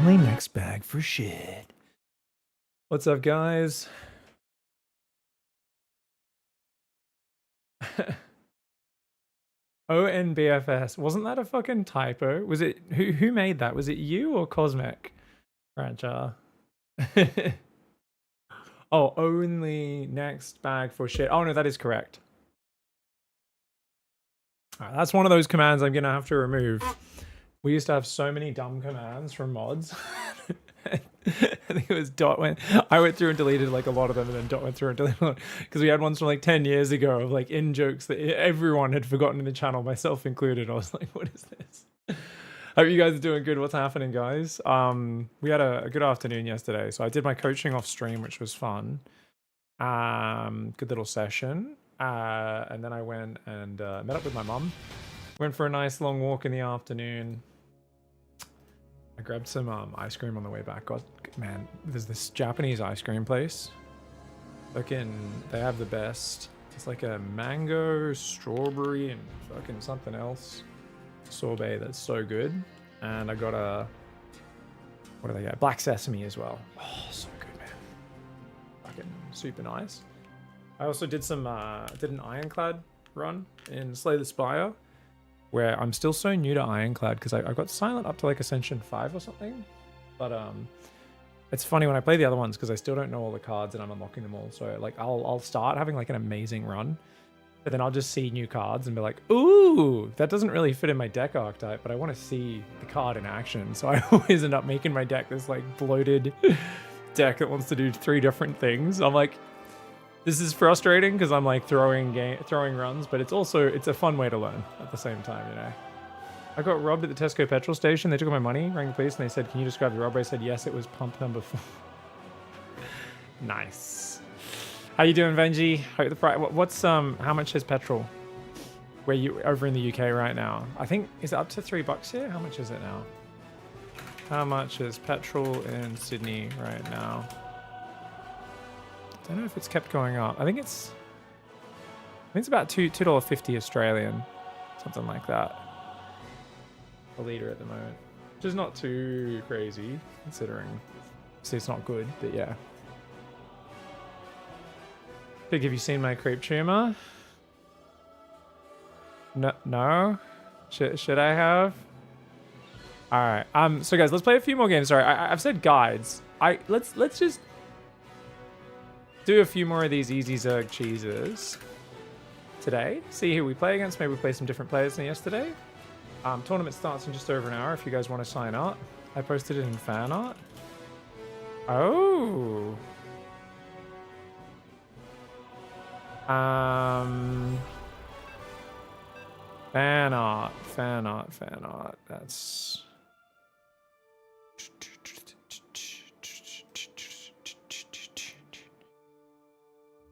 my next bag for shit. What's up, guys? ONBFS. Wasn't that a fucking typo? Was it who made that? Was it you or Cosmic? Rancher. Oh, only next bag for shit. Oh no, that is correct. All right, that's one of those commands I'm gonna have to remove. We used to have so many dumb commands from mods. I think it was Dot went. I went through and deleted like a lot of them, and then Dot went through and deleted one because we had ones from like 10 years ago of like in jokes that everyone had forgotten in the channel, myself included. I was like, what is this? Hope you guys are doing good. What's happening, guys? We had a good afternoon yesterday, so I did my coaching off stream, which was fun. Good little session. And then I went and met up with my mum. Went for a nice long walk in the afternoon. I grabbed some ice cream on the way back. God, man, there's this Japanese ice cream place. Fucking, they have the best. It's like a mango, strawberry, and fucking something else sorbet that's so good. And I got a, what do they got? Black sesame as well. Oh, so good, man. Fucking super nice. I also did some, did an Ironclad run in Slay the Spire, where I'm still so new to Ironclad because I got silent up to like Ascension 5 or something. But it's funny when I play the other ones because I still don't know all the cards and I'm unlocking them all. So like I'll start having like an amazing run, but then I'll just see new cards and be like, ooh, that doesn't really fit in my deck archetype, but I want to see the card in action. So I always end up making my deck this like bloated deck that wants to do 3 different things. I'm like, this is frustrating because I'm like throwing runs, but it's a fun way to learn at the same time, you know. I got robbed at the Tesco petrol station. They took all my money, rang the police, and they said, "Can you describe the robbery?" I said, "Yes, it was pump number 4." Nice. How you doing, Venji? Hope the price. What's how much is petrol? Where you over in the UK right now? I think is it up to $3 here? How much is it now? How much is petrol in Sydney right now? I don't know if it's kept going up. I think it's about $2.50 Australian, something like that. A litre at the moment, which is not too crazy considering. See, it's not good, but yeah. Pig, have you seen my creep tumor? No. Should I have? All right. So guys, let's play a few more games. Sorry, I've said guides. Let's just do a few more of these easy Zerg cheeses today. See who we play against. Maybe we play some different players than yesterday. Tournament starts in just over an hour if you guys want to sign up. I posted it in fan art. Oh. Fan art. That's...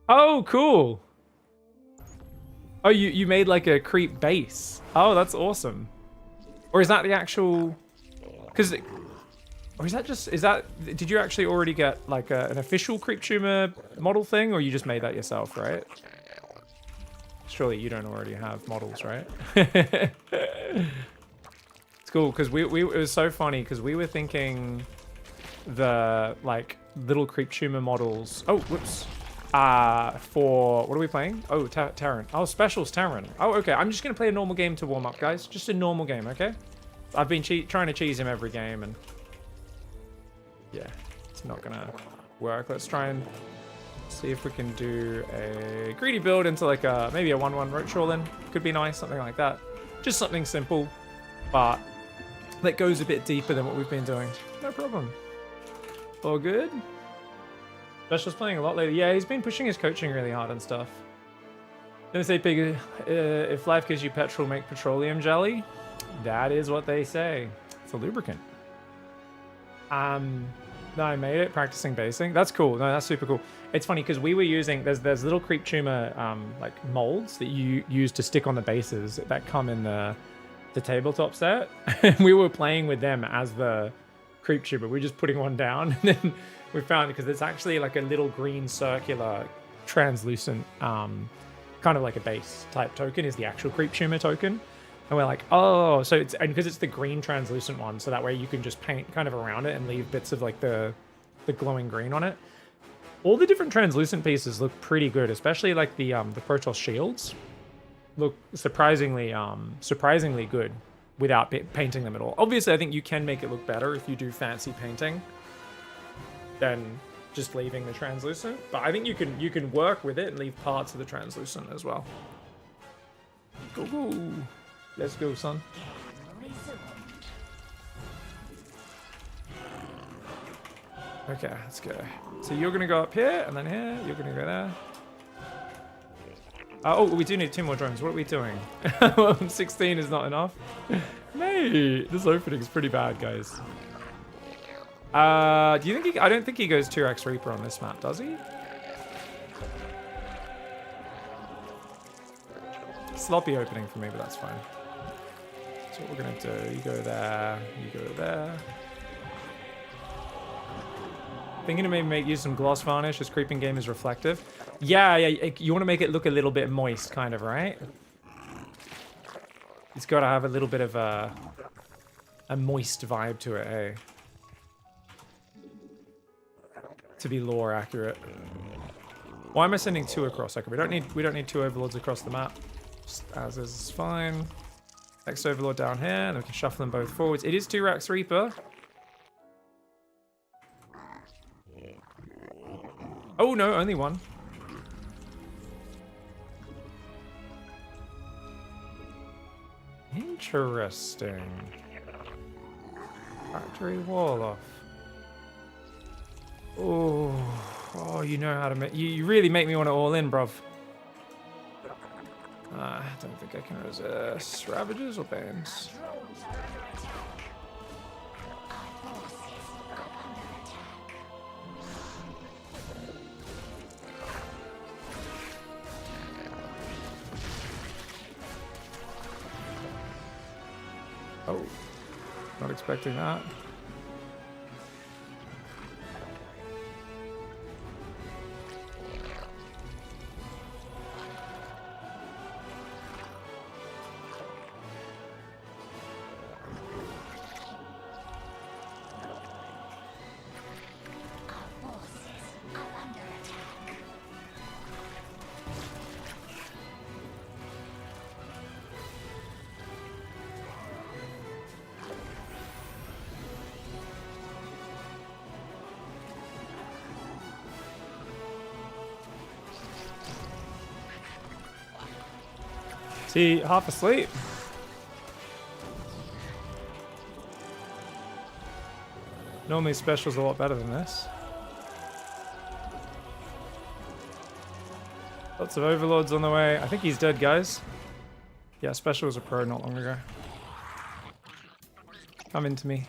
Oh, cool. Oh, you made like a creep base. Oh, that's awesome. Or is that the actual... Because... Or is that... Did you actually already get like an official creep tumor model thing? Or you just made that yourself, right? Surely you don't already have models, right? It's cool, because it was so funny, because we were thinking the like little creep tumor models... Oh, whoops. For what are we playing? Oh, Terran. Oh, specials Terran. Oh, okay. I'm just gonna play a normal game to warm up, guys. Just a normal game, okay? I've been trying to cheese him every game, and yeah, it's not gonna work. Let's try and see if we can do a greedy build into like maybe a 1/1 roach roll. Then could be nice, something like that. Just something simple, but that goes a bit deeper than what we've been doing. No problem. All good. Special's playing a lot later. Yeah, he's been pushing his coaching really hard and stuff. Gonna say, Pig, if life gives you petrol, make petroleum jelly. That is what they say. It's a lubricant. No, I made it practicing basing. That's cool. No, that's super cool. It's funny because we were using there's little creep tumor like molds that you use to stick on the bases that come in the tabletop set. And we were playing with them as the creep tumor. We were just putting one down, and then we found, because it's actually like a little green circular translucent kind of like a base type token is the actual creep tumor token. And we're like, oh, so it's, and because it's the green translucent one, so that way you can just paint kind of around it and leave bits of like the glowing green on it. All the different translucent pieces look pretty good, especially like the Protoss shields look surprisingly good without painting them at all. Obviously, I think you can make it look better if you do fancy painting than just leaving the translucent. But I think you can work with it and leave parts of the translucent as well. Go, go. Let's go, son. Okay, let's go. So you're gonna go up here, and then here. You're gonna go there. Oh, we do need 2 more drones. What are we doing? 16 is not enough. Mate, this opening is pretty bad, guys. Do you think I don't think he goes 2x Reaper on this map, does he? Sloppy opening for me, but that's fine. So what we're gonna do, you go there, you go there. Thinking to maybe make use some gloss varnish as creeping game is reflective. Yeah, you want to make it look a little bit moist, kind of, right? It's got to have a little bit of a moist vibe to it, hey? To be lore accurate. Why am I sending 2 across? Okay, we don't need 2 overlords across the map. Just as is fine. Next overlord down here, and we can shuffle them both forwards. It is 2 Rax Reaper. Oh no, only 1. Interesting. Factory wall off. Oh, you know how to make. You really make me want to all in, bruv. I don't think I can resist. Ravages or Banes? Oh, not expecting that. See, half asleep. Normally special's a lot better than this. Lots of overlords on the way. I think he's dead, guys. Yeah, special was a pro not long ago. Come into me.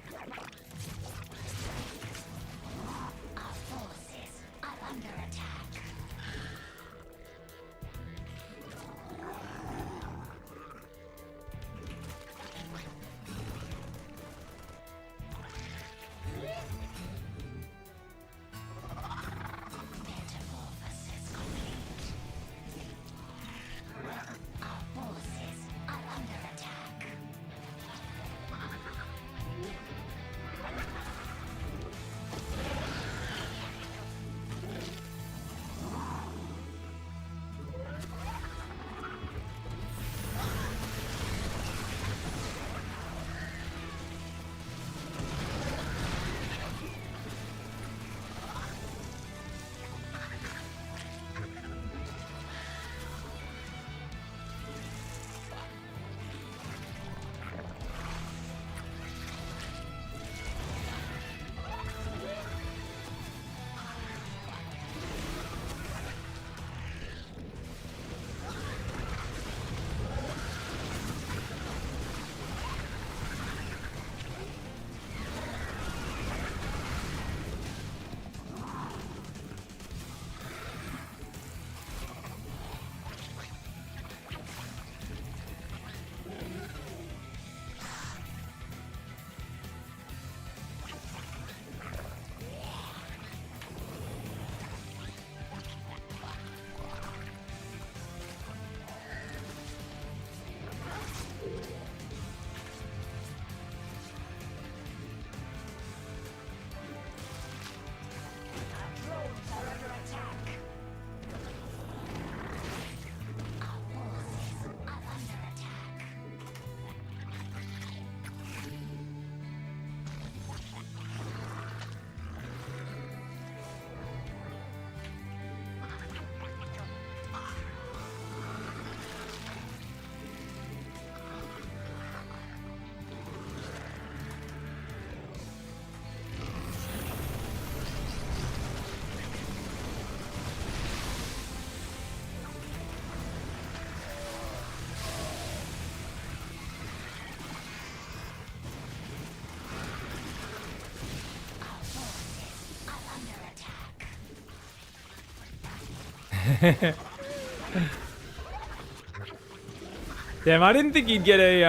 Damn, I didn't think you'd get a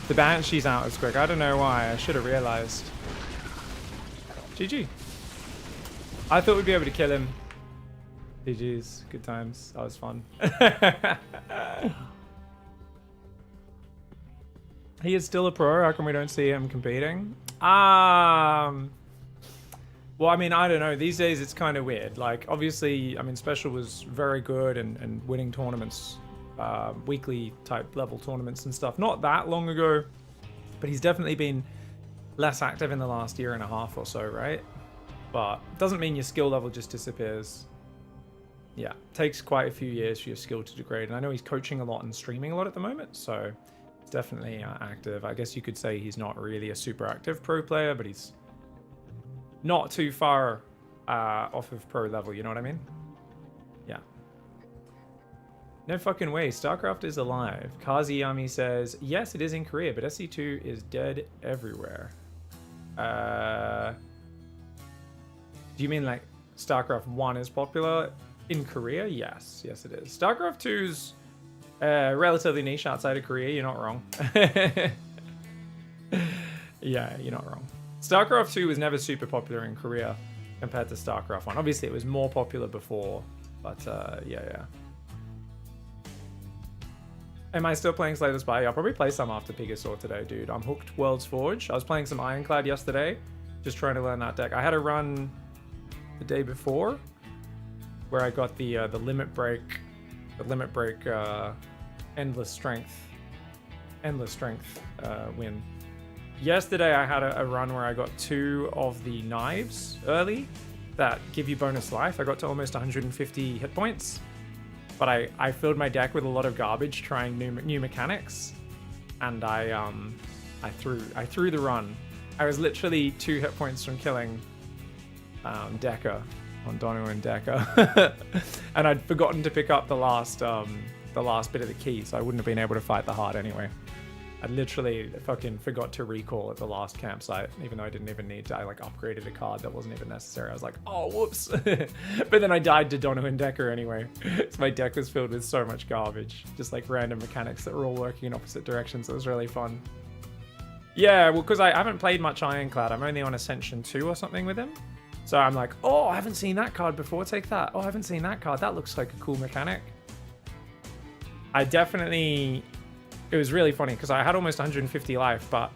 the Banshees out as quick. I don't know why. I should have realized. GG. I thought we'd be able to kill him. GG's. Good times. That was fun. He is still a pro. How come we don't see him competing? Well, I mean, I don't know. These days, it's kind of weird. Like, obviously, I mean, Special was very good and winning tournaments, weekly type level tournaments and stuff. Not that long ago, but he's definitely been less active in the last year and a half or so, right? But doesn't mean your skill level just disappears. Yeah, takes quite a few years for your skill to degrade. And I know he's coaching a lot and streaming a lot at the moment, so he's definitely active. I guess you could say he's not really a super active pro player, but he's not too far off of pro level, you know what I mean? Yeah. No fucking way, StarCraft is alive. Kaziyami says, yes, it is in Korea, but SC2 is dead everywhere. Do you mean like StarCraft 1 is popular in Korea? Yes, yes it is. StarCraft 2's relatively niche outside of Korea, you're not wrong. Yeah, you're not wrong. StarCraft 2 was never super popular in Korea compared to StarCraft 1. Obviously, it was more popular before, but yeah. Am I still playing Slay the Spy? I'll probably play some after PiGosaur today, dude. I'm hooked World's Forge. I was playing some Ironclad yesterday, just trying to learn that deck. I had a run the day before where I got the limit break, endless strength win. Yesterday I had a run where I got 2 of the knives early that give you bonus life. I got to almost 150 hit points, but I filled my deck with a lot of garbage trying new mechanics, and I threw the run. I was literally 2 hit points from killing Decker on Donu and Decker, and I'd forgotten to pick up the last bit of the key, so I wouldn't have been able to fight the heart anyway. I literally fucking forgot to recall at the last campsite, even though I didn't even need to. I like upgraded a card that wasn't even necessary. I was like, oh, whoops. But then I died to Donovan Decker anyway. So my deck was filled with so much garbage. Just like random mechanics that were all working in opposite directions. It was really fun. Yeah, well, because I haven't played much Ironclad. I'm only on Ascension 2 or something with him. So I'm like, oh, I haven't seen that card before. Take that. Oh, I haven't seen that card. That looks like a cool mechanic. It was really funny because I had almost 150 life, but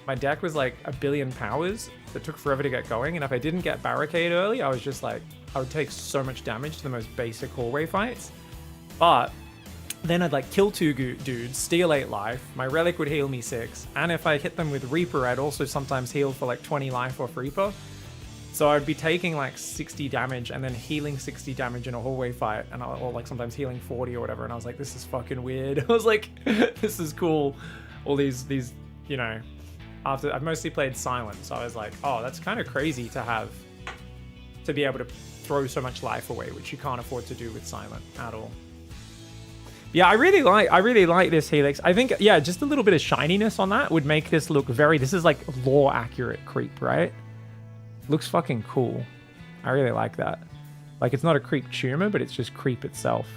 my deck was like 1 billion powers that took forever to get going. And if I didn't get Barricade early, I was just like, I would take so much damage to the most basic hallway fights. But then I'd like kill 2 dudes, steal 8 life. My Relic would heal me 6. And if I hit them with Reaper, I'd also sometimes heal for like 20 life off Reaper. So I'd be taking like 60 damage and then healing 60 damage in a hallway fight, and or like sometimes healing 40 or whatever. And I was like, this is fucking weird. I was like, this is cool. All these, you know, after I've mostly played Silent, so I was like, oh, that's kind of crazy to be able to throw so much life away, which you can't afford to do with Silent at all. Yeah, I really like this Helix. I think, yeah, just a little bit of shininess on that would make this look this is like lore accurate creep, right? Looks fucking cool. I really like that. Like, it's not a creep tumor, but it's just creep itself.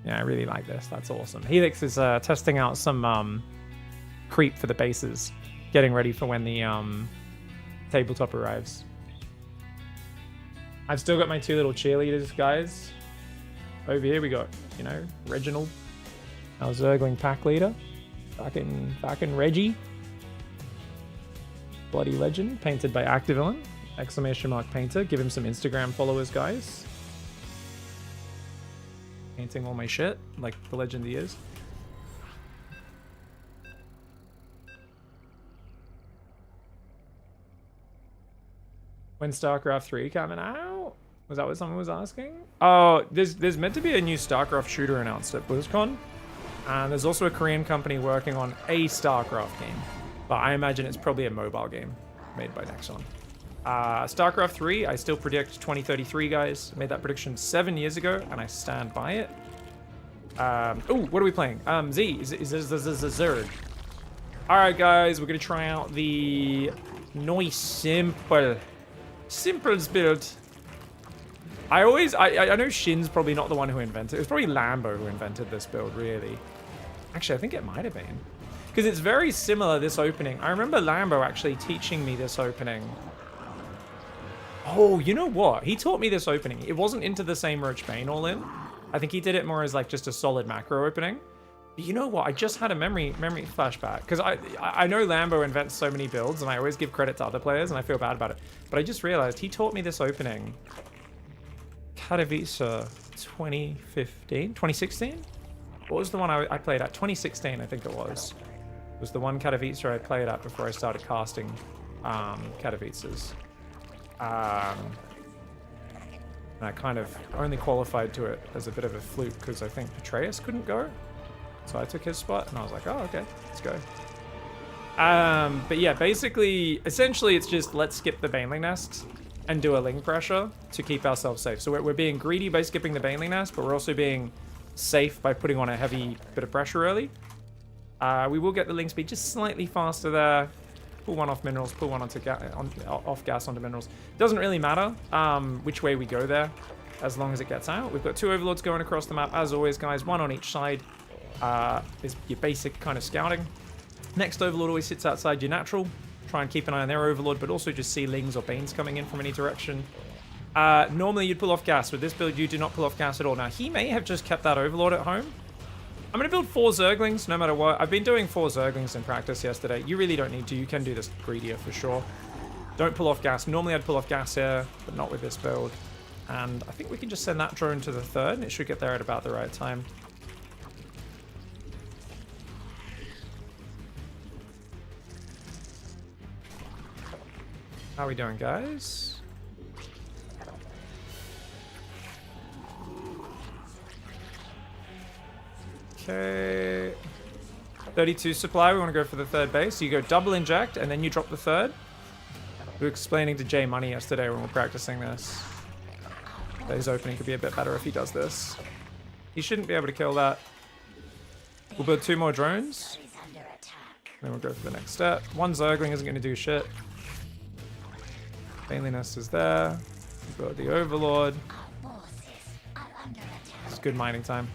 Yeah, I really like this. That's awesome. Helix is testing out some creep for the bases, getting ready for when the tabletop arrives. I've still got my 2 little cheerleaders, guys. Over here we got, you know, Reginald, our Zergling pack leader. Fucking Reggie. Bloody legend, painted by Activillain. Exclamation mark painter. Give him some Instagram followers, guys. Painting all my shit, like the legend he is. When StarCraft 3 coming out? Was that what someone was asking? Oh, there's meant to be a new StarCraft shooter announced at BlizzCon. And there's also a Korean company working on a StarCraft game. But I imagine it's probably a mobile game made by Nexon. StarCraft 3, I still predict 2033, guys. I made that prediction 7 years ago, and I stand by it. Oh, what are we playing? Z, is Zerg. Alright, guys, we're going to try out the Noise Simples build. I know Shin's probably not the one who invented it. It was probably Lambo who invented this build, really. Actually, I think it might have been. Because it's very similar, this opening. I remember Lambo actually teaching me this opening. Oh, you know what? He taught me this opening. It wasn't into the same Roach Bane all in. I think he did it more as like just a solid macro opening. But you know what? I just had a memory flashback. Because I know Lambo invents so many builds, and I always give credit to other players, and I feel bad about it. But I just realized he taught me this opening. Katowice 2015? 2016? What was the one I played at? 2016, I think it was. It was the one Katowice I played at before I started casting Katowices. And I kind of only qualified to it as a bit of a fluke because I think Petraeus couldn't go. So I took his spot and I was like, oh, okay, let's go. But yeah, basically, essentially it's just let's skip the Baneling Nest and do a Ling pressure to keep ourselves safe. So we're being greedy by skipping the Baneling Nest, but we're also being safe by putting on a heavy bit of pressure early. We will get the Ling speed just slightly faster there. Pull one off minerals, pull one onto off gas onto minerals. Doesn't really matter which way we go there, as long as it gets out. We've got 2 overlords going across the map, as always, guys. 1 on each side is your basic kind of scouting. Next overlord always sits outside your natural. Try and keep an eye on their overlord, but also just see Lings or Banes coming in from any direction. Normally you'd pull off gas. With this build, you do not pull off gas at all. Now, he may have just kept that overlord at home. I'm going to build 4 Zerglings, no matter what. I've been doing 4 Zerglings in practice yesterday. You really don't need to. You can do this greedier for sure. Don't pull off gas. Normally I'd pull off gas here, but not with this build. And I think we can just send that drone to the 3rd, and it should get there at about the right time. How are we doing, guys? Okay. 32 supply. We want to go for the 3rd base. So you go double inject, and then you drop the 3rd. We were explaining to Jay Money yesterday when we were practicing this. That his opening could be a bit better if he does this. He shouldn't be able to kill that. We'll build 2 more drones. Then we'll go for the next step. 1 Zergling isn't going to do shit. Baneling Nest is there. We've got the Overlord. It's good mining time.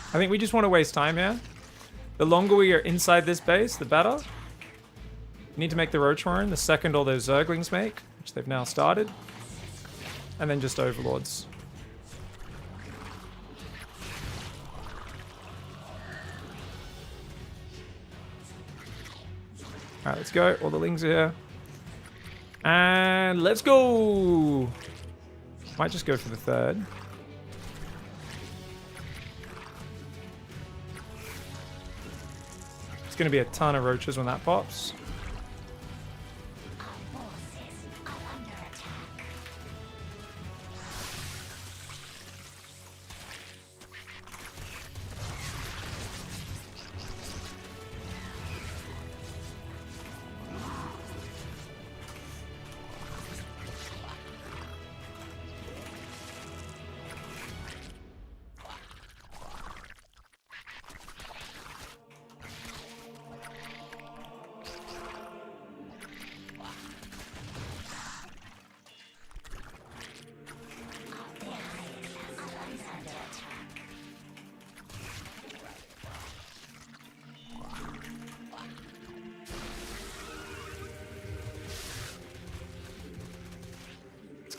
I think we just want to waste time here. The longer we are inside this base, the better. We need to make the Roach Warren the second all those Zerglings make, which they've now started. And then just Overlords. Alright, let's go. All the Lings are here. And let's go! Might just go for the 3rd. It's going to be a ton of roaches when that pops.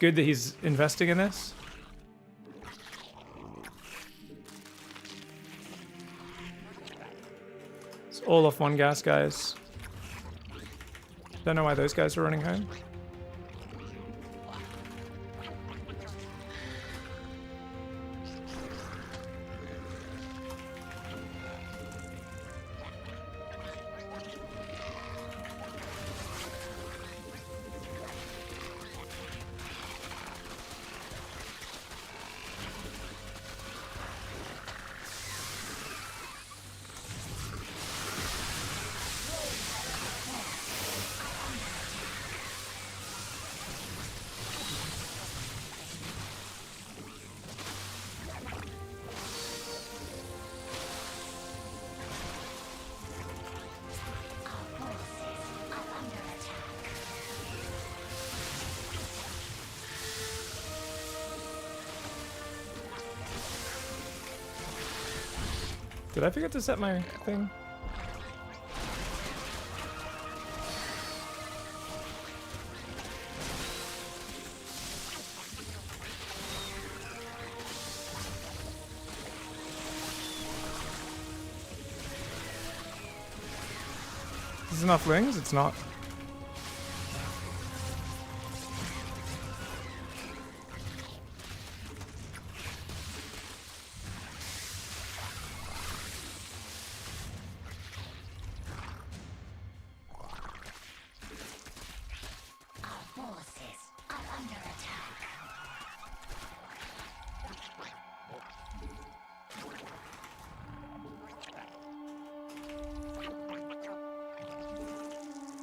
Good that he's investing in this. It's all off 1 gas, guys. Don't know why those guys are running home. Did I forget to set my thing? Is this enough wings? It's not.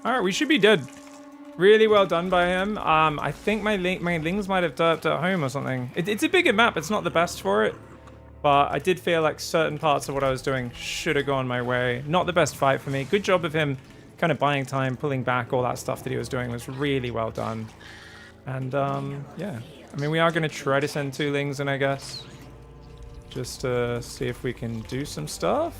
Alright, we should be dead. Really well done by him. I think my lings might have derped at home or something. It's a bigger map. It's not the best for it. But I did feel like certain parts of what I was doing should have gone my way. Not the best fight for me. Good job of him kind of buying time, pulling back. All that stuff that he was doing was really well done. And, yeah. I mean, we are going to try to send 2 lings in, I guess. Just to see if we can do some stuff.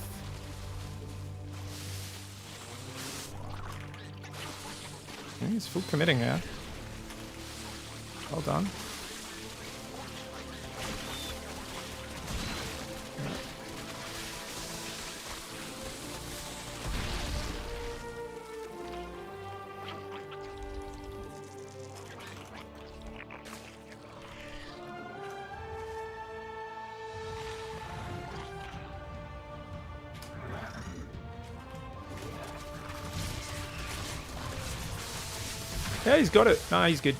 He's full committing here. Well done. Yeah, he's got it. Nah, he's good.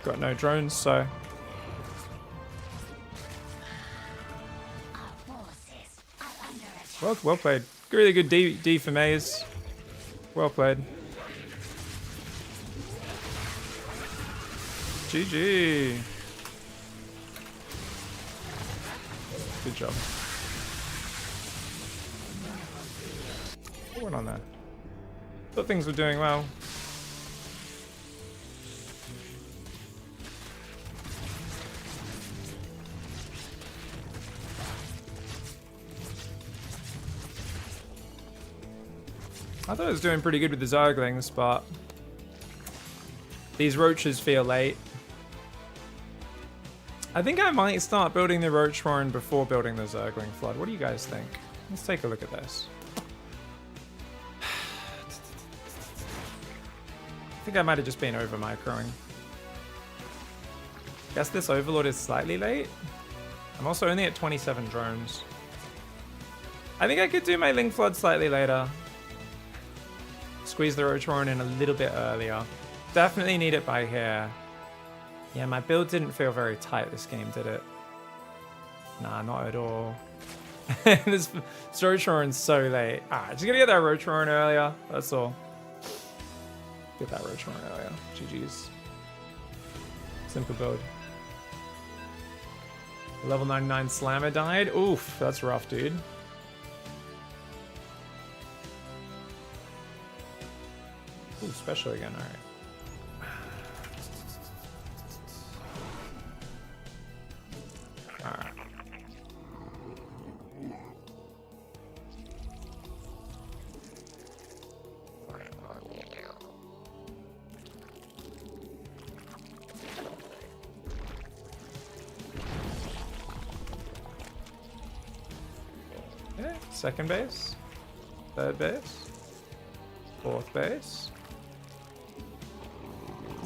Got no drones, so... Well played. Really good D for Maze. Well played. GG. Good job. What went on there? Thought things were doing well. I thought it was doing pretty good with the Zerglings, but these roaches feel late. I think I might start building the Roach Horn before building the Zergling Flood. What do you guys think? Let's take a look at this. I think I might have just been over microing. Guess this Overlord is slightly late. I'm also only at 27 drones. I think I could do my Ling Flood slightly later. Squeeze the Roach Horn in a little bit earlier. Definitely need it by here. Yeah, my build didn't feel very tight this game, did it? Nah, not at all. This Roach Horn's so late. Just gonna get that Roach Horn earlier. That's all. Get that Roach Horn earlier. GG's. Simple build. Level 99 Slammer died. Oof, that's rough, dude. Ooh, special again, alright. Alright. Yeah, second base, third base, fourth base.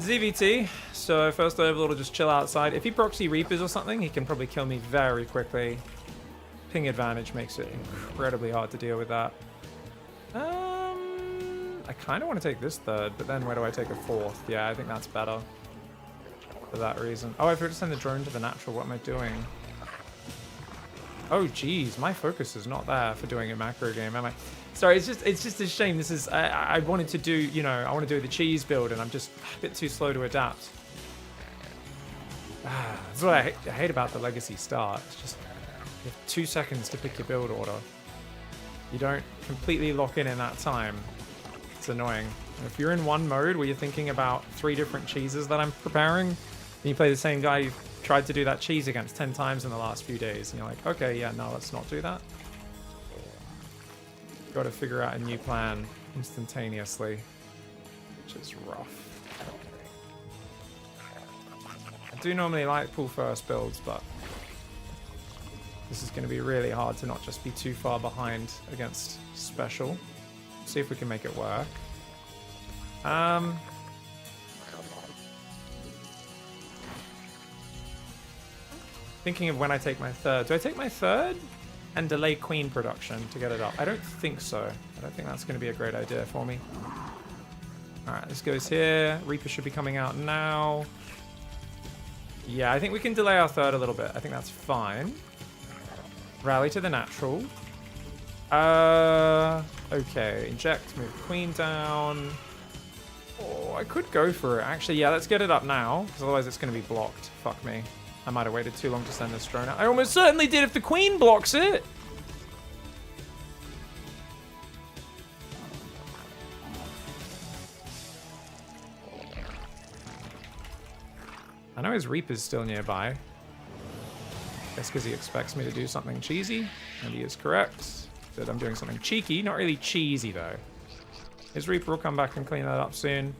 ZVT, so first Overlord will just chill outside. If he proxy Reapers or something, he can probably kill me very quickly. Ping advantage makes it incredibly hard to deal with that. I kind of want to take this third, but then where do I take a fourth? Yeah, I think that's better for that reason. Oh, I forgot to send the drone to the natural. What am I doing? Oh, geez, my focus is not there for doing a macro game, am I? Sorry, it's just a shame. This is I wanted to do, you know, I want to do the cheese build, and I'm just a bit too slow to adapt. That's what I hate about the legacy start. It's just you have 2 seconds to pick your build order. You don't completely lock in that time. It's It's annoying. If you're in one mode where you're thinking about 3 different cheeses that I'm preparing, and you play the same guy you've tried to do that cheese against 10 times in the last few days, and you're like, okay, yeah, no, let's not do that. Got to figure out a new plan instantaneously, which is rough. I do normally like pull first builds, but this is going to be really hard to not just be too far behind against special. See if we can make it work. Thinking of when I take my third. Do I take my third and delay queen production to get it up? I don't think so. I don't think that's going to be a great idea for me. Alright, this goes here. Reaper should be coming out now. Yeah, I think we can delay our third a little bit. I think that's fine. Rally to the natural. Okay, inject, move queen down. Oh, I could go for it. Actually, yeah, let's get it up now, because otherwise it's going to be blocked. Fuck me. I might have waited too long to send this drone out. I almost certainly did if the queen blocks it. I know his Reaper's still nearby. That's because he expects me to do something cheesy, and he is correct. That I'm doing something cheeky, not really cheesy though. His Reaper will come back and clean that up soon.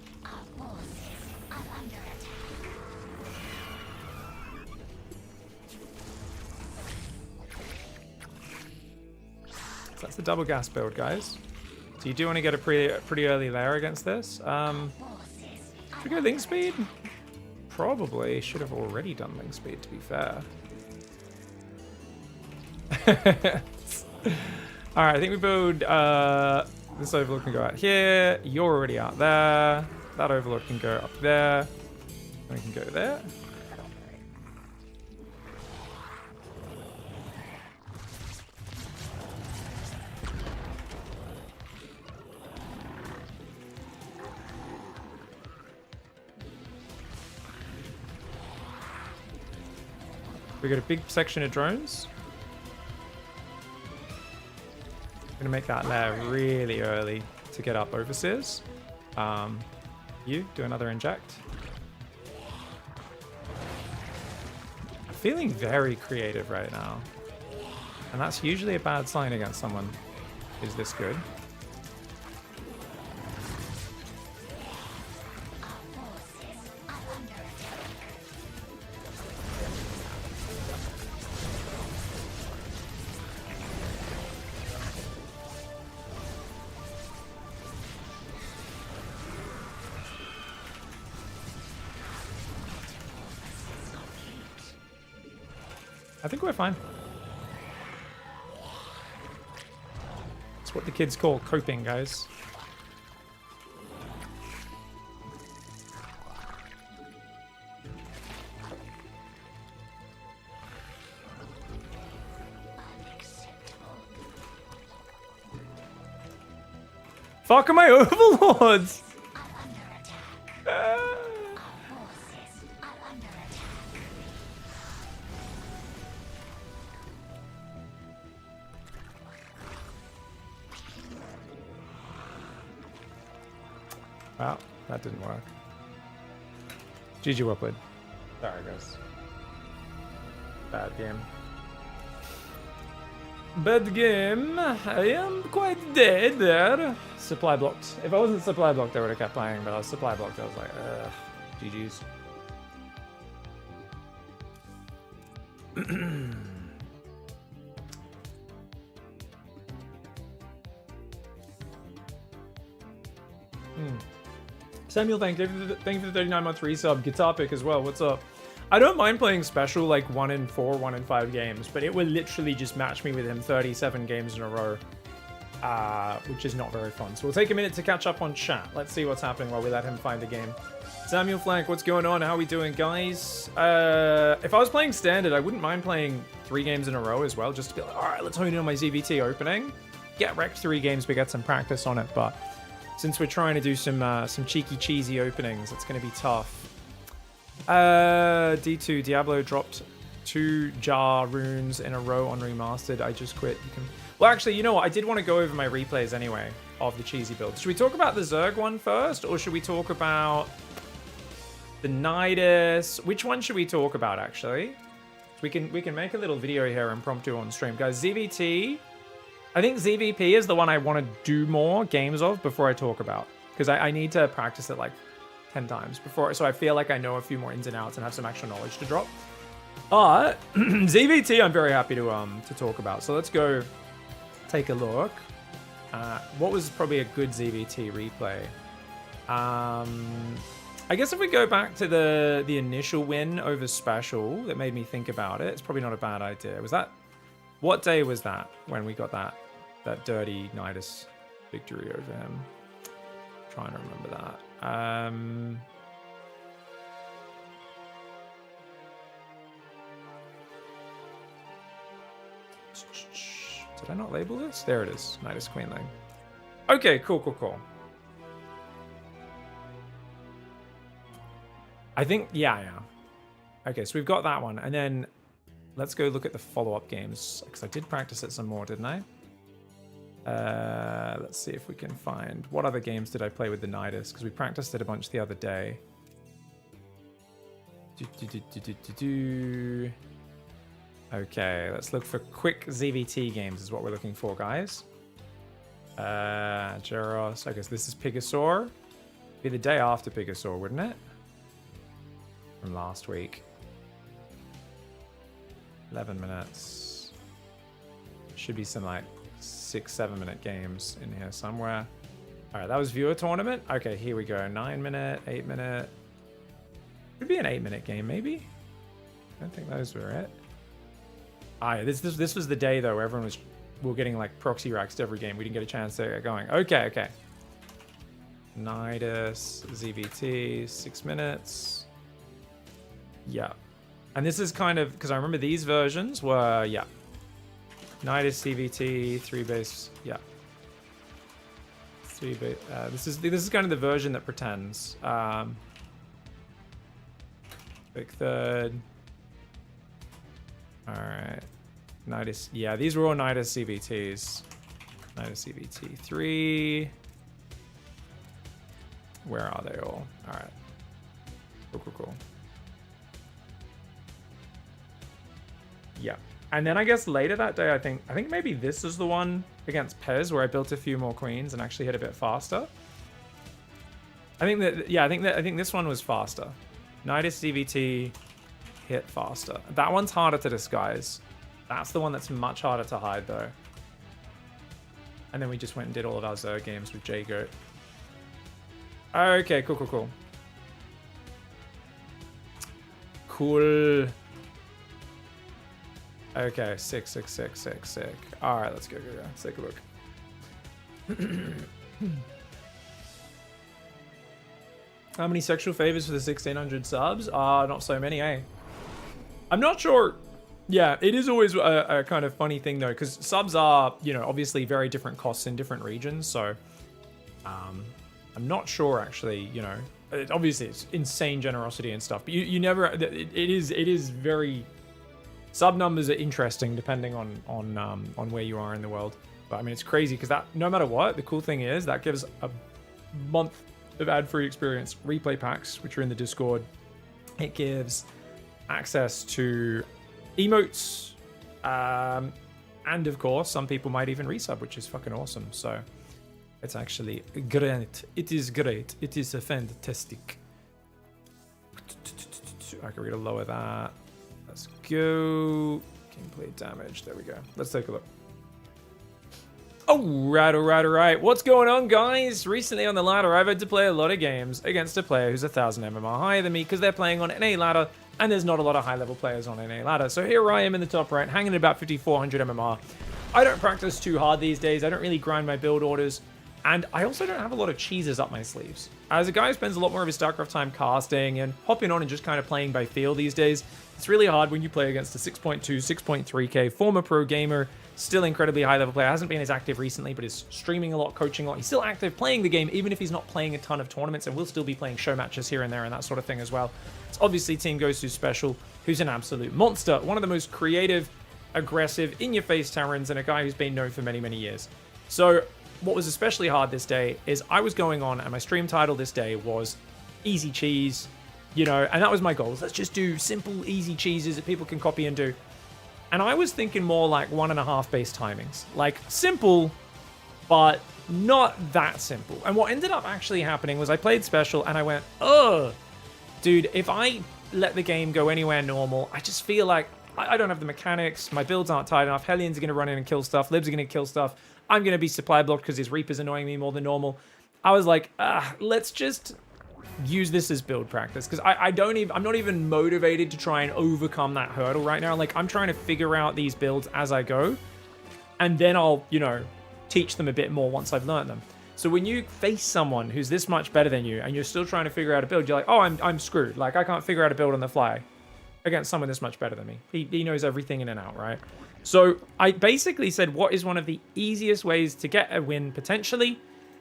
So that's the double gas build, guys. So you do want to get a pretty early layer against this. Should we go link speed? Probably should have already done link speed, to be fair. Alright, I think we build this overlord can go out here. You're already out there. That overlord can go up there. And we can go there. We got a big section of drones. I'm gonna make that layer really early to get up overseers. You do another inject. I'm feeling very creative right now, and that's usually a bad sign against someone who's this good. I think we're fine. It's what the kids call coping, guys. Fuck are my overlords? Wow, that didn't work. GG, well played. Sorry, guys. Bad game. Bad game. I am quite dead there. Supply blocked. If I wasn't supply blocked, I would have kept playing, but I was supply blocked. I was like, ugh. GG's. Samuel, thank you for the 39-month resub. Guitar pick as well. What's up? I don't mind playing special like 1 in 4, 1 in 5 games, but it will literally just match me with him 37 games in a row, which is not very fun. So we'll take a minute to catch up on chat. Let's see what's happening while we let him find a game. Samuel Flank, what's going on? How are we doing, guys? If I was playing standard, I wouldn't mind playing 3 games in a row as well, just to be like, all right, let's hone in on my ZVT opening. Get wrecked 3 games, we get some practice on it, but since we're trying to do some cheeky, cheesy openings, it's going to be tough. D2, Diablo dropped 2 jar runes in a row on Remastered. I just quit. You can... Well, actually, you know what? I did want to go over my replays anyway of the cheesy builds. Should we talk about the Zerg one first, or should we talk about the Nidus? Which one should we talk about, actually? We can make a little video here impromptu on stream. Guys, ZVT, I think ZVP is the one I want to do more games of before I talk about. Because I need to practice it like 10 times before, so I feel like I know a few more ins and outs and have some actual knowledge to drop. But ZVT, I'm very happy to talk about. So let's go take a look. What was probably a good ZVT replay? I guess if we go back to the initial win over Special that made me think about it, it's probably not a bad idea. Was that, what day was that when we got that dirty Nidus victory over him? Trying to remember that. Did I not label this? There it is. Nidus Queenling. Okay, cool. I think, yeah. Okay, so we've got that one. And then let's go look at the follow-up games. Because I did practice it some more, didn't I? Let's see if we can find... What other games did I play with the Nidus? Because we practiced it a bunch the other day. Okay, let's look for quick ZVT games is what we're looking for, guys. Jeros. Okay, so this is PiGosaur. Be the day after PiGosaur, wouldn't it? From last week. 11 minutes. Should be some like 6-7 minute games in here somewhere. All right, that was viewer tournament. Okay, here we go. 9 minute, 8 minute. Could be an 8 minute game, maybe. I don't think those were it. Ah, yeah, this was the day though where everyone we were getting like proxy racks to every game. We didn't get a chance to get going. Okay. Nidus, ZVT, 6 minutes. Yeah. And this is kind of, because I remember these versions were, yeah. Nidus, CVT, 3 base, yeah. 3 base, this is kind of the version that pretends. Big third. Alright. Nidus, yeah, these were all Nidus CVTs. Nidus CVT 3. Where are they all? Alright. Cool. Yeah. And then I guess later that day, I think maybe this is the one against Pez where I built a few more queens and actually hit a bit faster. I think this one was faster. Nidus CVT hit faster. That one's harder to disguise. That's the one that's much harder to hide though. And then we just went and did all of our Zerg games with J-Goat. Okay, cool. Cool. Okay, sick. All right, let's go. Let's take a look. How many sexual favors for the 1600 subs? Not so many, eh? I'm not sure. Yeah, it is always a kind of funny thing though, because subs are, obviously very different costs in different regions. So, I'm not sure actually. Obviously it's insane generosity and stuff, but you never. It is very. Sub numbers are interesting depending on where you are in the world. But I mean, it's crazy because that no matter what, the cool thing is that gives a month of ad-free experience, replay packs, which are in the Discord. It gives access to emotes, and of course, some people might even resub, which is fucking awesome. So it's actually great. It is great. It is fantastic. Okay, we're gonna lower that. Let's go. Gameplay damage. There we go. Let's take a look. All right. What's going on, guys? Recently on the ladder, I've had to play a lot of games against a player who's 1,000 MMR higher than me because they're playing on NA ladder, and there's not a lot of high-level players on NA ladder. So here I am in the top right, hanging at about 5,400 MMR. I don't practice too hard these days. I don't really grind my build orders. And I also don't have a lot of cheeses up my sleeves. As a guy who spends a lot more of his StarCraft time casting and hopping on and just kind of playing by feel these days, it's really hard when you play against a 6.2, 6.3k former pro gamer, still incredibly high-level player. Hasn't been as active recently, but is streaming a lot, coaching a lot. He's still active playing the game, even if he's not playing a ton of tournaments, and will still be playing show matches here and there and that sort of thing as well. It's obviously Team Gosu Special, who's an absolute monster. One of the most creative aggressive, in-your-face Terrans and a guy who's been known for many, many years. So what was especially hard this day is I was going on, and my stream title this day was Easy Cheese, you know, and that was my goal. Let's just do simple, easy cheeses that people can copy and do. And I was thinking more like 1.5 base timings. Like, simple, but not that simple. And what ended up actually happening was I played special, and I went, ugh, dude, if I let the game go anywhere normal, I just feel like I don't have the mechanics, my builds aren't tight enough, Hellions are going to run in and kill stuff, Libs are going to kill stuff, I'm going to be supply blocked because his Reaper's annoying me more than normal. I was like, let's just use this as build practice, because I'm not even motivated to try and overcome that hurdle right now. Like, I'm trying to figure out these builds as I go, and then I'll, you know, teach them a bit more once I've learned them. So when you face someone who's this much better than you, and you're still trying to figure out a build, you're like, oh, I'm screwed. Like, I can't figure out a build on the fly against someone this much better than me. He knows everything in and out, right? So I basically said, what is one of the easiest ways to get a win, potentially,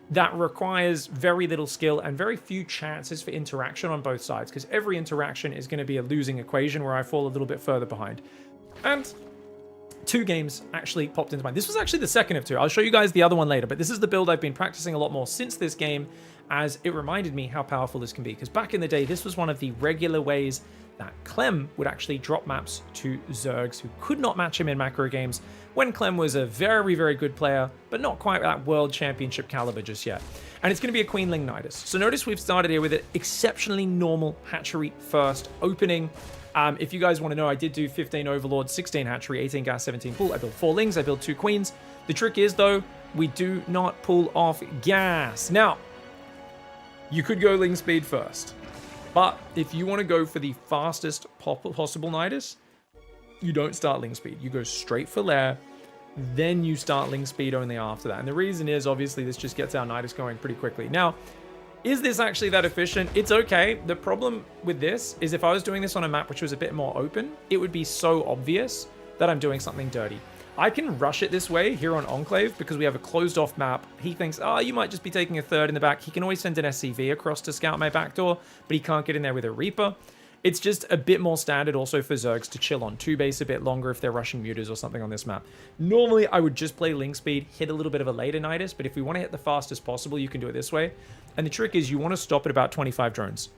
that requires very little skill and very few chances for interaction on both sides, because every interaction is going to be a losing equation where I fall a little bit further behind. And 2 games actually popped into mind. This was actually the second of 2. I'll show you guys the other one later, but this is the build I've been practicing a lot more since this game, as it reminded me how powerful this can be. Because back in the day, this was one of the regular ways that Clem would actually drop maps to Zergs who could not match him in macro games, when Clem was a very, very good player, but not quite that world championship caliber just yet. And it's going to be a Queenling Nidus. So notice we've started here with an exceptionally normal hatchery first opening. If you guys want to know, I did do 15 Overlord, 16 hatchery, 18 gas, 17 pool. I built 4 lings, I built 2 queens. The trick is, though, we do not pull off gas. Now, you could go ling speed first, but if you want to go for the fastest possible Nidus, you don't start ling speed. You go straight for lair, then you start ling speed only after that. And the reason is, obviously, this just gets our Nidus going pretty quickly. Now, is this actually that efficient? It's okay. The problem with this is if I was doing this on a map which was a bit more open, it would be so obvious that I'm doing something dirty. I can rush it this way here on Enclave because we have a closed off map. He thinks, oh, you might just be taking a third in the back. He can always send an SCV across to scout my backdoor, but he can't get in there with a Reaper. It's just a bit more standard also for Zergs to chill on 2 base a bit longer if they're rushing mutas or something on this map. Normally, I would just play ling speed, hit a little bit of a later Nidus, but if we want to hit the fastest possible, you can do it this way. And the trick is you want to stop at about 25 drones.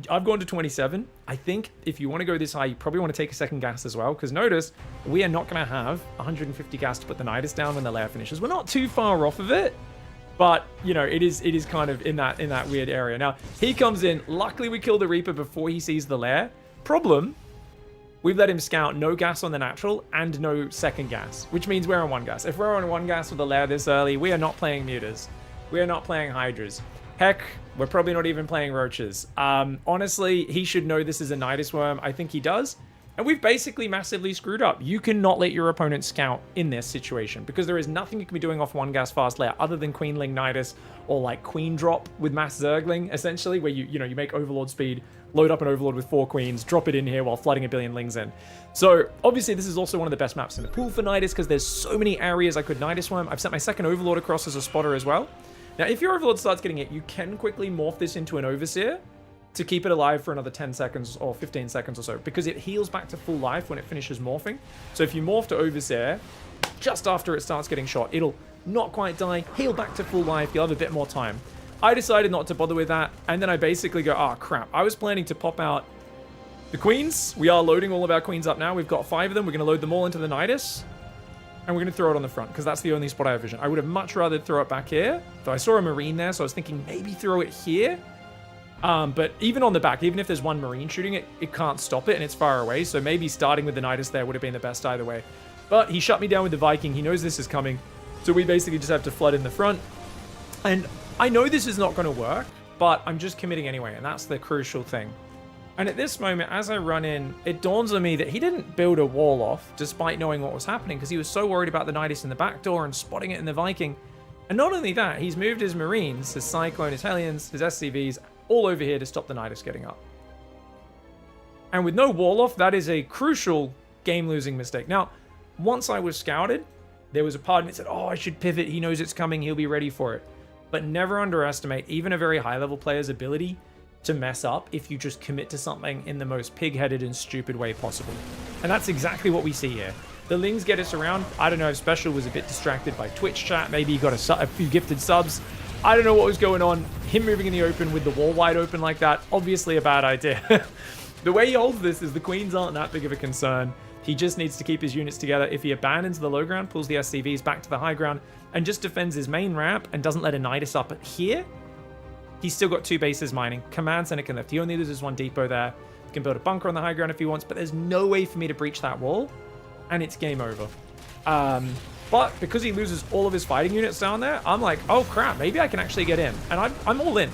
I've gone to 27. I think if you want to go this high, you probably want to take a second gas as well, because notice, we are not going to have 150 gas to put the Nidus down when the lair finishes. We're not too far off of it, but, you know, it is kind of in that weird area. Now, he comes in. Luckily, we kill the Reaper before he sees the lair. Problem, we've let him scout no gas on the natural and no second gas, which means we're on 1 gas. If we're on 1 gas with the lair this early, we are not playing mutas. We are not playing hydras. Heck, we're probably not even playing roaches. Honestly, he should know this is a Nidus worm. I think he does. And we've basically massively screwed up. You cannot let your opponent scout in this situation because there is nothing you can be doing off 1 gas fast layer other than Queenling Nidus or like Queen Drop with Mass Zergling, essentially, where you make Overlord speed, load up an Overlord with 4 queens, drop it in here while flooding a billion lings in. So obviously this is also one of the best maps in the pool for Nidus because there's so many areas I could Nidus worm. I've sent my second Overlord across as a spotter as well. Now, if your Overlord starts getting it, you can quickly morph this into an Overseer to keep it alive for another 10 seconds or 15 seconds or so, because it heals back to full life when it finishes morphing. So if you morph to Overseer, just after it starts getting shot, it'll not quite die, heal back to full life, you'll have a bit more time. I decided not to bother with that, and then I basically go, oh crap, I was planning to pop out the queens. We are loading all of our queens up now. We've got 5 of them. We're going to load them all into the Nidus. And we're going to throw it on the front, because that's the only spot I have vision. I would have much rather throw it back here. Though I saw a Marine there, so I was thinking maybe throw it here. But even on the back, even if there's 1 Marine shooting it, it can't stop it, and it's far away. So maybe starting with the Nidus there would have been the best either way. But he shut me down with the Viking. He knows this is coming. So we basically just have to flood in the front. And I know this is not going to work, but I'm just committing anyway, and that's the crucial thing. And at this moment, as I run in, it dawns on me that he didn't build a wall off, despite knowing what was happening, because he was so worried about the Nidus in the back door and spotting it in the Viking. And not only that, he's moved his Marines, his Cyclone, his Hellions, his SCVs, all over here to stop the Nidus getting up. And with no wall off, that is a crucial game-losing mistake. Now, once I was scouted, there was a part of me that said, oh, I should pivot, he knows it's coming, he'll be ready for it. But never underestimate even a very high-level player's ability to mess up if you just commit to something in the most pig-headed and stupid way possible. And that's exactly what we see here. The Lings get us around. I don't know if Special was a bit distracted by Twitch chat. Maybe he got a few gifted subs. I don't know what was going on. Him moving in the open with the wall wide open like that, obviously a bad idea. The way he holds this is the queens aren't that big of a concern. He just needs to keep his units together. If he abandons the low ground, pulls the SCVs back to the high ground, and just defends his main ramp and doesn't let a Nidus up here, he's still got 2 bases mining. Command center can lift. He only loses 1 depot there. He can build a bunker on the high ground if he wants, but there's no way for me to breach that wall, and it's game over. But because he loses all of his fighting units down there, I'm like, oh crap, maybe I can actually get in. And I'm all in.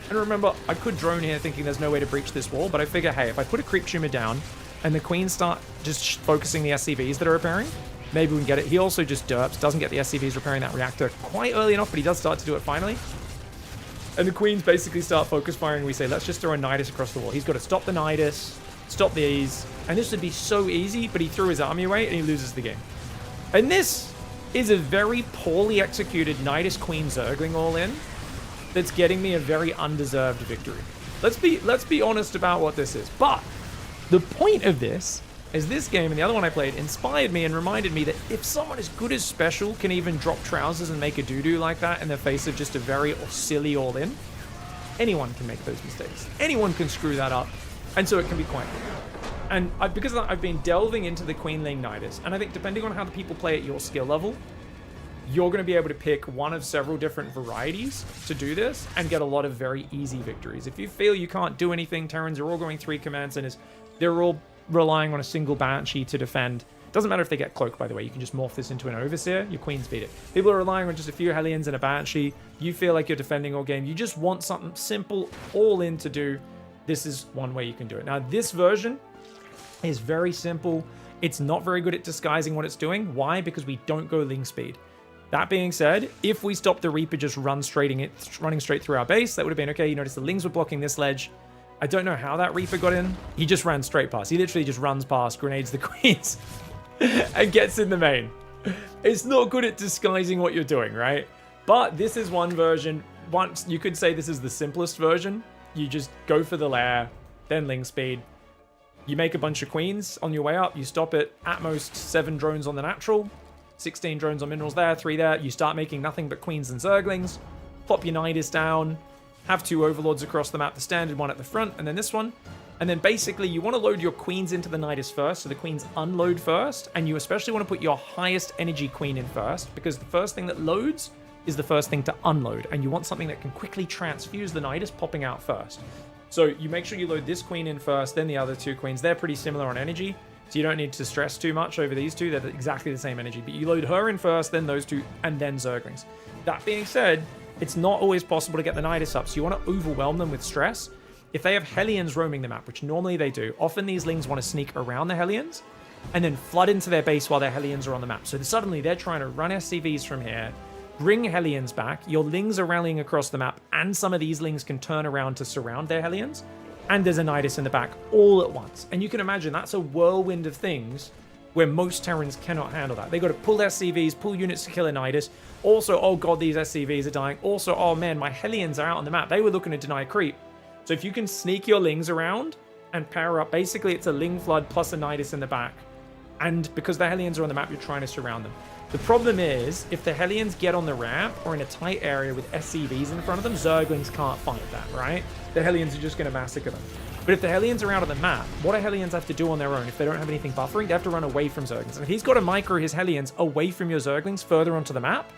And remember, I could drone here thinking there's no way to breach this wall, but I figure, hey, if I put a creep tumor down and the queens start just focusing the SCVs that are repairing, maybe we can get it. He also just derps, doesn't get the SCVs repairing that reactor quite early enough, but he does start to do it finally. And the queens basically start focus firing. We say, let's just throw a Nidus across the wall. He's got to stop the Nidus, stop these. And this would be so easy, but he threw his army away and he loses the game. And this is a very poorly executed Nidus Queen Zergling all in that's getting me a very undeserved victory. Let's be honest about what this is. But the point of this is this game and the other one I played inspired me and reminded me that if someone as good as Special can even drop trousers and make a doo-doo like that in the face of just a very silly all-in, anyone can make those mistakes. Anyone can screw that up. And so it can be quite good. And because of that, I've been delving into the Queen Ling Nidus, and I think depending on how the people play at your skill level, you're going to be able to pick one of several different varieties to do this and get a lot of very easy victories. If you feel you can't do anything, Terrans are all going 3 command centers. They're all relying on a single Banshee to defend. Doesn't matter if they get Cloak, by the way. You can just morph this into an Overseer. Your queens beat it. People are relying on just a few Hellions and a Banshee. You feel like you're defending all game. You just want something simple, all in to do. This is one way you can do it. Now, this version is very simple. It's not very good at disguising what it's doing. Why? Because we don't go Ling speed. That being said, if we stop the Reaper just running straight through our base, that would have been okay. You notice the Lings were blocking this ledge. I don't know how that Reaper got in. He just ran straight past. He literally just runs past, grenades the queens, and gets in the main. It's not good at disguising what you're doing, right? But this is one version. Once you could say this is the simplest version. You just go for the lair, then Ling speed. You make a bunch of queens on your way up. You stop it at most 7 drones on the natural, 16 drones on minerals there, 3 there. You start making nothing but queens and zerglings. Plop your Nidus down. Have 2 overlords across the map, the standard one at the front, and then this one. And then basically you want to load your queens into the Nidus first, so the queens unload first, and you especially want to put your highest energy queen in first, because the first thing that loads is the first thing to unload, and you want something that can quickly transfuse the Nidus popping out first. So you make sure you load this queen in first, then the other 2 queens. They're pretty similar on energy, so you don't need to stress too much over these 2. They're exactly the same energy, but you load her in first, then those 2, and then Zerglings. That being said, it's not always possible to get the Nidus up, so you want to overwhelm them with stress. If they have Hellions roaming the map, which normally they do, often these Lings want to sneak around the Hellions and then flood into their base while their Hellions are on the map. So suddenly they're trying to run SCVs from here, bring Hellions back, your Lings are rallying across the map, and some of these Lings can turn around to surround their Hellions, and there's a Nidus in the back all at once. And you can imagine that's a whirlwind of things where most Terrans cannot handle that. They got to pull SCVs, pull units to kill a Nidus. Also, oh god, these SCVs are dying. Also, oh man, my Hellions are out on the map. They were looking to deny creep. So if you can sneak your Lings around and power up, basically it's a Ling flood plus a Nidus in the back. And because the Hellions are on the map, you're trying to surround them. The problem is, if the Hellions get on the ramp or in a tight area with SCVs in front of them, Zerglings can't fight that, right? The Hellions are just going to massacre them. But if the Hellions are out on the map, what do Hellions have to do on their own if they don't have anything buffering? They have to run away from Zerglings. And if he's got to micro his Hellions away from your Zerglings further onto the map,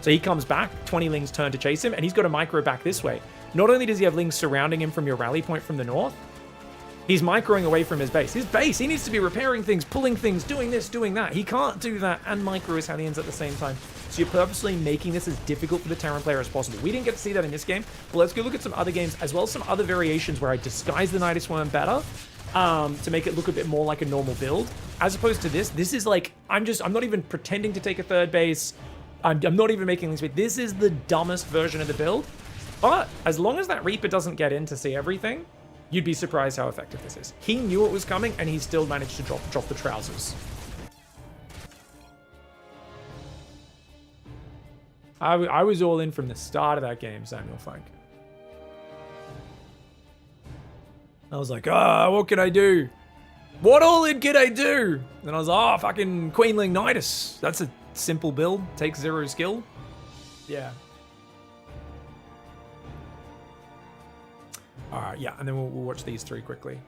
so he comes back, 20 Lings turn to chase him, and he's got to micro back this way. Not only does he have Lings surrounding him from your rally point from the north, he's microing away from his base. His base, he needs to be repairing things, pulling things, doing this, doing that. He can't do that and micro his Hellions at the same time. So you're purposely making this as difficult for the Terran player as possible. We didn't get to see that in this game, but let's go look at some other games, as well as some other variations where I disguise the Nidus Worm better to make it look a bit more like a normal build. As opposed to this is like, I'm not even pretending to take a third base. I'm not even making things big. This is the dumbest version of the build. But as long as that Reaper doesn't get in to see everything, you'd be surprised how effective this is. He knew it was coming, and he still managed to drop the trousers. I was all in from the start of that game, Samuel Funk. I was like, what can I do? What all in can I do? And I was like, oh, fucking Queenling Nidus. That's a simple build. Takes 0 skill. Yeah. All right, yeah, and then we'll watch these 3 quickly.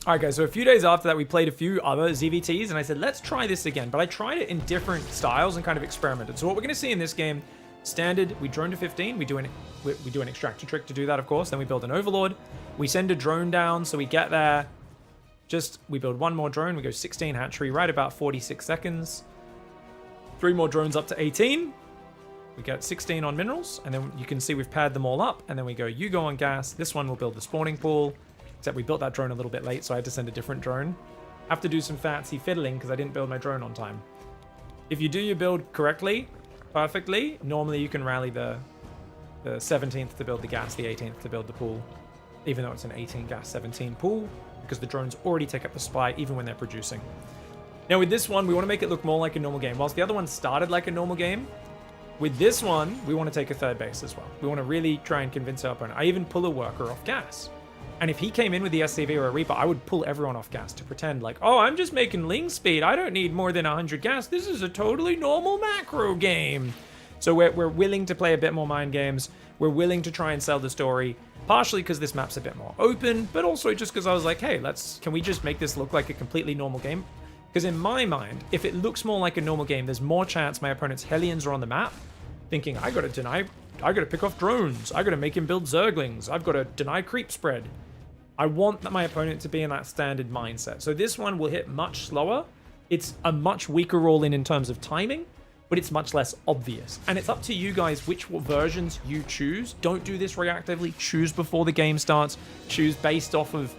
All right, guys, so a few days after that, we played a few other ZVTs, and I said, let's try this again. But I tried it in different styles and kind of experimented. So what we're going to see in this game, standard, we drone to 15. We do an extractor trick to do that, of course. Then we build an overlord. We send a drone down, so we get there. We build 1 more drone. We go 16 hatchery, right about 46 seconds. 3 more drones up to 18. We get 16 on minerals, and then you can see we've paired them all up. And then we go, you go on gas. This one will build the spawning pool. Except we built that drone a little bit late, so I had to send a different drone. Have to do some fancy fiddling because I didn't build my drone on time. If you do your build correctly, perfectly, normally you can rally the 17th to build the gas, the 18th to build the pool, even though it's an 18 gas, 17 pool, because the drones already take up the supply even when they're producing. Now with this one, we want to make it look more like a normal game. Whilst the other one started like a normal game, with this one, we want to take a 3rd base as well. We want to really try and convince our opponent. I even pull a worker off gas. And if he came in with the SCV or a Reaper, I would pull everyone off gas to pretend like, oh, I'm just making Ling speed. I don't need more than 100 gas. This is a totally normal macro game. So we're willing to play a bit more mind games. We're willing to try and sell the story, partially because this map's a bit more open, but also just because I was like, hey, can we just make this look like a completely normal game? Because in my mind, if it looks more like a normal game, there's more chance my opponent's Hellions are on the map, thinking, I gotta pick off drones. I gotta make him build Zerglings. I've gotta deny creep spread. I want my opponent to be in that standard mindset. So this one will hit much slower. It's a much weaker roll in terms of timing, but it's much less obvious. And it's up to you guys which versions you choose. Don't do this reactively. Choose before the game starts. Choose based off of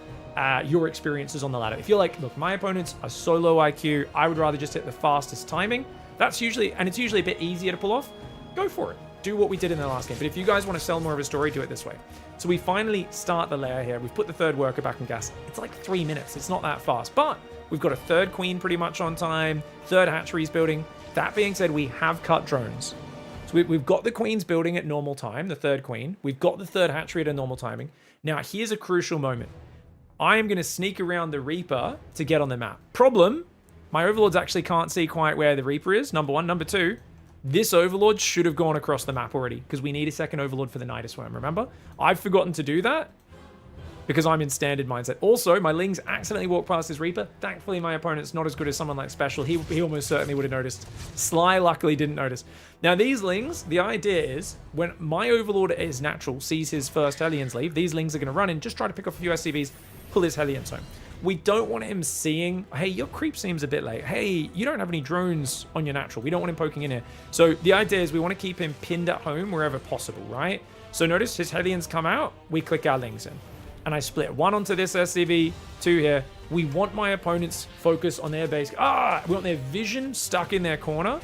your experiences on the ladder. If you're like, look, my opponents are so low IQ, I would rather just hit the fastest timing. It's usually a bit easier to pull off. Go for it. Do what we did in the last game. But if you guys want to sell more of a story, do it this way. So we finally start the layer here. We've put the 3rd worker back in gas. It's like 3 minutes. It's not that fast. But we've got a 3rd queen pretty much on time. 3rd hatcheries building. That being said, we have cut drones. So we've got the queens building at normal time, the 3rd queen. We've got the 3rd hatchery at a normal timing. Now, here's a crucial moment. I am going to sneak around the Reaper to get on the map. Problem, my overlords actually can't see quite where the Reaper is, number 1. Number 2, this overlord should have gone across the map already because we need a 2nd overlord for the Nidus Worm, remember? I've forgotten to do that because I'm in standard mindset. Also, my Lings accidentally walked past his Reaper. Thankfully, my opponent's not as good as someone like Special. He almost certainly would have noticed. Sly luckily didn't notice. Now, these Lings, the idea is when my overlord is natural, sees his first Hellions leave, these Lings are going to run in, just try to pick off a few SCVs, pull his Hellions home. We don't want him seeing, hey, your creep seems a bit late. Hey, you don't have any drones on your natural. We don't want him poking in here. So the idea is we want to keep him pinned at home wherever possible, right? So notice his Hellions come out, we click our Lings in. And I split 1 onto this SCV, 2 here. We want my opponent's focus on their base. We want their vision stuck in their corner.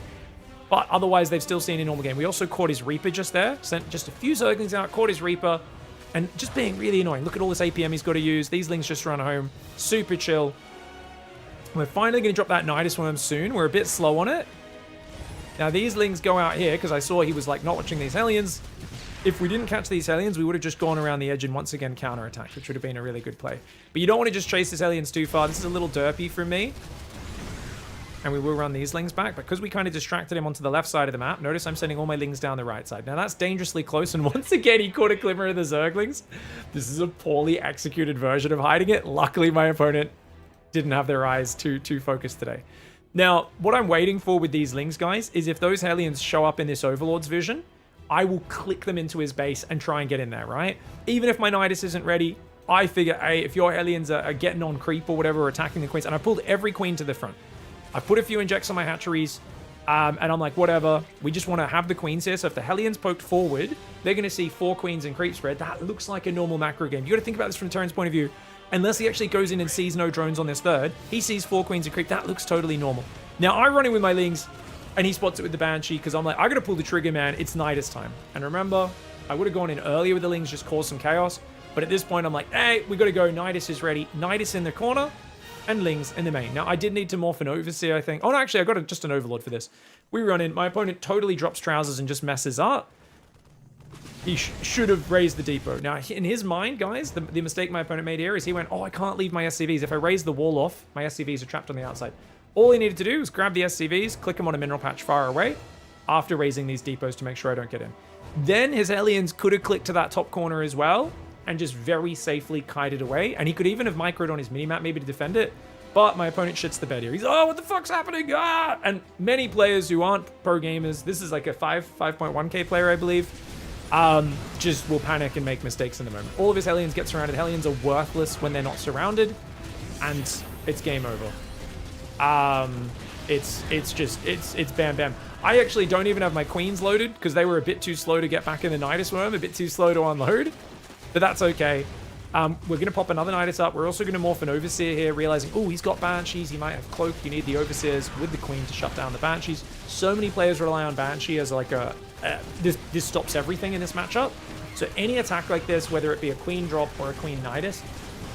But otherwise, they've still seen a normal game. We also caught his Reaper just there. Sent just a few Zerglings out, caught his Reaper. And just being really annoying. Look at all this APM he's got to use. These Lings just run home. Super chill. We're finally going to drop that Nidus Worm soon. We're a bit slow on it. Now, these Lings go out here because I saw he was like not watching these Hellions. If we didn't catch these Hellions, we would have just gone around the edge and once again counterattacked, which would have been a really good play. But you don't want to just chase these Hellions too far. This is a little derpy from me. And we will run these Lings back. Because we kind of distracted him onto the left side of the map, notice I'm sending all my Lings down the right side. Now that's dangerously close, and once again he caught a glimmer of the Zerglings. This is a poorly executed version of hiding it. Luckily my opponent didn't have their eyes too focused today. Now, what I'm waiting for with these Lings, guys, is if those Hellions show up in this Overlord's vision, I will click them into his base and try and get in there, right? Even if my Nidus isn't ready, I figure, hey, if your Hellions are getting on creep or whatever, or attacking the queens, and I pulled every queen to the front. I put a few injects on my hatcheries, and I'm like, whatever. We just want to have the queens here. So if the Hellions poked forward, they're going to see 4 queens in creep spread. That looks like a normal macro game. You got to think about this from Terran's point of view. Unless he actually goes in and sees no drones on this 3rd, he sees 4 queens in creep. That looks totally normal. Now, I run in with my Lings, and he spots it with the Banshee, because I'm like, I got to pull the trigger, man. It's Nidus time. And remember, I would have gone in earlier with the Lings, just cause some chaos. But at this point, I'm like, hey, we got to go. Nidus is ready. Nidus in the corner. And Lings in the main. Now, I did need to morph an Overseer, I think. Oh, no, actually, I got just an Overlord for this. We run in. My opponent totally drops trousers and just messes up. He should have raised the depot. Now, in his mind, guys, the mistake my opponent made here is he went, oh, I can't leave my SCVs. If I raise the wall off, my SCVs are trapped on the outside. All he needed to do was grab the SCVs, click them on a mineral patch far away after raising these depots to make sure I don't get in. Then his Hellions could have clicked to that top corner as well and just very safely kited away. And he could even have microed on his minimap maybe to defend it. But my opponent shits the bed here. He's, oh, what the fuck's happening? Ah! And many players who aren't pro gamers, this is like a 5.1k player, I believe, just will panic and make mistakes in the moment. All of his Hellions get surrounded. Hellions are worthless when they're not surrounded, and it's game over. It's bam bam. I actually don't even have my queens loaded because they were a bit too slow to get back in the Nidus Worm, a bit too slow to unload, but that's okay. We're going to pop another Nidus up. We're also going to morph an Overseer here, realizing, oh, he's got Banshees. He might have Cloak. You need the Overseers with the Queen to shut down the Banshees. So many players rely on Banshee as like a... this stops everything in this matchup. So any attack like this, whether it be a Queen drop or a Queen Nidus,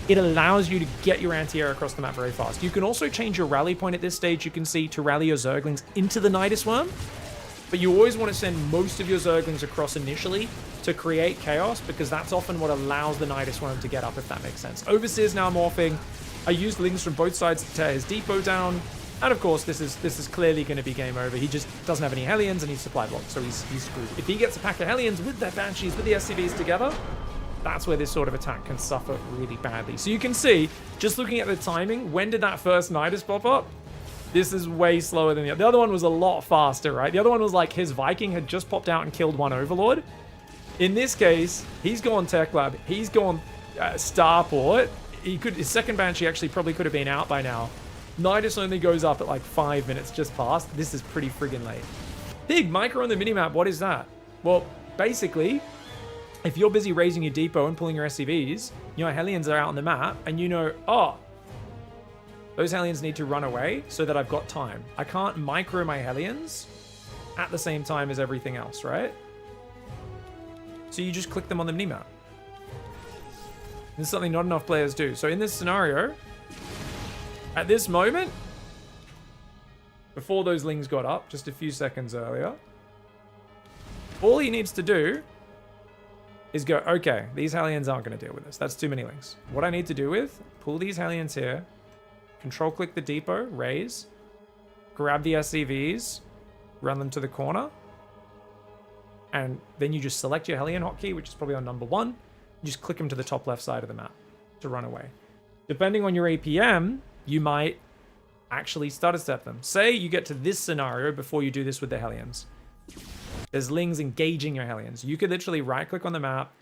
it allows you to get your anti-air across the map very fast. You can also change your rally point at this stage, you can see, to rally your Zerglings into the Nidus Worm. But you always want to send most of your Zerglings across initially to create chaos, because that's often what allows the Nidus Worm to get up, if that makes sense. Overseer's now morphing. I used Lings from both sides to tear his depot down. And of course, this is clearly going to be game over. He just doesn't have any Hellions and he's supply blocked, so he's screwed. If he gets a pack of Hellions with their Banshees, with the SCVs together, that's where this sort of attack can suffer really badly. So you can see, just looking at the timing, when did that first Nidus pop up? This is way slower than the other. The other one was a lot faster, right? The other one was like his Viking had just popped out and killed one Overlord. In this case, he's gone Tech Lab. He's gone Starport. His second Banshee actually probably could have been out by now. Nidus only goes up at like 5 minutes just past. This is pretty friggin' late. Big micro on the minimap. What is that? Well, basically, if you're busy raising your depot and pulling your SCVs, your Hellions are out on the map, and you know, oh, those Hellions need to run away so that I've got time. I can't micro my Hellions at the same time as everything else, right? So you just click them on the minimap. This is something not enough players do. So in this scenario, at this moment, before those Lings got up, just a few seconds earlier, all he needs to do is go, okay, these Hellions aren't going to deal with this. That's too many Lings. What I need to do with, pull these Hellions here, control click the depot, raise, grab the SCVs, run them to the corner, and then you just select your Hellion hotkey, which is probably on number 1, just click them to the top left side of the map to run away. Depending on your APM, you might actually stutter step them. Say you get to this scenario before you do this with the Hellions. There's Lings engaging your Hellions. You could literally right click on the map,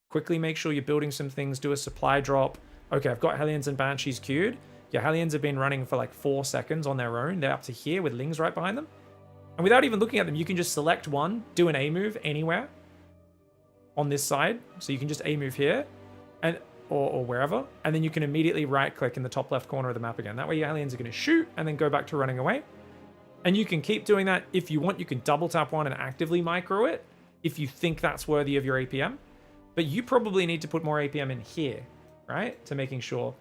quickly make sure you're building some things, do a supply drop. Okay, I've got Hellions and Banshees queued. Your Hellions have been running for like 4 seconds on their own. They're up to here with Lings right behind them. And without even looking at them, you can just select one, do an A move anywhere on this side. So you can just A move here and or wherever. And then you can immediately right click in the top left corner of the map again. That way your Hellions are going to shoot and then go back to running away. And you can keep doing that. If you want, you can double tap one and actively micro it if you think that's worthy of your APM. But you probably need to put more APM in here, right? To making sure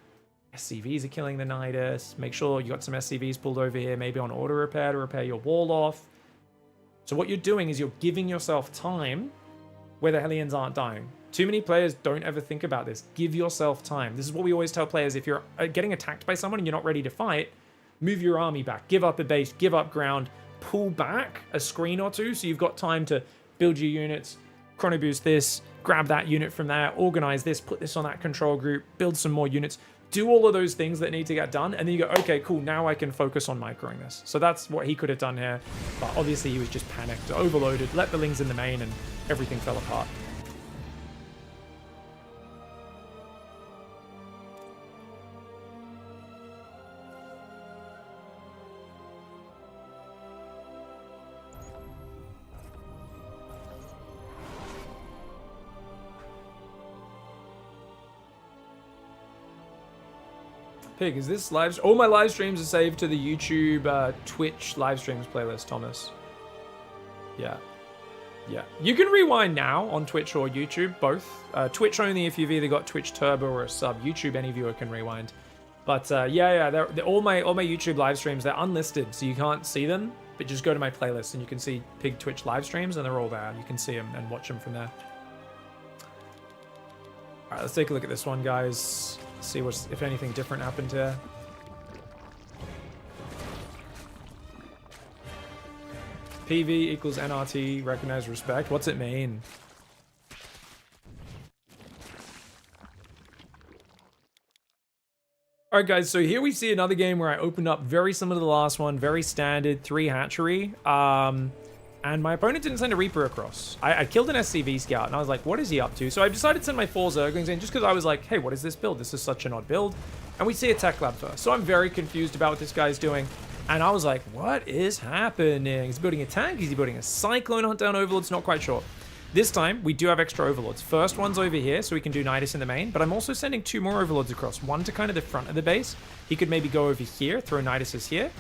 SCVs are killing the Nidus. Make sure you got some SCVs pulled over here, maybe on auto repair to repair your wall off. So what you're doing is you're giving yourself time where the Hellions aren't dying. Too many players don't ever think about this. Give yourself time. This is what we always tell players. If you're getting attacked by someone and you're not ready to fight, move your army back. Give up a base, give up ground, pull back a screen or two so you've got time to build your units, chrono boost this, grab that unit from there, organize this, put this on that control group, build some more units. Do all of those things that need to get done, and then you go, okay, cool, now I can focus on microing this. So that's what he could have done here, but obviously he was just panicked, overloaded, let the Lings in the main, and everything fell apart. Pig, is this live? All my live streams are saved to the YouTube Twitch live streams playlist, Thomas. Yeah. Yeah. You can rewind now on Twitch or YouTube, both. Twitch only if you've either got Twitch Turbo or a sub. YouTube, any viewer can rewind. But yeah, they're all my YouTube live streams, they're unlisted, so you can't see them. But just go to my playlist and you can see Pig Twitch live streams, and they're all there. You can see them and watch them from there. Alright, let's take a look at this one, guys. See what's, if anything different happened here. PV equals NRT, recognize respect. What's it mean? Alright guys, so here we see another game where I opened up very similar to the last one, very standard, 3 hatchery. And my opponent didn't send a Reaper across. I killed an SCV scout, and I was like, what is he up to? So I decided to send my 4 Zerglings in, just because I was like, hey, what is this build? This is such an odd build. And we see a tech lab first. So I'm very confused about what this guy's doing. And I was like, what is happening? Is he building a tank? Is he building a Cyclone Hunt down Overlords? Not quite sure. This time, we do have extra Overlords. First one's over here, so we can do Nidus in the main. But I'm also sending 2 more Overlords across. One to kind of the front of the base. He could maybe go over here, throw Niduses here.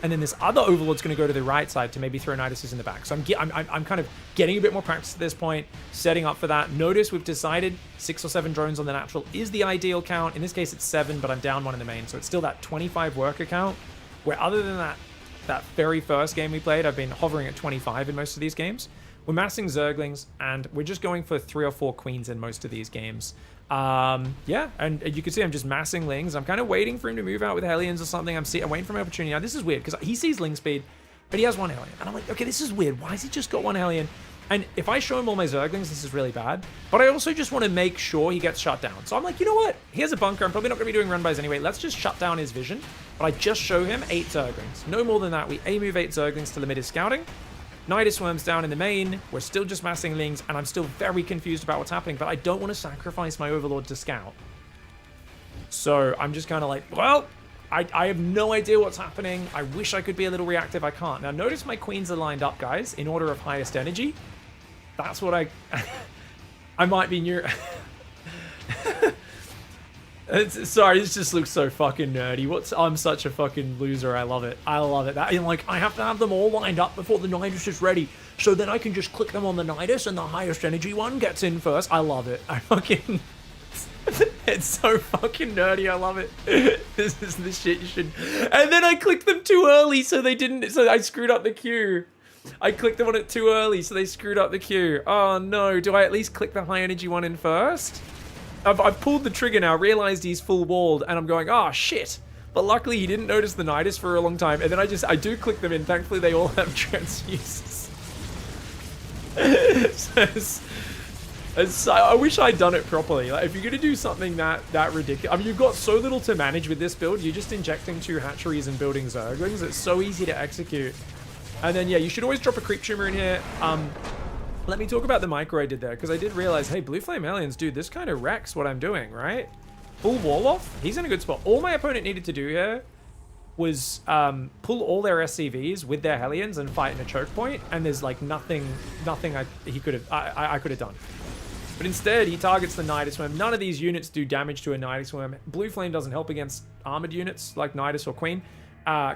And then this other Overlord's going to go to the right side to maybe throw Niduses in the back. So I'm kind of getting a bit more practice at this point, setting up for that. Notice we've decided 6 or 7 drones on the natural is the ideal count. In this case, it's 7, but I'm down 1 in the main. So it's still that 25 worker count, where other than that very first game we played, I've been hovering at 25 in most of these games. We're massing Zerglings, and we're just going for 3 or 4 queens in most of these games. Yeah, and you can see I'm just massing Lings. I'm kind of waiting for him to move out with Hellions or something. I'm waiting for my opportunity. Now, this is weird, because he sees Ling speed, but he has 1 Hellion. And I'm like, okay, this is weird. Why has he just got 1 Hellion? And if I show him all my Zerglings, this is really bad. But I also just want to make sure he gets shut down. So I'm like, you know what? He has a bunker. I'm probably not going to be doing run-bys anyway. Let's just shut down his vision. But I just show him 8 Zerglings. No more than that. We A-move 8 Zerglings to limit his scouting. Nidus Worm's down in the main. We're still just massing Lings, and I'm still very confused about what's happening, but I don't want to sacrifice my Overlord to scout. So I'm just kind of like, well, I have no idea what's happening. I wish I could be a little reactive. I can't. Now, notice my queens are lined up, guys, in order of highest energy. That's what I might be near... Sorry, this just looks so fucking nerdy. I'm such a fucking loser. I love it. I love it. I have to have them all lined up before the Nidus is ready, so then I can just click them on the Nidus and the highest energy one gets in first. I love it. I fucking... It's so fucking nerdy. I love it. This is the shit you should... And then I clicked them too early, so they didn't... So I screwed up the queue. I clicked them on it too early, so they screwed up the queue. Oh no, do I at least click the high energy one in first? I've pulled the trigger now, realized he's full walled, and I'm going, oh shit. But luckily he didn't notice the Nidus for a long time, and then I do click them in. Thankfully they all have transfuses. So I wish I'd done it properly. Like, if you're gonna do something that ridiculous, I mean, you've got so little to manage with this build. You're just injecting 2 hatcheries and building Zerglings. It's so easy to execute. And then yeah, you should always drop a creep tumor in here. Let me talk about the micro I did there, because I did realize, hey, Blue Flame Aliens, dude, this kind of wrecks what I'm doing, right? Full wall off. He's in a good spot. All my opponent needed to do here was pull all their SCVs with their Hellions and fight in a choke point, and there's like nothing I could have done. But instead, he targets the Nidus Worm. None of these units do damage to a Nidus Worm. Blue Flame doesn't help against armored units like Nidus or Queen.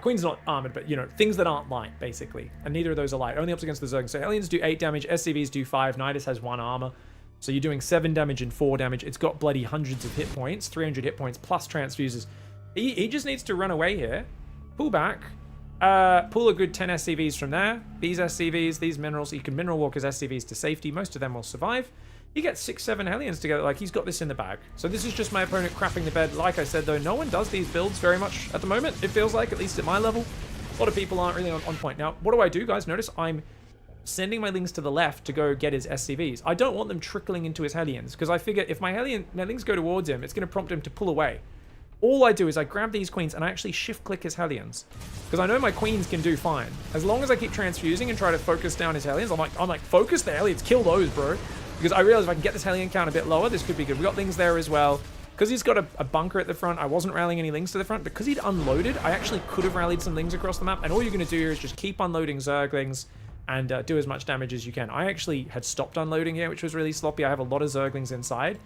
Queen's not armored, but, you know, things that aren't light, basically. And neither of those are light. Only helps against the Zerg. So Hellions do 8 damage, SCVs do 5, Nidus has 1 armor. So you're doing 7 damage and 4 damage. It's got bloody hundreds of hit points, 300 hit points, plus transfuses. He just needs to run away here, pull back, pull a good 10 SCVs from there. These SCVs, these minerals, he can mineral walk his SCVs to safety. Most of them will survive. He gets 6, 7 Hellions together. Like, he's got this in the bag. So this is just my opponent crapping the bed. Like I said, though, no one does these builds very much at the moment. It feels like, at least at my level. A lot of people aren't really on point. Now, what do, guys? Notice I'm sending my Lings to the left to go get his SCVs. I don't want them trickling into his Hellions, because I figure if my Lings go towards him, it's going to prompt him to pull away. All I do is I grab these queens and I actually shift-click his Hellions, because I know my queens can do fine. As long as I keep transfusing and try to focus down his Hellions, I'm like, focus the Hellions, kill those, bro. Because I realize if I can get this Hellion count a bit lower, this could be good. We got Lings there as well. Because he's got a bunker at the front, I wasn't rallying any Lings to the front. Because he'd unloaded, I actually could have rallied some Lings across the map. And all you're going to do here is just keep unloading Zerglings and do as much damage as you can. I actually had stopped unloading here, which was really sloppy. I have a lot of Zerglings inside.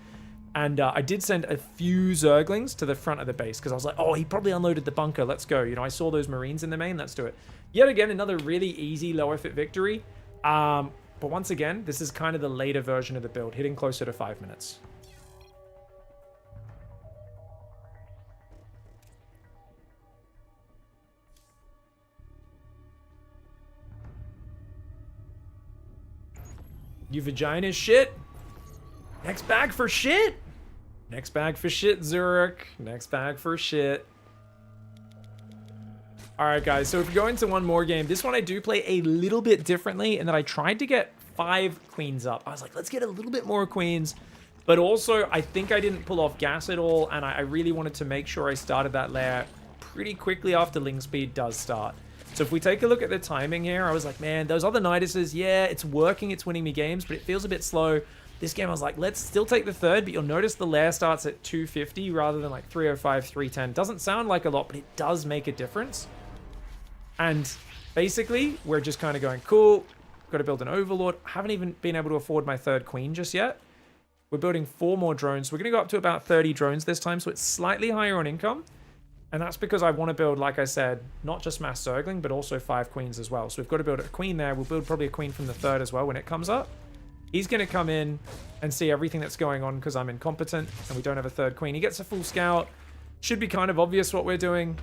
And I did send a few Zerglings to the front of the base. Because I was like, oh, he probably unloaded the bunker. Let's go. You know, I saw those Marines in the main. Let's do it. Yet again, another really easy low effort victory. But once again, this is kind of the later version of the build, hitting closer to 5 minutes. You vagina shit? Next bag for shit? Next bag for shit, Zerg. Next bag for shit. Alright, guys. So if we go into one more game, this one I do play a little bit differently in that I tried to get 5 queens up. I was like, let's get a little bit more queens. But also, I think I didn't pull off gas at all, and I really wanted to make sure I started that lair pretty quickly after Ling Speed does start. So if we take a look at the timing here, I was like, man, those other Niduses, yeah, it's working, it's winning me games, but it feels a bit slow. This game, I was like, let's still take the third, but you'll notice the lair starts at 250 rather than like 305, 310. Doesn't sound like a lot, but it does make a difference. And basically, we're just kind of going, cool, got to build an Overlord. I haven't even been able to afford my 3rd queen just yet. We're building 4 more drones. We're going to go up to about 30 drones this time, so it's slightly higher on income. And that's because I want to build, like I said, not just mass Zergling, but also 5 queens as well. So we've got to build a queen there. We'll build probably a queen from the 3rd as well when it comes up. He's going to come in and see everything that's going on because I'm incompetent and we don't have a 3rd queen. He gets a full scout. Should be kind of obvious what we're doing.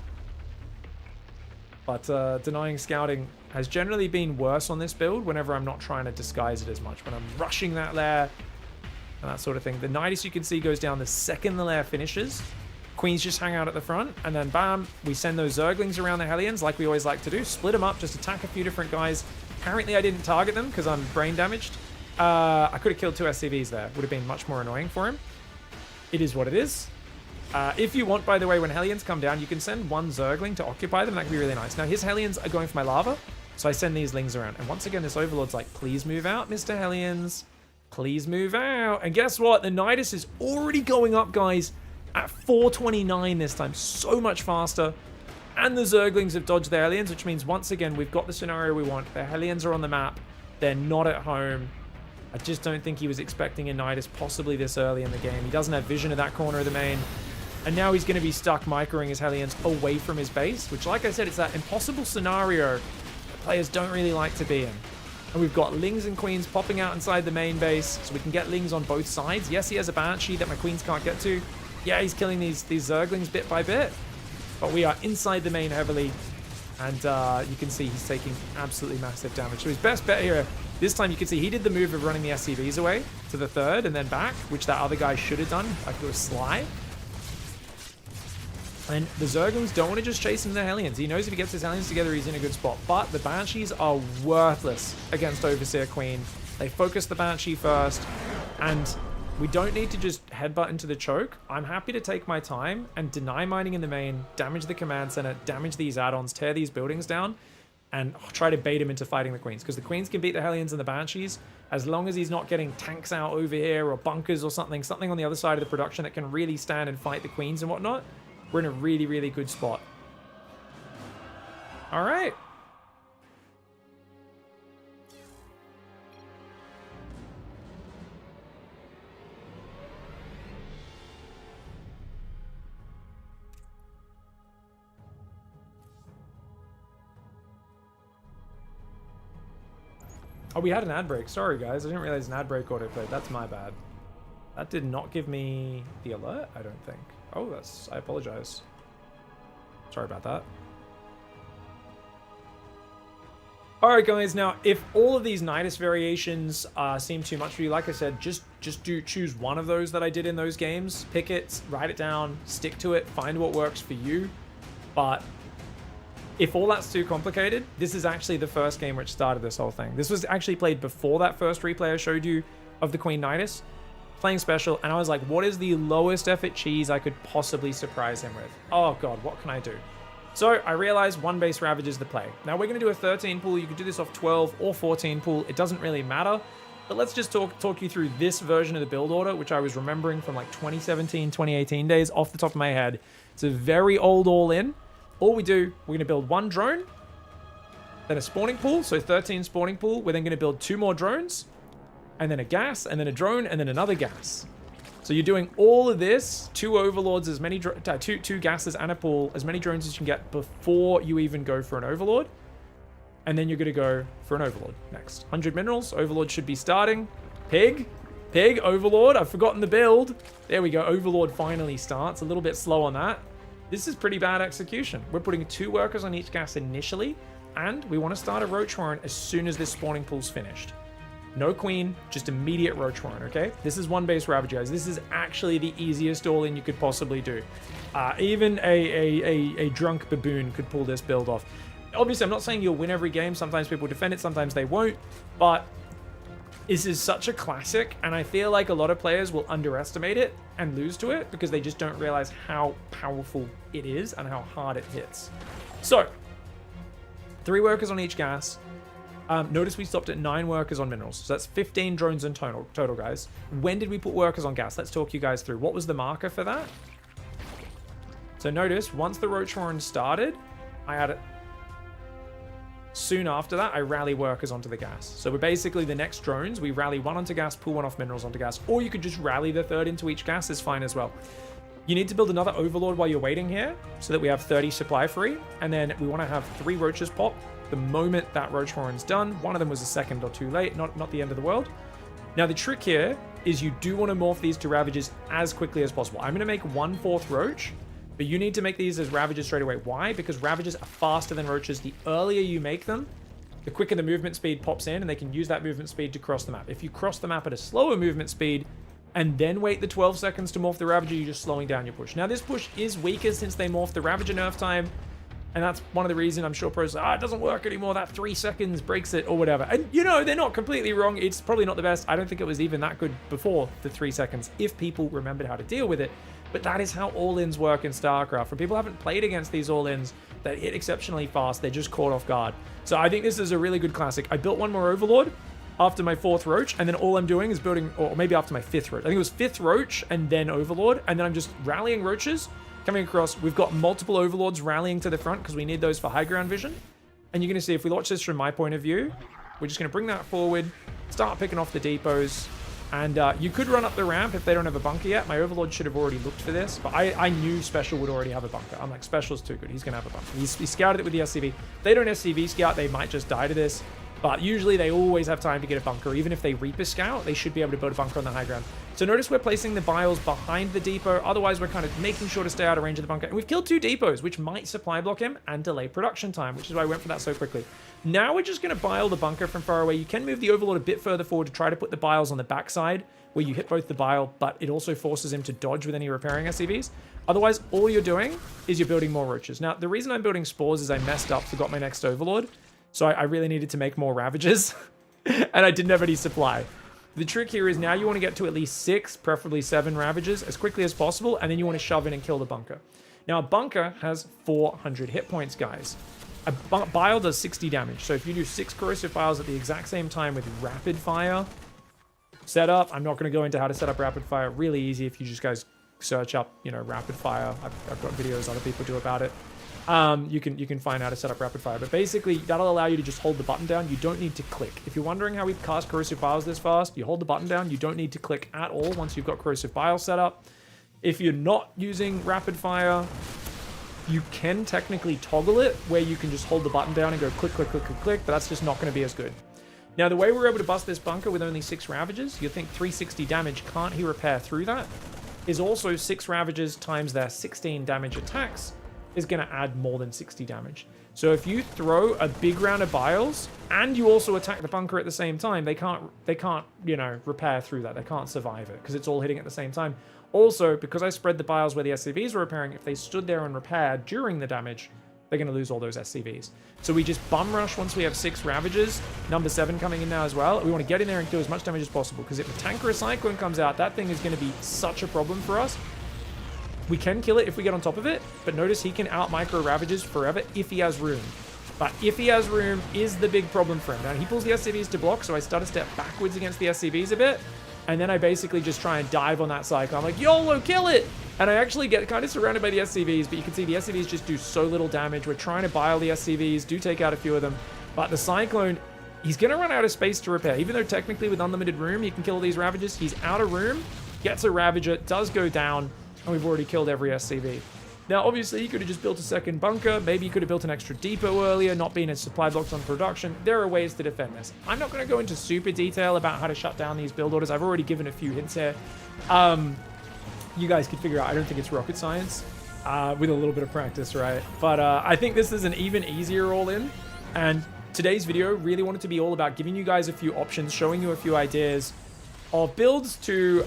But denying scouting has generally been worse on this build whenever I'm not trying to disguise it as much. When I'm rushing that lair and that sort of thing. The Nidus, you can see, goes down the second the lair finishes. Queens just hang out at the front, and then bam, we send those Zerglings around the Hellions like we always like to do. Split them up, just attack a few different guys. Apparently I didn't target them because I'm brain damaged. I could have killed 2 SCVs there. Would have been much more annoying for him. It is what it is. If you want, by the way, when Hellions come down, you can send 1 Zergling to occupy them. That could be really nice. Now, his Hellions are going for my lava, so I send these Lings around. And once again, this Overlord's like, please move out, Mr. Hellions. Please move out. And guess what? The Nidus is already going up, guys, at 429 this time. So much faster. And the Zerglings have dodged the Hellions, which means, once again, we've got the scenario we want. The Hellions are on the map. They're not at home. I just don't think he was expecting a Nidus possibly this early in the game. He doesn't have vision of that corner of the main. And now he's going to be stuck microing his Hellions away from his base, which, like I said, it's that impossible scenario that players don't really like to be in. And we've got Lings and Queens popping out inside the main base, so we can get Lings on both sides. Yes, he has a Banshee that my Queens can't get to. Yeah, he's killing these Zerglings bit by bit. But we are inside the main heavily. And you can see he's taking absolutely massive damage. So his best bet here, this time you can see he did the move of running the SCVs away to the 3rd and then back, which that other guy should have done. Like it was sly. And the Zerglings don't want to just chase him the Hellions. He knows if he gets his Hellions together, he's in a good spot. But the Banshees are worthless against Overseer Queen. They focus the Banshee first. And we don't need to just headbutt into the choke. I'm happy to take my time and deny mining in the main, damage the command center, damage these add-ons, tear these buildings down, and try to bait him into fighting the Queens. Because the Queens can beat the Hellions and the Banshees as long as he's not getting tanks out over here or bunkers or something on the other side of the production that can really stand and fight the Queens and whatnot. We're in a really, really good spot. All right. Oh, we had an ad break. Sorry, guys. I didn't realize an ad break autoplayed. That's my bad. That did not give me the alert, I don't think. Oh, that's... I apologize. Sorry about that. Alright, guys. Now, if all of these Nidus variations seem too much for you, like I said, just choose one of those that I did in those games. Pick it, write it down, stick to it, find what works for you. But if all that's too complicated, this is actually the first game which started this whole thing. This was actually played before that first replay I showed you of the Queen Nidus. Playing special, and I was like, what is the lowest effort cheese I could possibly surprise him with? Oh god, what can I do? So I realized 1 base Ravage is the play. Now we're going to do a 13 pool. You could do this off 12 or 14 pool. It doesn't really matter. But let's just talk you through this version of the build order, which I was remembering from like 2017, 2018 days off the top of my head. It's a very old all-in. All we do, we're going to build 1 drone, then a spawning pool, so 13 spawning pool. We're then going to build 2 more drones, and then a gas, and then a drone, and then another gas. So you're doing all of this, 2 overlords, as many two gases and a pool, as many drones as you can get before you even go for an overlord. And then you're going to go for an overlord next. 100 minerals, overlord should be starting. Pig, overlord, I've forgotten the build. There we go, overlord finally starts. A little bit slow on that. This is pretty bad execution. We're putting 2 workers on each gas initially, and we want to start a roach warren as soon as this spawning pool's finished. No queen, just immediate roach warren, okay? This is one base Ravager, guys. This is actually the easiest all-in you could possibly do. Even a drunk baboon could pull this build off. Obviously, I'm not saying you'll win every game. Sometimes people defend it, sometimes they won't. But this is such a classic, and I feel like a lot of players will underestimate it and lose to it because they just don't realize how powerful it is and how hard it hits. So, 3 workers on each gas. Notice we stopped at 9 workers on minerals. So that's 15 drones in total, guys. When did we put workers on gas? Let's talk you guys through. What was the marker for that? So notice, once the roach warren started, I had it. Soon after that, I rally workers onto the gas. So we're basically the next drones. We rally 1 onto gas, pull 1 off minerals onto gas. Or you could just rally the 3rd into each gas, is fine as well. You need to build another overlord while you're waiting here so that we have 30 supply free. And then we want to have 3 roaches pop the moment that roach warren's done. One of them was a second or too late, not the end of the world. Now the trick here is you do want to morph these to Ravagers as quickly as possible. I'm going to make 1/4 roach, but you need to make these as Ravagers straight away. Why? Because Ravagers are faster than roaches. The earlier you make them, the quicker the movement speed pops in, and they can use that movement speed to cross the map. If you cross the map at a slower movement speed and then wait the 12 seconds to morph the Ravager, you're just slowing down your push. Now this push is weaker since they morphed the Ravager nerf time, and that's one of the reasons I'm sure pros say, it doesn't work anymore, that 3 seconds breaks it, or whatever. And, you know, they're not completely wrong. It's probably not the best. I don't think it was even that good before the 3 seconds, if people remembered how to deal with it. But that is how all-ins work in StarCraft. For people who haven't played against these all-ins that hit exceptionally fast, they're just caught off guard. So I think this is a really good classic. I built one more Overlord after my 4th Roach, and then all I'm doing is building, or maybe after my 5th Roach. I think it was 5th Roach and then Overlord, and then I'm just rallying Roaches, coming across. We've got multiple Overlords rallying to the front because we need those for high ground vision. And you're going to see, if we watch this from my point of view, we're just going to bring that forward, start picking off the depots, and you could run up the ramp if they don't have a bunker yet. My Overlord should have already looked for this, but I knew Special would already have a bunker. I'm like, Special's too good. He's going to have a bunker. He scouted it with the SCV. If they don't SCV scout, they might just die to this. But usually they always have time to get a bunker. Even if they Reaper scout, they should be able to build a bunker on the high ground. So notice we're placing the biles behind the depot. Otherwise, we're kind of making sure to stay out of range of the bunker. And we've killed 2 depots, which might supply block him and delay production time, which is why I went for that so quickly. Now we're just going to bile the bunker from far away. You can move the Overlord a bit further forward to try to put the biles on the backside, where you hit both the bile, but it also forces him to dodge with any repairing SCVs. Otherwise, all you're doing is you're building more roaches. Now, the reason I'm building spores is I messed up, forgot my next Overlord. So I really needed to make more Ravagers, and I didn't have any supply. The trick here is now you want to get to at least 6, preferably 7 Ravagers as quickly as possible, and then you want to shove in and kill the bunker. Now, a bunker has 400 hit points, guys. A bile does 60 damage, so if you do 6 corrosive biles at the exact same time with rapid fire setup, I'm not going to go into how to set up rapid fire. Really easy if you just guys search up, you know, rapid fire. I've got videos other people do about it. You can find how to set up rapid fire, but basically that'll allow you to just hold the button down. You don't need to click. If you're wondering how we cast corrosive biles this fast, you hold the button down. You don't need to click at all once you've got corrosive bile set up. If you're not using rapid fire, you can technically toggle it where you can just hold the button down and go click, click, click, click, click, but that's just not going to be as good. Now, the way we're able to bust this bunker with only 6 Ravagers, you think 360 damage, can't he repair through that, is also 6 Ravagers times their 16 damage attacks is going to add more than 60 damage. So if you throw a big round of biles and you also attack the bunker at the same time, they can't, you know, repair through that. They can't survive it because it's all hitting at the same time. Also, because I spread the biles where the SCVs were repairing, if they stood there and repaired during the damage, they're going to lose all those SCVs. So we just bum rush once we have 6 Ravagers, number 7 coming in now as well. We want to get in there and do as much damage as possible, because if a tank or a cyclone comes out, that thing is going to be such a problem for us. We can kill it if we get on top of it, but notice he can out micro Ravagers forever if he has room. But if he has room is the big problem for him. Now he pulls the SCVs to block, so I start to step backwards against the SCVs a bit, and then I basically just try and dive on that cycle. I'm like, YOLO, kill it! And I actually get kind of surrounded by the SCVs, but you can see the SCVs just do so little damage. We're trying to bile the SCVs, do take out a few of them, but the Cyclone, he's going to run out of space to repair. Even though technically with unlimited room, you can kill these Ravagers, he's out of room, gets a Ravager, does go down, and we've already killed every SCV. Now, obviously, you could have just built a second bunker. Maybe you could have built an extra depot earlier, not being as supply blocks on production. There are ways to defend this. I'm not going to go into super detail about how to shut down these build orders. I've already given a few hints here. You guys can figure out. I don't think it's rocket science with a little bit of practice, right? But I think this is an even easier all-in. And today's video really wanted to be all about giving you guys a few options, showing you a few ideas of builds to,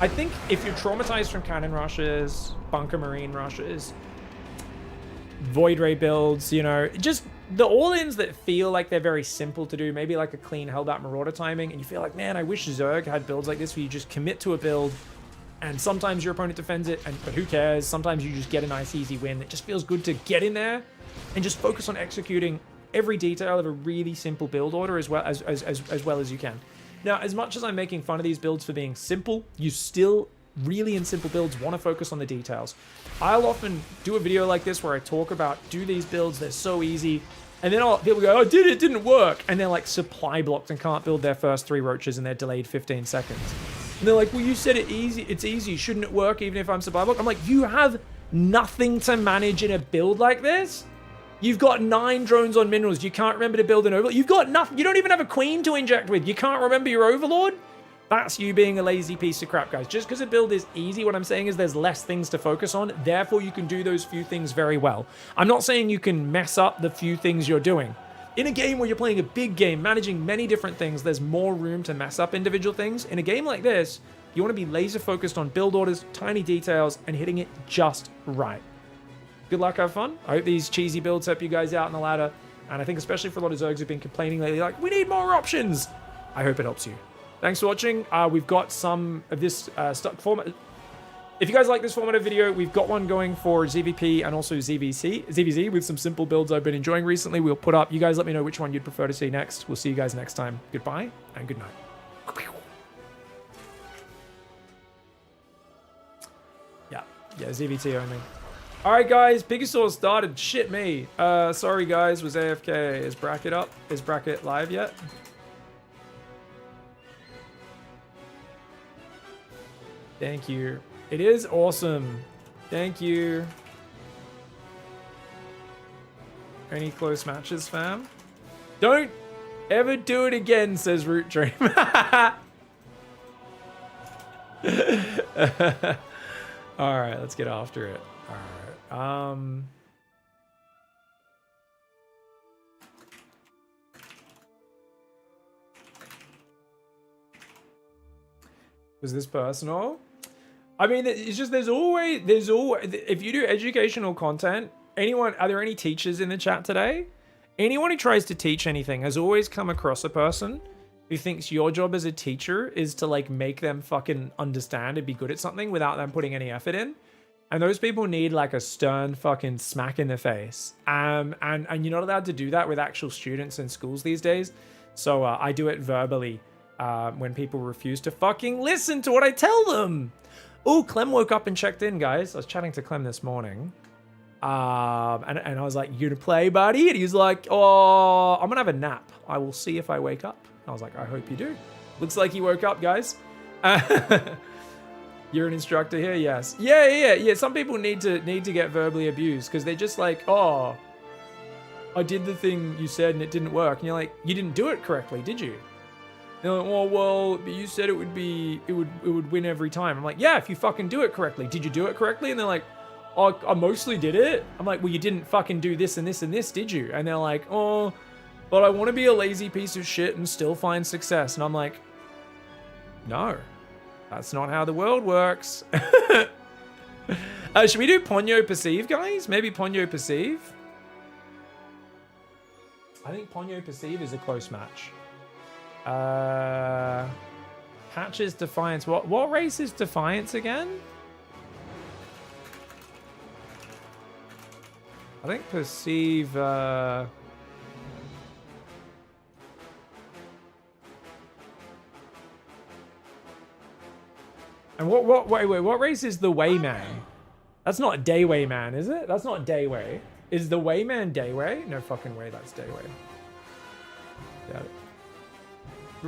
I think if you're traumatized from cannon rushes, bunker marine rushes, void ray builds, you know, just the all-ins that feel like they're very simple to do, maybe like a clean Hellbat Marauder timing, and you feel like, man, I wish Zerg had builds like this where you just commit to a build, and sometimes your opponent defends it, but who cares? Sometimes you just get a nice, easy win. It just feels good to get in there and just focus on executing every detail of a really simple build order as well as you can. Now, as much as I'm making fun of these builds for being simple, you still really in simple builds want to focus on the details. I'll often do a video like this where I talk about, do these builds, they're so easy, and then people go, oh, it didn't work, and they're like supply blocked and can't build their first 3 roaches and they're delayed 15 seconds. And they're like, well, you said it's easy, shouldn't it work even if I'm supply blocked? I'm like, you have nothing to manage in a build like this? You've got 9 drones on minerals, you can't remember to build an overlord? You've got nothing, you don't even have a queen to inject with, you can't remember your overlord? That's you being a lazy piece of crap, guys. Just because a build is easy, what I'm saying is there's less things to focus on. Therefore, you can do those few things very well. I'm not saying you can mess up the few things you're doing. In a game where you're playing a big game, managing many different things, there's more room to mess up individual things. In a game like this, you want to be laser focused on build orders, tiny details, and hitting it just right. Good luck, have fun. I hope these cheesy builds help you guys out in the ladder. And I think especially for a lot of Zergs who've been complaining lately, like, we need more options. I hope it helps you. Thanks for watching. We've got some of this stuck format. If you guys like this format of video, we've got one going for ZVP and also ZVZ with some simple builds I've been enjoying recently. We'll put up. You guys let me know which one you'd prefer to see next. We'll see you guys next time. Goodbye and good night. Yeah, ZVT only. All right, guys. PiGosaur started. Shit me. Sorry, guys. Was AFK. Is bracket up? Is bracket live yet? Thank you. It is awesome. Thank you. Any close matches, fam? Don't ever do it again, says Root Dream. All right, let's get after it. All right. Was this personal? I mean, it's just there's always if you do educational content, are there any teachers in the chat today? Anyone who tries to teach anything has always come across a person who thinks your job as a teacher is to like make them fucking understand and be good at something without them putting any effort in. And those people need like a stern fucking smack in the face. And you're not allowed to do that with actual students in schools these days. So I do it verbally when people refuse to fucking listen to what I tell them. Oh, Clem woke up and checked in, guys. I was chatting to Clem this morning. And I was like, you gonna play, buddy? And he's like, oh, I'm gonna have a nap. I will see if I wake up. I was like, I hope you do. Looks like he woke up, guys. You're an instructor here? Yes. Yeah. Some people need to get verbally abused because they're just like, oh, I did the thing you said and it didn't work. And you're like, you didn't do it correctly, did you? They're like, oh, well, but you said it would win every time. I'm like, yeah, if you fucking do it correctly. Did you do it correctly? And they're like, oh, I mostly did it. I'm like, well, you didn't fucking do this and this and this, did you? And they're like, oh, but I want to be a lazy piece of shit and still find success. And I'm like, no, that's not how the world works. Should we do Ponyo Perceive, guys? Maybe Ponyo Perceive? I think Ponyo Perceive is a close match. Patches Defiance. What race is Defiance again? I think Perceive. And wait, what race is the Wayman? That's not Dayway Man, is it? That's not Dayway. Is the Wayman Dayway? No fucking way that's Dayway. Yeah.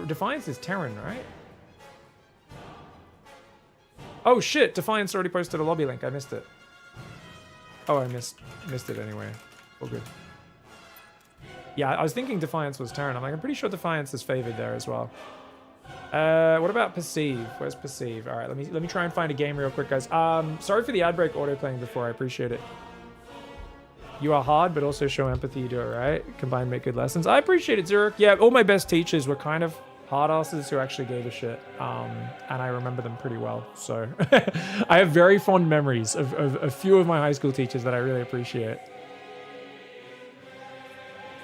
Defiance is Terran, right? Oh shit, Defiance already posted a lobby link. I missed it. Oh, I missed it anyway. All good. Yeah, I was thinking Defiance was Terran. I'm like, I'm pretty sure Defiance is favored there as well. What about Perceive? Where's Perceive? All right, let me try and find a game real quick, guys. Sorry for the ad break auto playing before. I appreciate it. You are hard, but also show empathy. You do it right. Combine, make good lessons. I appreciate it, Zerg. Yeah, all my best teachers were kind of hard asses who actually gave a shit. And I remember them pretty well. So I have very fond memories of a few of my high school teachers that I really appreciate.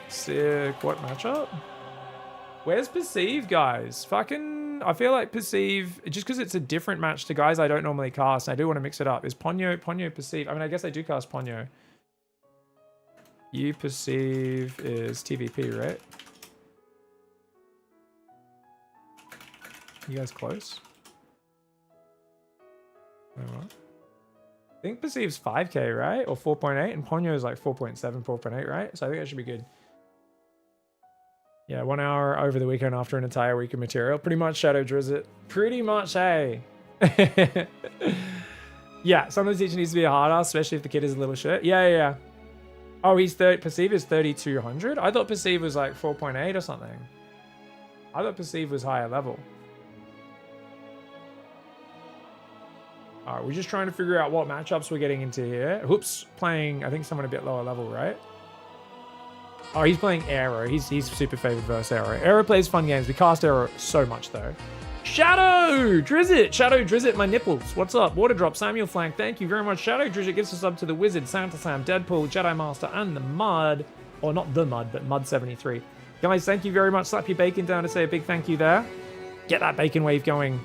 Sick. What matchup? Where's Perceive, guys? Fucking, I feel like Perceive, just because it's a different match to guys I don't normally cast, I do want to mix it up. Is Ponyo Perceive? I mean, I guess I do cast Ponyo. You Perceive is TVP, right? You guys close? Wait, what? I think Perceive's 5k, right? Or 4.8, and Ponyo is like 4.7, 4.8, right? So I think that should be good. Yeah, 1 hour over the weekend after an entire week of material. Pretty much Shadow Drizzit. Pretty much, hey. Yeah, some of the teacher needs to be a hard ass, especially if the kid is a little shit. Yeah. Oh, he's Perceive is 3200? I thought Perceive was like 4.8 or something. I thought Perceive was higher level. Alright, we're just trying to figure out what matchups we're getting into here. Hoops playing, I think, someone a bit lower level, right? Oh, he's playing Aero. He's super favored versus Aero. Aero plays fun games. We cast Aero so much, though. Shadow Drizzit, my nipples. What's up? Water Drop, Samuel Flank. Thank you very much. Shadow Drizzit gives us up to the Wizard, Santa Sam, Deadpool, Jedi Master, and the Mud. Or not the Mud, but Mud73. Guys, thank you very much. Slap your bacon down to say a big thank you there. Get that bacon wave going.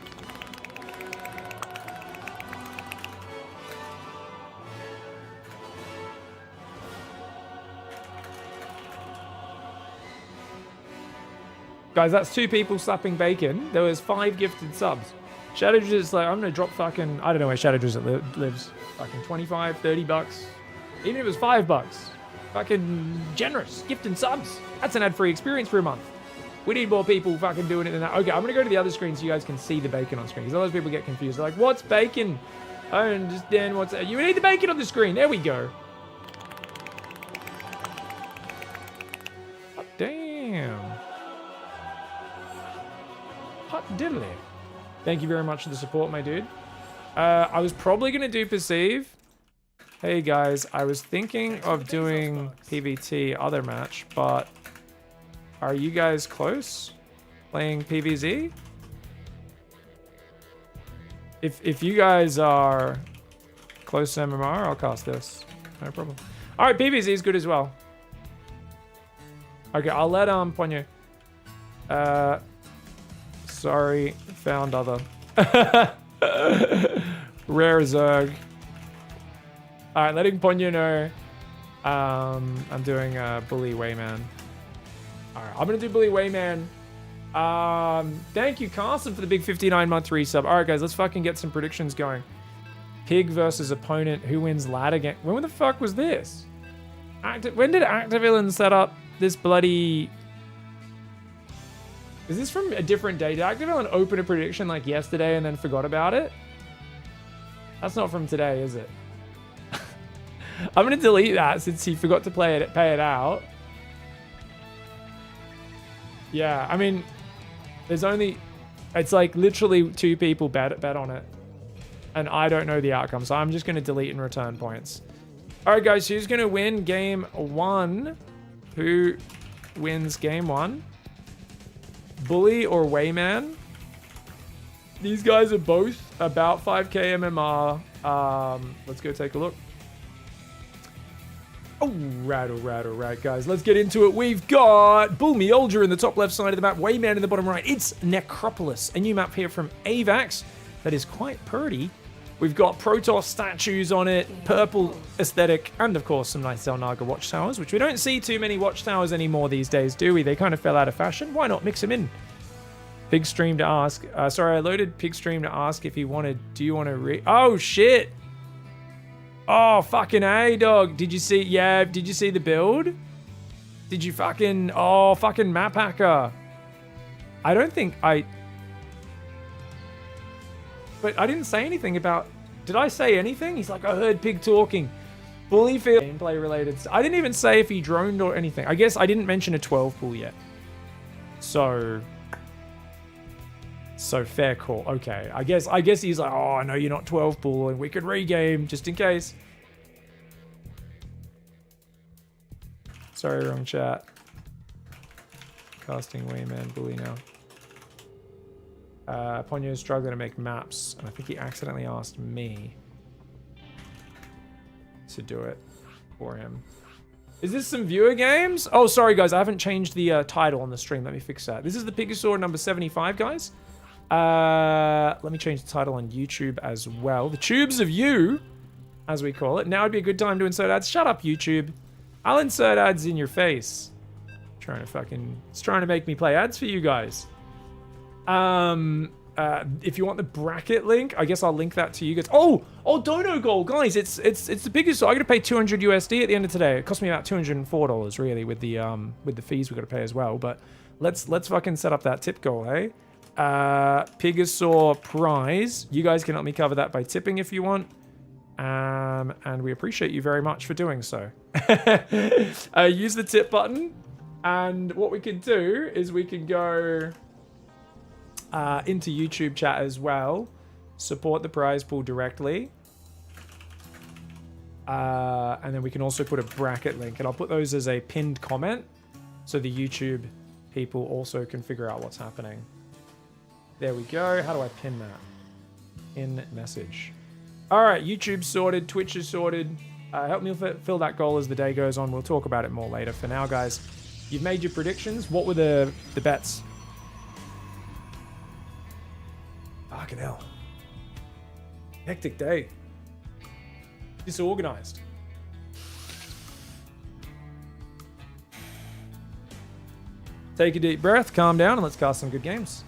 Guys, that's 2 people slapping bacon. There was 5 gifted subs. Shadow Drizzit's like, I'm gonna drop fucking, I don't know where Shadow Drizzit lives. Fucking 25, 30 bucks. Even if it was $5. Fucking generous. Gifting subs. That's an ad-free experience for a month. We need more people fucking doing it than that. Okay, I'm gonna go to the other screen so you guys can see the bacon on screen. Because otherwise people get confused. They're like, what's bacon? I don't understand what's that. You need the bacon on the screen. There we go. Oh, damn. Hot diddly. Thank you very much for the support, my dude. I was probably going to do Perceive. Hey, guys. I was thinking of doing PVT other match, but are you guys close? Playing PVZ? If you guys are close to MMR, I'll cast this. No problem. All right, PVZ is good as well. Okay, I'll let Ponyo. Sorry, found other. Rare Zerg. Alright, letting Ponyo know. I'm doing Bully Wayman. Alright, I'm gonna do Bully Wayman. Thank you, Carson, for the big 59-month resub. Alright, guys, let's fucking get some predictions going. Pig versus opponent. Who wins ladder game? When the fuck was this? When did Activillain set up this bloody... Is this from a different day? Did Activillain open a prediction like yesterday and then forgot about it? That's not from today, is it? I'm going to delete that since he forgot to pay it out. Yeah, I mean, there's only... It's like literally 2 people bet on it. And I don't know the outcome, so I'm just going to delete and return points. Alright, guys, who's going to win game 1? Who wins game 1? Bully or Wayman? These guys are both about 5k MMR. Let's go take a look. Oh, right, guys. Let's get into it. We've got Bullmeolger in the top left side of the map, Wayman in the bottom right. It's Necropolis, a new map here from Avax that is quite pretty. We've got Protoss statues on it, purple aesthetic, and of course some nice Zelnaga watchtowers, which we don't see too many watchtowers anymore these days, do we? They kind of fell out of fashion. Why not mix them in? Pigstream to ask. Sorry, I loaded Pigstream to ask if he wanted. Do you want to Oh, shit. Oh, fucking A, dog. Did you see? Yeah, did you see the build? Did you fucking... Oh, fucking map hacker. I don't think I... But I didn't say anything about... Did I say anything? He's like, I heard Pig talking. Bully field gameplay related. I didn't even say if he droned or anything. I guess I didn't mention a 12 pool yet. So fair call. Okay. I guess he's like, oh, no, you're not 12 pool and we could regame just in case. Sorry, wrong chat. Casting Wayman Bully now. Ponyo's struggling to make maps, and I think he accidentally asked me to do it for him. Is this some viewer games? Oh, sorry, guys. I haven't changed the title on the stream. Let me fix that. This is the PiGosaur number 75, guys. Let me change the title on YouTube as well. The Tubes of You, as we call it. Now would be a good time to insert ads. Shut up, YouTube. I'll insert ads in your face. It's trying to make me play ads for you guys. If you want the bracket link, I guess I'll link that to you guys. Oh, Dono Goal, guys, it's the biggest. I got to pay 200 USD at the end of today. It cost me about $204 really with the fees we got to pay as well. But let's fucking set up that tip goal, hey? PiGosaur prize. You guys can help me cover that by tipping if you want. And we appreciate you very much for doing so. Use the tip button, and what we can do is we can go into YouTube chat as well. Support the prize pool directly. And then we can also put a bracket link, and I'll put those as a pinned comment so the YouTube people also can figure out what's happening. There we go. How do I pin that? In message. All right, YouTube sorted, Twitch is sorted. Help me fill that goal as the day goes on. We'll talk about it more later. For now, guys, you've made your predictions. What were the bets? Fucking hell. Hectic day. Disorganized. Take a deep breath, calm down, and let's cast some good games.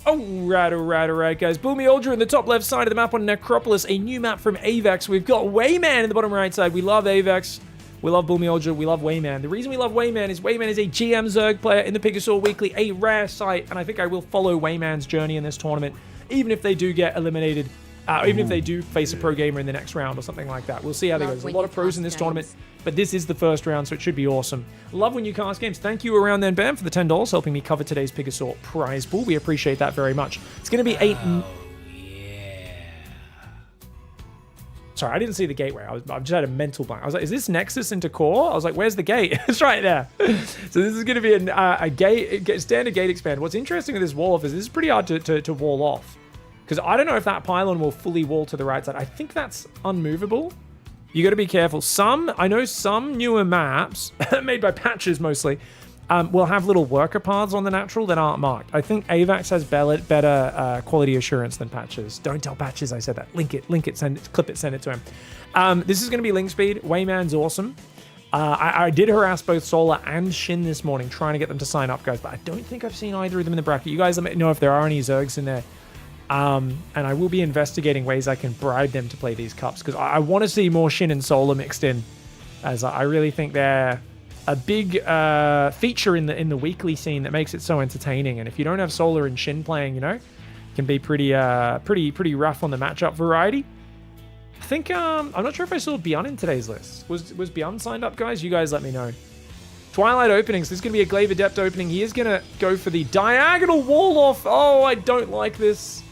Alright, guys. Boomy Ultra in the top left side of the map on Necropolis. A new map from Avex. We've got Wayman in the bottom right side. We love Avex. We love Boomy Ultra. We love Wayman. The reason we love Wayman is a GM Zerg player in the PiGosaur Weekly, a rare sight, and I think I will follow Wayman's journey in this tournament, even if they do get eliminated, even if they do face a pro gamer in the next round or something like that. We'll see how that goes. There's a lot of pros in this tournament, but this is the first round, so it should be awesome. Love when you cast games. Thank you around then, Bam, for the $10, helping me cover today's PiGosaur prize pool. We appreciate that very much. It's going to be 8... Sorry, I didn't see the gateway. I just had a mental blank. I was like, is this Nexus into core? I was like, where's the gate? It's right there. So this is going to be a gate, standard gate expand. What's interesting with this wall off is this is pretty hard to wall off. Because I don't know if that pylon will fully wall to the right side. I think that's unmovable. You got to be careful. I know some newer maps, made by patches mostly, will have little worker paths on the natural that aren't marked. I think AVAX has better quality assurance than patches. Don't tell patches I said that. Link it, clip it, send it to him. This is going to be link speed. Wayman's awesome. I did harass both Solar and Shin this morning, trying to get them to sign up, guys, but I don't think I've seen either of them in the bracket. You guys let me know if there are any Zergs in there. And I will be investigating ways I can bribe them to play these cups, because I want to see more Shin and Solar mixed in, as I really think they're a big feature in the weekly scene that makes it so entertaining. And if you don't have Solar and Shin playing, it can be pretty rough on the matchup variety. I think I'm not sure if I saw Beyond in today's list. Was Beyond signed up, guys? You guys let me know. Twilight openings. This is going to be a Glaive Adept opening. He is going to go for the diagonal wall off. Oh, I don't like this.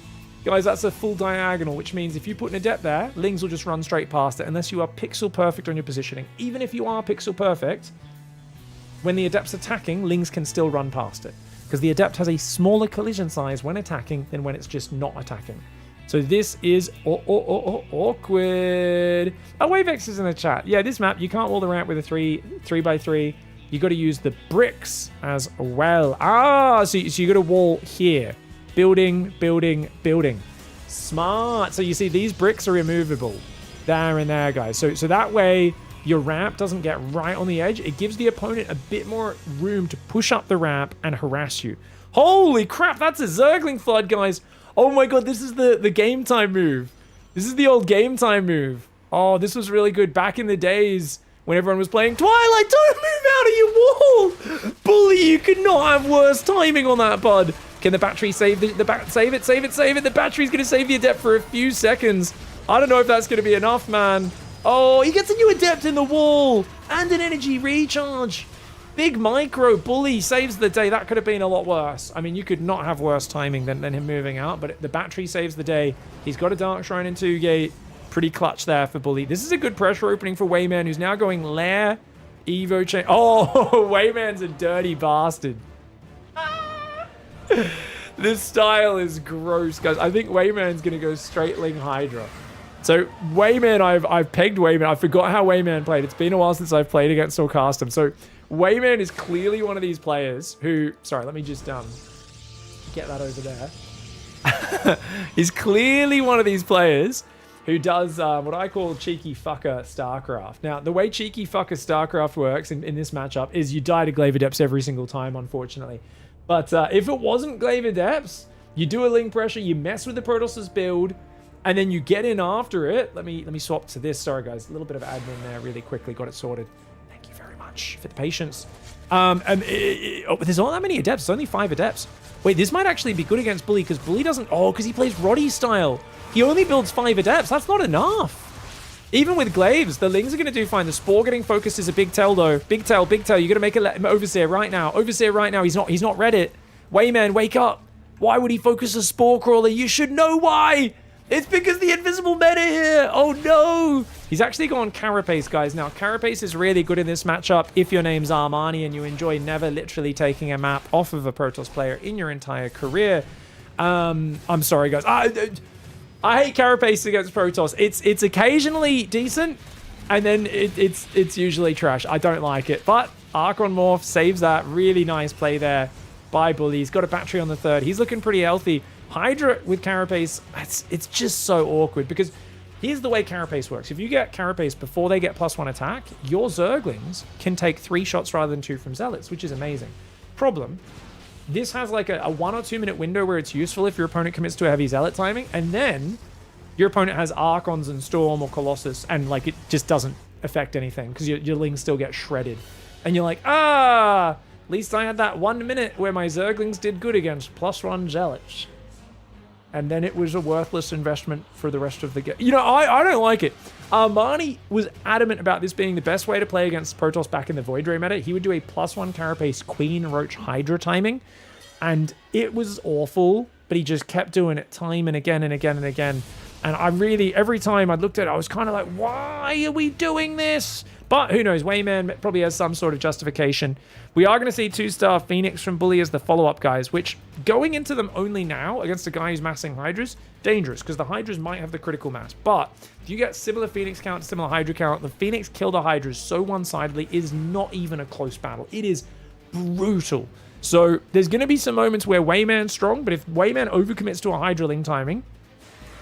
Guys, that's a full diagonal, which means if you put an Adept there, Lings will just run straight past it unless you are pixel perfect on your positioning. Even if you are pixel perfect, when the Adept's attacking, Lings can still run past it, because the Adept has a smaller collision size when attacking than when it's just not attacking. So this is awkward. Oh, Wavex is in the chat. Yeah, this map, you can't wall the ramp with a 3x3. You got to use the bricks as well. So you got to wall here. Building. Smart. So you see, these bricks are immovable. There and there, guys. So that way, your ramp doesn't get right on the edge. It gives the opponent a bit more room to push up the ramp and harass you. Holy crap, that's a Zergling Flood, guys. Oh my god, this is the game time move. This is the old game time move. Oh, this was really good back in the days when everyone was playing Twilight. Don't move out of your wall! Bully, you could not have worse timing on that, bud. Can the battery save save it? The battery's going to save the Adept for a few seconds. I don't know if that's going to be enough, man. Oh, he gets a new Adept in the wall and an energy recharge. Big micro. Bully saves the day. That could have been a lot worse. I mean, you could not have worse timing than him moving out, but the battery saves the day. He's got a Dark Shrine and 2 gate. Pretty clutch there for Bully. This is a good pressure opening for Wayman, who's now going Lair Evo chain. Oh, Wayman's a dirty bastard. This style is gross, guys. I think Wayman's going to go straight Ling Hydra. So Wayman, I've pegged Wayman. I forgot how Wayman played. It's been a while since I've played against or cast him. So Wayman is clearly one of these players who... Sorry, let me just get that over there. He's clearly one of these players who does what I call cheeky fucker StarCraft. Now, the way cheeky fucker StarCraft works in this matchup is you die to Glaive Adepts every single time, unfortunately. But if it wasn't Glaive Adepts, you do a Ling Pressure, you mess with the Protoss' build, and then you get in after it. Let me swap to this. Sorry, guys. A little bit of admin there really quickly. Got it sorted. Thank you very much for the patience. There's not that many Adepts. It's only 5 Adepts. Wait, this might actually be good against Bully because Bully doesn't... Oh, because he plays Roddy style. He only builds 5 Adepts. That's not enough. Even with Glaives, the Lings are going to do fine. The Spore getting focused is a big tell, though. Big tell, big tell. You're going to make it Overseer right now. Overseer right now. He's not read it. Wayman, wake up. Why would he focus a Spore Crawler? You should know why. It's because the invisible meta here. Oh, no. He's actually gone Carapace, guys. Now, Carapace is really good in this matchup if your name's Armani and you enjoy never literally taking a map off of a Protoss player in your entire career. I'm sorry, guys. I hate Carapace against Protoss. It's occasionally decent, and then it's usually trash. I don't like it. But Archon Morph saves that. Really nice play there by Bully. He's got a battery on the 3rd. He's looking pretty healthy. Hydra with Carapace, it's just so awkward because here's the way Carapace works. If you get Carapace before they get +1 attack, your Zerglings can take 3 shots rather than 2 from Zealots, which is amazing. Problem, this has like a 1 or 2 minute window where it's useful if your opponent commits to a heavy Zealot timing, and then your opponent has Archons and Storm or Colossus, and like it just doesn't affect anything because your Lings still get shredded. And you're like, at least I had that 1 minute where my Zerglings did good against +1 Zealots. And then it was a worthless investment for the rest of the game. You know, I don't like it. Armani was adamant about this being the best way to play against Protoss back in the Void Ray meta. He would do a +1 Carapace Queen Roach Hydra timing. And it was awful, but he just kept doing it time and again and again and again. And I really, every time I looked at it, I was kind of like, why are we doing this? But who knows? Wayman probably has some sort of justification. We are going to see 2-star Phoenix from Bully as the follow-up, guys, which going into them only now against a guy who's massing Hydras, dangerous, because the Hydras might have the critical mass. But if you get similar Phoenix count, similar Hydra count, the Phoenix kill the Hydras so one-sidedly is not even a close battle. It is brutal. So there's going to be some moments where Wayman's strong, but if Wayman overcommits to a Hydra Ling timing,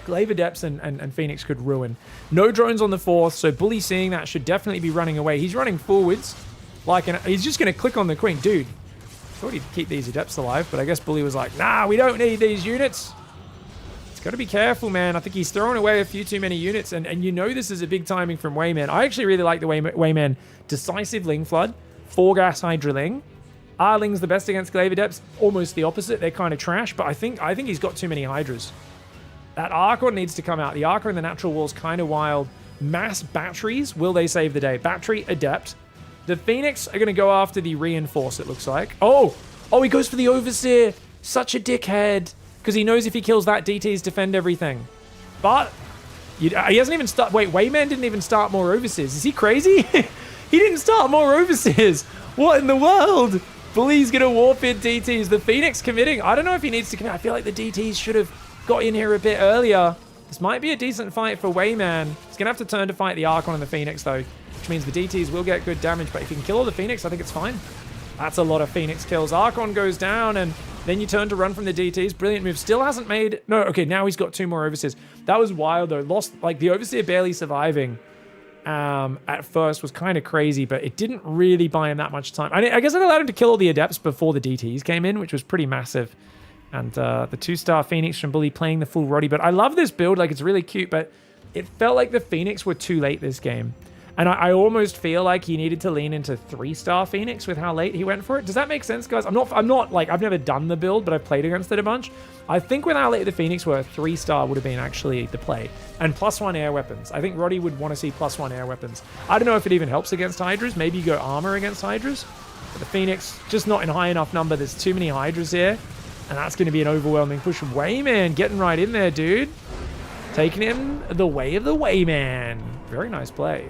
Glaive Adepts and Phoenix could ruin. No drones on the 4th, so Bully seeing that should definitely be running away. He's running forwards, he's just going to click on the Queen. Dude, thought he'd keep these Adepts alive, but I guess Bully was like, nah, we don't need these units. It's got to be careful, man. I think he's throwing away a few too many units, and you know this is a big timing from Wayman. I actually really like the Wayman Decisive Ling Flood, 4-gas Hydra Ling. Ling's the best against Glaive Adepts, almost the opposite. They're kind of trash, but I think he's got too many Hydras. That Archon needs to come out. The Archon in the natural wall is kind of wild. Mass batteries. Will they save the day? Battery Adept. The Phoenix are going to go after the Reinforce, it looks like. Oh, he goes for the Overseer. Such a dickhead. Because he knows if he kills that, DTs defend everything. But he hasn't even started. Wait, Wayman didn't even start more Overseers. Is he crazy? He didn't start more Overseers. What in the world? Bully's going to warp in DTs. The Phoenix committing. I don't know if he needs to commit. I feel like the DTs should have got in here a bit earlier. This might be a decent fight for Wayman. He's going to have to turn to fight the Archon and the Phoenix, though, which means the DTs will get good damage. But if you can kill all the Phoenix, I think it's fine. That's a lot of Phoenix kills. Archon goes down, and then you turn to run from the DTs. Brilliant move. Still hasn't made... No, okay, now he's got 2 more Overseers. That was wild, though. Lost, like, the Overseer barely surviving at first was kind of crazy, but it didn't really buy him that much time. I guess it allowed him to kill all the Adepts before the DTs came in, which was pretty massive. And the 2-star Phoenix from Bully playing the full Roddy. But I love this build. Like, it's really cute. But it felt like the Phoenix were too late this game. And I almost feel like he needed to lean into 3-star Phoenix with how late he went for it. Does that make sense, guys? I'm not like, I've never done the build, but I've played against it a bunch. I think with how late the Phoenix were, 3-star would have been actually the play. And +1 air weapons. I think Roddy would want to see +1 air weapons. I don't know if it even helps against Hydras. Maybe you go armor against Hydras. But the Phoenix, just not in high enough number. There's too many Hydras here. And that's going to be an overwhelming push. Wayman getting right in there, dude. Taking him the way of the Wayman. Very nice play.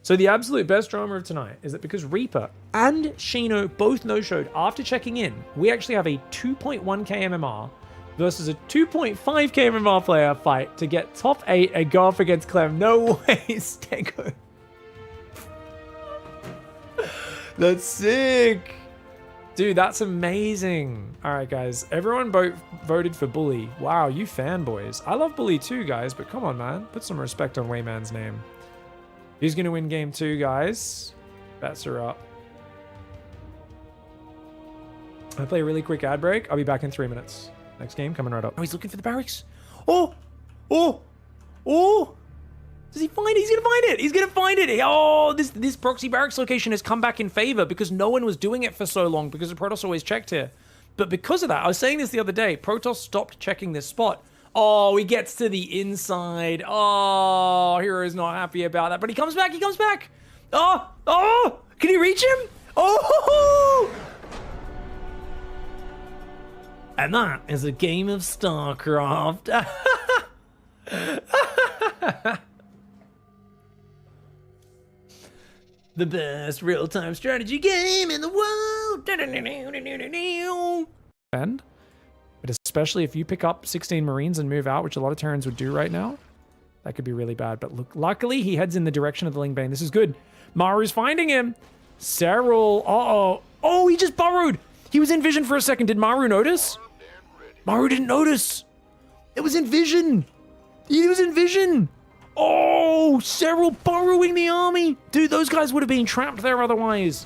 So the absolute best drama of tonight is that because Reaper and Shino both no-showed after checking in, we actually have a 2.1k MMR versus a 2.5k MMR player fight to get top 8 and go up against Clem. No way, Stego. That's sick. Dude, that's amazing. All right, guys. Everyone voted for Bully. Wow, you fanboys. I love Bully too, guys, but come on, man. Put some respect on Wayman's name. Who's going to win game 2, guys? Bets are up. I play a really quick ad break. I'll be back in 3 minutes. Next game coming right up. Oh, he's looking for the barracks. Oh! Oh! Oh! Does he find it? He's going to find it! He's going to find it! Oh, this proxy barracks location has come back in favor because no one was doing it for so long because the Protoss always checked here. But because of that, I was saying this the other day, Protoss stopped checking this spot. Oh, he gets to the inside. Oh, Hero's not happy about that. But he comes back. He comes back. Oh, oh, can he reach him? Oh! And that is a game of StarCraft. The best real-time strategy game in the world. And? But especially if you pick up 16 Marines and move out, which a lot of Terrans would do right now, that could be really bad. But look, luckily he heads in the direction of the Lingbane. This is good. Maru's finding him. Serral, uh-oh. Oh, he just burrowed. He was in vision for a second. Did Maru notice? Maru didn't notice. It was in vision. He was in vision. Oh, Serral burrowing the army. Dude, those guys would have been trapped there otherwise.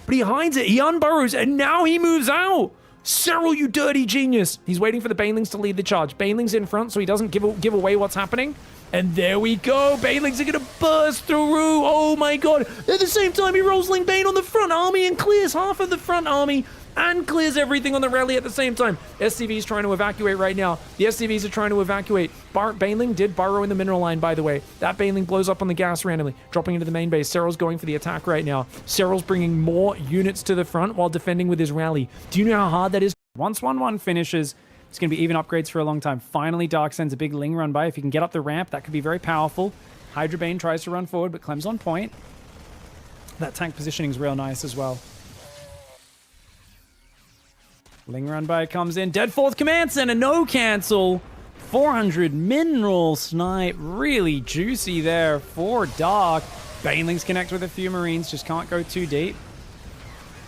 But he hides it. He unburrows, and now he moves out. Serral, you dirty genius. He's waiting for the Banelings to lead the charge. Banelings in front so he doesn't give away what's happening. And there we go. Banelings are going to burst through. Oh my god. At the same time, he rolls Lingbane on the front army and clears half of the front army and clears everything on the rally at the same time. SCV's trying to evacuate right now. The SCVs are trying to evacuate. Baneling did burrow in the mineral line, by the way. That Baneling blows up on the gas randomly, dropping into the main base. Serral's going for the attack right now. Serral's bringing more units to the front while defending with his rally. Do you know how hard that is? Once 1-1 finishes, it's going to be even upgrades for a long time. Finally, Dark sends a big Ling run by. If he can get up the ramp, that could be very powerful. Hydra Bane tries to run forward, but Clem's on point. That tank positioning is real nice as well. Ling run by comes in. Dead fourth command center, no cancel. 400 mineral snipe, really juicy there for Dark. Banelings connect with a few Marines, just can't go too deep.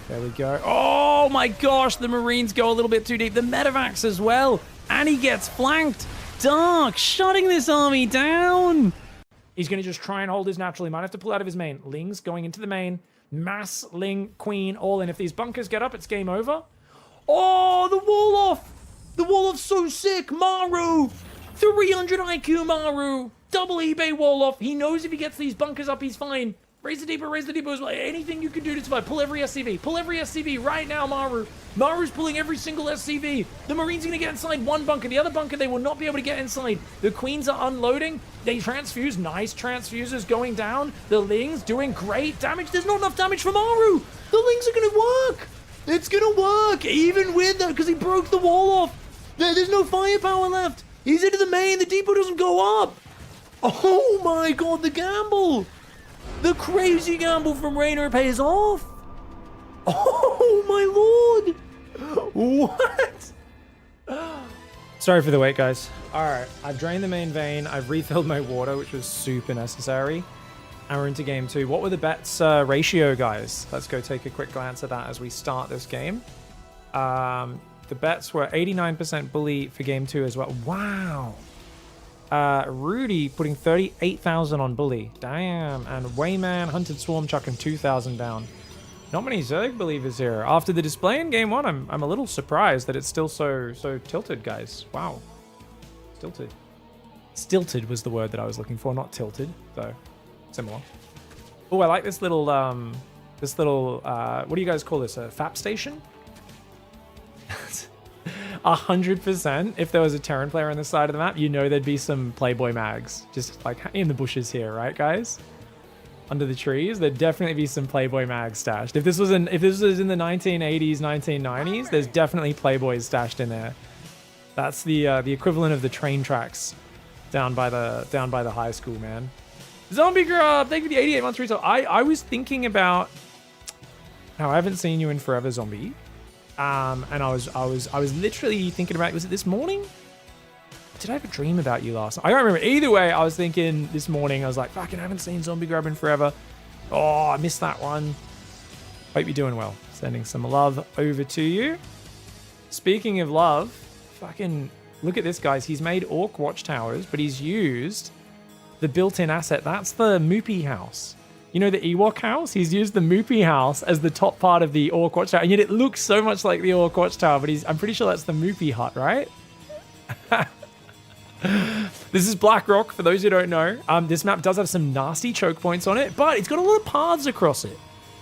There we go. Oh my gosh, the Marines go a little bit too deep. The Medivacs as well, and he gets flanked. Dark shutting this army down. He's going to just try and hold his natural. He might have to pull out of his main. Ling's going into the main. Mass, Ling, Queen, all in. If these bunkers get up, it's game over. Oh, the wall off! The wall off's so sick! Maru! 300 IQ Maru! Double eBay wall off. He knows if he gets these bunkers up, he's fine. Raise the depot as well. Anything you can do to survive. Pull every SCV. Pull every SCV right now, Maru. Maru's pulling every single SCV. The Marines are going to get inside one bunker. The other bunker, they will not be able to get inside. The Queens are unloading. They transfuse. Nice transfusers going down. The Lings doing great damage. There's not enough damage for Maru. The Lings are going to work. It's going to work, even with that, because he broke the wall off. There's no firepower left. He's into the main. The depot doesn't go up. Oh my god, the gamble. The crazy gamble from Raynor pays off. Oh my lord. What? Sorry for the wait, guys. All right, I've drained the main vein. I've refilled my water, which was super necessary. And we're into game 2. What were the bets ratio, guys? Let's go take a quick glance at that as we start this game. The bets were 89% bully for game 2 as well. Wow. Rudy putting 38,000 on bully. Damn. And Wayman, Hunted Swarm chucking 2,000 down. Not many Zerg believers here. After the display in game 1, I'm a little surprised that it's still so tilted, guys. Wow. Tilted. Stilted was the word that I was looking for, not tilted, though. Similar. Oh, I like this little, what do you guys call this? A FAP station? 100%. If there was a Terran player on the side of the map, you know there'd be some Playboy mags. Just like in the bushes here, right, guys? Under the trees, there'd definitely be some Playboy mags stashed. If this was in the 1980s, 1990s, there's definitely Playboys stashed in there. That's the equivalent of the train tracks down by the high school, man. Zombie Grub, thank you for the 88 months resale. I was thinking about how I haven't seen you in forever, Zombie. And I was literally thinking about, was it this morning? Did I have a dream about you last night? I don't remember. Either way, I was thinking this morning, I was like, fucking haven't seen Zombie Grub in forever. Oh, I missed that one. Hope you're doing well. Sending some love over to you. Speaking of love, fucking look at this, guys. He's made Orc watchtowers, but he's used the built-in asset. That's the Moopy house. You know the Ewok house? He's used the Moopy house as the top part of the Orc watchtower, and yet it looks so much like the Orc watchtower, but I'm pretty sure that's the Moopy hut, right? This is Blackrock, for those who don't know. This map does have some nasty choke points on it, but it's got a lot of paths across it.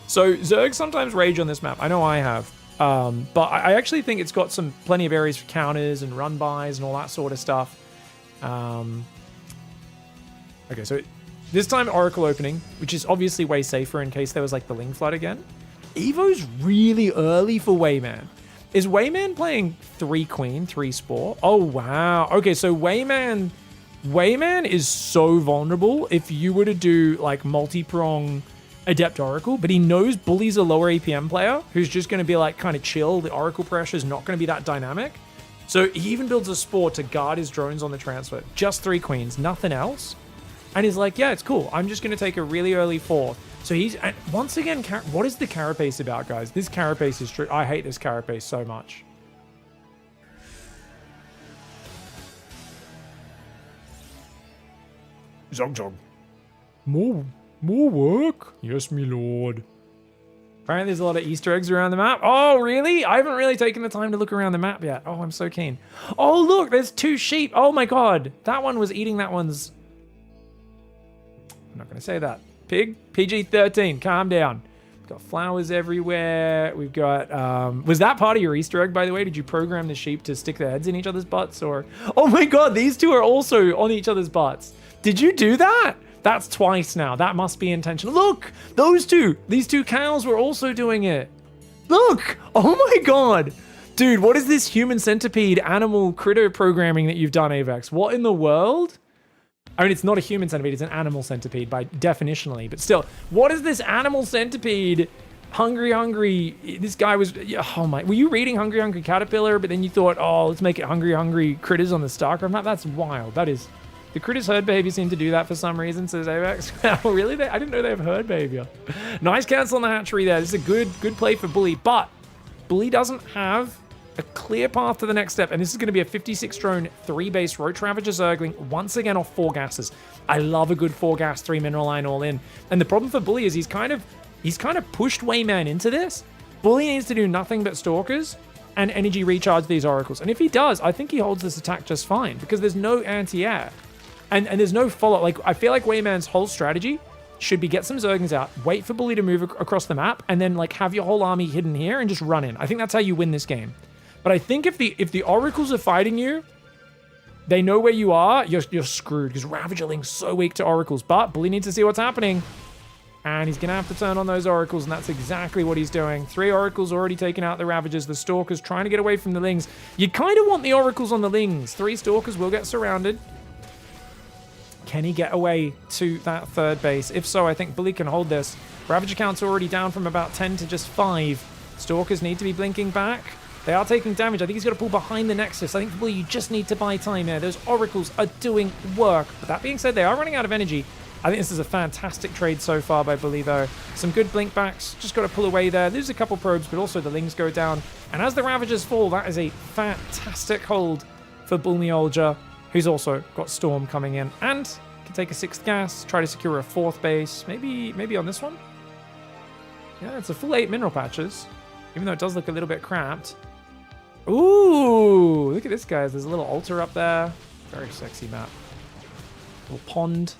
So Zerg sometimes rage on this map. I know I have. But I actually think it's got plenty of areas for counters and run-bys and all that sort of stuff. Okay, so this time Oracle opening, which is obviously way safer in case there was like the Ling Flood again. Evo's really early for Wayman. Is Wayman playing 3 Queen, 3 Spore? Oh, wow. Okay, so Wayman is so vulnerable if you were to do like multi-prong Adept Oracle, but he knows Bully's a lower APM player who's just going to be like kind of chill. The Oracle pressure is not going to be that dynamic. So he even builds a Spore to guard his drones on the transfer. Just 3 Queens, nothing else. And he's like, yeah, it's cool. I'm just going to take a really early 4th. So he's, and once again, what is the Carapace about, guys? This Carapace is true. I hate this Carapace so much. Zog. More work? Yes, me lord. Apparently there's a lot of Easter eggs around the map. Oh, really? I haven't really taken the time to look around the map yet. Oh, I'm so keen. Oh, look, there's 2 sheep. Oh my God. That one was eating that one's... I'm not going to say that. Pig? PG-13. Calm down. We've got flowers everywhere. We've got... was that part of your Easter egg, by the way? Did you program the sheep to stick their heads in each other's butts? Or... Oh my God, these 2 are also on each other's butts. Did you do that? That's twice now. That must be intentional. Look! Those 2! These 2 cows were also doing it. Look! Oh my God! Dude, what is this human centipede animal critter programming that you've done, Avex? What in the world? I mean, it's not a human centipede, it's an animal centipede by definitionally, but still, what is this animal centipede? Hungry, this guy was, oh my, were you reading Hungry Caterpillar, but then you thought, oh, let's make it Hungry Critters on the StarCraft map? That's wild. That is, the Critters herd behavior seem to do that for some reason, says Avex. Oh, really? I didn't know they have herd behavior. Nice cancel on the hatchery there. This is a good play for Bully, but Bully doesn't have a clear path to the next step, and this is going to be a 56 drone 3 base Roach Ravager Zergling once again off 4 gases. I love a good 4 gas 3 mineral line all in. And the problem for Bully is he's kind of pushed Wayman into this. Bully needs to do nothing but Stalkers and energy recharge these Oracles. And if he does, I think he holds this attack just fine because there's no anti-air and there's no follow. Like, I feel like Wayman's whole strategy should be get some Zerglings out, wait for Bully to move across the map, and then like have your whole army hidden here and just run in. I think that's how you win this game. But I think if the Oracles are fighting you, they know where you are, you're screwed because Ravagerling's so weak to Oracles. But Bully needs to see what's happening. And he's going to have to turn on those Oracles, and that's exactly what he's doing. 3 Oracles already taken out the Ravagers. The Stalkers trying to get away from the Lings. You kind of want the Oracles on the Lings. 3 Stalkers will get surrounded. Can he get away to that 3rd base? If so, I think Bully can hold this. Ravager count's already down from about 10 to just 5. Stalkers need to be blinking back. They are taking damage. I think he's got to pull behind the Nexus. I think, Bully, you just need to buy time here. Those Oracles are doing work. But that being said, they are running out of energy. I think this is a fantastic trade so far by Bully, though. Some good blink backs. Just got to pull away there. Lose a couple probes, but also the Lings go down. And as the Ravagers fall, that is a fantastic hold for Bulmiolja, who's also got Storm coming in. And can take a 6th gas, try to secure a 4th base. Maybe on this one? Yeah, it's a full 8 mineral patches, even though it does look a little bit cramped. Ooh, look at this, guys. There's a little altar up there. Very sexy map. Little pond.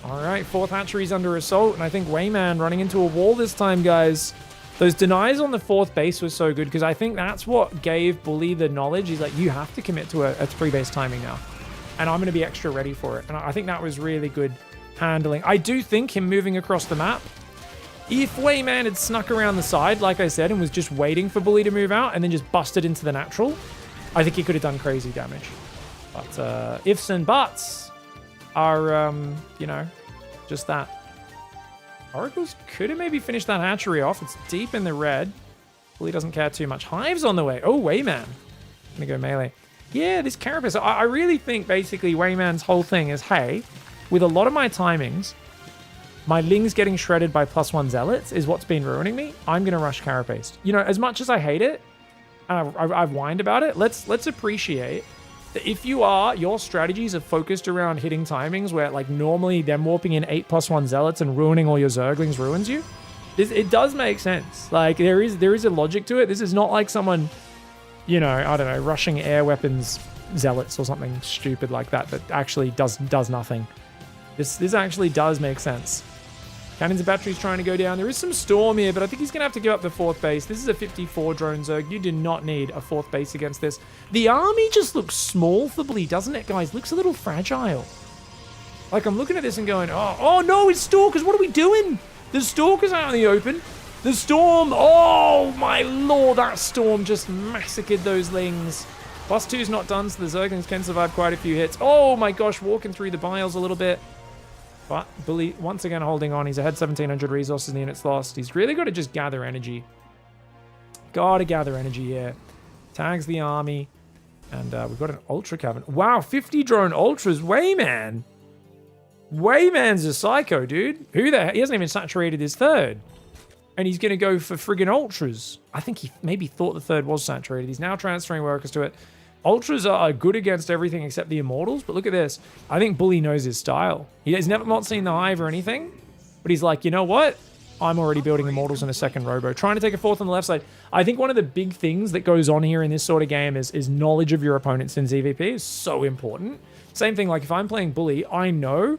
All right, 4th hatchery's under assault, and I think Wayman running into a wall this time, guys. Those denies on the 4th base was so good, because I think that's what gave Bully the knowledge. He's like, you have to commit to a 3-base timing now, and I'm going to be extra ready for it. And I think that was really good handling. I do think him moving across the map, if Wayman had snuck around the side, like I said, and was just waiting for Bully to move out and then just busted into the natural, I think he could have done crazy damage. But ifs and buts, are, you know, just that. Oracles could have maybe finished that hatchery off. It's deep in the red. Bully doesn't care too much. Hive's on the way. Oh, Wayman. Gonna go melee. Yeah, this Carapace. I really think basically Wayman's whole thing is, hey, with a lot of my timings, my Lings getting shredded by +1 Zealots is what's been ruining me. I'm going to rush Carapace. You know, as much as I hate it, and I've whined about it, let's appreciate that if your strategies are focused around hitting timings where, like, normally them warping in 8+1 Zealots and ruining all your Zerglings ruins you, it does make sense. Like, there is a logic to it. This is not like someone, you know, I don't know, rushing air weapons Zealots or something stupid like that actually does nothing. This actually does make sense. Cannons and batteries trying to go down. There is some storm here, but I think he's going to have to give up the 4th base. This is a 54 drone Zerg. You do not need a 4th base against this. The army just looks small for Blee, doesn't it, guys? Looks a little fragile. Like, I'm looking at this and going, oh no, it's Stalkers. What are we doing? The Stalkers out in the open. The Storm. Oh, my lord. That Storm just massacred those Lings. +2's not done, so the Zerglings can survive quite a few hits. Oh, my gosh. Walking through the biles a little bit. But Bully, once again, holding on. He's ahead 1,700 resources, the unit's lost. He's really got to just gather energy. Got to gather energy here. Tags the army. And we've got an Ultra Cavern. Wow, 50 drone Ultras. Wayman. Wayman's a psycho, dude. Who the heck? He hasn't even saturated his 3rd. And he's going to go for friggin' Ultras. I think he maybe thought the 3rd was saturated. He's now transferring workers to it. Ultras are good against everything except the Immortals, but look at this. I think Bully knows his style. He's never not seen the Hive or anything, but he's like, you know what? I'm already building Immortals in a 2nd Robo. Trying to take a 4th on the left side. I think one of the big things that goes on here in this sort of game is knowledge of your opponents in ZVP is so important. Same thing, like if I'm playing Bully, I know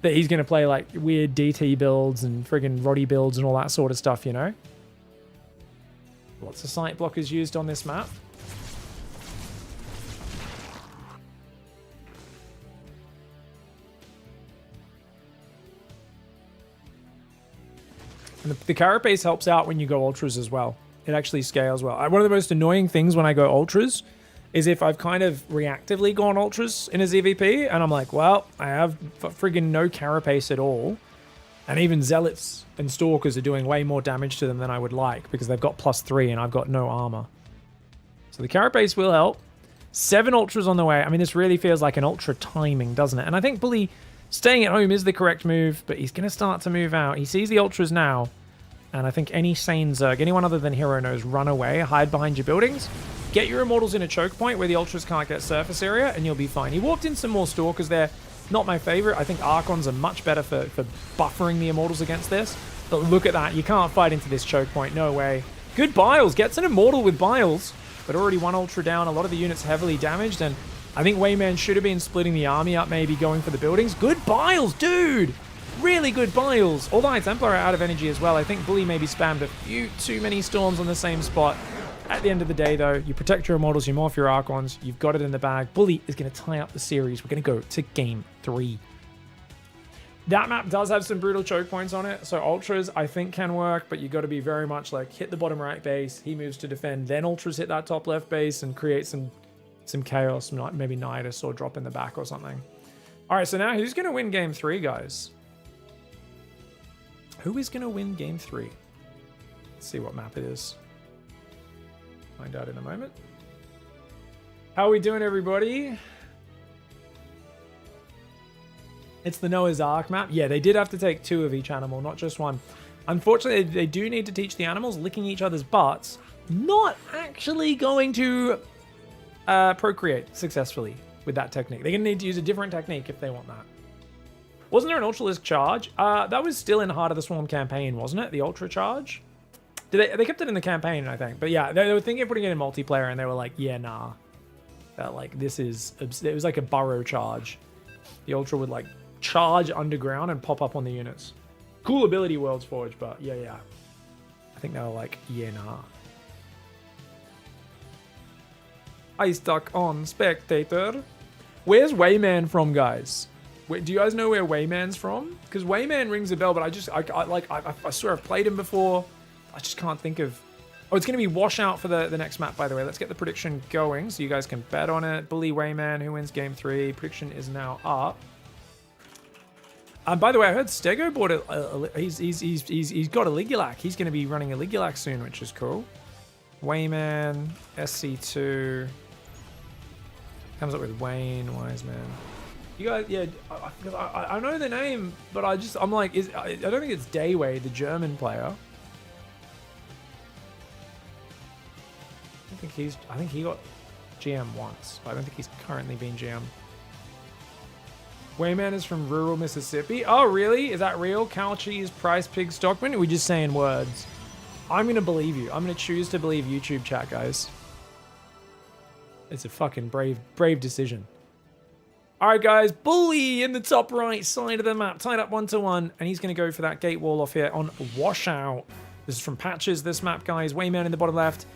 that he's going to play like weird DT builds and friggin' Roddy builds and all that sort of stuff, you know? Lots of sight blockers used on this map. And the Carapace helps out when you go Ultras as well. It actually scales well. One of the most annoying things when I go Ultras is if I've kind of reactively gone Ultras in a ZVP, and I'm like, well, I have friggin' no Carapace at all. And even Zealots and Stalkers are doing way more damage to them than I would like because they've got +3 and I've got no armor. So the Carapace will help. 7 Ultras on the way. I mean, this really feels like an Ultra timing, doesn't it? And I think Bully staying at home is the correct move, but he's going to start to move out. He sees the Ultras now, and I think any sane Zerg, anyone other than Hero knows, run away, hide behind your buildings, get your Immortals in a choke point where the Ultras can't get surface area, and you'll be fine. He walked in some more Stalkers there. Not my favorite. I think Archons are much better for buffering the Immortals against this. But look at that. You can't fight into this choke point. No way. Good Biles. Gets an Immortal with Biles, but already 1 Ultra down. A lot of the units heavily damaged, and I think Wayman should have been splitting the army up, maybe going for the buildings. Good Biles, dude! Really good Biles. All the High Templar are out of energy as well. I think Bully maybe spammed a few too many Storms on the same spot. At the end of the day, though, you protect your Immortals, you morph your Archons, you've got it in the bag. Bully is going to tie up the series. We're going to go to Game 3. That map does have some brutal choke points on it, so Ultras, I think, can work, but you got to be very much like, hit the bottom right base, he moves to defend, then Ultras hit that top left base and create some chaos, maybe Nidus or drop in the back or something. All right, so now who's going to win Game 3, guys? Who is going to win Game 3? Let's see what map it is. Find out in a moment. How are we doing, everybody? It's the Noah's Ark map. Yeah, they did have to take 2 of each animal, not just 1. Unfortunately, they do need to teach the animals licking each other's butts. Not actually going to procreate successfully with that technique. They're going to need to use a different technique if they want that. Wasn't there an Ultralisk charge? That was still in Heart of the Swarm campaign, wasn't it? The Ultra charge? They kept it in the campaign, I think. But yeah, they were thinking of putting it in multiplayer, and they were like, yeah, nah. Like, it was like a burrow charge. The Ultra would, like, charge underground and pop up on the units. Cool ability, Worlds Forge, but yeah. I think they were like, yeah, nah. I stuck on spectator. Where's Wayman from, guys? Do you guys know where Wayman's from? Because Wayman rings a bell, but I swear I've played him before. I just can't think of... Oh, it's going to be Washout for the next map, by the way. Let's get the prediction going so you guys can bet on it. Bully Wayman, who wins Game 3? Prediction is now up. By the way, I heard Stego bought he's got a Ligulac. He's going to be running a Ligulac soon, which is cool. Wayman, SC2. Comes up with Wayne, Wiseman. You guys, yeah, I know the name, but I'm like, I don't think it's Dayway, the German player. I think he got GM once, but I don't think he's currently been GM. Wayman is from rural Mississippi. Oh, really? Is that real? Cow cheese, price, pig, Stockman? Or are we just saying words? I'm going to believe you. I'm going to choose to believe YouTube chat, guys. It's a fucking brave decision. All right, guys. Bully in the top right side of the map. Tied up 1-1. And he's going to go for that gate wall off here on Washout. This is from Patches, this map, guys. Wayman in the bottom left.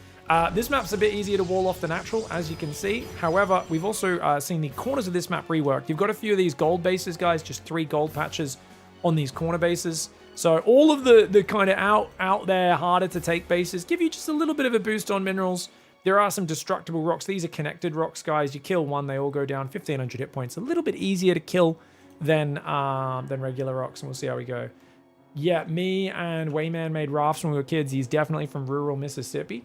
This map's a bit easier to wall off than natural, as you can see. However, we've also seen the corners of this map reworked. You've got a few of these gold bases, guys, just 3 gold patches on these corner bases. So all of the kind of out there, harder to take bases give you just a little bit of a boost on minerals. There are some destructible rocks. These are connected rocks, guys. You kill one, they all go down. 1,500 hit points. A little bit easier to kill than regular rocks, and we'll see how we go. Yeah, me and Wayman made rafts when we were kids. He's definitely from rural Mississippi.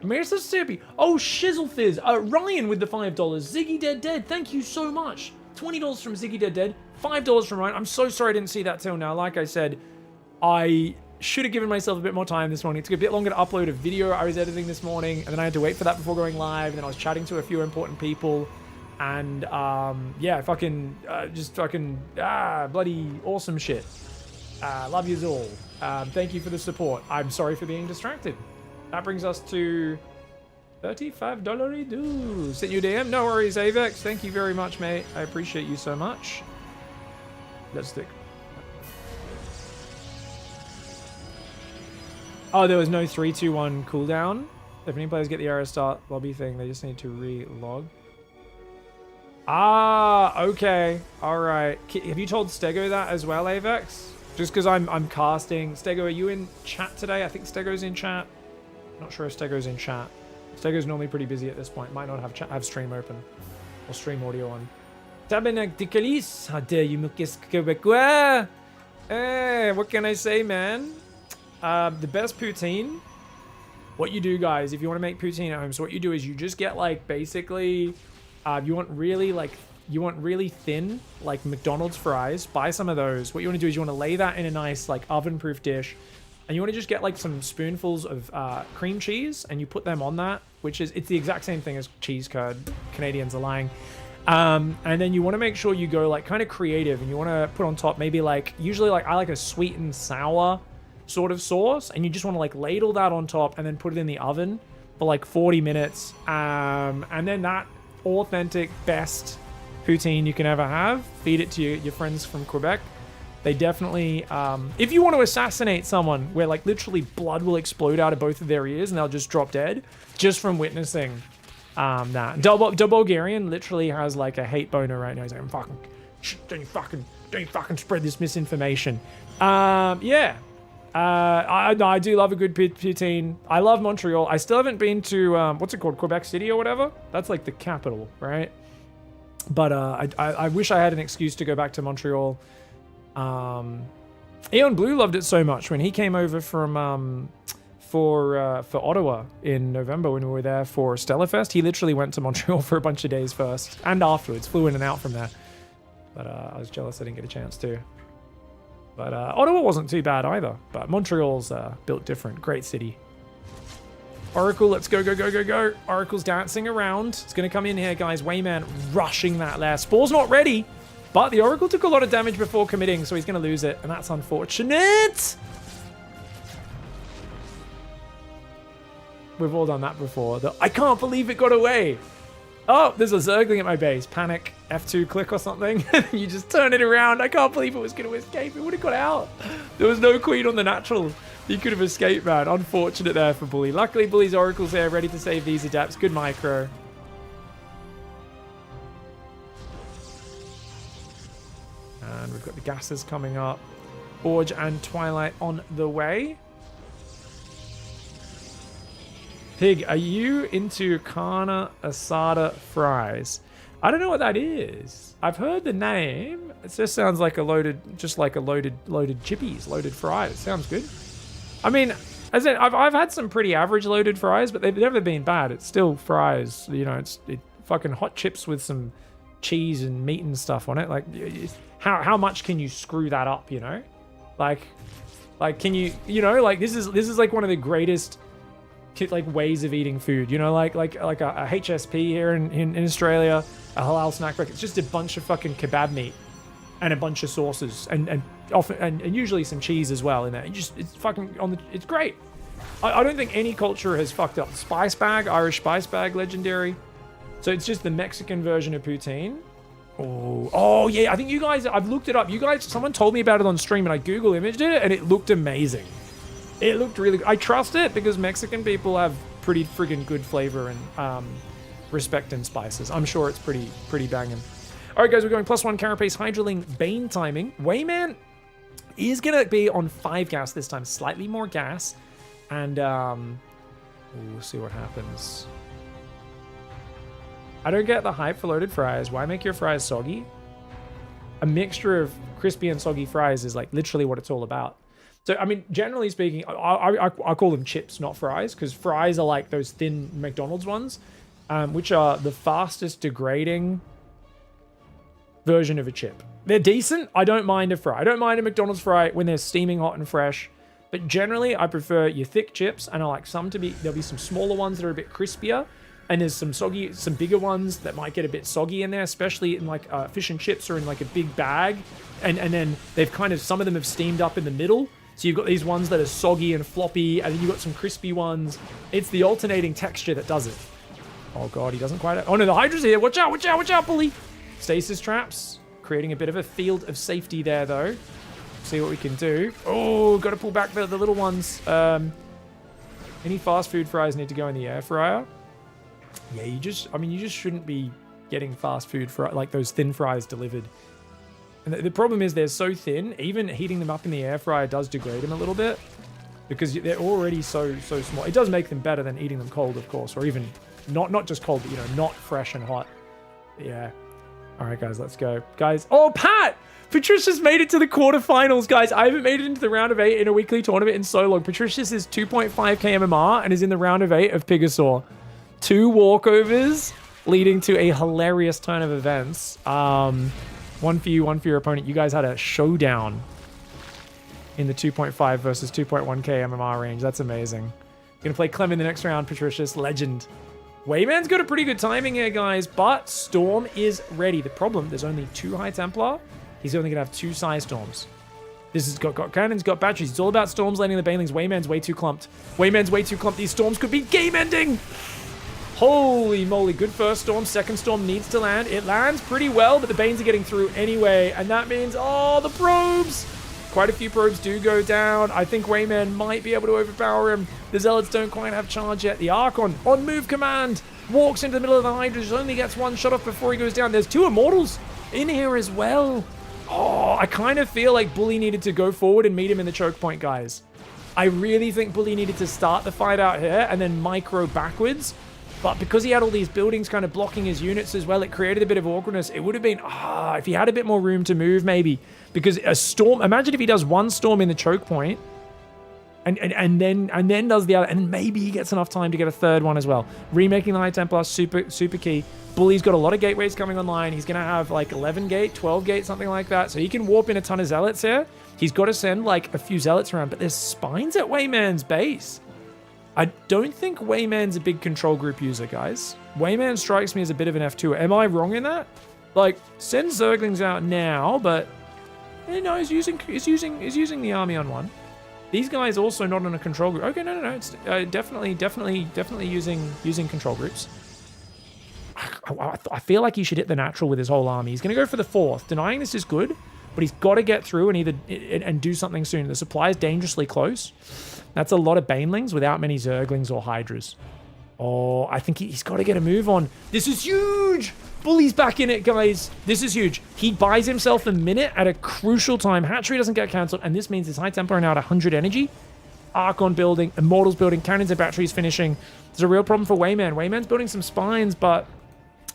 Mississippi. Oh, Shizzlefizz. Ryan with the $5. Ziggy Dead. Thank you so much. $20 from Ziggy Dead. $5 from Ryan. I'm so sorry I didn't see that till now. Like I said, I should have given myself a bit more time this morning. It took a bit longer to upload a video I was editing this morning, and then I had to wait for that before going live, and then I was chatting to a few important people, and yeah, bloody awesome shit. Love yous all. Thank you for the support. I'm sorry for being distracted. That brings us to $35 dues. Sent you DM. No worries, Avex. Thank you very much, mate. I appreciate you so much. Let's stick. Oh, there was no 3-2-1 cooldown. If any players get the arrow start lobby thing, they just need to re-log. Ah, okay. All right. Have you told Stego that as well, Avex? Just because I'm casting. Stego, are you in chat today? I think Stego's in chat. Not sure if Stego's in chat. Stego's normally pretty busy at this point. Might not have stream open or stream audio on. Tabernacle, how dare you, Mucus Quebecois? What can I say, man? The best poutine. What you do, guys, if you want to make poutine at home, so what you do is you just get like basically, you want really thin like McDonald's fries. Buy some of those. What you want to do is you want to lay that in a nice like oven-proof dish. And you want to just get like some spoonfuls of cream cheese, and you put them on that, which is, it's the exact same thing as cheese curd. Canadians are lying. And then you want to make sure you go like kind of creative, and you want to put on top maybe like, usually like I like a sweet and sour sort of sauce, and you just want to like ladle that on top and then put it in the oven for like 40 minutes. And then that authentic best poutine you can ever have, feed it to your friends from Quebec. They definitely, if you want to assassinate someone where like literally blood will explode out of both of their ears and they'll just drop dead just from witnessing that. The Bulgarian literally has like a hate boner right now. He's like, don't you fucking spread this misinformation. Yeah. I do love a good poutine. I love Montreal. I still haven't been to, what's it called? Quebec City or whatever? That's like the capital, right? But I wish I had an excuse to go back to Montreal. Eon Blue loved it so much when he came over from for Ottawa in November when we were there for Stellarfest. He literally went to Montreal for a bunch of days first and afterwards, flew in and out from there. But I was jealous I didn't get a chance to. But Ottawa wasn't too bad either. But Montreal's built different. Great city. Oracle, let's go. Oracle's dancing around. It's going to come in here, guys. Wayman rushing that there. Spore's not ready. But the Oracle took a lot of damage before committing, so he's going to lose it. And that's unfortunate. We've all done that before. I can't believe it got away. Oh, there's a Zergling at my base. Panic. F2 click or something. You just turn it around. I can't believe it was going to escape. It would have got out. There was no queen on the natural. He could have escaped, man. Unfortunate there for Bully. Luckily, Bully's Oracle's there, ready to save these adapts. Good micro. And we've got the gases coming up. Forge and Twilight on the way. Pig, are you into carne asada fries? I don't know what that is. I've heard the name. It just sounds like a loaded chippies, loaded fries. Sounds good. I mean, as I said, I've had some pretty average loaded fries, but they've never been bad. It's still fries. You know, it's fucking hot chips with some cheese and meat and stuff on it. Like, how much can you screw that up? You know, like can you know, like this is like one of the greatest like ways of eating food. You know, like a HSP here in Australia, a halal snack break. It's just a bunch of fucking kebab meat and a bunch of sauces and often and usually some cheese as well in there. It's fucking it's great. I don't think any culture has fucked up. Spice bag, Irish spice bag, legendary. So it's just the Mexican version of poutine. Oh yeah, I think you guys, I've looked it up. You guys, someone told me about it on stream and I Google imaged it and it looked amazing. It looked really good. I trust it because Mexican people have pretty friggin' good flavor and respect in spices. I'm sure it's pretty banging. All right, guys, we're going +1 Carapace, Hydraling, Bane timing. Wayman is going to be on 5 gas this time, slightly more gas. And we'll see what happens. I don't get the hype for loaded fries. Why make your fries soggy? A mixture of crispy and soggy fries is like literally what it's all about. So, I mean, generally speaking, I call them chips, not fries, because fries are like those thin McDonald's ones, which are the fastest degrading version of a chip. They're decent. I don't mind a fry. I don't mind a McDonald's fry when they're steaming hot and fresh. But generally, I prefer your thick chips, and I like some to be, there'll be some smaller ones that are a bit crispier, and there's some bigger ones that might get a bit soggy in there, especially in like fish and chips or in like a big bag. And then they've kind of, some of them have steamed up in the middle. So you've got these ones that are soggy and floppy, and then you've got some crispy ones. It's the alternating texture that does it. Oh god, he doesn't quite... Oh no, the Hydra's here. Watch out, watch out, watch out, bully. Stasis traps. Creating a bit of a field of safety there, though. See what we can do. Oh, got to pull back the little ones. Any fast food fries need to go in the air fryer. Yeah, you just shouldn't be getting fast food for like those thin fries delivered. And the problem is they're so thin, even heating them up in the air fryer does degrade them a little bit because they're already so small. It does make them better than eating them cold, of course, or even not just cold, but you know, not fresh and hot. But yeah. All right, guys, let's go. Guys, oh, Pat! Patricia's made it to the quarterfinals, guys. I haven't made it into the round of 8 in a weekly tournament in so long. Patricia's is 2.5k MMR and is in the round of 8 of PiGosaur. 2 walkovers leading to a hilarious turn of events. One for you, one for your opponent. You guys had a showdown in the 2.5 versus 2.1k MMR range. That's amazing. Gonna play Clem in the next round, Patricia's legend. Wayman's got a pretty good timing here, guys, but Storm is ready. The problem, there's only 2 High Templar. He's only gonna have 2 Psy Storms. This has got cannons, got batteries. It's all about Storms landing the Banelings. Wayman's way too clumped. Wayman's way too clumped. These Storms could be game-ending. Holy moly, good first Storm. Second Storm needs to land. It lands pretty well, but the Banes are getting through anyway. And that means, oh, the probes. Quite a few probes do go down. I think Wayman might be able to overpower him. The Zealots don't quite have charge yet. The Archon, on move command, walks into the middle of the Hydra. Only gets 1 shot off before he goes down. There's 2 Immortals in here as well. Oh, I kind of feel like Bully needed to go forward and meet him in the choke point, guys. I really think Bully needed to start the fight out here and then micro backwards. But because he had all these buildings kind of blocking his units as well, it created a bit of awkwardness. It would have been, if he had a bit more room to move, maybe. Because a Storm, imagine if he does 1 Storm in the choke point and then does the other, and maybe he gets enough time to get a 3rd one as well. Remaking the High Templar, super key. Bully's got a lot of gateways coming online. He's going to have like 11 gate, 12 gate, something like that. So he can warp in a ton of Zealots here. He's got to send like a few Zealots around, but there's spines at Wayman's base. I don't think Wayman's a big control group user, guys. Wayman strikes me as a bit of an F2. Am I wrong in that? Like, send Zerglings out now, but no, he's using the army on 1. These guys also not on a control group. Okay, no. It's definitely using control groups. I feel like he should hit the natural with his whole army. He's going to go for the 4th. Denying this is good, but he's got to get through and do something soon. The supply is dangerously close. That's a lot of Banelings without many Zerglings or Hydras. Oh, I think he's got to get a move on. This is huge! Bully's back in it, guys. This is huge. He buys himself a minute at a crucial time. Hatchery doesn't get cancelled, and this means his High Templar are now at 100 energy. Archon building, Immortals building, cannons and batteries finishing. There's a real problem for Wayman. Wayman's building some spines, but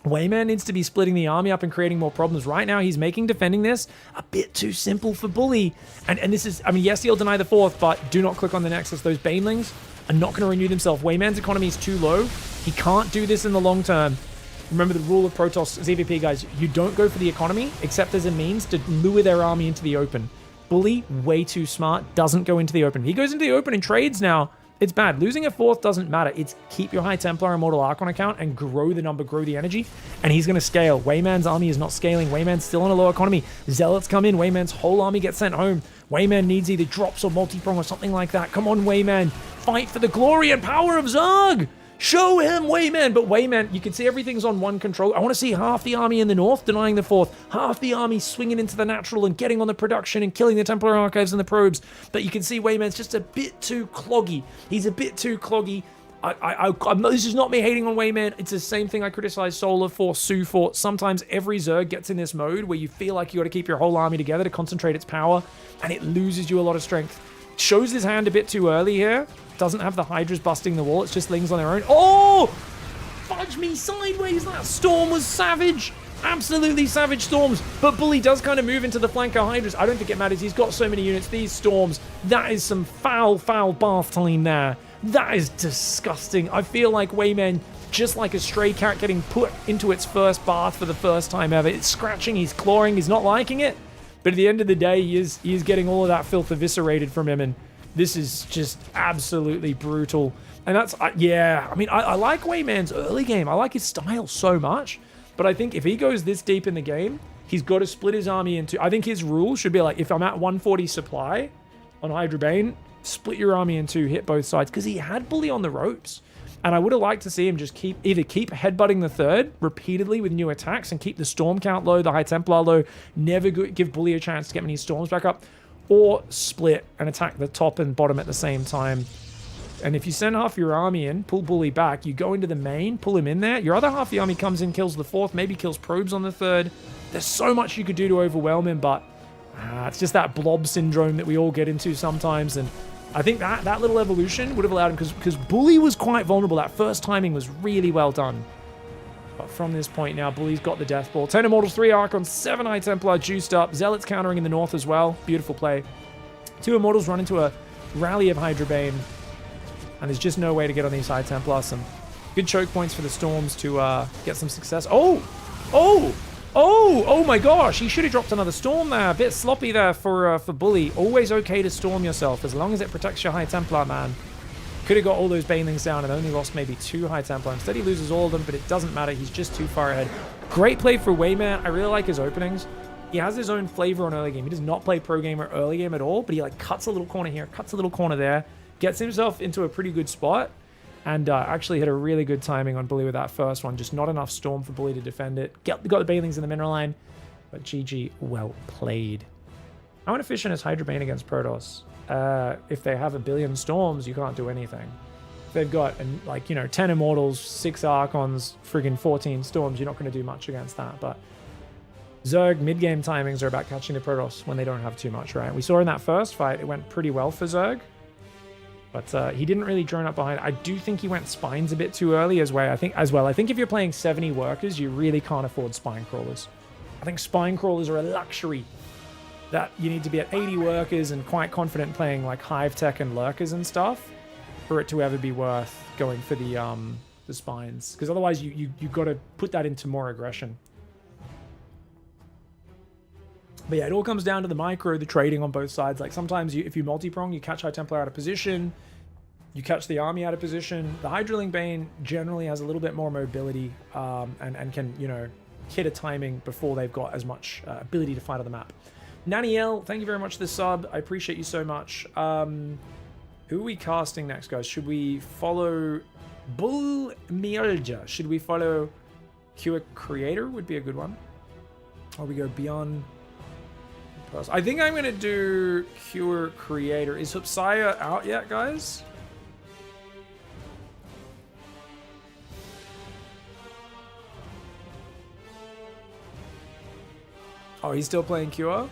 Wayman needs to be splitting the army up and creating more problems. Right now, he's making defending this a bit too simple for Bully. And this is, I mean, yes, he'll deny the 4th, but do not click on the Nexus. Those Banelings are not going to renew themselves. Wayman's economy is too low. He can't do this in the long term. Remember the rule of Protoss ZVP, guys. You don't go for the economy, except as a means to lure their army into the open. Bully, way too smart, doesn't go into the open. He goes into the open and trades now. It's bad. Losing a 4th doesn't matter. It's keep your High Templar and Mortal Archon account and grow the number, grow the energy, and he's going to scale. Wayman's army is not scaling. Wayman's still on a low economy. Zealots come in. Wayman's whole army gets sent home. Wayman needs either drops or multi-prong or something like that. Come on, Wayman. Fight for the glory and power of Zerg. Show him, Wayman. But Wayman, you can see everything's on one control. I want to see half the army in the north denying the 4th. Half the army swinging into the natural and getting on the production and killing the Templar Archives and the probes. But you can see Wayman's just a bit too cloggy. He's a bit too cloggy. This is not me hating on Wayman. It's the same thing I criticize Solar for, Sue for. Sometimes every Zerg gets in this mode where you feel like you got to keep your whole army together to concentrate its power, and it loses you a lot of strength. Shows his hand a bit too early here. Doesn't have the Hydras busting the wall. It's just Lings on their own. Oh! Fudge me sideways. That storm was savage. Absolutely savage storms. But Bully does kind of move into the flanker Hydras. I don't think it matters. He's got so many units. These storms, that is some foul bath time there. That is disgusting. I feel like Wayman, just like a stray cat getting put into its first bath for the first time ever. It's scratching, he's clawing, he's not liking it. But at the end of the day, he is getting all of that filth eviscerated from him, and this is just absolutely brutal. And that's, yeah, I mean, I like Wayman's early game. I like his style so much. But I think if he goes this deep in the game, he's got to split his army into, I think his rule should be like, if I'm at 140 supply on Hydra Bane, split your army in 2, hit both sides. Because he had Bully on the ropes. And I would have liked to see him just either keep headbutting the 3rd repeatedly with new attacks and keep the storm count low, the High Templar low, never give Bully a chance to get many storms back up, or split and attack the top and bottom at the same time. And if you send half your army in, pull Bully back, you go into the main, pull him in there, your other half of the army comes in, kills the 4th, maybe kills probes on the 3rd. There's so much you could do to overwhelm him, but it's just that blob syndrome that we all get into sometimes, and I think that little evolution would have allowed him, because Bully was quite vulnerable. That first timing was really well done. But from this point now, Bully's got the death ball. 10 Immortals, 3 Archons, 7 High Templar juiced up. Zealots countering in the north as well. Beautiful play. 2 Immortals run into a rally of Hydra Bane. And there's just no way to get on these High Templar. Some good choke points for the Storms to get some success. Oh my gosh, he should have dropped another storm there. A bit sloppy there for Bully. Always okay to storm yourself as long as it protects your High Templar, man. Could have got all those Banelings down and only lost maybe 2 High Templar. Instead he loses all of them, but it doesn't matter. He's just too far ahead. Great play for Wayman. I really like his openings. He has his own flavor on early game. He does not play pro game or early game at all, but he like cuts a little corner here, cuts a little corner there, gets himself into a pretty good spot. And actually hit a really good timing on Bully with that first one. Just not enough storm for Bully to defend it. Got the Banelings in the mineral line. But GG, well played. I want to fish in his Hydra Bane against Protoss. If they have a billion storms, you can't do anything. If they've got, like, you know, 10 Immortals, 6 Archons, friggin' 14 storms, you're not going to do much against that. But Zerg mid-game timings are about catching the Protoss when they don't have too much, right? We saw in that first fight, it went pretty well for Zerg. But he didn't really drone up behind. I do think he went spines a bit too early as well. I think if you're playing 70 workers, you really can't afford spine crawlers. I think spine crawlers are a luxury that you need to be at 80 workers and quite confident playing like Hive Tech and Lurkers and stuff for it to ever be worth going for the spines. Because otherwise you got to put that into more aggression. But yeah, it all comes down to the micro, the trading on both sides. Like sometimes if you multi-prong, you catch High Templar out of position, you catch the army out of position. The Hydraling Bane generally has a little bit more mobility and can, you know, hit a timing before they've got as much ability to fight on the map. Naniel, thank you very much for the sub. I appreciate you so much. Who are we casting next, guys? Should we follow Bull Mielja? Should we follow Cure Creator? Would be a good one. Or we go Beyond... I think I'm going to do Cure Creator. Is Hupsaya out yet, guys? Oh, he's still playing Cure?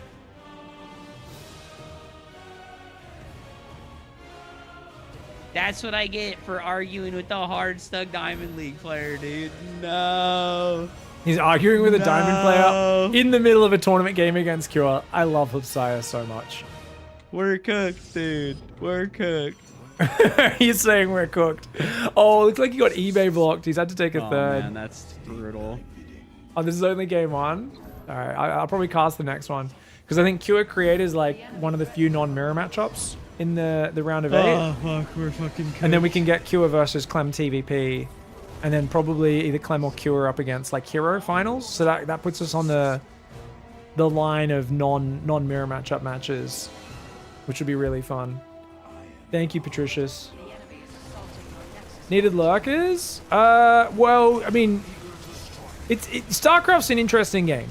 That's what I get for arguing with the hard stuck Diamond League player, dude. No. He's arguing with a Diamond player in the middle of a tournament game against Cure. I love Hubsaya so much. We're cooked, dude. We're cooked. He's saying we're cooked. Oh, looks like he got eBay blocked. He's had to take a third. Man, that's brutal. Oh, this is only game 1? All right, I'll probably cast the next one. Because I think Cure Creator is like one of the few non-mirror matchups in the round of 8. Oh, fuck, we're fucking cooked. And then we can get Cure versus Clem TVP. And then probably either Clem or Cure up against like Hero finals. So that puts us on the line of non-mirror matchup matches, which would be really fun. Thank you, Patricius. Needed lurkers? Well, I mean, StarCraft's an interesting game.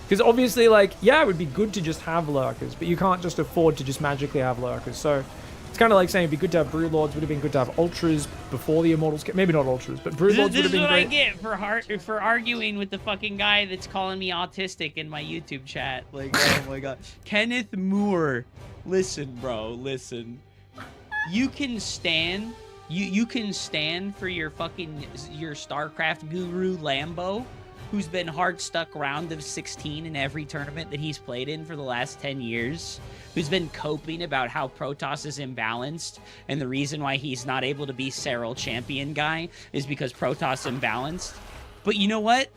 Because obviously, like, yeah, it would be good to just have lurkers, but you can't just afford to just magically have lurkers. So it's kind of like saying it'd be good to have Broodlords, would have been good to have Ultras before the Immortals. Maybe not Ultras, but Broodlords would have been great. This is what I get for arguing with the fucking guy that's calling me autistic in my YouTube chat. Like, oh my god. Kenneth Moore. Listen, bro, listen. You can stand... You can stand for your StarCraft guru Lambo, who's been hard stuck round of 16 in every tournament that he's played in for the last 10 years, who's been coping about how Protoss is imbalanced, and the reason why he's not able to be Serral champion guy is because Protoss imbalanced. But you know what?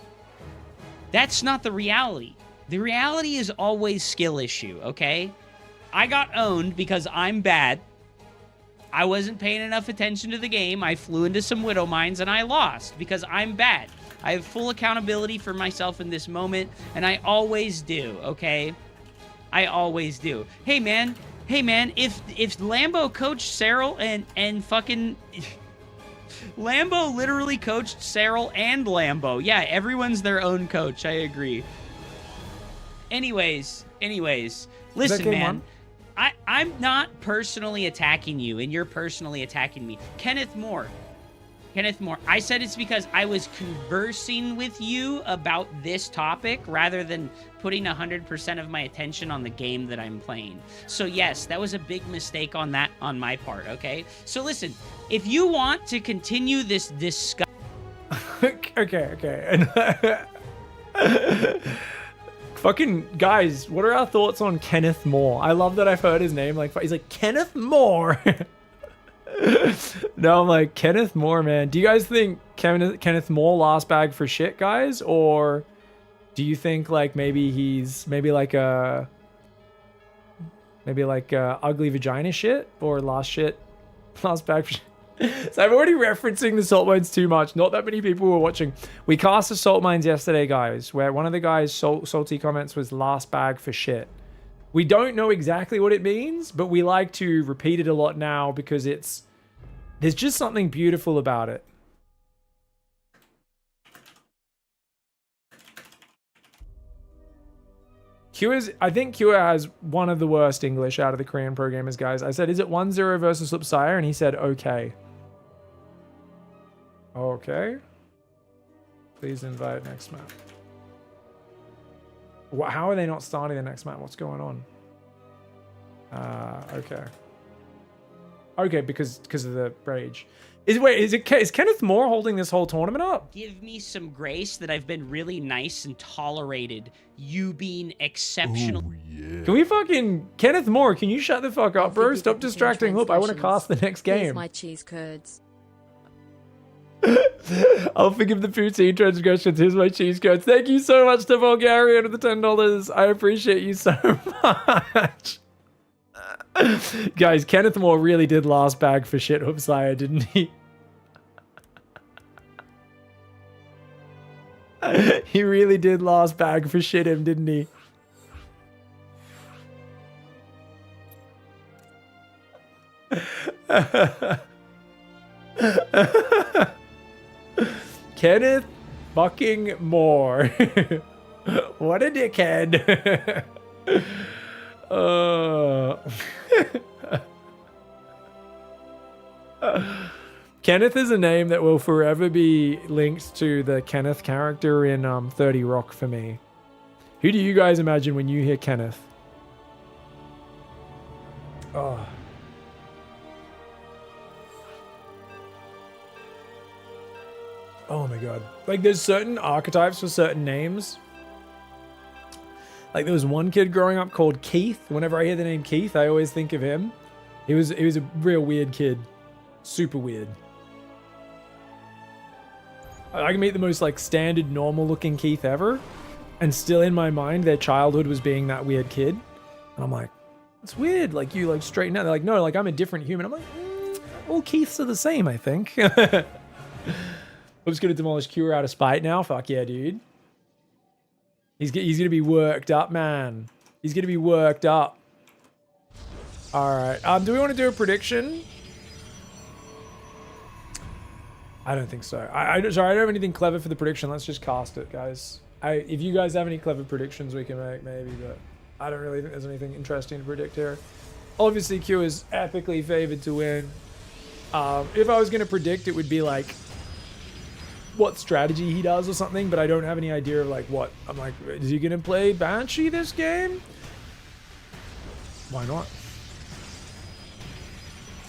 That's not the reality. The reality is always skill issue, okay? I got owned because I'm bad. I wasn't paying enough attention to the game. I flew into some Widow Mines and I lost because I'm bad. I have full accountability for myself in this moment, and I always do, okay? I always do. Hey man, if Lambo coached Serral and fucking Lambo literally coached Serral and Lambo. Yeah, everyone's their own coach. I agree. Anyways, listen, man. I'm not personally attacking you, and you're personally attacking me. Kenneth Moore. I said it's because I was conversing with you about this topic rather than putting 100% of my attention on the game that I'm playing. So yes, that was a big mistake on my part, okay? So listen, if you want to continue this discussion... Okay. Fucking guys, what are our thoughts on Kenneth Moore? I love that I've heard his name. Like, he's like, Kenneth Moore. No, I'm like, Kenneth Moore, man. Do you guys think Kenneth Moore last bag for shit, guys? Or do you think like maybe he's like ugly vagina shit or last bag for shit? So I'm already referencing the salt mines too much. Not that many people were watching. We cast the salt mines yesterday, guys, where one of the guys' salty comments was last bag for shit. We don't know exactly what it means, but we like to repeat it a lot now because there's just something beautiful about it. I think Q has one of the worst English out of the Korean pro gamers, guys. I said, is it 1-0 versus Lipsire? And he said, okay. Okay. Please invite next map. How are they not starting the next map? What's going on? Okay. Okay, because of the rage. Is Kenneth Moore holding this whole tournament up? Give me some grace that I've been really nice and tolerated you being exceptional. Oh, yeah. Can we fucking... Kenneth Moore, can you shut the fuck up, bro? Stop distracting Hoop. I want to cast the next game. Here's my cheese curds. I'll forgive the poutine transgressions. Here's my cheese curds. Thank you so much to Bulgarian with the $10. I appreciate you so much. Guys, Kenneth Moore really did last bag for shit Hubsire, didn't he? He really did last bag for shit him, didn't he? Kenneth fucking Moore. What a dickhead. Kenneth is a name that will forever be linked to the Kenneth character in 30 Rock for me. Who do you guys imagine when you hear Kenneth? Oh. Oh my god. Like, there's certain archetypes for certain names. Like, there was one kid growing up called Keith. Whenever I hear the name Keith, I always think of him. He was a real weird kid. Super weird. I can meet the most, like, standard, normal-looking Keith ever, and still in my mind, their childhood was being that weird kid. And I'm like, it's weird. Like, you, like, straighten out. They're like, no, like, I'm a different human. I'm like, all Keiths are the same, I think. I'm just gonna demolish Cure out of spite now. Fuck yeah, dude. He's gonna be worked up, man. He's gonna be worked up. All right. Do we want to do a prediction? I don't think so. Sorry, I don't have anything clever for the prediction. Let's just cast it, guys. If you guys have any clever predictions, we can make maybe, but I don't really think there's anything interesting to predict here. Obviously, Q is epically favored to win. If I was gonna predict, it would be like what strategy he does or something, but I don't have any idea of like what. I'm like, is he gonna play Banshee this game? Why not?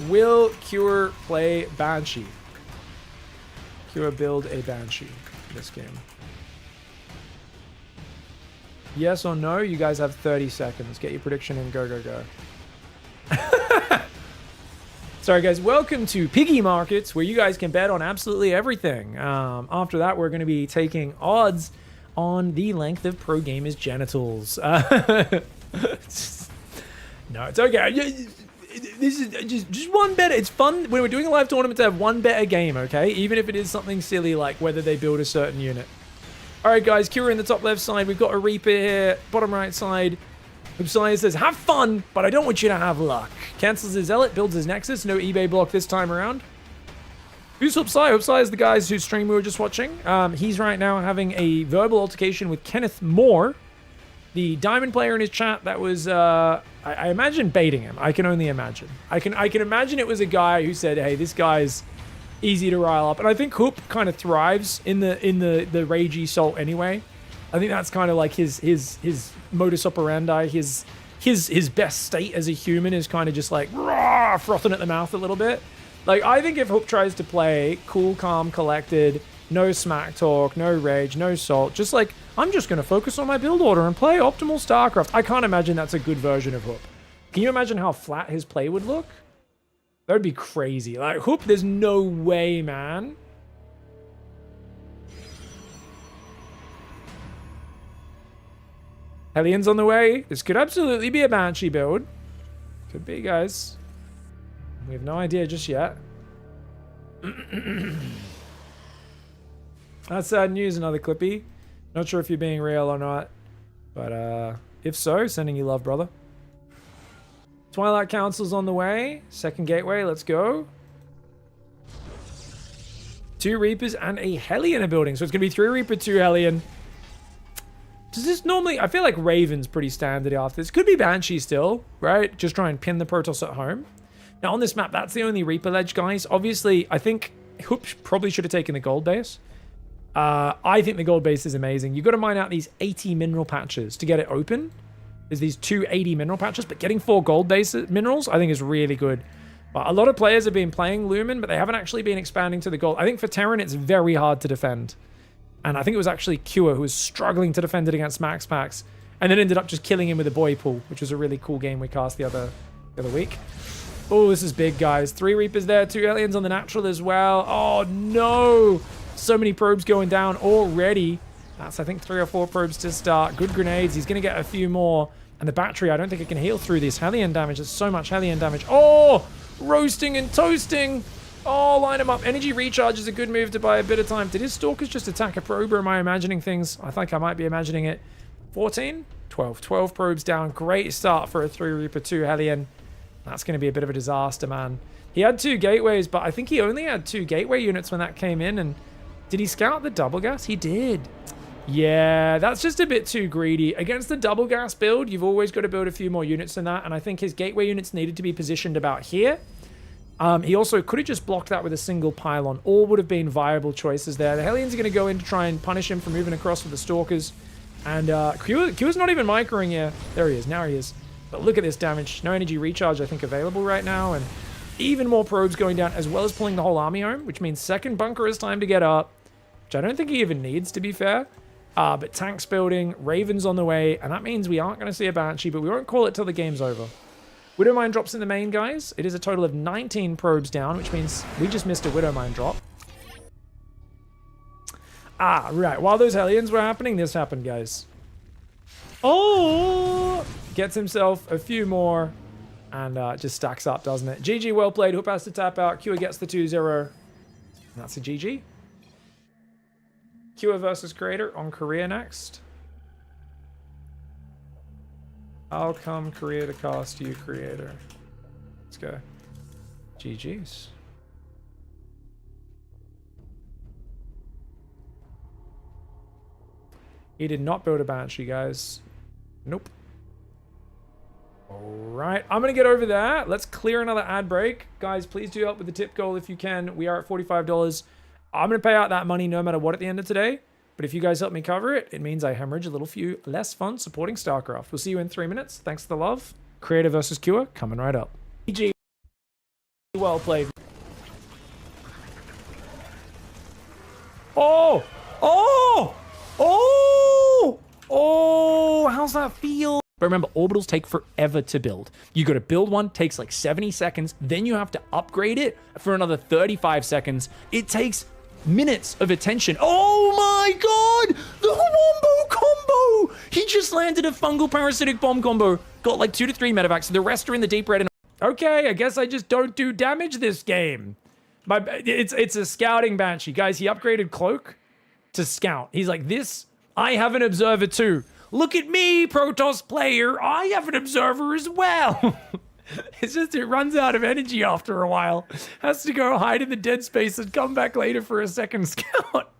Will Cure play Banshee? Cure build a Banshee this game. Yes or no? You guys have 30 seconds. Get your prediction in. Go, go, go. Sorry, guys. Welcome to Piggy Markets, where you guys can bet on absolutely everything. After that, we're going to be taking odds on the length of pro gamers' genitals. No, it's okay. This is just one bet. It's fun when we're doing a live tournament to have one bet a game, okay? Even if it is something silly like whether they build a certain unit. All right, guys. Kira in the top left side. We've got a Reaper here. Bottom right side. Upside says, have fun, but I don't want you to have luck. Cancels his Zealot, builds his Nexus. No eBay block this time around. Who's Upside? Upside is the guys whose stream we were just watching. He's right now having a verbal altercation with Kenneth Moore, the Diamond player in his chat that was, I imagine baiting him. I can only imagine. I can imagine it was a guy who said, hey, this guy's easy to rile up. And I think Hoop kind of thrives in the ragey salt anyway. I think that's kind of like his modus operandi. His best state as a human is kind of just like rah, frothing at the mouth a little bit. Like, I think if Hoop tries to play cool, calm, collected, no smack talk, no rage, no salt, just like, I'm just going to focus on my build order and play optimal StarCraft. I can't imagine that's a good version of Hoop. Can you imagine how flat his play would look? That would be crazy. Like, Hoop, there's no way, man. Hellions on the way. This could absolutely be a Banshee build. Could be, guys. We have no idea just yet. That's sad news, another Clippy. Not sure if you're being real or not. But if so, sending you love, brother. Twilight Council's on the way. Second gateway, let's go. 2 Reapers and a Hellion are building. So it's going to be 3 Reaper, 2 Hellion. Does this normally... I feel like Raven's pretty standard after this. Could be Banshee still, right? Just try and pin the Protoss at home. Now, on this map, that's the only Reaper ledge, guys. Obviously, I think Hoop probably should have taken the gold base. I think the gold base is amazing. You've got to mine out these 80 mineral patches to get it open. There's these 2 80 mineral patches, but getting 4 gold base minerals, I think is really good. But a lot of players have been playing Lumen, but they haven't actually been expanding to the gold. I think for Terran, it's very hard to defend. And I think it was actually Cure who was struggling to defend it against Max Packs, and then ended up just killing him with a boy pool, which was a really cool game we cast the other week. Oh, this is big, guys. 3 Reapers there, 2 Aliens on the natural as well. Oh, no. So many probes going down already. That's, I think, 3 or 4 probes to start. Good grenades. He's going to get a few more. And the battery, I don't think it can heal through this Hellion damage. There's so much Hellion damage. Oh, roasting and toasting. Oh, line him up. Energy recharge is a good move to buy a bit of time. Did his Stalkers just attack a probe, or am I imagining things? I think I might be imagining it. 14? 12. 12 probes down. Great start for a 3 Reaper 2 Hellion. That's going to be a bit of a disaster, man. He had 2 gateways, but I think he only had 2 gateway units when that came in. And did he scout the double gas? He did. Yeah, that's just a bit too greedy. Against the double gas build, you've always got to build a few more units than that. And I think his gateway units needed to be positioned about here. He also could have just blocked that with a single pylon. All would have been viable choices there. The Hellions are going to go in to try and punish him for moving across with the Stalkers. And Q's not even microing here. There he is. Now he is. But look at this damage. No energy recharge, I think, available right now. And even more probes going down, as well as pulling the whole army home, which means second bunker is time to get up. which I don't think he even needs, to be fair. But tanks building, Ravens on the way, and that means we aren't going to see a Banshee, but we won't call it till the game's over. Widowmine drops in the main, guys. It is a total of 19 probes down, which means we just missed a Widowmine drop. Ah, right. While those Hellions were happening, this happened, guys. Oh! Gets himself a few more, and just stacks up, doesn't it? GG, well played. Hoop has to tap out. Kua gets the 2-0. That's a GG. Kua versus Creator on Korea next. I'll come Korea to cast you, Creator. Let's go. GG's. He did not build a Banshee, guys. Nope. Alright, I'm going to get over that. Let's clear another ad break. Guys, please do help with the tip goal if you can. We are at $45. I'm going to pay out that money no matter what at the end of today. But if you guys help me cover it, it means I hemorrhage a little few less fun supporting StarCraft. We'll see you in 3 minutes. Thanks for the love. Creator versus Kua coming right up. GG. Well played. Oh! Oh! Oh! Oh! How's that feel? But remember, orbitals take forever to build. You got to build one, takes like 70 seconds. Then you have to upgrade it for another 35 seconds. It takes minutes of attention. Oh my god! The wombo combo! He just landed a fungal parasitic bomb combo. Got like 2 to 3 medevacs. The rest are in the deep red. And okay, I guess I just don't do damage this game. It's a scouting Banshee. Guys, he upgraded Cloak to Scout. He's like, this, I have an Observer too. Look at me, Protoss player. I have an Observer as well. It's just, it runs out of energy after a while. Has to go hide in the dead space and come back later for a second scout.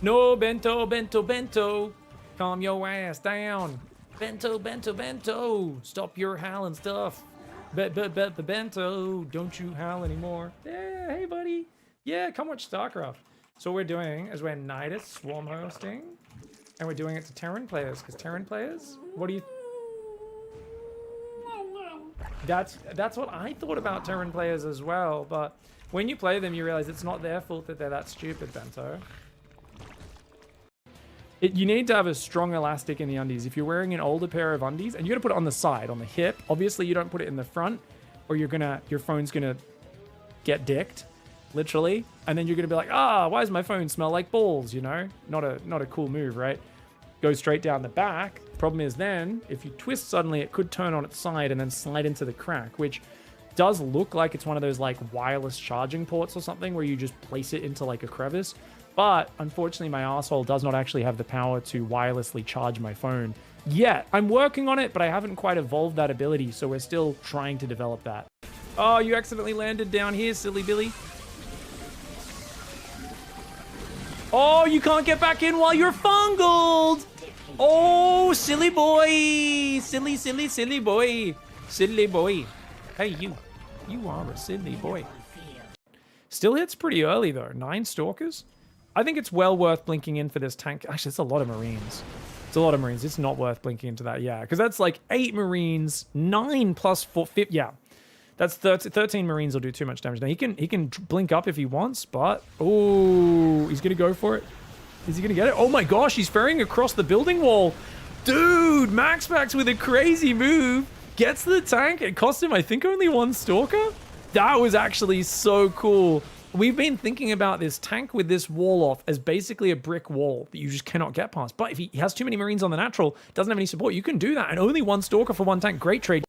No, Bento, Bento, Bento. Calm your ass down. Bento, Bento, Bento. Stop your howling stuff. Bento, don't you howl anymore. Yeah, hey, buddy. Yeah, come watch StarCraft. So what we're doing is we're Nidus swarm hosting. And we're doing it to Terran players, because Terran players, what do you... That's what I thought about Terran players as well, but when you play them, you realize it's not their fault that they're that stupid, Bento. You need to have a strong elastic in the undies. If you're wearing an older pair of undies, and you're gonna put it on the side, on the hip, obviously you don't put it in the front, or your phone's gonna get dicked, literally, and then you're gonna be like, why does my phone smell like balls, you know? Not a cool move, right? Go straight down the back. Problem is then, if you twist suddenly, it could turn on its side and then slide into the crack, which does look like it's one of those like wireless charging ports or something where you just place it into like a crevice. But unfortunately, my asshole does not actually have the power to wirelessly charge my phone yet. I'm working on it, but I haven't quite evolved that ability, so we're still trying to develop that. Oh, you accidentally landed down here, silly Billy. Oh, you can't get back in while you're fungled. Oh, silly boy. Silly, silly, silly boy. Silly boy. Hey, you. You are a silly boy. Still hits pretty early, though. 9 Stalkers. I think it's well worth blinking in for this tank. Actually, it's a lot of Marines. It's a lot of Marines. It's not worth blinking into that, yeah. Because that's like 8 Marines, 9 plus 4, 5, yeah. That's 13 Marines will do too much damage. Now, he can blink up if he wants, but... Oh, he's going to go for it. Is he going to get it? Oh my gosh, he's ferrying across the building wall. Dude, Max with a crazy move. Gets the tank. It cost him, I think, only 1 Stalker. That was actually so cool. We've been thinking about this tank with this wall off as basically a brick wall that you just cannot get past. But if he has too many Marines on the natural, doesn't have any support, you can do that. And only 1 Stalker for 1 tank. Great trade.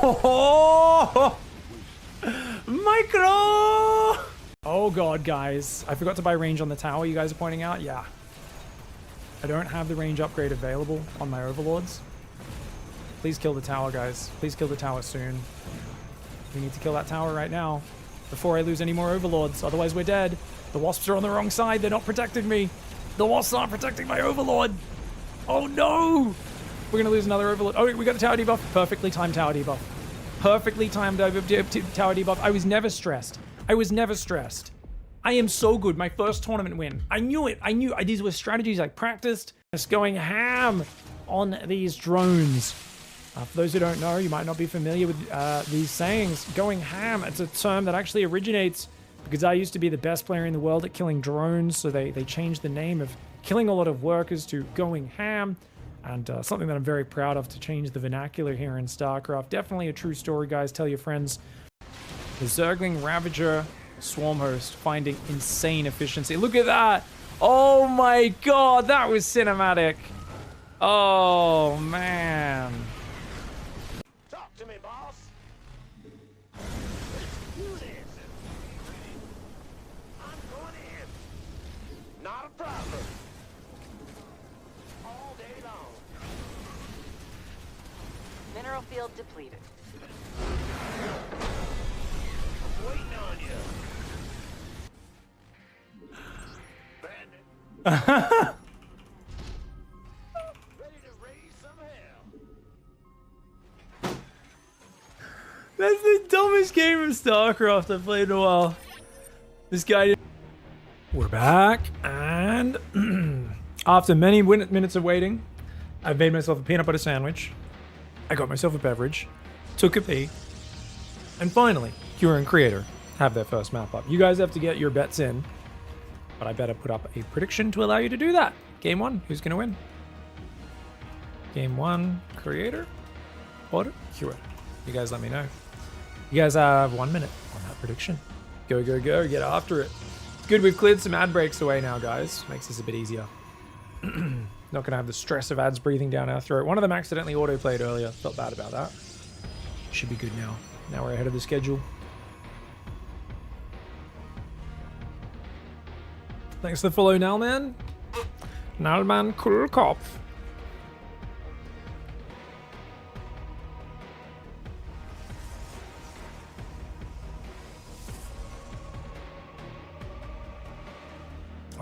Oh, micro! Oh god, guys. I forgot to buy range on the tower you guys are pointing out. Yeah. I don't have the range upgrade available on my overlords. Please kill the tower, guys. Please kill the tower soon. We need to kill that tower right now before I lose any more overlords. Otherwise, we're dead. The wasps are on the wrong side. They're not protecting me. The wasps aren't protecting my overlord. Oh, no. We're going to lose another overlord. Oh, we got the tower debuff. Perfectly timed tower debuff. Perfectly timed tower debuff. I was never stressed. I was never stressed. I am so good. My first tournament win. I knew it. I knew. These were strategies I practiced. Just going ham on these drones. For those who don't know, you might not be familiar with these sayings. Going ham, it's a term that actually originates because I used to be the best player in the world at killing drones, so they changed the name of killing a lot of workers to going ham, and something that I'm very proud of to change the vernacular here in StarCraft. Definitely a true story, guys. Tell your friends. The Zergling Ravager Swarm Host finding insane efficiency. Look at that! Oh my god, that was cinematic! Oh, man. Talk to me, boss. I'm going in. Not a problem. All day long. Mineral field depleted. I'm waiting on you. Bandit. Ready to raise some hell. That's the dumbest game of StarCraft I've played in a while. This guy did. We're back, and after many minutes of waiting, I've made myself a peanut butter sandwich. I got myself a beverage, took a pee, and finally, Cure and Creator have their first map up. You guys have to get your bets in, but I better put up a prediction to allow you to do that. Game 1, who's going to win? Game 1, Creator or Cure? You guys let me know. You guys have 1 minute on that prediction. Go, go, go. Get after it. Good, we've cleared some ad breaks away now, guys. Makes this a bit easier. Not going to have the stress of ads breathing down our throat. One of them accidentally auto-played earlier. Felt bad about that. Should be good now. Now we're ahead of the schedule. Thanks for the follow, Nalman. Nalman Kurkopf.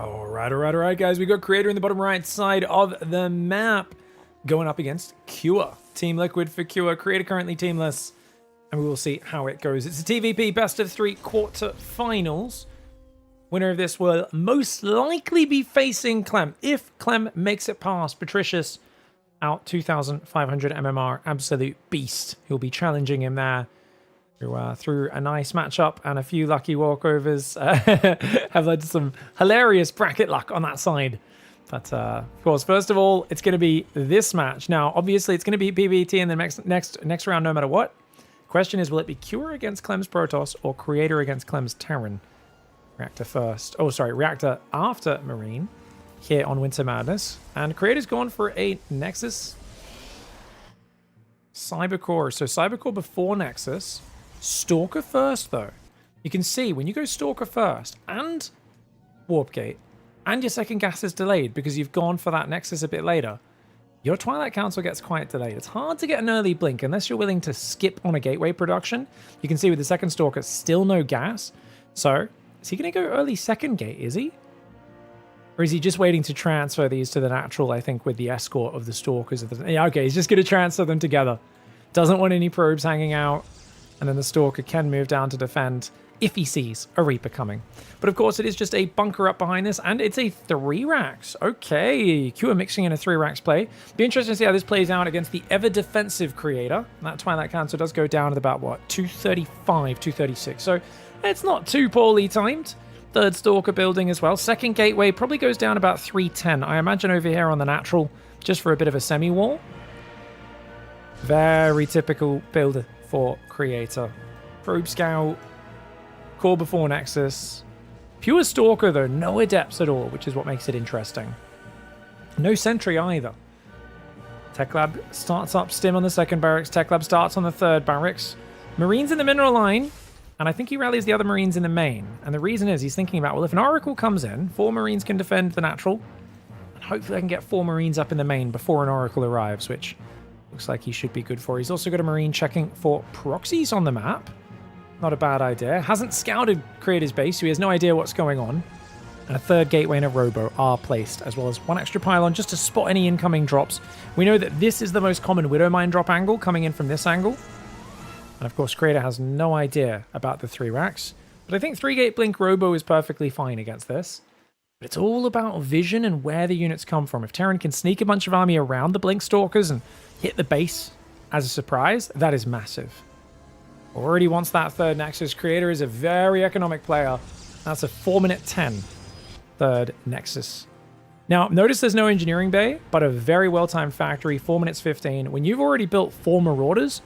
All right, guys. We got Creator in the bottom right side of the map going up against Cure. Team Liquid for Cure. Creator currently teamless, and we will see how it goes. It's a TVP best of 3 quarterfinals. Winner of this will most likely be facing Clem. If Clem makes it past Patricius, out 2,500 MMR, absolute beast. He'll be challenging him there. Through a nice matchup and a few lucky walkovers have led to some hilarious bracket luck on that side. But of course, first of all, it's going to be this match. Now, obviously, it's going to be PBT in the next round, no matter what. Question is, will it be Cure against Clem's Protoss or Creator against Clem's Terran? Reactor first. Oh, sorry, Reactor after Marine here on Winter Madness. And Creator's gone for a Nexus Cybercore. So Cybercore before Nexus. Stalker first, though. You can see when you go Stalker first and Warp Gate and your second gas is delayed because you've gone for that Nexus a bit later, your Twilight Council gets quite delayed. It's hard to get an early blink unless you're willing to skip on a gateway production. You can see with the second Stalker, still no gas. So, is he going to go early second gate, is he? Or is he just waiting to transfer these to the natural, I think, with the escort of the Stalkers? Yeah, okay, he's just going to transfer them together. Doesn't want any probes hanging out. And then the Stalker can move down to defend if he sees a Reaper coming. But of course, it is just a bunker up behind this, and it's a 3 racks. Okay, Cure mixing in a 3 racks play. Be interesting to see how this plays out against the ever-defensive Creator. That Twilight Council does go down at about, what, 235, 236. So it's not too poorly timed. Third Stalker building as well. Second Gateway probably goes down about 310. I imagine over here on the natural, just for a bit of a semi-wall. Very typical build for Creator. Probe Scout, Core before Nexus. Pure Stalker though, no Adepts at all, which is what makes it interesting. No Sentry either. Tech Lab starts up Stim on the second barracks. Tech Lab starts on the third barracks. Marines in the mineral line, and I think he rallies the other Marines in the main. And the reason is he's thinking about, well, if an Oracle comes in, 4 Marines can defend the natural, and hopefully I can get 4 Marines up in the main before an Oracle arrives, which looks like he should be good for. He's also got a Marine checking for proxies on the map. Not a bad idea. Hasn't scouted Creator's base, so he has no idea what's going on. And a third gateway and a robo are placed, as well as one extra pylon just to spot any incoming drops. We know that this is the most common Widow Mine drop angle, coming in from this angle. And of course, Creator has no idea about the 3 racks. But I think 3-gate blink robo is perfectly fine against this. But it's all about vision and where the units come from. If Terran can sneak a bunch of army around the blink stalkers and hit the base as a surprise, that is massive. Already wants that third Nexus. Creator is a very economic player. That's a 4-minute 10 third Nexus. Now, notice there's no engineering bay, but a very well-timed factory, 4 minutes 15. When you've already built 4 Marauders,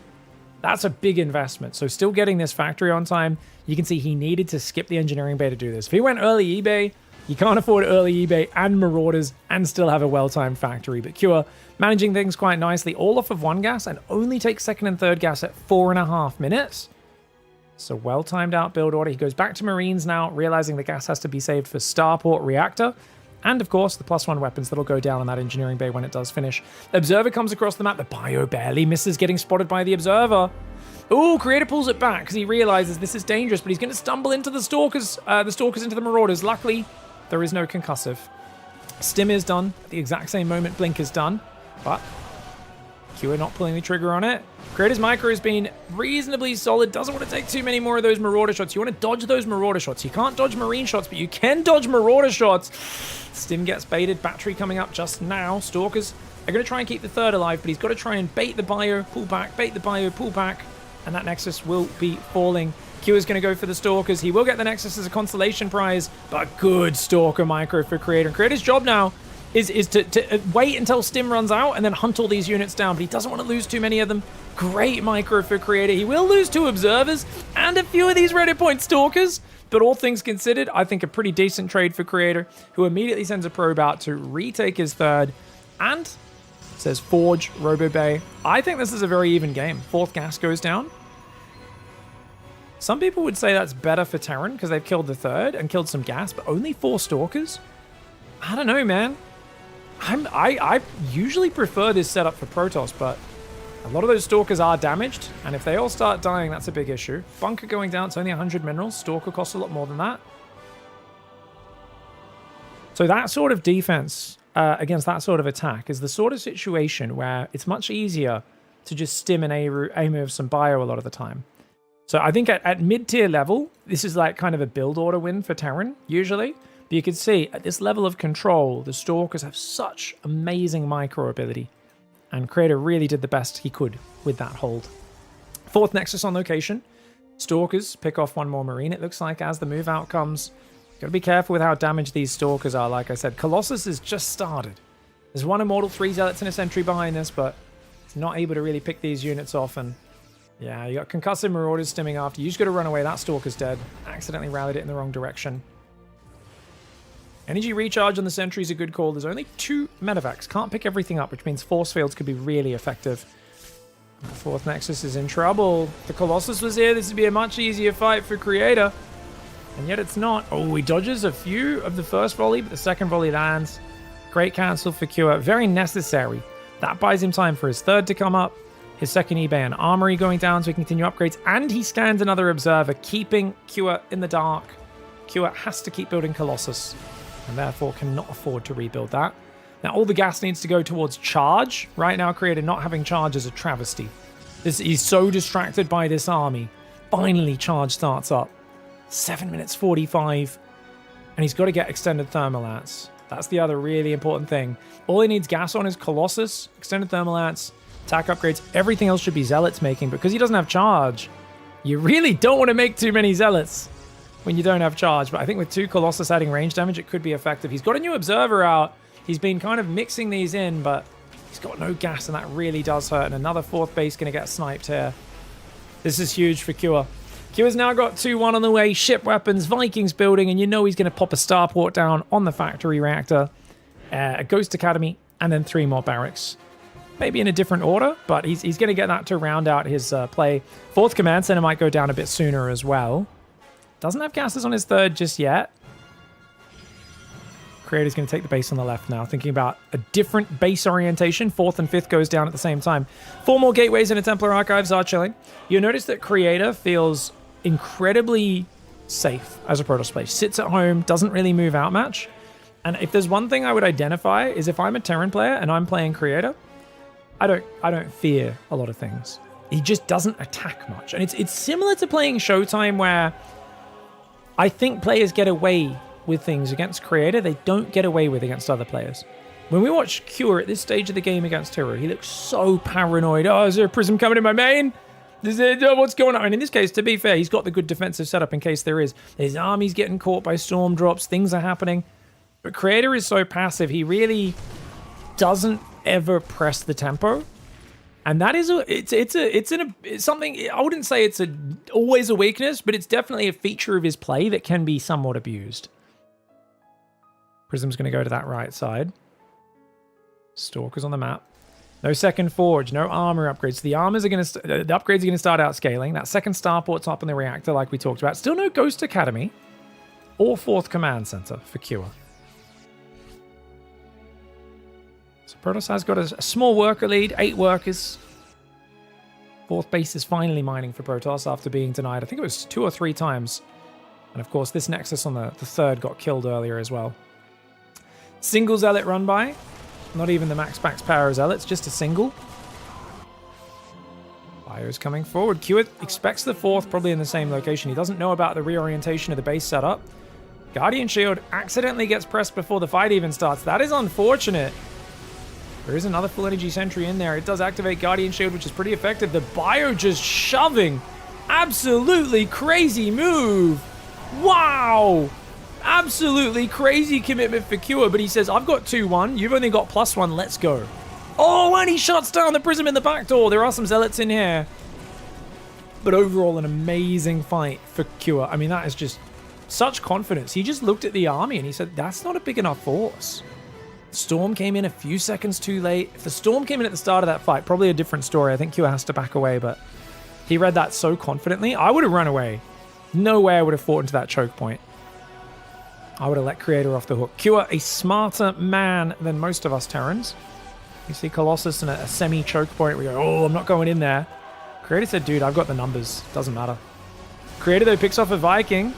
that's a big investment. So still getting this factory on time, you can see he needed to skip the engineering bay to do this. If he went early eBay, you can't afford early eBay and Marauders and still have a well-timed factory. But Cure managing things quite nicely, all off of 1 gas, and only takes second and third gas at 4.5 minutes. So well-timed out build order. He goes back to Marines now, realizing the gas has to be saved for Starport Reactor. And of course, the +1 weapons that'll go down in that engineering bay when it does finish. Observer comes across the map. The bio barely misses getting spotted by the Observer. Ooh, Creator pulls it back because he realizes this is dangerous, but he's going to stumble into the Stalkers into the Marauders. Luckily, there is no concussive. Stim is done at the exact same moment Blink is done, but Q not pulling the trigger on it. Creator's micro has been reasonably solid. Doesn't want to take too many more of those Marauder shots. You want to dodge those Marauder shots. You can't dodge Marine shots, but you can dodge Marauder shots. Stim gets baited. Battery coming up just now. Stalkers are going to try and keep the third alive, but he's got to try and bait the bio, pull back, bait the bio, pull back, and that Nexus will be falling. Q is going to go for the Stalkers. He will get the Nexus as a consolation prize, but good Stalker micro for Creator. And Creator's job now is to wait until Stim runs out and then hunt all these units down, but he doesn't want to lose too many of them. Great micro for Creator. He will lose 2 Observers and a few of these Reddit Point Stalkers, but all things considered, I think a pretty decent trade for Creator, who immediately sends a probe out to retake his third and says Forge, Robo Bay. I think this is a very even game. 4th gas goes down. Some people would say that's better for Terran because they've killed the third and killed some gas, but only 4 Stalkers? I don't know, man. I usually prefer this setup for Protoss, but a lot of those Stalkers are damaged, and if they all start dying, that's a big issue. Bunker going down, it's only 100 minerals. Stalker costs a lot more than that. So that sort of defense against that sort of attack is the sort of situation where it's much easier to just stim and A-move some bio a lot of the time. So I think at mid-tier level, this is like kind of a build order win for Terran, usually. But you can see at this level of control, the Stalkers have such amazing micro ability. And Creator really did the best he could with that hold. 4th Nexus on location. Stalkers pick off 1 more Marine, it looks like, as the move out comes. Got to be careful with how damaged these Stalkers are, like I said. Colossus has just started. There's 1 Immortal, 3 Zealots, and a Sentry behind this, but it's not able to really pick these units off. And yeah, you got Concussive Marauders stimming after. You just got to run away. That Stalker's dead. Accidentally rallied it in the wrong direction. Energy recharge on the Sentry is a good call. There's only 2 medevacs. Can't pick everything up, which means force fields could be really effective. The 4th Nexus is in trouble. If the Colossus was here, this would be a much easier fight for Creator. And yet it's not. Oh, he dodges a few of the first volley, but the second volley lands. Great cancel for Cure. Very necessary. That buys him time for his third to come up. His second eBay and Armory going down so he can continue upgrades. And he scans another Observer, keeping Cure in the dark. Cure has to keep building Colossus, and therefore cannot afford to rebuild that. Now, all the gas needs to go towards charge. Right now, Creator not having charge is a travesty. He's so distracted by this army. Finally, charge starts up. 7 minutes 45. And he's got to get extended thermal lance. That's the other really important thing. All he needs gas on is Colossus, extended thermal lance, attack upgrades. Everything else should be Zealots making, because he doesn't have charge. You really don't want to make too many Zealots when you don't have charge, but I think with 2 Colossus adding range damage, it could be effective. He's got a new Observer out. He's been kind of mixing these in, but he's got no gas, and that really does hurt. And another 4th base going to get sniped here. This is huge for Cure. Cure's now got 2-1 on the way. Ship weapons, Vikings building, and you know he's going to pop a starport down on the factory reactor. A Ghost Academy, and then 3 more barracks. Maybe in a different order, but he's going to get that to round out his play. 4th Command Center might go down a bit sooner as well. Doesn't have gases on his third just yet. Creator's going to take the base on the left now, thinking about a different base orientation. 4th and 5th goes down at the same time. 4 more gateways and a Templar Archives are chilling. You'll notice that Creator feels incredibly safe as a Protoss player. Sits at home, doesn't really move out much. And if there's one thing I would identify is if I'm a Terran player and I'm playing Creator, I don't fear a lot of things. He just doesn't attack much. And it's similar to playing Showtime, where I think players get away with things against Creator they don't get away with against other players. When we watch Cure at this stage of the game against Hero, he looks so paranoid. Oh, is there a prism coming in my main? What's going on? And in this case, to be fair, he's got the good defensive setup in case there is. His army's getting caught by storm drops. Things are happening. But Creator is so passive. He really doesn't ever press the tempo. And that is it's something, I wouldn't say it's always a weakness, but it's definitely a feature of his play that can be somewhat abused. Prism's going to go to that right side. Stalker's on the map. No second forge, no armor upgrades. So the armors are going to, the upgrades are going to start out scaling. That second starport's up in the reactor, like we talked about. Still no Ghost Academy or 4th Command Center for Cure. So Protoss has got a small worker lead, 8 workers. 4th base is finally mining for Protoss after being denied. I think it was 2 or 3 times. And of course, this Nexus on the 3rd got killed earlier as well. Single Zealot run by. Not even the max power Zealots, just a single. Bio's coming forward. Cure expects the 4th probably in the same location. He doesn't know about the reorientation of the base setup. Guardian Shield accidentally gets pressed before the fight even starts. That is unfortunate. There is another full energy sentry in there. It does activate Guardian Shield, which is pretty effective. The Bio just shoving. Absolutely crazy move. Wow. Absolutely crazy commitment for Cure, but he says, I've got 2-1. You've only got +1. Let's go. Oh, and he shuts down the Prism in the back door. There are some Zealots in here. But overall, an amazing fight for Cure. I mean, that is just such confidence. He just looked at the army and he said, that's not a big enough force. Storm came in a few seconds too late. If the Storm came in at the start of that fight, probably a different story. I think Cure has to back away, but he read that so confidently. I would have run away. No way I would have fought into that choke point. I would have let Creator off the hook. Cure, a smarter man than most of us Terrans. You see Colossus in a semi-choke point. We go, oh, I'm not going in there. Creator said, dude, I've got the numbers. Doesn't matter. Creator, though, picks off a Viking.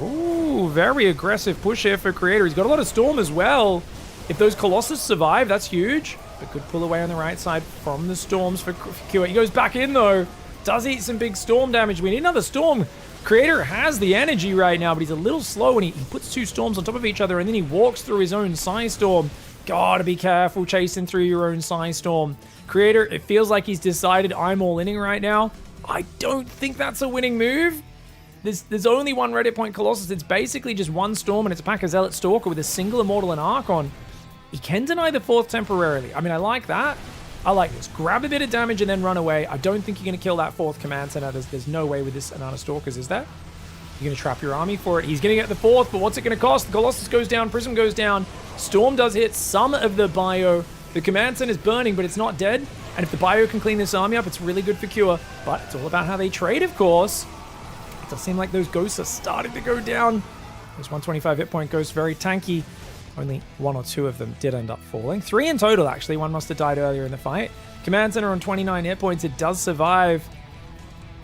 Ooh, very aggressive push here for Creator. He's got a lot of Storm as well. If those Colossus survive, that's huge. But good pull away on the right side from the Storms for Cure. He goes back in, though. Does eat some big Storm damage. We need another Storm. Creator has the energy right now, but he's a little slow when he puts 2 Storms on top of each other and then he walks through his own Psy Storm. Gotta be careful chasing through your own Psy Storm. Creator, it feels like he's decided I'm all inning right now. I don't think that's a winning move. There's only one Reddit point Colossus. It's basically just 1 Storm and it's a pack of Zealot Stalker with a single Immortal and Archon. He can deny the 4th temporarily. I mean, I like that. I like this. Grab a bit of damage and then run away. I don't think you're going to kill that 4th command center. There's no way with this amount of Stalkers, is there? You're going to trap your army for it. He's going to get the 4th, but what's it going to cost? The Colossus goes down. Prism goes down. Storm does hit some of the Bio. The command center is burning, but it's not dead. And if the Bio can clean this army up, it's really good for Cure. But it's all about how they trade, of course. It does seem like those ghosts are starting to go down. Those 125 hit point ghosts, very tanky. Only 1 or 2 of them did end up falling. 3 in total, actually. 1 must have died earlier in the fight. Command Center on 29 hit points. It does survive.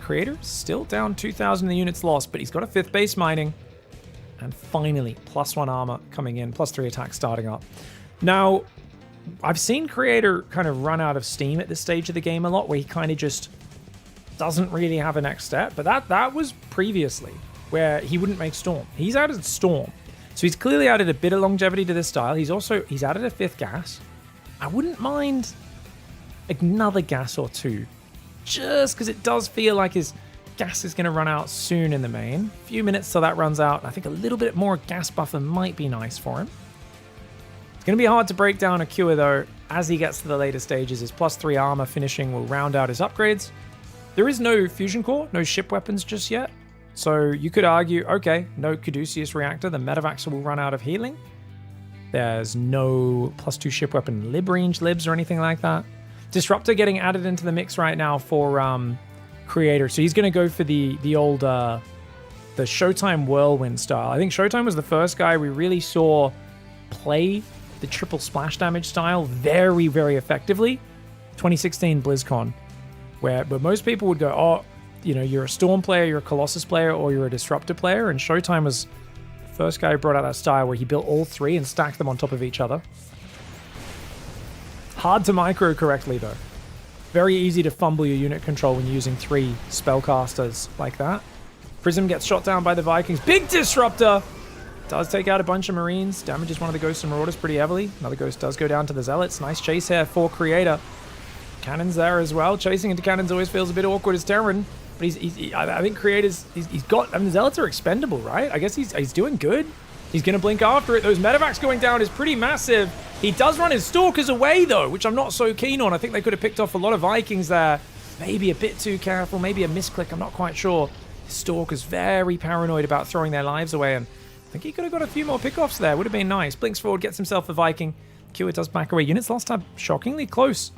Creator still down 2,000 in the units lost, but he's got a 5th base mining. And finally, +1 armor coming in, +3 attack starting up. Now, I've seen Creator kind of run out of steam at this stage of the game a lot, where he kind of just doesn't really have a next step. But that was previously, where he wouldn't make Storm. He's added Storm. So he's clearly added a bit of longevity to this style. He's added a 5th gas. I wouldn't mind another gas or 2, just because it does feel like his gas is going to run out soon in the main. A few minutes till that runs out. I think a little bit more gas buffer might be nice for him. It's going to be hard to break down a Cure, though, as he gets to the later stages. His +3 armor finishing will round out his upgrades. There is no fusion core, no ship weapons just yet. So you could argue, okay, no Caduceus reactor, the Metavaxer will run out of healing. There's no +2 ship weapon lib range libs or anything like that. Disruptor getting added into the mix right now for Creator. So he's going to go for the old, the Showtime Whirlwind style. I think Showtime was the first guy we really saw play the triple splash damage style very, very effectively. 2016 BlizzCon, where most people would go, oh, you know, you're a Storm player, you're a Colossus player, or you're a Disruptor player. And Showtime was the first guy who brought out that style where he built all three and stacked them on top of each other. Hard to micro correctly, though. Very easy to fumble your unit control when you're using 3 spellcasters like that. Prism gets shot down by the Vikings. Big Disruptor! Does take out a bunch of Marines. Damages one of the Ghosts and Marauders pretty heavily. Another Ghost does go down to the Zealots. Nice chase here for Creator. Cannons there as well. Chasing into cannons always feels a bit awkward as Terran. But I think Creator's... He's got... I mean, the Zealots are expendable, right? I guess he's doing good. He's going to blink after it. Those medevacs going down is pretty massive. He does run his Stalkers away, though, which I'm not so keen on. I think they could have picked off a lot of Vikings there. Maybe a bit too careful. Maybe a misclick. I'm not quite sure. Stalker's very paranoid about throwing their lives away, and I think he could have got a few more pickoffs there. Would have been nice. Blinks forward, gets himself a Viking. Kua does back away. Units last time shockingly close.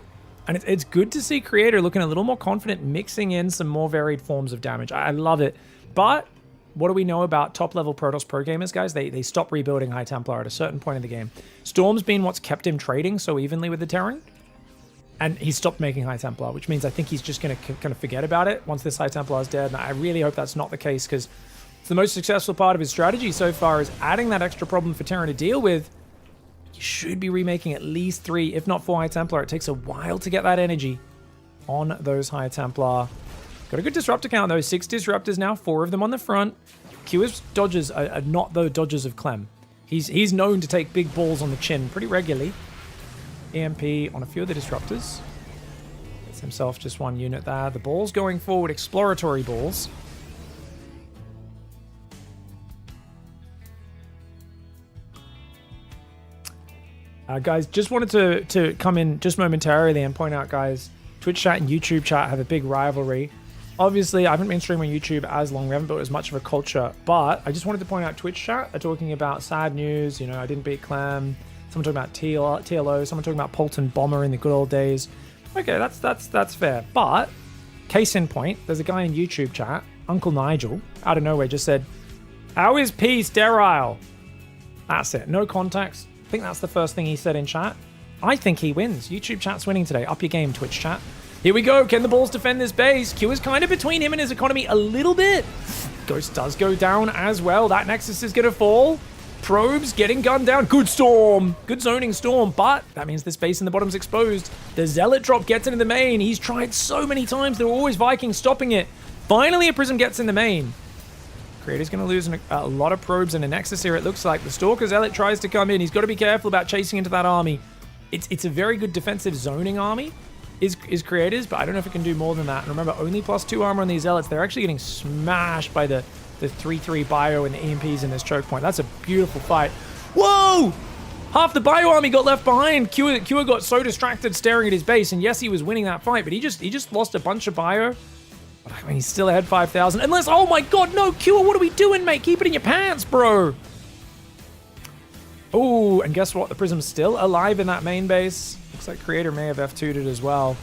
And it's good to see Creator looking a little more confident, mixing in some more varied forms of damage. I love it. But what do we know about top-level Protoss pro gamers, guys? They stop rebuilding High Templar at a certain point in the game. Storm's been what's kept him trading so evenly with the Terran. And he stopped making High Templar, which means I think he's just going to kind of forget about it once this High Templar is dead. And I really hope that's not the case, because it's the most successful part of his strategy so far is adding that extra problem for Terran to deal with. You should be remaking at least 3, if not 4 High Templar. It takes a while to get that energy on those High Templar. Got a good disruptor count, though. 6 disruptors now, 4 of them on the front. Kua's dodges are not the dodges of Clem. He's known to take big balls on the chin pretty regularly. EMP on a few of the disruptors. Gets himself just 1 unit there. The balls going forward, exploratory balls. Guys, just wanted to come in just momentarily and point out, guys, Twitch chat and YouTube chat have a big rivalry. Obviously, I haven't been streaming on YouTube as long. We haven't built as much of a culture. But I just wanted to point out Twitch chat are talking about sad news. You know, I didn't beat Clem. Someone talking about TLO. Someone talking about Polton Bomber in the good old days. Okay, that's fair. But, case in point, there's a guy in YouTube chat, Uncle Nigel, out of nowhere just said, "How is P sterile?" That's it. No context. I think that's the first thing he said in chat. I think he wins. YouTube chat's winning today. Up your game, Twitch chat. Here we go. Can the balls defend this base? Q is kind of between him and his economy a little bit. Ghost does go down as well. That Nexus is going to fall. Probes getting gunned down. Good Storm. Good zoning Storm. But that means this base in the bottom's exposed. The Zealot drop gets into the main. He's tried so many times. There were always Vikings stopping it. Finally, a Prism gets in the main. Creator's going to lose a lot of probes and a Nexus here, it looks like. The Stalker Zealot tries to come in. He's got to be careful about chasing into that army. It's a very good defensive zoning army, is Creator's, but I don't know if it can do more than that. And remember, only +2 armor on these Zealots. They're actually getting smashed by the 3-3 bio and the EMPs in this choke point. That's a beautiful fight. Whoa! Half the bio army got left behind. Kua got so distracted staring at his base, and yes, he was winning that fight, but he just lost a bunch of bio. I mean, he's still ahead 5,000. Unless, oh my god, no, Kua, what are we doing, mate? Keep it in your pants, bro. Oh, and guess what? The Prism's still alive in that main base. Looks like Creator may have F2'd it as well.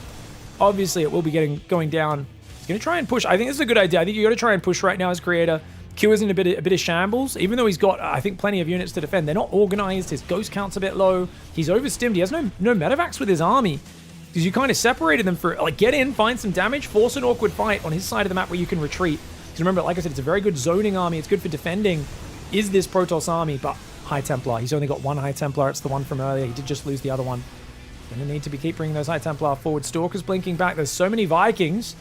Obviously, it will be going down. He's going to try and push. I think this is a good idea. I think you got to try and push right now as Creator. Kua's in a bit of shambles, even though he's got, I think, plenty of units to defend. They're not organized. His ghost count's a bit low. He's overstimmed. He has no medevacs with his army. Because you kind of separated them for, like, get in, find some damage, force an awkward fight on his side of the map where you can retreat. Because remember, like I said, it's a very good zoning army. It's good for defending. Is this Protoss army? But High Templar. He's only got 1 High Templar. It's the one from earlier. He did just lose the other one. Gonna need to keep bringing those High Templar forward. Stalker's blinking back. There's so many Vikings.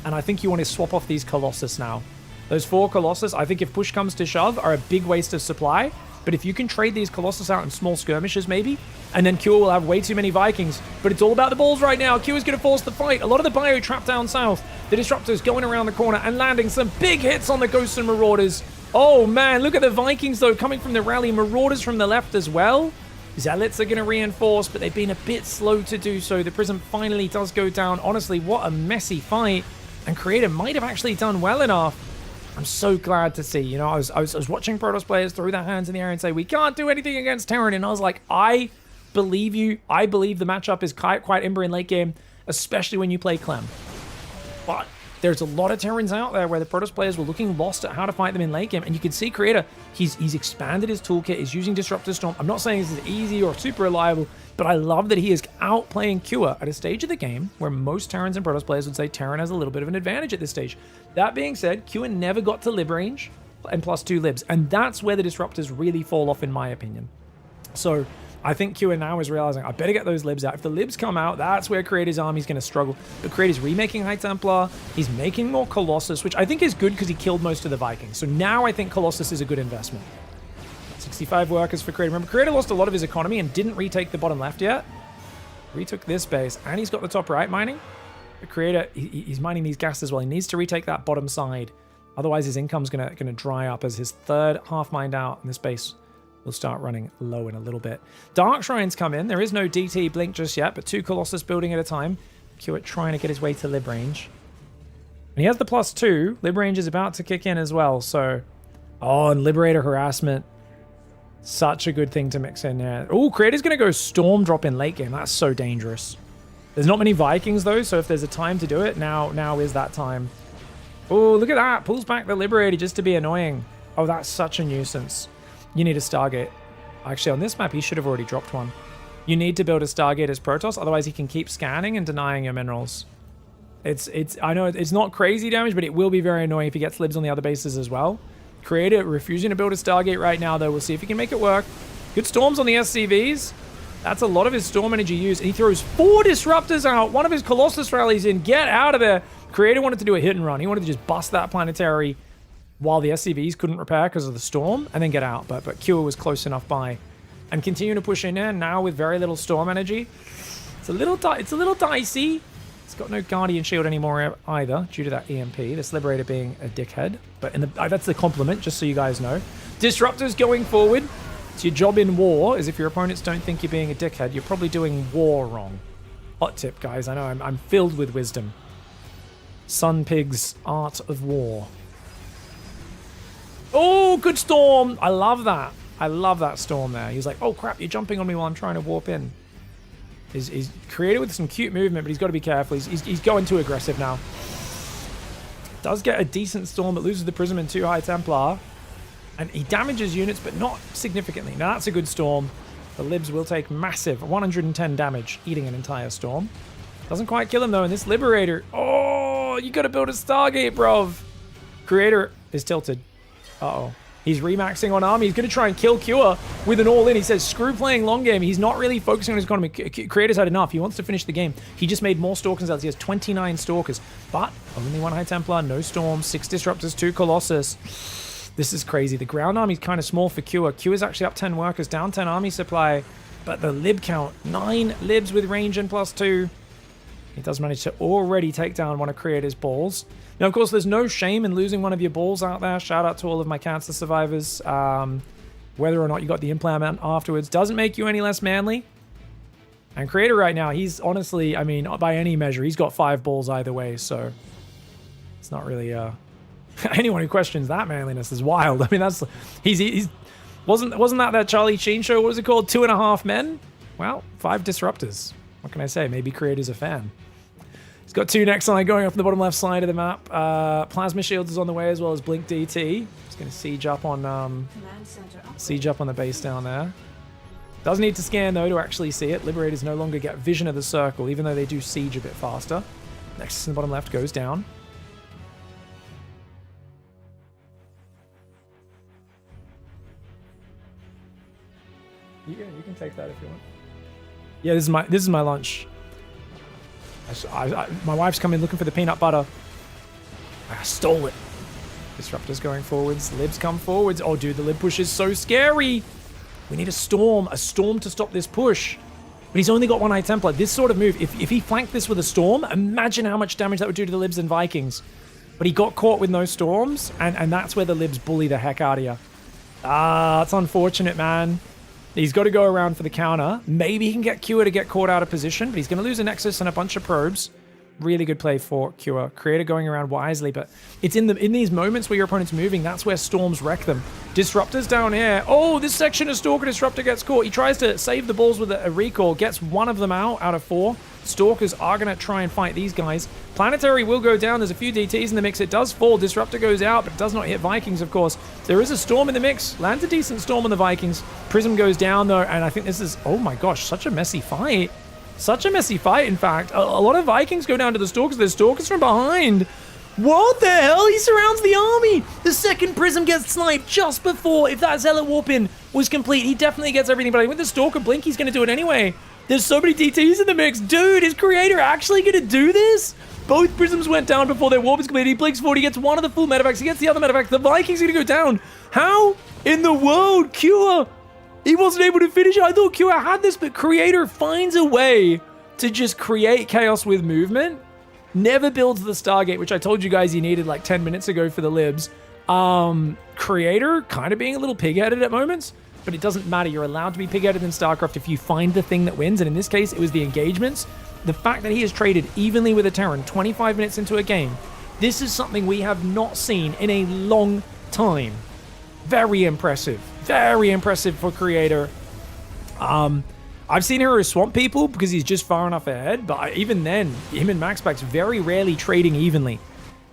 And I think you want to swap off these Colossus now. Those 4 Colossus, I think if push comes to shove, are a big waste of supply. But if you can trade these Colossus out in small skirmishes, maybe, and then Kua will have way too many Vikings. But it's all about the balls right now. Kua's going to force the fight. A lot of the bio trapped down south. The Disruptors going around the corner and landing some big hits on the Ghosts and Marauders. Oh, man, look at the Vikings, though, coming from the rally. Marauders from the left as well. Zealots are going to reinforce, but they've been a bit slow to do so. The Prism finally does go down. Honestly, what a messy fight. And Creator might have actually done well enough. I'm so glad to see. You know, I was watching Protoss players throw their hands in the air and say, we can't do anything against Terran. And I was like, I believe you. I believe the matchup is quite Ember in late game, especially when you play Clem. But there's a lot of Terrans out there where the Protoss players were looking lost at how to fight them in late game. And you can see Creator, he's expanded his toolkit. He's using Disruptor Storm. I'm not saying this is easy or super reliable. But I love that he is outplaying Cure at a stage of the game where most Terrans and Protoss players would say Terran has a little bit of an advantage at this stage. That being said, Cure never got to lib range and +2 libs, and that's where the disruptors really fall off in my opinion. So I think Cure now is realizing I better get those libs out. If the libs come out, that's where Creator's army's going to struggle. But Creator's remaking High Templar, he's making more Colossus, which I think is good because he killed most of the Vikings. So now I think Colossus is a good investment. 65 workers for Creator. Remember, Creator lost a lot of his economy and didn't retake the bottom left yet. Retook this base, and he's got the top right mining. The Creator, he's mining these gas as well. He needs to retake that bottom side. Otherwise, his income's gonna dry up as his third half mined out, and this base will start running low in a little bit. Dark Shrines come in. There is no DT blink just yet, but 2 Colossus building at a time. Hewitt trying to get his way to lib range. And he has the +2. Lib range is about to kick in as well, so... Oh, and Liberator Harassment. Such a good thing to mix in there. Oh, Creator's going to go Storm Drop in late game. That's so dangerous. There's not many Vikings, though, so if there's a time to do it, now is that time. Oh, look at that. Pulls back the Liberator just to be annoying. Oh, that's such a nuisance. You need a Stargate. Actually, on this map, he should have already dropped one. You need to build a Stargate as Protoss, otherwise he can keep scanning and denying your minerals. I know it's not crazy damage, but it will be very annoying if he gets libs on the other bases as well. Creator refusing to build a Stargate right now, though. We'll see if he can make it work. Good storms on the SCVs. That's a lot of his storm energy used. And he throws 4 disruptors out. One of his Colossus rallies in. Get out of there. Creator wanted to do a hit and run. He wanted to just bust that planetary while the SCVs couldn't repair because of the storm and then get out. But Cure was close enough by. And continue to push in there now with very little storm energy. It's a little dicey. It's got no Guardian Shield anymore either due to that EMP. This Liberator being a dickhead. But that's the compliment, just so you guys know. Disruptors going forward. It's your job in war is if your opponents don't think you're being a dickhead, you're probably doing war wrong. Hot tip, guys. I know I'm filled with wisdom. Sun Pig's Art of War. Oh, good storm. I love that. I love that storm there. He's like, oh crap, you're jumping on me while I'm trying to warp in. He's created with some cute movement, but he's got to be careful. He's going too aggressive now. Does get a decent storm, but loses the Prism and 2 High Templar. And he damages units, but not significantly. Now that's a good storm. The libs will take massive 110 damage, eating an entire storm. Doesn't quite kill him though, and this Liberator... Oh, you gotta build a Stargate, bruv. Creator is tilted. Uh-oh. He's remaxing on army. He's going to try and kill Cure with an all-in. He says, screw playing long game. He's not really focusing on his economy. Creator's had enough. He wants to finish the game. He just made more Stalkers out. He has 29 Stalkers. But only 1 High Templar, no Storm, 6 Disruptors, 2 Colossus. This is crazy. The ground army's kind of small for Cure. Cure's actually up 10 workers, down 10 army supply. But the lib count, 9 libs with range and +2. He does manage to already take down one of Creator's balls. Now, of course, there's no shame in losing one of your balls out there. Shout out to all of my cancer survivors. Whether or not you got the implant afterwards doesn't make you any less manly. And Creator right now, he's honestly, I mean, by any measure, he's got 5 balls either way. So it's not really... anyone who questions that manliness is wild. I mean, that's... He's wasn't that Charlie Sheen show? What was it called? 2.5 Men? Well, 5 disruptors. What can I say? Maybe Creator's a fan. He's got 2 next line going off the bottom left side of the map. Plasma Shields is on the way as well as Blink DT. He's going to siege up on the base down there. Does need to scan though to actually see it. Liberators no longer get vision of the circle, even though they do siege a bit faster. Nexus in the bottom left goes down. You can take that if you want. Yeah, this is my lunch. My wife's coming looking for the peanut butter. I stole it. Disruptors going forwards. Libs come forwards. Oh, dude, the lib push is so scary. We need a storm to stop this push. But he's only got 1 High Templar. This sort of move, if he flanked this with a storm, imagine how much damage that would do to the libs and Vikings. But he got caught with no storms, and that's where the libs bully the heck out of you. Ah, it's unfortunate, man. He's got to go around for the counter. Maybe he can get Cure to get caught out of position, but he's going to lose a Nexus and a bunch of probes. Really good play for Cure. Creator going around wisely, but it's in these moments where your opponent's moving, that's where storms wreck them. Disruptors down here. Oh, this section of Stalker Disruptor gets caught. He tries to save the balls with a recall, gets 1 of them out of 4. Stalkers are going to try and fight these guys. Planetary will go down. There's a few DTs in the mix. It does fall. Disruptor goes out, but it does not hit Vikings, of course. There is a Storm in the mix. Lands a decent Storm on the Vikings. Prism goes down, though, and I think this is, oh my gosh, such a messy fight. Such a messy fight, in fact. A lot of Vikings go down to the Stalkers. There's Stalkers from behind. What the hell? He surrounds the army. The second Prism gets sniped just before. If that Zealot warp-in was complete, he definitely gets everything. But I think with the Stalker Blink, he's going to do it anyway. There's so many DTs in the mix. Dude, is Creator actually going to do this? Both Prisms went down before their warp is completed. He blinks forward. He gets one of the full medevacts. He gets the other medevac. The Vikings are going to go down. How in the world? Cure. He wasn't able to finish it. I thought Cure had this, but Creator finds a way to just create chaos with movement. Never builds the Stargate, which I told you guys he needed like 10 minutes ago for the libs. Creator kind of being a little pig-headed at moments. But it doesn't matter. You're allowed to be pig-headed in StarCraft if you find the thing that wins. And in this case, it was the engagements. The fact that he has traded evenly with a Terran 25 minutes into a game, this is something we have not seen in a long time. Very impressive. Very impressive for Creator. I've seen Hero swamp people because he's just far enough ahead. But even then, him and MaxPack's very rarely trading evenly.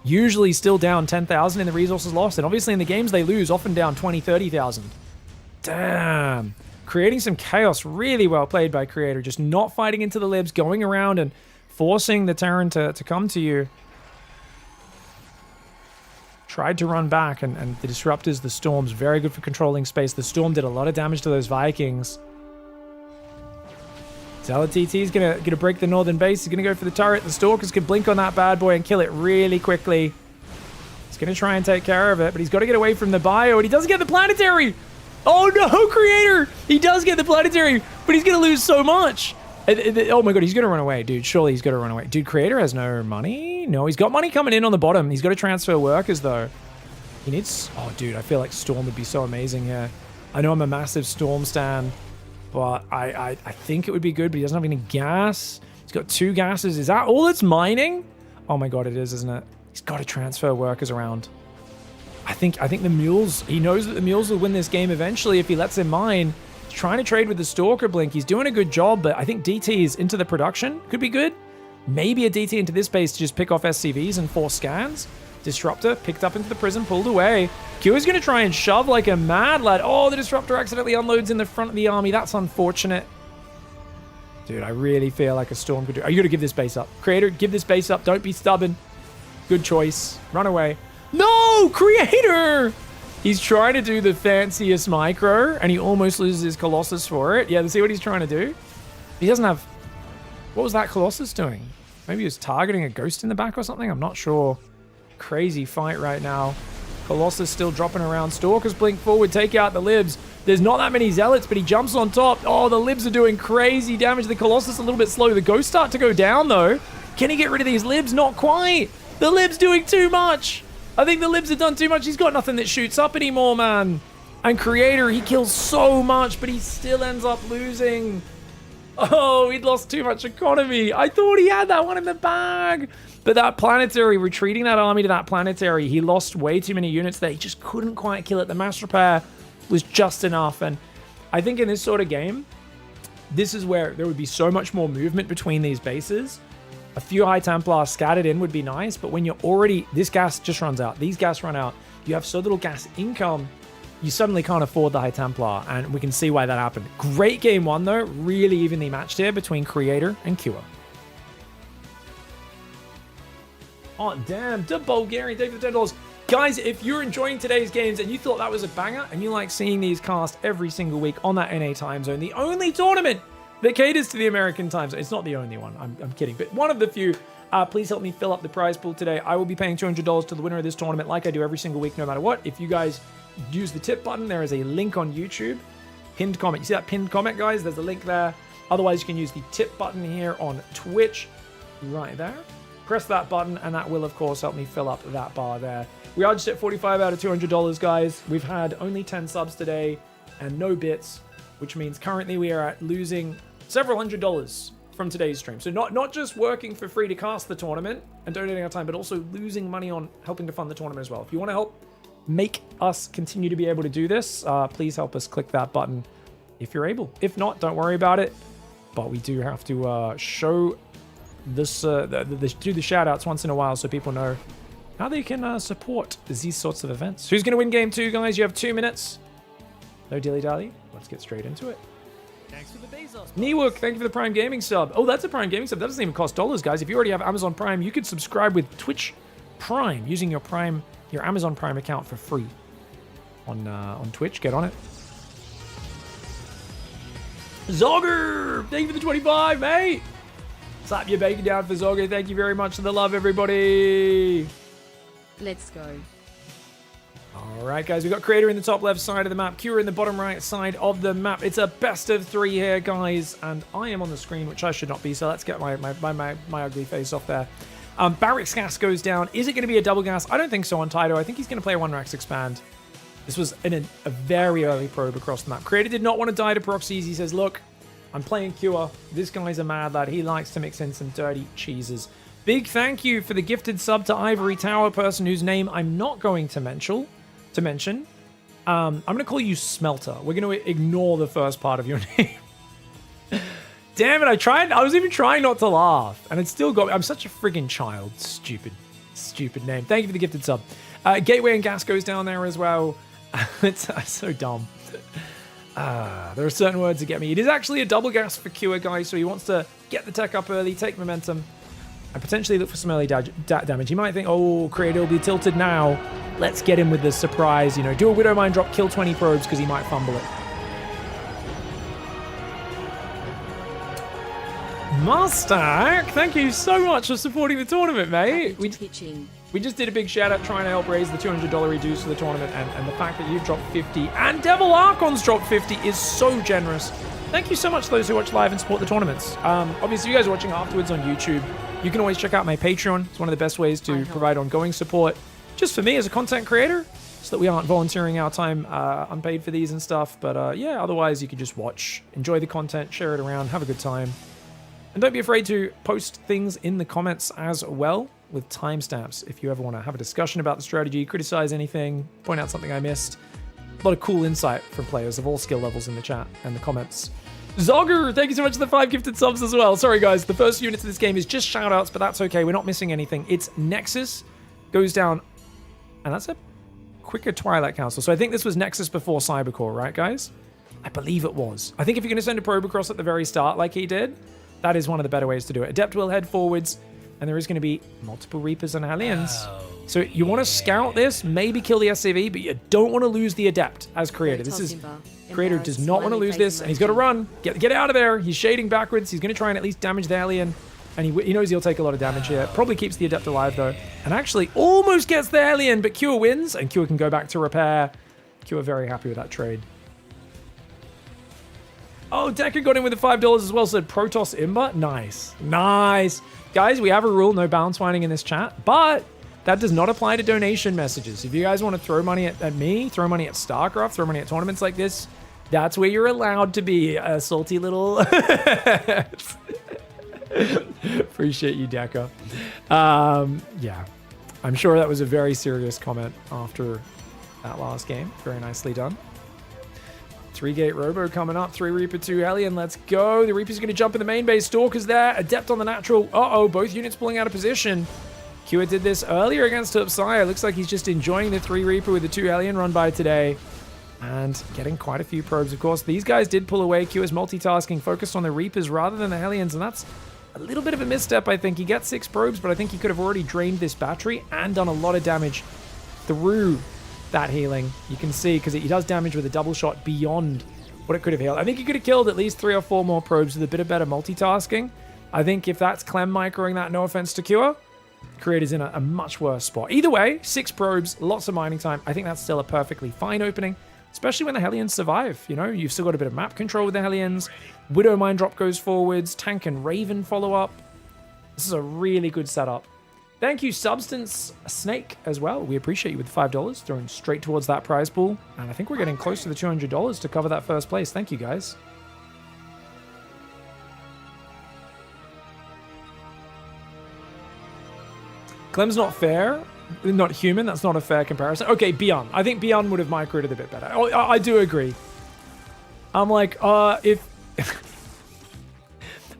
Usually still down 10,000 in the resources lost. And obviously in the games they lose, often down 20, 30,000. Damn. Creating some chaos. Really well played by Creator. Just not fighting into the libs, going around and forcing the Terran to come to you. Tried to run back, and the Disruptors, the Storms, very good for controlling space. The Storm did a lot of damage to those Vikings. Zealot TT is gonna break the northern base. He's gonna go for the turret. The Stalkers can blink on that bad boy and kill it really quickly. He's gonna try and take care of it, but he's got to get away from the bio, and he doesn't get the planetary. Oh no, Creator! He does get the planetary, but he's gonna lose so much. Oh my god, he's gonna run away, dude. Surely he's gonna run away. Dude, Creator has no money? No, he's got money coming in on the bottom. He's got to transfer workers, though. He needs... Oh, dude, I feel like Storm would be so amazing here. I know I'm a massive Storm stan, but I think it would be good, but he doesn't have any gas. He's got 2 gases. Is that all it's mining? Oh my god, it is, isn't it? He's got to transfer workers around. I think the Mules... He knows that the Mules will win this game eventually if he lets him mine. He's trying to trade with the Stalker Blink. He's doing a good job, but I think DTs into the production could be good. Maybe a DT into this base to just pick off SCVs and force scans. Disruptor picked up into the prison, pulled away. Q is going to try and shove like a mad lad. Oh, the Disruptor accidentally unloads in the front of the army. That's unfortunate. Dude, I really feel like a Storm could do... Are you going to give this base up? Creator, give this base up. Don't be stubborn. Good choice. Run away. No! Creator! He's trying to do the fanciest micro, and he almost loses his Colossus for it. Yeah, see what he's trying to do? He doesn't have... What was that Colossus doing? Maybe he was targeting a ghost in the back or something? I'm not sure. Crazy fight right now. Colossus still dropping around. Stalkers blink forward, take out the libs. There's not that many Zealots, but he jumps on top. Oh, the libs are doing crazy damage. The Colossus a little bit slow. The ghosts start to go down, though. Can he get rid of these libs? Not quite. The libs doing too much. I think the libs have done too much. He's got nothing that shoots up anymore, man. And Creator, he kills so much, but he still ends up losing. Oh, he'd lost too much economy. I thought he had that one in the bag. But that planetary, retreating that army to that planetary, he lost way too many units there. He just couldn't quite kill it. The mass repair was just enough. And I think in this sort of game, this is where there would be so much more movement between these bases. A few High Templars scattered in would be nice, but when you're already... This gas just runs out. These gas run out. You have so little gas income, you suddenly can't afford the High Templar, and we can see why that happened. Great game 1, though. Really evenly matched here between Creator and Cure. Oh, damn. The Bulgarian, thank you for $10. Guys, if you're enjoying today's games and you thought that was a banger, and you like seeing these cast every single week on that NA time zone, the only tournament that caters to the American time zone. It's not the only one. I'm kidding. But one of the few. Please help me fill up the prize pool today. I will be paying $200 to the winner of this tournament like I do every single week, no matter what. If you guys use the tip button, there is a link on YouTube. Pinned comment. You see that pinned comment, guys? There's a link there. Otherwise, you can use the tip button here on Twitch. Right there. Press that button, and that will, of course, help me fill up that bar there. We are just at 45 out of $200, guys. We've had only 10 subs today and no bits, which means currently we are at losing several $100s from today's stream. So not just working for free to cast the tournament and donating our time, but also losing money on helping to fund the tournament as well. If you want to help make us continue to be able to do this, please help us click that button if you're able. If not, don't worry about it. But we do have to show this do the shout outs once in a while so people know how they can support these sorts of events. Who's going to win game 2, guys? You have 2 minutes. No dilly-dally. Let's get straight into it. Thanks for the PiGosaur. Neewook, thank you for the Prime Gaming sub. Oh, that's a Prime Gaming sub. That doesn't even cost dollars, guys. If you already have Amazon Prime, you could subscribe with Twitch Prime using your Amazon Prime account for free on Twitch. Get on it. Zogger, thank you for the 25, mate. Slap your bacon down for Zogger. Thank you very much for the love, everybody. Let's go. All right, guys, we've got Creator in the top left side of the map, Cure in the bottom right side of the map. It's a best of 3 here, guys, and I am on the screen, which I should not be, so let's get my ugly face off there. Barracks gas goes down. Is it going to be a double gas? I don't think so on Tydo. I think he's going to play a 1-Rax expand. This was a very early probe across the map. Creator did not want to die to proxies. He says, look, I'm playing Cure. This guy's a mad lad. He likes to mix in some dirty cheeses. Big thank you for the gifted sub to Ivory Tower, person whose name I'm not going to mention. I'm going to call you Smelter. We're going to ignore the first part of your name. Damn it, I tried. I was even trying not to laugh, and it still got me. I'm such a friggin' child. Stupid name. Thank you for the gifted sub. Gateway and gas goes down there as well. It's so dumb. There are certain words that get me. It is actually a double gas for Cure, guys, so he wants to get the tech up early, take momentum, and potentially look for some early damage. He might think, oh, Creator will be tilted now. Let's get him with the surprise, you know, do a Widow Mine drop, kill 20 probes because he might fumble it. Mustak, thank you so much for supporting the tournament, mate. We just did a big shout out trying to help raise the $200 reduce for the tournament, and the fact that you've dropped 50 and Devil Archon's dropped 50 is so generous. Thank you so much to those who watch live and support the tournaments. Obviously, you guys are watching afterwards on YouTube. You can always check out my Patreon. It's one of the best ways to provide ongoing support just for me as a content creator, so that we aren't volunteering our time unpaid for these and stuff. But yeah, otherwise you can just watch, enjoy the content, share it around, have a good time. And don't be afraid to post things in the comments as well with timestamps if you ever want to have a discussion about the strategy, criticize anything, point out something I missed. A lot of cool insight from players of all skill levels in the chat and the comments. Zogger, thank you so much for the 5 gifted subs as well. Sorry guys, the first unit to this game is just shoutouts, but that's okay. We're not missing anything. It's Nexus goes down, and that's a quicker Twilight Council. So I think this was Nexus before Cybercore, right guys? I believe it was. I think if you're going to send a probe across at the very start like he did, that is one of the better ways to do it. Adept will head forwards, and there is going to be multiple Reapers and Hellions. So you want to scout this, maybe kill the SCV, but you don't want to lose the Adept as Creator. This is Creator does not want to lose this, and he's got to run. Get out of there. He's shading backwards. He's going to try and at least damage the Hellion, and he knows he'll take a lot of damage here. Probably keeps the Adept alive, though, and actually almost gets the Hellion, but Cure wins, and Cure can go back to repair. Cure very happy with that trade. Oh, Decker got in with the $5 as well, said Protoss Imba. Nice. Nice. Guys, we have a rule, no balance whining in this chat, but that does not apply to donation messages. If you guys want to throw money at me, throw money at StarCraft, throw money at tournaments like this, that's where you're allowed to be a salty little... Appreciate you, Decker. Yeah, I'm sure that was a very serious comment after that last game. Very nicely done. 3-gate Robo coming up. 3 Reaper, 2 Hellion. Let's go. The Reaper's going to jump in the main base. Stalker's there. Adept on the natural. Uh-oh. Both units pulling out of position. Cure did this earlier against Upsire. Looks like he's just enjoying the 3 Reaper with the 2 Hellion run by today. And getting quite a few probes, of course. These guys did pull away. Cure's multitasking, focused on the Reapers rather than the Hellions. And that's a little bit of a misstep, I think. He gets 6 probes, but I think he could have already drained this battery and done a lot of damage through that healing. You can see, because he does damage with a double shot beyond what it could have healed. I think he could have killed at least 3 or 4 more probes with a bit of better multitasking. I think if that's Clem microing that, no offense to Cure, Creator's in a much worse spot. Either way, 6 probes, lots of mining time. I think that's still a perfectly fine opening, especially when the Hellions survive. You know, you've still got a bit of map control with the Hellions. Widow Mine drop goes forwards. Tank and Raven follow up. This is a really good setup. Thank you, Substance Snake, as well. We appreciate you with $5, throwing straight towards that prize pool. And I think we're getting close to the $200 to cover that first place. Thank you, guys. Clem's not fair. Not human. That's not a fair comparison. Okay, Beyond. I think Beyond would have microed it a bit better. Oh, I do agree. I'm like, if...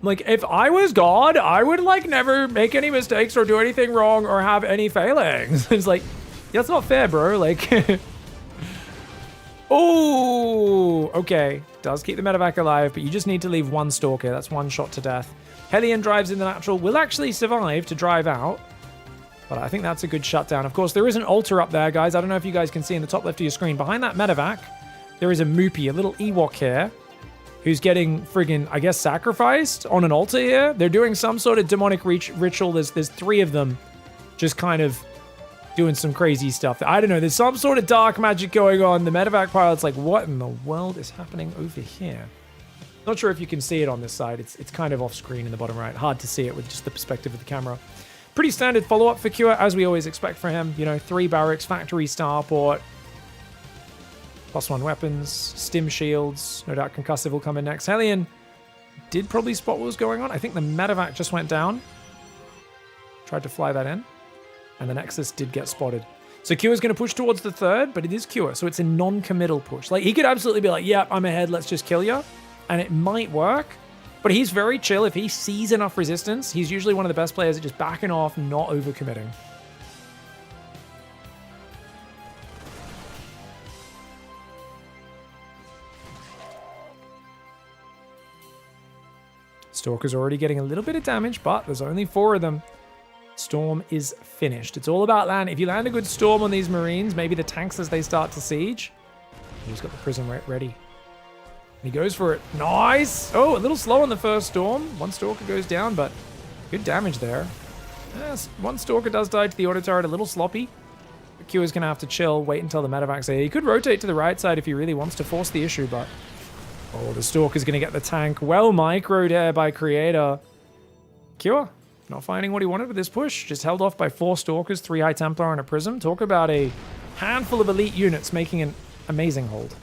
Like, if I was God, I would, like, never make any mistakes or do anything wrong or have any failings. It's like, that's not fair, bro. Like, oh, okay. Does keep the medevac alive, but you just need to leave one Stalker. That's one shot to death. Hellion drives in the natural. Will actually survive to drive out, but I think that's a good shutdown. Of course, there is an altar up there, guys. I don't know if you guys can see in the top left of your screen. Behind that medevac, there is a Moopy, a little Ewok here, who's getting friggin', I guess, sacrificed on an altar here. They're doing some sort of demonic ritual. There's 3 of them just kind of doing some crazy stuff. I don't know. There's some sort of dark magic going on. The medevac pilot's like, what in the world is happening over here? Not sure if you can see it on this side. It's kind of off screen in the bottom right. Hard to see it with just the perspective of the camera. Pretty standard follow-up for Cure, as we always expect for him. You know, 3 barracks, factory starport, +1 weapons, stim shields. No doubt concussive will come in next. Hellion did probably spot what was going on. I think the medevac just went down. Tried to fly that in. And the Nexus did get spotted. So Cure's going to push towards the 3rd, but it is Cure, so it's a non-committal push. Like, he could absolutely be like, yep, I'm ahead, let's just kill you. And it might work, but he's very chill. If he sees enough resistance, he's usually one of the best players at just backing off, not overcommitting. Stalker's already getting a little bit of damage, but there's only 4 of them. Storm is finished. It's all about land. If you land a good storm on these Marines, maybe the tanks as they start to siege. He's got the prism ready. And he goes for it. Nice! Oh, a little slow on the first storm. 1 Stalker goes down, but good damage there. Yes, 1 Stalker does die to the auto turret, a little sloppy. Cure's going to have to chill, wait until the medevac's here. He could rotate to the right side if he really wants to force the issue, but... Oh, the Stalker's going to get the tank. Well microed there by Creator. Cure, not finding what he wanted with this push. Just held off by 4 Stalkers, 3 High Templar, and a Prism. Talk about a handful of elite units making an amazing hold.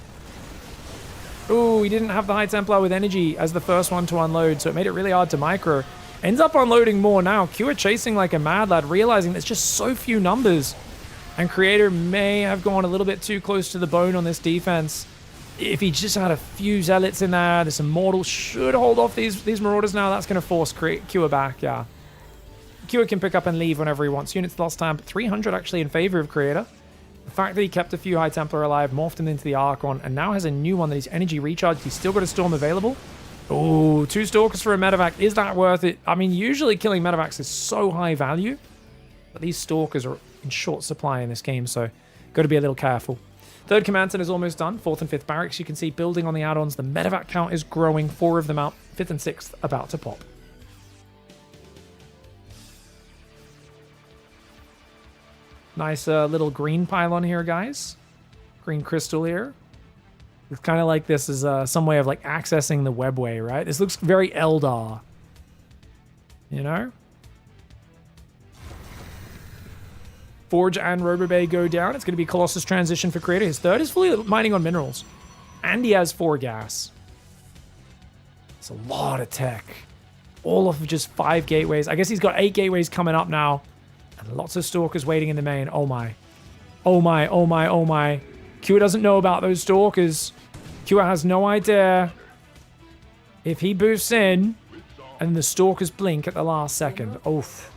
Ooh, he didn't have the High Templar with energy as the first one to unload, so it made it really hard to micro. Ends up unloading more now. Cure chasing like a mad lad, realizing there's just so few numbers. And Creator may have gone a little bit too close to the bone on this defense. If he just had a few Zealots in there, this Immortal should hold off these Marauders now. That's going to force Cure back, yeah. Cure can pick up and leave whenever he wants. Units lost time, but 300 actually in favor of Creator. The fact that he kept a few High Templar alive, morphed him into the Archon, and now has a new one that he's energy recharged. He's still got a Storm available. Oh, 2 Stalkers for a medevac. Is that worth it? I mean, usually killing medevacs is so high value, but these Stalkers are in short supply in this game, so got to be a little careful. 3rd Command Center is almost done. 4th and 5th Barracks, you can see building on the add-ons. The medevac count is growing. 4 of them out. 5th and 6th about to pop. Nice little green pylon here, guys. Green crystal here. It's kind of like this is some way of like accessing the webway, right? This looks very Eldar. You know? Forge and Robobay go down. It's going to be Colossus transition for Creator. His 3rd is fully mining on minerals. And he has 4 gas. It's a lot of tech. All off of just 5 gateways. I guess he's got 8 gateways coming up now. And lots of Stalkers waiting in the main. Oh my. Oh my, oh my, oh my. Cure doesn't know about those Stalkers. Cure has no idea. If he boosts in, and the Stalkers blink at the last second. Oof.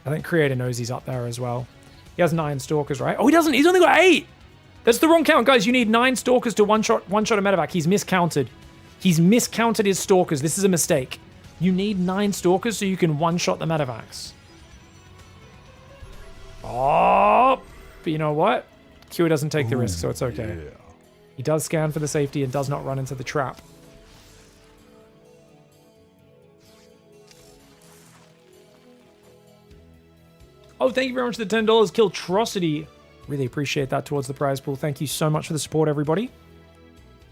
I think Creator knows he's up there as well. He has 9 Stalkers, right? Oh, he doesn't. He's only got 8. That's the wrong count, guys. You need 9 Stalkers to one-shot a medevac. He's miscounted. He's miscounted his Stalkers. This is a mistake. You need 9 Stalkers so you can one-shot the medevacs. Oh, but you know what? Cure doesn't take the risk, so it's okay. Yeah. He does scan for the safety and does not run into the trap. Oh, thank you very much for the $10. Killtrocity. Really appreciate that towards the prize pool. Thank you so much for the support, everybody.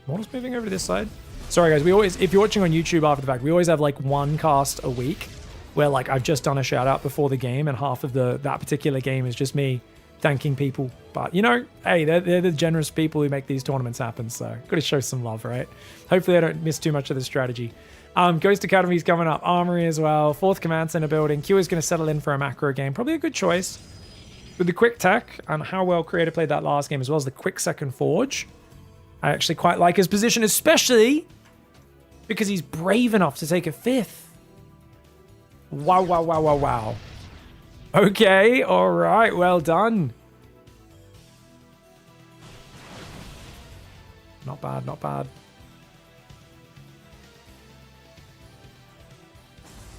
Models moving over to this side. Sorry, guys. We always, if you're watching on YouTube after the fact, we always have like 1 cast a week where like I've just done a shout out before the game and half of that particular game is just me thanking people. But, you know, hey, they're the generous people who make these tournaments happen. So got to show some love, right? Hopefully I don't miss too much of the strategy. Ghost Academy's coming up. Armory as well. 4th Command Center building. Q is going to settle in for a macro game. Probably a good choice. With the quick tech and how well Creator played that last game, as well as the quick second forge. I actually quite like his position, especially because he's brave enough to take a 5th. Wow, wow, wow, wow, wow. Okay, all right, well done. Not bad, not bad.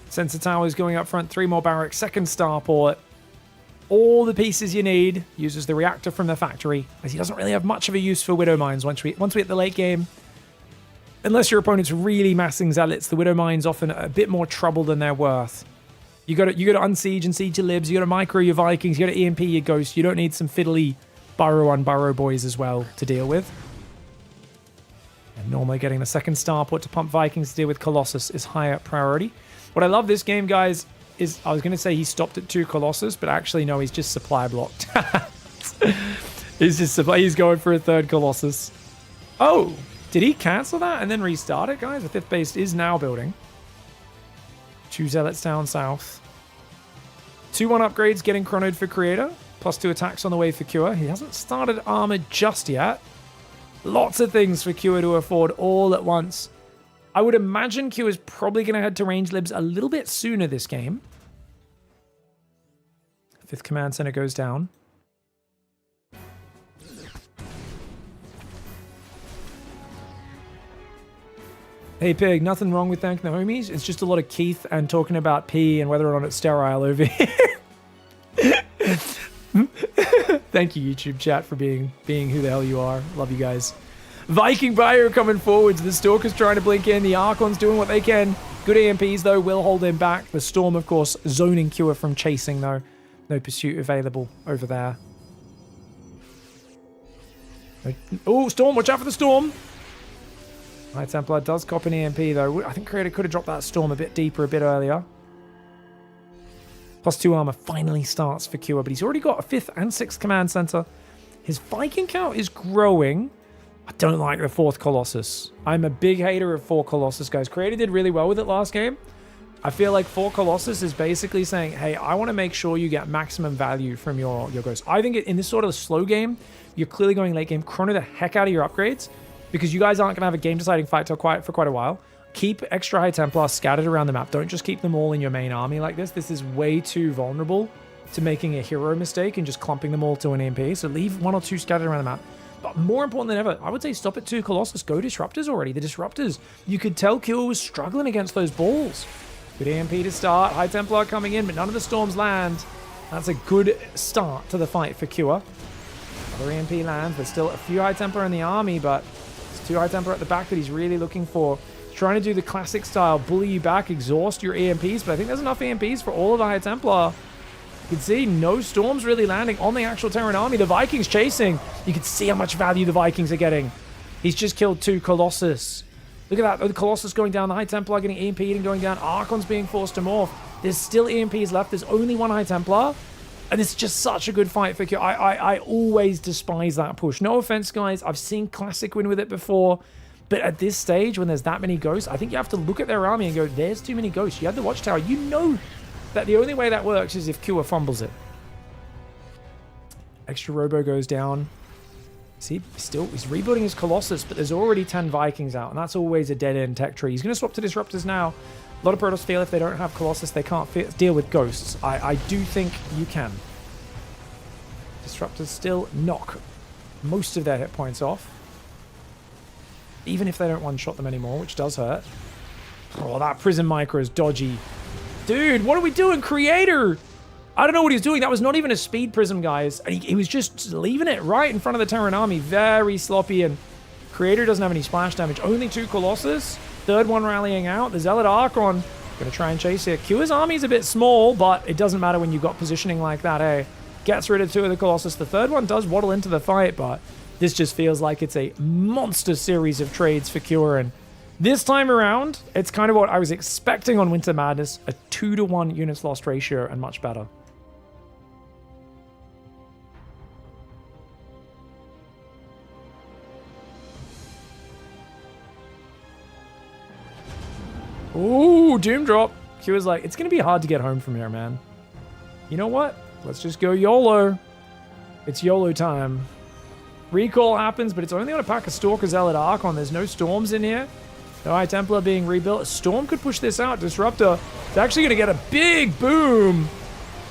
Sensor towers going up front, 3 more barracks, second starport. All the pieces you need. Uses the reactor from the factory, as he doesn't really have much of a use for Widow Mines once we hit the late game. Unless your opponent's really massing zealots, the Widow Mines often a bit more trouble than they're worth. You got to unsiege and siege your libs. You got to micro your Vikings. You got to EMP your ghosts. You don't need some fiddly burrow on burrow boys as well to deal with. And normally getting the second starport to pump Vikings to deal with Colossus is higher priority. What I love this game, guys, is I was going to say he stopped at 2 Colossus, but actually no, he's just supply blocked. He's going for a 3rd Colossus. Oh, did he cancel that and then restart it, guys? The 5th base is now building. 2 zealots down south. 2-1 upgrades getting chronoed for Creator. +2 attacks on the way for Cure. He hasn't started armor just yet. Lots of things for Cure to afford all at once. I would imagine Q is probably going to head to range libs a little bit sooner this game. 5th command center goes down. Hey Pig, nothing wrong with thanking the homies. It's just a lot of Keith and talking about pee and whether or not it's sterile over here. Thank you, YouTube chat, for being who the hell you are. Love you guys. Viking Bio coming forwards. The Stalker's trying to blink in. The Archon's doing what they can. Good EMPs, though, will hold him back. The Storm, of course, zoning Cure from chasing, though. No pursuit available over there. Oh, Storm, watch out for the Storm. High Templar does cop an EMP, though. I think Creator could have dropped that Storm a bit deeper, a bit earlier. +2 armor finally starts for Cure, but he's already got a 5th and 6th command center. His Viking count is growing. I don't like the 4th Colossus. I'm a big hater of 4 Colossus, guys. Creator did really well with it last game. I feel like 4 Colossus is basically saying, hey, I want to make sure you get maximum value from your ghost. I think in this sort of slow game, you're clearly going late game. Chrono the heck out of your upgrades, because you guys aren't going to have a game-deciding fight for quite a while. Keep extra High Templar scattered around the map. Don't just keep them all in your main army like this. This is way too vulnerable to making a hero mistake and just clumping them all to an EMP. So leave 1 or 2 scattered around the map. But more important than ever, I would say stop at 2 Colossus. Go Disruptors already. The Disruptors, you could tell Cure was struggling against those balls. Good EMP to start. High Templar coming in, but none of the Storms land. That's a good start to the fight for Cure. Another EMP lands. There's still a few High Templar in the army, but there's 2 High Templar at the back that he's really looking for. He's trying to do the classic style, bully you back, exhaust your EMPs, but I think there's enough EMPs for all of the High Templar. You can see no Storms really landing on the actual Terran army. The Vikings chasing. You can see how much value the Vikings are getting. He's just killed 2 Colossus. Look at that. The Colossus going down. The High Templar getting EMP'd and going down. Archon's being forced to morph. There's still EMPs left. There's only 1 High Templar. And it's just such a good fight for Cure. I always despise that push. No offense, guys. I've seen Classic win with it before. But at this stage, when there's that many ghosts, I think you have to look at their army and go, there's too many ghosts. You have the Watchtower. You know that the only way that works is if Cure fumbles it. Extra Robo goes down. See, he's rebuilding his Colossus, but there's already 10 Vikings out, and that's always a dead-end tech tree. He's going to swap to Disruptors now. A lot of Protoss feel if they don't have Colossus, they can't deal with Ghosts. I do think you can. Disruptors still knock most of their hit points off. Even if they don't one-shot them anymore, which does hurt. Oh, that Prism Micro is dodgy. Dude, what are we doing? Creator! I don't know what he's doing. That was not even a speed prism, guys. And he was just leaving it right in front of the Terran army. Very sloppy, and Creator doesn't have any splash damage. Only 2 Colossus. 3rd one rallying out. The Zealot Archon gonna try and chase here. Cure's army's a bit small, but it doesn't matter when you've got positioning like that, eh? Gets rid of 2 of the Colossus. The 3rd one does waddle into the fight, but this just feels like it's a monster series of trades for Cure, and this time around, it's kind of what I was expecting on Winter Madness. A 2-to-1 units lost ratio and much better. Ooh, Doom Drop. Q was like, it's going to be hard to get home from here, man. You know what? Let's just go YOLO. It's YOLO time. Recall happens, but it's only on a pack of Stalker Zealot Archon. There's no Storms in here. No High Templar being rebuilt. Storm could push this out. Disruptor is actually going to get a big boom.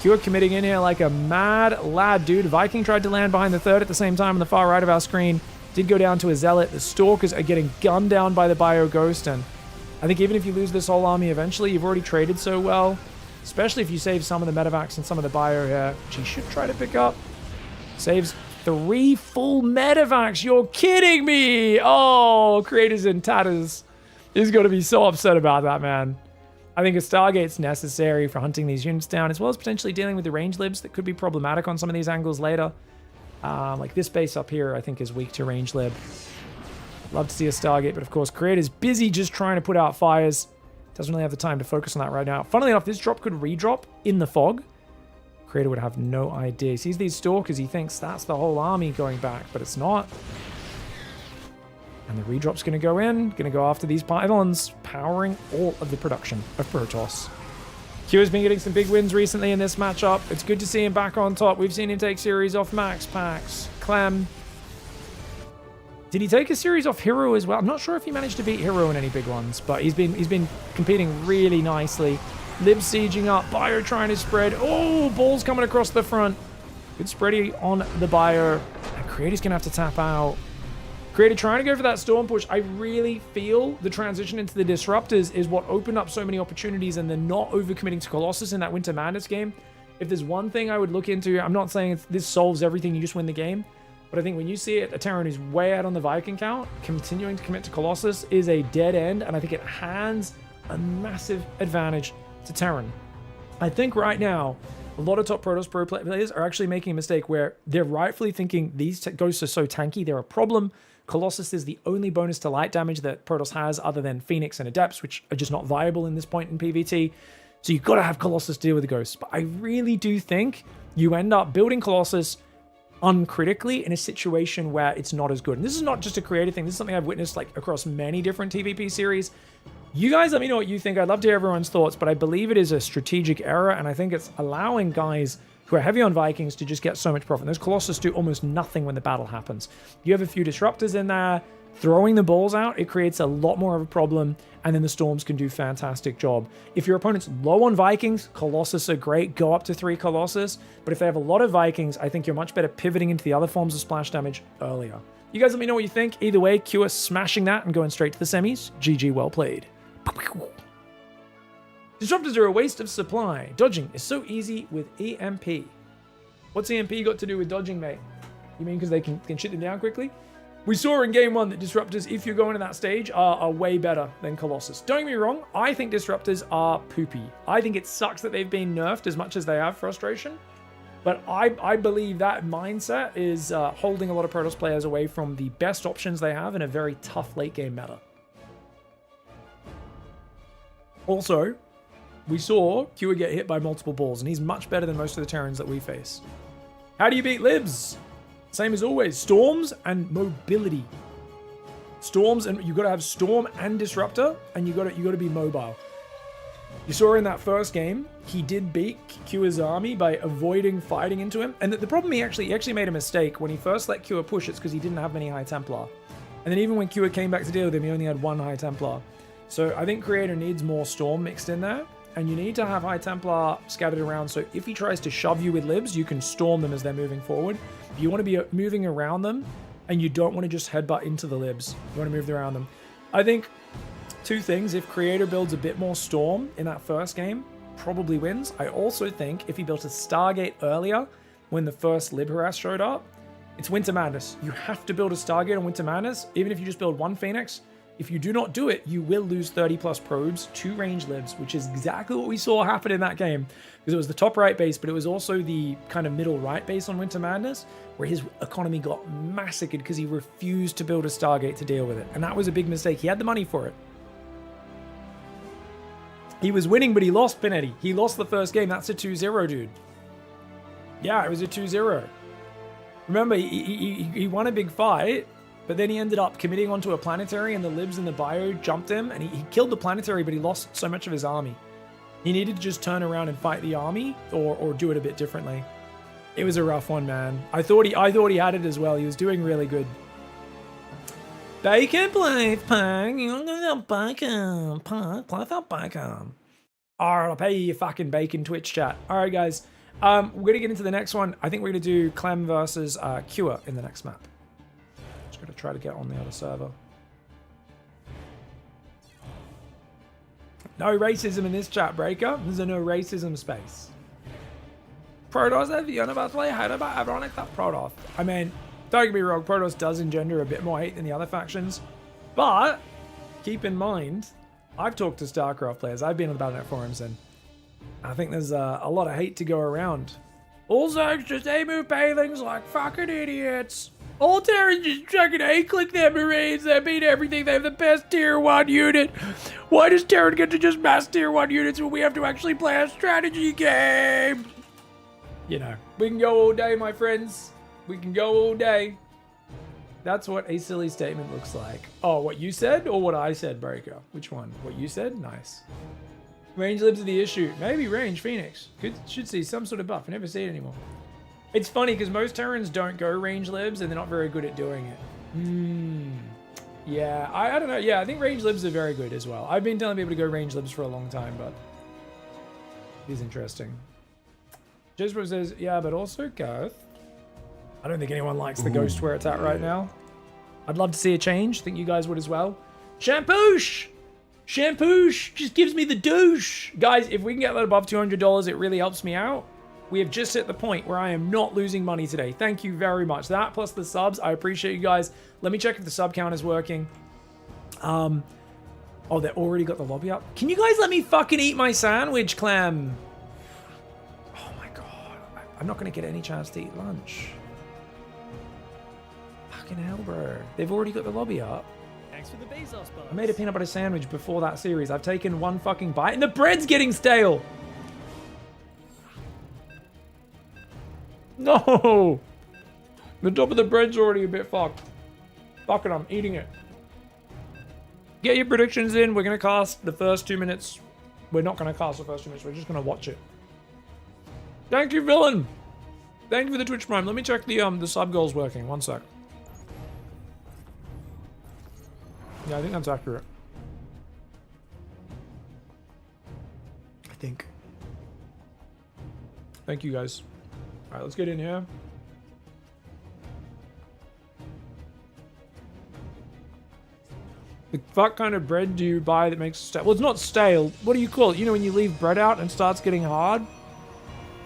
Cure committing in here like a mad lad, dude. Viking tried to land behind the third at the same time on the far right of our screen. Did go down to a Zealot. The Stalkers are getting gunned down by the Bio Ghost, and I think even if you lose this whole army eventually, you've already traded so well, especially if you save some of the Medivacs and some of the Bio here, which he should try to pick up. Saves 3 full Medivacs. You're kidding me. Oh, Creators in tatters. He's going to be so upset about that, man. I think a Stargate's necessary for hunting these units down, as well as potentially dealing with the range libs that could be problematic on some of these angles later. Like this base up here, I think, is weak to range lib. Love to see a Stargate, but of course, Creator's busy just trying to put out fires. Doesn't really have the time to focus on that right now. Funnily enough, this drop could redrop in the fog. Creator would have no idea. He sees these Stalkers, he thinks that's the whole army going back, but it's not. And the redrop's going to go in, going to go after these Pythons, powering all of the production of Protoss. Q has been getting some big wins recently in this matchup. It's good to see him back on top. We've seen him take series off Max, Pax, Clem. Did he take a series off Hero as well? I'm not sure if he managed to beat Hero in any big ones, but he's been competing really nicely. Lib sieging up, Bio trying to spread. Oh, balls coming across the front. Good spready on the Bio. And Creator's going to have to tap out. Creator trying to go for that Storm push. I really feel the transition into the Disruptors is what opened up so many opportunities, and they're not overcommitting to Colossus in that Winter Madness game. If there's one thing I would look into, I'm not saying this solves everything, you just win the game. But I think when you see it, a Terran who's way out on the Viking count, continuing to commit to Colossus is a dead end, and I think it hands a massive advantage to Terran. I think right now, a lot of top Protoss Pro players are actually making a mistake where they're rightfully thinking these ghosts are so tanky, they're a problem. Colossus is the only bonus to light damage that Protoss has other than Phoenix and Adepts, which are just not viable in this point in PvT. So you've got to have Colossus deal with the ghosts. But I really do think you end up building Colossus uncritically in a situation where it's not as good. And this is not just a creative thing. This is something I've witnessed like across many different TVP series. You guys let me know what you think. I'd love to hear everyone's thoughts, but I believe it is a strategic error, and I think it's allowing guys who are heavy on Vikings to just get so much profit. Those Colossus do almost nothing when the battle happens. You have a few Disruptors in there, throwing the balls out, it creates a lot more of a problem, and then the Storms can do a fantastic job. If your opponent's low on Vikings, Colossus are great, go up to 3 Colossus, but if they have a lot of Vikings, I think you're much better pivoting into the other forms of splash damage earlier. You guys let me know what you think. Either way, Q is smashing that and going straight to the semis. GG, well played. Disruptors are a waste of supply. Dodging is so easy with EMP. What's EMP got to do with dodging, mate? You mean because they can shit them down quickly? We saw in game 1 that Disruptors, if you're going to that stage, are way better than Colossus. Don't get me wrong, I think Disruptors are poopy. I think it sucks that they've been nerfed as much as they have Frustration. But I believe that mindset is holding a lot of Protoss players away from the best options they have in a very tough late game meta. Also, we saw Q get hit by multiple balls, and he's much better than most of the Terrans that we face. How do you beat Libs? Same as always, Storms and mobility. Storms, and you got to have Storm and Disruptor, and you got to be mobile. You saw in that first game, he did beat Q's army by avoiding fighting into him. And the problem, he actually made a mistake when he first let Q push. It's because he didn't have many High Templar. And then even when Q came back to deal with him, he only had 1 High Templar. So I think Creator needs more Storm mixed in there. And you need to have High Templar scattered around, so if he tries to shove you with Libs, you can storm them as they're moving forward. You want to be moving around them, and you don't want to just headbutt into the Libs. You want to move around them. I think 2 things. If Creator builds a bit more Storm in that first game, probably wins. I also think if he built a Stargate earlier, when the first Lib harass showed up, it's Winter Madness. You have to build a Stargate on Winter Madness, even if you just build 1 Phoenix. If you do not do it, you will lose 30 plus probes to range Libs, which is exactly what we saw happen in that game. Because it was the top right base, but it was also the kind of middle right base on Winter Madness, where his economy got massacred because he refused to build a Stargate to deal with it. And that was a big mistake. He had the money for it. He was winning, but he lost, Pinetti. He lost the first game. That's a 2-0, dude. Yeah, it was a 2-0. Remember, he won a big fight, but then he ended up committing onto a planetary, and the Libs and the Bio jumped him, and he killed the planetary, but he lost so much of his army. He needed to just turn around and fight the army, or do it a bit differently. It was a rough one, man. I thought he had it as well. He was doing really good. Bacon, please, Pang. You want to go bacon? Pang, play that bacon. Alright, I'll pay you fucking bacon Twitch chat. Alright, guys. We're going to get into the next one. I think we're going to do Clem versus Cure in the next map. Just going to try to get on the other server. No racism in this chat, Breaker. There's a no racism space. Protoss, if you're about to play, how about ironic that Protoss? I mean, don't get me wrong, Protoss does engender a bit more hate than the other factions. But, keep in mind, I've talked to StarCraft players. I've been on the Battle.net forums, and I think there's a lot of hate to go around. All Zergs just A-move palings like fucking idiots. All Terrans just fucking A-click their Marines. They beat everything. They have the best tier 1 unit. Why does Terran get to just mass tier 1 units when we have to actually play a strategy game? You know, we can go all day, my friends. We can go all day. That's what a silly statement looks like. Oh, what you said or what I said, Breaker? Which one? What you said? Nice. Range libs are the issue. Maybe range Phoenix. Should see some sort of buff. I never see it anymore. It's funny because most Terrans don't go range libs and they're not very good at doing it. Yeah, I don't know. Yeah, I think range libs are very good as well. I've been telling people to go range libs for a long time, but it is interesting. Jizbro says, yeah, but also Ghost. I don't think anyone likes the Ghost where it's at right now. I'd love to see a change. Think you guys would as well. Shampoosh! Shampoosh just gives me the douche. Guys, if we can get that above $200, it really helps me out. We have just hit the point where I am not losing money today. Thank you very much. That plus the subs, I appreciate you guys. Let me check if the sub count is working. Oh, they already got the lobby up. Can you guys let me fucking eat my sandwich, Clem? Oh my god. I'm not going to get any chance to eat lunch. Fucking hell, bro. They've already got the lobby up. Thanks for the Bezos buzz. I made a peanut butter sandwich before that series. I've taken one fucking bite and the bread's getting stale. No! The top of the bread's already a bit fucked. Fuck it, I'm eating it. Get your predictions in. We're going to cast the first 2 minutes. We're not going to cast the first 2 minutes. We're just going to watch it. Thank you, villain. Thank you for the Twitch Prime. Let me check the sub goals working. One sec. Yeah, I think that's accurate. I think. Thank you, guys. All right, let's get in here. The fuck kind of bread do you buy that makes it stale? Well, it's not stale. What do you call it? You know when you leave bread out and it starts getting hard?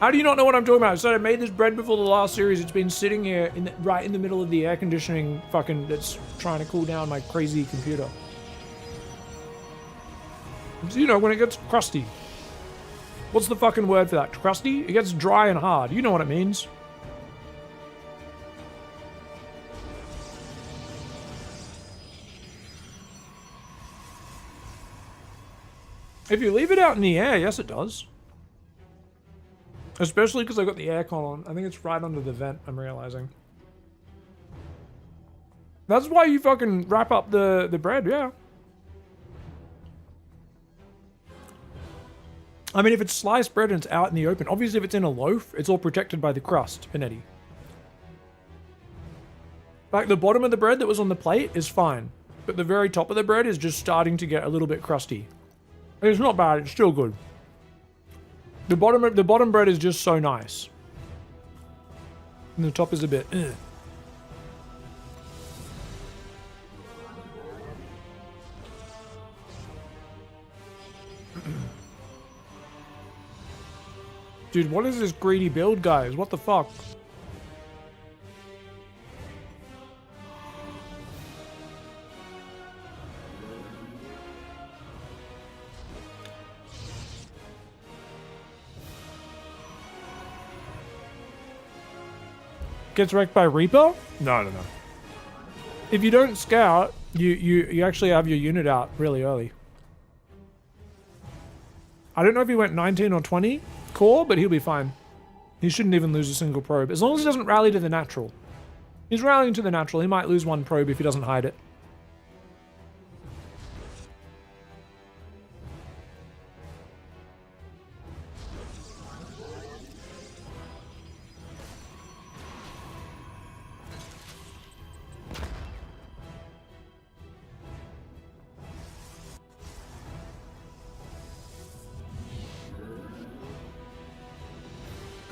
How do you not know what I'm talking about? So I made this bread before the last series. It's been sitting here right in the middle of the air conditioning fucking that's trying to cool down my crazy computer. So, you know, when it gets crusty. What's the fucking word for that? Crusty? It gets dry and hard. You know what it means. If you leave it out in the air, yes it does. Especially because I got the aircon on. I think it's right under the vent, I'm realizing. That's why you fucking wrap up the bread, yeah. I mean, if it's sliced bread and it's out in the open, obviously if it's in a loaf, it's all protected by the crust, Panetti. Like, the bottom of the bread that was on the plate is fine, but the very top of the bread is just starting to get a little bit crusty. It's not bad, it's still good. The bottom bread is just so nice. And the top is a bit, Dude, what is this greedy build, guys? What the fuck? Gets wrecked by Reaper? No. If you don't scout, you actually have your unit out really early. I don't know if he went 19 or 20 core, but he'll be fine. He shouldn't even lose a single probe. As long as he doesn't rally to the natural. He's rallying to the natural. He might lose one probe if he doesn't hide it.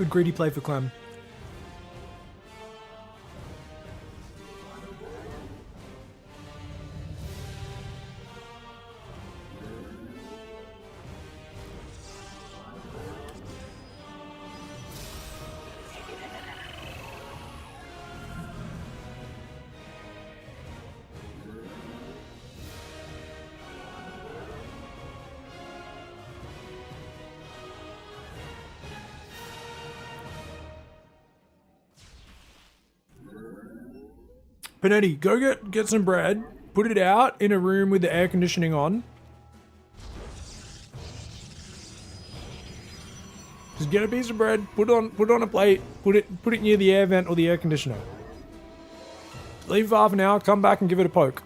Good greedy play for Clem. Panetti, go get some bread, put it out in a room with the air conditioning on. Just get a piece of bread, put it on a plate, put it near the air vent or the air conditioner. Leave for half an hour, come back and give it a poke.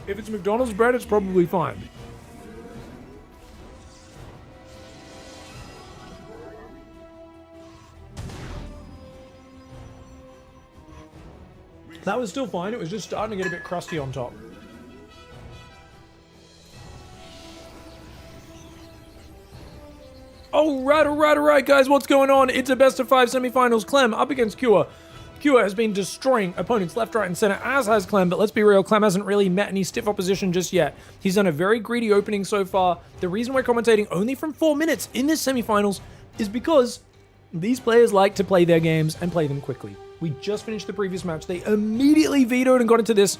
If it's McDonald's bread, it's probably fine. That was still fine, it was just starting to get a bit crusty on top. Alright, guys, what's going on? It's a best of 5 semifinals. Clem up against Cure. Cure has been destroying opponents left, right, and center, as has Clem, but let's be real, Clem hasn't really met any stiff opposition just yet. He's done a very greedy opening so far. The reason we're commentating only from 4 minutes in this semifinals is because these players like to play their games and play them quickly. We just finished the previous match. They immediately vetoed and got into this,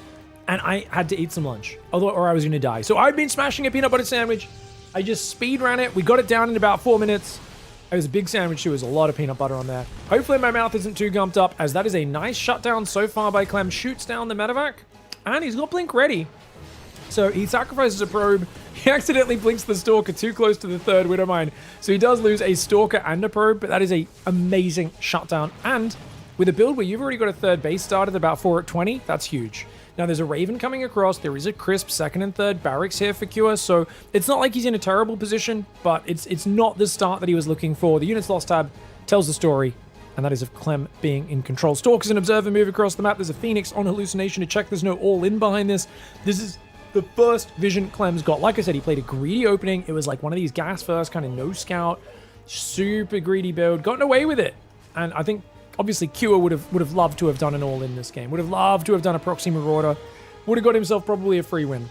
and I had to eat some lunch, or I was going to die. So I'd been smashing a peanut butter sandwich. I just speed ran it. We got it down in about 4 minutes. It was a big sandwich too. There was a lot of peanut butter on there. Hopefully my mouth isn't too gumped up, as that is a nice shutdown so far by Clem. Shoots down the medevac, and he's got Blink ready. So he sacrifices a probe. He accidentally blinks the Stalker too close to the third Widowmine. So he does lose a Stalker and a probe, but that is a amazing shutdown. And with a build where you've already got a third base started about 4 at 20, that's huge. Now there's a Raven coming across. There is a crisp second and third barracks here for Cure, so it's not like he's in a terrible position, but it's not the start that he was looking for. The units lost tab tells the story, and that is of Clem being in control. Stalkers and Observer move across the map. There's a Phoenix on hallucination to check there's no all-in behind this. This is the first vision Clem's got. Like I said, he played a greedy opening. It was like one of these gas first, kind of no scout, super greedy build. Gotten away with it, and I think obviously Cure would have loved to have done an all-in this game. Would have loved to have done a proxy marauder. Would have got himself probably a free win.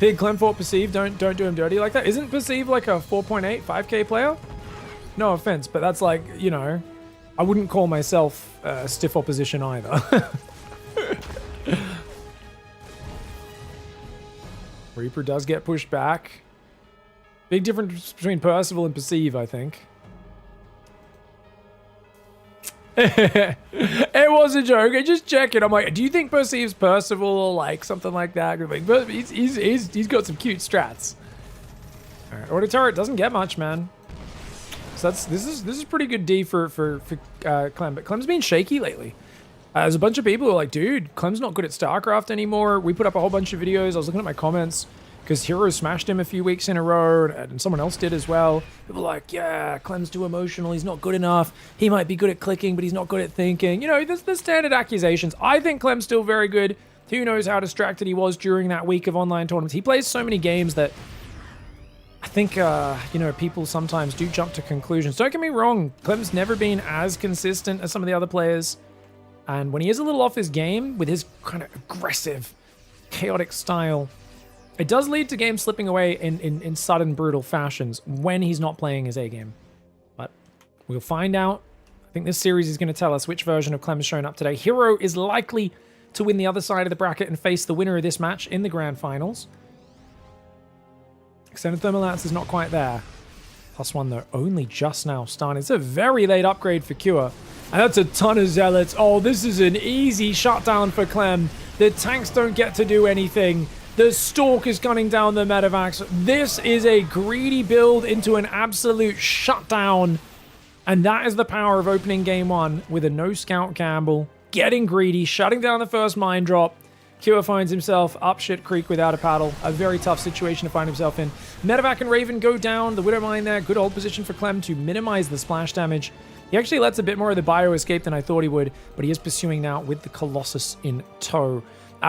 Pig, Clem fought Perceive. Don't do him dirty like that. Isn't Perceive like a 4.8, 5k player? No offense, but that's like, you know, I wouldn't call myself stiff opposition either. Reaper does get pushed back. Big difference between Percival and Perceive, I think. It was a joke. I just check it. I'm like, do you think Perceive's Percival or like something like that? But he's got some cute strats. All right, Order Turret doesn't get much, man. So this is pretty good D for Clem, but Clem's been shaky lately. There's a bunch of people who are like, dude, Clem's not good at StarCraft anymore. We put up a whole bunch of videos. I was looking at my comments, because Hero smashed him a few weeks in a row, and someone else did as well. People were like, yeah, Clem's too emotional, he's not good enough. He might be good at clicking, but he's not good at thinking. You know, there's the standard accusations. I think Clem's still very good. Who knows how distracted he was during that week of online tournaments. He plays so many games that I think, you know, people sometimes do jump to conclusions. Don't get me wrong, Clem's never been as consistent as some of the other players. And when he is a little off his game with his kind of aggressive, chaotic style, it does lead to games slipping away in sudden, brutal fashions when he's not playing his A game. But we'll find out. I think this series is going to tell us which version of Clem is showing up today. Hero is likely to win the other side of the bracket and face the winner of this match in the grand finals. Extended Thermal Lance is not quite there. +1 though, only just now starting. It's a very late upgrade for Cure. And that's a ton of Zealots. Oh, this is an easy shutdown for Clem. The tanks don't get to do anything. The Stalk is gunning down the medevacs. This is a greedy build into an absolute shutdown. And that is the power of opening game one with a no scout gamble. Getting greedy, shutting down the first mine drop. Cure finds himself up shit creek without a paddle. A very tough situation to find himself in. Medevac and Raven go down. The Widow Mine there. Good old position for Clem to minimize the splash damage. He actually lets a bit more of the bio escape than I thought he would, but he is pursuing now with the Colossus in tow.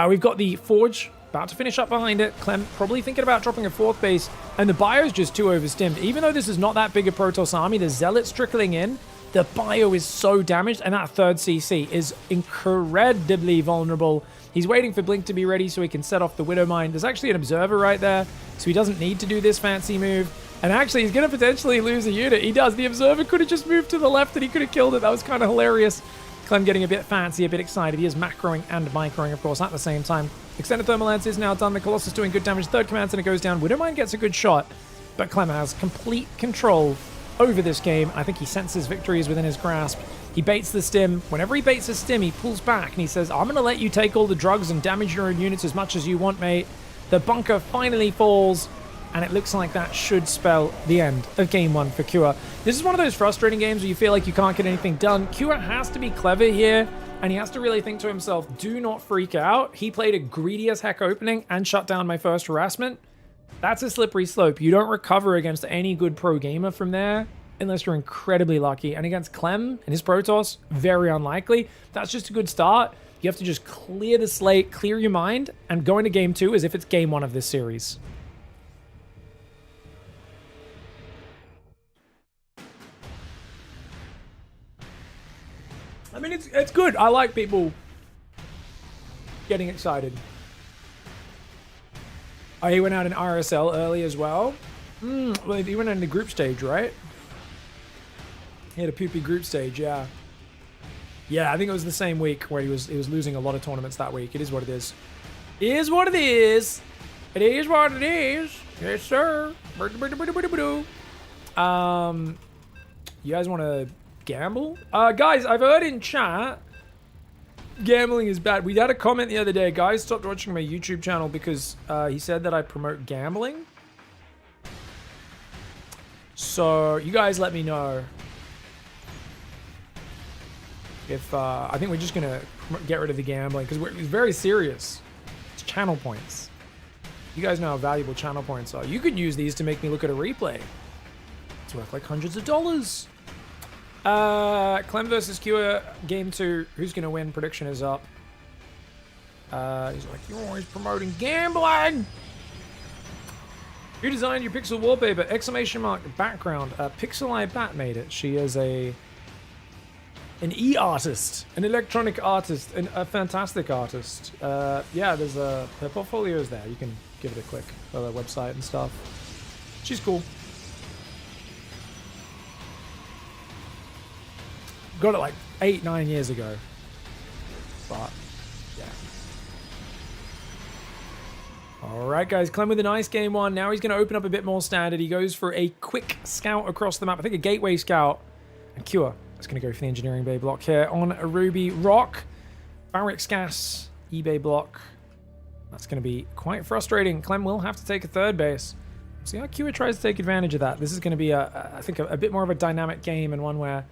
We've got the Forge About to finish up behind it. Clem probably thinking about dropping a 4th base, and the bio's just too overstimmed. Even though this is not that big a Protoss army, the Zealots trickling in, the bio is so damaged, and that 3rd CC is incredibly vulnerable. He's waiting for Blink to be ready so he can set off the Widow Mine. There's actually an Observer right there, so he doesn't need to do this fancy move. And actually, he's going to potentially lose a unit. He does. The Observer could have just moved to the left and he could have killed it. That was kind of hilarious. Clem getting a bit fancy, a bit excited. He is macroing and microing, of course, at the same time. Extended Thermal Lance is now done. The Colossus doing good damage. 3rd command center goes down. Widowmine gets a good shot, but Clem has complete control over this game. I think he senses victory is within his grasp. He baits the stim. Whenever he baits a stim, he pulls back and he says, I'm going to let you take all the drugs and damage your own units as much as you want, mate. The bunker finally falls, and it looks like that should spell the end of game 1 for Cure. This is one of those frustrating games where you feel like you can't get anything done. Cure has to be clever here, and he has to really think to himself, do not freak out. He played a greedy as heck opening and shut down my first harassment. That's a slippery slope. You don't recover against any good pro gamer from there unless you're incredibly lucky. And against Clem and his Protoss, very unlikely. That's just a good start. You have to just clear the slate, clear your mind, and go into game 2 as if it's game 1 of this series. I mean, it's good. I like people getting excited. Oh, he went out in RSL early as well. Well, he went in the group stage, right? He had a poopy group stage, yeah. Yeah, I think it was the same week where he was losing a lot of tournaments that week. It is what it is. It is what it is. It is what it is. Yes, sir. You guys want to gamble? Guys, I've heard in chat gambling is bad. We had a comment the other day. Guys stopped watching my YouTube channel because he said that I promote gambling. So you guys let me know if I think we're just gonna get rid of the gambling because it's very serious. It's channel points. You guys know how valuable channel points are. You could use these to make me look at a replay. It's worth like hundreds of dollars. Clem versus Cure, game 2. Who's gonna win? Prediction is up. He's like, you're always promoting gambling. Who designed your pixel wallpaper? Exclamation mark background. Pixel Eye Bat made it. She is an e-artist, an electronic artist, and a fantastic artist. Yeah, there's her portfolio is there. You can give it a click for the website and stuff. She's cool. Got it like 8-9 years ago, but yeah. All right, guys, Clem with a nice game 1. Now he's going to open up a bit more standard. He goes for a quick scout across the map. I think a gateway scout. And Cure is going to go for the engineering bay block here on a Ruby Rock. Barracks gas, eBay block. That's going to be quite frustrating. Clem will have to take a 3rd base. See how Cure tries to take advantage of that. This is going to be, I think, a bit more of a dynamic game and one where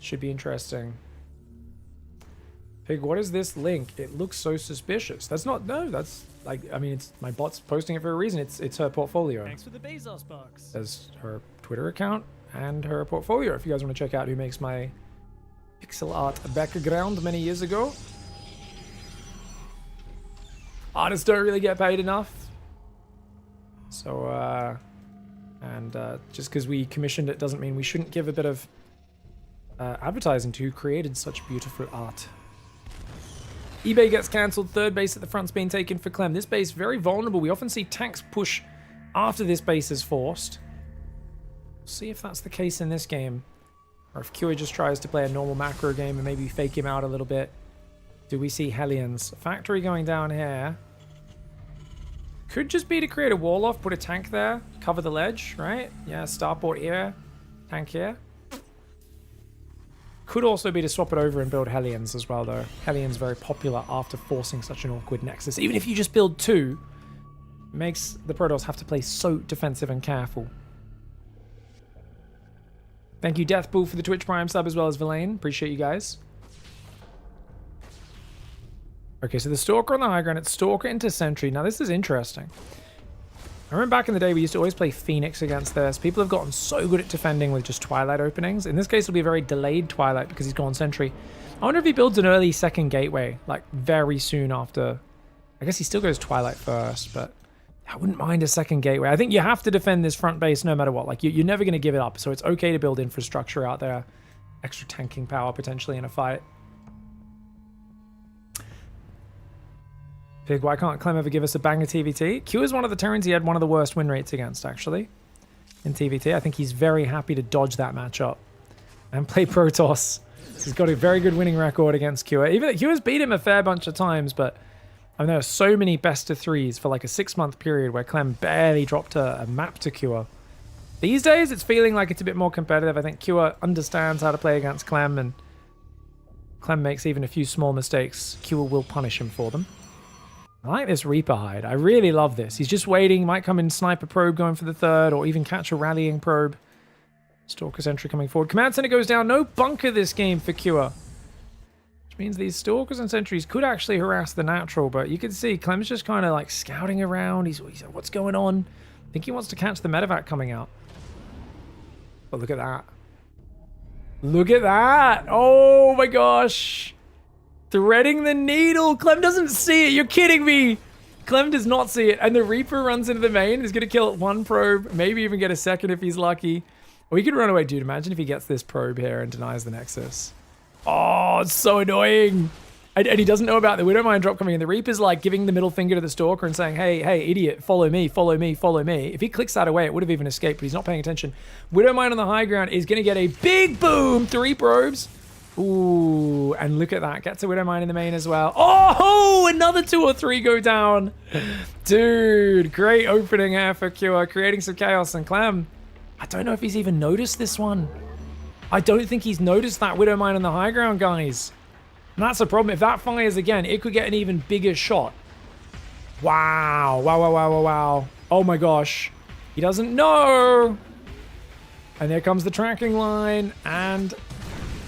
should be interesting. Pig, what is this link? It looks so suspicious. That's not, no, that's like, I mean, it's my bot's posting it for a reason. It's her portfolio. Thanks for the Bezos box. There's her Twitter account and her portfolio. If you guys want to check out who makes my pixel art background many years ago. Artists don't really get paid enough. So, just because we commissioned it doesn't mean we shouldn't give a bit of advertising to who created such beautiful art. eBay gets cancelled. 3rd base at the front's being taken for Clem. This base very vulnerable. We often see tanks push after this base is forced. See if that's the case in this game. Or if Cure just tries to play a normal macro game and maybe fake him out a little bit. Do we see Hellions? Factory going down here. Could just be to create a wall off, put a tank there, cover the ledge, right? Yeah, starport here, tank here. Could also be to swap it over and build Hellions as well, though. Hellions very popular after forcing such an awkward nexus. Even if you just build 2, it makes the Protoss have to play so defensive and careful. Thank you, Deathbull, for the Twitch Prime sub, as well as Villain. Appreciate you guys. Okay, so the Stalker on the high ground, it's Stalker into Sentry. Now, this is interesting. I remember back in the day, we used to always play Phoenix against this. People have gotten so good at defending with just Twilight openings. In this case, it'll be a very delayed Twilight because he's gone Sentry. I wonder if he builds an early 2nd gateway, like very soon after I guess he still goes Twilight first, but I wouldn't mind a second gateway. I think you have to defend this front base no matter what. Like, you're never going to give it up, so it's okay to build infrastructure out there. Extra tanking power potentially in a fight. Pig, why can't Clem ever give us a banger TVT? Q is one of the Terrans he had one of the worst win rates against, actually, in TVT. I think he's very happy to dodge that matchup and play Protoss. He's got a very good winning record against Q. Even Q has beat him a fair bunch of times, but I mean, there are so many best of threes for like a 6-month period where Clem barely dropped a map to Q. These days, it's feeling like it's a bit more competitive. I think Q understands how to play against Clem, and Clem makes even a few small mistakes. Q will punish him for them. I like this Reaper hide. I really love this. He's just waiting. Might come in sniper probe going for the third, or even catch a rallying probe. Stalker sentry coming forward. Command center goes down. No bunker this game for Cure. Which means these stalkers and sentries could actually harass the natural, but you can see Clem's just kind of like scouting around. He's like, what's going on? I think he wants to catch the medevac coming out. But look at that. Look at that. Oh my gosh. Threading the needle. Clem doesn't see it. You're kidding me. Clem does not see it. And the Reaper runs into the main. He's going to kill one probe. Maybe even get a second if he's lucky. Or he could run away. Dude, imagine if he gets this probe here and denies the Nexus. Oh, it's so annoying. And he doesn't know about the Widowmine drop coming in. The Reaper's like giving the middle finger to the Stalker and saying, hey, idiot, follow me, follow me, follow me. If he clicks that away, it would have even escaped, but he's not paying attention. Widowmine on the high ground is going to get a big boom. 3 probes. Ooh, and look at that. Gets a Widowmine in the main as well. Oh, another 2 or 3 go down. Dude, great opening air for Cure, creating some chaos. And Clem, I don't know if he's even noticed this one. I don't think he's noticed that Widowmine on the high ground, guys. And that's the problem. If that fires again, it could get an even bigger shot. Wow. Wow, wow, wow, wow, wow. Oh my gosh. He doesn't know. And there comes the tracking line. And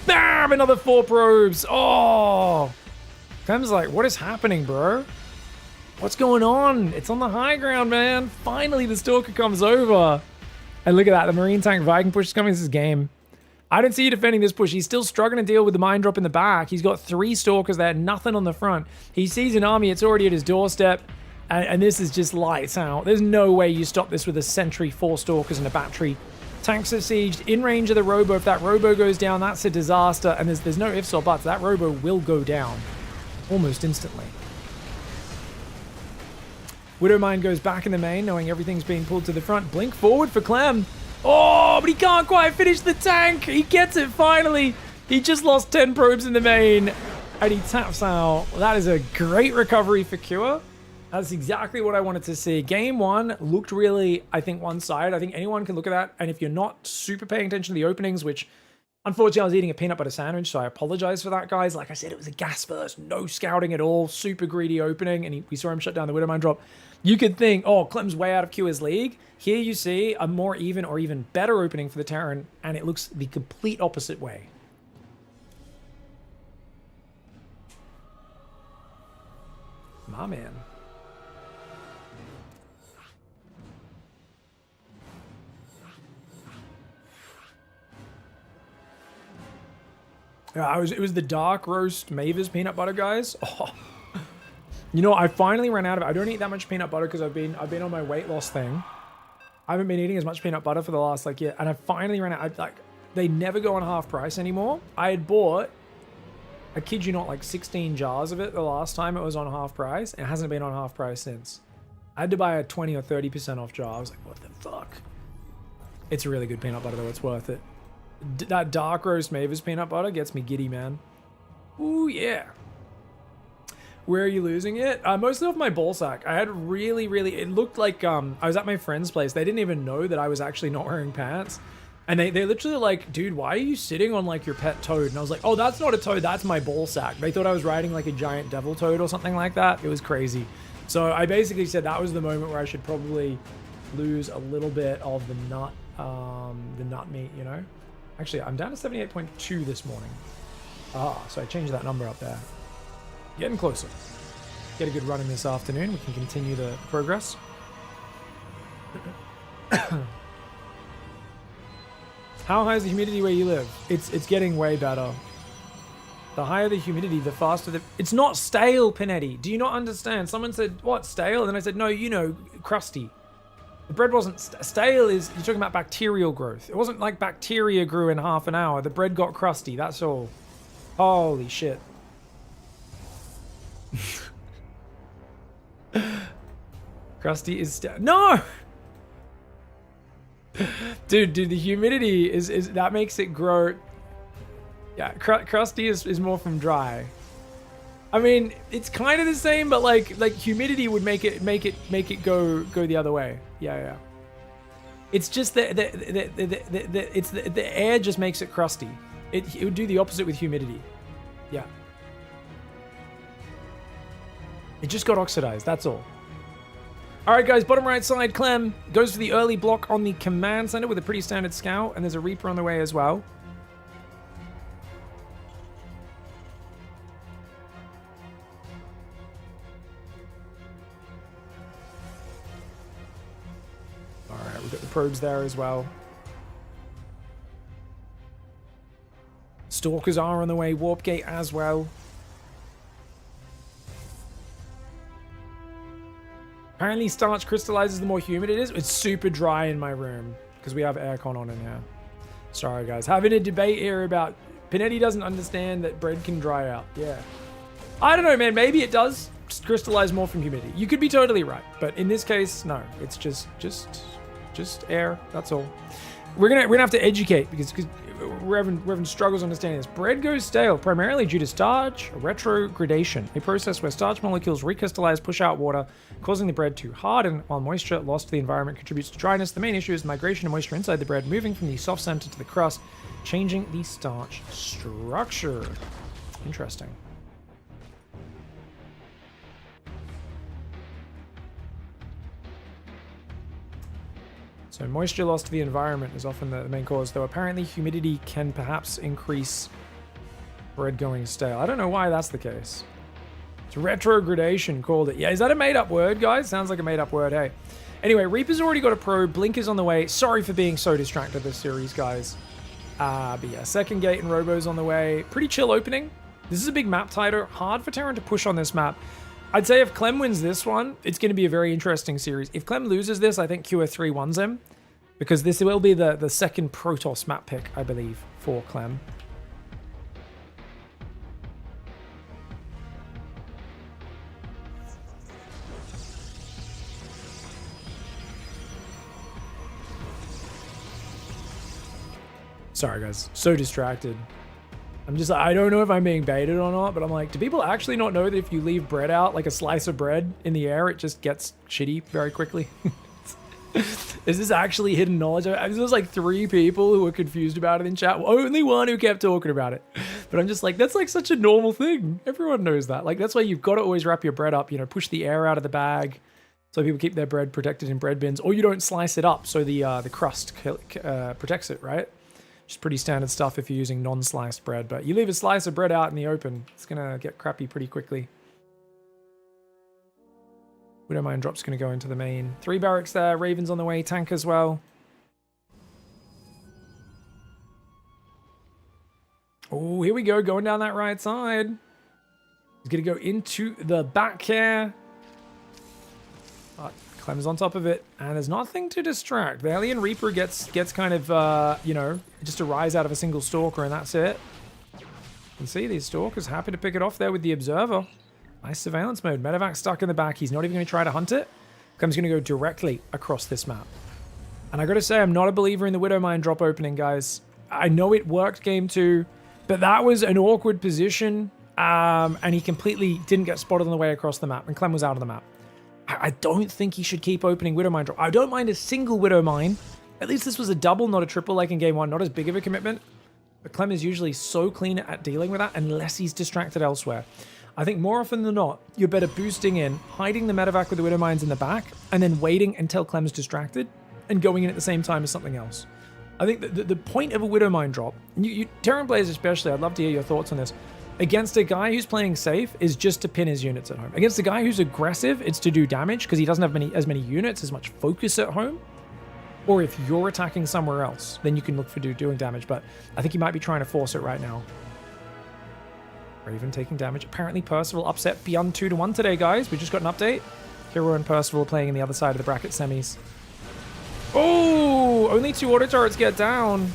bam! Another 4 probes. Oh. Clem's like, what is happening, bro? What's going on? It's on the high ground, man. Finally, the Stalker comes over. And look at that. The Marine tank Viking push is coming. This is game. I don't see you defending this push. He's still struggling to deal with the mine drop in the back. He's got 3 Stalkers there, nothing on the front. He sees an army. It's already at his doorstep. And this is just lights out. There's no way you stop this with a sentry, 4 Stalkers, and a battery. Tanks are sieged in range of the Robo. If that Robo goes down, that's a disaster. And there's no ifs or buts. That Robo will go down almost instantly. Widowmine goes back in the main, knowing everything's being pulled to the front. Blink forward for Clem. Oh, but he can't quite finish the tank. He gets it finally. He just lost 10 probes in the main, and he taps out. That is a great recovery for Cure. That's exactly what I wanted to see. Game 1 looked really, I think, one-sided. I think anyone can look at that, and if you're not super paying attention to the openings, which unfortunately I was eating a peanut butter sandwich, so I apologize for that, guys. Like I said, it was a gas burst, no scouting at all, super greedy opening, and we saw him shut down the Widowmine drop. You could think, oh, Clem's way out of Q's league. Here you see a more even or even better opening for the Terran, and it looks the complete opposite way. My man. Yeah, it was the dark roast Mavis peanut butter, guys. Oh. You know, I finally ran out of it. I don't eat that much peanut butter because I've been on my weight loss thing. I haven't been eating as much peanut butter for the last year, and I finally ran out. They never go on half price anymore. I had bought, I kid you not, 16 jars of it the last time it was on half price. It hasn't been on half price since. I had to buy a 20 or 30% off jar. I was like, what the fuck? It's a really good peanut butter though. It's worth it. That dark roast Mavis peanut butter gets me giddy, man. Ooh, yeah. Where are you losing it? Mostly off my ball sack. I had really, it looked like I was at my friend's place. They didn't even know that I was actually not wearing pants. And they literally like, dude, why are you sitting on your pet toad? And I was like, oh, that's not a toad, that's my ball sack. They thought I was riding a giant devil toad or something like that. It was crazy. So I basically said that was the moment where I should probably lose a little bit of the nut meat, you know? Actually, I'm down to 78.2 this morning. So I changed that number up there. Getting closer. Get a good run in this afternoon. We can continue the progress. How high is the humidity where you live? It's getting way better. The higher the humidity, the faster the... It's not stale, Panetti. Do you not understand? Someone said, what, stale? And then I said, no, you know, crusty. The bread wasn't... Stale is... You're talking about bacterial growth. It wasn't like bacteria grew in half an hour. The bread got crusty. That's all. Holy shit. Crusty is... No! Dude, the humidity is... That makes it grow... Yeah, crusty is more from dry. I mean, it's kind of the same, but like humidity would make it go the other way. Yeah. It's just the air just makes it crusty. It would do the opposite with humidity. Yeah. It just got oxidized. That's all. All right, guys. Bottom right side, Clem goes for the early block on the command center with a pretty standard scout, and there's a Reaper on the way as well. We've got the probes there as well. Stalkers are on the way. Warp gate as well. Apparently starch crystallizes the more humid it is. It's super dry in my room because we have aircon on in here. Sorry, guys. Having a debate here about... Panetti doesn't understand that bread can dry out. Yeah. I don't know, man. Maybe it does crystallize more from humidity. You could be totally right. But in this case, no. It's just air. That's all. We're gonna have to educate because we're having struggles understanding this. Bread goes stale primarily due to starch retrogradation, a process where starch molecules recrystallize, push out water, causing the bread to harden, while moisture lost to the environment contributes to dryness. The main issue is migration of moisture inside the bread, moving from the soft center to the crust, changing the starch structure. Interesting. So moisture loss to the environment is often the main cause, though apparently humidity can perhaps increase bread going stale. I don't know why that's the case. It's retrogradation called it. Yeah, is that a made-up word, guys? Sounds like a made-up word, hey. Anyway, Reaper's already got a probe. Blink is on the way. Sorry for being so distracted this series, guys. But yeah, second gate and Robo's on the way. Pretty chill opening. This is a big map tighter. Hard for Terran to push on this map. I'd say if Clem wins this one, it's going to be a very interesting series. If Clem loses this, I think QR3 wins him. Because this will be the second Protoss map pick, I believe, for Clem. Sorry, guys. So distracted. I don't know if I'm being baited or not, but I'm like, do people actually not know that if you leave bread out, like a slice of bread in the air, it just gets shitty very quickly? Is this actually hidden knowledge? There was like 3 people who were confused about it in chat. Only one who kept talking about it. But I'm just like, that's like such a normal thing. Everyone knows that. Like, that's why you've got to always wrap your bread up, you know, push the air out of the bag so people keep their bread protected in bread bins, or you don't slice it up so the crust protects it, right? Which is pretty standard stuff if you're using non-sliced bread. But you leave a slice of bread out in the open, it's going to get crappy pretty quickly. Widowmine drop's going to go into the main. 3 barracks there. Raven's on the way. Tank as well. Oh, here we go. Going down that right side. He's going to go into the back here. Clem's on top of it. And there's nothing to distract. The Alien Reaper gets kind of, you know, just a rise out of a single Stalker, and that's it. You can see these Stalkers happy to pick it off there with the Observer. Nice surveillance mode. Medevac stuck in the back. He's not even going to try to hunt it. Clem's going to go directly across this map. And I got to say, I'm not a believer in the Widowmine drop opening, guys. I know it worked game 2, but that was an awkward position. And he completely didn't get spotted on the way across the map. And Clem was out of the map. I don't think he should keep opening Widowmine drop. I don't mind a single Widowmine. At least this was a double, not a triple like in game 1. Not as big of a commitment. But Clem is usually so clean at dealing with that unless he's distracted elsewhere. I think more often than not, you're better boosting in, hiding the medevac with the Widowmines in the back, and then waiting until Clem's distracted, and going in at the same time as something else. I think the point of a Widowmine drop, Terran players especially, I'd love to hear your thoughts on this, against a guy who's playing safe is just to pin his units at home. Against a guy who's aggressive, it's to do damage, because he doesn't have as many units, as much focus at home. Or if you're attacking somewhere else, then you can look for doing damage, but I think he might be trying to force it right now. Raven taking damage. Apparently Percival upset beyond 2-1 today, guys. We just got an update. Hero and Percival playing in the other side of the bracket semis. Oh, only 2 auto turrets get down.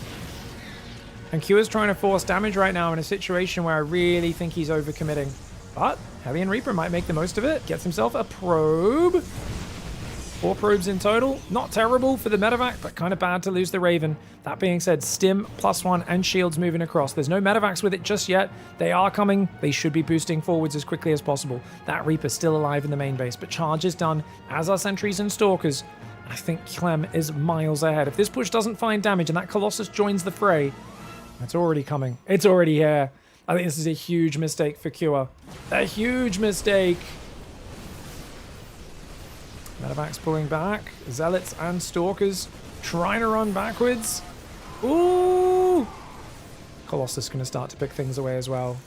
And Q is trying to force damage right now in a situation where I really think he's overcommitting. But Hellion Reaper might make the most of it. Gets himself a probe. 4 probes in total. Not terrible for the medevac, but kind of bad to lose the Raven. That being said, Stim +1 and shields moving across. There's no medevacs with it just yet. They are coming. They should be boosting forwards as quickly as possible. That Reaper's still alive in the main base, but charge is done, as are sentries and stalkers. I think Clem is miles ahead. If this push doesn't find damage and that Colossus joins the fray, it's already coming. It's already here. I think this is a huge mistake for Cure. A huge mistake. Medevac's pulling back. Zealots and Stalkers trying to run backwards. Ooh! Colossus going to start to pick things away as well.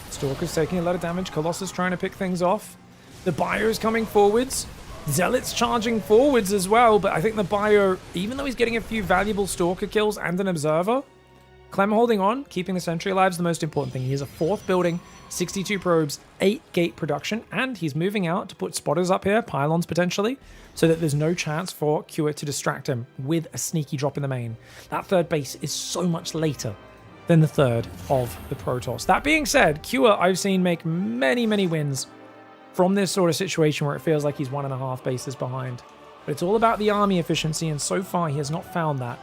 Stalker's taking a lot of damage. Colossus trying to pick things off. The Bio is coming forwards. Zealot's charging forwards as well, but I think the Bio, even though he's getting a few valuable Stalker kills and an Observer, Clem holding on, keeping the Sentry alive is the most important thing. He has a 4th building, 62 probes, 8 gate production, and he's moving out to put spotters up here, pylons potentially, so that there's no chance for Cure to distract him with a sneaky drop in the main. That 3rd base is so much later than the 3rd of the Protoss. That being said, Cure I've seen make many, many wins from this sort of situation where it feels like he's 1.5 bases behind. But it's all about the army efficiency, and so far he has not found that.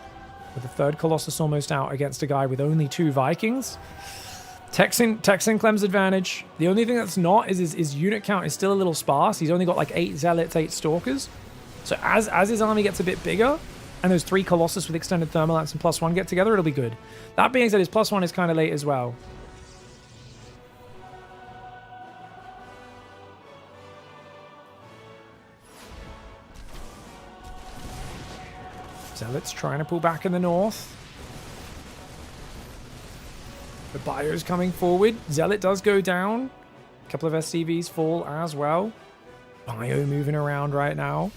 With the 3rd Colossus almost out against a guy with only 2 Vikings. Texan Clem's advantage. The only thing that's not is his unit count is still a little sparse. He's only got like 8 Zealots, 8 Stalkers. So as his army gets a bit bigger, and those 3 Colossus with extended Thermalance and +1 get together, it'll be good. That being said, his +1 is kind of late as well. Zealots trying to pull back in the north. The Bio's coming forward. Zealot does go down. A couple of SCVs fall as well. Bio moving around right now.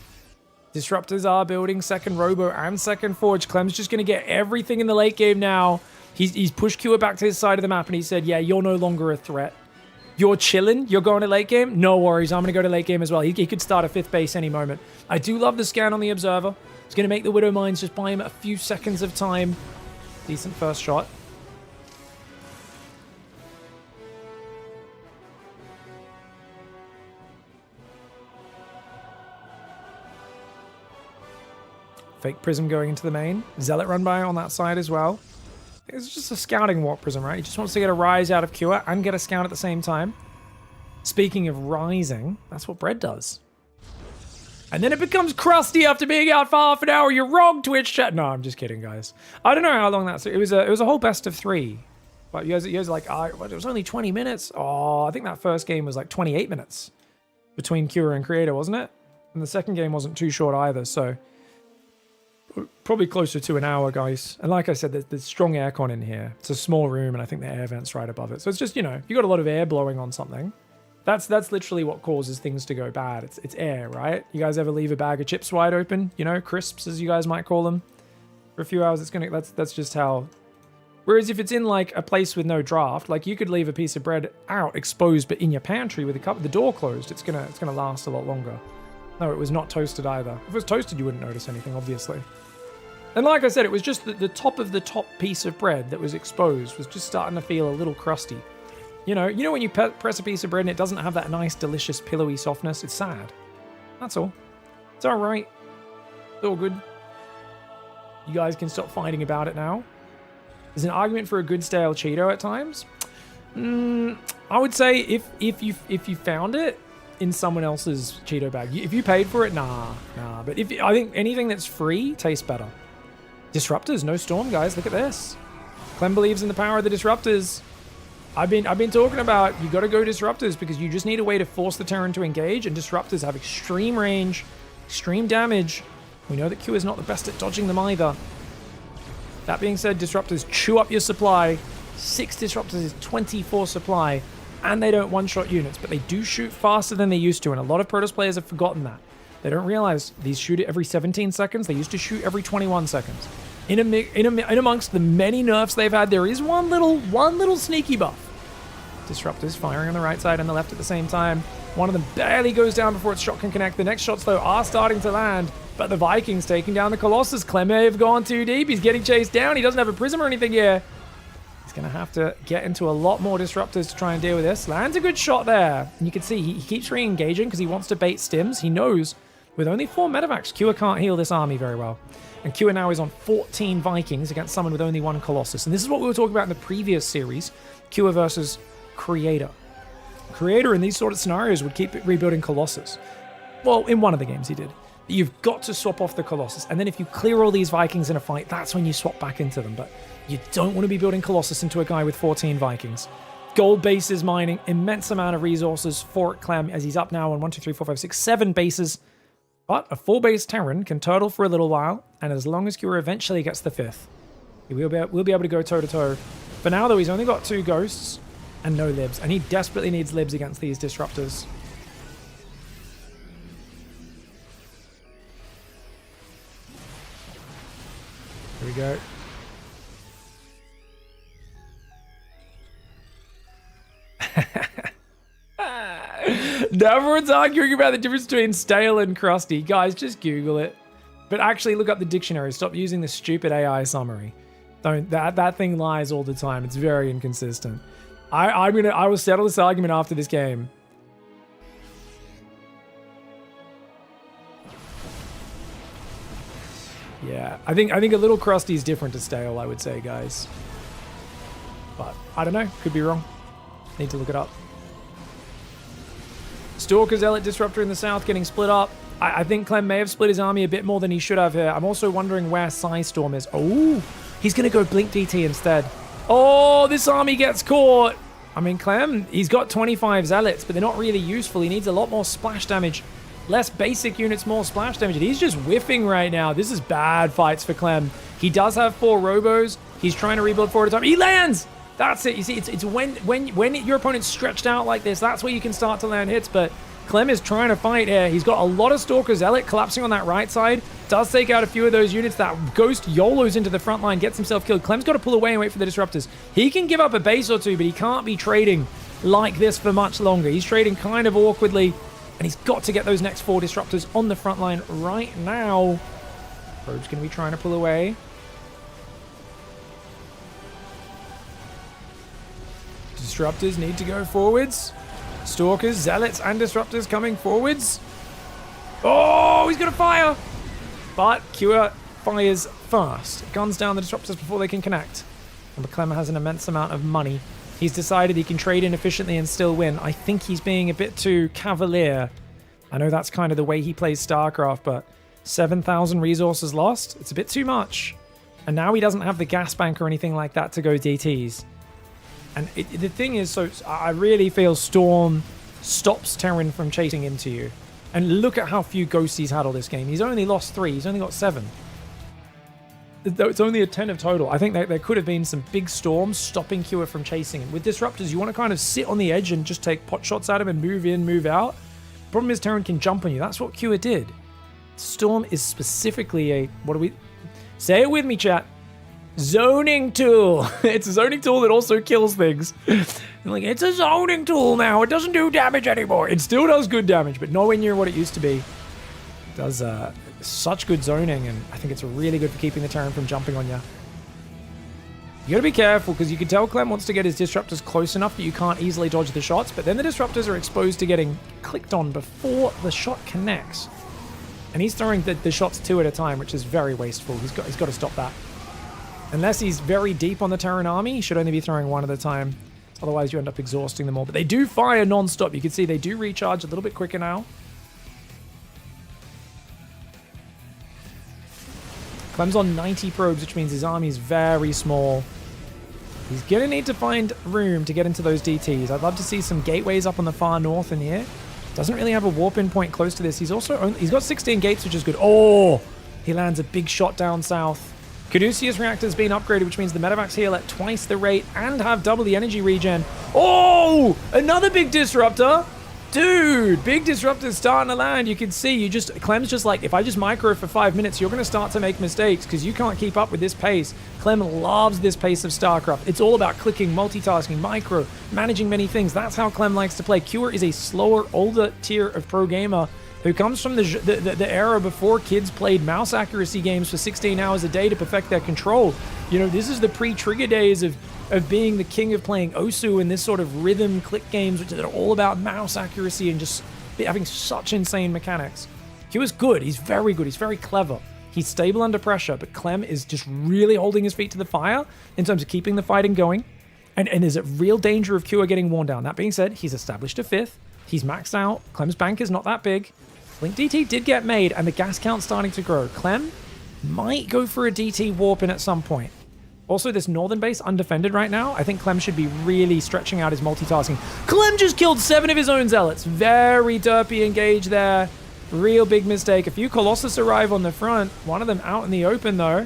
Disruptors are building 2nd Robo and 2nd Forge. Clem's just going to get everything in the late game now. He's pushed Cure back to his side of the map and he said, yeah, you're no longer a threat. You're chilling? You're going to late game? No worries. I'm going to go to late game as well. He could start a 5th base any moment. I do love the scan on the Observer. It's going to make the Widow Mines just buy him a few seconds of time. Decent first shot. Fake Prism going into the main. Zealot run by on that side as well. It's just a scouting Warp Prism, right? He just wants to get a rise out of Cure and get a scout at the same time. Speaking of rising, that's what Bread does. And then it becomes crusty after being out for half an hour. You're wrong, Twitch chat. No, I'm just kidding, guys. I don't know how long that's... It was a whole best of 3. But you guys are like, it was only 20 minutes. Oh, I think that first game was like 28 minutes between Cure and Creator, wasn't it? And the second game wasn't too short either, so... Probably closer to an hour, guys. And like I said, there's strong aircon in here. It's a small room, and I think the air vent's right above it. So it's just, you know, if you got a lot of air blowing on something, that's literally what causes things to go bad. It's air, right? You guys ever leave a bag of chips wide open? You know, crisps, as you guys might call them, for a few hours? It's gonna. That's just how. Whereas if it's in like a place with no draft, like you could leave a piece of bread out exposed, but in your pantry with the door closed, it's gonna last a lot longer. No, it was not toasted either. If it was toasted, you wouldn't notice anything, obviously. And like I said, it was just the top of the top piece of bread that was exposed was just starting to feel a little crusty. You know when you press a piece of bread and it doesn't have that nice, delicious, pillowy softness? It's sad. That's all. It's all right. It's all good. You guys can stop fighting about it now. There's an argument for a good stale Cheeto at times. I would say if you found it in someone else's Cheeto bag, if you paid for it, nah. But I think anything that's free tastes better. Disruptors, no storm, guys. Look at this. Clem believes in the power of the disruptors. I've been talking about you got to go disruptors because you just need a way to force the Terran to engage, and disruptors have extreme range, extreme damage. We know that Q is not the best at dodging them either. That being said, disruptors chew up your supply. 6 disruptors is 24 supply, and they don't one-shot units, but they do shoot faster than they used to, and a lot of Protoss players have forgotten that. They don't realize these shoot every 17 seconds. They used to shoot every 21 seconds. In amongst the many nerfs they've had, there is one little sneaky buff. Disruptors firing on the right side and the left at the same time. One of them barely goes down before its shot can connect. The next shots, though, are starting to land. But the Vikings taking down the Colossus. Clem may have gone too deep. He's getting chased down. He doesn't have a prism or anything here. He's going to have to get into a lot more disruptors to try and deal with this. Lands a good shot there. And you can see he keeps re-engaging because he wants to bait stims. He knows with only 4 medevacs, Kua can't heal this army very well. And Kua now is on 14 Vikings against someone with only 1 Colossus. And this is what we were talking about in the previous series. Kua versus Creator. Creator in these sort of scenarios would keep rebuilding Colossus. Well, in one of the games he did. You've got to swap off the Colossus. And then if you clear all these Vikings in a fight, that's when you swap back into them. But you don't want to be building Colossus into a guy with 14 Vikings. Gold bases mining, immense amount of resources for Clem as he's up now on 1, 2, 3, 4, 5, 6, 7 bases. But a 4-base Terran can turtle for a little while. And as long as Kua eventually gets the 5th, we'll be able to go toe-to-toe. For now, though, he's only got 2 ghosts and no libs. And he desperately needs libs against these disruptors. Here we go. Now everyone's arguing about the difference between stale and crusty. Guys, just Google it. But actually look up the dictionary. Stop using the stupid AI summary. Don't. That thing lies all the time. It's very inconsistent. I will settle this argument after this game. Yeah, I think a little crusty is different to stale, I would say, guys. But I don't know. Could be wrong. Need to look it up. Stalker Zealot Disruptor in the south getting split up. I think Clem may have split his army a bit more than he should have here. I'm also wondering where Psystorm is. Oh, he's going to go Blink DT instead. Oh, this army gets caught. I mean, Clem, he's got 25 Zealots, but they're not really useful. He needs a lot more splash damage. Less basic units, more splash damage. And he's just whiffing right now. This is bad fights for Clem. He does have 4 Robos. He's trying to rebuild 4 at a time. He lands! That's it. You see, it's when your opponent's stretched out like this, that's where you can start to land hits. But Clem is trying to fight here. He's got a lot of Stalker Zealot collapsing on that right side. Does take out a few of those units. That Ghost YOLOs into the front line, gets himself killed. Clem's got to pull away and wait for the disruptors. He can give up a base or 2, but he can't be trading like this for much longer. He's trading kind of awkwardly, and he's got to get those next 4 disruptors on the front line right now. Probe's going to be trying to pull away. Disruptors need to go forwards. Stalkers, Zealots, and Disruptors coming forwards. Oh, he's going to fire! But Kua fires first. Guns down the Disruptors before they can connect. And Clem has an immense amount of money. He's decided he can trade inefficiently and still win. I think he's being a bit too cavalier. I know that's kind of the way he plays StarCraft, but 7,000 resources lost? It's a bit too much. And now he doesn't have the gas bank or anything like that to go DTs. And the thing is, so I really feel Storm stops Terran from chasing into you. And look at how few ghosts he's had all this game. He's only lost 3. He's only got 7. It's only a 10 of total. I think that there could have been some big storms stopping Kua from chasing him. With Disruptors, you want to kind of sit on the edge and just take pot shots at him and move in, move out. Problem is, Terran can jump on you. That's what Kua did. Storm is specifically a... What do we... Say it with me, chat. Zoning tool. It's a zoning tool that also kills things. Like, it's a zoning tool now. It doesn't do damage anymore. It still does good damage, but nowhere near what it used to be. It does such good zoning, and I think it's really good for keeping the Terran from jumping on you. You gotta be careful, because you can tell Clem wants to get his Disruptors close enough that you can't easily dodge the shots, but then the Disruptors are exposed to getting clicked on before the shot connects. And he's throwing the shots 2 at a time, which is very wasteful. He's got to stop that. Unless he's very deep on the Terran army, he should only be throwing 1 at a time. Otherwise, you end up exhausting them all. But they do fire non-stop. You can see they do recharge a little bit quicker now. Clem's on 90 probes, which means his army is very small. He's going to need to find room to get into those DTs. I'd love to see some gateways up on the far north in here. Doesn't really have a warp-in point close to this. He's got 16 gates, which is good. Oh! He lands a big shot down south. Caduceus reactor's been upgraded, which means the medevacs heal at twice the rate and have double the energy regen. Oh! Another big disruptor! Dude, big disruptors starting to land. You can see, Clem's just like, if I just micro for 5 minutes, you're going to start to make mistakes because you can't keep up with this pace. Clem loves this pace of StarCraft. It's all about clicking, multitasking, micro, managing many things. That's how Clem likes to play. Cure is a slower, older tier of pro gamer who comes from the era before kids played mouse accuracy games for 16 hours a day to perfect their control. You know, this is the pre-trigger days of being the king of playing Osu and this sort of rhythm click games, which are all about mouse accuracy and just having such insane mechanics. Q is good. He's very good. He's very clever. He's stable under pressure, but Clem is just really holding his feet to the fire in terms of keeping the fighting going. And there's a real danger of Q getting worn down. That being said, he's established a 5th. He's maxed out. Clem's bank is not that big. Link DT did get made, and the gas count's starting to grow. Clem might go for a DT warp in at some point. Also, this northern base undefended right now. I think Clem should be really stretching out his multitasking. Clem just killed 7 of his own zealots. Very derpy engage there. Real big mistake. A few Colossus arrive on the front. One of them out in the open, though.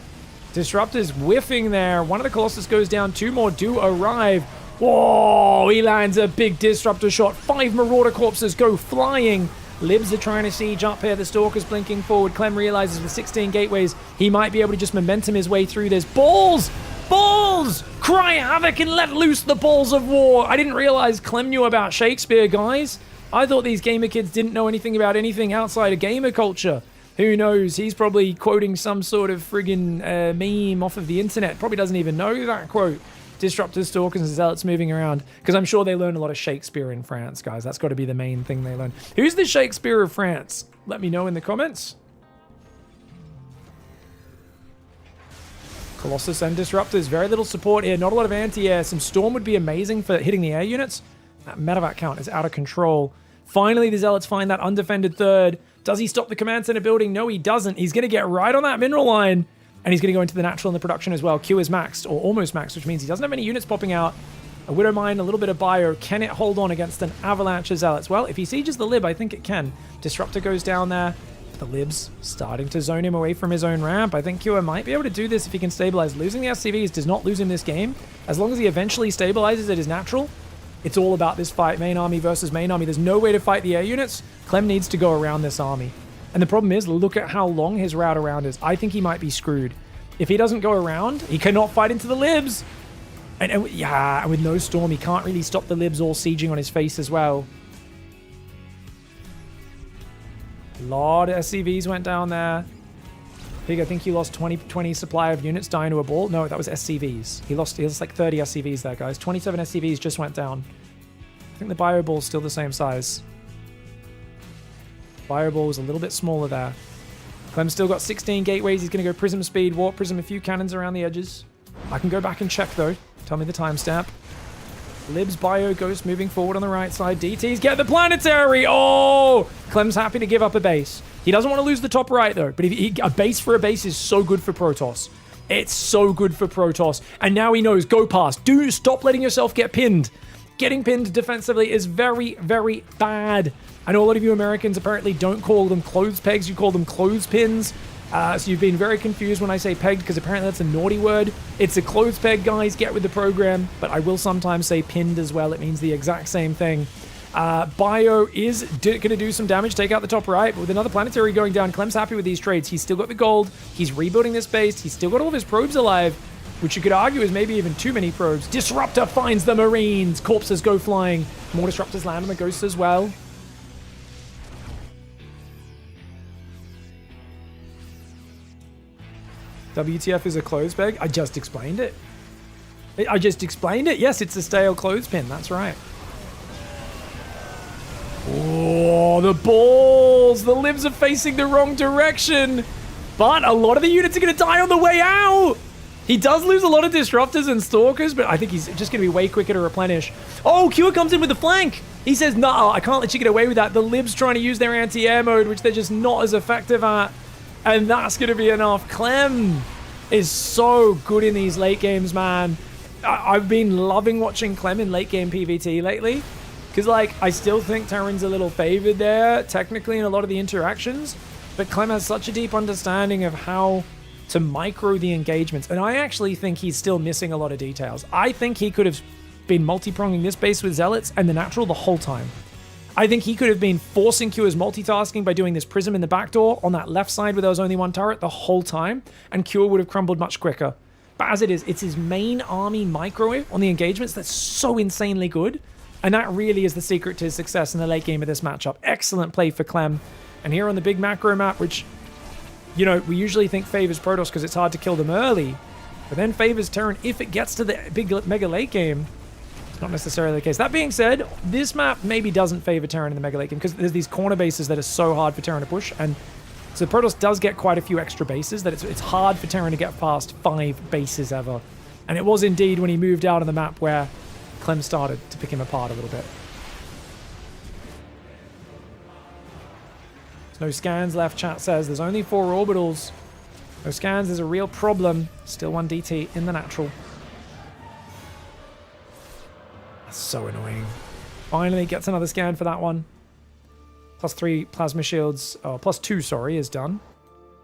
Disruptor's whiffing there. One of the Colossus goes down. 2 more do arrive. Whoa, he lands a big Disruptor shot. 5 Marauder corpses go flying. Libs are trying to siege up here. The Stalker's blinking forward. Clem realizes with 16 gateways, he might be able to just momentum his way through this. Balls! Balls! Cry havoc and let loose the balls of war. I didn't realize Clem knew about Shakespeare, guys. I thought these gamer kids didn't know anything about anything outside of gamer culture. Who knows? He's probably quoting some sort of friggin' meme off of the internet. Probably doesn't even know that quote. Disruptors, Stalkers, and Zealots moving around. Because I'm sure they learned a lot of Shakespeare in France, guys. That's got to be the main thing they learned. Who's the Shakespeare of France? Let me know in the comments. Colossus and Disruptors. Very little support here. Not a lot of anti-air. Some Storm would be amazing for hitting the air units. That medevac count is out of control. Finally, the Zealots find that undefended 3rd. Does he stop the command center building? No, he doesn't. He's going to get right on that mineral line. And he's going to go into the natural and the production as well. Q is maxed, or almost maxed, which means he doesn't have any units popping out. A Widow Mine, a little bit of bio. Can it hold on against an avalanche of Zealots? Well, if he sieges the Lib, I think it can. Disruptor goes down there. The Lib's starting to zone him away from his own ramp. I think Q might be able to do this if he can stabilize. Losing the SCVs does not lose him this game. As long as he eventually stabilizes at his natural, it's all about this fight. Main army versus main army. There's no way to fight the air units. Clem needs to go around this army. And the problem is, look at how long his route around is. I think he might be screwed. If he doesn't go around, he cannot fight into the Libs. And with no Storm, he can't really stop the Libs all sieging on his face as well. A lot of SCVs went down there. Pig, I think he lost 20 supply of units dying to a ball. No, that was SCVs. He lost like 30 SCVs there, guys. 27 SCVs just went down. I think the Bio Ball's still the same size. Bio Ball was a little bit smaller there. Clem's still got 16 gateways. He's going to go Prism speed, Warp Prism, a few cannons around the edges. I can go back and check, though. Tell me the timestamp. Libs, Bio, Ghost moving forward on the right side. DTs get the planetary. Oh! Clem's happy to give up a base. He doesn't want to lose the top right, though. But a base for a base is so good for Protoss. It's so good for Protoss. And now he knows, go past. Stop letting yourself get pinned. Getting pinned defensively is very, very bad. I know a lot of you Americans apparently don't call them clothes pegs. You call them clothespins. So you've been very confused when I say pegged because apparently that's a naughty word. It's a clothes peg, guys. Get with the program. But I will sometimes say pinned as well. It means the exact same thing. Bio is going to do some damage, take out the top right. But with another planetary going down, Clem's happy with these trades. He's still got the gold. He's rebuilding this base. He's still got all of his probes alive, which you could argue is maybe even too many probes. Disruptor finds the Marines. Corpses go flying. More Disruptors land on the Ghosts as well. WTF is a clothes peg? I just explained it. Yes, it's a stale clothespin. That's right. Oh, the balls. The Libs are facing the wrong direction. But a lot of the units are going to die on the way out. He does lose a lot of Disruptors and Stalkers, but I think he's just going to be way quicker to replenish. Oh, Q comes in with the flank. He says, no, I can't let you get away with that. The Libs trying to use their anti-air mode, which they're just not as effective at. And that's going to be enough. Clem is so good in these late games, man. I've been loving watching Clem in late game PvT lately. Because, like, I still think Terran's a little favored there, technically, in a lot of the interactions. But Clem has such a deep understanding of how to micro the engagements. And I actually think he's still missing a lot of details. I think he could have been multi-pronging this base with Zealots and the natural the whole time. I think he could have been forcing Q's multitasking by doing this prism in the back door on that left side where there was only one turret the whole time, and Q would have crumbled much quicker. But as it is, it's his main army microwave on the engagements that's so insanely good, and that really is the secret to his success in the late game of this matchup. Excellent play for Clem. And here on the big macro map, which, you know, we usually think favors Protoss because it's hard to kill them early, but then favors Terran if it gets to the big mega late game. It's not necessarily the case. That being said, this map maybe doesn't favor Terran in the mega late game because there's these corner bases that are so hard for Terran to push, and so Protoss does get quite a few extra bases that it's hard for Terran to get past 5 bases ever. And it was indeed when he moved out on the map where Clem started to pick him apart a little bit. There's no scans left, chat says. There's only 4 orbitals. No scans is a real problem. Still 1 DT in the natural. That's so annoying. Finally gets another scan for that one. +3 plasma shields. Oh, +2, sorry, is done.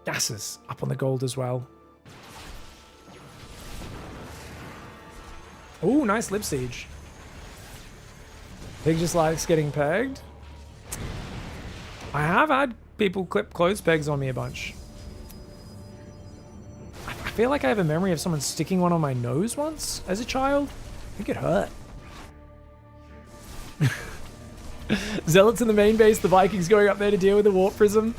Gases up on the gold as well. Ooh, nice lip siege. Pig just likes getting pegged. I have had people clip clothes pegs on me a bunch. I feel like I have a memory of someone sticking one on my nose once as a child. I think it hurt. Zealots in the main base, the Vikings going up there to deal with the warp prism.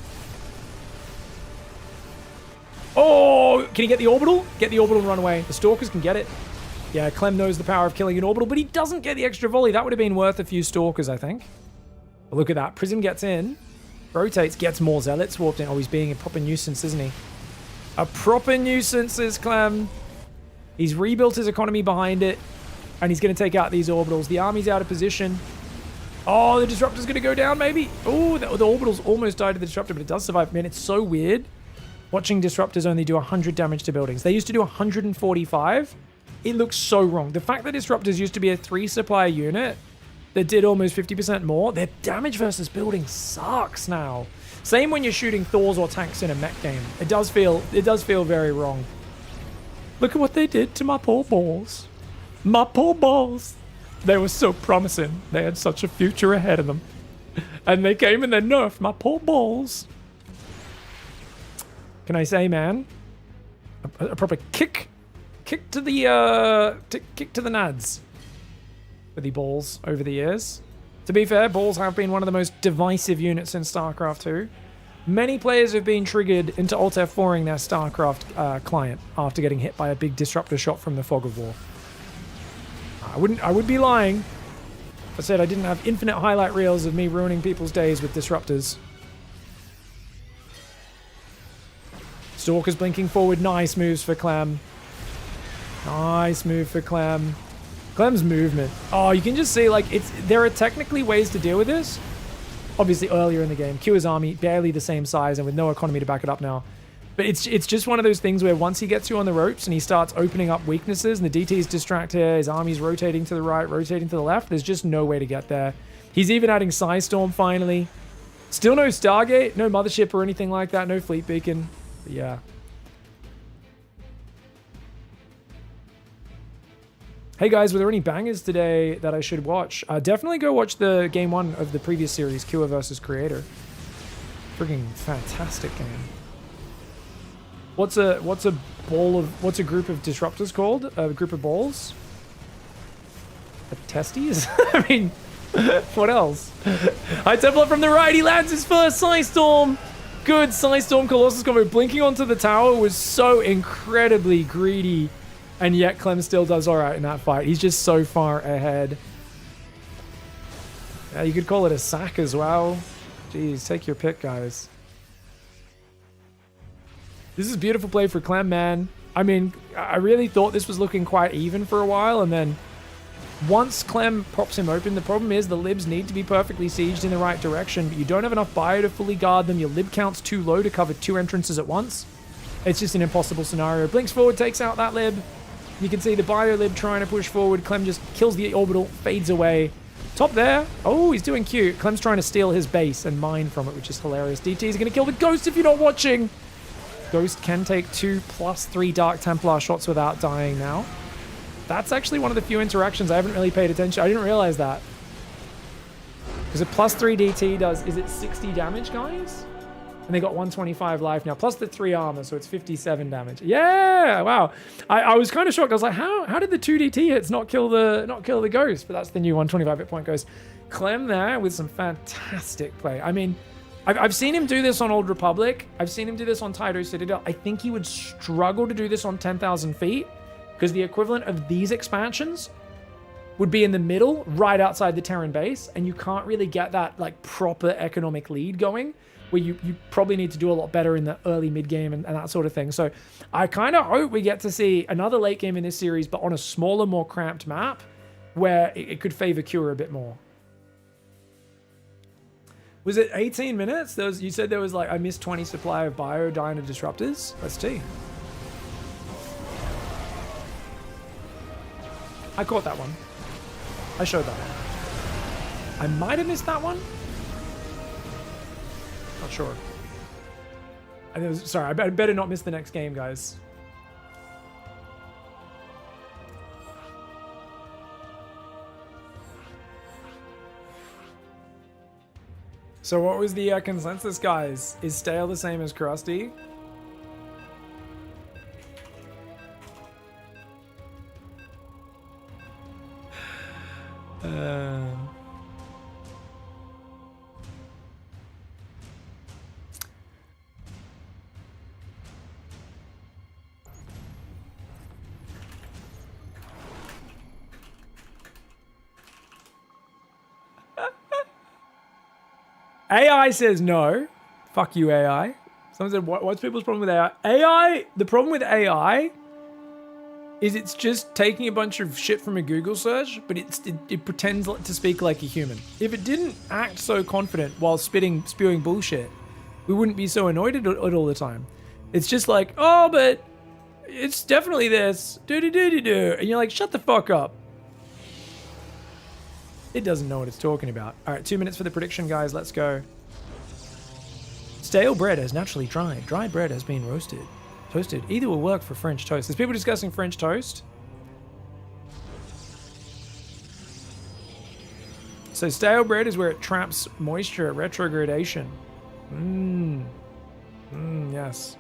Oh, can he get the orbital? Get the orbital and run away. The Stalkers can get it. Yeah, Clem knows the power of killing an orbital, but he doesn't get the extra volley. That would have been worth a few Stalkers, I think. But look at that. Prism gets in, rotates, gets more Zealots warped in. Oh, he's being a proper nuisance, isn't he? A proper nuisance is Clem. He's rebuilt his economy behind it, and he's going to take out these orbitals. The army's out of position. Oh, the Disruptor's going to go down, maybe. Oh, the orbitals almost died to the Disruptor, but it does survive. Man, it's so weird watching Disruptors only do 100 damage to buildings. They used to do 145. It looks so wrong. The fact that Disruptors used to be a 3 supply unit that did almost 50% more, their damage versus building sucks now. Same when you're shooting Thors or tanks in a mech game. It does feel very wrong. Look at what they did to my poor balls. My poor balls. They were so promising. They had such a future ahead of them. And they came and they nerfed my poor balls. Can I say, man? A proper kick to the kick to the nads for the balls over the years. To be fair, balls have been one of the most divisive units in StarCraft 2. Many players have been triggered into Alt F4ing their StarCraft client after getting hit by a big disruptor shot from the Fog of War. I would be lying if I said I didn't have infinite highlight reels of me ruining people's days with disruptors. Stalker's blinking forward. Nice moves for Clem. Nice move for Clem. Clem's movement. Oh, you can just see, like, there are technically ways to deal with this. Obviously, earlier in the game, Q's army barely the same size and with no economy to back it up now. But it's just one of those things where once he gets you on the ropes and he starts opening up weaknesses and the DT's distract here, his army's rotating to the right, rotating to the left, there's just no way to get there. He's even adding Psystorm finally. Still no Stargate, no Mothership or anything like that, no Fleet Beacon. But yeah. Hey guys, were there any bangers today that I should watch? Definitely go watch the game 1 of the previous series, Kua vs. Creator. Freaking fantastic game. What's a group of disruptors called? A group of balls? A testes? I mean, what else? High Templar from the right, he lands his first Psystorm. Good Psystorm Colossus combo. Blinking onto the tower was so incredibly greedy. And yet Clem still does alright in that fight. He's just so far ahead. Yeah, you could call it a sack as well. Jeez, take your pick, guys. This is beautiful play for Clem, man. I mean, I really thought this was looking quite even for a while, and then once Clem pops him open, the problem is the libs need to be perfectly sieged in the right direction, but you don't have enough bio to fully guard them. Your lib count's too low to cover 2 entrances at once. It's just an impossible scenario. Blinks forward, takes out that lib. You can see the bio lib trying to push forward. Clem just kills the orbital, fades away. Top there. Oh, he's doing cute. Clem's trying to steal his base and mine from it, which is hilarious. DT's going to kill the Ghost if you're not watching. Ghost can take 2+3 Dark Templar shots without dying now. That's actually one of the few interactions I haven't really paid attention. I didn't realize that. Because a plus 3 DT does, is it 60 damage, guys? And they got 125 life now, plus the 3 armor, so it's 57 damage. Yeah, wow. I was kind of shocked. I was like, how did the 2 DT hits not kill the ghost? But that's the new 125 hit point ghost. Clem there with some fantastic play. I mean, I've seen him do this on Old Republic. I've seen him do this on Taito Citadel. I think he would struggle to do this on 10,000 feet because the equivalent of these expansions would be in the middle, right outside the Terran base, and you can't really get that like proper economic lead going, where you probably need to do a lot better in the early mid game and that sort of thing. So I kind of hope we get to see another late game in this series, but on a smaller, more cramped map where it could favor Cure a bit more. Was it 18 minutes? You said there was like, I missed 20 supply of bio Dino disruptors. Let's see. I caught that one. I showed that one. I might have missed that one. Not sure. Sorry, I better not miss the next game, guys. So what was the consensus, guys? Is Stale the same as Krusty? AI says no. Fuck you, AI. Someone said, what's people's problem with AI? AI, the problem with AI is it's just taking a bunch of shit from a Google search, but it pretends to speak like a human. If it didn't act so confident while spewing bullshit, we wouldn't be so annoyed at it all the time. It's just like, oh, but it's definitely this. Do-do-do-do-do. And you're like, shut the fuck up. It doesn't know what it's talking about. All right, 2 minutes for the prediction, guys. Let's go. Stale bread has naturally dried. Dry bread has been roasted. Toasted. Either will work for French toast. There's people discussing French toast. So stale bread is where it traps moisture at retrogradation. Yes.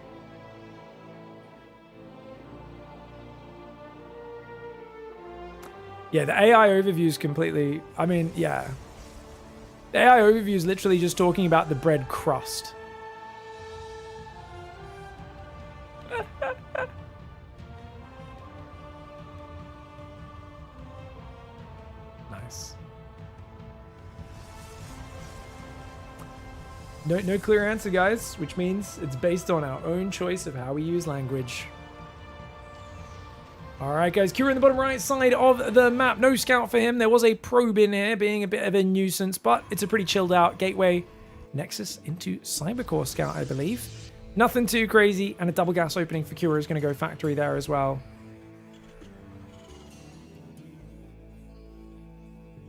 Yeah, the AI overview is completely... I mean, yeah. The AI overview is literally just talking about the bread crust. Nice. No clear answer, guys, which means it's based on our own choice of how we use language. All right, guys, Kira in the bottom right side of the map. No scout for him. There was a probe in here being a bit of a nuisance, but it's a pretty chilled out gateway. Nexus into Cybercore scout, I believe. Nothing too crazy, and a double gas opening for Kira is going to go factory there as well.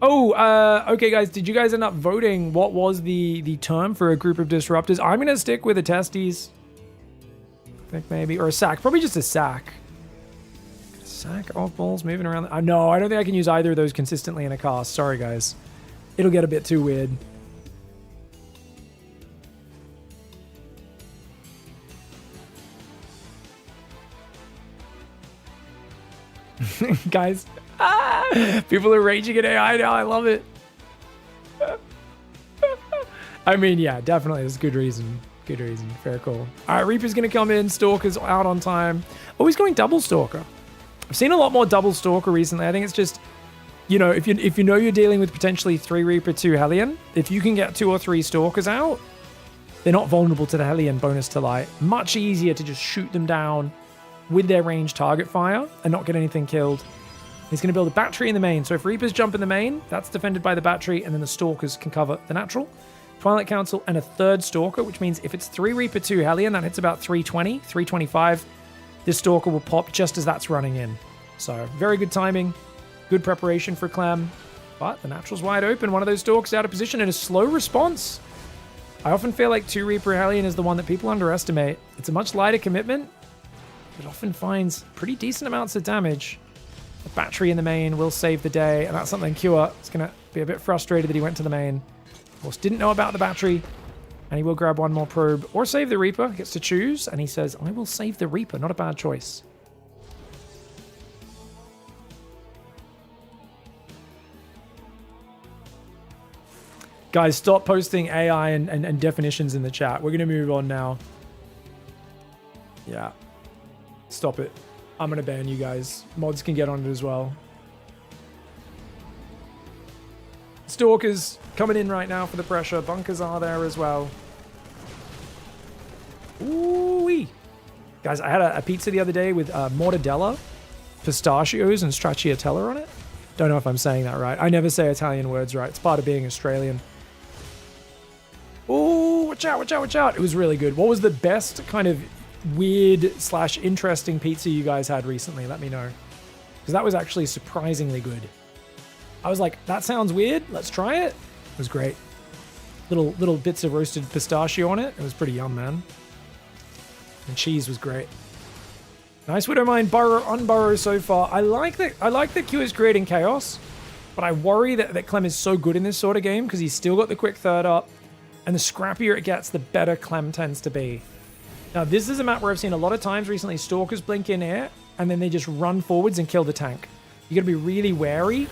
Oh, okay, guys, did you guys end up voting what was the term for a group of disruptors? I'm going to stick with a testes. I think maybe, or a sack. Probably just a sack. Sack off balls moving around. No, I don't think I can use either of those consistently in a cast. Sorry, guys. It'll get a bit too weird. Guys, people are raging at AI now. I love it. I mean, yeah, definitely. There's good reason. Good reason. Fair call. All right, Reaper's going to come in. Stalker's out on time. Oh, he's going double Stalker. I've seen a lot more double Stalker recently. I think it's just, you know, if you know you're dealing with potentially 3 Reaper, 2 Hellion, if you can get 2 or 3 Stalkers out, they're not vulnerable to the Hellion bonus to light. Much easier to just shoot them down with their ranged target fire and not get anything killed. He's going to build a battery in the main. So if Reapers jump in the main, that's defended by the battery, and then the Stalkers can cover the natural. Twilight Council and a 3rd Stalker, which means if it's 3 Reaper, 2 Hellion, that hits about 320, 325. This Stalker will pop just as that's running in. So, very good timing. Good preparation for Clem. But the natural's wide open. One of those Stalkers out of position and a slow response. I often feel like 2 Reaper Hellion is the one that people underestimate. It's a much lighter commitment. It often finds pretty decent amounts of damage. The battery in the main will save the day. And that's something Cure is going to be a bit frustrated that he went to the main. Of course, didn't know about the battery. And he will grab one more probe or save the Reaper. He gets to choose. And he says, I will save the Reaper. Not a bad choice. Guys, stop posting AI and definitions in the chat. We're going to move on now. Yeah. Stop it. I'm going to ban you guys. Mods can get on it as well. Stalkers coming in right now for the pressure. Bunkers are there as well. Ooh-wee. Guys, I had a pizza the other day with mortadella, pistachios, and stracciatella on it. Don't know if I'm saying that right. I never say Italian words right. It's part of being Australian. Oh, watch out, watch out, watch out. It was really good. What was the best kind of weird / interesting pizza you guys had recently? Let me know. Because that was actually surprisingly good. I was like, that sounds weird. Let's try it. It was great. Little bits of roasted pistachio on it. It was pretty yum, man. And cheese was great. Nice Widowmine unburrow so far. I like that Q is creating chaos, but I worry that Clem is so good in this sort of game because he's still got the quick third up, and the scrappier it gets, the better Clem tends to be. Now, this is a map where I've seen a lot of times recently Stalkers blink in air, and then they just run forwards and kill the tank. You got to be really wary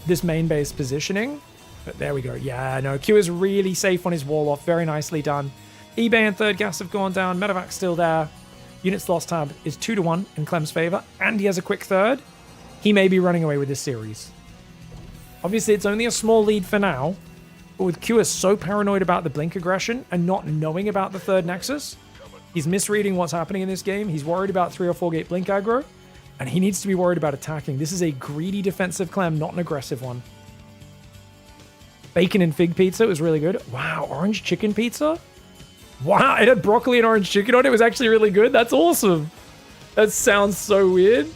this main base positioning. But there we go. Yeah, no, Q is really safe on his wall off. Very nicely done. eBay and third gas have gone down. Medevac's still there. Units lost tab is 2-1 in Clem's favor, and he has a quick third. He may be running away with this series. Obviously, it's only a small lead for now, but with Q is so paranoid about the blink aggression and not knowing about the third nexus, he's misreading what's happening in this game. He's worried about 3 or 4 gate blink aggro, and he needs to be worried about attacking. This is a greedy defensive Clem, not an aggressive one. Bacon and fig pizza was really good. Wow, orange chicken pizza? Wow, it had broccoli and orange chicken on it. It was actually really good. That's awesome. That sounds so weird.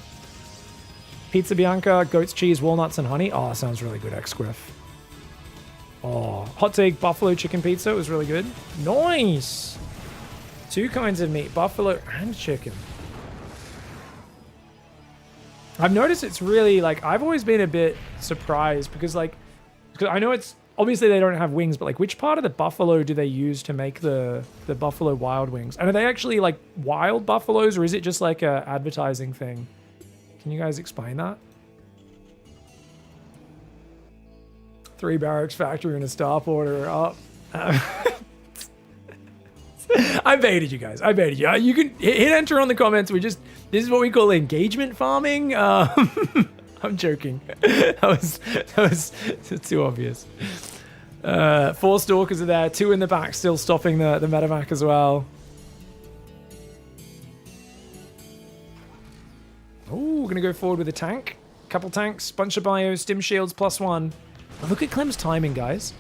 Pizza Bianca, goat's cheese, walnuts, and honey. Oh, that sounds really good, X-Squiff. Oh, hot take buffalo chicken pizza. It was really good. Nice. 2 kinds of meat, buffalo and chicken. I've noticed it's really, like, I've always been a bit surprised because I know it's, obviously they don't have wings, but like which part of the buffalo do they use to make the buffalo wild wings? And are they actually like wild buffaloes, or is it just like a advertising thing? Can you guys explain that? 3 barracks factory and a stop order up. I baited you guys. I baited you. You can hit enter on the comments. This is what we call engagement farming. I'm joking. That was too obvious. 4 stalkers are there. 2 in the back, still stopping the medevac as well. Oh, we're gonna go forward with a tank. Couple tanks, bunch of bios, stim shields +1. Look at Clem's timing, guys.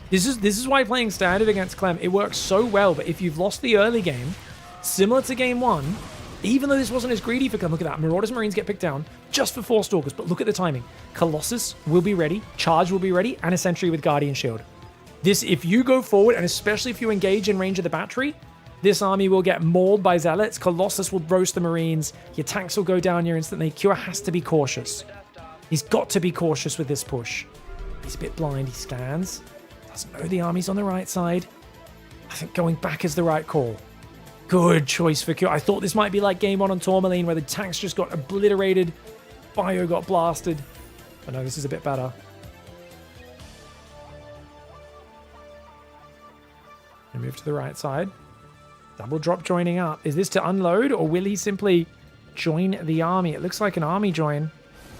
This is why playing standard against Clem, it works so well. But if you've lost the early game, similar to game 1, even though this wasn't as greedy for Clem, look at that. Marauders Marines get picked down just for 4 stalkers. But look at the timing. Colossus will be ready, Charge will be ready, and a sentry with Guardian Shield. This, if you go forward, and especially if you engage in range of the battery, this army will get mauled by Zealots. Colossus will roast the Marines. Your tanks will go down here instantly. Cure has to be cautious. He's got to be cautious with this push. He's a bit blind. He scans. Doesn't know the army's on the right side. I think going back is the right call. Good choice for Cure. I thought this might be like game 1 on Tourmaline where the tanks just got obliterated. Bio got blasted. But no, this is a bit better. And move to the right side. Double drop joining up. Is this to unload, or will he simply join the army? It looks like an army join.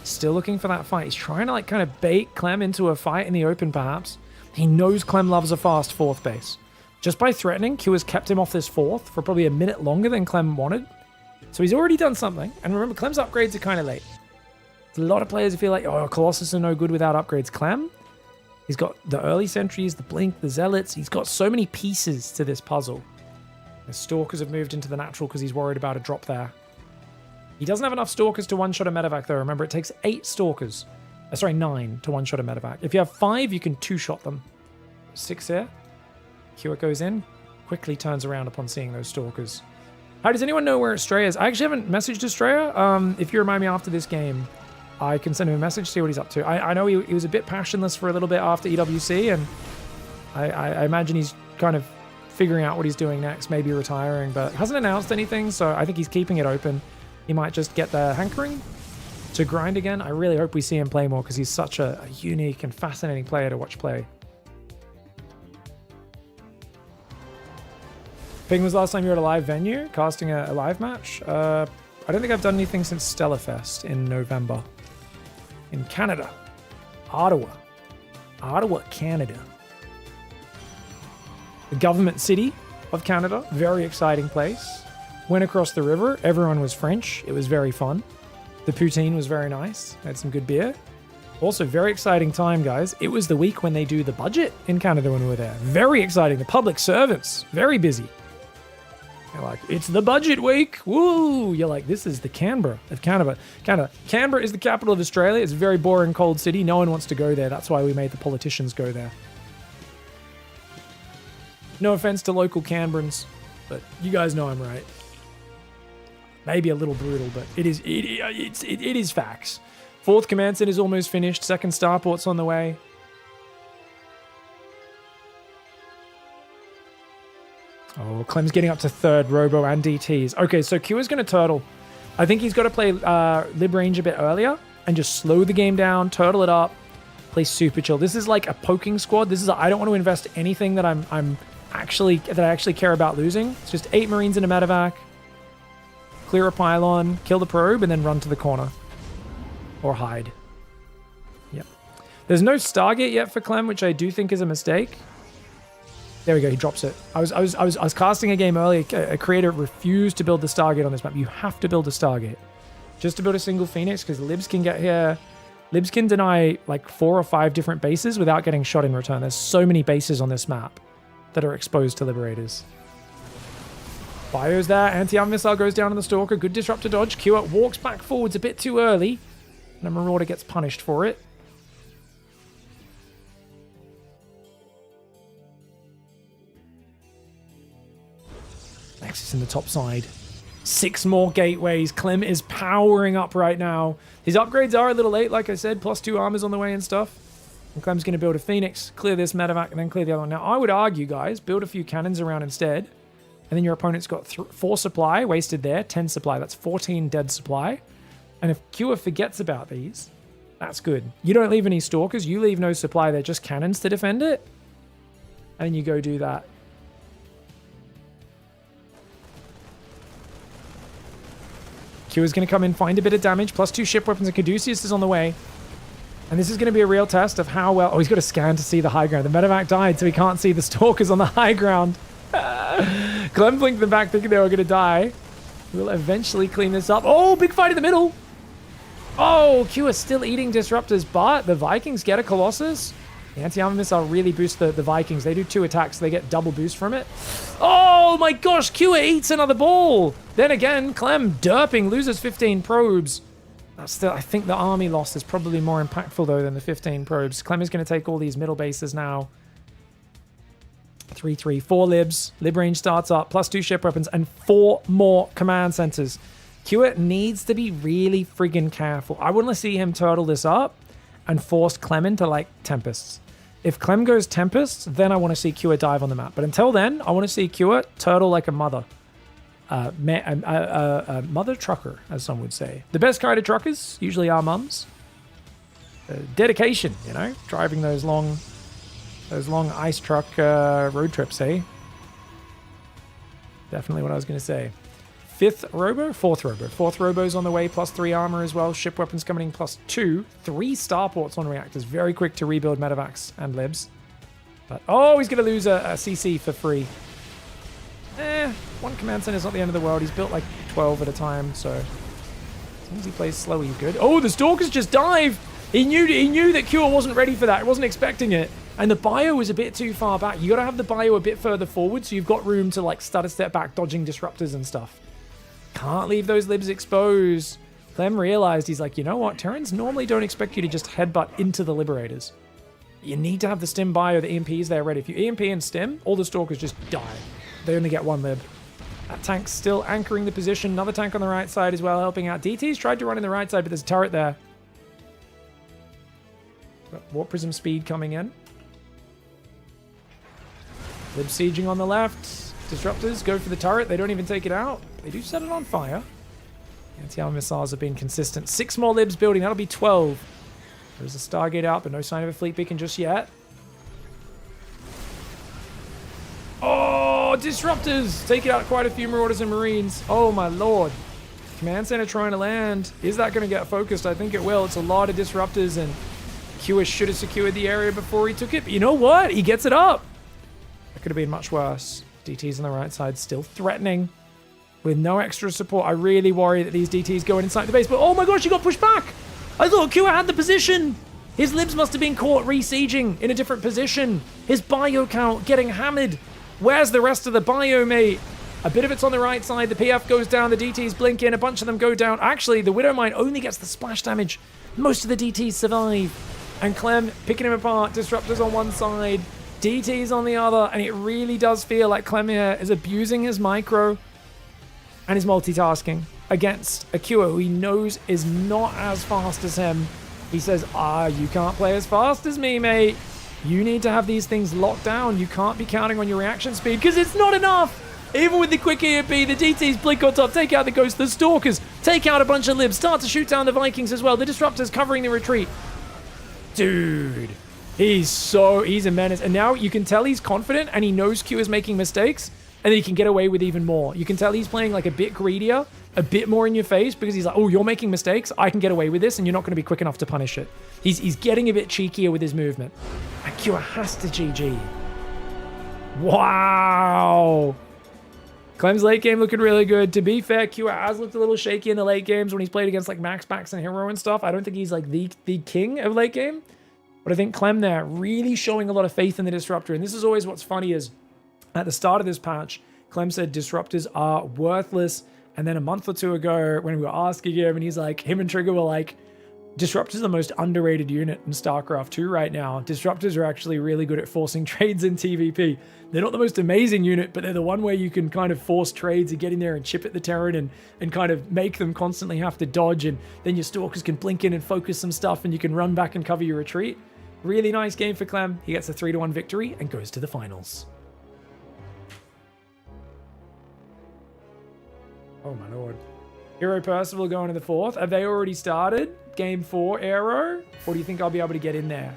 Still looking for that fight. He's trying to like kind of bait Clem into a fight in the open perhaps. He knows Clem loves a fast 4th base. Just by threatening, Q has kept him off this 4th for probably a minute longer than Clem wanted. So he's already done something. And remember, Clem's upgrades are kind of late. There's a lot of players who feel like, oh, Colossus are no good without upgrades. Clem, he's got the early sentries, the blink, the zealots. He's got so many pieces to this puzzle. The stalkers have moved into the natural because he's worried about a drop there. He doesn't have enough stalkers to one-shot a medevac though. Remember, it takes 8 stalkers. 9 to one-shot a medevac. If you have 5, you can 2-shot them. 6 here. Cure goes in. Quickly turns around upon seeing those stalkers. How does anyone know where Estrella is? I actually haven't messaged Estrella. If you remind me after this game, I can send him a message, see what he's up to. I know he was a bit passionless for a little bit after EWC, and I imagine he's kind of figuring out what he's doing next, maybe retiring, but hasn't announced anything, so I think he's keeping it open. He might just get the hankering to grind again. I really hope we see him play more because he's such a unique and fascinating player to watch play. Ping, was last time you were at a live venue casting a live match? I don't think I've done anything since Stellarfest in November. In Canada. Ottawa, Canada. The government city of Canada. Very exciting place. Went across the river. Everyone was French. It was very fun. The poutine was very nice. Had some good beer. Also, very exciting time, guys. It was the week when they do the budget in Canada when we were there. Very exciting. The public servants. Very busy. You're like, it's the budget week. Woo! You're like, this is the Canberra of Canada. Canberra is the capital of Australia. It's a very boring, cold city. No one wants to go there. That's why we made the politicians go there. No offense to local Canberrans, but you guys know I'm right. Maybe a little brutal, but it is facts. Fourth command center is almost finished. Second starport's on the way. Oh, Clem's getting up to third, Robo and DTs. Okay, so Q is going to turtle. I think he's got to play Lib Range a bit earlier and just slow the game down, turtle it up, play super chill. This is like a poking squad. This is I don't want to invest anything that I actually care about losing. It's just 8 Marines in a medevac, clear a pylon, kill the probe, and then run to the corner or hide. Yep. There's no Stargate yet for Clem, which I do think is a mistake. There we go, he drops it. I was casting a game earlier. A creator refused to build the Stargate on this map. You have to build a Stargate. Just to build a single Phoenix, because Libs can get here. Libs can deny like 4 or 5 different bases without getting shot in return. There's so many bases on this map that are exposed to Liberators. Bio's there. Anti-armor missile goes down on the Stalker. Good disruptor dodge. Q walks back forwards a bit too early. And a Marauder gets punished for it. Nexus in the top side. 6 more gateways. Clem is powering up right now. His upgrades are a little late, like I said. +2 armors on the way and stuff. And Clem's going to build a Phoenix, clear this medevac, and then clear the other one. Now, I would argue, guys, build a few cannons around instead. And then your opponent's got 4 supply wasted there, 10 supply. That's 14 dead supply. And if Kua forgets about these, that's good. You don't leave any Stalkers. You leave no supply. They're just cannons to defend it. And then you go do that. Q is going to come in, find a bit of damage. +2 ship weapons, and Caduceus is on the way. And this is going to be a real test of how well... Oh, he's got to scan to see the high ground. The medevac died, so he can't see the Stalkers on the high ground. Clem blinked them back thinking they were going to die. We'll eventually clean this up. Oh, big fight in the middle. Oh, Q is still eating disruptors, but the Vikings get a Colossus. The anti-armor missile really boosts the Vikings. They do 2 attacks, so they get double boost from it. Oh my gosh, Q eats another ball. Then again, Clem derping, loses 15 probes. That's still, I think the army loss is probably more impactful though than the 15 probes. Clem is going to take all these middle bases now. 3-3, 4 libs. Lib range starts up, +2 ship weapons, and 4 more command centers. Q needs to be really friggin' careful. I want to see him turtle this up and force Clem into like Tempests. If Clem goes Tempests, then I want to see Q dive on the map. But until then, I want to see Q turtle like a mother. Mother trucker, as some would say. The best kind of truckers usually are mums. Dedication, you know, driving those long ice truck road trips, eh? Definitely what I was going to say. 4th Robo's on the way, +3 armor as well. Ship weapons coming in +2. 3 starports on reactors. Very quick to rebuild medevacs and libs. But oh, he's going to lose a CC for free. 1 command center is not the end of the world. He's built like 12 at a time, so as long as he plays slow, he's good. Oh, the Stalkers just dive. He knew that Q wasn't ready for that. He wasn't expecting it. And the bio was a bit too far back. You got to have the bio a bit further forward so you've got room to like stutter step back, dodging disruptors and stuff. Can't leave those libs exposed. Clem realized, he's like, you know what? Terrans normally don't expect you to just headbutt into the Liberators. You need to have the stim bio, the EMPs there ready. If you EMP and stim, all the Stalkers just die. They only get 1 lib. That tank's still anchoring the position. Another tank on the right side as well, helping out. DT's tried to run in the right side, but there's a turret there. Got Warp Prism speed coming in. Lib sieging on the left. Disruptors go for the turret. They don't even take it out. They do set it on fire. Anti-armor missiles have been consistent. 6 more libs building. That'll be 12. There's a Stargate out, but no sign of a fleet beacon just yet. Oh, disruptors! Taking out quite a few Marauders and Marines. Oh my lord. Command center trying to land. Is that going to get focused? I think it will. It's a lot of disruptors, and Kua should have secured the area before he took it. But you know what? He gets it up. That could have been much worse. DTs on the right side still threatening with no extra support. I really worry that these DTs go inside the base. But oh my gosh, he got pushed back. I thought Kua had the position. His libs must have been caught re-sieging in a different position. His bio count getting hammered. Where's the rest of the bio, mate? A bit of it's on the right side. The PF goes down. The DTs blink in. A bunch of them go down. Actually, the Widow Mine only gets the splash damage. Most of the DTs survive. And Clem picking him apart. Disruptors on one side. DTs on the other. And it really does feel like Clem here is abusing his micro and his multitasking against a Kua who he knows is not as fast as him. He says, you can't play as fast as me, mate. You need to have these things locked down. You can't be counting on your reaction speed because it's not enough. Even with the quick EMP, the DTs blink on top, take out the Ghost, the Stalkers, take out a bunch of libs, start to shoot down the Vikings as well. The Disruptors covering the retreat. Dude, he's a menace. And now you can tell he's confident and he knows Q is making mistakes and then he can get away with even more. You can tell he's playing like a bit greedier, a bit more in your face because he's like, oh, you're making mistakes. I can get away with this and you're not going to be quick enough to punish it. He's getting a bit cheekier with his movement. And Q has to GG. Wow. Clem's late game looking really good. To be fair, Q has looked a little shaky in the late games when he's played against like Max Backs and Hero and stuff. I don't think he's like the king of late game. But I think Clem there really showing a lot of faith in the Disruptor. And this is always what's funny is at the start of this patch, Clem said Disruptors are worthless. And then a month or two ago when we were asking him and he's like, him and Trigger were like, Disruptors are the most underrated unit in StarCraft 2 right now. Disruptors are actually really good at forcing trades in TVP. They're not the most amazing unit, but they're the one where you can kind of force trades and get in there and chip at the Terran and kind of make them constantly have to dodge. And then your Stalkers can blink in and focus some stuff and you can run back and cover your retreat. Really nice game for Clem. He gets a 3-1 victory and goes to the finals. Oh my lord. Hero Percival going to the 4th. Have they already started? Game 4 Aero? Or do you think I'll be able to get in there?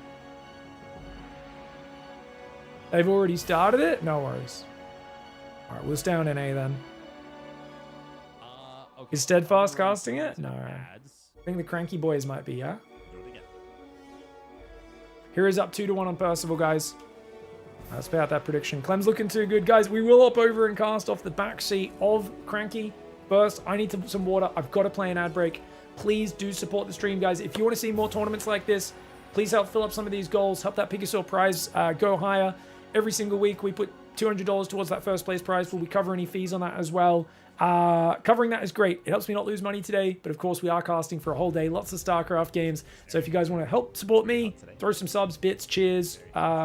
They've already started it? No worries. Alright, we'll stay on NA then. Okay. Is Steadfast casting it? No. I think the Cranky Boys might be, yeah? Hero's up 2-1 on Percival, guys. Let's pay out that prediction. Clem's looking too good. Guys, we will hop over and cast off the back seat of Cranky. First, I need some water. I've got to play an ad break. Please do support the stream, guys. If you want to see more tournaments like this, please help fill up some of these goals. Help that PiGosaur prize go higher. Every single week, we put $200 towards that first place prize. Will we cover any fees on that as well? Covering that is great. It helps me not lose money today, but of course we are casting for a whole day. Lots of StarCraft games. So if you guys want to help support me, throw some subs, bits, cheers,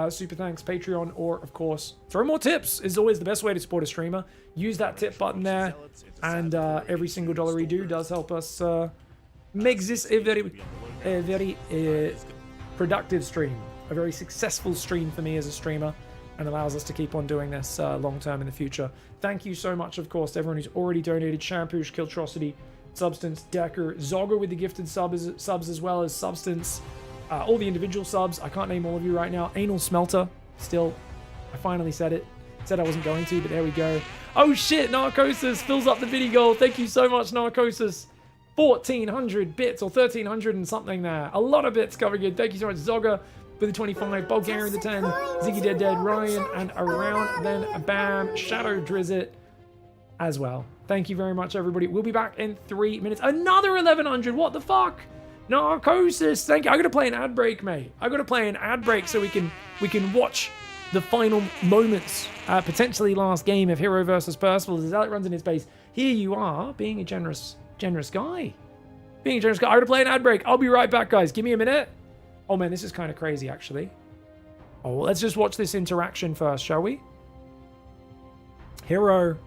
super thanks, Patreon, or of course, throw more tips is always the best way to support a streamer. Use that tip button there, and every single dollar we do does help us make this a very productive stream, a very successful stream for me as a streamer, and allows us to keep on doing this long term in the future. Thank you so much, of course, to everyone who's already donated. Shampoosh, Kiltrosity, Substance, Decker, Zogger with the gifted subs as well as Substance, all the individual subs. I can't name all of you right now. Anal Smelter, still, I finally said it. Said I wasn't going to, but there we go. Oh shit, Narcosis fills up the video goal. Thank you so much, Narcosis. 1,400 bits or 1,300 and something there. A lot of bits coming in. Thank you so much, Zogger with the 25, Bulgarian the 10, Ziggy Dead Dead, Ryan, and around then Bam, Shadow Drizzit as well. Thank you very much, everybody. We'll be back in 3 minutes. Another 1,100. What the fuck? Narcosis. Thank you. I gotta play an ad break, mate. I gotta play an ad break so we can watch the final moments, potentially last game of Hero versus Percival as Alec runs in his base. Here you are, being a generous guy. Being a generous guy. I gotta play an ad break. I'll be right back, guys. Give me a minute. Oh man, this is kind of crazy, actually. Oh, let's just watch this interaction first, shall we? Hero.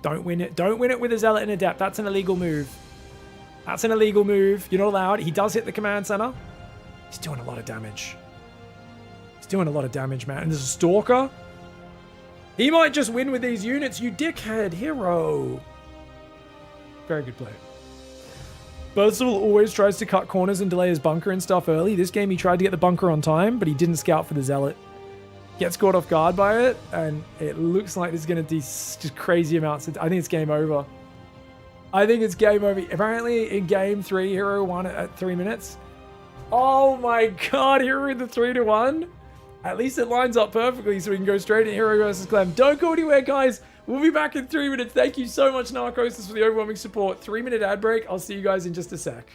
Don't win it. Don't win it with a Zealot and Adept. That's an illegal move. That's an illegal move. You're not allowed. He does hit the command center. He's doing a lot of damage. He's doing a lot of damage, man. And there's a Stalker. He might just win with these units, you dickhead, hero. Very good play. Burstable always tries to cut corners and delay his bunker and stuff early. This game he tried to get the bunker on time, but he didn't scout for the zealot. Gets caught off guard by it, and it looks like there's going to be just crazy amounts. I think it's game over. I think it's game over. Apparently in game 3, Hero won at 3 minutes. Oh my god, Hero with the 3-1. At least it lines up perfectly so we can go straight to Hero versus Clem. Don't go anywhere, guys. We'll be back in 3 minutes. Thank you so much, Narcosis, for the overwhelming support. 3-minute ad break. I'll see you guys in just a sec.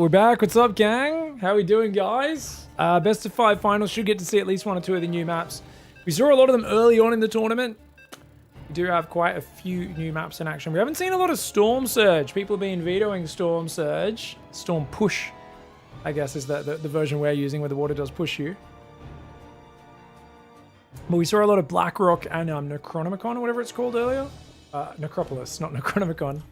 we're back. What's up, gang? How we doing, guys? Best of 5 finals. Should get to see at least 1 or 2 of the new maps. We saw a lot of them early on in the tournament. We do have quite a few new maps in action. We haven't seen a lot of Storm Surge. People have been vetoing Storm Surge. Storm Push, I guess, is the version we're using where the water does push you. But we saw a lot of Blackrock and Necronomicon, whatever it's called earlier. Necropolis, not Necronomicon.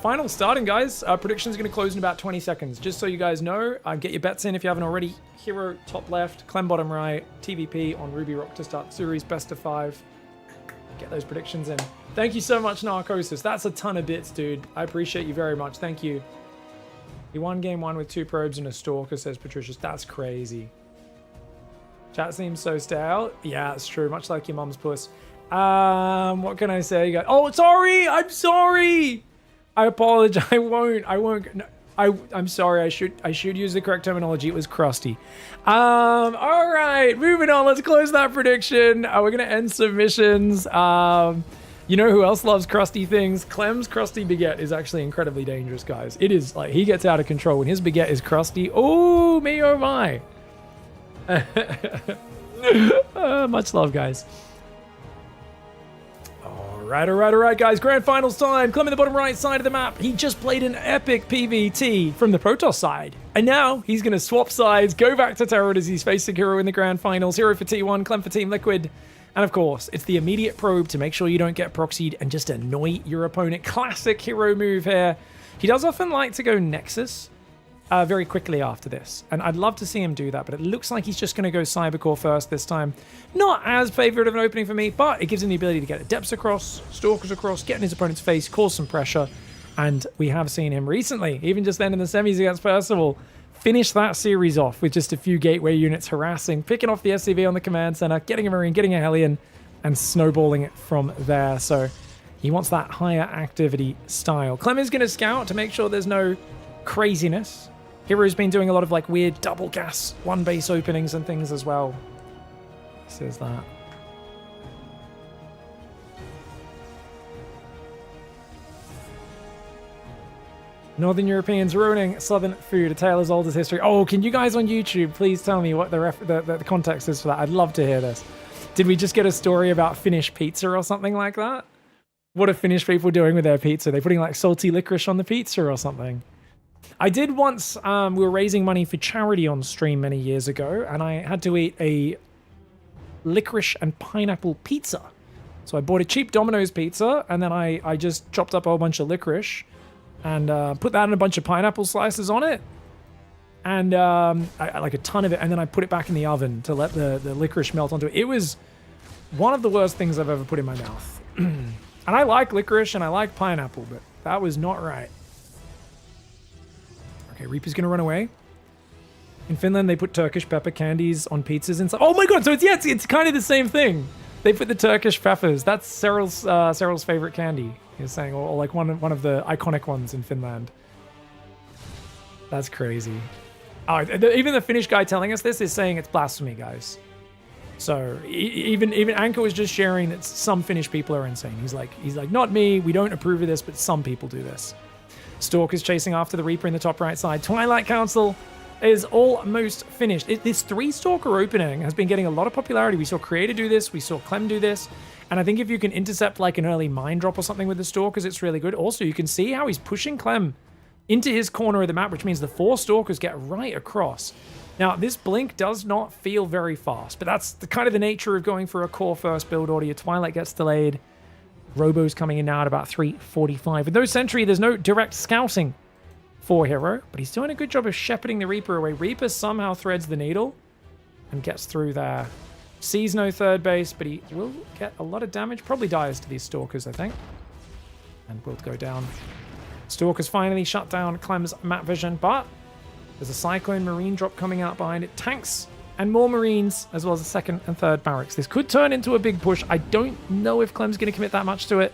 Final starting, guys. Prediction's going to close in about 20 seconds. Just so you guys know, get your bets in if you haven't already. Hero top left, Clem bottom right, TVP on Ruby Rock to start the series, best of 5. Get those predictions in. Thank you so much, Narcosis. That's a ton of bits, dude. I appreciate you very much. Thank you. He won game 1 with 2 probes and a stalker, says Patricius. That's crazy. Chat seems so stale. Yeah, it's true. Much like your mum's puss. What can I say? You go, oh, sorry. I'm sorry. I apologize. I won't. No, I'm sorry. I should use the correct terminology. It was crusty. All right. Moving on. Let's close that prediction. We're going to end submissions. You know who else loves crusty things? Clem's crusty baguette is actually incredibly dangerous, guys. It is like he gets out of control when his baguette is crusty. Oh, me, oh my. Much love, guys. All right, guys. Grand finals time. Clem in the bottom right side of the map. He just played an epic PVT from the Protoss side. And now he's going to swap sides, go back to Terror as he's facing Hero in the grand finals. Hero for T1, Clem for Team Liquid. And of course, it's the immediate probe to make sure you don't get proxied and just annoy your opponent. Classic Hero move here. He does often like to go Nexus very quickly after this. And I'd love to see him do that, but it looks like he's just going to go Cybercore first this time. Not as favorite of an opening for me, but it gives him the ability to get Adepts across, Stalkers across, get in his opponent's face, cause some pressure. And we have seen him recently, even just then in the semis against Percival, finish that series off with just a few gateway units harassing, picking off the SCV on the command center, getting a Marine, getting a Hellion, and snowballing it from there. So he wants that higher activity style. Clem is going to scout to make sure there's no craziness. Hero's been doing a lot of like weird double gas, 1 base openings and things as well. Says that. Northern Europeans ruining Southern food, a tale as old as history. Oh, can you guys on YouTube please tell me what the context is for that? I'd love to hear this. Did we just get a story about Finnish pizza or something like that? What are Finnish people doing with their pizza? Are they putting like salty licorice on the pizza or something? I did once, we were raising money for charity on stream many years ago, and I had to eat a licorice and pineapple pizza. So I bought a cheap Domino's pizza, and then I just chopped up a whole bunch of licorice and put that in a bunch of pineapple slices on it. And I like a ton of it, and then I put it back in the oven to let the licorice melt onto it. It was one of the worst things I've ever put in my mouth. And I like licorice and I like pineapple, but that was not right. Okay, Reaper's gonna run away. In Finland, they put Turkish pepper candies on pizzas and stuff. Oh my god, so it's kind of the same thing. They put the Turkish peppers. That's Cyril's favorite candy. He's saying, or like one of the iconic ones in Finland. That's crazy. Oh, even the Finnish guy telling us this is saying it's blasphemy, guys. So even Anchor was just sharing that some Finnish people are insane. He's like, not me. We don't approve of this, but some people do this. Stalk is chasing after the Reaper in the top right side. Twilight Council is almost finished. This 3-Stalker opening has been getting a lot of popularity. We saw Creator do this. We saw Clem do this. And I think if you can intercept like an early Mind Drop or something with the Stalkers, it's really good. Also, you can see how he's pushing Clem into his corner of the map, which means the 4 Stalkers get right across. Now, this blink does not feel very fast, but that's kind of the nature of going for a core first build order. Your Twilight gets delayed. Robo's coming in now at about 3:45. With no Sentry, there's no direct scouting for Hero, but he's doing a good job of shepherding the Reaper away. Reaper somehow threads the needle and gets through there. Sees no third base, but he will get a lot of damage. Probably dies to these Stalkers, I think. And will go down. Stalkers finally shut down Clem's map vision, but there's a Cyclone Marine drop coming out behind it. Tanks and more Marines, as well as a 2nd and 3rd barracks. This could turn into a big push. I don't know if Clem's going to commit that much to it.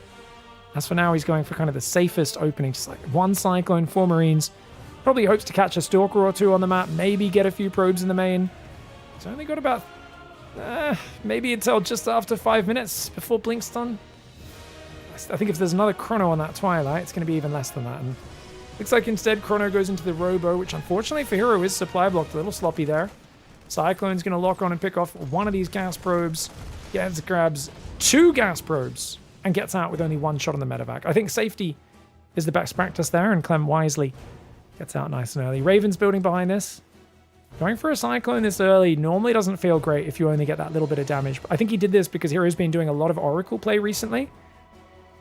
As for now, he's going for kind of the safest opening. Just like 1 Cyclone, 4 Marines. Probably hopes to catch a Stalker or 2 on the map. Maybe get a few probes in the main. He's only got about maybe until just after 5 minutes before Blink's done. I think if there's another chrono on that Twilight, it's going to be even less than that. And Looks like instead Chrono goes into the Robo, which unfortunately for Hero is supply blocked. A little sloppy there. Cyclone's going to lock on and pick off one of these gas probes. Gets, grabs 2 gas probes and gets out with only 1 shot on the medevac. I think safety is the best practice there, and Clem wisely gets out nice and early. Raven's building behind this. Going for a Cyclone this early normally doesn't feel great if you only get that little bit of damage. But I think he did this because Hero's been doing a lot of Oracle play recently.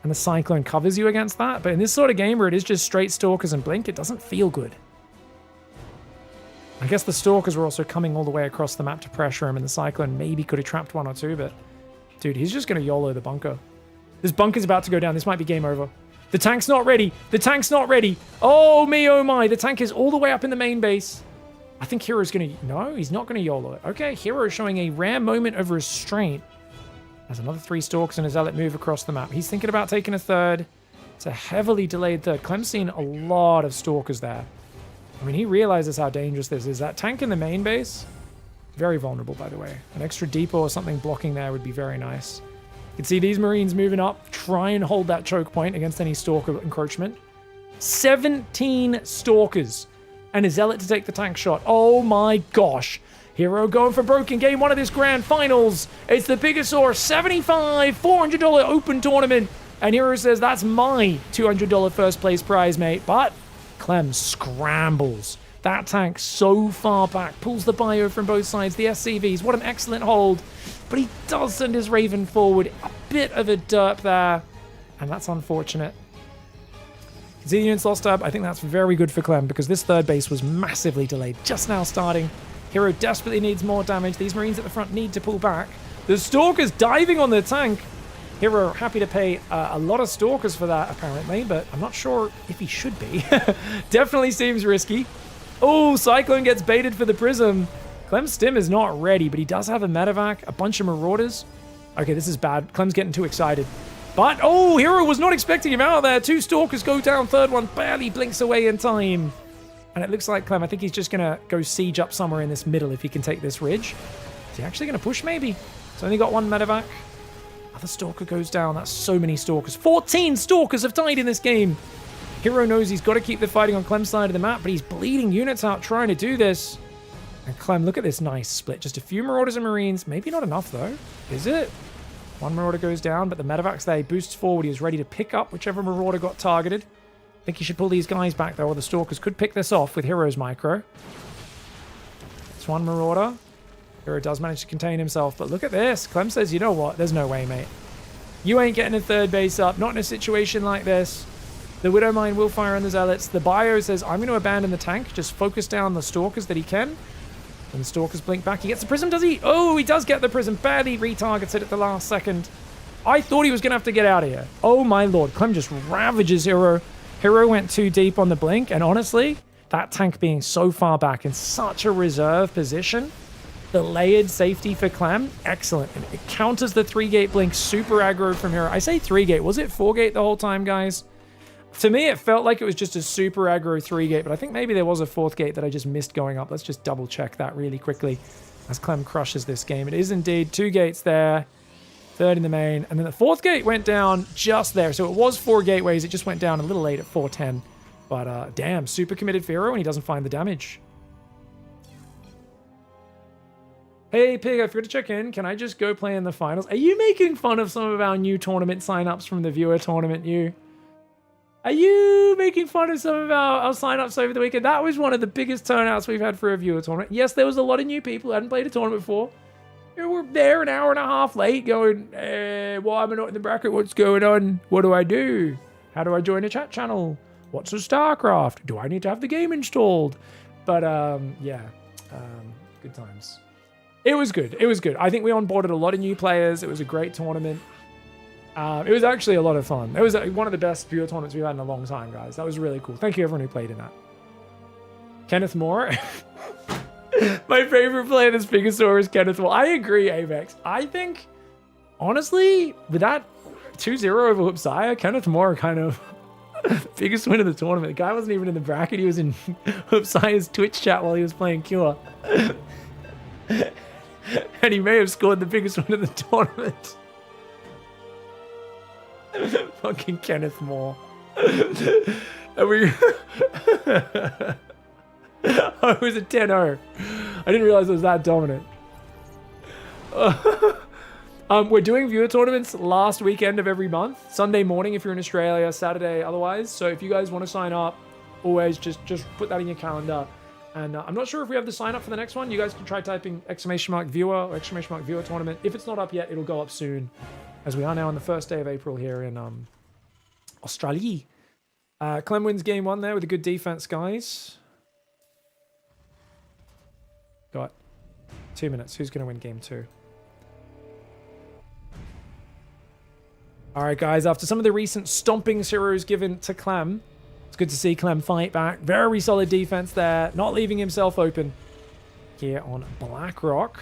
And the Cyclone covers you against that. But in this sort of game where it is just straight Stalkers and Blink, it doesn't feel good. I guess the Stalkers were also coming all the way across the map to pressure him, and the Cyclone maybe could have trapped 1 or 2, but... Dude, he's just going to YOLO the bunker. This bunker's about to go down. This might be game over. The tank's not ready. The tank's not ready. Oh me, oh my. The tank is all the way up in the main base. I think Hero's going to... No, he's not going to YOLO it. Okay, Hero showing a rare moment of restraint. There's another 3 Stalkers and a Zealot move across the map. He's thinking about taking a third. It's a heavily delayed third. Clem's seen a lot of Stalkers there. I mean, he realizes how dangerous this is. That tank in the main base, very vulnerable, by the way. An extra depot or something blocking there would be very nice. You can see these Marines moving up, try and hold that choke point against any Stalker encroachment. 17 Stalkers and a Zealot to take the tank shot. Oh my gosh. Hero going for broken game 1 of this grand finals. It's the PiGosaur $75 $400 open tournament. And Hero says, that's my $200 first place prize, mate. But Clem scrambles. That tank so far back. Pulls the bio from both sides. The SCVs. What an excellent hold. But he does send his Raven forward. A bit of a derp there. And that's unfortunate. See the units lost up. I think that's very good for Clem because this third base was massively delayed. Just now starting. Hero desperately needs more damage. These Marines at the front need to pull back. The Stalkers diving on the tank. Hero happy to pay a lot of Stalkers for that, apparently, but I'm not sure if he should be. Definitely seems risky. Oh, Cyclone gets baited for the Prism. Clem's Stim is not ready, but he does have a medevac, a bunch of Marauders. Okay, this is bad. Clem's getting too excited. But, oh, Hero was not expecting him out there. 2 Stalkers go down, third one barely blinks away in time. And it looks like Clem, I think he's just going to go siege up somewhere in this middle if he can take this ridge. Is he actually going to push, maybe? He's only got 1 medevac. Another Stalker goes down. That's so many Stalkers. 14 Stalkers have died in this game. Hero knows he's got to keep the fighting on Clem's side of the map, but he's bleeding units out trying to do this. And Clem, look at this nice split. Just a few Marauders and Marines. Maybe not enough, though. Is it? 1 Marauder goes down, but the medevac's there. He boosts forward. He is ready to pick up whichever Marauder got targeted. I think he should pull these guys back, though, or the Stalkers could pick this off with Hero's micro. It's 1 Marauder. Hero does manage to contain himself, but look at this. Clem says, you know what? There's no way, mate. You ain't getting a third base up. Not in a situation like this. The Widow Mine will fire on the Zealots. The Bio says, I'm going to abandon the tank. Just focus down the Stalkers that he can. And the Stalkers blink back. He gets the Prism, does he? Oh, he does get the Prism. Barely retargets it at the last second. I thought he was going to have to get out of here. Oh, my lord. Clem just ravages Hero. Hero went too deep on the blink. And honestly, that tank being so far back in such a reserve position, the layered safety for Clem, excellent. And it counters the 3-gate blink, super aggro from Hero. I say 3-gate. Was it 4-gate the whole time, guys? To me, it felt like it was just a super aggro 3-gate, but I think maybe there was a 4th gate that I just missed going up. Let's just double check that really quickly as Clem crushes this game. It is indeed 2 gates there, 3rd in the main, and then the 4th gate went down just there. So it was 4 gateways. It just went down a little late at 410. But damn, super committed for Hero, and he doesn't find the damage. Hey, Pig, I forgot to check in. Can I just go play in the finals? Are you making fun of some of our new tournament signups from the viewer tournament, you? Are you making fun of some of our signups over the weekend? That was one of the biggest turnouts we've had for a viewer tournament. Yes, there was a lot of new people who hadn't played a tournament before. You were there an hour and a half late going, why am I not in the bracket? What's going on? What do I do? How do I join a chat channel? What's a StarCraft? Do I need to have the game installed? But, yeah, good times. It was good. It was good. I think we onboarded a lot of new players. It was a great tournament. It was actually a lot of fun. It was one of the best viewer tournaments we've had in a long time, guys. That was really cool. Thank you, everyone who played in that. Kenneth Moore. My favorite player this PiGosaur is Kenneth Moore. I agree, Avex. I think, honestly, with that 2-0 over Hoopsaya, Kenneth Moore kind of biggest win of the tournament. The guy wasn't even in the bracket. He was in Hoopsaya's Twitch chat while he was playing Cure. And he may have scored the biggest win of the tournament. Fucking Kenneth Moore. And we... Oh, it was a 10-0. I didn't realize it was that dominant. We're doing viewer tournaments last weekend of every month. Sunday morning if you're in Australia, Saturday otherwise. So if you guys want to sign up, always just put that in your calendar. And I'm not sure if we have the sign up for the next one. You guys can try typing !viewer or !viewer tournament. If it's not up yet, it'll go up soon, as we are now on the first day of April here in Australia. Clem wins game 1 there with a good defense, guys. Got 2 minutes. Who's going to win game 2? All right, guys. After some of the recent stomping heroes given to Clem, it's good to see Clem fight back. Very solid defense there. Not leaving himself open here on Blackrock.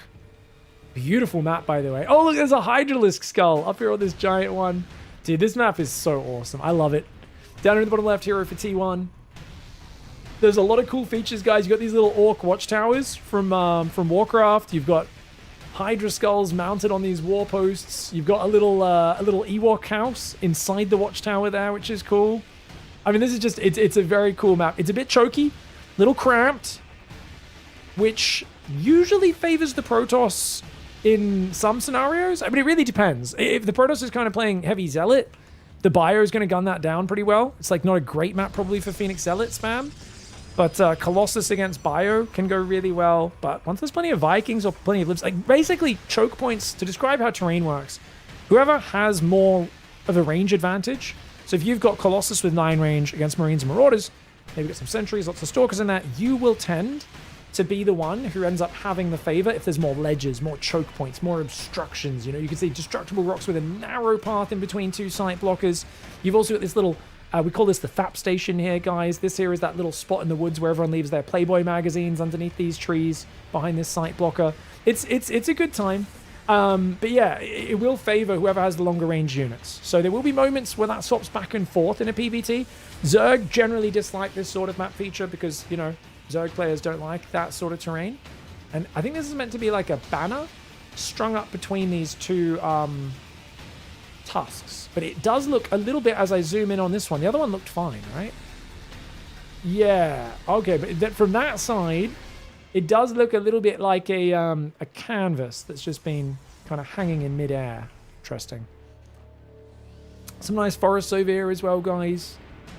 Beautiful map, by the way. Oh, look, there's a Hydralisk skull up here on this giant one. Dude, this map is so awesome. I love it. Down in the bottom left, hero for T1. There's a lot of cool features, guys. You've got these little orc watchtowers from Warcraft. You've got Hydra skulls mounted on these war posts. You've got a little Ewok house inside the watchtower there, which is cool. I mean, this is just, it's a very cool map. It's a bit choky, little cramped, which usually favors the Protoss in some scenarios. I mean, it really depends. If the Protoss is kind of playing heavy Zealot, the Bio is going to gun that down pretty well. It's like not a great map probably for Phoenix Zealot spam. But Colossus against Bio can go really well. But once there's plenty of Vikings or plenty of libs, like basically choke points to describe how terrain works. Whoever has more of a range advantage. So if you've got Colossus with 9 range against Marines and Marauders, maybe got some Sentries, lots of Stalkers in that, you will tend to be the one who ends up having the favor if there's more ledges, more choke points, more obstructions. You know, you can see destructible rocks with a narrow path in between 2 site blockers. You've also got this little, we call this the FAP station here, guys. This here is that little spot in the woods where everyone leaves their Playboy magazines underneath these trees behind this site blocker. It's a good time. But yeah, it will favor whoever has the longer range units. So there will be moments where that swaps back and forth in a PvT. Zerg generally dislike this sort of map feature because, you know, Zerg players don't like that sort of terrain. And I think this is meant to be like a banner strung up between these 2 tusks. But it does look a little bit, as I zoom in on this one, the other one looked fine, right? Yeah, okay, but from that side, it does look a little bit like a canvas that's just been kind of hanging in midair. Interesting. Some nice forests over here as well, guys.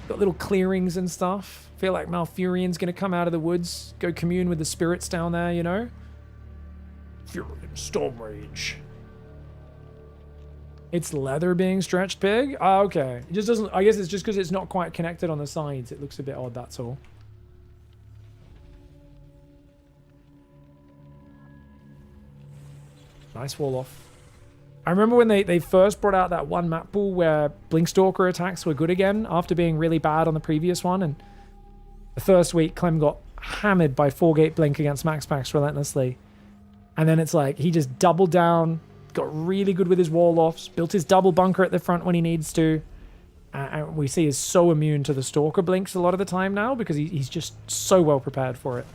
Got little clearings and stuff. Feel like Malfurion's going to come out of the woods, go commune with the spirits down there, you know? Furion Storm Rage. It's leather being stretched, Pig? Ah, okay. It just doesn't... I guess it's just because it's not quite connected on the sides. It looks a bit odd, that's all. Nice wall off. I remember when they first brought out that one map pool where Blinkstalker attacks were good again after being really bad on the previous one, and the first week Clem got hammered by 4-gate Blink against MaxPax relentlessly. And then it's like he just doubled down, got really good with his wall offs, built his double bunker at the front when he needs to. And we see he's so immune to the Stalker Blinks a lot of the time now because he's just so well prepared for it.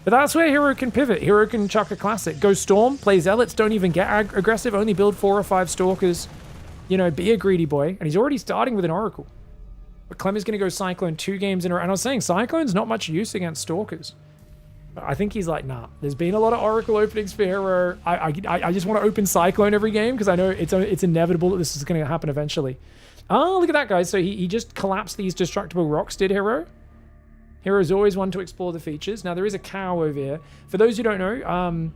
But that's where Hero can pivot. Hero can chuck a classic. Go Storm, play Zealots, don't even get aggressive, only build 4 or 5 Stalkers. You know, be a greedy boy. And he's already starting with an Oracle. But Clem is going to go Cyclone 2 games in a row. And I was saying, Cyclone's not much use against Stalkers. But I think he's like, nah, there's been a lot of Oracle openings for Hero. I just want to open Cyclone every game because I know it's inevitable that this is going to happen eventually. Oh, look at that, guys. So he just collapsed these destructible rocks, did Hero? Hero's always one to explore the features. Now, there is a cow over here. For those who don't know,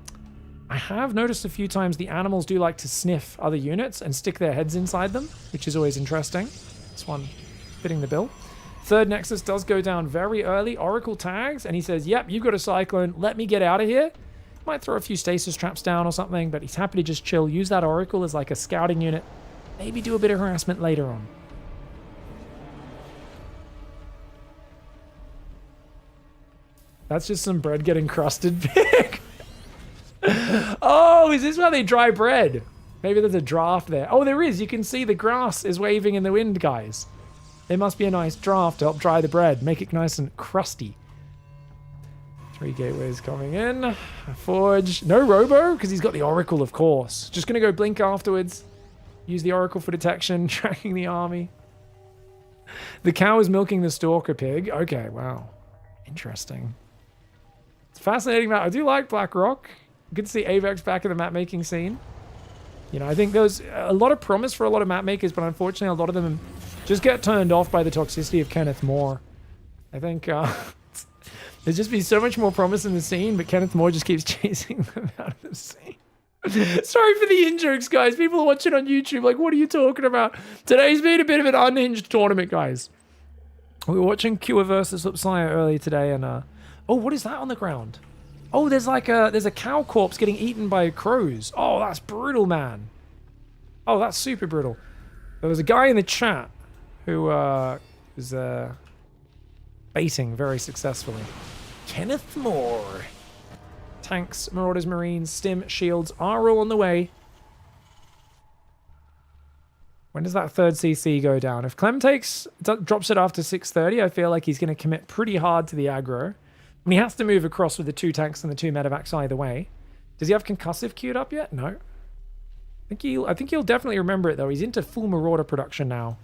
I have noticed a few times the animals do like to sniff other units and stick their heads inside them, which is always interesting. This one fitting the bill. Third Nexus does go down very early. Oracle tags, and he says, yep, you've got a Cyclone. Let me get out of here. Might throw a few stasis traps down or something, but he's happy to just chill. Use that Oracle as like a scouting unit. Maybe do a bit of harassment later on. That's just some bread getting crusted, Pig. Oh, is this why they dry bread? Maybe there's a draft there. Oh, there is. You can see the grass is waving in the wind, guys. There must be a nice draft to help dry the bread. Make it nice and crusty. 3 gateways coming in. A forge. No Robo, because he's got the Oracle, of course. Just going to go Blink afterwards. Use the Oracle for detection, tracking the army. The cow is milking the stalker pig. Okay, wow. Interesting. It's a fascinating map. I do like Black Rock. Good to see Avex back in the map making scene. You know, I think there's a lot of promise for a lot of map makers, but unfortunately a lot of them just get turned off by the toxicity of Kenneth Moore. I think there's just been so much more promise in the scene, but Kenneth Moore just keeps chasing them out of the scene. Sorry for the in-jokes, guys. People are watching on YouTube like, what are you talking about? Today's been a bit of an unhinged tournament, guys. We were watching Cure versus Upsire earlier today, and oh, what is that on the ground? Oh, there's a cow corpse getting eaten by crows. Oh, that's brutal, man. Oh, that's super brutal. There was a guy in the chat who was baiting very successfully. Kenneth Moore. Tanks, Marauders, Marines, Stim, Shields are all on the way. When does that third CC go down? If Clem drops it after 6:30, I feel like he's going to commit pretty hard to the aggro. And he has to move across with the 2 tanks and the 2 medevacs either way. Does he have concussive queued up yet? No. I think he'll definitely remember it though. He's into full Marauder production now.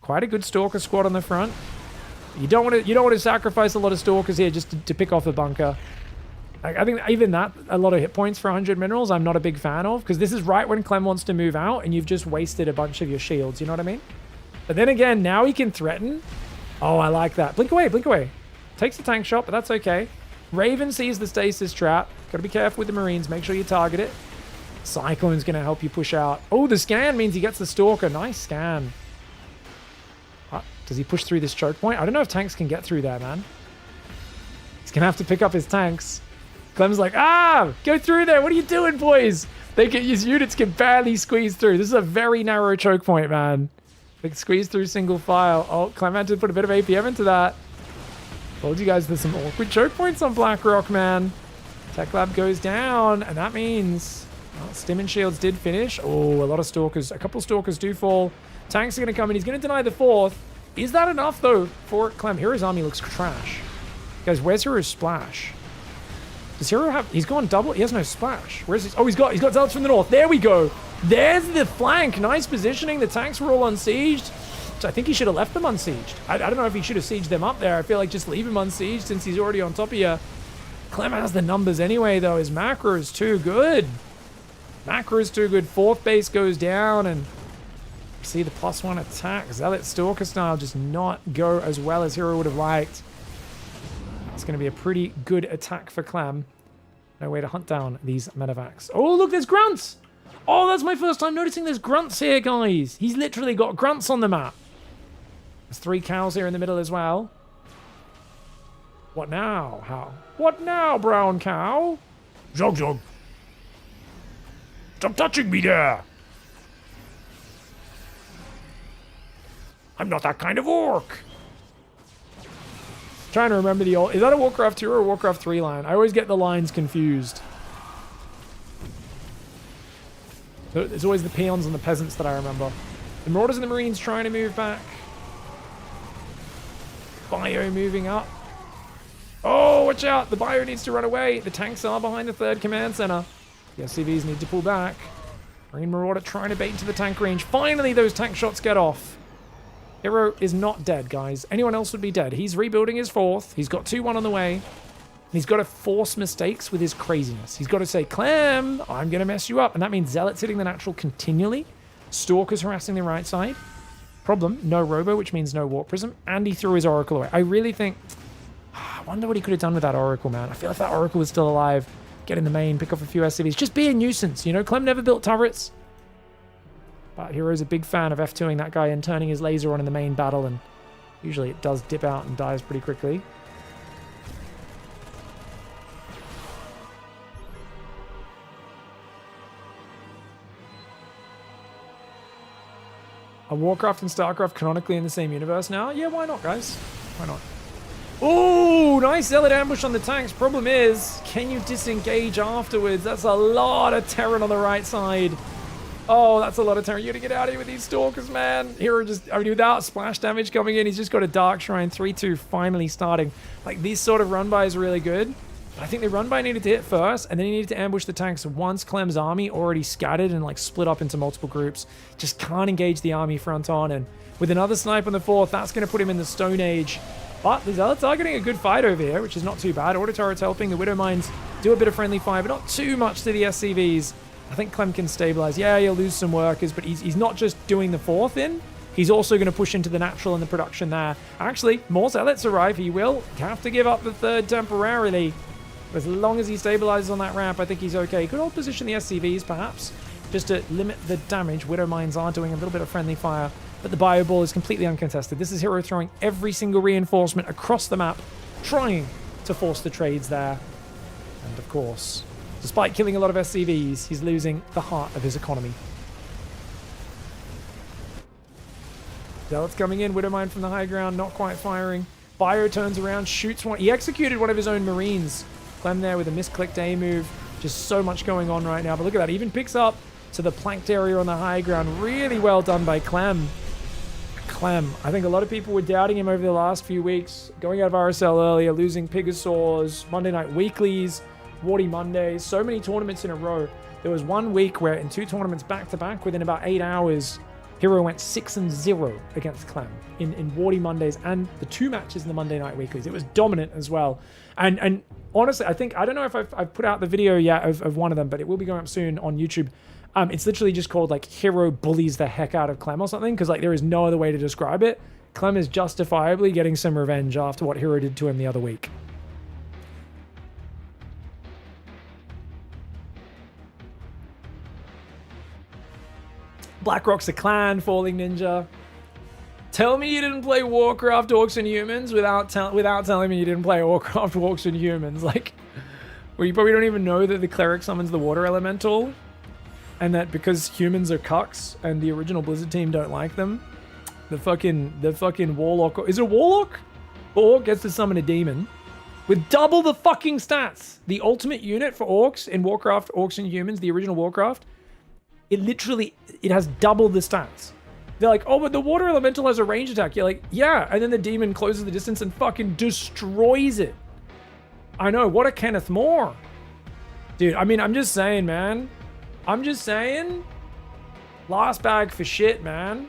Quite a good Stalker squad on the front. You don't want to sacrifice a lot of Stalkers here just to pick off the bunker. I think even that, a lot of hit points for 100 minerals, I'm not a big fan of, because this is right when Clem wants to move out and you've just wasted a bunch of your shields, you know what I mean? But then again, now he can threaten. Oh, I like that. Blink away, blink away. Takes the tank shot, but that's okay. Raven sees the stasis trap. Gotta be careful with the Marines, make sure you target it. Cyclone's gonna help you push out. Oh, the scan means he gets the Stalker. Nice scan. Does he push through this choke point? I don't know if tanks can get through there, man. He's gonna have to pick up his tanks. Clem's like, go through there. What are you doing, boys? His units can barely squeeze through. This is a very narrow choke point, man. They can squeeze through single file. Oh, Clem had to put a bit of APM into that. Told you guys there's some awkward choke points on Black Rock, man. Tech Lab goes down, and that means Stim and Shields did finish. Oh, a lot of Stalkers. A couple Stalkers do fall. Tanks are going to come in. He's going to deny the 4th. Is that enough, though, for Clem? Hero's army looks trash. Guys, where's Hero's splash? Does Hero have... He's gone double... He has no splash. Where's his... Oh, he's got Zealots from the north. There we go. There's the flank. Nice positioning. The tanks were all unsieged. So I think he should have left them unsieged. I don't know if he should have sieged them up there. I feel like just leave him unsieged since he's already on top of you. Clem has the numbers anyway, though. His macro is too good. Macro is too good. 4th base goes down, and... See the +1 attack. Zealot Stalker style just not go as well as Hero would have liked. It's going to be a pretty good attack for Clem. No way to hunt down these medevacs. Oh, look, there's grunts. Oh, that's my first time noticing there's grunts here, guys. He's literally got grunts on the map. There's 3 cows here in the middle as well. What now? How? What now, brown cow? Zog, zog. Stop touching me there. I'm not that kind of orc. Trying to remember the old... Is that a Warcraft 2 or a Warcraft 3 line? I always get the lines confused. It's always the peons and the peasants that I remember. The Marauders and the Marines trying to move back. Bio moving up. Oh, watch out. The Bio needs to run away. The tanks are behind the 3rd command center. The SCVs need to pull back. Marine Marauder trying to bait into the tank range. Finally, those tank shots get off. Hero is not dead, guys. Anyone else would be dead. He's rebuilding his 4th. He's got 2-1 on the way. And he's got to force mistakes with his craziness. He's got to say, Clem, I'm going to mess you up. And that means Zealots hitting the natural continually. Stalkers harassing the right side. Problem, no Robo, which means no Warp Prism. And he threw his Oracle away. I really think... I wonder what he could have done with that Oracle, man. I feel like that Oracle was still alive. Get in the main, pick off a few SCVs. Just be a nuisance, you know? Clem never built turrets. But Hero's a big fan of F2ing that guy and turning his laser on in the main battle, and usually it does dip out and dies pretty quickly. Are Warcraft and StarCraft canonically in the same universe now? Yeah, why not, guys? Why not? Oh, nice Zealot ambush on the tanks. Problem is, can you disengage afterwards? That's a lot of Terran on the right side. Oh, that's a lot of Terran. You gotta get out of here with these Stalkers, man. Hero just, I mean, without splash damage coming in, he's just got a Dark Shrine. 3-2 finally starting. Like, these sort of run-by is really good. I think the run by needed to hit first, and then he needed to ambush the tanks once Clem's army already scattered and like split up into multiple groups. Just can't engage the army front on, and with another snipe on the 4th, that's going to put him in the Stone Age. But the Zealots are getting a good fight over here, which is not too bad. Auto turrets helping. The Widow Mines do a bit of friendly fire, but not too much to the SCVs. I think Clem can stabilize. Yeah, he'll lose some workers, but he's not just doing the 4th in. He's also going to push into the natural and the production there. Actually, more Zealots arrive. He will have to give up the 3rd temporarily. As long as he stabilizes on that ramp, I think he's okay. Could hold position the SCVs, perhaps, just to limit the damage. Widow Mines are doing a little bit of friendly fire, but the Bio Ball is completely uncontested. This is Hero throwing every single reinforcement across the map, trying to force the trades there. And of course, despite killing a lot of SCVs, he's losing the heart of his economy. Zealots coming in, Widow Mine from the high ground, not quite firing. Bio turns around, shoots one. He executed one of his own Marines. Clem there with a misclicked A move. Just so much going on right now. But look at that. He even picks up to the planked area on the high ground. Really well done by Clem. Clem. I think a lot of people were doubting him over the last few weeks. Going out of RSL earlier, losing PiGosaurs, Monday Night Weeklies, Warty Mondays. So many tournaments in a row. There was one week where in 2 tournaments back-to-back within about 8 hours, Hero went 6-0 against Clem in Warty Mondays and the 2 matches in the Monday Night Weeklies. It was dominant as well. And honestly, I don't know if I've put out the video yet of one of them, but it will be going up soon on YouTube. It's literally just called like Hero bullies the heck out of Clem or something, because like there is no other way to describe it. Clem is justifiably getting some revenge after what Hero did to him the other week. Blackrock's a clan, Falling Ninja. Tell me you didn't play Warcraft Orcs and Humans without telling me you didn't play Warcraft Orcs and Humans. Like, well, you probably don't even know that the cleric summons the water elemental, and that because humans are cucks and the original Blizzard team don't like them, the fucking warlock, is it a warlock? Orc gets to summon a demon with double the fucking stats. The ultimate unit for orcs in Warcraft Orcs and Humans, the original Warcraft, it has double the stats. They're like, oh, but the water elemental has a range attack. You're like, yeah, and then the demon closes the distance and fucking destroys it. I know, what a Kenneth Moore. Dude, I mean, I'm just saying, man. I'm just saying. Last bag for shit, man.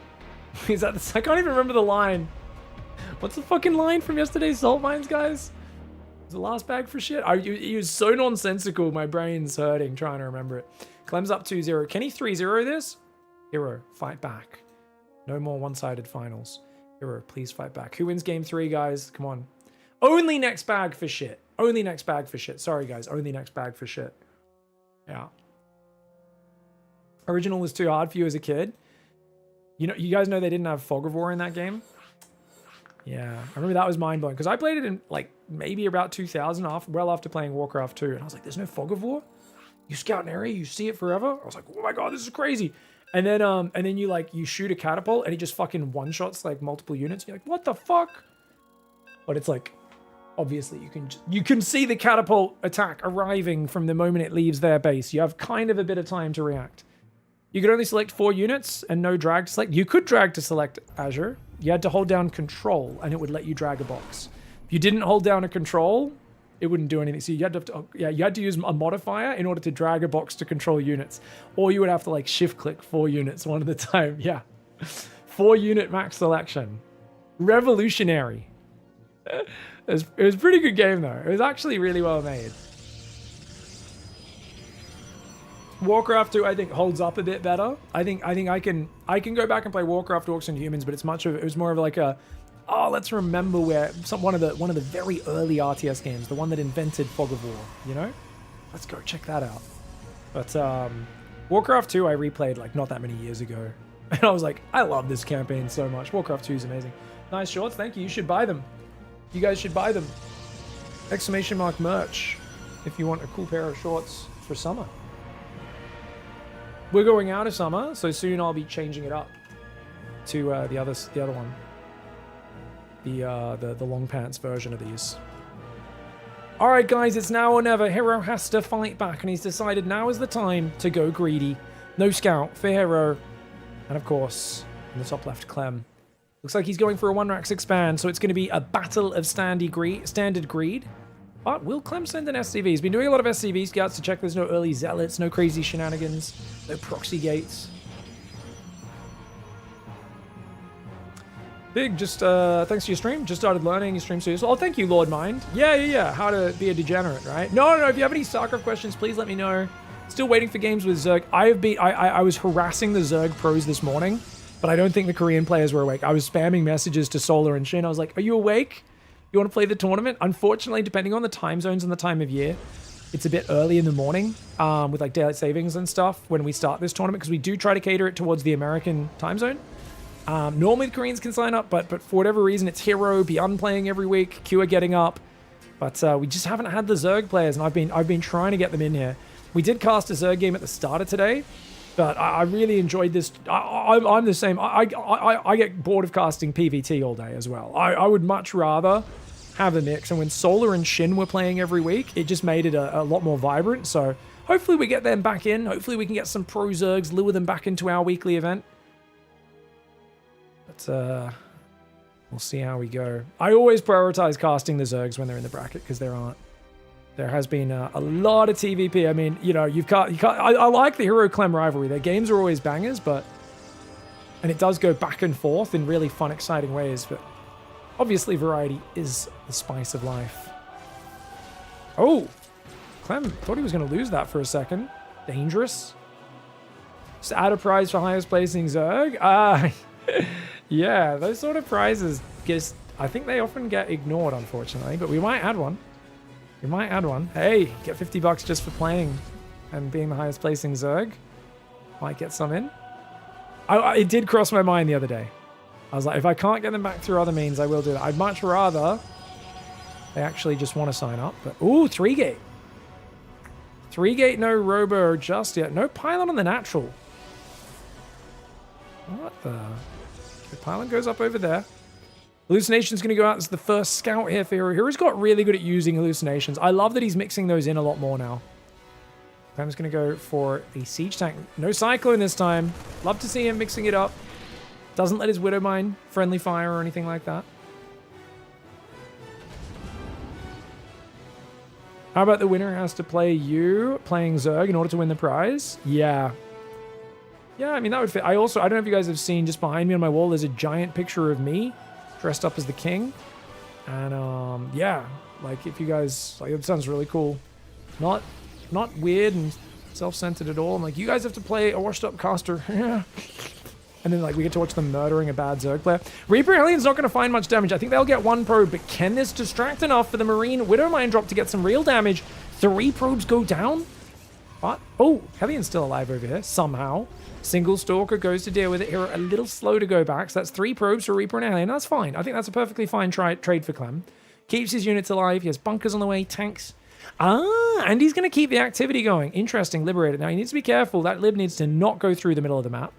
Is that I can't even remember the line. What's the fucking line from yesterday's Salt Mines, guys? Is the last bag for shit? He was so nonsensical, my brain's hurting trying to remember it. Clem's up 2-0. Can he 3-0 this? Hero, fight back. No more one-sided finals. Hero, please fight back. Who wins game 3, guys? Come on. Only next bag for shit. Only next bag for shit. Sorry, guys. Only next bag for shit. Yeah. Original was too hard for you as a kid. You know, you guys know they didn't have Fog of War in that game? Yeah. I remember that was mind-blowing. Because I played it in, like, maybe about 2000, well after playing Warcraft 2. And I was like, there's no Fog of War? You scout an area, you see it forever? I was like, oh my god, this is crazy. And then you shoot a catapult and it just fucking one-shots like multiple units. You're like, what the fuck? But it's like, obviously you can see the catapult attack arriving from the moment it leaves their base. You have kind of a bit of time to react. You could only select 4 units and no drag to select. You could drag to select Azure. You had to hold down control and it would let you drag a box. If you didn't hold down a control, it wouldn't do anything. So you had to use a modifier in order to drag a box to control units. Or you would have to like shift click 4 units one at a time. Yeah. 4 unit max selection. Revolutionary. It was a pretty good game though. It was actually really well made. Warcraft 2 I think holds up a bit better. I think I can go back and play Warcraft Orcs and Humans, but it was more of like a, oh, let's remember where one of the very early RTS games, the one that invented Fog of War, you know? Let's go check that out. But Warcraft 2 I replayed like not that many years ago. And I was like, I love this campaign so much. Warcraft 2 is amazing. Nice shorts, thank you. You should buy them. You guys should buy them. ! Merch if you want a cool pair of shorts for summer. We're going out of summer, so soon I'll be changing it up to the other one. The long pants version of these. Alright guys, it's now or never. Hero has to fight back, and he's decided now is the time to go greedy. No scout for Hero. And of course, in the top left, Clem. Looks like he's going for a 1-rack expand, so it's going to be a battle of standard greed. But will Clem send an SCV? He's been doing a lot of SCV scouts to check there's no early zealots, no crazy shenanigans, no proxy gates. Big, just thanks for your stream. Just started learning your stream series. Oh, thank you, Lord Mind. Yeah. How to be a degenerate, right? No. If you have any StarCraft questions, please let me know. Still waiting for games with Zerg. I was harassing the Zerg pros this morning, but I don't think the Korean players were awake. I was spamming messages to Solar and Shin. I was like, "Are you awake? You want to play the tournament?" Unfortunately, depending on the time zones and the time of year, it's a bit early in the morning with like daylight savings and stuff when we start this tournament because we do try to cater it towards the American time zone. Normally the Koreans can sign up, but for whatever reason, it's Hero, Beyond playing every week, Q are getting up. But we just haven't had the Zerg players, and I've been trying to get them in here. We did cast a Zerg game at the start of today, but I really enjoyed this. I'm the same. I get bored of casting PvT all day as well. I would much rather have a mix, and when Solar and Shin were playing every week, it just made it a lot more vibrant. So hopefully we get them back in. Hopefully we can get some pro Zergs, lure them back into our weekly event. But we'll see how we go. I always prioritize casting the Zergs when they're in the bracket because there has been a lot of TVP. I mean, you know, I like the Hero Clem rivalry. Their games are always bangers, and it does go back and forth in really fun, exciting ways. But obviously, variety is the spice of life. Oh, Clem thought he was going to lose that for a second. Dangerous. Just add a prize for highest placing Zerg. Yeah, those sort of prizes, I think they often get ignored, unfortunately, but we might add one. Hey, get $50 just for playing and being the highest placing Zerg. Might get some in. It did cross my mind the other day. I was like, if I can't get them back through other means, I will do that. I'd much rather they actually just want to sign up. But ooh, 3-gate. 3-gate, no robo just yet. No pylon on the natural. What the... The pylon goes up over there. Hallucination's going to go out as the first scout here for Hero. Hero's got really good at using hallucinations. I love that he's mixing those in a lot more now. Clem's going to go for the siege tank. No Cyclone this time. Love to see him mixing it up. Doesn't let his Widow mine friendly fire or anything like that. How about the winner has to play you playing Zerg in order to win the prize? Yeah. Yeah, I mean, that would fit. I don't know if you guys have seen just behind me on my wall, there's a giant picture of me dressed up as the king. And, yeah, like, if you guys, like, it sounds really cool. Not weird and self-centered at all. I'm like, you guys have to play a washed-up caster. And then, like, we get to watch them murdering a bad Zerg player. Reaper Alien's not going to find much damage. I think they'll get one probe, but can this distract enough for the Marine Widow Mine drop to get some real damage? 3 probes go down? What? Oh, Hellions still alive over here, somehow. Single Stalker goes to deal with it. Hero a little slow to go back, so that's 3 probes for Reaper and Alien. That's fine. I think that's a perfectly fine trade for Clem. Keeps his units alive. He has bunkers on the way, tanks. And he's going to keep the activity going. Interesting, Liberated. Now, he needs to be careful. That Lib needs to not go through the middle of the map.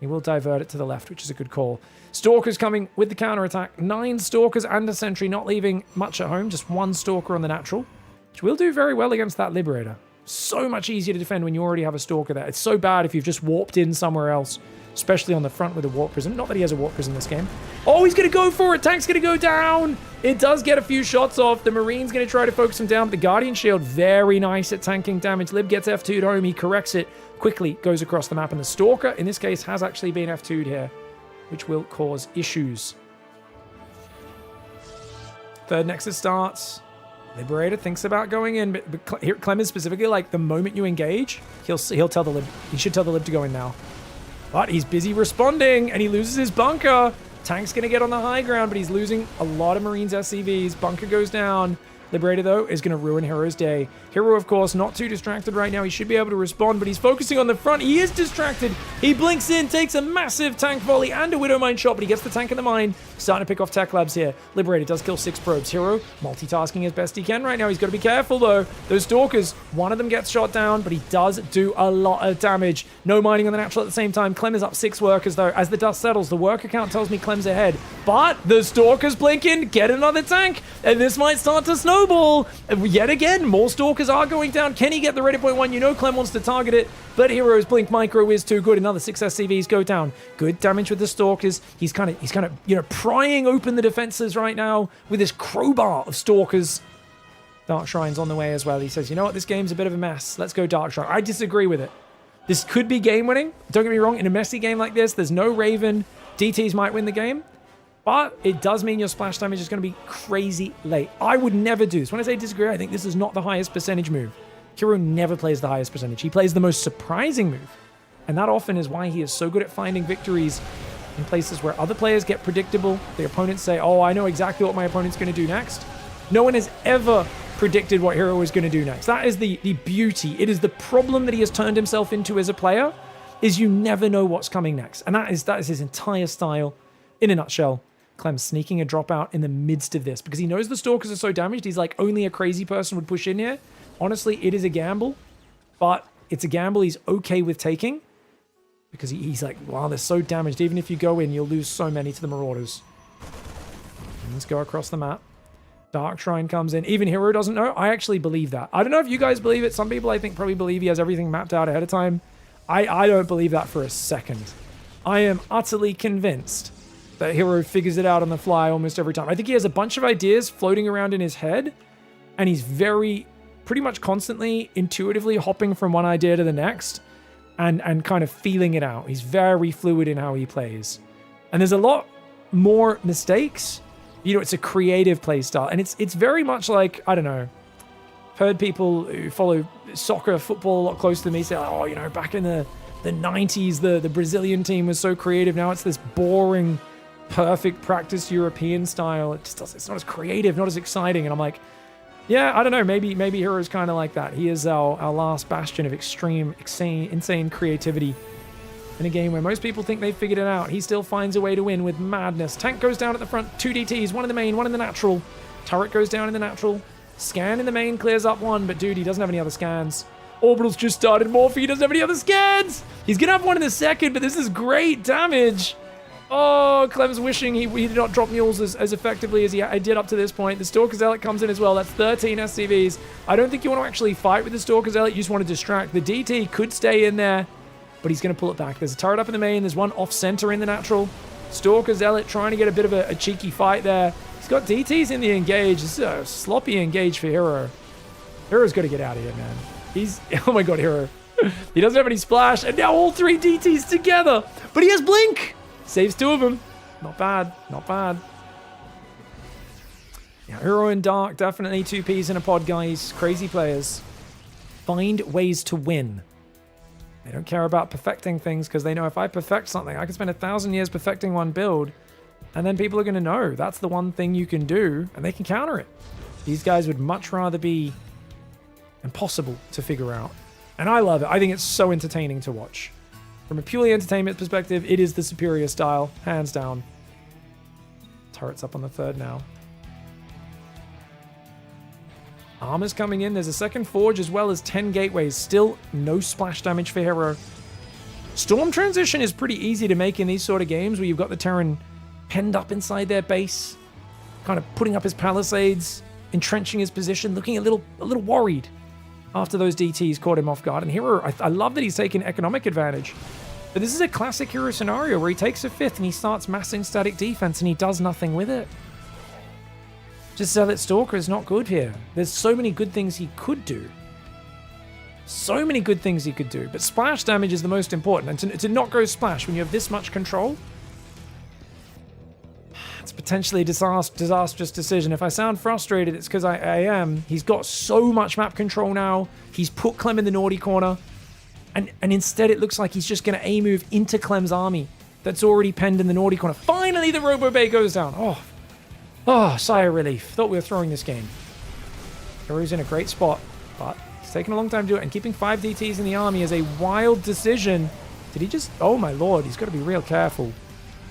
He will divert it to the left, which is a good call. Stalker's coming with the counterattack. 9 Stalkers and a Sentry, not leaving much at home. Just 1 Stalker on the natural, which will do very well against that Liberator. So much easier to defend when you already have a Stalker there. It's so bad if you've just warped in somewhere else, especially on the front with a Warp Prism. Not that he has a Warp Prism this game. Oh, he's going to go for it. Tank's going to go down. It does get a few shots off. The Marine's going to try to focus him down. The Guardian Shield, very nice at tanking damage. Lib gets F2'd home. He corrects it quickly, goes across the map. And the Stalker, in this case, has actually been F2'd here, which will cause issues. Third Nexus starts. Liberator thinks about going in, but Clem is specifically like the moment you engage, he'll tell the Lib. He should tell the Lib to go in now. But he's busy responding, and he loses his bunker. Tank's going to get on the high ground, but he's losing a lot of Marines SCVs. Bunker goes down. Liberator, though, is going to ruin Hero's day. Hero, of course, not too distracted right now. He should be able to respond, but he's focusing on the front. He is distracted. He blinks in, takes a massive tank volley and a Widow Mine shot, but he gets the tank in the mine. Starting to pick off Tech Labs here. Liberator does kill 6 probes. Hero multitasking as best he can right now. He's got to be careful, though. Those Stalkers, one of them gets shot down, but he does do a lot of damage. No mining on the natural at the same time. Clem is up 6 workers, though. As the dust settles, the worker count tells me Clem's ahead. But the Stalkers blink in, get another tank, and this might start to snowball. Yet again, more Stalkers are going down. Can he get the ready point 1? You know Clem wants to target it, but Hero's Blink Micro is too good. Another 6 SCVs go down. Good damage with the Stalkers. He's kind of, prying open the defenses right now with his crowbar of Stalkers. Dark Shrine's on the way as well. He says, you know what, this game's a bit of a mess. Let's go Dark Shrine. I disagree with it. This could be game winning. Don't get me wrong, in a messy game like this, there's no Raven. DTs might win the game. But it does mean your splash damage is going to be crazy late. I would never do this. When I say disagree, I think this is not the highest percentage move. Hero never plays the highest percentage. He plays the most surprising move. And that often is why he is so good at finding victories in places where other players get predictable. The opponents say, oh, I know exactly what my opponent's going to do next. No one has ever predicted what Hero is going to do next. That is the beauty. It is the problem that he has turned himself into as a player, is you never know what's coming next. And that is his entire style in a nutshell. Clem sneaking a drop out in the midst of this because he knows the Stalkers are so damaged. He's like, only a crazy person would push in here. Honestly, it is a gamble, but it's a gamble he's okay with taking because he's like, wow, they're so damaged. Even if you go in, you'll lose so many to the Marauders. And let's go across the map. Dark Shrine comes in. Even Hero doesn't know. I actually believe that. I don't know if you guys believe it. Some people, I think, probably believe he has everything mapped out ahead of time. I don't believe that for a second. I am utterly convinced that Hero figures it out on the fly almost every time. I think he has a bunch of ideas floating around in his head, and he's pretty much constantly, intuitively hopping from one idea to the next and kind of feeling it out. He's very fluid in how he plays. And there's a lot more mistakes. You know, it's a creative play style, and it's very much like, I don't know, heard people who follow soccer, football a lot closer to me say, oh, you know, back in the 90s, the Brazilian team was so creative. Now it's this boring, perfect practice European style. It's not as creative, not as exciting. And I'm like, yeah, I don't know. Maybe Hero's kind of like that. He is our last bastion of extreme, insane creativity. In a game where most people think they've figured it out, he still finds a way to win with madness. Tank goes down at the front, 2 DTs, one in the main, one in the natural. Turret goes down in the natural. Scan in the main clears up one, but dude, he doesn't have any other scans. Orbital's just started. Morphe, he doesn't have any other scans. He's gonna have one in the second, but this is great damage. Oh, Clem's wishing he did not drop mules as effectively as he did up to this point. The Stalker Zealot comes in as well. That's 13 SCVs. I don't think you want to actually fight with the Stalker Zealot. You just want to distract. The DT could stay in there, but he's going to pull it back. There's a turret up in the main. There's one off-center in the natural. Stalker Zealot trying to get a bit of a cheeky fight there. He's got DTs in the engage. This is a sloppy engage for Hero. Hero's got to get out of here, man. He's... Oh my god, Hero. He doesn't have any splash, and now all 3 DTs together. But he has Blink! Saves 2 of them. Not bad. Not bad. Yeah, Hero and Dark, definitely 2 peas in a pod, guys. Crazy players. Find ways to win. They don't care about perfecting things because they know if I perfect something, I can spend 1,000 years perfecting one build, and then people are going to know that's the one thing you can do, and they can counter it. These guys would much rather be impossible to figure out. And I love it. I think it's so entertaining to watch. From a purely entertainment perspective, it is the superior style, hands down. Turret's up on the 3rd now. Armor's coming in. There's a second forge as well as 10 gateways. Still no splash damage for Hero. Storm transition is pretty easy to make in these sort of games where you've got the Terran penned up inside their base, kind of putting up his palisades, entrenching his position, looking a little worried after those DTs caught him off guard. And Hero, I love that he's taken economic advantage. But this is a classic Hero scenario where he takes a 5th and he starts massing static defense and he does nothing with it. Just Zealot Stalker is not good here. There's so many good things he could do. So many good things he could do. But splash damage is the most important. And to not go splash when you have this much control, it's potentially a disastrous decision. If I sound frustrated, it's because I am. He's got so much map control now. He's put Clem in the naughty corner. And instead it looks like he's just going to A-move into Clem's army that's already penned in the naughty corner. Finally, the Robo Bay goes down. Oh, sigh of relief. Thought we were throwing this game. Hero's in a great spot, but it's taken a long time to do it. And keeping 5 DTs in the army is a wild decision. Did he just... Oh my lord, he's got to be real careful.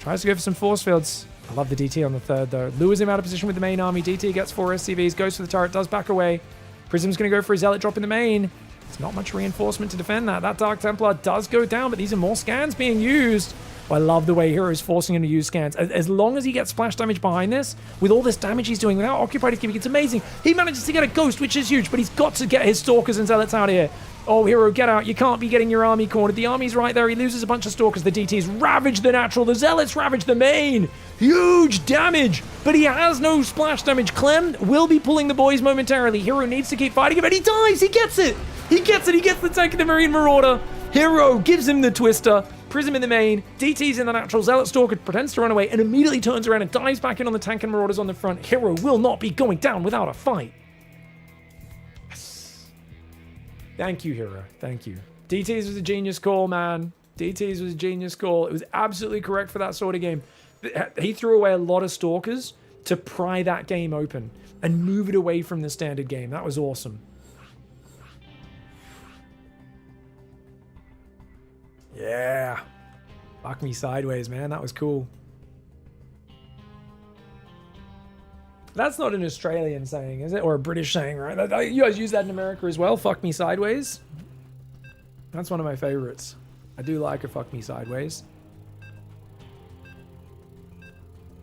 Tries to go for some force fields. I love the DT on the 3rd, though. Lures him out of position with the main army. DT gets 4 SCVs, goes for the turret, does back away. Prism's going to go for a Zealot drop in the main. There's not much reinforcement to defend that. That Dark Templar does go down, but these are more scans being used. I love the way Hero's forcing him to use scans. As long as he gets splash damage behind this, with all this damage he's doing without Occupied Giving, it's amazing. He manages to get a Ghost, which is huge, but he's got to get his Stalkers and Zealots out of here. Oh, Hero, get out. You can't be getting your army cornered. The army's right there. He loses a bunch of Stalkers. The DTs ravage the natural. The Zealots ravage the main. Huge damage, but he has no splash damage. Clem will be pulling the boys momentarily. Hero needs to keep fighting him, and he dies. He gets it. He gets it. He gets the tank of the Marine Marauder. Hero gives him the Twister. Prism in the main. DT's in the natural. Zealot Stalker pretends to run away and immediately turns around and dives back in on the tank and Marauders on the front. Hero will not be going down without a fight. Thank you, Hero. Thank you. DT's was a genius call, man. DT's was a genius call. It was absolutely correct for that sort of game. He threw away a lot of Stalkers to pry that game open and move it away from the standard game. That was awesome. Yeah. Fuck me sideways, man. That was cool. That's not an Australian saying, is it? Or a British saying, right? You guys use that in America as well? Fuck me sideways? That's one of my favorites. I do like a fuck me sideways.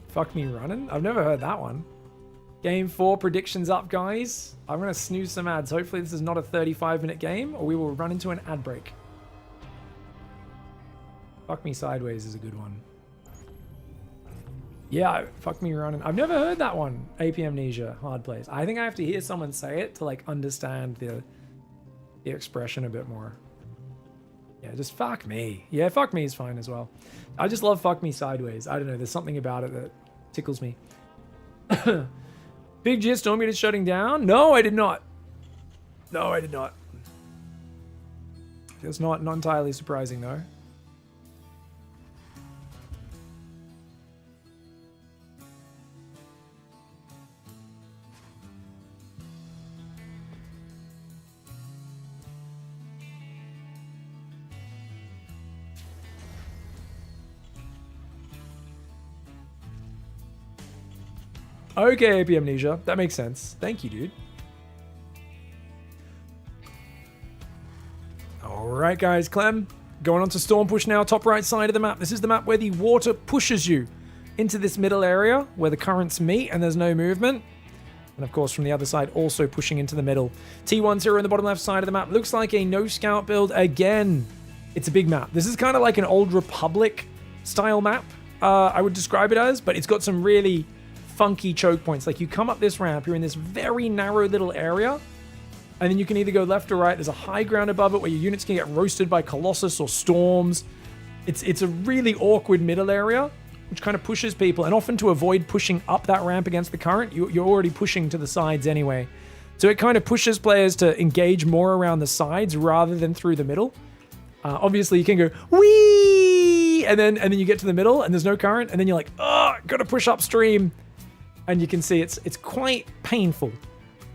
Fuck me running? I've never heard that one. Game 4 predictions up, guys. I'm going to snooze some ads. Hopefully this is not a 35-minute game, or we will run into an ad break. Fuck me sideways is a good one. Yeah, fuck me running. I've never heard that one. AP Amnesia, hard plays. I think I have to hear someone say it to like understand the expression a bit more. Yeah, just fuck me. Yeah, fuck me is fine as well. I just love fuck me sideways. I don't know. There's something about it that tickles me. Big G Stormgate is shutting down? No, I did not. No, I did not. It's not entirely surprising though. Okay, AP Amnesia. That makes sense. Thank you, dude. Alright, guys. Clem, going on to Storm Push now. Top right side of the map. This is the map where the water pushes you into this middle area where the currents meet and there's no movement. And of course, from the other side, also pushing into the middle. T10 in the bottom left side of the map. Looks like a no scout build again. It's a big map. This is kind of like an old Republic style map, I would describe it as, but it's got some really funky choke points. Like you come up this ramp, you're in this very narrow little area, and then you can either go left or right. There's a high ground above it where your units can get roasted by Colossus or Storms. It's a really awkward middle area, which kind of pushes people, and often to avoid pushing up that ramp against the current, you're already pushing to the sides anyway. So it kind of pushes players to engage more around the sides rather than through the middle. Obviously, you can go, wee, and then you get to the middle, and there's no current, and then you're like, oh, gotta push upstream. And you can see it's quite painful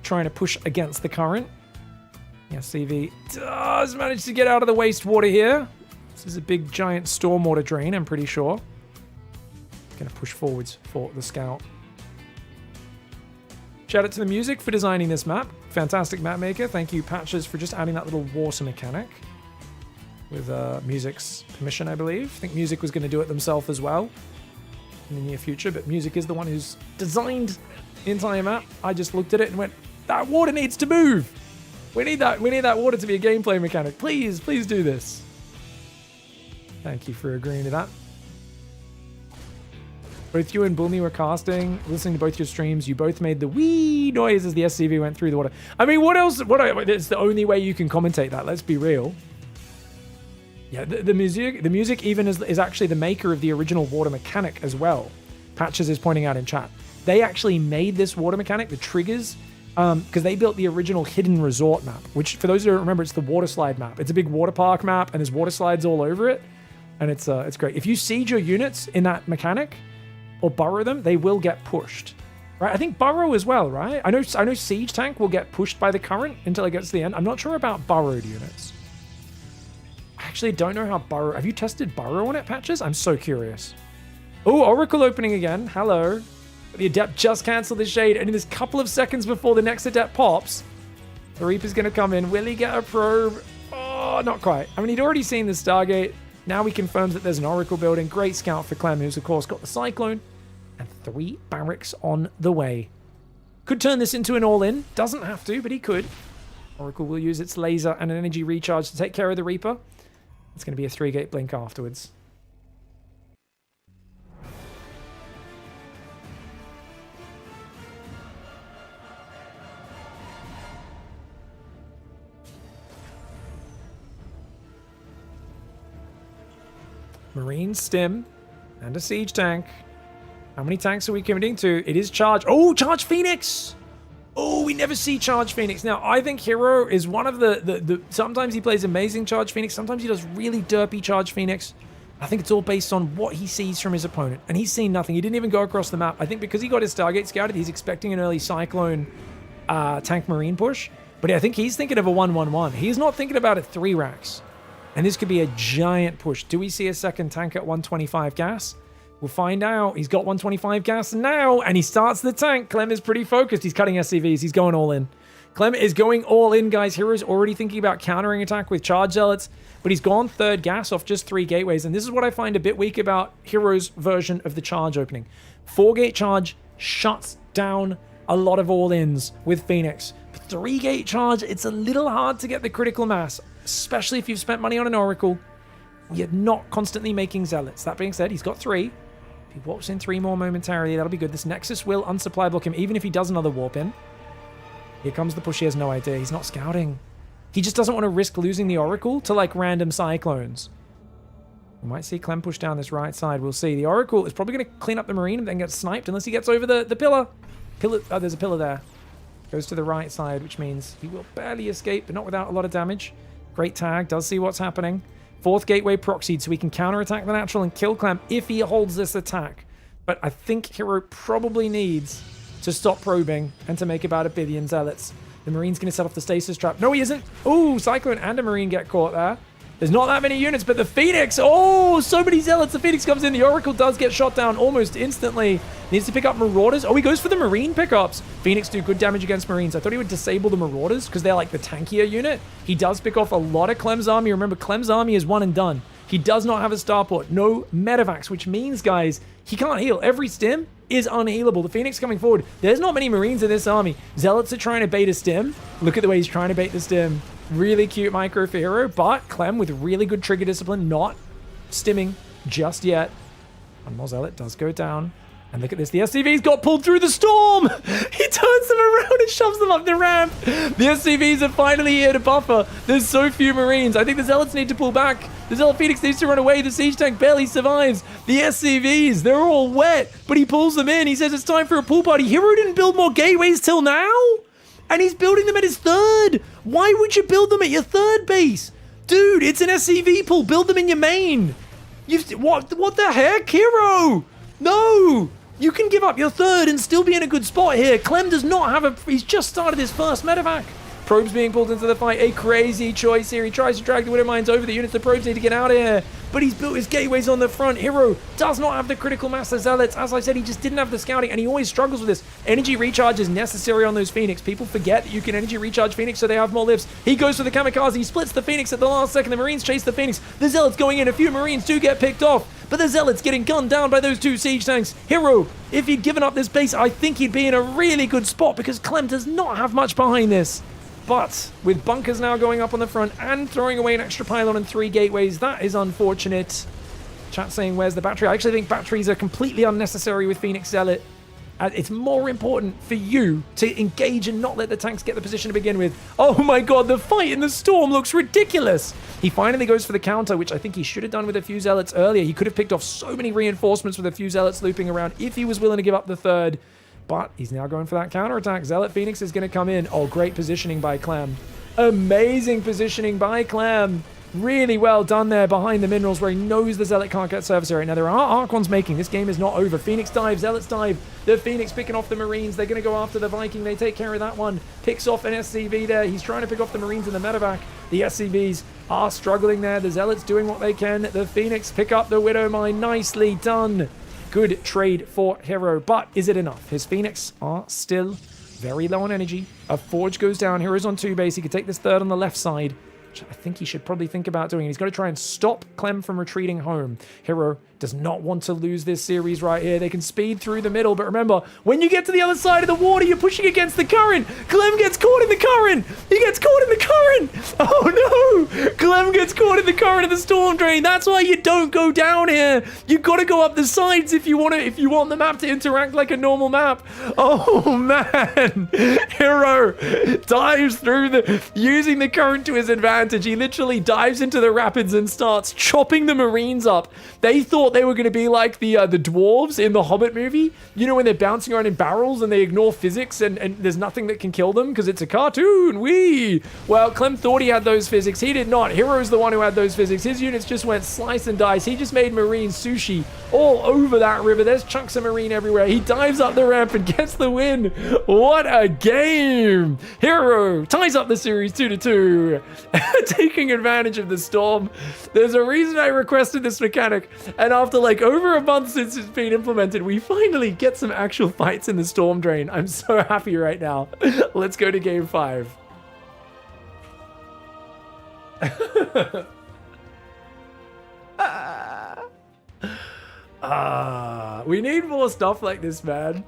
trying to push against the current. Yeah, CV does manage to get out of the wastewater here. This is a big, giant stormwater drain, I'm pretty sure. Gonna push forwards for the scout. Shout out to the music for designing this map. Fantastic map maker. Thank you, Patches, for just adding that little water mechanic. With music's permission, I believe. I think music was going to do it themselves as well in the near future, but music is the one who's designed the entire map. I just looked at it and went, that water needs to move. We need that water to be a gameplay mechanic. Please do this. Thank you for agreeing to that. Both you and Bulmy were casting, listening to both your streams. You both made the wee noise as the SCV went through the water. I mean, what else? It's the only way you can commentate that. Let's be real. Yeah, the music even is actually the maker of the original water mechanic as well. Patches is pointing out in chat. They actually made this water mechanic, the triggers, because they built the original Hidden Resort map, which, for those who don't remember, it's the water slide map. It's a big water park map, and there's water slides all over it, and it's great. If you siege your units in that mechanic, or burrow them, they will get pushed. Right? I think burrow as well, right? I know siege tank will get pushed by the current until it gets to the end. I'm not sure about burrowed units. I actually don't know how burrow... Have you tested burrow on it, Patches? I'm so curious. Oh, Oracle opening again. Hello. The Adept just cancelled the Shade, and in this couple of seconds before the next Adept pops, the Reaper's going to come in. Will he get a probe? Oh, not quite. I mean, he'd already seen the Stargate. Now he confirms that there's an Oracle building. Great scout for Clem, who's of course got the Cyclone. And 3 barracks on the way. Could turn this into an all-in. Doesn't have to, but he could. Oracle will use its laser and an energy recharge to take care of the Reaper. It's going to be a 3-gate blink afterwards. Marine stim and a siege tank. How many tanks are we committing to? It is charge. Oh, charge Phoenix! Oh, we never see charge Phoenix. Now, I think Hero is one of the sometimes he plays amazing charge Phoenix. Sometimes he does really derpy charge Phoenix. I think it's all based on what he sees from his opponent. And he's seen nothing. He didn't even go across the map. I think because he got his Stargate scouted, he's expecting an early Cyclone tank Marine push. But I think he's thinking of a 1-1-1. He's not thinking about it 3 racks. And this could be a giant push. Do we see a second tank at 125 gas? We'll find out. He's got 125 gas now, and he starts the tank. Clem is pretty focused. He's cutting SCVs. He's going all in. Clem is going all in, guys. Hero's already thinking about countering attack with charge zealots, but he's gone 3rd gas off just 3 gateways. And this is what I find a bit weak about Hero's version of the charge opening. 4-gate charge shuts down a lot of all-ins with Phoenix. 3-gate charge, it's a little hard to get the critical mass, especially if you've spent money on an Oracle. You're not constantly making zealots. That being said, he's got 3. If he walks in 3 more momentarily, that'll be good. This Nexus will unsupply block him, even if he does another warp in. Here comes the push. He has no idea. He's not scouting. He just doesn't want to risk losing the Oracle to, like, random Cyclones. We might see Clem push down this right side. We'll see. The Oracle is probably going to clean up the Marine and then get sniped unless he gets over the pillar. Oh, there's a pillar there. Goes to the right side, which means he will barely escape, but not without a lot of damage. Great tag. Does see what's happening. 4th gateway proxied, so we can counterattack the natural and kill Clem if he holds this attack. But I think Hero probably needs to stop probing and to make about 1 billion zealots. The Marine's going to set off the stasis trap. No, he isn't. Oh, Cyclone and a Marine get caught there. There's not that many units, but the Phoenix. Oh, so many zealots. The Phoenix comes in. The Oracle does get shot down almost instantly. Needs to pick up Marauders. Oh, he goes for the Marine pickups. Phoenix do good damage against Marines. I thought he would disable the Marauders because they're like the tankier unit. He does pick off a lot of Clem's army. Remember, Clem's army is one and done. He does not have a starport. No medevacs, which means, guys, he can't heal. Every stim is unhealable. The Phoenix coming forward. There's not many Marines in this army. Zealots are trying to bait a stim. Look at the way he's trying to bait the stim. Really cute micro for Hero, but Clem with really good trigger discipline, not stimming just yet. One more Zealot does go down. And look at this. The SCVs got pulled through the storm. He turns them around and shoves them up the ramp. The SCVs are finally here to buffer. There's so few Marines. I think the Zealots need to pull back. The Zealot Phoenix needs to run away. The siege tank barely survives. The SCVs, they're all wet, but he pulls them in. He says it's time for a pool party. Hero didn't build more gateways till now? And he's building them at his 3rd. Why would you build them at your 3rd base? Dude, it's an SCV pool. Build them in your main. What the heck, Hero? No. You can give up your 3rd and still be in a good spot here. Clem does not have he's just started his 1st medevac. Probes being pulled into the fight. A crazy choice here. He tries to drag the Widow Mines over the units. The probes need to get out of here. But he's built his gateways on the front. Hero does not have the critical mass of zealots. As I said, he just didn't have the scouting, and he always struggles with this. Energy recharge is necessary on those Phoenix. People forget that you can energy recharge Phoenix so they have more lives. He goes for the kamikaze. He splits the Phoenix at the last second. The Marines chase the Phoenix. The zealots going in. A few Marines do get picked off, but the zealots getting gunned down by those 2 siege tanks. Hero, if he'd given up this base, I think he'd be in a really good spot because Clem does not have much behind this. But with bunkers now going up on the front and throwing away an extra pylon and 3 gateways, that is unfortunate. Chat saying, where's the battery? I actually think batteries are completely unnecessary with Phoenix Zealot. It's more important for you to engage and not let the tanks get the position to begin with. Oh my god, the fight in the storm looks ridiculous. He finally goes for the counter, which I think he should have done with a few zealots earlier. He could have picked off so many reinforcements with a few zealots looping around if he was willing to give up the 3rd. But he's now going for that counterattack. Zealot Phoenix is going to come in. Oh, great positioning by Clem. Amazing positioning by Clem. Really well done there behind the minerals where he knows the Zealot can't get surface area. Now, there are Archons making. This game is not over. Phoenix dive. Zealots dive. The Phoenix picking off the Marines. They're going to go after the Viking. They take care of that one. Picks off an SCV there. He's trying to pick off the Marines in the medevac. The SCVs are struggling there. The Zealots doing what they can. The Phoenix pick up the Widow Mine. Nicely done. Good trade for Hero, but is it enough? His Phoenix are still very low on energy. A Forge goes down. Hero's on 2 base. He could take this 3rd on the left side. which I think he should probably think about doing. He's got to try and stop Clem from retreating home. Hero does not want to lose this series right here. They can speed through the middle, but remember, when you get to the other side of the water, you're pushing against the current. Clem gets caught in the current. He gets caught in the current. Oh no! Clem gets caught in the current of the storm drain. That's why you don't go down here. You've got to go up the sides if you want the map to interact like a normal map. Oh man! Hero dives through using the current to his advantage. He literally dives into the rapids and starts chopping the Marines up. They thought they were going to be like the dwarves in the Hobbit movie. You know, when they're bouncing around in barrels and they ignore physics and there's nothing that can kill them because it's a cartoon. Well, Clem thought he had those physics. He did not. Hero's the one who had those physics. His units just went slice and dice. He just made Marine sushi all over that river. There's chunks of Marine everywhere. He dives up the ramp and gets the win. What a game. Hero ties up the series 2-2. Taking advantage of the storm. There's a reason I requested this mechanic, and after like over a month since it's been implemented, we finally get some actual fights in the storm drain. I'm so happy right now. Let's go to game 5. We need more stuff like this, man.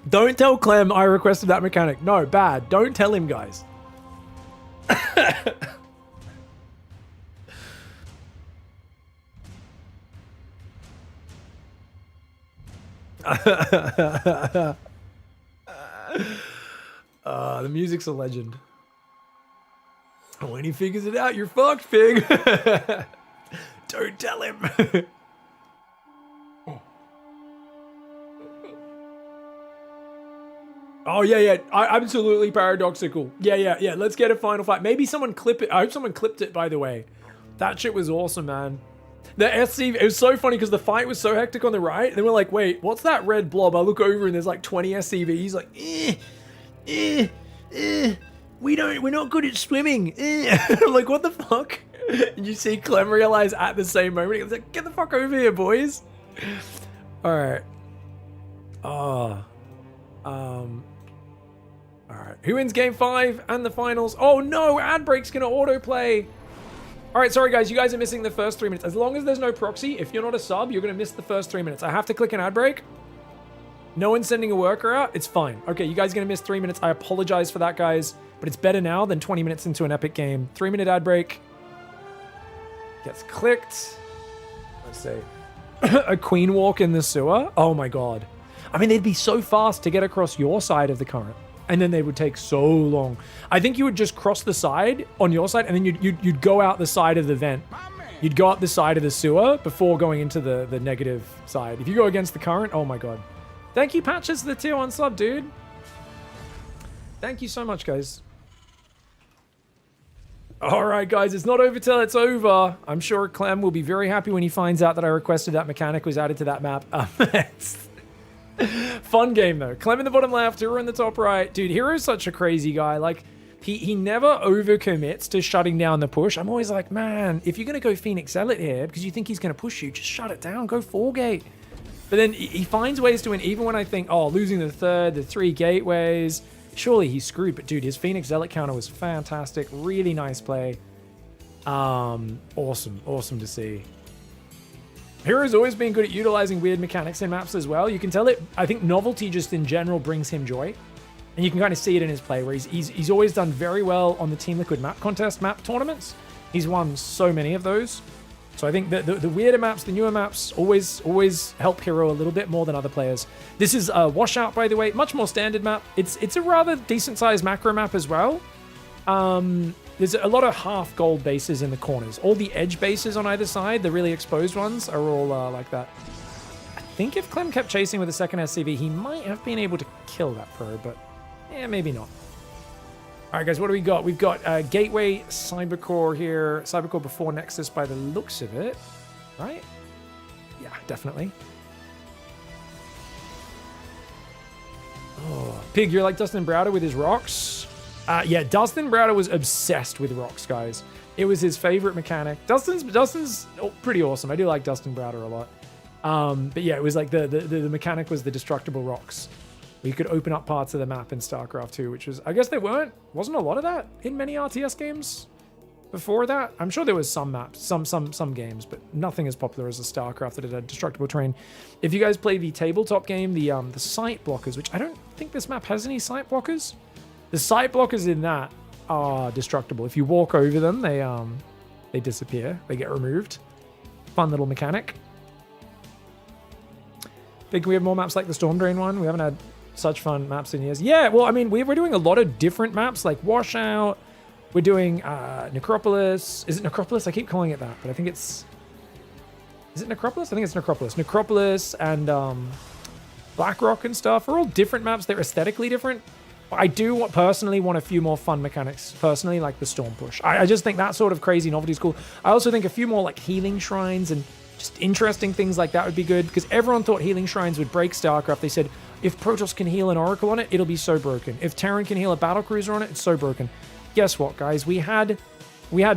Don't tell Clem I requested that mechanic. No, bad. Don't tell him, guys. The music's a legend. When he figures it out, you're fucked, Pig. Don't tell him. Oh, yeah. Absolutely paradoxical. Yeah. Let's get a final fight. Maybe someone clip it. I hope someone clipped it, by the way. That shit was awesome, man. The SCV, it was so funny because the fight was so hectic on the right. And then we're like, wait, what's that red blob? I look over and there's like 20 SCVs. Like, we're not good at swimming. I'm like, what the fuck? And you see Clem realize at the same moment. He was like, get the fuck over here, boys. All right. All right. Who wins game 5 and the finals? Oh no, ad break's gonna autoplay. All right, sorry guys, you guys are missing the first 3 minutes. As long as there's no proxy, if you're not a sub, you're gonna miss the first 3 minutes. I have to click an ad break. No one's sending a worker out. It's fine. Okay, you guys are gonna miss 3 minutes. I apologize for that, guys, but it's better now than 20 minutes into an epic game. 3-minute ad break. Gets clicked. Let's see. A queen walk in the sewer. Oh my God. I mean, they'd be so fast to get across your side of the current, and then they would take so long. I think you would just cross the side on your side, and then you'd go out the side of the vent. You'd go up the side of the sewer before going into the negative side. If you go against the current, oh my God. Thank you, Patches, for the tier 1 sub, dude. Thank you so much, guys. All right, guys, it's not over till it's over. I'm sure Clem will be very happy when he finds out that I requested that mechanic was added to that map. Fun game, though. Clem in the bottom left, Hero in the top right. Dude, Hero's such a crazy guy. Like, he never overcommits to shutting down the push. I'm always like, man, if you're going to go Phoenix Zealot here because you think he's going to push you, just shut it down. Go 4-gate. But then he finds ways to win, even when I think, oh, losing the 3 gateways, surely he's screwed. But dude, his Phoenix Zealot counter was fantastic. Really nice play. Awesome to see. Hero's always been good at utilizing weird mechanics in maps as well. You can tell it. I think novelty just in general brings him joy, and you can kind of see it in his play where he's always done very well on the Team Liquid map contest map tournaments. He's won so many of those. So I think the weirder maps, the newer maps, always help Hero a little bit more than other players. This is a washout, by the way, much more standard map. It's a rather decent sized macro map as well. There's a lot of half gold bases in the corners. All the edge bases on either side, the really exposed ones, are all like that. I think if Clem kept chasing with a second SCV, he might have been able to kill that pro, but yeah, maybe not. All right, guys, what do we got? We've got Gateway Cybercore here. Cybercore before Nexus by the looks of it, right? Yeah, definitely. Oh, Pig, you're like Dustin Browder with his rocks. Yeah, Dustin Browder was obsessed with rocks, guys. It was his favorite mechanic. Dustin's pretty awesome. I do like Dustin Browder a lot. But yeah, it was like the mechanic was the destructible rocks. where you could open up parts of the map in StarCraft 2, which was, I guess there wasn't a lot of that in many RTS games before that. I'm sure there was some maps, some games, but nothing as popular as the StarCraft that had destructible terrain. If you guys play the tabletop game, the sight blockers, which I don't think this map has any sight blockers. The sight blockers in that are destructible. If you walk over them, they disappear. They get removed. Fun little mechanic. Think we have more maps like the Storm Drain one? We haven't had such fun maps in years. Yeah, well, I mean, we're doing a lot of different maps like Washout. We're doing Necropolis. Is it Necropolis? I keep calling it that, but I think it's... Is it Necropolis? I think it's Necropolis. Necropolis and Blackrock and stuff are all different maps. They're aesthetically different. But I do personally want a few more fun mechanics. Personally, like the Storm Push. I just think that sort of crazy novelty is cool. I also think a few more like healing shrines and just interesting things like that would be good, because everyone thought healing shrines would break StarCraft. They said, if Protoss can heal an Oracle on it, it'll be so broken. If Terran can heal a battlecruiser on it, it's so broken. Guess what, guys? We had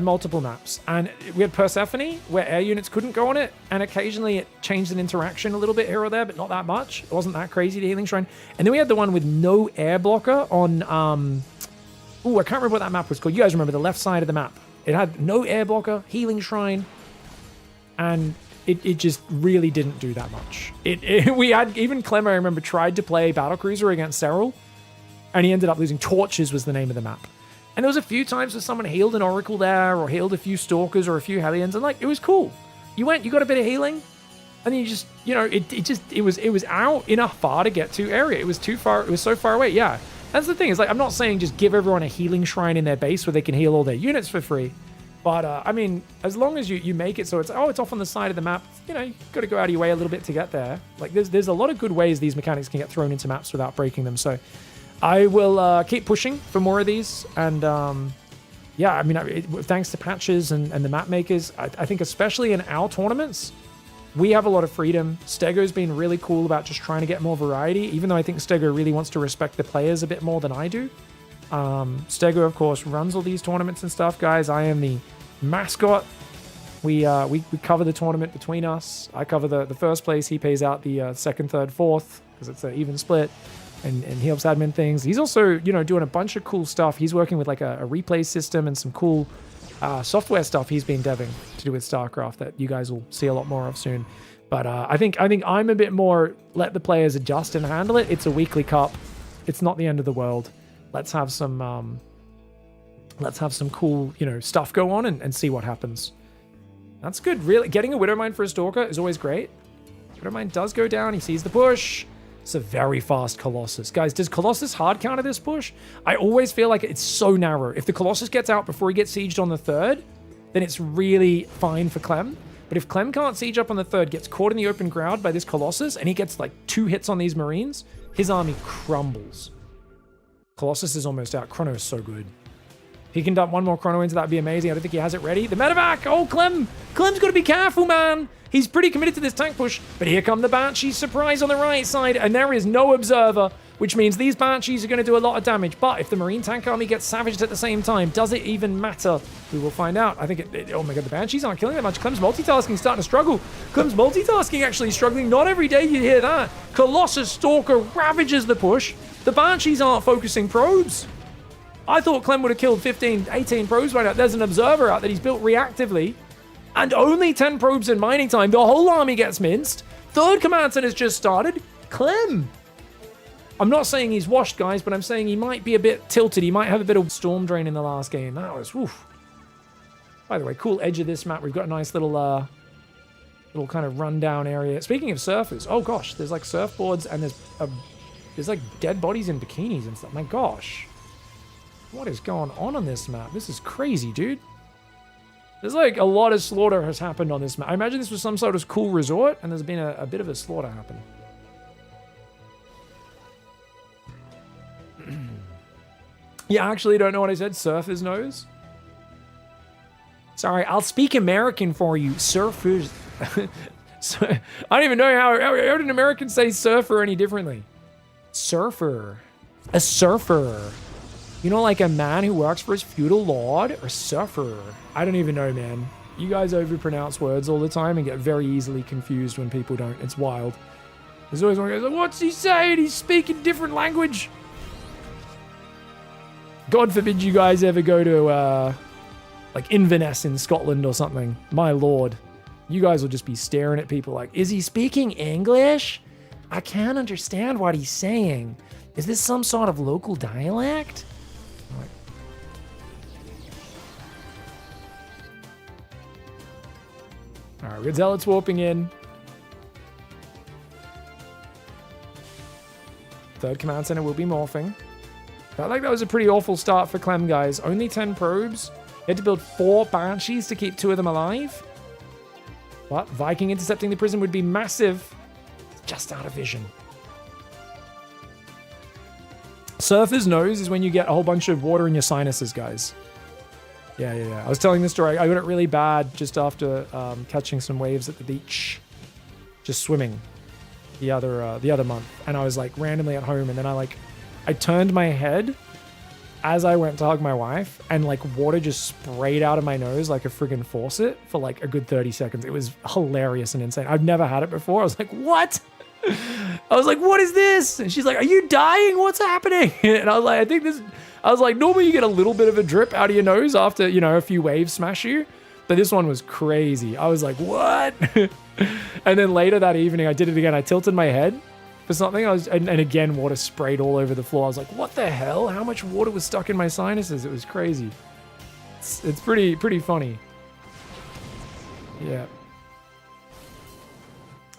multiple maps, and we had Persephone, where air units couldn't go on it, and occasionally it changed an interaction a little bit here or there, but not that much. It wasn't that crazy, the healing shrine. And then we had the one with no air blocker on, I can't remember what that map was called. You guys remember the left side of the map. It had no air blocker, healing shrine, and it just really didn't do that much. We had, even Clem, I remember, tried to play battlecruiser against Serral, and he ended up losing. Torches was the name of the map. And there was a few times where someone healed an Oracle there, or healed a few Stalkers or a few Hellions, and like, it was cool. You went, you got a bit of healing, and then you just, you know, it was out in a far to get to area. It was too far, it was so far away, yeah. That's the thing, is like, I'm not saying just give everyone a healing shrine in their base where they can heal all their units for free. But, I mean, as long as you make it so it's off on the side of the map, you know, you've got to go out of your way a little bit to get there. Like, there's a lot of good ways these mechanics can get thrown into maps without breaking them, so I will keep pushing for more of these, and yeah, I mean, thanks to patches and the map makers, I think especially in our tournaments, we have a lot of freedom. Stego's been really cool about just trying to get more variety, even though I think Stego really wants to respect the players a bit more than I do. Stego, of course, runs all these tournaments and stuff, guys. I am the mascot. We cover the tournament between us. I cover the first place. He pays out the second, third, fourth, because it's an even split. And he helps admin things. He's also, you know, doing a bunch of cool stuff. He's working with like a replay system and some cool software stuff he's been deving to do with StarCraft that you guys will see a lot more of soon. But I think I'm a bit more let the players adjust and handle it. It's a weekly cup. It's not the end of the world. Let's have some cool, you know, stuff go on and see what happens. That's good. Really, getting a Widowmine for a Stalker is always great. Widowmine does go down. He sees the push. It's a very fast Colossus. Guys, does Colossus hard counter this push? I always feel like it's so narrow. If the Colossus gets out before he gets sieged on the third, then it's really fine for Clem. But if Clem can't siege up on the third, gets caught in the open ground by this Colossus, and he gets like 2 hits on these Marines, his army crumbles. Colossus is almost out. Chrono is so good. If he can dump one more Chrono into, that'd be amazing. I don't think he has it ready. The medevac! Oh, Clem's got to be careful, man! He's pretty committed to this tank push, but here come the Banshees. Surprise on the right side, and there is no Observer, which means these Banshees are going to do a lot of damage. But if the Marine tank army gets savaged at the same time, does it even matter? We will find out. I think oh my god, the Banshees aren't killing that much. Clem's multitasking starting to struggle. Clem's multitasking actually struggling. Not every day you hear that. Colossus Stalker ravages the push. The Banshees aren't focusing probes. I thought Clem would have killed 15, 18 probes by now. There's an Observer out that he's built reactively. And only 10 probes in mining time. The whole army gets minced. Third command center has just started. Clem. I'm not saying he's washed, guys, but I'm saying he might be a bit tilted. He might have a bit of Storm Drain in the last game. That was, oof. By the way, cool edge of this map. We've got a nice little kind of rundown area. Speaking of surfers, oh gosh, there's like surfboards and there's like dead bodies in bikinis and stuff. My gosh. What is going on this map? This is crazy, dude. There's like a lot of slaughter has happened on this map. I imagine this was some sort of cool resort, and there's been a bit of a slaughter happen. Yeah, I actually don't know what I said. Surfer's nose? Sorry, I'll speak American for you. Surfers. So, I don't even know how did an American say surfer any differently? Surfer. A surfer. You know, like a man who works for his feudal lord, or surfer. I don't even know, man. You guys overpronounce words all the time and get very easily confused when people don't. It's wild. There's always one guy like, what's he saying? He's speaking different language. God forbid you guys ever go to, like Inverness in Scotland or something. My lord. You guys will just be staring at people like, is he speaking English? I can't understand what he's saying. Is this some sort of local dialect? Like, all right, we got Zealots warping in. Third command center will be morphing. Felt like that was a pretty awful start for Clem, guys. Only 10 probes. He had to build 4 Banshees to keep 2 of them alive. But Viking intercepting the prison would be massive. Just out of vision. Surfer's nose is when you get a whole bunch of water in your sinuses, guys. Yeah. I was telling this story. I got it really bad just after catching some waves at the beach. Just swimming the other month. And I was like randomly at home, and then I turned my head as I went to hug my wife, and like water just sprayed out of my nose like a friggin' faucet for like a good 30 seconds. It was hilarious and insane. I've never had it before. I was like, what? I was like, what is this? And she's like, are you dying? What's happening? And I was like, I was like, normally you get a little bit of a drip out of your nose after, you know, a few waves smash you. But this one was crazy. I was like, what? And then later that evening, I did it again. I tilted my head for something. And again, water sprayed all over the floor. I was like, what the hell? How much water was stuck in my sinuses? It was crazy. It's pretty funny. Yeah.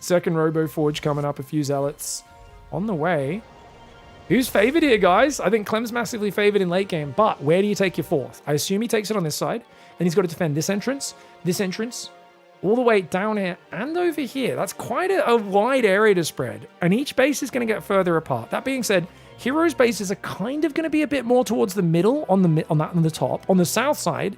Second Robo Forge coming up, a few Zealots on the way. Who's favored here, guys? I think Clem's massively favored in late game, but where do you take your 4th? I assume he takes it on this side, and he's got to defend this entrance, all the way down here, and over here. That's quite a wide area to spread, and each base is going to get further apart. That being said, Heroes' bases are kind of going to be a bit more towards the middle, on the top. On the south side,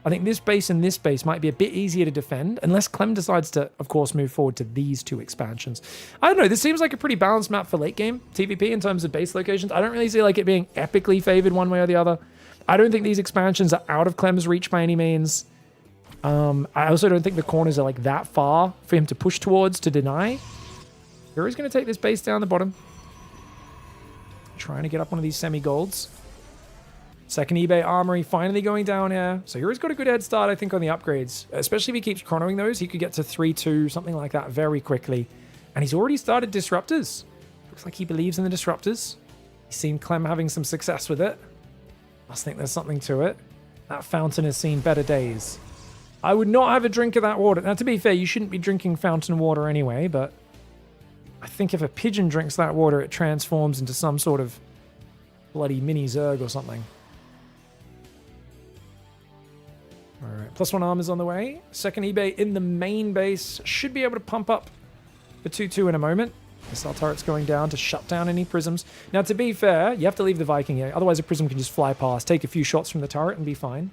I think this base and this base might be a bit easier to defend, unless Clem decides to, of course, move forward to these 2 expansions. I don't know, this seems like a pretty balanced map for late game TVP in terms of base locations. I don't really see like it being epically favored one way or the other. I don't think these expansions are out of Clem's reach by any means. I also don't think the corners are like that far for him to push towards to deny. Hero's going to take this base down the bottom. Trying to get up one of these semi-golds. Second eBay Armory finally going down here. So Hero's got a good head start, I think, on the upgrades. Especially if he keeps chronoing those. He could get to 3-2, something like that very quickly. And he's already started Disruptors. Looks like he believes in the Disruptors. He's seen Clem having some success with it. Must think there's something to it. That fountain has seen better days. I would not have a drink of that water. Now, to be fair, you shouldn't be drinking fountain water anyway, but I think if a pigeon drinks that water, it transforms into some sort of bloody mini Zerg or something. All right, +1 armor's on the way. Second eBay in the main base. Should be able to pump up the 2-2 in a moment. Missile turret's going down to shut down any prisms. Now, to be fair, you have to leave the Viking here. Otherwise, a prism can just fly past, take a few shots from the turret, and be fine.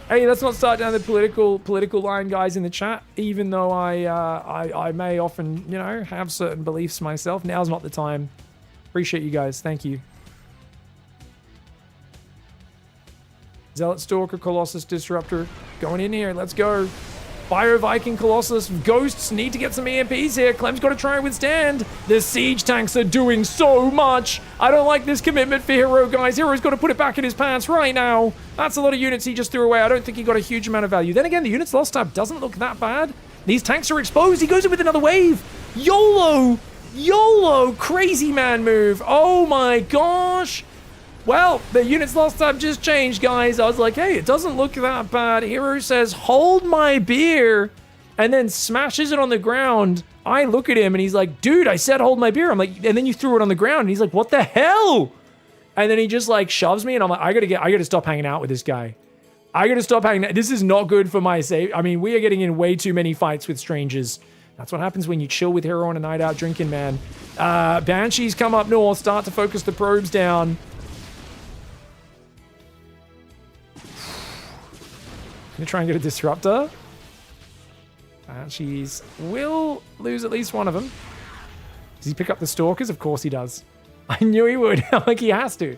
Hey, let's not start down the political line, guys, in the chat. Even though I may often, you know, have certain beliefs myself. Now's not the time. Appreciate you guys. Thank you. Zealot Stalker, Colossus Disruptor. Going in here. Let's go. Bio Viking Colossus. Ghosts need to get some EMPs here. Clem's got to try and withstand. The siege tanks are doing so much. I don't like this commitment for Hero, guys. Hero's got to put it back in his pants right now. That's a lot of units he just threw away. I don't think he got a huge amount of value. Then again, the units lost tab doesn't look that bad. These tanks are exposed. He goes in with another wave. YOLO. YOLO. Crazy man move. Oh my gosh. Well, the units lost tab just changed, guys. I was like, hey, it doesn't look that bad. Hero says, hold my beer, and then smashes it on the ground. I look at him, and he's like, dude, I said hold my beer. I'm like, and then you threw it on the ground, and he's like, what the hell? And then he just, like, shoves me, and I'm like, I gotta stop hanging out with this guy. I gotta stop hanging out. This is not good for my safety. I mean, we are getting in way too many fights with strangers. That's what happens when you chill with Hero on a night out drinking, man. Banshees come up north, start to focus the probes down. Gonna try and get a Disruptor. Banshees will lose at least one of them. Does he pick up the Stalkers? Of course he does. I knew he would. Like, he has to.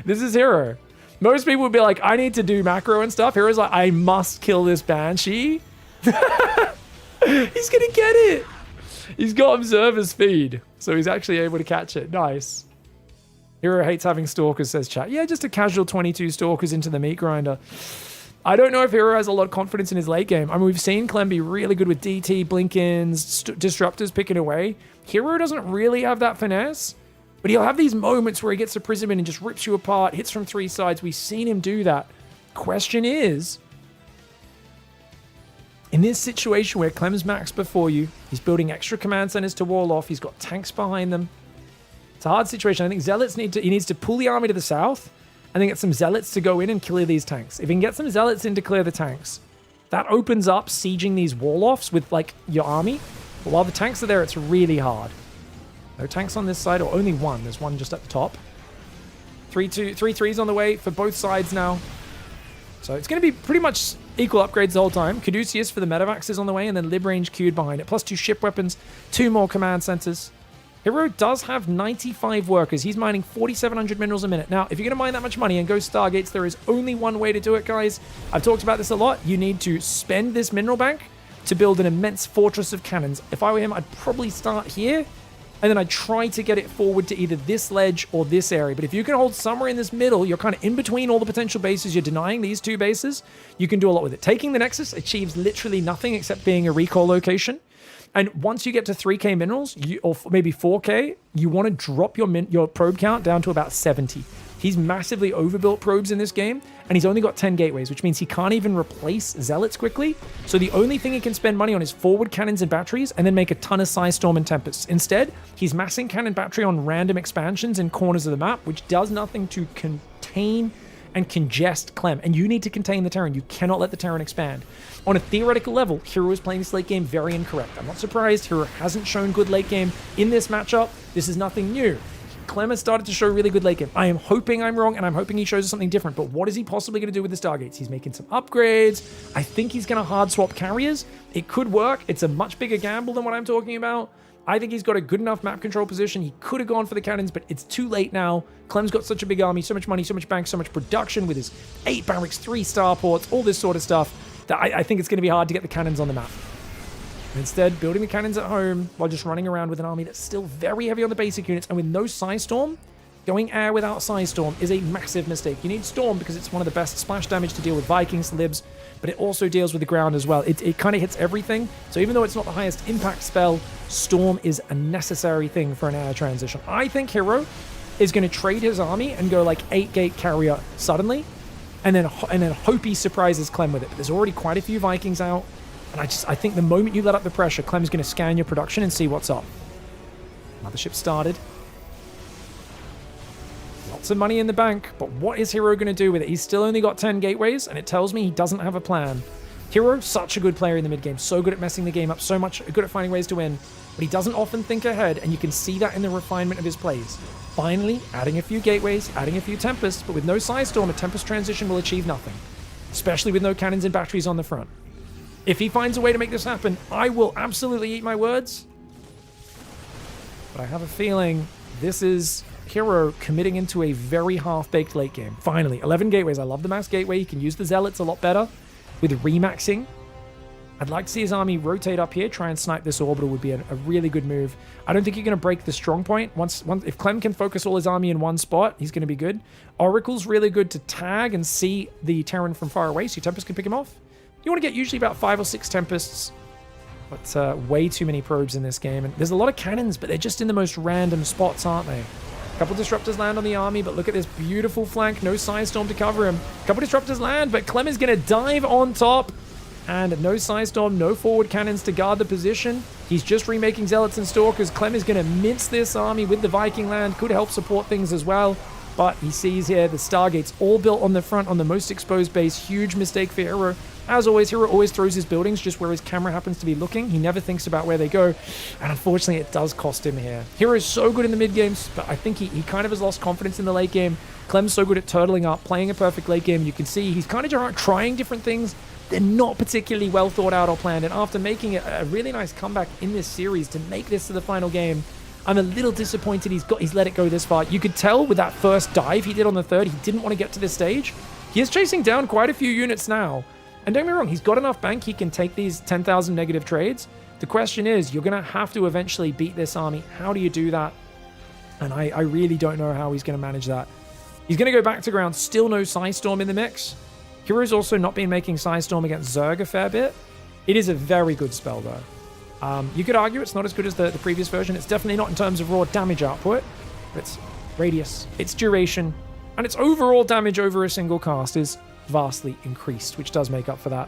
This is Hero. Most people would be like, I need to do macro and stuff. Hero's like, I must kill this Banshee. He's gonna get it. He's got observer's feed, so he's actually able to catch it. Nice. Hero hates having stalkers, says chat. Yeah, just a casual 22 stalkers into the meat grinder. I don't know if Hero has a lot of confidence in his late game. I mean, we've seen Clem be really good with DT, Blinkins, Disruptors picking away. Hero doesn't really have that finesse, but he'll have these moments where he gets a Prism in and just rips you apart, hits from 3 sides. We've seen him do that. Question is, in this situation where Clem's maxed before you, he's building extra command centers to wall off, he's got tanks behind them. It's a hard situation. I think Zealots he needs to pull the army to the south and then get some Zealots to go in and clear these tanks. If he can get some Zealots in to clear the tanks, that opens up sieging these wall-offs with, like, your army. But while the tanks are there, it's really hard. No tanks on this side, or only one. There's one just at the top. 3-3s on the way for both sides now. So it's going to be pretty much equal upgrades the whole time. Caduceus for the Metavax is on the way, and then Lib-Range queued behind it. Plus 2 ship weapons, 2 more command centers. Hero does have 95 workers. He's mining 4,700 minerals a minute. Now, if you're going to mine that much money and go Stargates, there is only one way to do it, guys. I've talked about this a lot. You need to spend this mineral bank to build an immense fortress of cannons. If I were him, I'd probably start here, and then I'd try to get it forward to either this ledge or this area. But if you can hold somewhere in this middle, you're kind of in between all the potential bases. You're denying these 2 bases. You can do a lot with it. Taking the Nexus achieves literally nothing except being a recall location. And once you get to 3k minerals, or maybe 4k, you want to drop your probe count down to about 70. He's massively overbuilt probes in this game, and he's only got 10 gateways, which means he can't even replace Zealots quickly. So the only thing he can spend money on is forward cannons and batteries, and then make a ton of Psy Storm and Tempests. Instead, he's massing cannon battery on random expansions in corners of the map, which does nothing to contain and congest Clem. And you need to contain the Terran. You cannot let the Terran expand. On a theoretical level, Hero is playing this late game very incorrect. I'm not surprised. Hero hasn't shown good late game in this matchup. This is nothing new. Clem has started to show really good late game. I am hoping I'm wrong, and I'm hoping he shows us something different. But what is he possibly going to do with the Stargates? He's making some upgrades. I think he's going to hard swap carriers. It could work. It's a much bigger gamble than what I'm talking about. I think he's got a good enough map control position. He could have gone for the cannons, but it's too late now. Clem's got such a big army, so much money, so much bank, so much production with his 8 barracks, 3 starports, all this sort of stuff, that I think it's going to be hard to get the cannons on the map. Instead, building the cannons at home while just running around with an army that's still very heavy on the basic units, and with no Psy Storm, going air without Psy Storm is a massive mistake. You need Storm because it's one of the best splash damage to deal with Vikings, Libs, but it also deals with the ground as well. It kind of hits everything. So even though it's not the highest impact spell, Storm is a necessary thing for an air transition. I think Hero is going to trade his army and go like 8-gate carrier suddenly, and then hope he surprises Clem with it. But there's already quite a few Vikings out, and I think the moment you let up the pressure, Clem's going to scan your production and see what's up. Mothership started. Lots of money in the bank, but what is Hero going to do with it? He's still only got 10 gateways, and it tells me he doesn't have a plan. Hero, such a good player in the mid game, so good at messing the game up, so much good at finding ways to win, but he doesn't often think ahead, and you can see that in the refinement of his plays. Finally, adding a few gateways, adding a few Tempests, but with no Psy Storm, a Tempest transition will achieve nothing, especially with no cannons and batteries on the front. If he finds a way to make this happen, I will absolutely eat my words, but I have a feeling this is Hero committing into a very half-baked late game. Finally, 11 gateways. I love the mass gateway. He can use the Zealots a lot better with remaxing. I'd like to see his army rotate up here, try and snipe this orbital would be a really good move. I don't think you're going to break the strong point. If Clem can focus all his army in one spot, he's going to be good. Oracle's really good to tag and see the Terran from far away, so your Tempest can pick him off. You want to get usually about 5 or 6 Tempests, but way too many probes in this game. And there's a lot of cannons, but they're just in the most random spots, aren't they? A couple Disruptors land on the army, but look at this beautiful flank. No Psy Storm to cover him. A couple Disruptors land, but Clem is going to dive on top. And no Psy Storm, no forward cannons to guard the position. He's just remaking Zealots and Stalkers. Clem is going to mince this army with the Viking land. Could help support things as well. But he sees here the Stargates all built on the front on the most exposed base. Huge mistake for Hero. As always, Hero always throws his buildings just where his camera happens to be looking. He never thinks about where they go. And unfortunately, it does cost him here. Hero is so good in the mid games, but I think he kind of has lost confidence in the late game. Clem's so good at turtling up, playing a perfect late game. You can see he's kind of trying different things. They're not particularly well thought out or planned. And after making a really nice comeback in this series to make this to the final game, I'm a little disappointed he's let it go this far. You could tell with that first dive he did on the third, he didn't want to get to this stage. He is chasing down quite a few units now. And don't get me wrong, he's got enough bank, he can take these 10,000 negative trades. The question is, you're going to have to eventually beat this army. How do you do that? And I really don't know how he's going to manage that. He's going to go back to ground. Still no Psystorm in the mix. Hero's also not been making Psystorm against Zerg a fair bit. It is a very good spell, though. You could argue it's not as good as the previous version. It's definitely not in terms of raw damage output. But its radius, its duration, and its overall damage over a single cast is vastly increased, which does make up for that.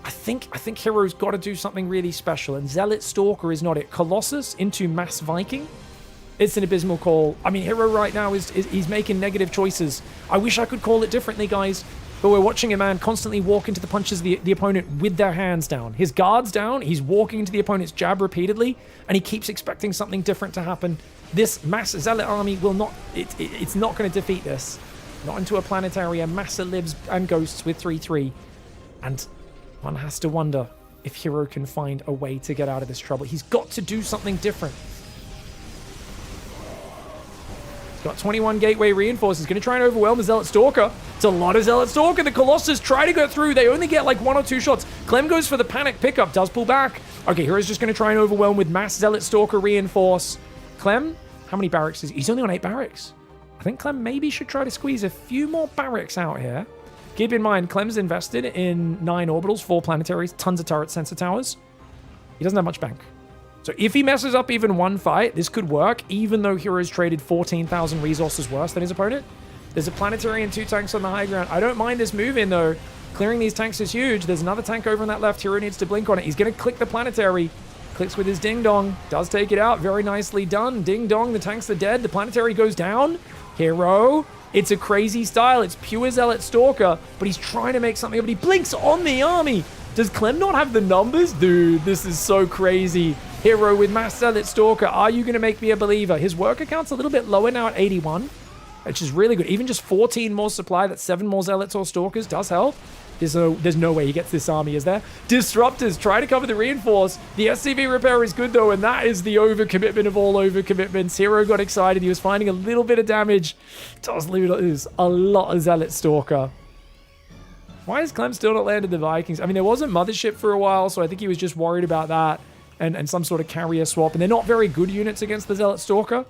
I think Hero's got to do something really special, and Zealot Stalker is not it. Colossus into Mass Viking. It's an abysmal call. I mean, Hero right now he's making negative choices. I wish I could call it differently, guys. But we're watching a man constantly walk into the punches of the opponent with their hands down. His guard's down. He's walking into the opponent's jab repeatedly, and he keeps expecting something different to happen. This Mass Zealot army will not... It's not going to defeat this. Not into a planetary, a mass of libs and ghosts with 3-3. And one has to wonder if Hero can find a way to get out of this trouble. He's got to do something different. He's got 21 Gateway Reinforced. He's going to try and overwhelm the Zealot Stalker. It's a lot of Zealot Stalker. The Colossus try to go through. They only get like 1 or 2 shots. Clem goes for the panic pickup. Does pull back. Okay, Hero's just going to try and overwhelm with Mass Zealot Stalker Reinforce. Clem, how many barracks is he? He's only on 8 barracks. I think Clem maybe should try to squeeze a few more barracks out here. Keep in mind, Clem's invested in 9 orbitals, 4 planetaries, tons of turret sensor towers. He doesn't have much bank. So if he messes up even one fight, this could work, even though Hero's traded 14,000 resources worse than his opponent. There's a planetary and 2 tanks on the high ground. I don't mind this move in, though. Clearing these tanks is huge. There's another tank over on that left. Hero needs to blink on it. He's going to click the planetary. Clicks with his Ding Dong. Does take it out. Very nicely done. Ding Dong. The tanks are dead. The planetary goes down. Hero. It's a crazy style. It's pure Zealot Stalker, but he's trying to make something, but he blinks on the army. Does Clem not have the numbers? Dude, this is so crazy. Hero with Mass Zealot Stalker. Are you going to make me a believer? His worker count's a little bit lower now at 81, which is really good. Even just 14 more supply, that's 7 more Zealots or Stalkers, does help. There's no way he gets this army, is there? Disruptors try to cover the reinforce. The SCV repair is good, though, and that is the overcommitment of all overcommitments. Hero got excited. He was finding a little bit of damage. Does lose a lot of Zealot Stalker. Why has Clem still not landed the Vikings? I mean, there wasn't Mothership for a while, so I think he was just worried about that and some sort of carrier swap. And they're not very good units against the Zealot Stalker.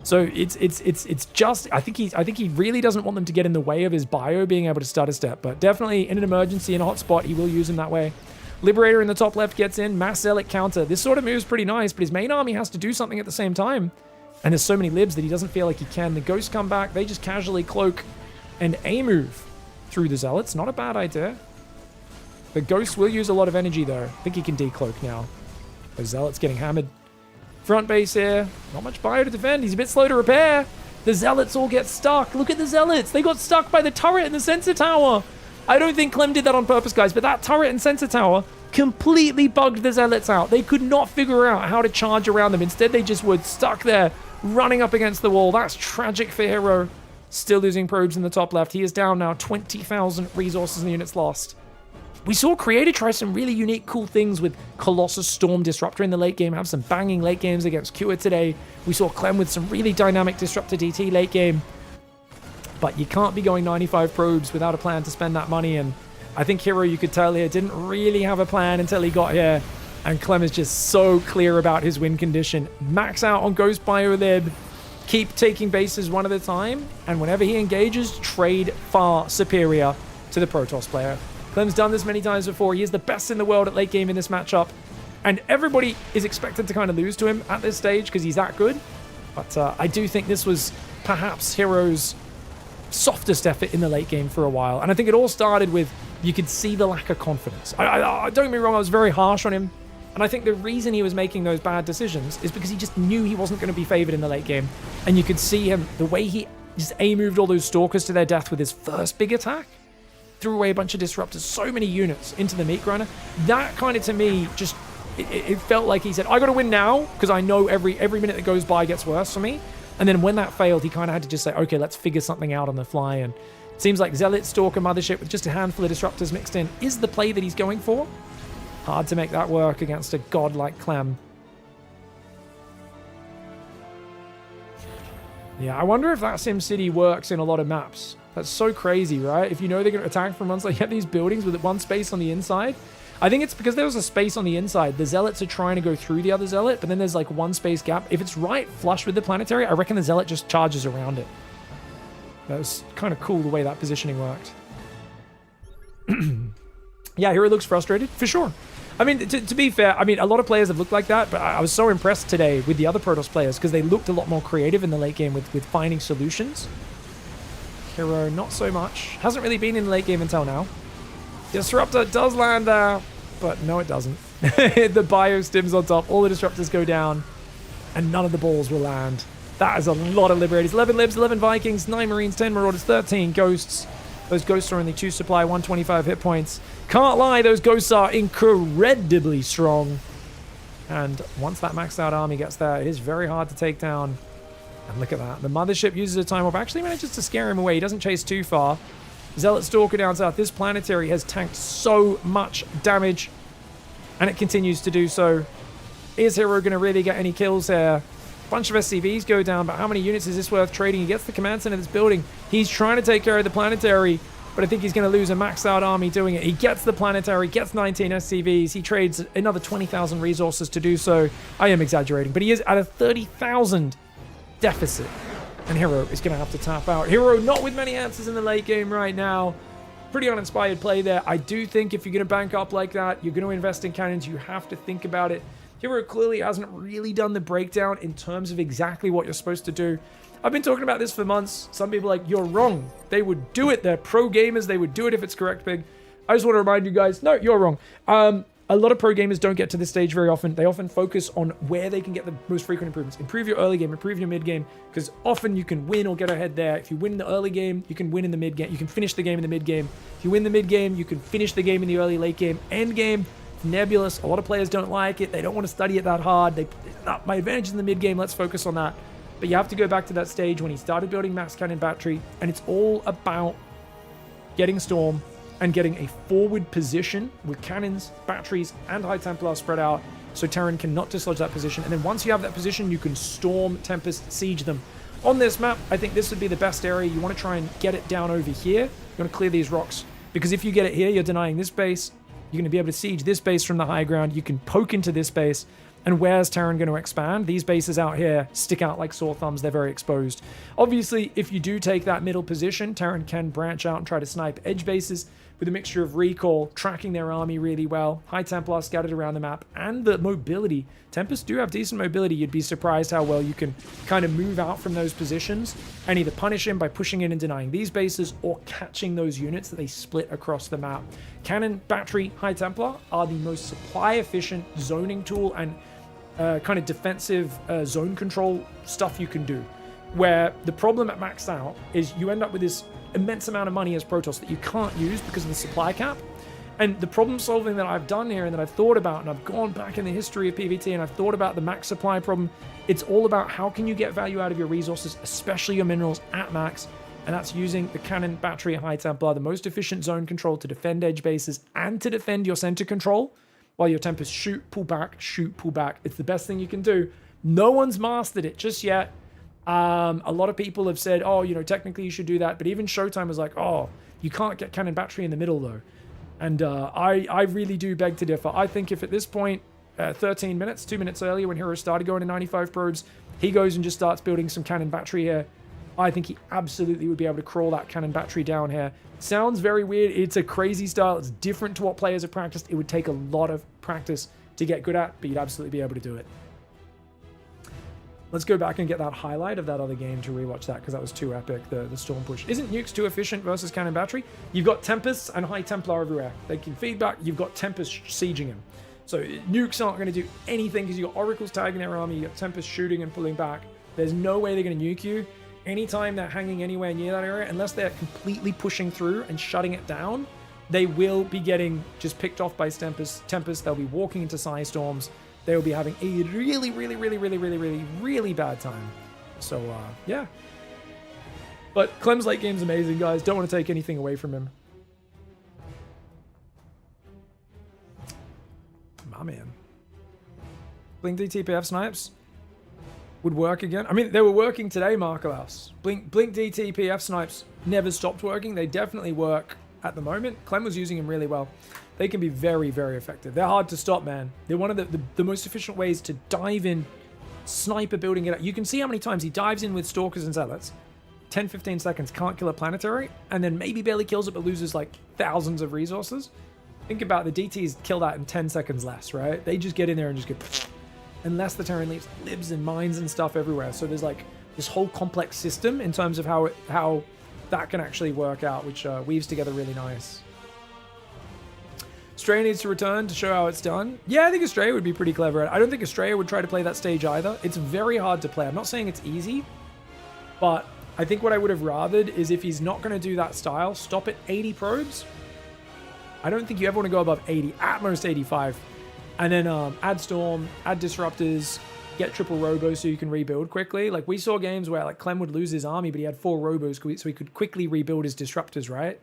So it's just I think he really doesn't want them to get in the way of his bio being able to stutter step, but definitely in an emergency in a hot spot he will use him that way. Liberator in the top left gets in, Mass Zealot counter. This sort of move is pretty nice, but his main army has to do something at the same time. And there's so many libs that he doesn't feel like he can. The ghosts come back, they just casually cloak and A move through the Zealots. Not a bad idea. The ghosts will use a lot of energy though. I think he can decloak now. The Zealots getting hammered. Front base here. Not much bio to defend. He's a bit slow to repair. The Zealots all get stuck. Look at the Zealots. They got stuck by the turret and the sensor tower. I don't think Clem did that on purpose, guys, but that turret and sensor tower completely bugged the Zealots out. They could not figure out how to charge around them. Instead, they just were stuck there, running up against the wall. That's tragic for Hero. Still losing probes in the top left. He is down now. 20,000 resources and units lost. We saw Creator try some really unique, cool things with Colossus Storm Disruptor in the late game, have some banging late games against Cure today. We saw Clem with some really dynamic Disruptor DT late game. But you can't be going 95 probes without a plan to spend that money, and I think Hero, you could tell here, didn't really have a plan until he got here, and Clem is just so clear about his win condition. Max out on Ghost Biolib, keep taking bases one at a time, and whenever he engages, trade far superior to the Protoss player. Clem's done this many times before. He is the best in the world at late game in this matchup. And everybody is expected to kind of lose to him at this stage because he's that good. But I do think this was perhaps Hero's softest effort in the late game for a while. And I think it all started with, you could see the lack of confidence. Don't get me wrong, I was very harsh on him. And I think the reason he was making those bad decisions is because he just knew he wasn't going to be favored in the late game. And you could see him, the way he just A-moved all those Stalkers to their death with his first big attack. Threw away a bunch of disruptors, so many units into the meat grinder. That kind of, to me, just it felt like he said, I gotta win now, because I know every minute that goes by gets worse for me. And then when that failed, he kind of had to just say, okay, let's figure something out on the fly. And it seems like Zealot, Stalker, Mothership with just a handful of disruptors mixed in is the play that he's going for. Hard to make that work against a god like Clem. Yeah, I wonder if that SimCity works in a lot of maps. That's so crazy, right? If you know they're going to attack from one side, you have these buildings with one space on the inside. I think it's because there was a space on the inside. The Zealots are trying to go through the other Zealot, but then there's like one space gap. If it's right flush with the planetary, I reckon the Zealot just charges around it. That was kind of cool the way that positioning worked. Yeah, Hero looks frustrated, for sure. I mean, to be fair, I mean, a lot of players have looked like that, but I was so impressed today with the other Protoss players because they looked a lot more creative in the late game with finding solutions. Hero, not so much. Hasn't really been in the late game until now. Disruptor does land there, but no, it doesn't. The bio stims on top, all the disruptors go down, and none of the balls will land. That is a lot of Liberators. 11 Libs, 11 Vikings, 9 Marines, 10 Marauders, 13 Ghosts. Those Ghosts are only 2 supply, 125 hit points. Can't lie, those Ghosts are incredibly strong. And once that maxed out army gets there, it is very hard to take down. And look at that. The Mothership uses a time off. Actually manages to scare him away. He doesn't chase too far. Zealot Stalker down south. This planetary has tanked so much damage. And it continues to do so. Is Hero going to really get any kills here? Bunch of SCVs go down, but how many units is this worth trading? He gets the command center of this building. He's trying to take care of the planetary, but I think he's going to lose a maxed out army doing it. He gets the planetary, gets 19 SCVs. He trades another 20,000 resources to do so. I am exaggerating, but he is at a 30,000 deficit. And Hero is going to have to tap out. Hero not with many answers in the late game right now. Pretty uninspired play there. I do think if you're going to bank up like that, you're going to invest in cannons, you have to think about it. Hero clearly hasn't really done the breakdown in terms of exactly what you're supposed to do. I've been talking about this for months. Some people are like, you're wrong. They would do it. They're pro gamers. They would do it if it's correct, Pig. I just want to remind you guys, no, you're wrong. A lot of pro gamers don't get to this stage very often. They often focus on where they can get the most frequent improvements. Improve your early game, improve your mid game, because often you can win or get ahead there. If you win the early game, you can win in the mid game. You can finish the game in the mid game. If you win the mid game, you can finish the game in the early late game. End game, nebulous. A lot of players don't like it. They don't want to study it that hard. My advantage is in the mid game. Let's focus on that. But you have to go back to that stage when he started building max cannon battery, and it's all about getting Storm and getting a forward position with cannons, batteries, and High Templar spread out so Terran cannot dislodge that position. And then once you have that position, you can Storm, Tempest, siege them. On this map, I think this would be the best area. You want to try and get it down over here. You want to clear these rocks, because if you get it here, you're denying this base. You're going to be able to siege this base from the high ground. You can poke into this base. And where's Terran going to expand? These bases out here stick out like sore thumbs. They're very exposed. Obviously, if you do take that middle position, Terran can branch out and try to snipe edge bases with a mixture of recall, tracking their army really well, High Templar scattered around the map, and the mobility. Tempests do have decent mobility. You'd be surprised how well you can kind of move out from those positions and either punish him by pushing in and denying these bases or catching those units that they split across the map. Cannon, battery, High Templar are the most supply efficient zoning tool and kind of defensive zone control stuff you can do. Where the problem at max out is you end up with this immense amount of money as Protoss that you can't use because of the supply cap. And the problem solving that I've done here and that I've thought about, and I've gone back in the history of PvT and I've thought about the max supply problem, it's all about how can you get value out of your resources, especially your minerals at max. And that's using the cannon, battery, High Templar, the most efficient zone control to defend edge bases and to defend your center control. While your Tempests shoot, pull back, shoot, pull back. It's the best thing you can do. No one's mastered it just yet. A lot of people have said, oh, you know, technically you should do that. But even Showtime was like, oh, you can't get cannon battery in the middle, though. And I really do beg to differ. I think if at this point, 13 minutes, 2 minutes earlier when Hero started going to 95 probes, he goes and just starts building some cannon battery here, I think he absolutely would be able to crawl that cannon battery down here. Sounds very weird. It's a crazy style. It's different to what players have practiced. It would take a lot of practice to get good at, but you'd absolutely be able to do it. Let's go back and get that highlight of that other game to rewatch that, because that was too epic, the Storm push. Isn't Nukes too efficient versus cannon battery? You've got Tempests and High Templar everywhere. They can feedback. You've got Tempests sieging him. So Nukes aren't going to do anything because you've got Oracles tagging their army. You've got Tempests shooting and pulling back. There's no way they're going to nuke you. Anytime they're hanging anywhere near that area, unless they're completely pushing through and shutting it down, they will be getting just picked off by Tempests. They'll be walking into Psy Storms. They will be having a really bad time. So, yeah. But Clem's late game's amazing, guys. Don't want to take anything away from him. My man. Blink DTPF snipes. would work again. I mean, they were working today, Markelaus. Blink DT, PF snipes never stopped working. They definitely work at the moment. Clem was using them really well. They can be very, very effective. They're hard to stop, man. They're one of the most efficient ways to dive in, sniper building it up. You can see how many times he dives in with Stalkers and Zealots. 10, 15 seconds, can't kill a planetary, and then maybe barely kills it, but loses like thousands of resources. Think about the DTs kill that in 10 seconds less, right? They just get in there and just get... Unless the Terran leaves libs and mines and stuff everywhere. So there's like this whole complex system in terms of how that can actually work out, which weaves together really nice. Australia needs to return to show how it's done. Yeah, I think Australia would be pretty clever. I don't think Australia would try to play that stage either. It's very hard to play. I'm not saying it's easy, but I think what I would have rathered is if he's not going to do that style, stop at 80 probes. I don't think you ever want to go above 80, at most 85. And then add Storm, add Disruptors, get triple Robo so you can rebuild quickly. Like, we saw games where like Clem would lose his army, but he had 4 Robos so he could quickly rebuild his Disruptors, right?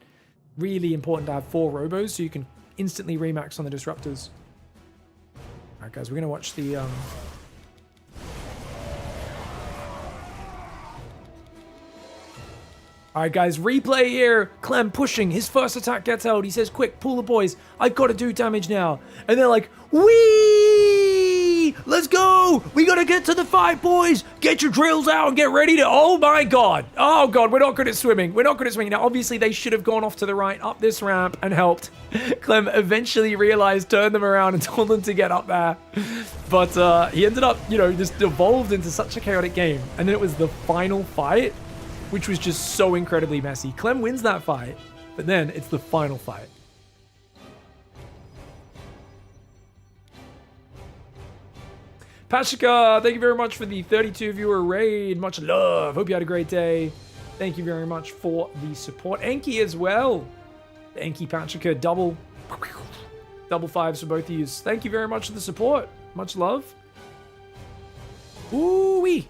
Really important to have 4 Robos so you can instantly remax on the Disruptors. All right, guys, we're going to watch the... Alright guys, replay here. Clem pushing. His first attack gets held. He says, quick, pull the boys. I've got to do damage now. And they're like, wee! Let's go! We got to get to the fight, boys! Get your drills out and get ready to... Oh my god. Oh god, we're not good at swimming. We're not good at swimming. Now, obviously, they should have gone off to the right, up this ramp, and helped. Clem eventually realized, turned them around, and told them to get up there. But he ended up, you know, just evolved into such a chaotic game. And then it was the final fight, which was just so incredibly messy. Clem wins that fight, but then it's the final fight. Pashika, thank you very much for the 32 viewer raid. Much love. Hope you had a great day. Thank you very much for the support. Enki as well. Enki, Pashika, double 5s for both of you. Thank you very much for the support. Much love. Ooh-wee.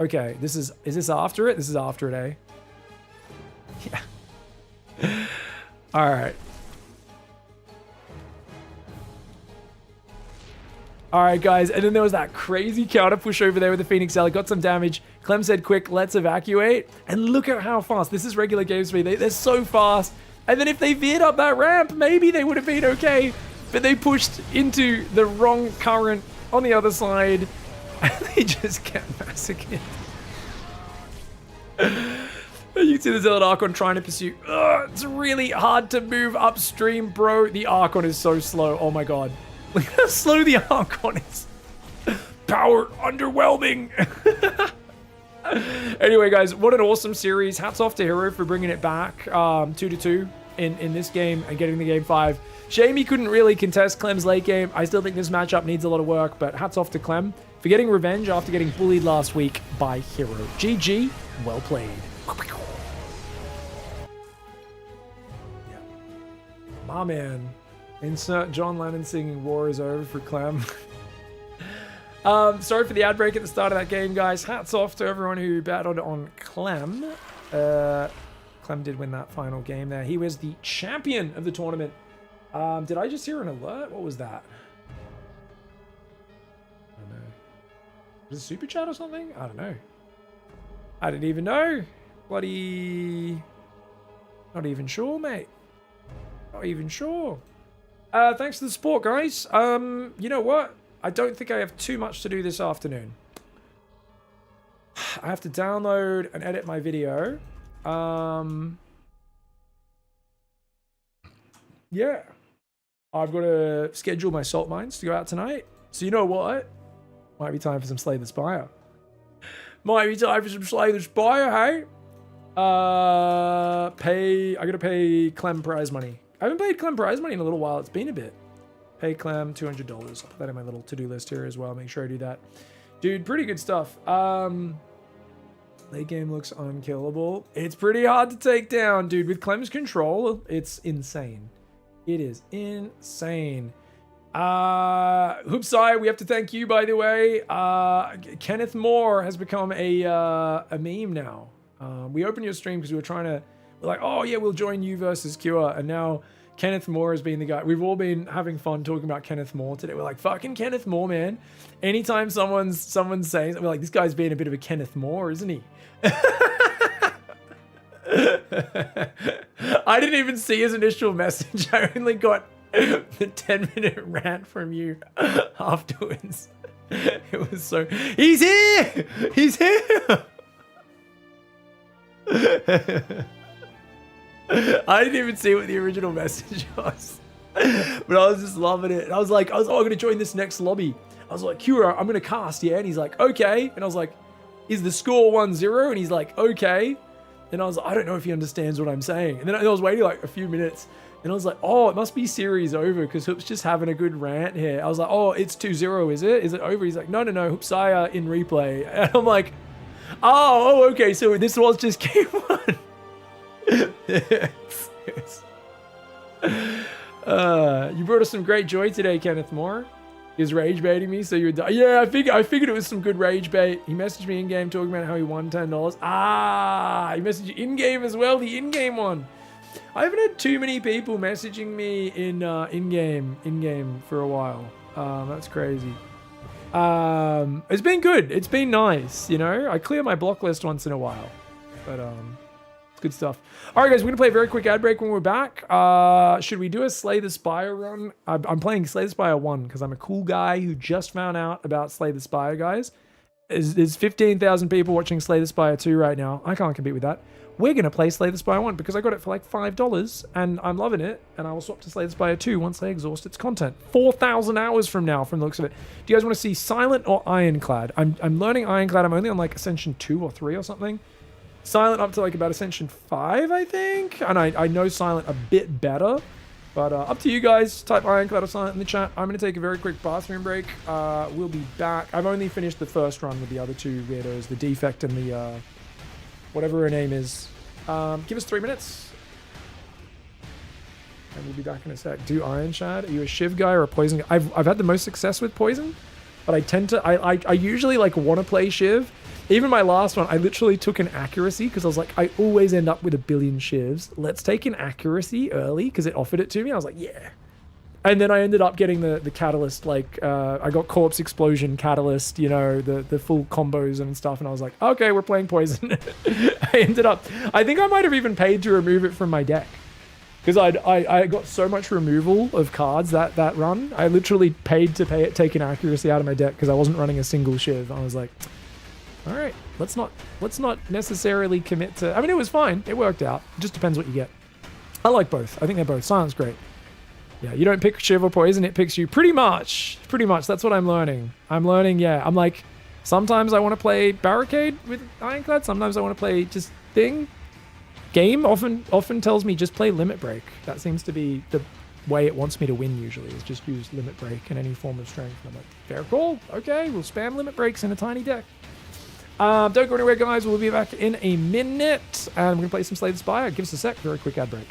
Okay, is this after it? This is after it, eh? Yeah. All right. All right, guys. And then there was that crazy counter push over there with the Phoenix Zealot. Got some damage. Clem said, quick, let's evacuate. And look at how fast. This is regular game speed. They're so fast. And then if they veered up that ramp, maybe they would have been okay. But they pushed into the wrong current on the other side. And they just get massacred. You can see the Zealot Archon trying to pursue. Ugh, it's really hard to move upstream, bro. The Archon is so slow. Oh my god. Look how slow the Archon is. Power underwhelming. Anyway, guys, what an awesome series. Hats off to Hero for bringing it back 2-2 in this game and getting the game 5. Shame he couldn't really contest Clem's late game. I still think this matchup needs a lot of work, but hats off to Clem for getting revenge after getting bullied last week by Hero. GG, well played. Yeah. My man. Insert John Lennon singing War is Over for Clem. Sorry for the ad break at the start of that game, guys. Hats off to everyone who battled on Clem. Clem did win that final game there. He was the champion of the tournament. Did I just hear an alert? What was that? I don't know. Was it super chat or something? I don't know. I didn't even know. Bloody... Not even sure, mate. Not even sure. Thanks for the support, guys. You know what? I don't think I have too much to do this afternoon. I have to download and edit my video. Yeah. I've got to schedule my salt mines to go out tonight. So you know what? Might be time for some Slay the Spire. Might be time for some Slay the Spire, hey? I gotta pay Clem prize money. I haven't paid Clem prize money in a little while. It's been a bit. Pay Clem $200. I'll put that in my little to-do list here as well. Make sure I do that. Dude, pretty good stuff. Late game looks unkillable. It's pretty hard to take down, dude. With Clem's control, it's insane. It is insane. Hoopsai, we have to thank you, by the way. Kenneth Moore has become a meme now. We opened your stream because we were trying to... We're like, oh yeah, we'll join you versus Cure. And now Kenneth Moore has been the guy. We've all been having fun talking about Kenneth Moore today. We're like, fucking Kenneth Moore, man. Anytime someone's saying something, we're like, this guy's been a bit of a Kenneth Moore, isn't he? I didn't even see his initial message. I only got the 10-minute rant from you afterwards. It was so... He's here! He's here! I didn't even see what the original message was. But I was just loving it. And I was like, I'm going to join this next lobby. I was like, Kira, I'm going to cast, yeah? And he's like, okay. And I was like, is the score 1-0? And he's like, okay. And I was like, I don't know if he understands what I'm saying. And then I was waiting like a few minutes. And I was like, oh, it must be series over because Hoop's just having a good rant here. I was like, oh, it's 2-0, is it? Is it over? He's like, no, Hoopsaya in replay. And I'm like, oh, okay. So this was just game one. Yes. You brought us some great joy today, Kenneth Moore. He was rage baiting me, so you would die. Yeah, I figured it was some good rage bait. He messaged me in game talking about how he won $10. Ah, he messaged you in game as well, the in-game one. I haven't had too many people messaging me in game for a while. That's crazy. It's been good. It's been nice, you know. I clear my block list once in a while, but it's good stuff. All right, guys, we're gonna play a very quick ad break when we're back. Should we do a Slay the Spire run? I'm playing Slay the Spire 1 because I'm a cool guy who just found out about Slay the Spire, guys. There's 15,000 people watching Slay the Spire 2 right now. I can't compete with that. We're going to play Slay the Spire 1 because I got it for like $5 and I'm loving it. And I will swap to Slay the Spire 2 once I exhaust its content. 4,000 hours from now from the looks of it. Do you guys want to see Silent or Ironclad? I'm learning Ironclad. I'm only on like Ascension 2 or 3 or something. Silent up to like about Ascension 5, I think. And I know Silent a bit better. But up to you guys. Type Ironclad or Silent in the chat. I'm going to take a very quick bathroom break. We'll be back. I've only finished the first run with the other two weirdos. The Defect and the... whatever her name is. Give us 3 minutes. And we'll be back in a sec. Do Iron Shad. Are you a Shiv guy or a Poison guy? I've had the most success with Poison. But I tend to... I usually like want to play Shiv. Even my last one, I literally took an accuracy because I was like, I always end up with 1 billion Shivs. Let's take an accuracy early because it offered it to me. I was like, yeah. And then I ended up getting the catalyst, like, I got Corpse Explosion catalyst, you know, the full combos and stuff. And I was like, okay, we're playing Poison. I think I might have even paid to remove it from my deck. Because I got so much removal of cards that run. I literally paid to take an accuracy out of my deck because I wasn't running a single Shiv. I was like, all right, let's not necessarily commit to... I mean, it was fine. It worked out. It just depends what you get. I like both. I think they're both. Silent's great. Yeah, you don't pick Shiv or Poison, it picks you. Pretty much. That's what I'm learning. Yeah. I'm like, sometimes I want to play Barricade with Ironclad. Sometimes I want to play just Thing. Game often tells me just play Limit Break. That seems to be the way it wants me to win usually, is just use Limit Break in any form of strength. And I'm like, fair call. Okay, we'll spam Limit Breaks in a tiny deck. Don't go anywhere, guys. We'll be back in a minute. And we're going to play some Slay the Spire. Give us a sec. Very quick ad break.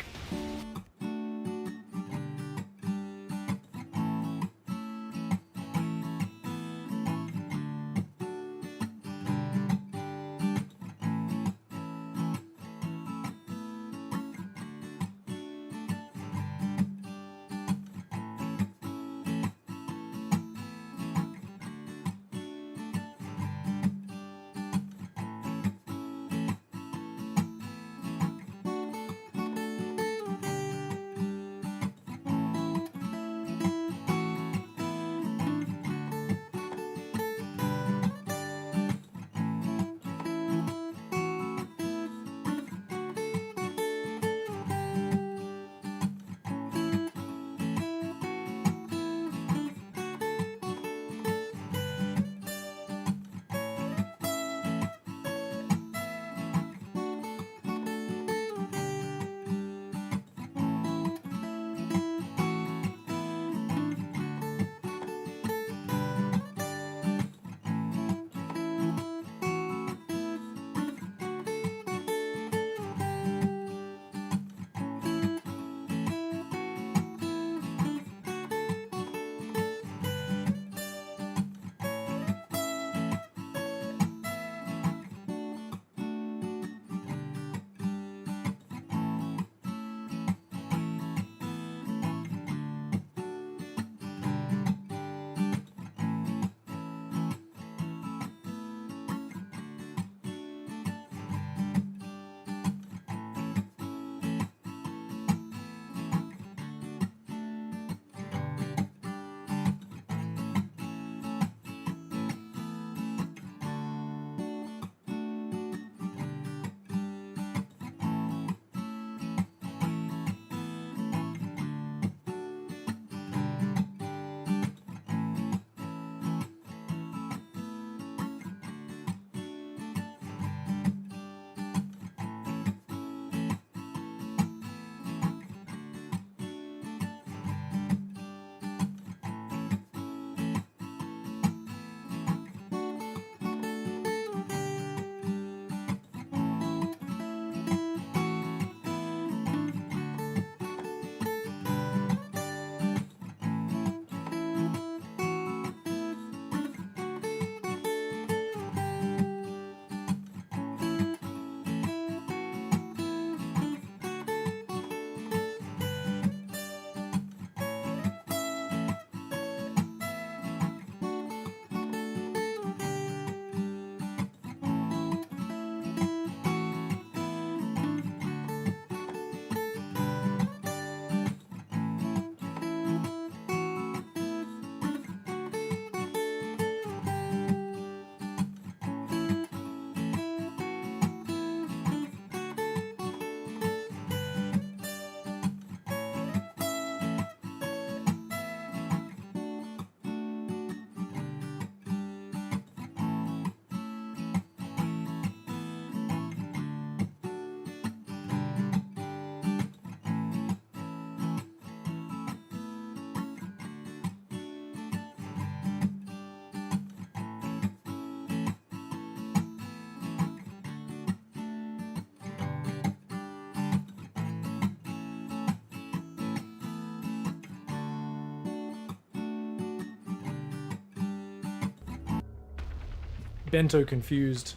Bento confused.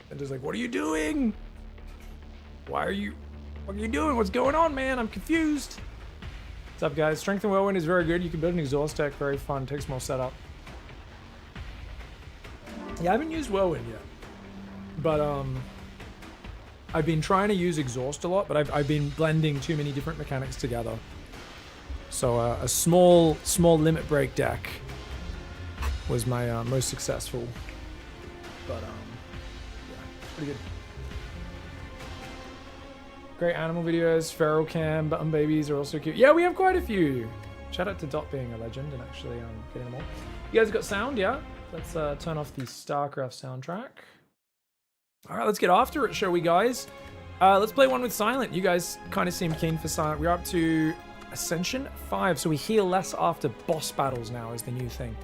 Bento's like, what are you doing? What are you doing? What's going on, man? I'm confused. What's up, guys? Strength and Whirlwind is very good. You can build an exhaust deck. Very fun. Takes more setup. Yeah, I haven't used Whirlwind yet. But, I've been trying to use exhaust a lot, but I've been blending too many different mechanics together. So, a small limit break deck was my most successful. But, yeah, pretty good. Great animal videos, feral cam, button babies are also cute. Yeah, we have quite a few. Shout out to Dot being a legend and actually getting them all. You guys got sound, yeah? Let's turn off the StarCraft soundtrack. All right, let's get after it, shall we, guys? Let's play one with Silent. You guys kind of seem keen for Silent. We're up to Ascension 5, so we heal less after boss battles now is the new thing.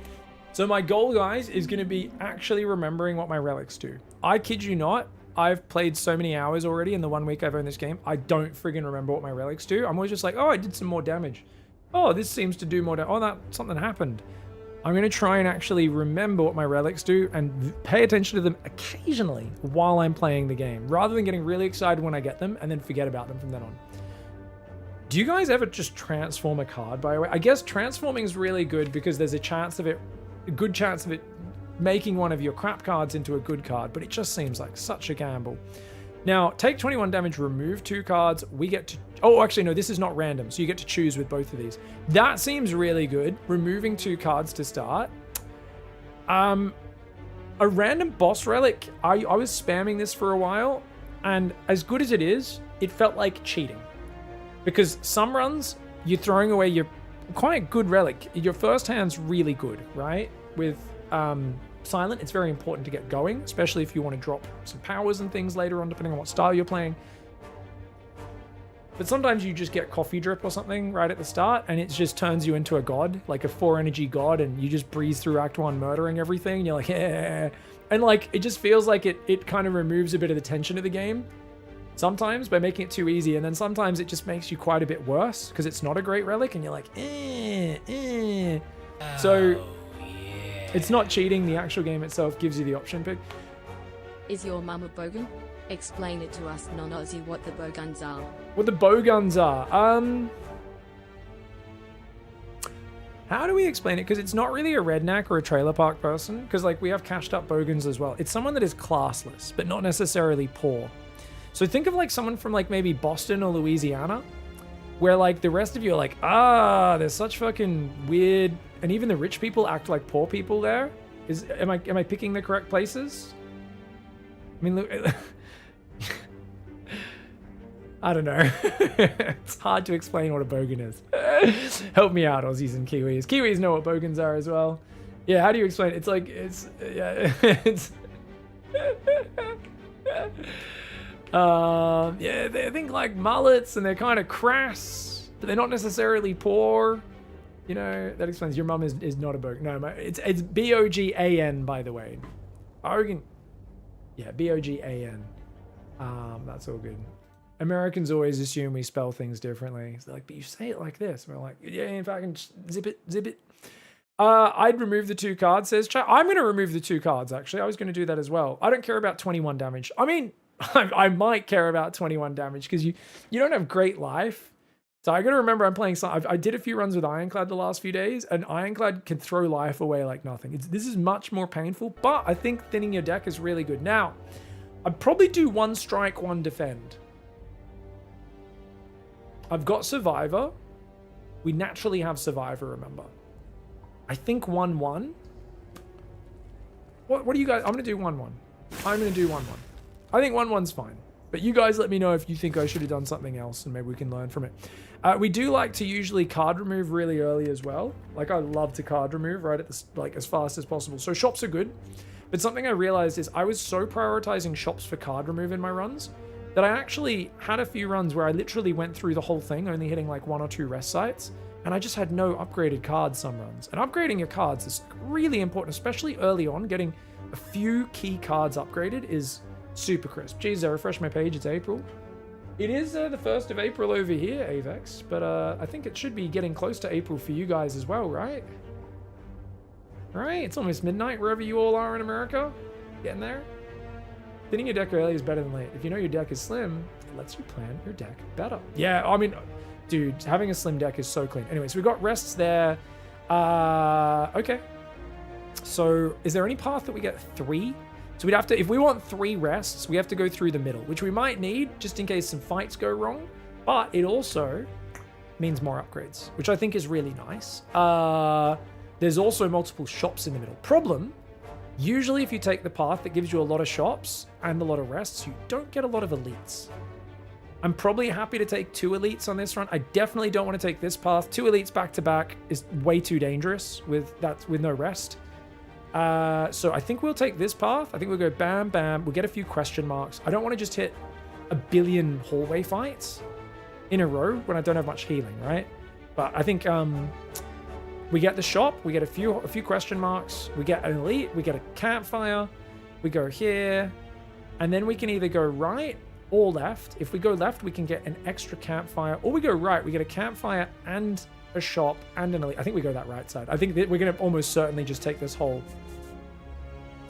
So my goal, guys, is going to be actually remembering what my relics do. I kid you not. I've played so many hours already in the 1 week I've owned this game. I don't friggin' remember what my relics do. I'm always just like, oh, I did some more damage. Oh, this seems to do more damage. Oh, that something happened. I'm going to try and actually remember what my relics do and pay attention to them occasionally while I'm playing the game, rather than getting really excited when I get them and then forget about them from then on. Do you guys ever just transform a card, by the way? I guess transforming is really good because there's a good chance of it making one of your crap cards into a good card, but it just seems like such a gamble. Now, take 21 damage, remove 2 cards. We get to... Oh, actually, no, this is not random, so you get to choose with both of these. That seems really good, removing 2 cards to start. A random boss relic, I was spamming this for a while, and as good as it is, it felt like cheating. Because some runs, you're throwing away your quite good relic. Your first hand's really good, right? With... Silent, it's very important to get going, especially if you want to drop some powers and things later on, depending on what style you're playing. But sometimes you just get coffee drip or something right at the start, and it just turns you into a god, like a 4 energy god, and you just breeze through Act 1 murdering everything, and you're like, yeah. And like, it just feels like it kind of removes a bit of the tension of the game. Sometimes by making it too easy, and then sometimes it just makes you quite a bit worse, because it's not a great relic, and you're like, So... It's not cheating, the actual game itself gives you the option pick. Is your mum a bogan? Explain it to us non-Aussie what the bogans are. What the bogans are? How do we explain it? Because it's not really a redneck or a trailer park person, because like we have cashed up bogans as well. It's someone that is classless, but not necessarily poor. So think of like someone from like maybe Boston or Louisiana, where like the rest of you are like, they're such fucking weird... And even the rich people act like poor people there. Am I picking the correct places? I mean, look, I don't know. It's hard to explain what a bogan is. Help me out, Aussies and Kiwis. Kiwis know what bogans are as well. Yeah, how do you explain it? It's like yeah, they think like mullets and they're kind of crass, but they're not necessarily poor. You know, that explains your mum is not a bogan. No, it's B-O-G-A-N, by the way. Bogan. Yeah, B-O-G-A-N. That's all good. Americans always assume we spell things differently. It's like, but you say it like this. And we're like, yeah, in fact, I can zip it. I'd remove the 2 cards, says chat. I'm going to remove the 2 cards, actually. I was going to do that as well. I don't care about 21 damage. I mean, I might care about 21 damage because you don't have great life. So I got to remember I'm playing... I did a few runs with Ironclad the last few days, and Ironclad can throw life away like nothing. This is much more painful, but I think thinning your deck is really good. Now, I'd probably do 1 strike, 1 defend. I've got Survivor. We naturally have Survivor, remember. I think 1-1. What do you guys... I'm going to do 1-1. I'm going to do 1-1. I think 1-1's fine. But you guys let me know if you think I should have done something else and maybe we can learn from it. We do like to usually card remove really early as well. Like I love to card remove right at the, like as fast as possible. So shops are good. But something I realized is I was so prioritizing shops for card remove in my runs that I actually had a few runs where I literally went through the whole thing, only hitting like 1 or 2 rest sites. And I just had no upgraded cards some runs. And upgrading your cards is really important, especially early on. Getting a few key cards upgraded is super crisp. Geez, I refreshed my page. It's April. It is the 1st of April over here, Avex, but I think it should be getting close to April for you guys as well, right? Right? It's almost midnight wherever you all are in America. Getting there? Thinning your deck early is better than late. If you know your deck is slim, it lets you plan your deck better. Yeah, I mean, dude, having a slim deck is so clean. Anyway, so we've got rests there. Okay. So is there any path that we get 3? So we'd have to, if we want 3 rests, we have to go through the middle, which we might need just in case some fights go wrong. But it also means more upgrades, which I think is really nice. There's also multiple shops in the middle. Problem, usually if you take the path that gives you a lot of shops and a lot of rests, you don't get a lot of elites. I'm probably happy to take 2 elites on this run. I definitely don't want to take this path. 2 elites back to back is way too dangerous with no rest. So I think we'll take this path. I think we'll go bam, bam. We'll get a few question marks. I don't want to just hit a billion hallway fights in a row when I don't have much healing, right? But I think we get the shop. We get a few question marks. We get an elite. We get a campfire. We go here. And then we can either go right or left. If we go left, we can get an extra campfire. Or we go right. We get a campfire and a shop and an elite. I think we go that right side. I think that we're going to almost certainly just take this whole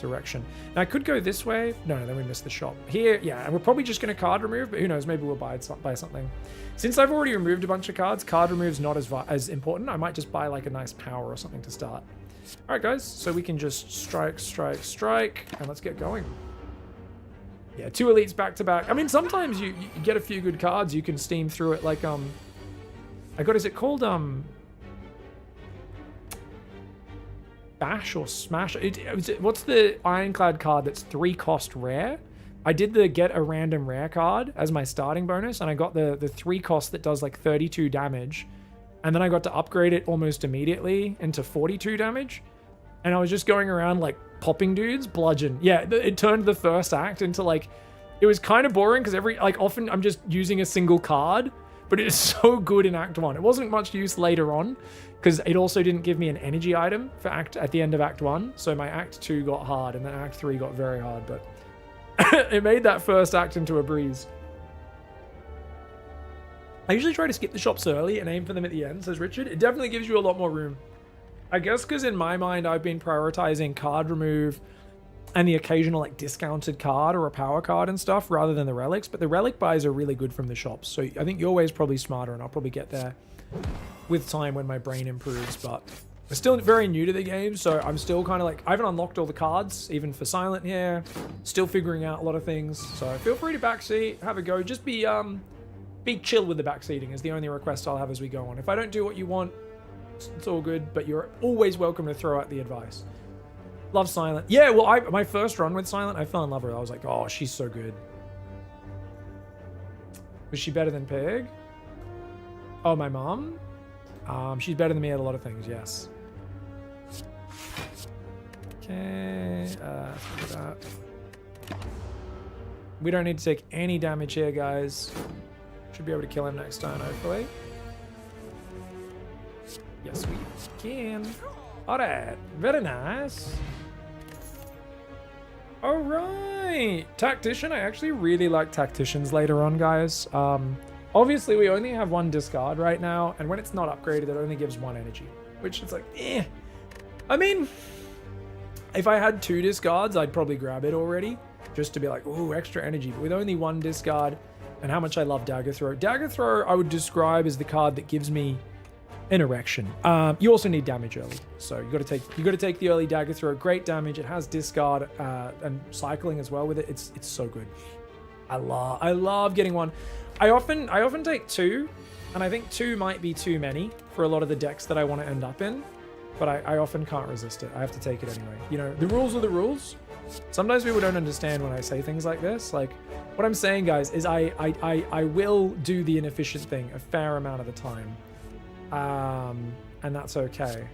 direction. Now I could go this way. No, then we missed the shop. Here, yeah, and we're probably just going to card remove, but who knows, maybe we'll buy something. Since I've already removed a bunch of cards, card remove's not as important. I might just buy like a nice power or something to start. All right, guys, so we can just strike, and let's get going. Yeah, 2 elites back to back. I mean, sometimes you get a few good cards, you can steam through it. Like, is it called, Bash or Smash? What's the Ironclad card that's 3 cost rare? I did the get a random rare card as my starting bonus, and I got the 3 cost that does like 32 damage. And then I got to upgrade it almost immediately into 42 damage. And I was just going around like popping dudes, bludgeon. Yeah, it turned the first act into like, it was kind of boring because often I'm just using a single card, but it is so good in Act 1. It wasn't much use later on because it also didn't give me an energy item for at the end of Act 1. So my Act 2 got hard and then Act 3 got very hard, but it made that first act into a breeze. I usually try to skip the shops early and aim for them at the end, says Richard. It definitely gives you a lot more room. I guess because in my mind, I've been prioritizing card remove and the occasional like discounted card or a power card and stuff rather than the relics. But the relic buys are really good from the shops. So I think your way is probably smarter and I'll probably get there with time when my brain improves. But we're still very new to the game. So I'm still kind of like, I haven't unlocked all the cards, even for Silent here. Still figuring out a lot of things. So feel free to backseat, have a go. Just be chill with the backseating is the only request I'll have as we go on. If I don't do what you want, it's all good, but you're always welcome to throw out the advice. Love Silent. Yeah, well, my first run with Silent, I fell in love with her. I was like, oh, she's so good. Was she better than Pig? Oh, my mom? She's better than me at a lot of things, yes. Okay, that. We don't need to take any damage here, guys. Should be able to kill him next turn, hopefully. Yes, we can. All right, very nice. All right, Tactician. I actually really like Tacticians later on, guys. Obviously, we only have 1 discard right now, and when it's not upgraded, it only gives 1 energy, which is like, eh. I mean, if I had 2 discards, I'd probably grab it already, just to be like, ooh, extra energy. But with only 1 discard, and how much I love Dagger Throw. Dagger Throw, I would describe as the card that gives me an erection. You also need damage early, so you got to take the early Dagger Throw. Great damage. It has discard and cycling as well with it. It's so good. I love getting 1. I often take 2, and I think 2 might be too many for a lot of the decks that I want to end up in, but I often can't resist it. I have to take it anyway. You know, the rules are the rules. Sometimes people don't understand when I say things like this. Like, what I'm saying, guys, is I will do the inefficient thing a fair amount of the time. And that's okay.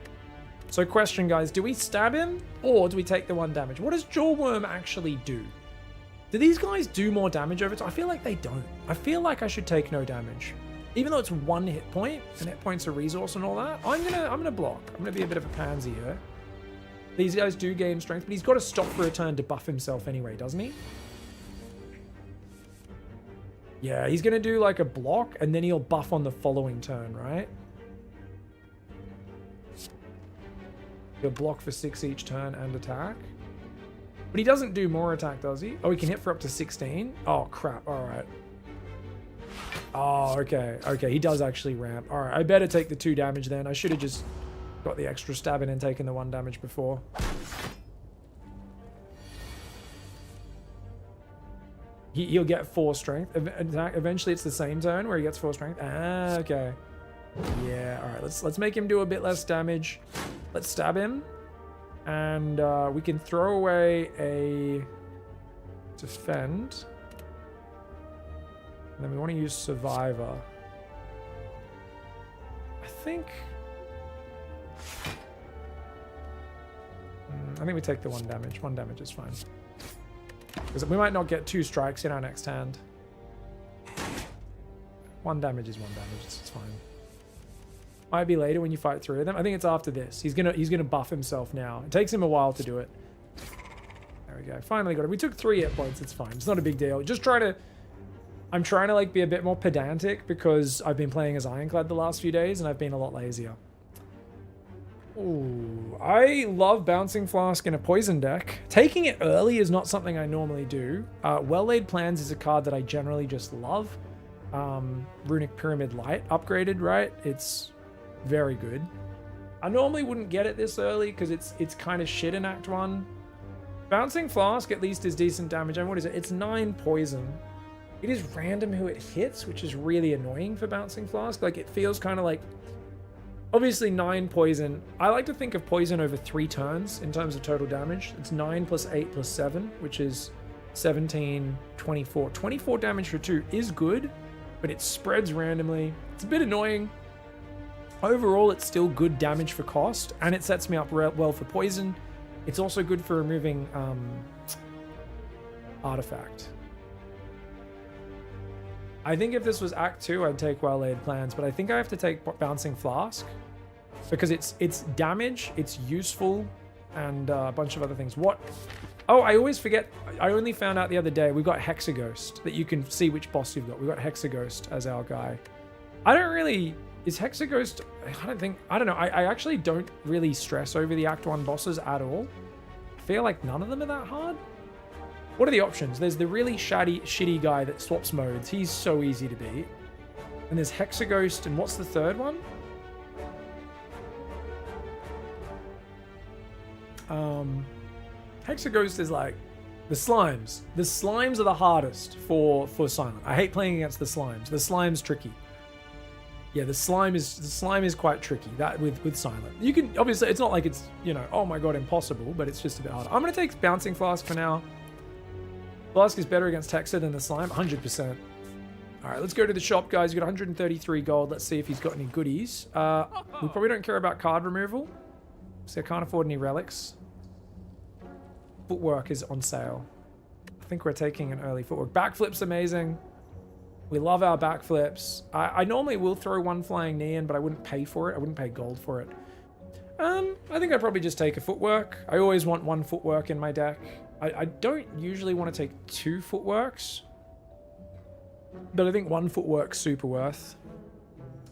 So question, guys, do we stab him or do we take the 1 damage? What does Jawworm actually do? Do these guys do more damage over time? I feel like they don't. I feel like I should take no damage. Even though it's 1 hit point, and hit point's a resource and all that, I'm gonna block. I'm gonna be a bit of a pansy here. These guys do gain strength, but he's got to stop for a turn to buff himself anyway, doesn't he? Yeah, he's gonna do like a block, and then he'll buff on the following turn, right? He'll block for 6 each turn and attack. But he doesn't do more attack, does he? Oh, he can hit for up to 16? Oh, crap. All right. Oh, okay. Okay, he does actually ramp. All right, I better take the 2 damage then. I should have just got the extra stab in and taken the 1 damage before. He'll get 4 strength. Eventually, it's the same turn where he gets 4 strength. Ah, okay. Yeah, all right. Let's make him do a bit less damage. Let's stab him. And we can throw away a defend. And then we want to use survivor. I think we take the 1 damage. 1 damage is fine. Because we might not get 2 strikes in our next hand. 1 damage is 1 damage. It's fine. Might be later when you fight 3 of them. I think it's after this. He's gonna buff himself now. It takes him a while to do it. There we go. Finally got it. We took 3 hit points. It's fine. It's not a big deal. I'm trying to like be a bit more pedantic because I've been playing as Ironclad the last few days and I've been a lot lazier. Ooh, I love Bouncing Flask in a poison deck. Taking it early is not something I normally do. Well-Laid Plans is a card that I generally just love. Runic Pyramid Light upgraded, right? It's very good. I normally wouldn't get it this early because it's kind of shit in Act 1. Bouncing Flask at least is decent damage. And what is it? It's 9 poison. It is random who it hits, which is really annoying for Bouncing Flask. Like, it feels kind of like... Obviously, 9 poison. I like to think of poison over 3 turns in terms of total damage. It's 9 plus 8 plus 7, which is 17, 24. 24 damage for 2 is good, but it spreads randomly. It's a bit annoying. Overall, it's still good damage for cost, and it sets me up well for poison. It's also good for removing Artifact. I think if this was Act 2, I'd take Well-Laid Plans, but I think I have to take Bouncing Flask because it's damage, it's useful, and a bunch of other things. What? Oh, I always forget. I only found out the other day we've got Hexaghost, that you can see which boss you've got. We've got Hexaghost as our guy. I don't really... Is Hexaghost... I don't know. I actually don't really stress over the Act 1 bosses at all. I feel like none of them are that hard. What are the options? There's the really shitty guy that swaps modes. He's so easy to beat. And there's Hexaghost, and what's the third one? Hexaghost is like the slimes. The slimes are the hardest for Silent. I hate playing against the slimes. The slime's tricky. Yeah, the slime is quite tricky. That with Silent. You can obviously it's not like it's, you know, oh my god, impossible, but it's just a bit harder. I'm gonna take Bouncing Flask for now. Flask is better against Hexa than the slime, 100%. All right, let's go to the shop, guys. We've got 133 gold. Let's see if he's got any goodies. We probably don't care about card removal, so I can't afford any relics. Footwork is on sale. I think we're taking an early footwork. Backflip's amazing. We love our backflips. I normally will throw 1 flying knee in, but I wouldn't pay for it. I wouldn't pay gold for it. I think I'd probably just take a footwork. I always want 1 footwork in my deck. I don't usually want to take 2 footworks, but I think 1 footwork's super worth,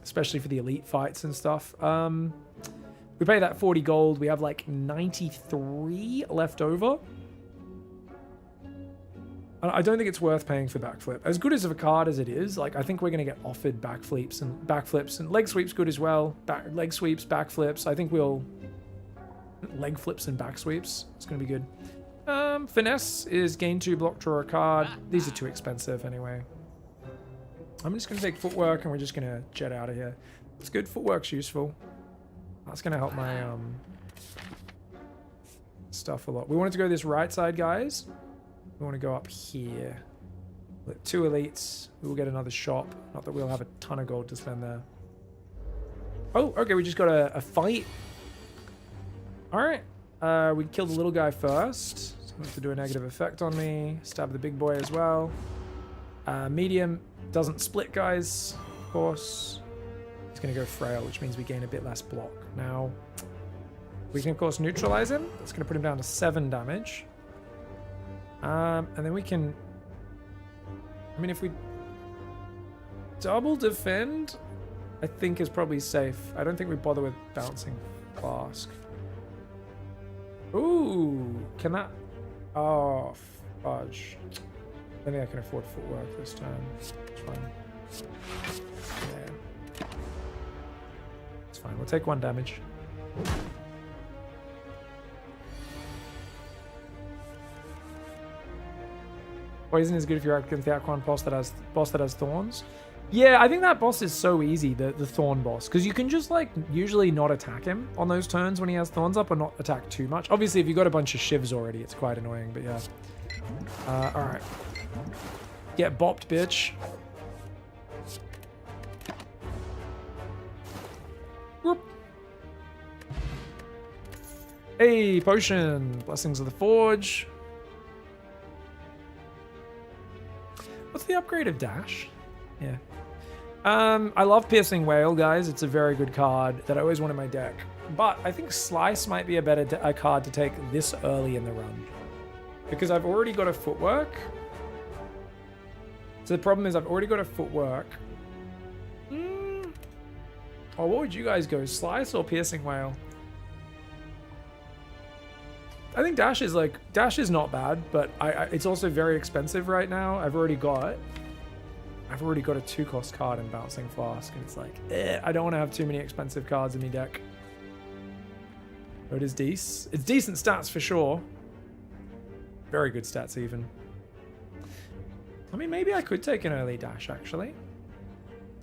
especially for the elite fights and stuff. We pay that 40 gold. We have like 93 left over. I don't think it's worth paying for backflip. As good as of a card as it is, like I think we're going to get offered backflips and leg sweeps good as well. Leg sweeps, backflips. I think we'll leg flips and back sweeps. It's going to be good. Finesse is gain 2, block, draw a card. These are too expensive anyway. I'm just going to take footwork and we're just going to jet out of here. It's good. Footwork's useful. That's going to help my stuff a lot. We wanted to go this right side, guys. We want to go up here. With 2 elites. We will get another shop. Not that we'll have a ton of gold to spend there. Oh, okay. We just got a fight. All right. We killed the little guy first. So I have to do a negative effect on me. Stab the big boy as well. Medium doesn't split, guys. Of course. It's going to go frail, which means we gain a bit less block. Now, we can, of course, neutralize him. That's going to put him down to 7 damage. And then we can... I mean, if we double defend, I think is probably safe. I don't think we bother with Bouncing Flask. Ooh, can that... Oh, fudge. I don't think I can afford footwork this time. It's fine. Yeah. It's fine. We'll take 1 damage. Poison is good if you're against the Aquan boss that has thorns. Yeah, I think that boss is so easy, the thorn boss, because you can just like usually not attack him on those turns when he has thorns up, or not attack too much. Obviously, if you got a bunch of shivs already, it's quite annoying. But yeah. All right. Get bopped, bitch. Whoop. Hey, potion. Blessings of the Forge. What's the upgrade of dash? Yeah. I love Piercing Whale, guys. It's a very good card that I always want in my deck. But I think Slice might be a better card to take this early in the run. Because I've already got a footwork. So the problem is I've already got a footwork. Oh, what would you guys go? Slice or Piercing Whale? I think Dash is not bad, but it's also very expensive right now. I've already got a 2-cost card in Bouncing Flask, and it's like, I don't want to have too many expensive cards in my deck. But it is decent. It's decent stats for sure. Very good stats even. I mean, maybe I could take an early Dash actually.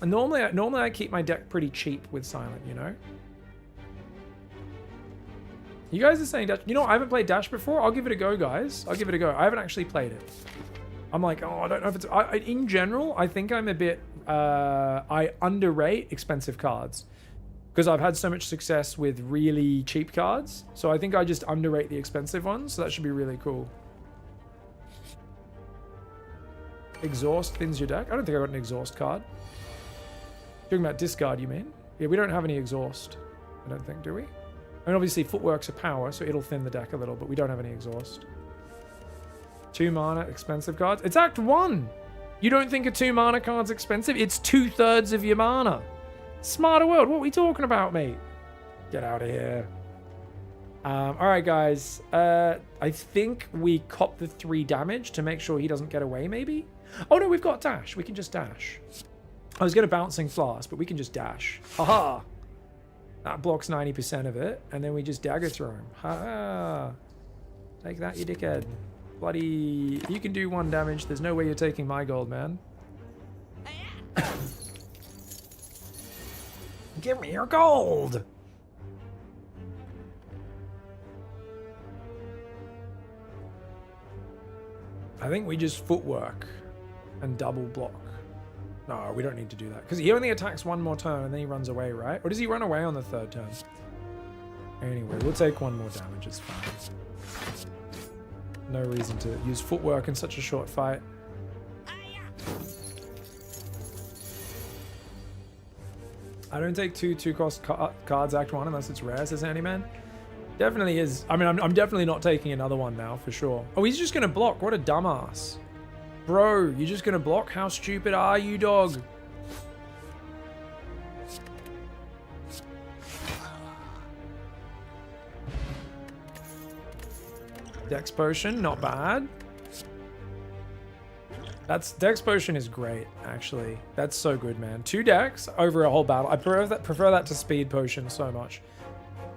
And normally I keep my deck pretty cheap with Silent, you know. You guys are saying Dash. You know, I haven't played Dash before. I'll give it a go, guys. I'll give it a go. I haven't actually played it. I'm like, oh, I don't know if it's... in general, I think I'm a bit... I underrate expensive cards. Because I've had so much success with really cheap cards. So I think I just underrate the expensive ones. So that should be really cool. Exhaust thins your deck. I don't think I got an exhaust card. Talking about discard, you mean? Yeah, we don't have any exhaust. I don't think, do we? I mean, obviously, footwork's a power, so it'll thin the deck a little, but we don't have any exhaust. 2 mana, expensive cards. It's Act 1! You don't think a 2 mana card's expensive? It's 2/3 of your mana. Smarter world, what are we talking about, mate? Get out of here. Alright, guys. I think we cop the 3 damage to make sure he doesn't get away, maybe? Oh, no, we've got dash. We can just dash. I was going to Bouncing Flask, but we can just dash. Haha! That blocks 90% of it, and then we just dagger through him. Ha! Take that, you dickhead. Bloody... You can do 1 damage. There's no way you're taking my gold, man. Give me your gold! I think we just footwork and double block. No, we don't need to do that. Because he only attacks 1 more turn and then he runs away, right? Or does he run away on the 3rd turn? Anyway, we'll take 1 more damage. It's fine. No reason to use footwork in such a short fight. I don't take 2-cost cards Act 1 unless it's rare, says Handyman. Definitely is. I mean, I'm definitely not taking another one now, for sure. Oh, he's just going to block. What a dumbass. Bro, you're just gonna block? How stupid are you, dog? Dex Potion, not bad. Dex Potion is great, actually. That's so good, man. 2 Dex over a whole battle. I prefer that to Speed Potion so much.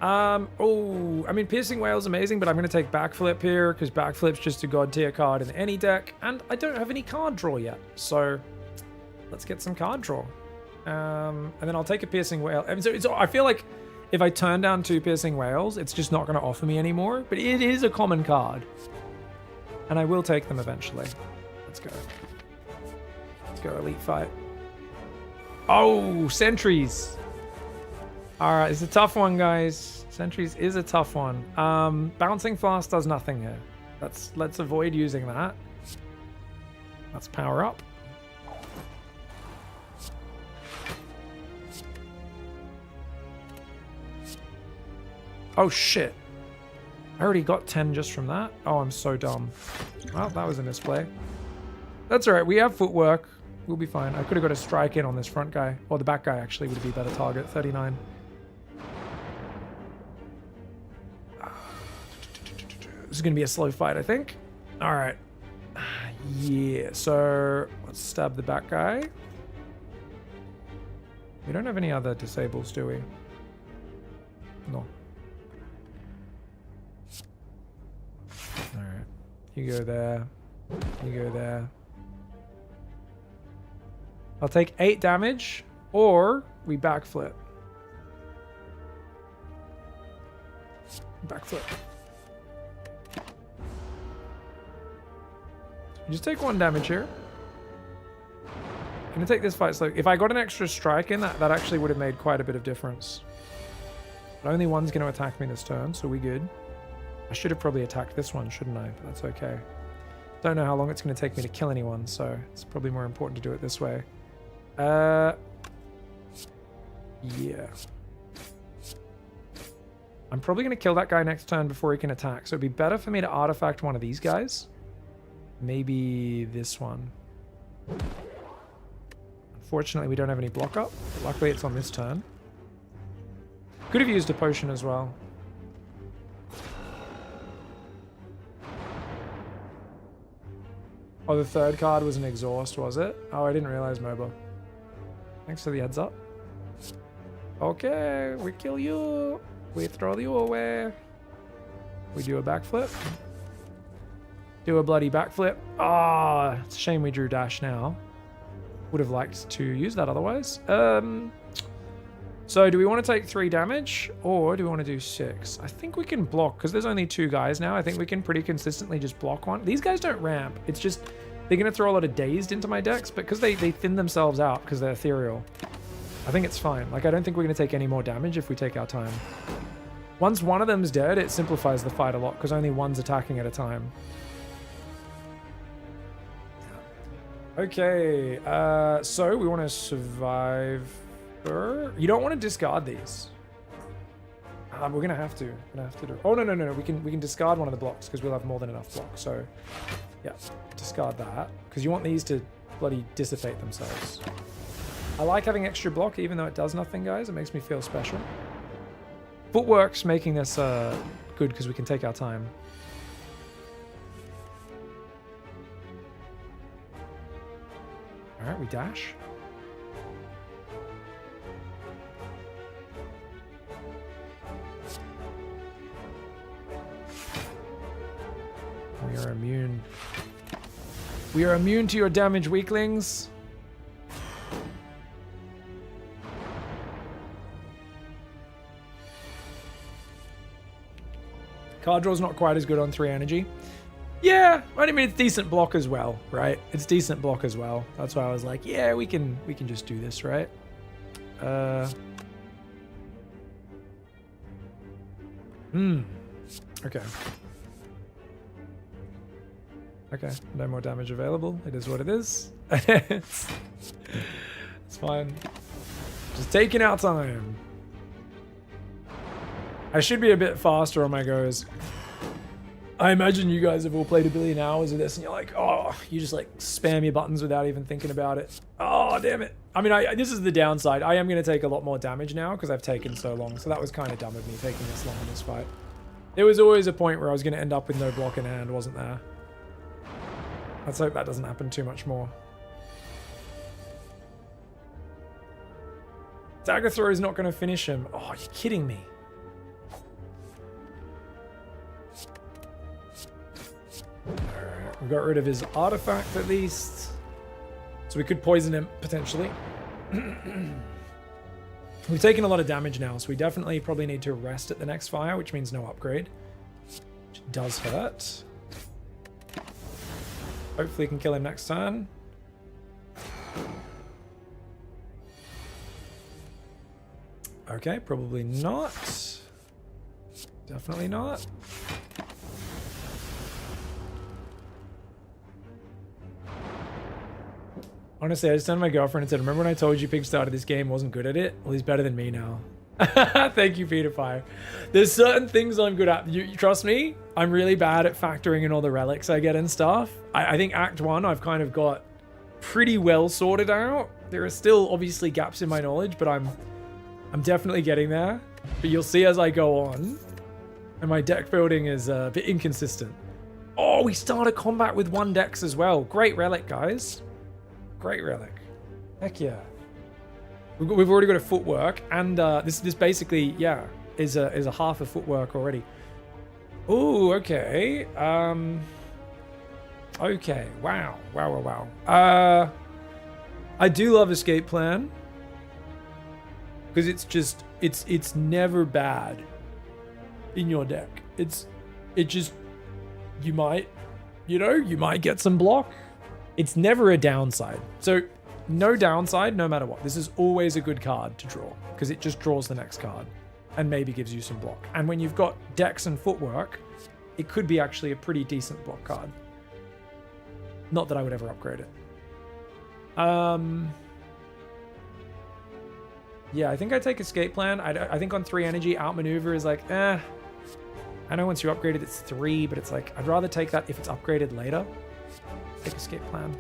Oh, I mean, Piercing Whale is amazing, but I'm going to take Backflip here because Backflip's just a god tier card in any deck, and I don't have any card draw yet, so let's get some card draw. And then I'll take a Piercing Whale. And so I feel like if I turn down 2 Piercing Whales, it's just not going to offer me anymore, but it is a common card, and I will take them eventually. Let's go. Let's go, Elite Fight. Oh, Sentries. All right, it's a tough one, guys. Sentries is a tough one. Bouncing Flask does nothing here. Let's avoid using that. Let's power up. Oh shit! I already got 10 just from that. Oh, I'm so dumb. Well, that was a misplay. That's all right. We have footwork. We'll be fine. I could have got a strike in on this front guy, or the back guy actually would be a better target. 39. This is going to be a slow fight, I think. All right. Yeah, so let's stab the back guy. We don't have any other disables, do we? No. All right. You go there. You go there. I'll take 8 damage, or we backflip. Backflip. You just take 1 damage here. I'm gonna take this fight slow. If I got an extra strike in, that actually would have made quite a bit of difference. But only one's gonna attack me this turn, so we good. I should have probably attacked this one, shouldn't I? But that's okay. Don't know how long it's gonna take me to kill anyone, so it's probably more important to do it this way. Yeah. I'm probably gonna kill that guy next turn before he can attack, so it'd be better for me to artifact one of these guys. Maybe this one. Unfortunately, we don't have any block up, but luckily it's on this turn. Could have used a potion as well. Oh, the third card was an exhaust, was it? Oh, I didn't realize, MOBA. Thanks for the heads up. Okay, we kill you. We throw you away. We do a backflip. Do a bloody backflip. Ah, it's a shame we drew dash now. Would have liked to use that otherwise. So do we want to take 3 damage or do we want to do 6? I think we can block because there's only 2 guys now. I think we can pretty consistently just block one. These guys don't ramp. It's just they're going to throw a lot of dazed into my decks, but because they thin themselves out because they're ethereal. I think it's fine. Like, I don't think we're going to take any more damage if we take our time. Once one of them's dead, it simplifies the fight a lot because only one's attacking at a time. Okay, so we want to survive. You don't want to discard these. We're gonna have to. Do. Oh no! We can discard one of the blocks because we'll have more than enough blocks. So, yeah, discard that because you want these to bloody dissipate themselves. I like having extra block even though it does nothing, guys. It makes me feel special. Footwork's making this good because we can take our time. All right, we dash. We are immune. We are immune to your damage, weaklings. Card draw's not quite as good on 3 energy. Yeah, I mean, it's decent block as well, right? It's decent block as well. That's why I was like, yeah, we can just do this, right? Okay. Okay, no more damage available. It is what it is. It's fine. Just taking our time. I should be a bit faster on my goes. I imagine you guys have all played a billion hours of this and you're like, oh, you just like spam your buttons without even thinking about it. Oh, damn it. I mean, this is the downside. I am going to take a lot more damage now because I've taken so long. So that was kind of dumb of me taking this long in this fight. There was always a point where I was going to end up with no block in hand, wasn't there? Let's hope that doesn't happen too much more. Dagger throw is not going to finish him. Oh, you're kidding me. Alright, we got rid of his artifact at least. So we could poison him, potentially. We've taken a lot of damage now, so we definitely probably need to rest at the next fire, which means no upgrade. Which does hurt. Hopefully we can kill him next turn. Okay, probably not. Definitely not. Honestly, I just turned to my girlfriend and said, remember when I told you Pig started this game wasn't good at it? Well, he's better than me now. Thank you, Peter Fire. There's certain things I'm good at. You trust me? I'm really bad at factoring in all the relics I get and stuff. I think Act 1 I've kind of got pretty well sorted out. There are still obviously gaps in my knowledge, but I'm definitely getting there. But you'll see as I go on. And my deck building is a bit inconsistent. Oh, we started combat with 1 dex as well. Great relic, guys. Great relic. Heck yeah. We've already got a footwork, and this basically, yeah, is a half a footwork already. Oh, okay. Okay. Wow. I do love escape plan because it's never bad in your deck. You might get some block. It's never a downside. So no downside, no matter what. This is always a good card to draw because it just draws the next card and maybe gives you some block. And when you've got dex and footwork, it could be actually a pretty decent block card. Not that I would ever upgrade it. Yeah, I think I take escape plan. I think on 3 energy, outmaneuver is like, I know once you upgrade it, it's 3, but it's like, I'd rather take that if it's upgraded later. Take escape plan.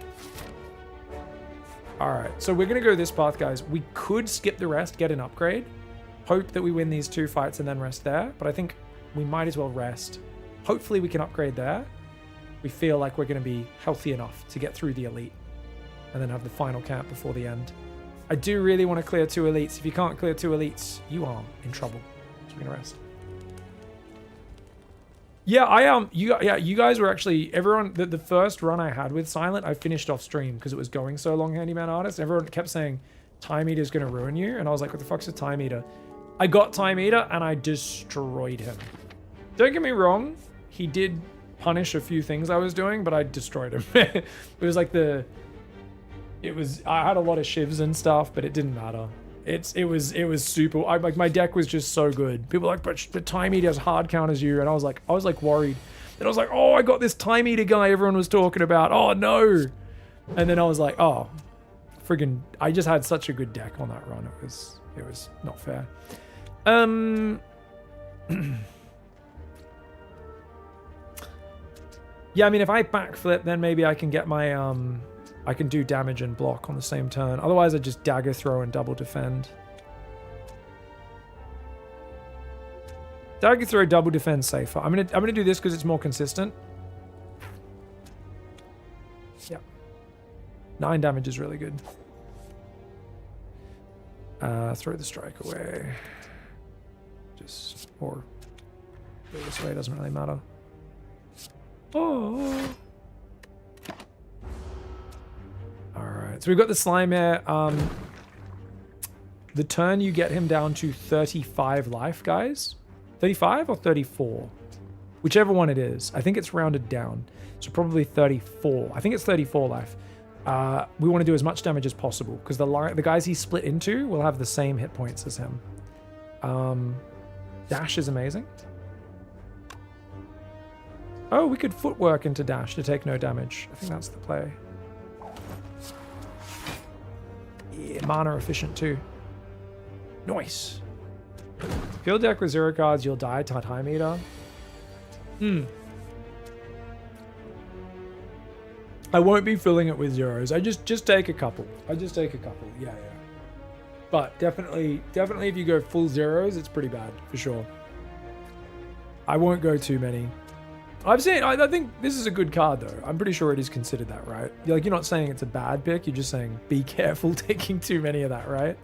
All right, so we're going to go this path, guys. We could skip the rest, get an upgrade, hope that we win these 2 fights and then rest there, but I think we might as well rest. Hopefully we can upgrade there. We feel like we're going to be healthy enough to get through the elite and then have the final camp before the end. I do really want to clear 2 elites. If you can't clear 2 elites, you are in trouble. So we're going to rest. Yeah, I am. You guys were actually, everyone, the first run I had with Silent, I finished off stream because it was going so long, Handyman Artist. Everyone kept saying, Time Eater is going to ruin you. And I was like, what the fuck's a Time Eater? I got Time Eater and I destroyed him. Don't get me wrong. He did punish a few things I was doing, but I destroyed him. It was like I had a lot of shivs and stuff, but it didn't matter. It was super. Like my deck was just so good. People were like, but the Time Eater has hard counters you, and I was like worried. And I was like, oh, I got this Time Eater guy everyone was talking about. Oh no! And then I was like, oh, friggin'! I just had such a good deck on that run. It was not fair. Yeah, I mean, if I backflip, then maybe I can get my I can do damage and block on the same turn. Otherwise, I just dagger throw and double defend. Dagger throw, double defend safer. I'm gonna do this because it's more consistent. Yeah, 9 damage is really good. Throw the strike away. Or go this way, doesn't really matter. Oh. Alright, so we've got the slime here. The turn you get him down to 35 life, guys. 35 or 34? Whichever one it is. I think it's rounded down. So probably 34. I think it's 34 life. We want to do as much damage as possible because the guys he split into will have the same hit points as him. Dash is amazing. Oh, we could footwork into dash to take no damage. I think that's the play. Yeah, mana efficient too. Nice. Field deck with 0 cards, you'll die to Time Eater. I won't be filling it with zeros. I just take a couple. Yeah. But definitely if you go full zeros, it's pretty bad for sure. I won't go too many. I think this is a good card though. I'm pretty sure it is considered that, right? Like, you're not saying it's a bad pick, you're just saying be careful taking too many of that, right?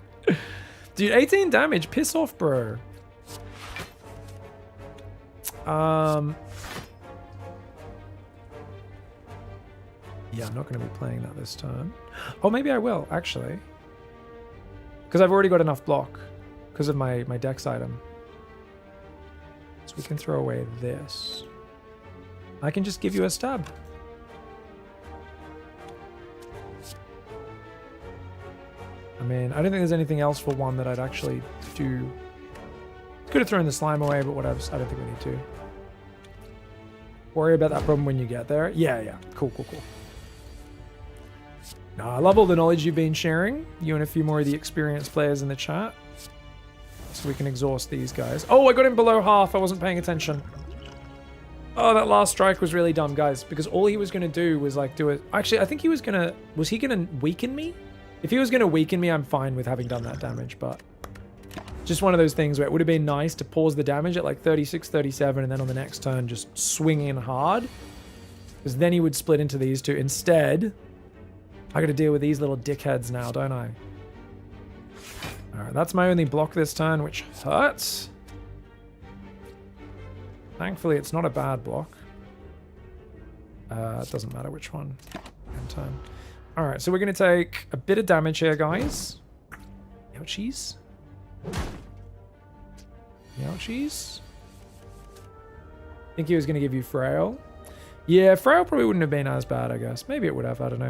Dude, 18 damage, piss off, bro. Yeah, I'm not going to be playing that this turn. Oh, maybe I will, actually. Because I've already got enough block because of my dex item. So we can throw away this. I can just give you a stab. I mean, I don't think there's anything else for one that I'd actually do. Could have thrown the slime away, but whatever. I don't think we need to. Worry about that problem when you get there. Yeah. Cool. No, I love all the knowledge you've been sharing. You and a few more of the experienced players in the chat. So we can exhaust these guys. Oh, I got him below half. I wasn't paying attention. Oh, that last strike was really dumb, guys. Because all he was going to do was like do it. Actually, I think he was going to... Was he going to weaken me? If he was going to weaken me, I'm fine with having done that damage. But just one of those things where it would have been nice to pause the damage at like 36, 37. And then on the next turn, just swing in hard. Because then he would split into these two. Instead, I got to deal with these little dickheads now, don't I? Alright, that's my only block this turn, which hurts. Thankfully, it's not a bad block. It doesn't matter which one. End turn. Alright, so we're going to take a bit of damage here, guys. Ouchies. Ouchies. Think he was going to give you Frail. Yeah, Frail probably wouldn't have been as bad, I guess. Maybe it would have, I don't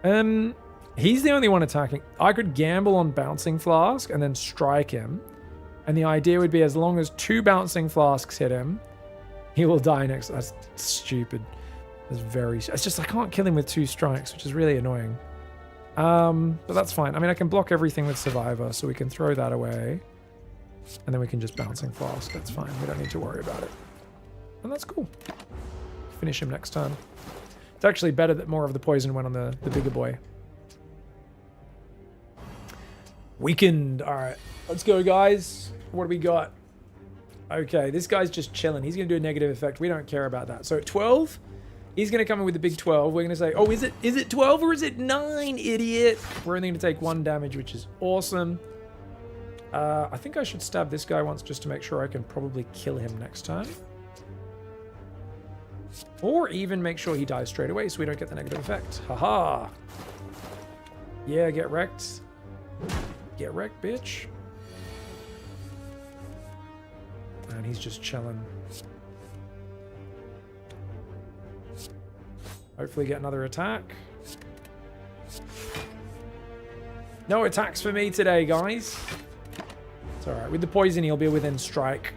know. He's the only one attacking. I could gamble on Bouncing Flask and then strike him. And the idea would be as long as 2 Bouncing Flasks hit him, he will die next. That's stupid. That's very... It's just I can't kill him with 2 strikes, which is really annoying. But that's fine. I mean, I can block everything with Survivor, so we can throw that away. And then we can just Bouncing Flask. That's fine. We don't need to worry about it. And that's cool. Finish him next turn. It's actually better that more of the poison went on the bigger boy. Weakened. All right. Let's go, guys. What do we got? Okay, this guy's just chilling. He's going to do a negative effect. We don't care about that. So at 12, he's going to come in with the big 12. We're going to say, oh, is it 12 or is it 9, idiot? We're only going to take 1 damage, which is awesome. I think I should stab this guy once just to make sure I can probably kill him next time. Or even make sure he dies straight away so we don't get the negative effect. Haha. Yeah, get wrecked. Get wrecked, bitch. And he's just chilling. Hopefully get another attack. No attacks for me today, guys. It's alright. With the poison, he'll be within strike.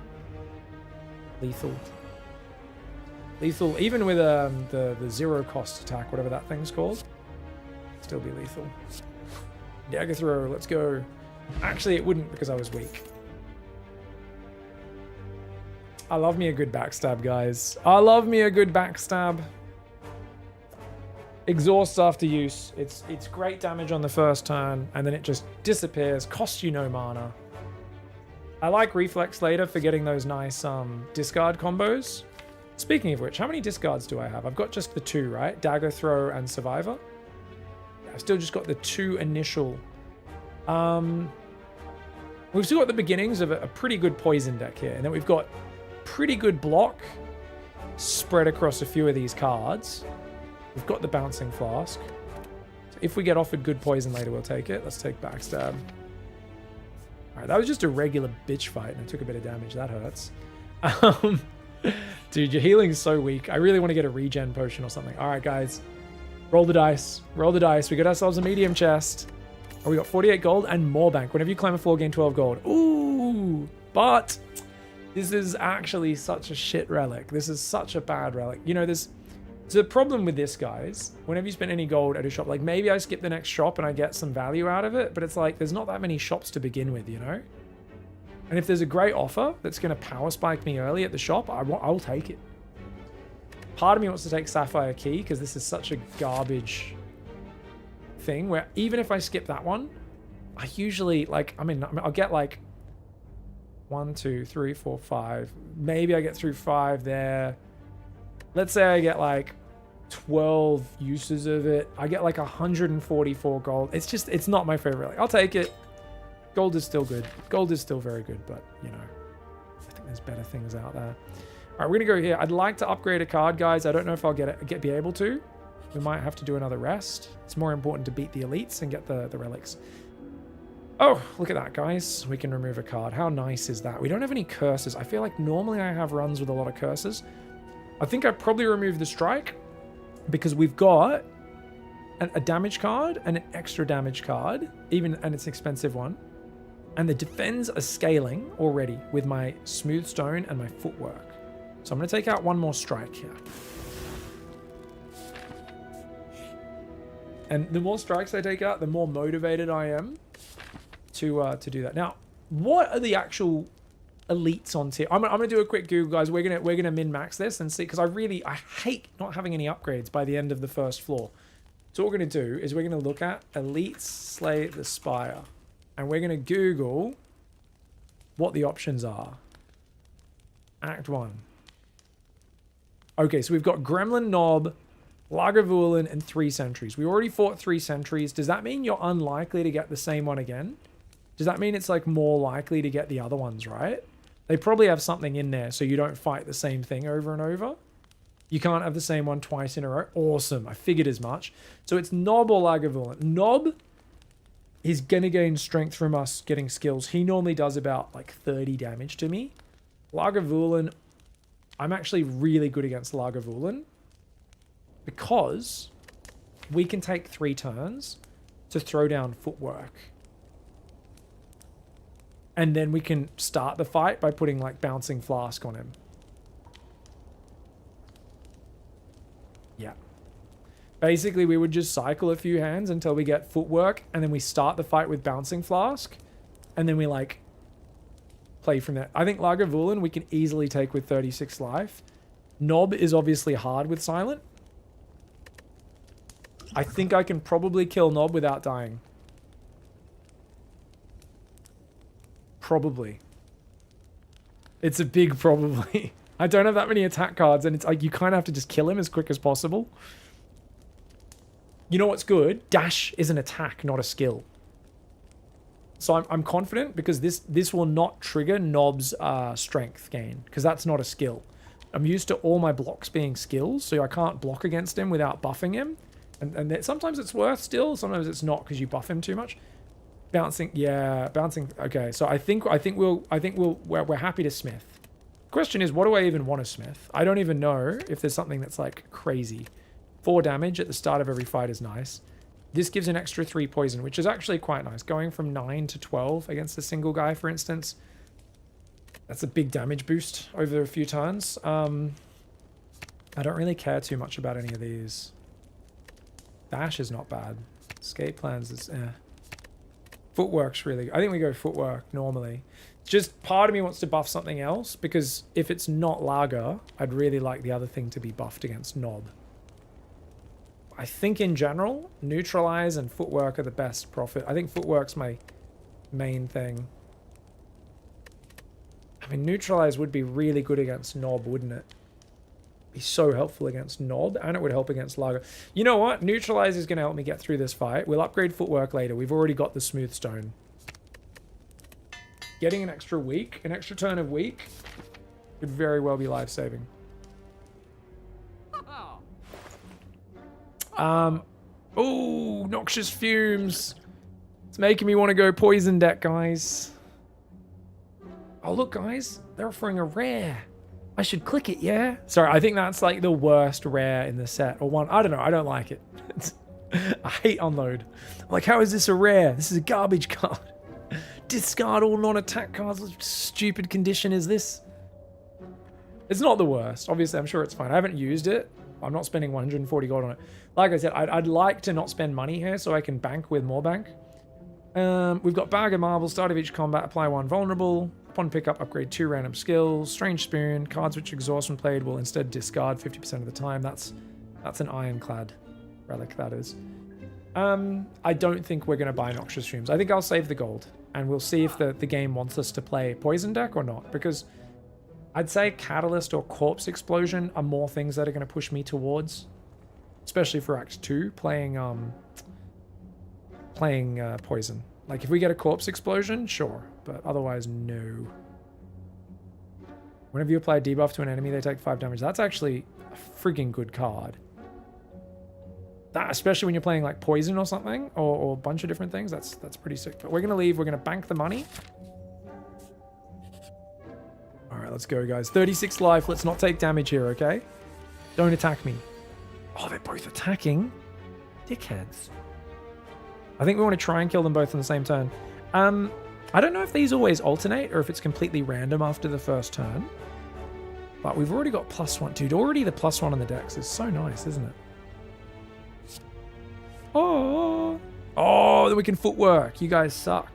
Lethal. Lethal, even with the 0 cost attack, whatever that thing's called. Still be lethal. Dagger throw, let's go. Actually, it wouldn't because I was weak. I love me a good backstab, guys. I love me a good backstab. Exhaust after use. It's great damage on the first turn, and then it just disappears. Costs you no mana. I like Reflex later for getting those nice discard combos. Speaking of which, how many discards do I have? I've got just the 2, right? Dagger throw and Survivor. I've still just got the 2 initial. We've still got the beginnings of a pretty good poison deck here, and then we've got pretty good block spread across a few of these cards. We've got the Bouncing Flask. So if we get offered good poison later, we'll take it. Let's take Backstab. Alright, that was just a regular bitch fight, and I took a bit of damage. That hurts. Dude, your healing's so weak. I really want to get a regen potion or something. Alright, guys. Roll the dice. Roll the dice. We got ourselves a medium chest. Oh, we got 48 gold and more bank. Whenever you climb a floor, gain 12 gold. Ooh! But this is actually such a shit relic. This is such a bad relic. You know, there's a problem with this, guys. Whenever you spend any gold at a shop, like maybe I skip the next shop and I get some value out of it, but it's like there's not that many shops to begin with, you know? And if there's a great offer that's going to power spike me early at the shop, I'll take it. Part of me wants to take Sapphire Key because this is such a garbage thing where even if I skip that one, I usually I'll get like 1, 2, 3, 4, 5. Maybe I get through 5 there. Let's say I get like 12 uses of it. I get like 144 gold. It's not my favorite. Like, I'll take it. Gold is still good. Gold is still very good, but you know, I think there's better things out there. All right, we're gonna go here. I'd like to upgrade a card, guys. I don't know if I'll be able to. We might have to do another rest. It's more important to beat the elites and get the relics. Oh, look at that, guys. We can remove a card. How nice is that? We don't have any curses. I feel like normally I have runs with a lot of curses. I think I probably removed the strike because we've got a damage card and an extra damage card, and it's an expensive one. And the defends are scaling already with my smooth stone and my footwork. So I'm going to take out one more strike here. And the more strikes I take out, the more motivated I am to do that. Now, what are the actual elites on tier? I'm gonna do a quick Google, guys. We're gonna min-max this and see, because I hate not having any upgrades by the end of the first floor. So what we're gonna do is we're gonna look at elites slay the spire, and we're gonna Google what the options are. Act 1. Okay, so we've got Gremlin Nob, Lagavulin, and 3 sentries. We already fought 3 sentries. Does that mean you're unlikely to get the same one again? Does that mean it's like more likely to get the other ones, right? They probably have something in there so you don't fight the same thing over and over. You can't have the same one twice in a row. Awesome. I figured as much. So it's Nob or Lagavulin. Nob is going to gain strength from us getting skills. He normally does about like 30 damage to me. Lagavulin, I'm actually really good against Lagavulin because we can take 3 turns to throw down footwork. And then we can start the fight by putting like bouncing flask on him. Yeah. Basically, we would just cycle a few hands until we get footwork, and then we start the fight with bouncing flask, and then we like play from there. I think Lagavulin we can easily take with 36 life. Nob is obviously hard with silent. I think I can probably kill Nob without dying. Probably. It's a big probably. I don't have that many attack cards, and it's like you kind of have to just kill him as quick as possible. You know what's good? Dash is an attack, not a skill. So I'm confident because this will not trigger Nob's strength gain, because that's not a skill. I'm used to all my blocks being skills, so I can't block against him without buffing him. And sometimes it's worth still, sometimes it's not because you buff him too much. Bouncing, yeah, bouncing. Okay, so we're happy to smith. Question is, what do I even want to smith? I don't even know if there's something that's like crazy. 4 damage at the start of every fight is nice. This gives an extra 3 poison, which is actually quite nice. Going from 9 to 12 against a single guy, for instance, that's a big damage boost over a few turns. I don't really care too much about any of these. Dash is not bad. Escape plans is Footwork's really... I think we go footwork normally. Just part of me wants to buff something else, because if it's not Lager, I'd really like the other thing to be buffed against Nob. I think in general, neutralize and footwork are the best profit. I think footwork's my main thing. I mean, neutralize would be really good against Nob, wouldn't it? Be so helpful against Nob, and it would help against Lager. You know what? Neutralize is going to help me get through this fight. We'll upgrade footwork later. We've already got the smooth stone. Getting an extra week, an extra turn of week, could very well be life-saving. Oh, noxious fumes. It's making me want to go poison deck, guys. Oh, look, guys. They're offering a rare. I should click it, yeah? Sorry, I think that's like the worst rare in the set. Or one. I don't know. I don't like it. I hate unload. I'm like, how is this a rare? This is a garbage card. Discard all non-attack cards. What stupid condition is this? It's not the worst. Obviously, I'm sure it's fine. I haven't used it. I'm not spending 140 gold on it. Like I said, I'd like to not spend money here so I can bank with more bank. We've got Bag of Marbles. Start of each combat, apply 1 vulnerable. Upon pickup, upgrade 2 random skills. Strange Spoon. Cards which exhaust when played will instead discard 50% of the time. That's an ironclad relic, that is. I don't think we're going to buy Noxious Fumes. I think I'll save the gold. And we'll see if the game wants us to play Poison deck or not. Because I'd say Catalyst or Corpse Explosion are more things that are going to push me towards. Especially for Act 2, playing Poison. Like, if we get a Corpse Explosion, sure. But otherwise, no. Whenever you apply a debuff to an enemy, they take 5 damage. That's actually a freaking good card. That, especially when you're playing, like, Poison or something, or a bunch of different things, that's pretty sick. But we're going to leave. We're going to bank the money. Alright, let's go, guys. 36 life. Let's not take damage here, okay? Don't attack me. Oh, they're both attacking. Dickheads. I think we want to try and kill them both on the same turn. I don't know if these always alternate or if it's completely random after the first turn. But we've already got +1. Dude, already the +1 on the decks is so nice, isn't it? Oh. Oh, then we can footwork. You guys suck.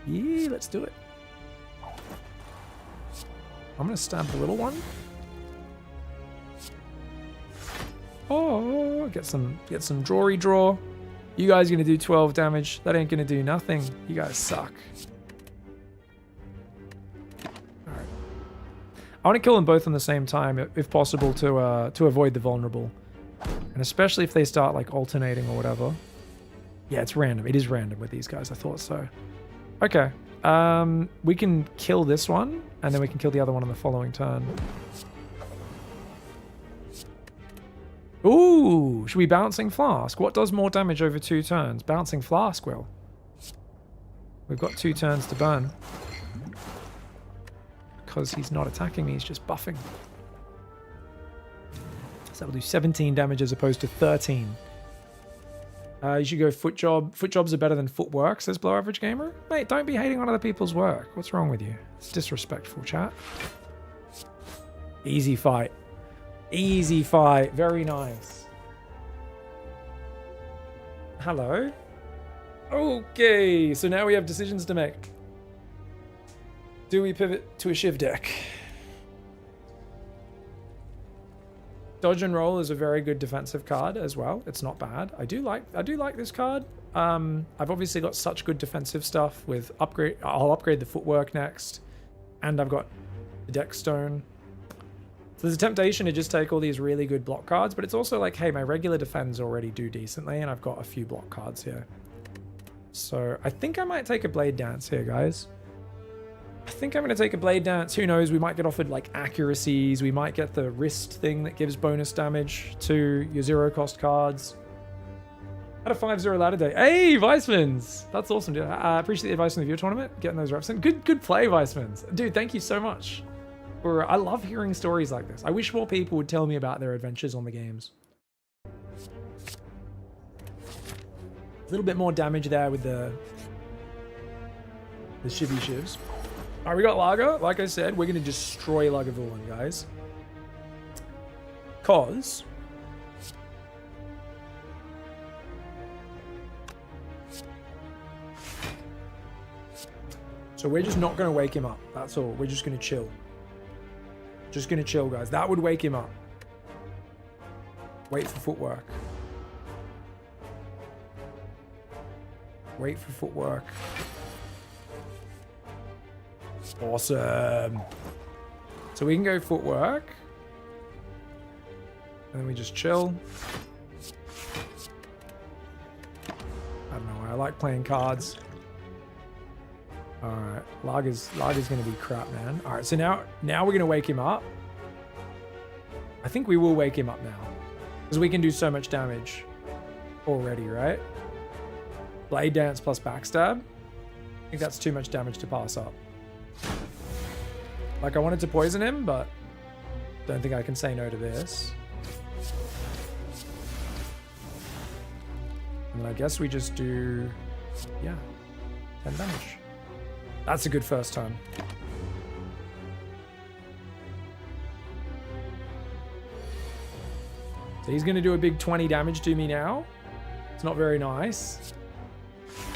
Yeah, let's do it. I'm going to stab the little one. Oh, get some drawy draw. You guys are going to do 12 damage. That ain't going to do nothing. You guys suck. Alright. I want to kill them both on the same time, if possible, to avoid the vulnerable. And especially if they start, like, alternating or whatever. Yeah, it's random. It is random with these guys. I thought so. Okay. We can kill this one, and then we can kill the other one on the following turn. Ooh, should we Bouncing Flask? What does more damage over 2 turns? Bouncing Flask will. We've got 2 turns to burn. Because he's not attacking me, he's just buffing. So we'll do 17 damage as opposed to 13. You should go Foot Job. Foot Jobs are better than Footwork, says Below Average Gamer. Mate, don't be hating on other people's work. What's wrong with you? It's disrespectful, chat. Easy fight. Easy fight. Very nice. Hello. Okay, so now we have decisions to make. Do we pivot to a Shiv deck? Dodge and Roll is a very good defensive card as well. It's not bad. I do like this card. I've obviously got such good defensive stuff with upgrade. I'll upgrade the Footwork next, and I've got the Deck Stone. So there's a temptation to just take all these really good block cards, but it's also like, hey, my regular defends already do decently, and I've got a few block cards here. So I think I might take a Blade Dance here, guys. I think I'm going to take a Blade Dance. Who knows? We might get offered like accuracies. We might get the wrist thing that gives bonus damage to your 0-cost cards. Had a 5-0 ladder day. Hey, Vicemans! That's awesome, dude. I appreciate the advice in the viewer tournament. Getting those reps in. Good play, Vicemans. Dude, thank you so much. I love hearing stories like this. I wish more people would tell me about their adventures on the games. A little bit more damage there with the shivvy shivs. All right, we got Lager. Like I said, we're going to destroy Lagavulin, guys. Cause so we're just not going to wake him up. That's all. We're just going to chill. Just going to chill, guys. That would wake him up. Wait for Footwork. Wait for Footwork. Awesome. So we can go Footwork. And then we just chill. I don't know. I like playing cards. Alright. Lager's going to be crap, man. Alright, so now we're going to wake him up. I think we will wake him up now. Because we can do so much damage already, right? Blade Dance plus Backstab. I think that's too much damage to pass up. Like, I wanted to poison him, but don't think I can say no to this. And then I guess we just do, yeah, 10 damage. That's a good first turn. So he's going to do a big 20 damage to me now. It's not very nice.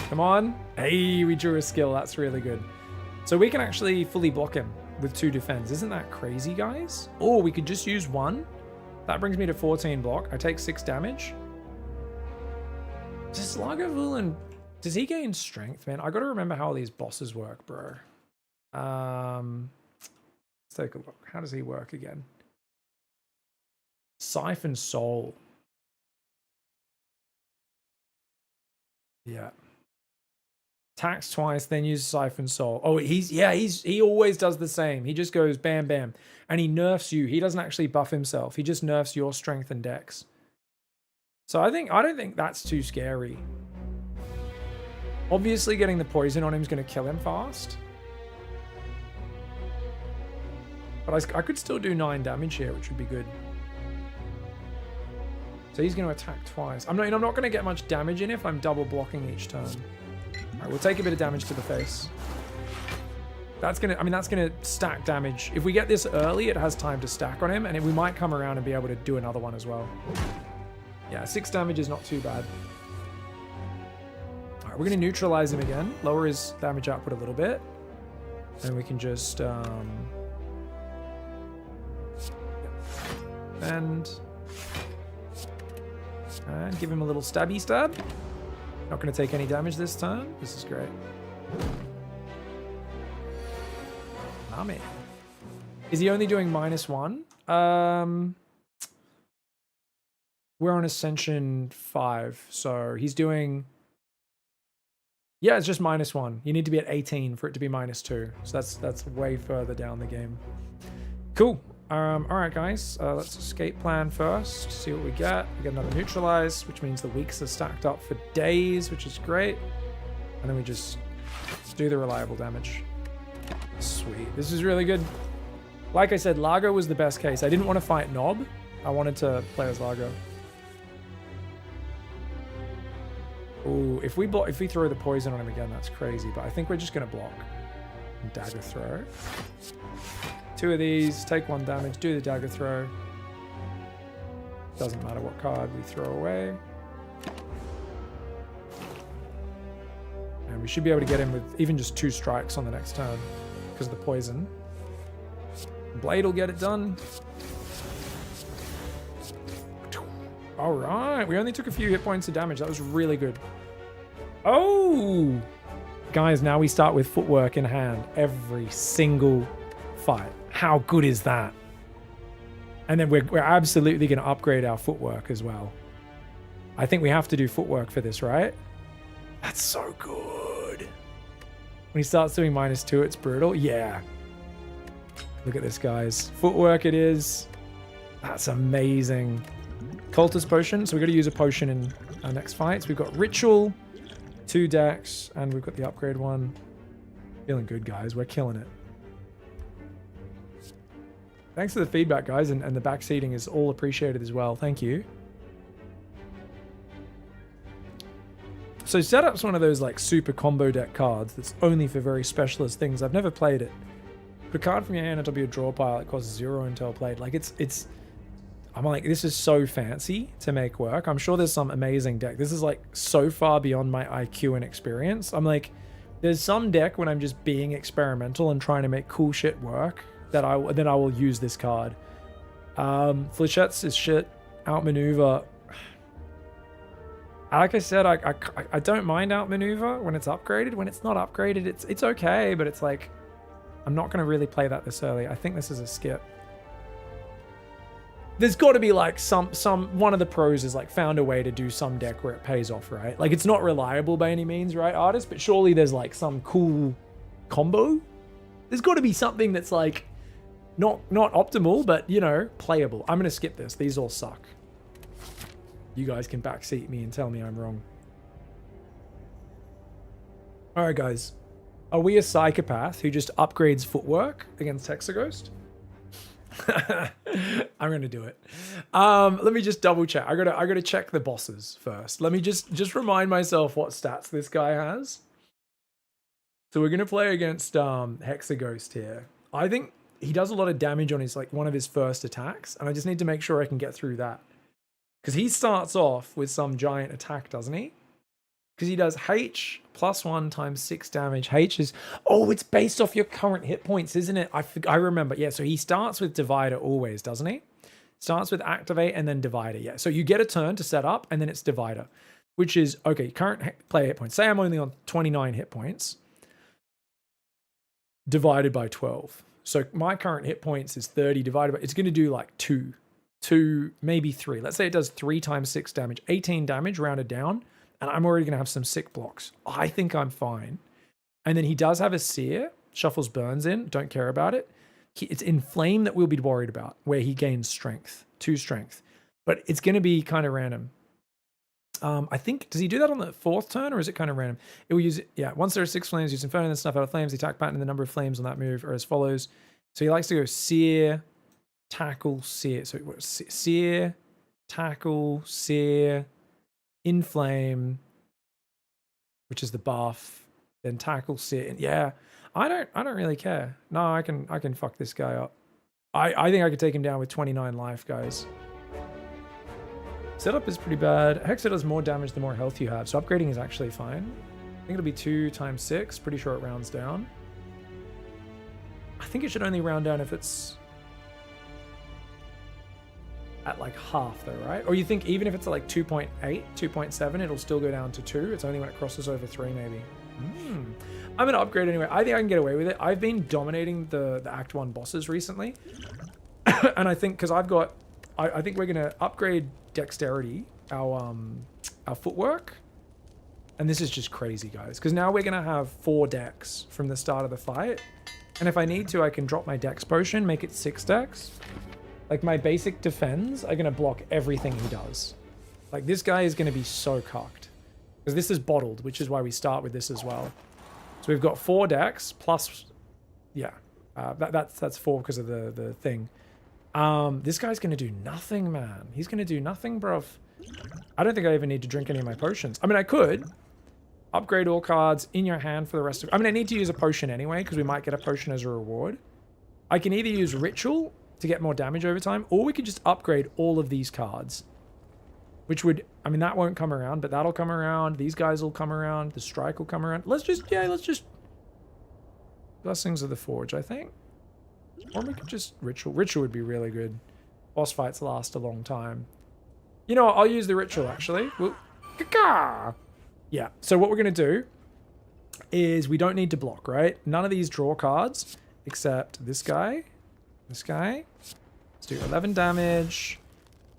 Come on. Hey, we drew a skill. That's really good. So we can actually fully block him with 2 defense. Isn't that crazy, guys? Or we could just use 1. That brings me to 14 block. I take 6 damage. Does Lagavulin... Does he gain strength, man? I got to remember how all these bosses work, bro. Let's take a look. How does he work again? Siphon Soul. Yeah. Attacks twice, then uses Siphon Soul. Oh, he always does the same. He just goes bam, bam. And he nerfs you. He doesn't actually buff himself. He just nerfs your strength and dex. So I don't think that's too scary. Obviously, getting the poison on him is going to kill him fast. But I could still do 9 damage here, which would be good. So he's going to attack twice. I'm not going to get much damage in if I'm double blocking each turn. All right, we'll take a bit of damage to the face. That's going to stack damage. If we get this early, it has time to stack on him, and we might come around and be able to do another one as well. Yeah, 6 damage is not too bad. All right, we're going to neutralize him again. Lower his damage output a little bit. And we can just... And give him a little stabby stab. Not going to take any damage this turn. This is great. Nami. Is he only doing -1? We're on Ascension 5, so he's doing... Yeah, it's just -1. You need to be at 18 for it to be -2. So that's way further down the game. Cool. All right, guys. Let's escape plan first. See what we get. We get another neutralize, which means the weeks are stacked up for days, which is great. And then we just do the reliable damage. Sweet. This is really good. Like I said, Largo was the best case. I didn't want to fight Nob. I wanted to play as Largo. Ooh, if we throw the poison on him again, that's crazy. But I think we're just gonna block. And dagger throw. 2 of these, take 1 damage, do the dagger throw. Doesn't matter what card we throw away. And we should be able to get him with even just 2 strikes on the next turn because of the poison. Blade will get it done. All right, we only took a few hit points of damage. That was really good. Oh! Guys, now we start with footwork in hand every single fight. How good is that? And then we're absolutely going to upgrade our footwork as well. I think we have to do footwork for this, right? That's so good. When he starts doing -2, it's brutal. Yeah. Look at this, guys. Footwork it is. That's amazing. Cultist potion. So we've got to use a potion in our next fights. We've got Ritual, 2 decks, and we've got the upgrade one. Feeling good, guys. We're killing it. Thanks for the feedback, guys, and the backseating is all appreciated as well. Thank you. So Setup's one of those like super combo deck cards that's only for very specialist things. I've never played it. Put a card from your hand on top of your draw pile. It costs 0 until played. Like I'm like, this is so fancy to make work. I'm sure there's some amazing deck. This is like so far beyond my IQ and experience. I'm like, there's some deck when I'm just being experimental and trying to make cool shit work that I will use this card. Flechettes is shit. Outmaneuver. Like I said, I don't mind outmaneuver when it's upgraded. When it's not upgraded, it's okay, but it's like, I'm not going to really play that this early. I think this is a skip. There's got to be like one of the pros is like found a way to do some deck where it pays off, right? Like it's not reliable by any means, right, artist? But surely there's like some cool combo. There's got to be something that's like not optimal, but you know, playable. I'm gonna skip this. These all suck. You guys can backseat me and tell me I'm wrong. All right, guys. Are we a psychopath who just upgrades footwork against Hexaghost? I'm gonna do it. Let me just double check. I gotta check the bosses first. Let me just remind myself what stats this guy has. So we're gonna play against Hexaghost here. I think he does a lot of damage on his like one of his first attacks, and I just need to make sure I can get through that. Because he starts off with some giant attack, doesn't he? Because he does H +1 times 6 damage. H is... Oh, it's based off your current hit points, isn't it? I remember. Yeah, so he starts with Divider always, doesn't he? Starts with Activate and then Divider. Yeah, so you get a turn to set up and then it's Divider. Which is, okay, current player hit points. Say I'm only on 29 hit points. Divided by 12. So my current hit points is 30 divided by... It's going to do like 2, maybe 3. Let's say it does 3 times 6 damage. 18 damage rounded down. And I'm already going to have some sick blocks. I think I'm fine. And then he does have a Seer. Shuffles Burns in. Don't care about it. It's Inflame that we'll be worried about, where he gains strength. 2 strength. But it's going to be kind of random. I think, does he do that on the 4th turn, or is it kind of random? It will use it, yeah. Once there are 6 flames, use Inferno, then snuff out of flames. The attack pattern and the number of flames on that move are as follows. So he likes to go Seer, Tackle, Seer. So Seer, Tackle, Seer, Inflame, which is the buff, then Tackle, Seer. Yeah, I don't really care. No, I can fuck this guy up. I think I could take him down with 29 life, guys. Setup is pretty bad. Hexa does more damage the more health you have, so upgrading is actually fine. I think it'll be 2 times 6. Pretty sure it rounds down. I think it should only round down if it's at like half though, right? Or you think even if it's at like 2.8, 2.7, it'll still go down to 2? It's only when it crosses over 3 maybe. I'm gonna upgrade anyway. I think I can get away with it. I've been dominating the Act 1 bosses recently. And I think, because I've got, I think we're gonna upgrade dexterity, our footwork. And this is just crazy, guys. Because now we're gonna have 4 dex from the start of the fight. And if I need to, I can drop my dex potion, make it 6 dex. Like my basic defense are gonna block everything he does. Like this guy is gonna be so cocked. Because this is bottled, which is why we start with this as well. So we've got 4 dex plus, yeah, that's 4 because of the thing. This guy's gonna do nothing, man. He's gonna do nothing, bruv. I don't think I even need to drink any of my potions. I mean, I could upgrade all cards in your hand for the rest of. I mean, I need to use a potion anyway because we might get a potion as a reward. I can either use ritual to get more damage over time, or we could just upgrade all of these cards. Which would, I mean, that won't come around, but that'll come around. These guys will come around. The strike will come around. Let's just. Blessings of the Forge, I think. Or we could just ritual. Ritual would be really good. Boss fights last a long time. You know what? I'll use the ritual, actually. Yeah, so what we're going to do is we don't need to block, right? None of these draw cards, except this guy. This guy. Let's do 11 damage.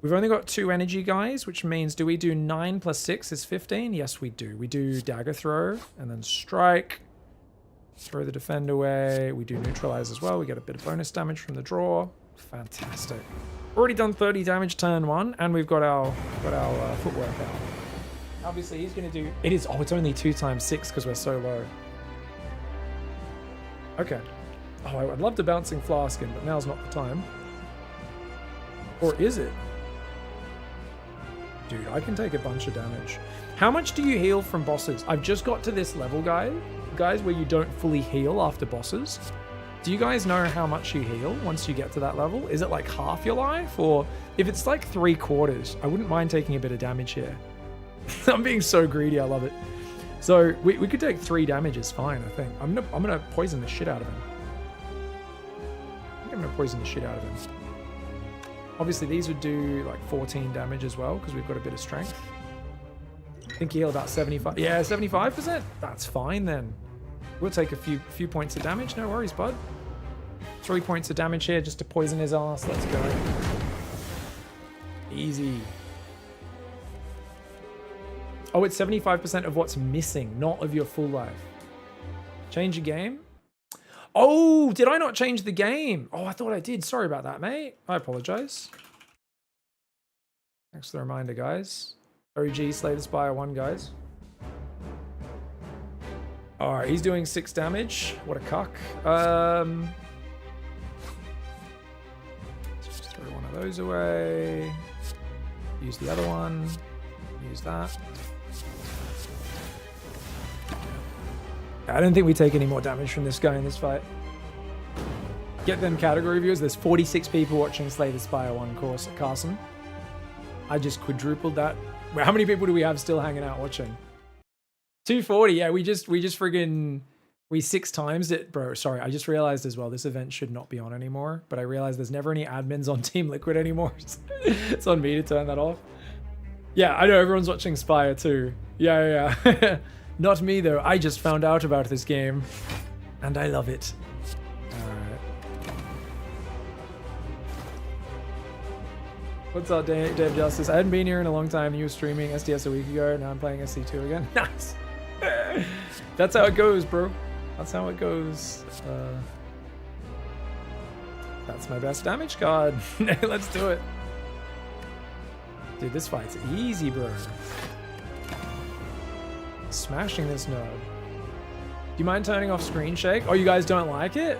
We've only got 2 energy guys, which means do we do 9 plus 6 is 15? Yes, we do. We do dagger throw and then strike. Throw the defend away. We do neutralize as well. We get a bit of bonus damage from the draw. Fantastic. Already done 30 damage turn 1, and we've got our footwork out. Obviously, he's going to do... It is... Oh, it's only 2 times 6 because we're so low. Okay. Oh, I'd love to bouncing flask in, but now's not the time. Or is it? Dude, I can take a bunch of damage. How much do you heal from bosses? I've just got to this level, guys, where you don't fully heal after bosses. Do you guys know how much you heal once you get to that level? Is it like half your life? Or if it's like 3/4, I wouldn't mind taking a bit of damage here. I'm being so greedy, I love it. So we could take 3 damage is fine, I think. I'm gonna poison the shit out of him. I think I'm gonna poison the shit out of him. Obviously these would do like 14 damage as well, because we've got a bit of strength. I think he healed about 75. Yeah, 75%? That's fine then. We'll take a few points of damage, no worries, bud. 3 points of damage here just to poison his ass. Let's go. Easy. Oh, it's 75% of what's missing, not of your full life. Change your game? Oh, did I not change the game? Oh, I thought I did. Sorry about that, mate. I apologize. Thanks for the reminder, guys. OG Slay the Spire 1, guys. Alright, he's doing 6 damage. What a cuck. Just throw one of those away. Use the other one. Use that. I don't think we take any more damage from this guy in this fight. Get them category viewers. There's 46 people watching Slay the Spire 1 course at Carson. I just quadrupled that. Well, how many people do we have still hanging out watching? 240. Yeah, we just friggin' we 6 times it, bro. Sorry, I just realized as well this event should not be on anymore. But I realized there's never any admins on Team Liquid anymore. It's on me to turn that off. Yeah, I know everyone's watching Spire too. Yeah. Not me though. I just found out about this game, and I love it. Alright. What's up, Dave Justice? I hadn't been here in a long time. You were streaming SDS a week ago. Now I'm playing SC2 again. Nice. That's how it goes, bro. That's how it goes. That's my best damage card. Let's do it. Dude, this fight's easy, bro. Smashing this node. Do you mind turning off screen shake? Oh, you guys don't like it?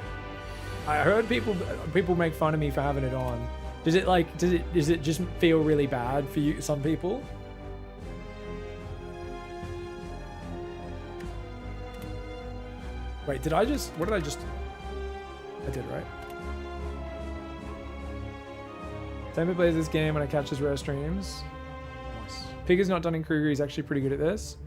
I heard people make fun of me for having it on. Does it just feel really bad for you, some people? Wait, what did I just... I did, right? Temper plays this game when I catch his rare streams. Nice. Pig is not done in Kruger, he's actually pretty good at this.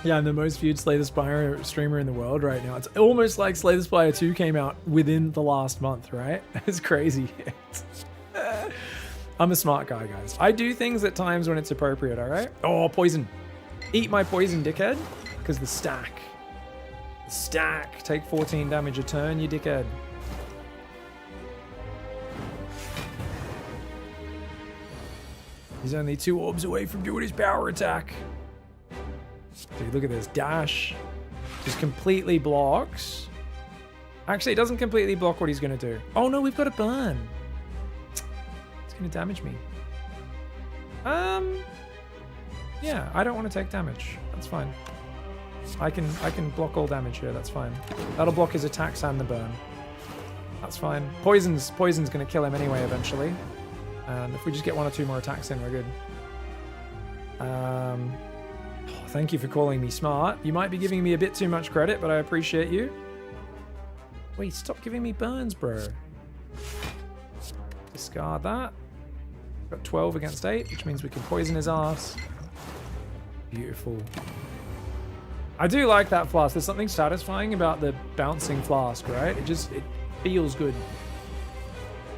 Yeah, I'm the most viewed Slay the Spire streamer in the world right now. It's almost like Slay the Spire 2 came out within the last month, right? It's crazy. I'm a smart guy, guys. I do things at times when it's appropriate, all right? Oh, poison. Eat my poison, dickhead. Because the stack. The stack. Take 14 damage a turn, you dickhead. He's only 2 orbs away from doing his power attack. Dude, look at this. Dash. Just completely blocks. Actually, it doesn't completely block what he's going to do. Oh, no, we've got a burn. It's going to damage me. Yeah, I don't want to take damage. That's fine. I can block all damage here. That's fine. That'll block his attacks and the burn. That's fine. Poison's going to kill him anyway eventually. And if we just get 1 or 2 more attacks in, we're good. Thank you for calling me smart. You might be giving me a bit too much credit, but I appreciate you. Wait, stop giving me burns, bro. Discard that. Got 12 against 8, which means we can poison his ass. Beautiful. I do like that flask. There's something satisfying about the bouncing flask, right? It feels good.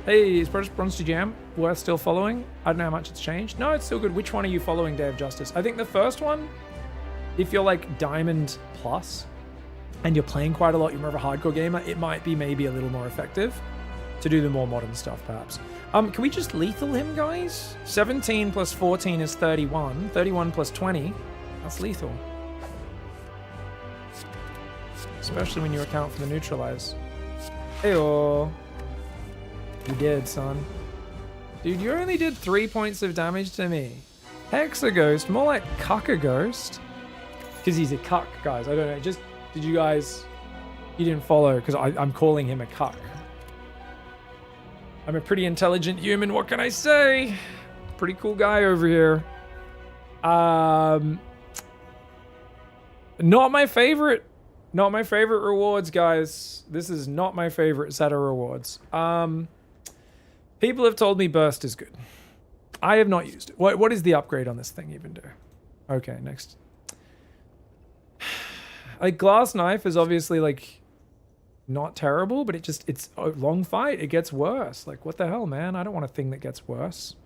Hey, is Bronze to Jam worth still following? I don't know how much it's changed. No, it's still good. Which one are you following, Day of Justice? I think the first one, if you're like Diamond Plus and you're playing quite a lot, you're more of a hardcore gamer, it might be maybe a little more effective to do the more modern stuff, perhaps. Can we just lethal him, guys? 17 plus 14 is 31. 31 plus 20, that's lethal. Especially when you account for the neutralize. Heyo. You did, son. Dude, you only did 3 points of damage to me. Hexaghost, more like Cuckaghost. Because he's a cuck, guys. I don't know. Just, did you guys... You didn't follow, because I'm calling him a cuck. I'm a pretty intelligent human, what can I say? Pretty cool guy over here. Not my favorite. Not my favorite rewards, guys. This is not my favorite set of rewards. People have told me burst is good. I have not used it. What is the upgrade on this thing even do? Okay, next. Like, glass knife is obviously like not terrible, but it's a long fight. It gets worse. Like, what the hell, man? I don't want a thing that gets worse.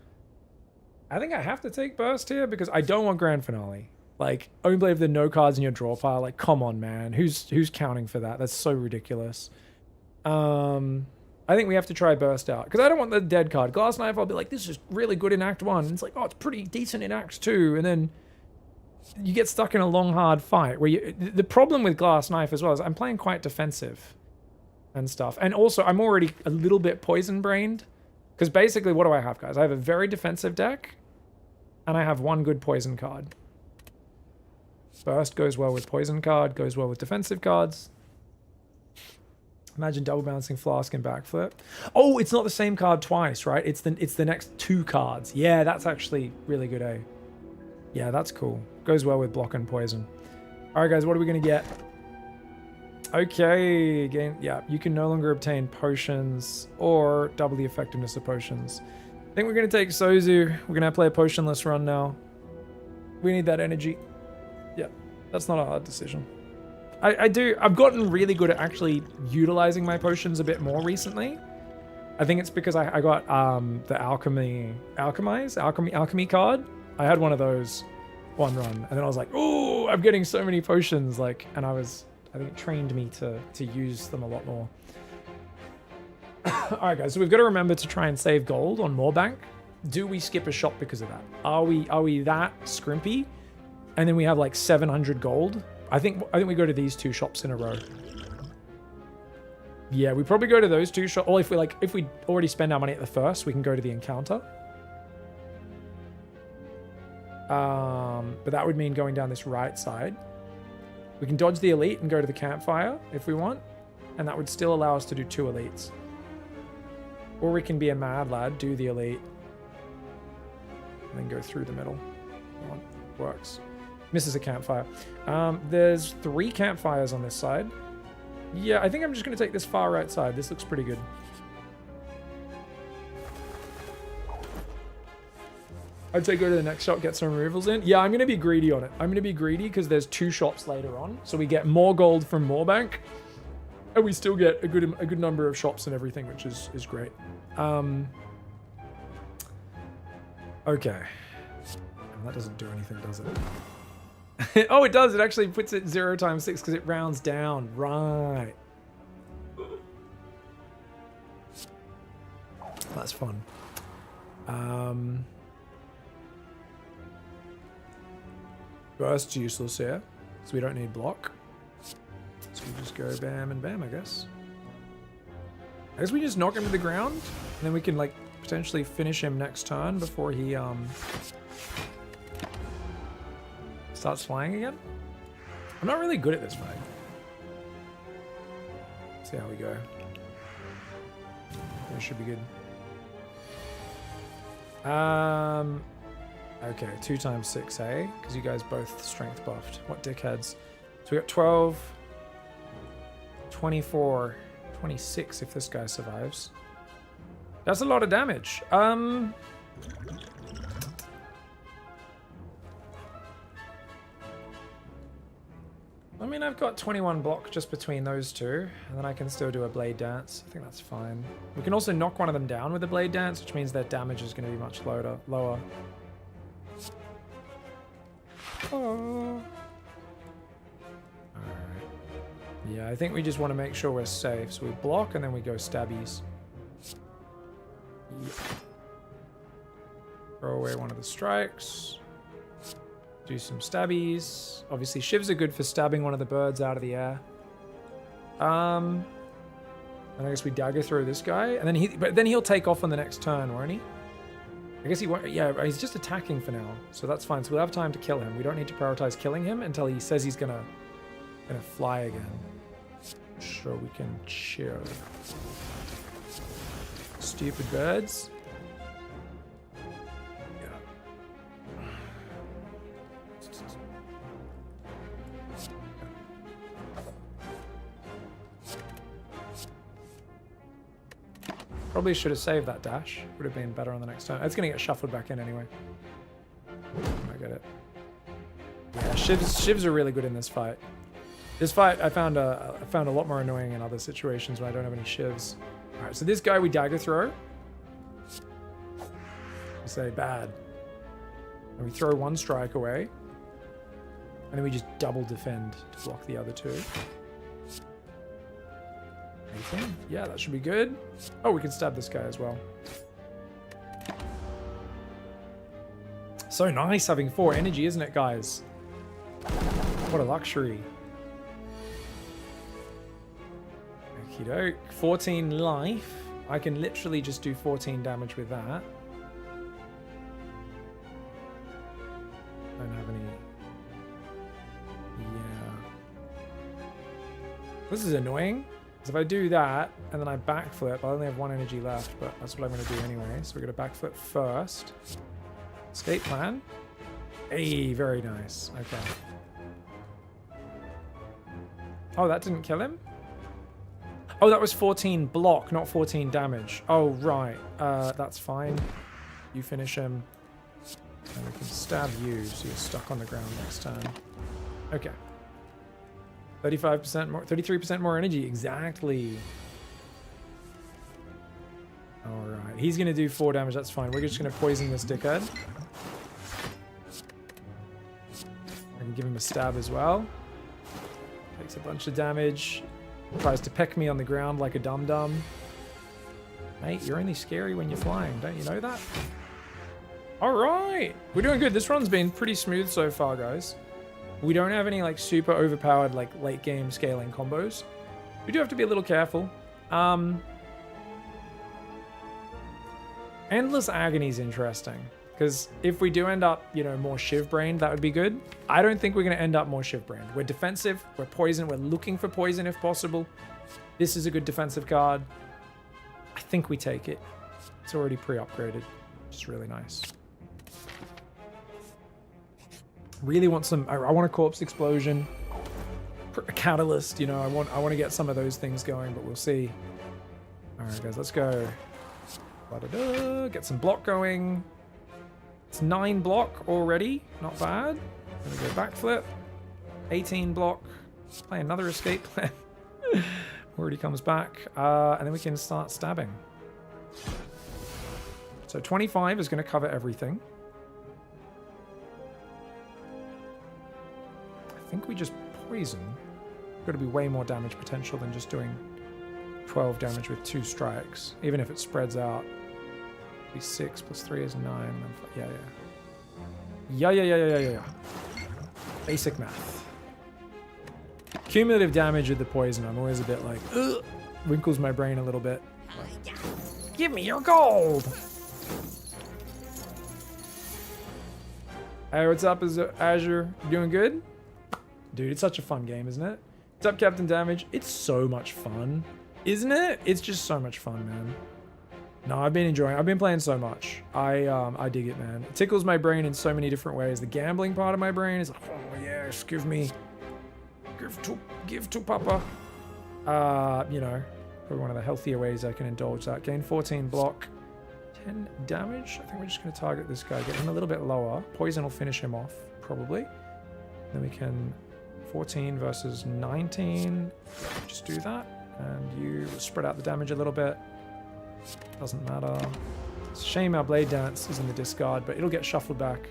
I think I have to take burst here because I don't want grand finale. Like, only if there are no cards in your draw pile. Like, come on, man. Who's counting for that? That's so ridiculous. I think we have to try burst out because I don't want the dead card. Glass knife, I'll be like, this is really good in Act 1. It's like, oh, it's pretty decent in Act 2. And then you get stuck in a long, hard fight where the problem with glass knife as well is I'm playing quite defensive and stuff. And also, I'm already a little bit poison-brained because basically, what do I have, guys? I have a very defensive deck and I have 1 good poison card. Burst goes well with poison card, goes well with defensive cards. Imagine double bouncing flask and backflip. Oh, it's not the same card twice, right? It's the next 2 cards. Yeah, that's actually really good, eh? Yeah, that's cool. Goes well with block and poison. All right, guys, what are we gonna get? Okay, again, yeah, you can no longer obtain potions or double the effectiveness of potions. I think we're gonna take Sozu. We're gonna play a potionless run now. We need that energy. Yeah, that's not a hard decision. I've gotten really good at actually utilizing my potions a bit more recently. I think it's because I got the alchemy card. I had one of those one run, and then I was like, oh, I'm getting so many potions, like, and I think it trained me to use them a lot more. All right, guys, so we've got to remember to try and save gold on Moorbank. Do we skip a shop because of that? Are we that scrimpy? And then we have like 700 gold. I think we go to these 2 shops in a row. Yeah, we probably go to those 2 shops. Or if we already spend our money at the first, we can go to the encounter. But that would mean going down this right side. We can dodge the elite and go to the campfire if we want. And that would still allow us to do 2 elites. Or we can be a mad lad, do the elite. And then go through the middle. Works. Misses a campfire. There's 3 campfires on this side. Yeah, I think I'm just going to take this far right side. This looks pretty good. I'd say go to the next shop, get some removals in. Yeah, I'm going to be greedy on it. I'm going to be greedy because there's 2 shops later on. So we get more gold from Moorbank. And we still get a good number of shops and everything, which is great. Okay. That doesn't do anything, does it? Oh, it does. It actually puts it 0 times 6 because it rounds down. Right. That's fun. Burst's useless here, so we don't need block. So we just go bam and bam, I guess. I guess we just knock him to the ground, and then we can like potentially finish him next turn before he starts flying again. I'm not really good at this fight. See how we go. It should be good. Okay, 2 times 6, eh? Because you guys both strength buffed. What dickheads. So we got 12, 24, 26 if this guy survives. That's a lot of damage. I mean, I've got 21 block just between those two, and then I can still do a blade dance. I think that's fine. We can also knock one of them down with a blade dance, which means their damage is going to be much lower. Oh. Alright. Yeah, I think we just want to make sure we're safe. So we block and then we go stabbies. Yeah. Throw away one of the strikes. Do some stabbies. Obviously, shivs are good for stabbing one of the birds out of the air. And I guess we dagger throw this guy, and then he'll take off on the next turn, won't he? I guess he won't. Yeah, he's just attacking for now, so that's fine. So we'll have time to kill him. We don't need to prioritize killing him until he says he's gonna fly again. So we can chill. Stupid birds. Probably should have saved that dash. Would have been better on the next turn. It's going to get shuffled back in anyway. I get it. Yeah, shivs are really good in this fight. This fight I found a lot more annoying in other situations when I don't have any shivs. All right, so this guy we dagger throw. We say bad. And we throw one strike away. And then we just double defend to block the other two. 18. Yeah, that should be good. Oh, we can stab this guy as well. So nice having 4 energy, isn't it, guys? What a luxury. Okie doke. 14 life. I can literally just do 14 damage with that. Don't have any. Yeah. This is annoying. If I do that, and then I backflip, I only have 1 energy left, but that's what I'm going to do anyway. So we're going to backflip first. Escape plan. Hey, very nice. Okay. Oh, that didn't kill him? Oh, that was 14 block, not 14 damage. Oh, right. That's fine. You finish him. And we can stab you, so you're stuck on the ground next turn. Okay. 35% more, 33% more energy, exactly. All right, he's gonna do 4 damage. That's fine. We're just gonna poison this dickhead. And give him a stab as well. Takes a bunch of damage. Tries to peck me on the ground like a dum-dum. Mate, you're only scary when you're flying. Don't you know that? All right, we're doing good. This run's been pretty smooth so far, guys. We don't have any like super overpowered like late game scaling combos. We do have to be a little careful. Endless Agony is interesting because if we do end up, you know, more Shiv brained, that would be good. I don't think we're going to end up more Shiv brained. We're defensive, we're poison, we're looking for poison if possible. This is a good defensive card. I think we take it. It's already pre-upgraded, which is really nice. Really want some. I want a corpse explosion, a catalyst. You know, I want to get some of those things going, but we'll see. All right, guys, let's go. Get some block going. It's 9 block already. Not bad. Gonna go backflip. 18 block. Play another escape plan. Already comes back, and then we can start stabbing. So 25 is going to cover everything. think we just poison. Got to be way more damage potential than just doing 12 damage with 2 strikes. Even if it spreads out. Be 6 plus 3 is 9. Yeah. Basic math. Cumulative damage with the poison. I'm always a bit like, ugh, wrinkles my brain a little bit. Give me your gold! Hey, what's up, Azure? You doing good? Dude, it's such a fun game, isn't it? What's up, Captain Damage? It's so much fun. Isn't it? It's just so much fun, man. No, I've been enjoying it. I've been playing so much. I dig it, man. It tickles my brain in so many different ways. The gambling part of my brain is like, oh yes, give to Papa. You know, probably one of the healthier ways I can indulge that. Gain 14 block, 10 damage. I think we're just going to target this guy, get him a little bit lower. Poison will finish him off, probably. Then we can 14 versus 19. Just do that, and you spread out the damage a little bit. Doesn't matter. It's a shame our Blade Dance is in the discard, but it'll get shuffled back.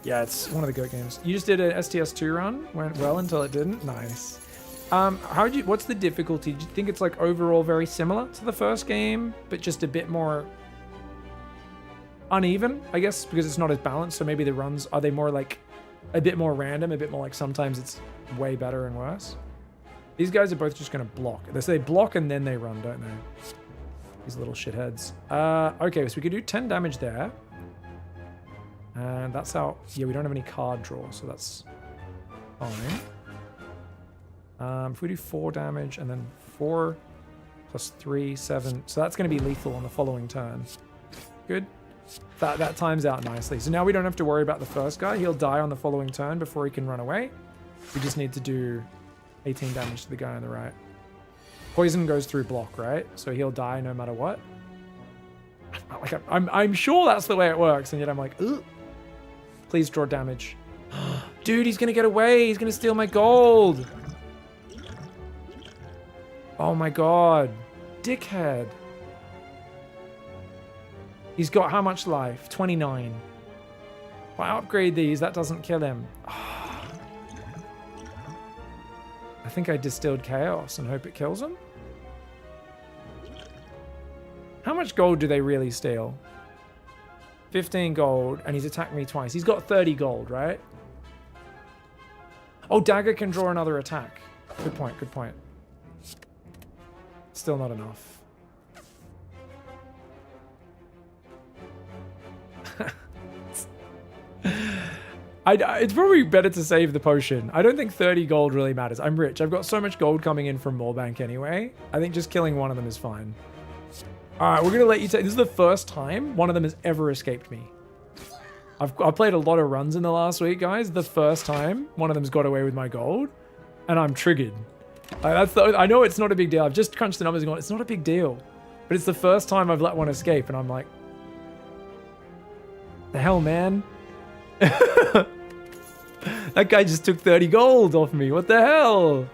Yeah, it's one of the GOAT games. You just did an STS2 run, went well until it didn't. Nice. What's the difficulty? Do you think it's like overall very similar to the first game, but just a bit more uneven, I guess, because it's not as balanced? So maybe the runs, are they more like a bit more random, a bit more like sometimes it's way better and worse? These guys are both just going to block. They block and then they run, don't they? These little shitheads. Okay, so we could do 10 damage there. And that's our... Yeah, we don't have any card draw, so that's fine. If we do 4 damage and then 4 plus 3, 7. So that's going to be lethal on the following turn. Good. That times out nicely. So now we don't have to worry about the first guy. He'll die on the following turn before he can run away. We just need to do 18 damage to the guy on the right. Poison goes through block, right? So he'll die no matter what. Like I'm sure that's the way it works, and yet I'm like, ugh. Please draw damage. Dude, he's gonna get away. He's gonna steal my gold. Oh my god. Dickhead. He's got how much life? 29. If I upgrade these, that doesn't kill him. I think I distilled chaos and hope it kills him. How much gold do they really steal? 15 gold, and he's attacked me twice. He's got 30 gold, right? Oh, dagger can draw another attack. Good point, good point. Still not enough. It's probably better to save the potion. I don't think 30 gold really matters. I'm rich. I've got so much gold coming in from Moorbank anyway. I think just killing one of them is fine. Alright, we're going to let you take... This is the first time one of them has ever escaped me. I've played a lot of runs in the last week, guys. The first time one of them's got away with my gold. And I'm triggered. I know it's not a big deal. I've just crunched the numbers and gone, it's not a big deal. But it's the first time I've let one escape. And I'm like... The hell, man? That guy just took 30 gold off me. What the hell?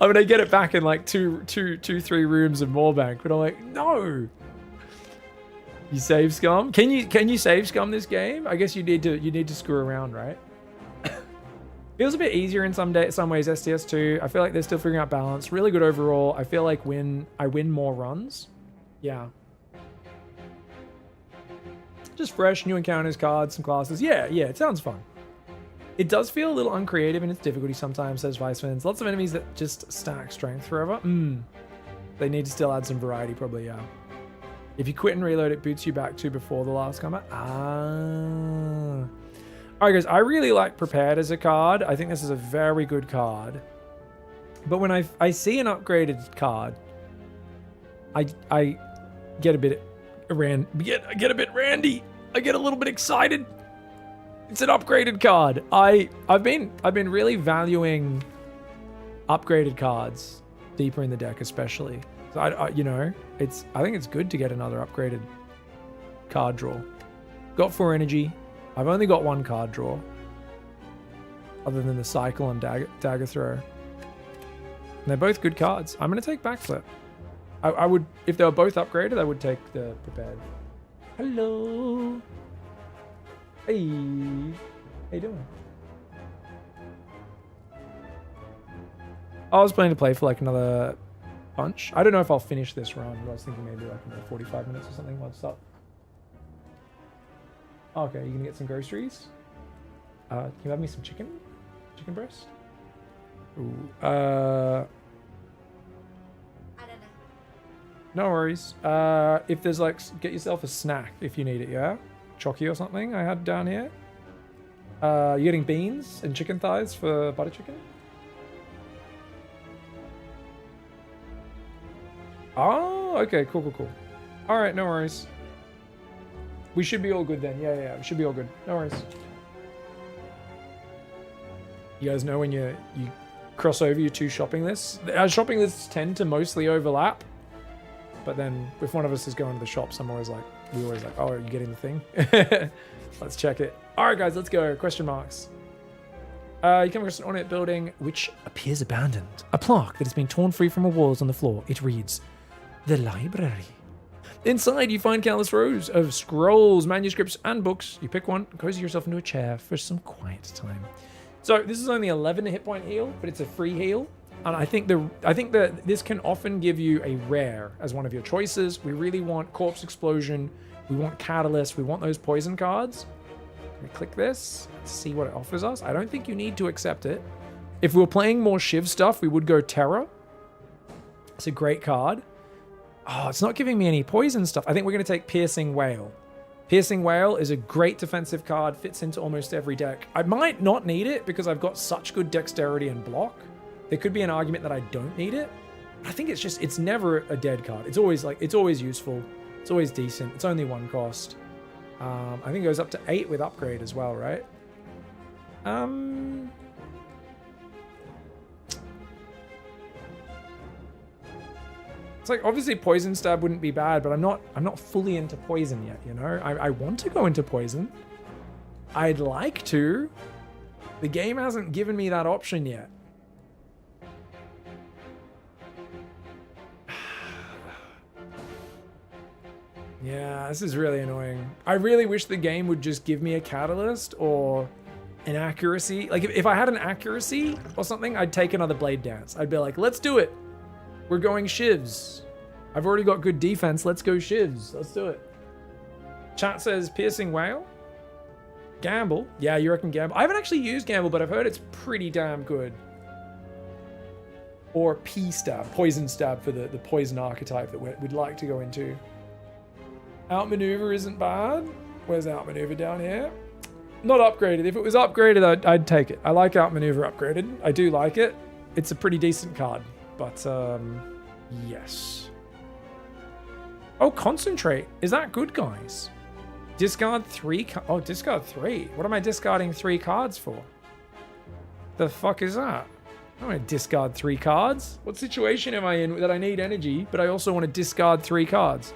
I mean, I get it back in like two, 3 rooms of Moorbank, but I'm like, no. You save scum? Can you save scum this game? I guess you need to screw around, right? Feels a bit easier in some ways. STS2. I feel like they're still figuring out balance. Really good overall. I feel like I win more runs. Yeah. Just fresh, new encounters, cards, some classes. Yeah, it sounds fun. It does feel a little uncreative in its difficulty sometimes, says Vicefins. Lots of enemies that just stack strength forever. They need to still add some variety, probably, yeah. If you quit and reload, it boots you back to before the last combat. Alright, guys, I really like Prepared as a card. I think this is a very good card. But when I see an upgraded card, I get a bit get a bit randy. I get a little bit excited. It's an upgraded card. I've been really valuing upgraded cards deeper in the deck, especially. So I think it's good to get another upgraded card draw. Got 4 energy. I've only got 1 card draw, other than the cycle and dagger throw. And they're both good cards. I'm gonna take backflip. I would, if they were both upgraded, I would take the prepared. Hello. Hey, how you doing? I was planning to play for like another bunch. I don't know if I'll finish this run, but I was thinking maybe like another 45 minutes or something. What's up? Okay, you gonna get some groceries? Can you have me some chicken? Chicken breast? Ooh, I don't know. no worries. If there's like, get yourself a snack if you need it, yeah? Chocky or something I had down here. You getting beans and chicken thighs for butter chicken? Oh, okay, cool. All right, no worries. We should be all good then. Yeah, we should be all good. No worries. You guys know when you cross over your two shopping lists? Our shopping lists tend to mostly overlap. But then if one of us is going to the shops, we always like, oh, are you getting the thing? Let's check it. All right, guys, let's go. Question marks. You come across an ornate building which appears abandoned. A plaque that has been torn free from the walls on the floor. It reads, "The library." Inside, you find countless rows of scrolls, manuscripts, and books. You pick one, cozy yourself into a chair for some quiet time. So this is only 11 hit point heal, but it's a free heal. And I think that this can often give you a rare as one of your choices. We really want Corpse Explosion. We want Catalyst. We want those poison cards. Let me click this. Let's see what it offers us. I don't think you need to accept it. If we were playing more Shiv stuff, we would go Terror. It's a great card. Oh, it's not giving me any poison stuff. I think we're going to take Piercing Whale. Piercing Whale is a great defensive card. Fits into almost every deck. I might not need it because I've got such good dexterity and block. There could be an argument that I don't need it. I think it's never a dead card. It's always useful. It's always decent. It's only one cost. I think it goes up to 8 with upgrade as well, right? It's like obviously Poison Stab wouldn't be bad, but I'm not fully into poison yet, you know? I want to go into poison. I'd like to. The game hasn't given me that option yet. Yeah, this is really annoying. I really wish the game would just give me a catalyst or an accuracy. Like if I had an accuracy or something, I'd take another Blade Dance. I'd be like, let's do it. We're going Shivs. I've already got good defense. Let's go Shivs. Let's do it. Chat says Piercing Whale. Gamble. Yeah, you reckon Gamble? I haven't actually used Gamble, but I've heard it's pretty damn good. Or P-Stab. Poison Stab for the poison archetype that we'd like to go into. Outmaneuver isn't bad. Where's Outmaneuver down here? Not upgraded. If it was upgraded, I'd take it. I like Outmaneuver upgraded. I do like it. It's a pretty decent card. But, yes. Oh, Concentrate. Is that good, guys? Discard 3. Oh, discard 3. What am I discarding 3 cards for? The fuck is that? I'm going to discard 3 cards. What situation am I in that I need energy, but I also want to discard 3 cards?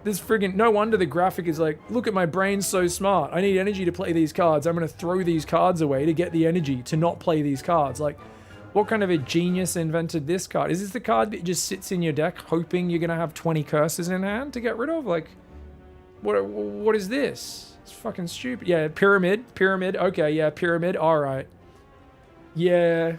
This friggin', no wonder the graphic is like, look at my brain's so smart. I need energy to play these cards. I'm going to throw these cards away to get the energy to not play these cards. Like, what kind of a genius invented this card? Is this the card that just sits in your deck hoping you're going to have 20 curses in hand to get rid of? Like, what is this? It's fucking stupid. Yeah, Pyramid. Okay, yeah, Pyramid. All right. Yeah.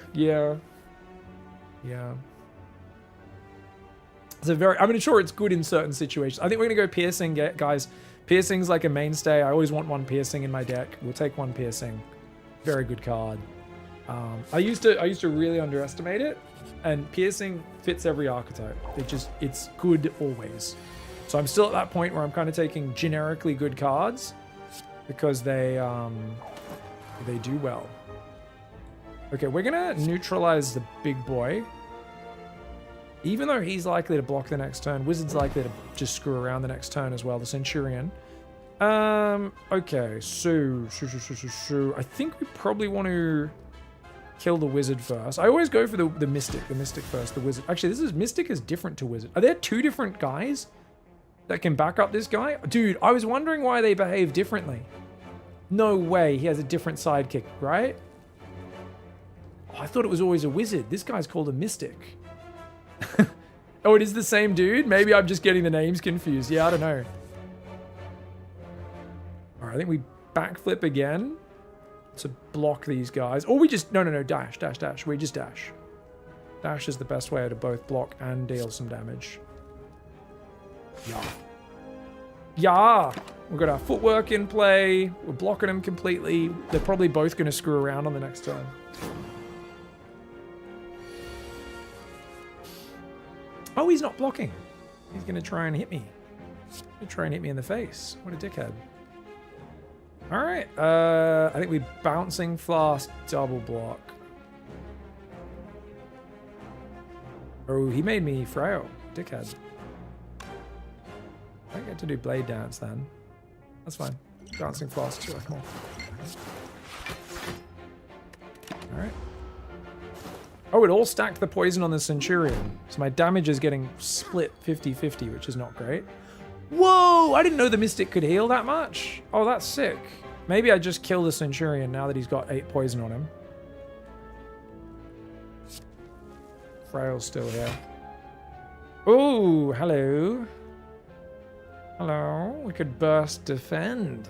I'm sure it's good in certain situations. I think we're going to go Piercing, guys. Piercing's like a mainstay. I always want one Piercing in my deck. We'll take one Piercing. Very good card. I used to really underestimate it, and Piercing fits every archetype. It's good always. So I'm still at that point where I'm kind of taking generically good cards because they do well. Okay, we're gonna neutralize the big boy. Even though he's likely to block the next turn, Wizard's likely to just screw around the next turn as well, the Centurion. Okay, so I think we probably want to kill the Wizard first. I always go for the Mystic first, the Wizard. Actually, Mystic is different to Wizard. Are there 2 different guys that can back up this guy? Dude, I was wondering why they behave differently. No way, he has a different sidekick, right? Oh, I thought it was always a Wizard. This guy's called a Mystic. Oh, it is the same dude? Maybe I'm just getting the names confused. Yeah, I don't know. All right, I think we backflip again to block these guys. Or we just... No, dash. We just dash. Dash is the best way to both block and deal some damage. Yeah! We've got our footwork in play. We're blocking them completely. They're probably both going to screw around on the next turn. Oh, he's not blocking. He's going to try and hit me. He's going to try and hit me in the face. What a dickhead. Alright. I think we Bouncing Flask double block. Oh, he made me frail. Dickhead. I get to do Blade Dance then. That's fine. Bouncing Flask too. Come on. Alright. Oh, it all stacked the poison on the Centurion. So my damage is getting split 50-50, which is not great. Whoa! I didn't know the Mystic could heal that much. Oh, that's sick. Maybe I just kill the Centurion now that he's got 8 poison on him. Frail's still here. Oh, hello. Hello. We could burst defend.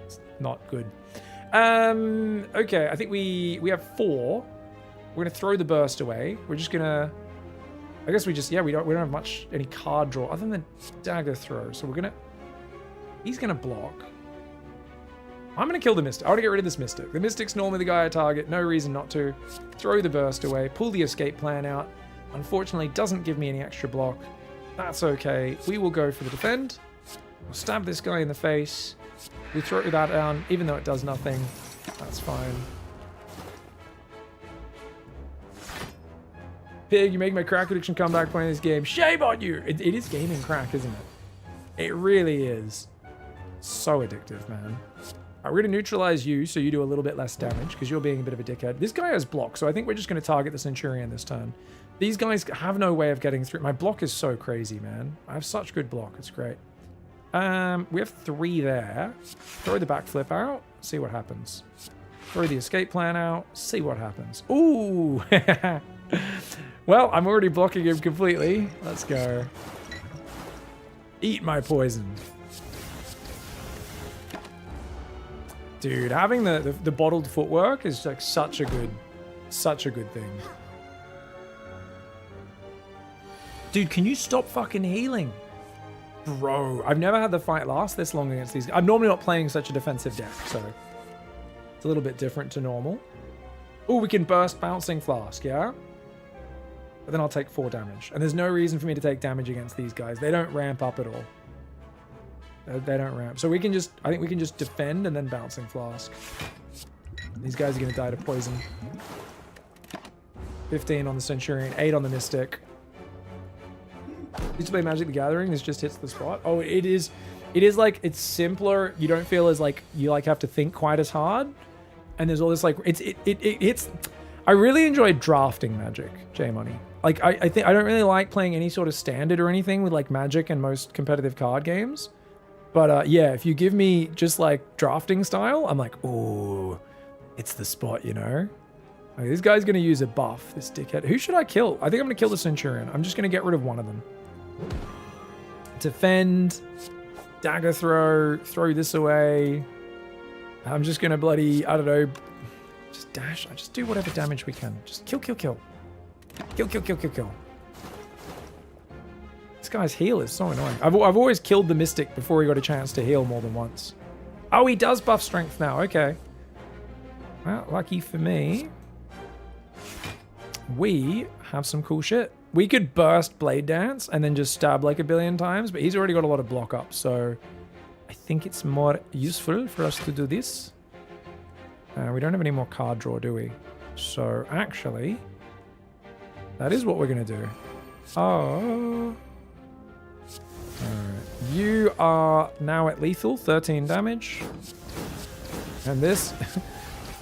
It's not good. Okay, I think we have 4. We're gonna throw the burst away. We're just gonna... I guess we just... Yeah, we don't have much... any card draw other than dagger throw. So we're gonna... He's gonna block. I'm gonna kill the Mystic. I want to get rid of this Mystic. The Mystic's normally the guy I target. No reason not to. Throw the burst away. Pull the escape plan out. Unfortunately, doesn't give me any extra block. That's okay. We will go for the defend. We'll stab this guy in the face. We throw that down, even though it does nothing. That's fine. Pig, you make my crack addiction come back playing this game. Shame on you! It is gaming crack, isn't it? It really is. So addictive, man. Right, we're going to neutralize you so you do a little bit less damage because you're being a bit of a dickhead. This guy has block, so I think we're just going to target the Centurion this turn. These guys have no way of getting through. My block is so crazy, man. I have such good block. It's great. We have 3 there. Throw the backflip out. See what happens. Throw the escape plan out. See what happens. Ooh! Well, I'm already blocking him completely. Let's go. Eat my poison. Dude, having the bottled footwork is like such a good thing. Dude, can you stop fucking healing? Bro, I've never had the fight last this long against these guys. I'm normally not playing such a defensive deck, so it's a little bit different to normal. Oh, we can burst Bouncing Flask, yeah? But then I'll take 4 damage. And there's no reason for me to take damage against these guys. They don't ramp up at all. They don't ramp. So we can just... I think we can just defend and then Bouncing Flask. These guys are going to die to poison. 15 on the Centurion. 8 on the Mystic. Used to play Magic the Gathering. This just hits the spot. Oh, it is like... It's simpler. You don't feel as like... You like have to think quite as hard. And there's all this like... It's... I really enjoyed drafting Magic, J-Money. Like, I think I don't really like playing any sort of standard or anything with like Magic and most competitive card games. But yeah, if you give me just like drafting style, I'm like, ooh, it's the spot, you know? Okay, this guy's going to use a buff, this dickhead. Who should I kill? I think I'm going to kill the Centurion. I'm just going to get rid of one of them. Defend, dagger throw this away. I'm just going to bloody, I don't know, just dash. I just do whatever damage we can. Just kill. Kill. This guy's heal is so annoying. I've always killed the Mystic before he got a chance to heal more than once. Oh, he does buff strength now. Okay. Well, lucky for me. We have some cool shit. We could burst Blade Dance and then just stab like a billion times, but he's already got a lot of block up, so I think it's more useful for us to do this. We don't have any more card draw, do we? So actually, that is what we're going to do. Oh. Alright. You are now at lethal, 13 damage. And this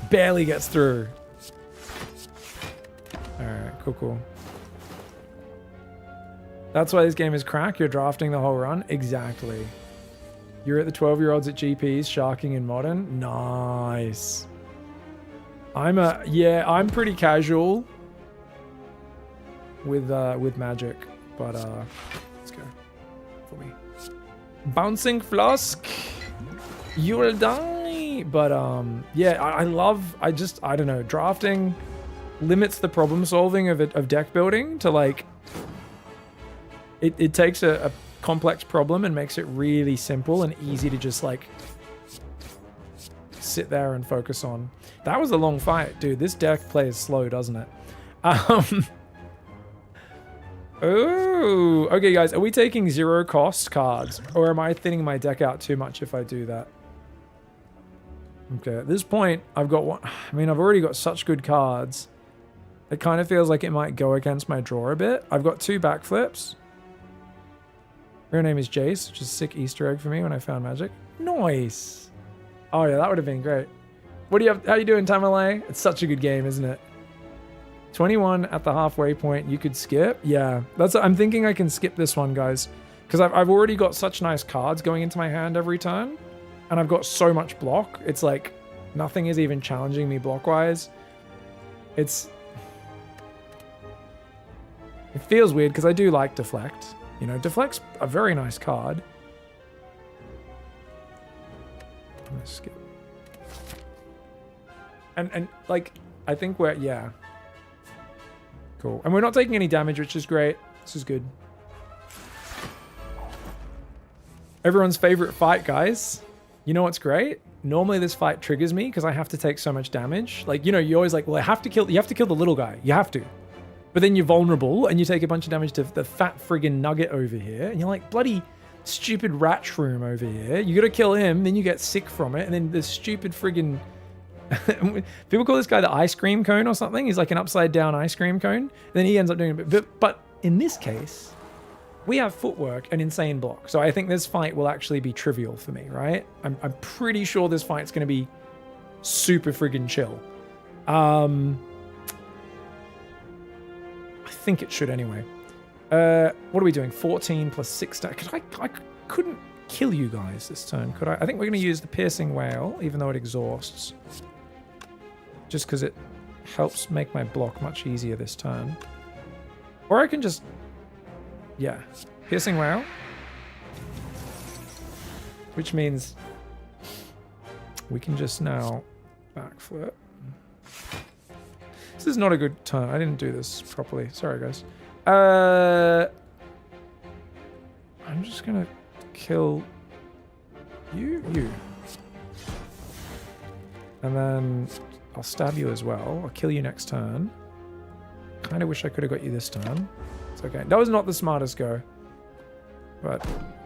barely gets through. Alright, cool. That's why this game is crack. You're drafting the whole run. Exactly. You're at the 12-year-olds at GPs, sharking in Modern. Nice. I'm pretty casual with Magic, but let's go for me. Bouncing Flask. You'll die. But yeah, I don't know, drafting limits the problem solving of deck building to like it takes a complex problem and makes it really simple and easy to just like sit there and focus on. That was a long fight, dude. This deck plays slow, doesn't it? Oh, okay, guys. Are we taking 0 cost cards, or am I thinning my deck out too much if I do that? Okay, at this point, I've got one. I mean, I've already got such good cards. It kind of feels like it might go against my draw a bit. I've got 2 backflips. Her name is Jace, which is a sick Easter egg for me when I found magic. Nice. Oh yeah, that would have been great. What do you have? How you doing, Tamalay? It's such a good game, isn't it? 21 at the halfway point. You could skip. Yeah, I'm thinking I can skip this one, guys, because I've already got such nice cards going into my hand every turn, and I've got so much block. It's like nothing is even challenging me block-wise. It feels weird because I do like deflect. You know, deflect's a very nice card. I'm gonna skip. And like, I think yeah. Cool. And we're not taking any damage, which is great. This is good. Everyone's favorite fight, guys. You know what's great? Normally this fight triggers me because I have to take so much damage. Like, you know, you're always like, well, you have to kill the little guy. You have to. But then you're vulnerable and you take a bunch of damage to the fat friggin' nugget over here. And you're like, bloody stupid rat shroom over here. You gotta kill him, then you get sick from it. And then this stupid friggin'... People call this guy the ice cream cone or something. He's like an upside down ice cream cone. And then he ends up doing it. But in this case, we have footwork and insane block. So I think this fight will actually be trivial for me, right? I'm pretty sure this fight's going to be super friggin' chill. I think it should anyway. What are we doing? 14 plus 6 stack. I couldn't kill you guys this turn, could I? I think we're going to use the piercing whale, even though it exhausts. Just because it helps make my block much easier this turn. Or I can just... Yeah. Piercing whale. Which means we can just now backflip. This is not a good turn. I didn't do this properly. Sorry, guys. I'm just going to kill you. And then... I'll stab you as well. I'll kill you next turn. Kind of wish I could have got you this turn. It's okay. That was not the smartest go. But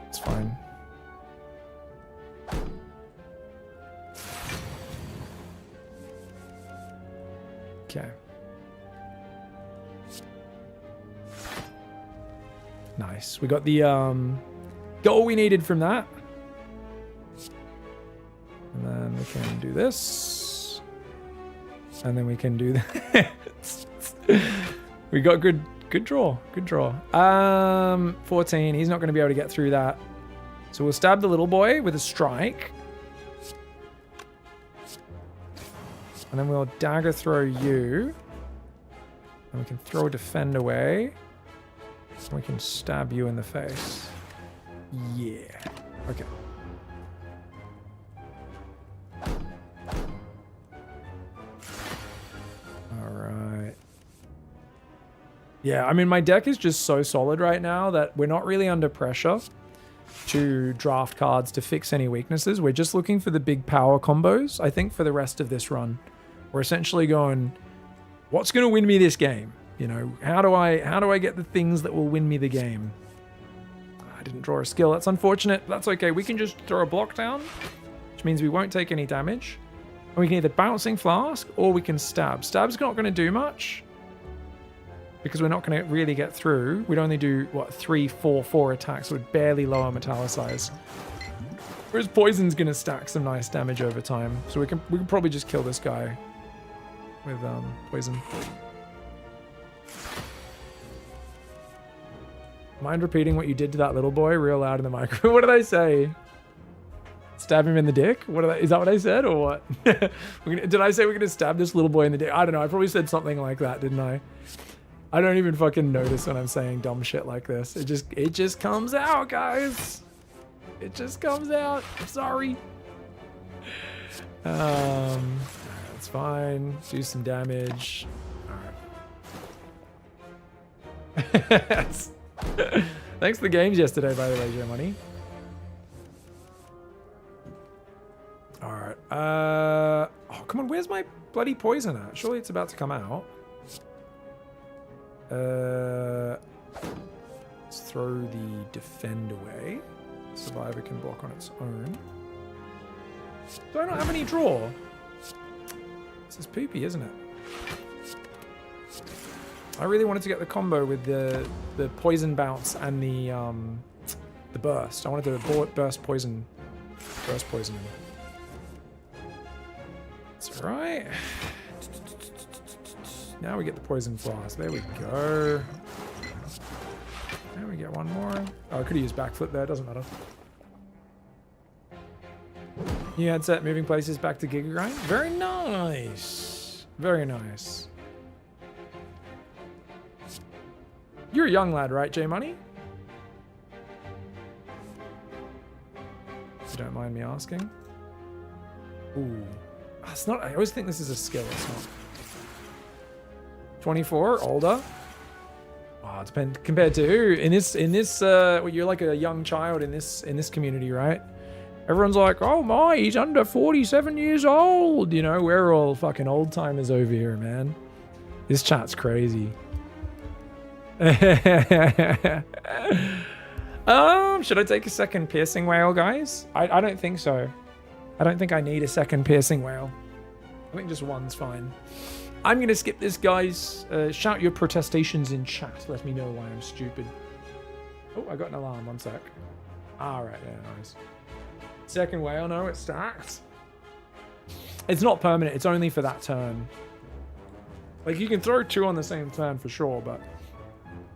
it's fine. Okay. Nice. We got the goal we needed from that. And then we can do this. And then we can do that. We got good draw. Good draw. 14. He's not going to be able to get through that. So we'll stab the little boy with a strike. And then we'll dagger throw you. And we can throw defend away. And we can stab you in the face. Yeah. Okay. Alright. Yeah, I mean, my deck is just so solid right now that we're not really under pressure to draft cards to fix any weaknesses. We're just looking for the big power combos, I think, for the rest of this run. We're essentially going, what's going to win me this game? You know, how do I get the things that will win me the game? I didn't draw a skill. That's unfortunate. That's okay. We can just throw a block down, which means we won't take any damage. And we can either Bouncing Flask or we can Stab. Stab's not going to do much because we're not going to really get through. We'd only do, what, 3, 4, 4 attacks. It would barely lower Metallicize. Whereas Poison's going to stack some nice damage over time. So we can probably just kill this guy with Poison. Mind repeating what you did to that little boy real loud in the microphone? What did I say? Stab him in the dick? Is that what I said, or what? Did I say we're gonna stab this little boy in the dick? I don't know. I probably said something like that, didn't I? I don't even fucking notice when I'm saying dumb shit like this. It just comes out, guys. It just comes out. I'm sorry. That's fine. Do some damage. Alright. Thanks for the games yesterday, by the way, Joe Money. Alright. Oh, come on. Where's my bloody poison at? Surely it's about to come out. Let's throw the defend away. Survivor can block on its own. Do I not have any draw? This is poopy, isn't it? I really wanted to get the combo with the poison bounce and the burst. I wanted to burst poison. Burst poisoning. It's alright. Now we get the poison flask. There we go. Now we get one more. Oh, I could have used backflip there. Doesn't matter. New headset, moving places back to Giga Grind. Very nice. Very nice. You're a young lad, right, J Money? If you don't mind me asking. Ooh. It's not. I always think this is a skill. It's not. 24, older. Oh, it's been compared to who? In this, well, you're like a young child in this community, right? Everyone's like, oh my, he's under 47 years old. You know, we're all fucking old timers over here, man. This chat's crazy. Should I take a second piercing whale, guys? I don't think so. I don't think I need a second piercing whale. I think just one's fine. I'm going to skip this, guys. Shout your protestations in chat. Let me know why I'm stupid. Oh, I got an alarm. 1 sec. All right, yeah, nice. Second whale, no, it's stacked. It's not permanent. It's only for that turn. Like, you can throw 2 on the same turn for sure, but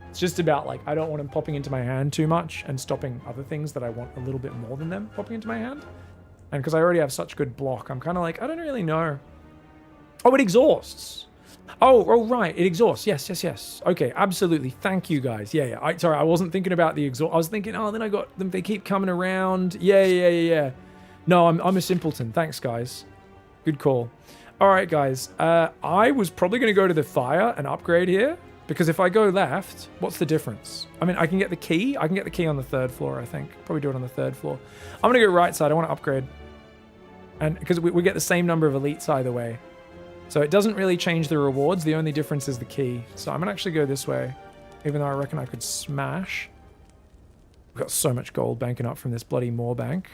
it's just about, like, I don't want them popping into my hand too much and stopping other things that I want a little bit more than them popping into my hand. And because I already have such good block, I'm kind of like, I don't really know. Oh, it exhausts. Oh, right. It exhausts. Yes. Okay, absolutely. Thank you, guys. Yeah. Sorry, I wasn't thinking about the exhaust. I was thinking, oh, then I got them. They keep coming around. Yeah. No, I'm a simpleton. Thanks, guys. Good call. All right, guys. I was probably going to go to the fire and upgrade here. Because if I go left, what's the difference? I mean, I can get the key. I can get the key on the 3rd floor, I think. Probably do it on the 3rd floor. I'm going to go right side. I want to upgrade. And because we get the same number of elites either way. So it doesn't really change the rewards. The only difference is the key. So I'm going to actually go this way. Even though I reckon I could smash. We've got so much gold banking up from this bloody Moor bank.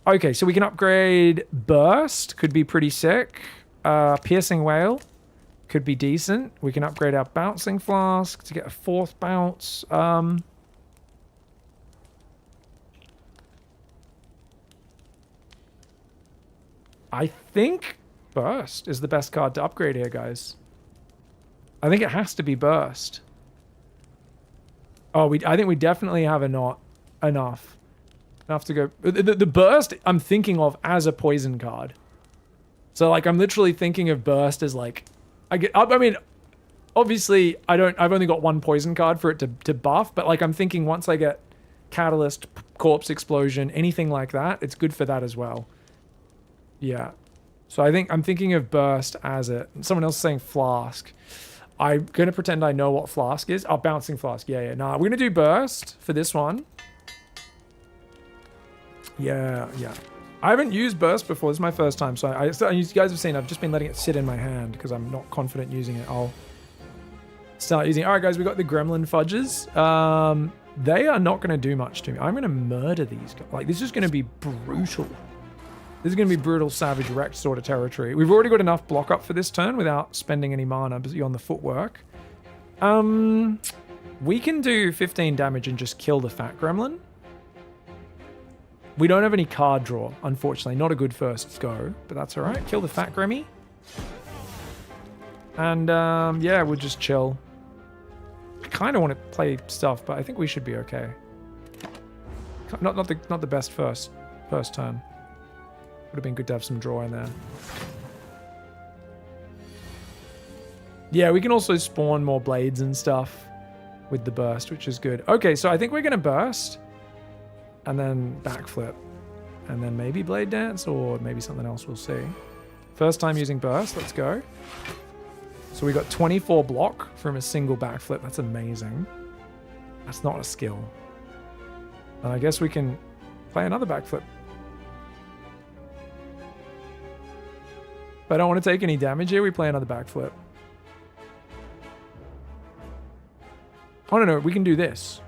Okay, so we can upgrade Burst. Could be pretty sick. Piercing Whale. Could be decent. We can upgrade our Bouncing Flask to get a 4th bounce. I think Burst is the best card to upgrade here, guys. I think it has to be Burst. Oh, I think we definitely have enough to go. The Burst I'm thinking of as a poison card. So like I'm literally thinking of Burst as like I mean obviously I've only got 1 poison card for it to buff, but like I'm thinking once I get Catalyst, Corpse Explosion, anything like that, it's good for that as well. Yeah. So I'm thinking of Burst as it. Someone else is saying Flask. I'm going to pretend I know what Flask is. Oh, Bouncing Flask. Yeah. Nah, we're going to do Burst for this one. Yeah. I haven't used Burst before. This is my first time. So you guys have seen, I've just been letting it sit in my hand because I'm not confident using it. I'll start using it. All right, guys, we got the Gremlin Fudges. They are not going to do much to me. I'm going to murder these guys. Like, this is going to be brutal. This is going to be brutal, savage, wrecked sort of territory. We've already got enough block up for this turn without spending any mana beyond the footwork. We can do 15 damage and just kill the fat gremlin. We don't have any card draw, unfortunately. Not a good first go, but that's all right. Kill the fat gremmy. And yeah, we'll just chill. I kind of want to play stuff, but I think we should be okay. Not the best first turn. Would have been good to have some draw in there. Yeah, we can also spawn more blades and stuff with the burst, which is good. Okay, so I think we're going to burst and then backflip. and then maybe Blade Dance, or maybe something else, we'll see. First time using Burst, let's go. So we got 24 block from a single backflip. That's amazing. That's not a skill. And I guess we can play another backflip. If I don't want to take any damage here, we play another backflip. Oh, no, we can do this.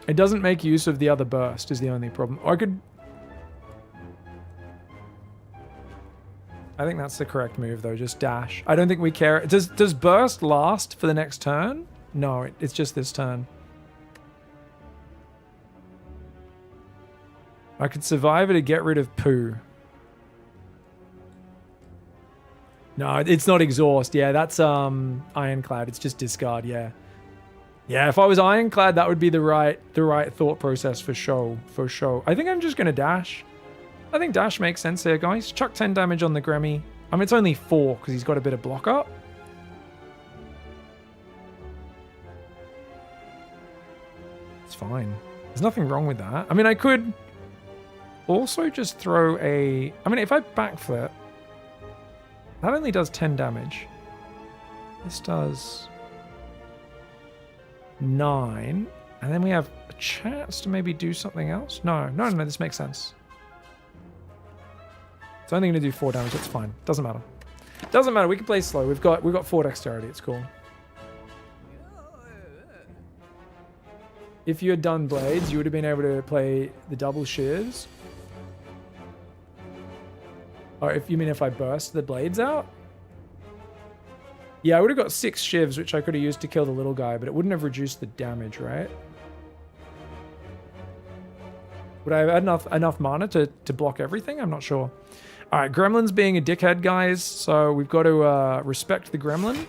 It doesn't make use of the other burst is the only problem. Or I could... I think that's the correct move, though. Just dash. I don't think we care. Does burst last for the next turn? No, it's just this turn. I could survive it to get rid of poo. No, it's not exhaust. Yeah, that's ironclad. It's just discard. Yeah, yeah. If I was ironclad, that would be the right thought process for show. For show. I think I'm just gonna dash. I think dash makes sense here, guys. Chuck 10 damage on the Gremmy. I mean, it's only 4 because he's got a bit of block up. It's fine. There's nothing wrong with that. I mean, I could also just throw a... I mean, if I backflip, that only does 10 damage. This does 9. And then we have a chance to maybe do something else. No, this makes sense. It's only going to do 4 damage. That's fine. Doesn't matter. Doesn't matter. We can play slow. We've got 4 dexterity. It's cool. If you had done blades, you would have been able to play the double shears. Or if I burst the blades out? Yeah, I would have got 6 shivs, which I could have used to kill the little guy, but it wouldn't have reduced the damage, right? Would I have enough mana to block everything? I'm not sure. All right, Gremlin's being a dickhead, guys, so we've got to respect the Gremlin.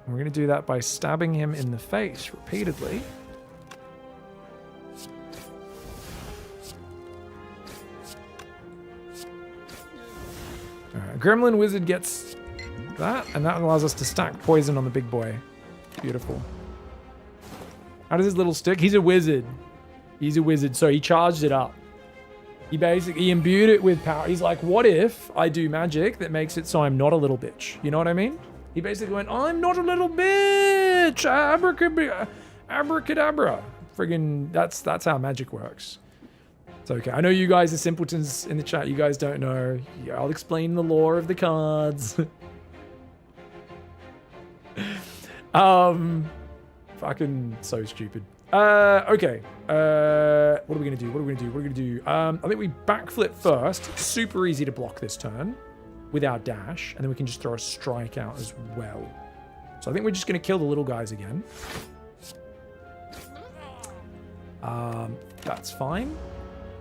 And we're going to do that by stabbing him in the face repeatedly. All right, Gremlin Wizard gets that, and that allows us to stack poison on the big boy. Beautiful. How does his little stick? He's a wizard. He's a wizard, so he charged it up. He imbued it with power. He's like, what if I do magic that makes it so I'm not a little bitch? You know what I mean? He basically went, I'm not a little bitch. Abracadabra. Abracadabra. Friggin', that's how magic works. It's okay. I know you guys are simpletons in the chat. You guys don't know. Yeah, I'll explain the lore of the cards. Fucking so stupid. Okay. What are we gonna do? I think we backflip first. Super easy to block this turn with our dash, and then we can just throw a strike out as well. So I think we're just gonna kill the little guys again. That's fine.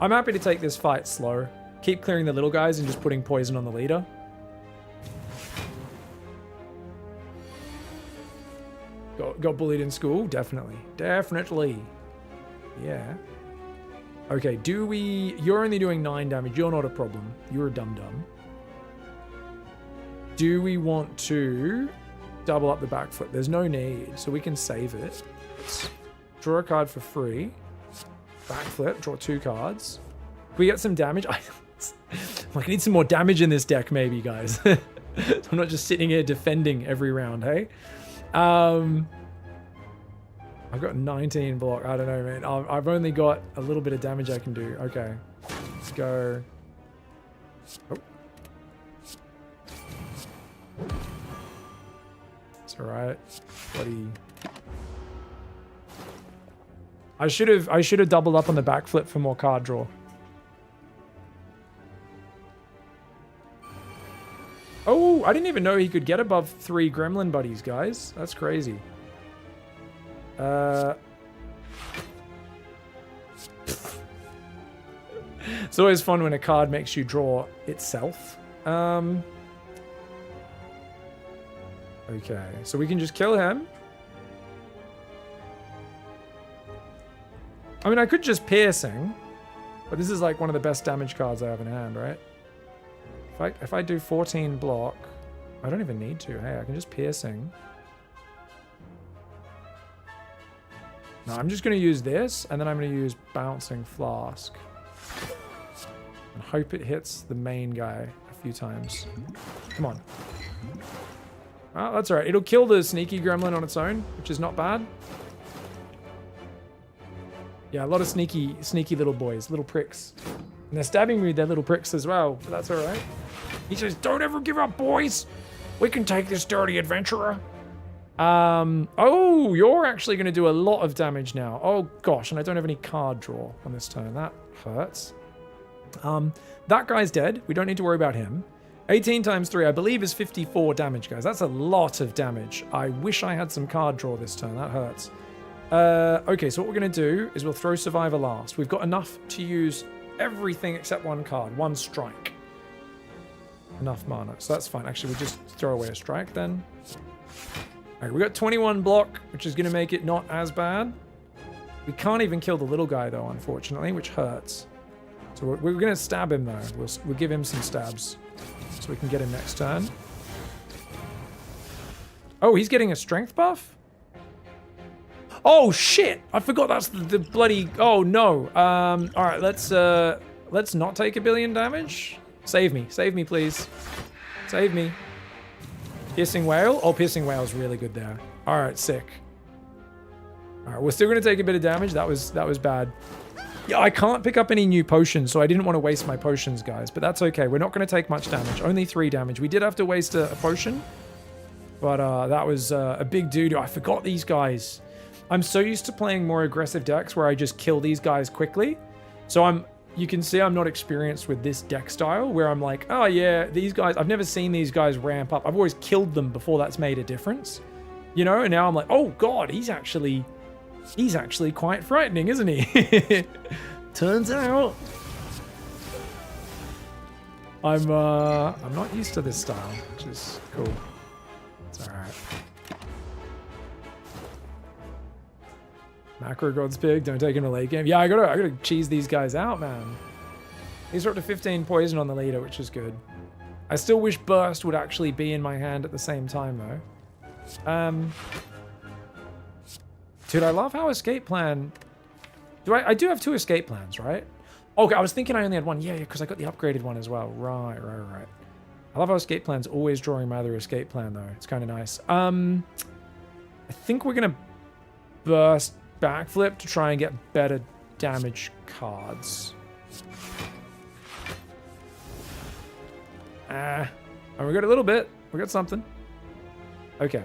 I'm happy to take this fight slow. Keep clearing the little guys and just putting poison on the leader. Got bullied in school? Definitely. Definitely. Yeah. Okay, you're only doing 9 damage. You're not a problem. You're a dum-dum. Do we want to double up the backflip? There's no need, so we can save it. Draw a card for free. Backflip, draw 2 cards. Can we get some damage? I need some more damage in this deck, maybe, guys. I'm not just sitting here defending every round, hey? I've got 19 block. I don't know, man. I've only got a little bit of damage I can do. Okay. Let's go. Oh. It's alright. Bloody. I should have doubled up on the backflip for more card draw. Oh, I didn't even know he could get above 3 gremlin buddies, guys. That's crazy. It's always fun when a card makes you draw itself. Okay, so we can just kill him. I mean, I could just piercing, but this is like one of the best damage cards I have in hand, right? If I do 14 block, I don't even need to. Hey, I can just piercing. No, I'm just going to use this, and then I'm going to use Bouncing Flask. And hope it hits the main guy a few times. Come on. Oh, that's alright. It'll kill the sneaky gremlin on its own, which is not bad. Yeah, a lot of sneaky little boys, little pricks. And they're stabbing me, they're little pricks as well, but that's alright. He says, don't ever give up, boys! We can take this dirty adventurer. Oh, you're actually going to do a lot of damage now. Oh, gosh, and I don't have any card draw on this turn. That hurts. That guy's dead. We don't need to worry about him. 18 times 3, I believe, is 54 damage, guys. That's a lot of damage. I wish I had some card draw this turn. That hurts. Okay, so what we're going to do is we'll throw Survivor last. We've got enough to use everything except one card. One strike. Enough mana, so that's fine. Actually, we just throw away a strike then. Alright, we got 21 block, which is going to make it not as bad. We can't even kill the little guy, though, unfortunately, which hurts. So we're going to stab him, though. We'll give him some stabs so we can get him next turn. Oh, he's getting a strength buff? Oh, shit! I forgot that's the bloody... Oh, no. Alright, let's not take 1 billion damage. Save me, please. Save me. Piercing Whale? Oh, Piercing Whale's really good there. Alright, sick. Alright, we're still going to take a bit of damage. That was bad. Yeah, I can't pick up any new potions, so I didn't want to waste my potions, guys. But that's okay. We're not going to take much damage. Only 3 damage. We did have to waste a potion. But that was a big doo-doo. I forgot these guys. I'm so used to playing more aggressive decks where I just kill these guys quickly. So you can see I'm not experienced with this deck style where I'm like, oh yeah, these guys, I've never seen these guys ramp up. I've always killed them before that's made a difference. You know, and now I'm like, oh god, he's actually quite frightening, isn't he? Turns out I'm not used to this style, which is cool. It's alright. Macro God's Pig, don't take him to late game. Yeah, I gotta cheese these guys out, man. These are up to 15 poison on the leader, which is good. I still wish Burst would actually be in my hand at the same time, though. Dude, I love how Escape Plan... I do have 2 Escape Plans, right? Okay, I was thinking I only had 1. Yeah, because I got the upgraded one as well. Right. I love how Escape Plan's always drawing my other Escape Plan, though. It's kind of nice. I think we're going to Burst Backflip to try and get better damage cards. Oh, we got a little bit. We got something. Okay.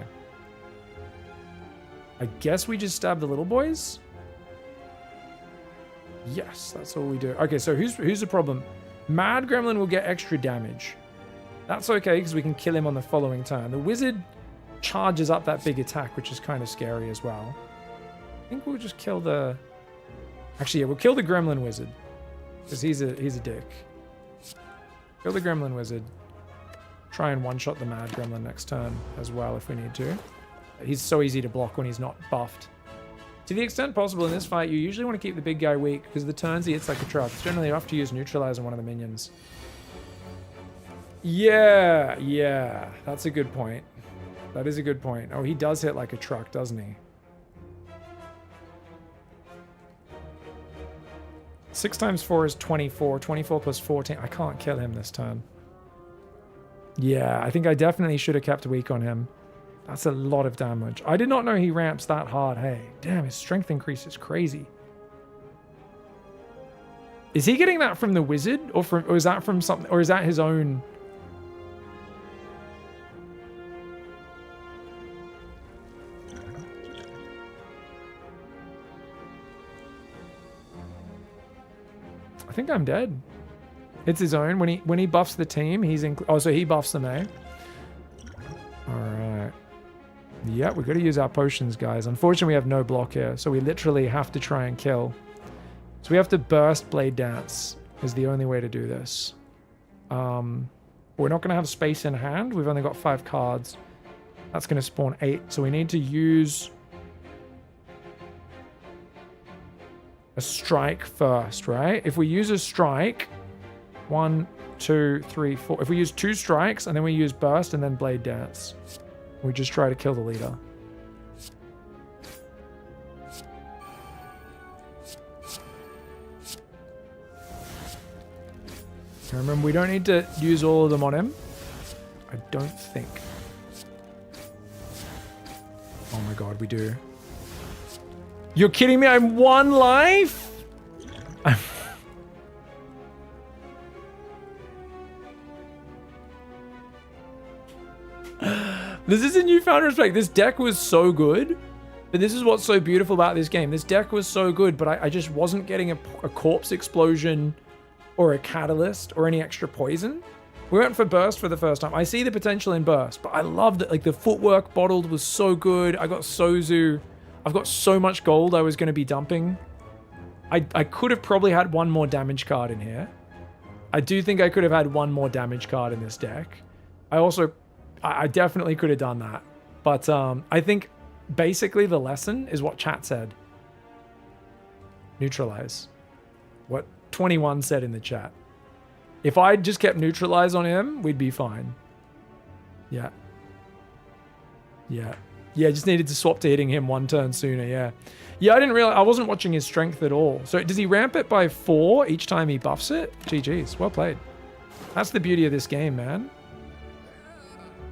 I guess we just stab the little boys? Yes, that's all we do. Okay, so who's the problem? Mad Gremlin will get extra damage. That's okay, because we can kill him on the following turn. The wizard charges up that big attack, which is kind of scary as well. I think we'll just kill the... Actually, yeah, we'll kill the Gremlin Wizard. Because he's a dick. Kill the Gremlin Wizard. Try and one-shot the Mad Gremlin next turn as well if we need to. He's so easy to block when he's not buffed. To the extent possible in this fight, you usually want to keep the big guy weak, because the turns he hits like a truck. It's generally enough to use Neutralize on one of the minions. Yeah, that's a good point. That is a good point. Oh, he does hit like a truck, doesn't he? 6 times 4 is 24. 24 plus 14. I can't kill him this turn. Yeah, I think I definitely should have kept weak on him. That's a lot of damage. I did not know he ramps that hard. Hey, damn, his strength increase is crazy. Is he getting that from the wizard, or is that from something, or is that his own? I think I'm dead. It's his own. When he buffs the team, he's in. Oh, so he buffs them, eh? All right. Yeah, we've got to use our potions, guys. Unfortunately, we have no block here, so we literally have to try and kill. So we have to burst Blade Dance is the only way to do this. We're not going to have space in hand. We've only got 5 cards. That's going to spawn 8. So we need to use a strike first, right? If we use a strike, 1, 2, 3, 4. If we use 2 strikes and then we use burst and then Blade Dance, we just try to kill the leader. Remember, we don't need to use all of them on him. I don't think. Oh my god, we do. You're kidding me? I'm 1 life? This is a newfound respect. This deck was so good. But this is what's so beautiful about this game. This deck was so good, but I just wasn't getting a corpse explosion or a catalyst or any extra poison. We went for burst for the first time. I see the potential in burst, but I loved it. Like the footwork bottled was so good. I got Sozu. I've got so much gold I was going to be dumping. I could have probably had 1 more damage card in here. I do think I could have had 1 more damage card in this deck. I definitely could have done that. But I think basically the lesson is what chat said. Neutralize. What 21 said in the chat. If I just kept neutralize on him, we'd be fine. Yeah. Yeah. Yeah, just needed to swap to hitting him 1 turn sooner, yeah. Yeah, I didn't realize, I wasn't watching his strength at all. So does he ramp it by 4 each time he buffs it? GG's, well played. That's the beauty of this game, man.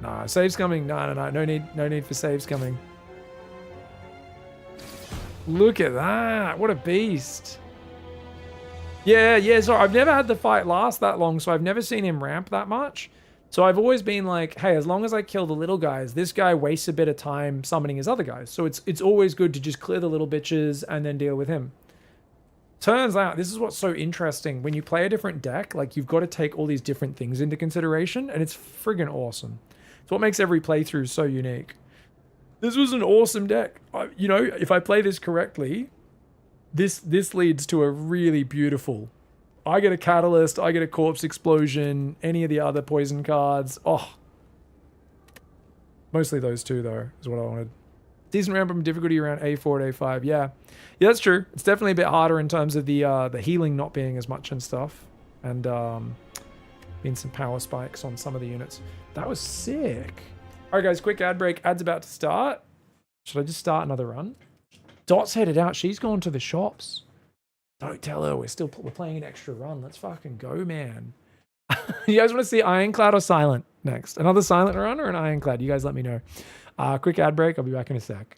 Nah, saves coming. No need for saves coming. Look at that. What a beast. Yeah, sorry. I've never had the fight last that long, so I've never seen him ramp that much. So I've always been like, hey, as long as I kill the little guys, this guy wastes a bit of time summoning his other guys. So it's always good to just clear the little bitches and then deal with him. Turns out, this is what's so interesting. When you play a different deck, like you've got to take all these different things into consideration, and it's friggin' awesome. It's what makes every playthrough so unique. This was an awesome deck. You know, if I play this correctly, this leads to a really beautiful. I get a catalyst, I get a corpse explosion, any of the other poison cards. Oh. Mostly those 2 though, is what I wanted. Decent ramp from difficulty around A4 to A5. Yeah, that's true. It's definitely a bit harder in terms of the healing not being as much and stuff. And being some power spikes on some of the units. That was sick. Alright guys, quick ad break. Ad's about to start. Should I just start another run? Dot's headed out. She's gone to the shops. Don't tell her. We're playing an extra run. Let's fucking go, man. You guys want to see Ironclad or Silent next? Another Silent run or an Ironclad? You guys let me know. Quick ad break. I'll be back in a sec.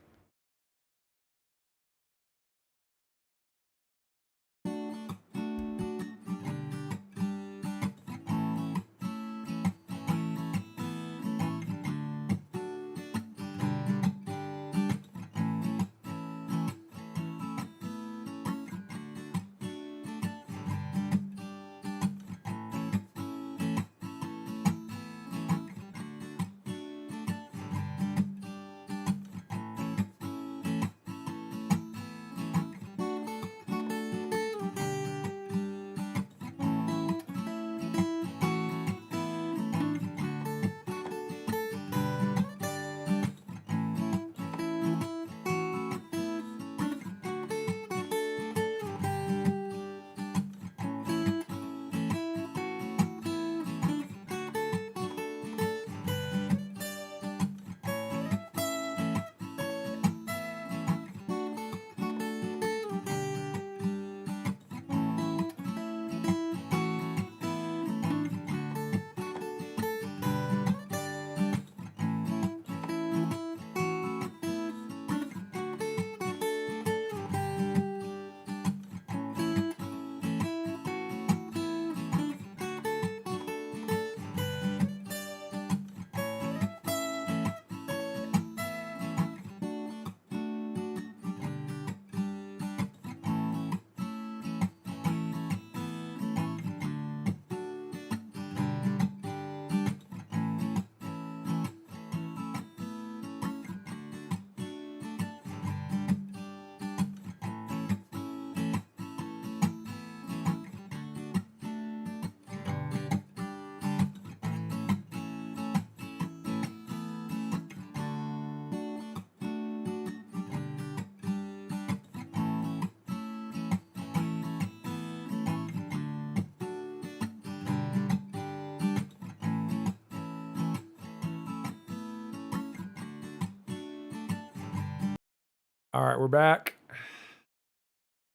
All right, we're back.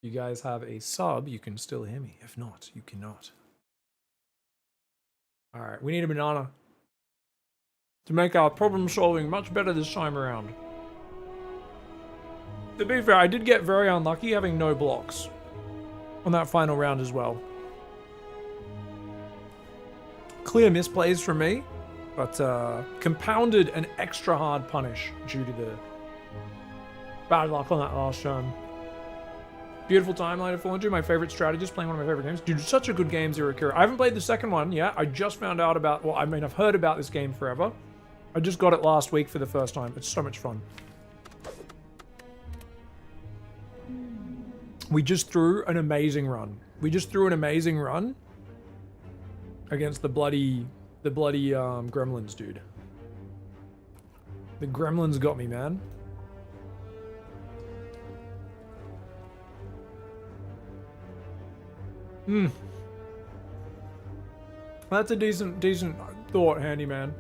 You guys have a sub. You can still hear me. If not, you cannot. All right, we need a banana to make our problem solving much better this time around. To be fair, I did get very unlucky having no blocks on that final round as well. Clear misplays from me, but compounded an extra hard punish due to the bad luck on that last turn. Beautiful timeline of Fallen 2, my favorite strategist, playing one of my favorite games. Dude, such a good game, Zero Kira. I haven't played the second one yet. I just found out about, well, I mean, I've heard about this game forever. I just got it last week for the first time. It's so much fun. We just threw an amazing run. We just threw an amazing run against the bloody gremlins, dude. The gremlins got me, man. That's a decent thought, Handyman.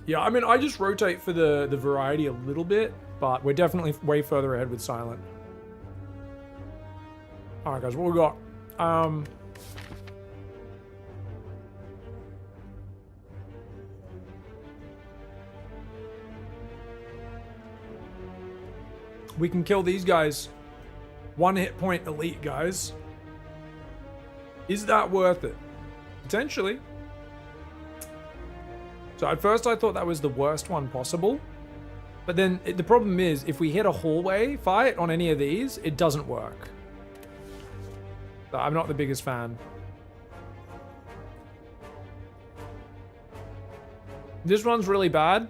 Yeah, I mean, I just rotate for the variety a little bit, but we're definitely way further ahead with Silent. All right, guys, what we got? We can kill these guys. 1 hit point elite, guys. Is that worth it? Potentially. So at first I thought that was the worst one possible. But then the problem is, if we hit a hallway fight on any of these, it doesn't work. So I'm not the biggest fan. This one's really bad.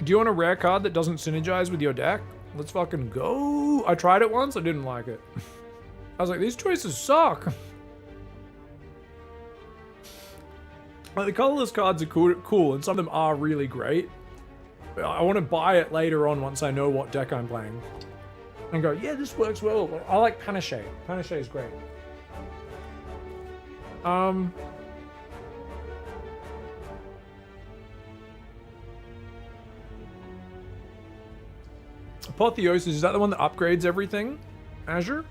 Do you want a rare card that doesn't synergize with your deck? Let's fucking go. I tried it once, I didn't like it. I was like, these choices suck. Like, the colorless cards are cool, and some of them are really great. But I want to buy it later on once I know what deck I'm playing. And go, yeah, this works well. I like Panache. Panache is great. Apotheosis, is that the one that upgrades everything? Azure?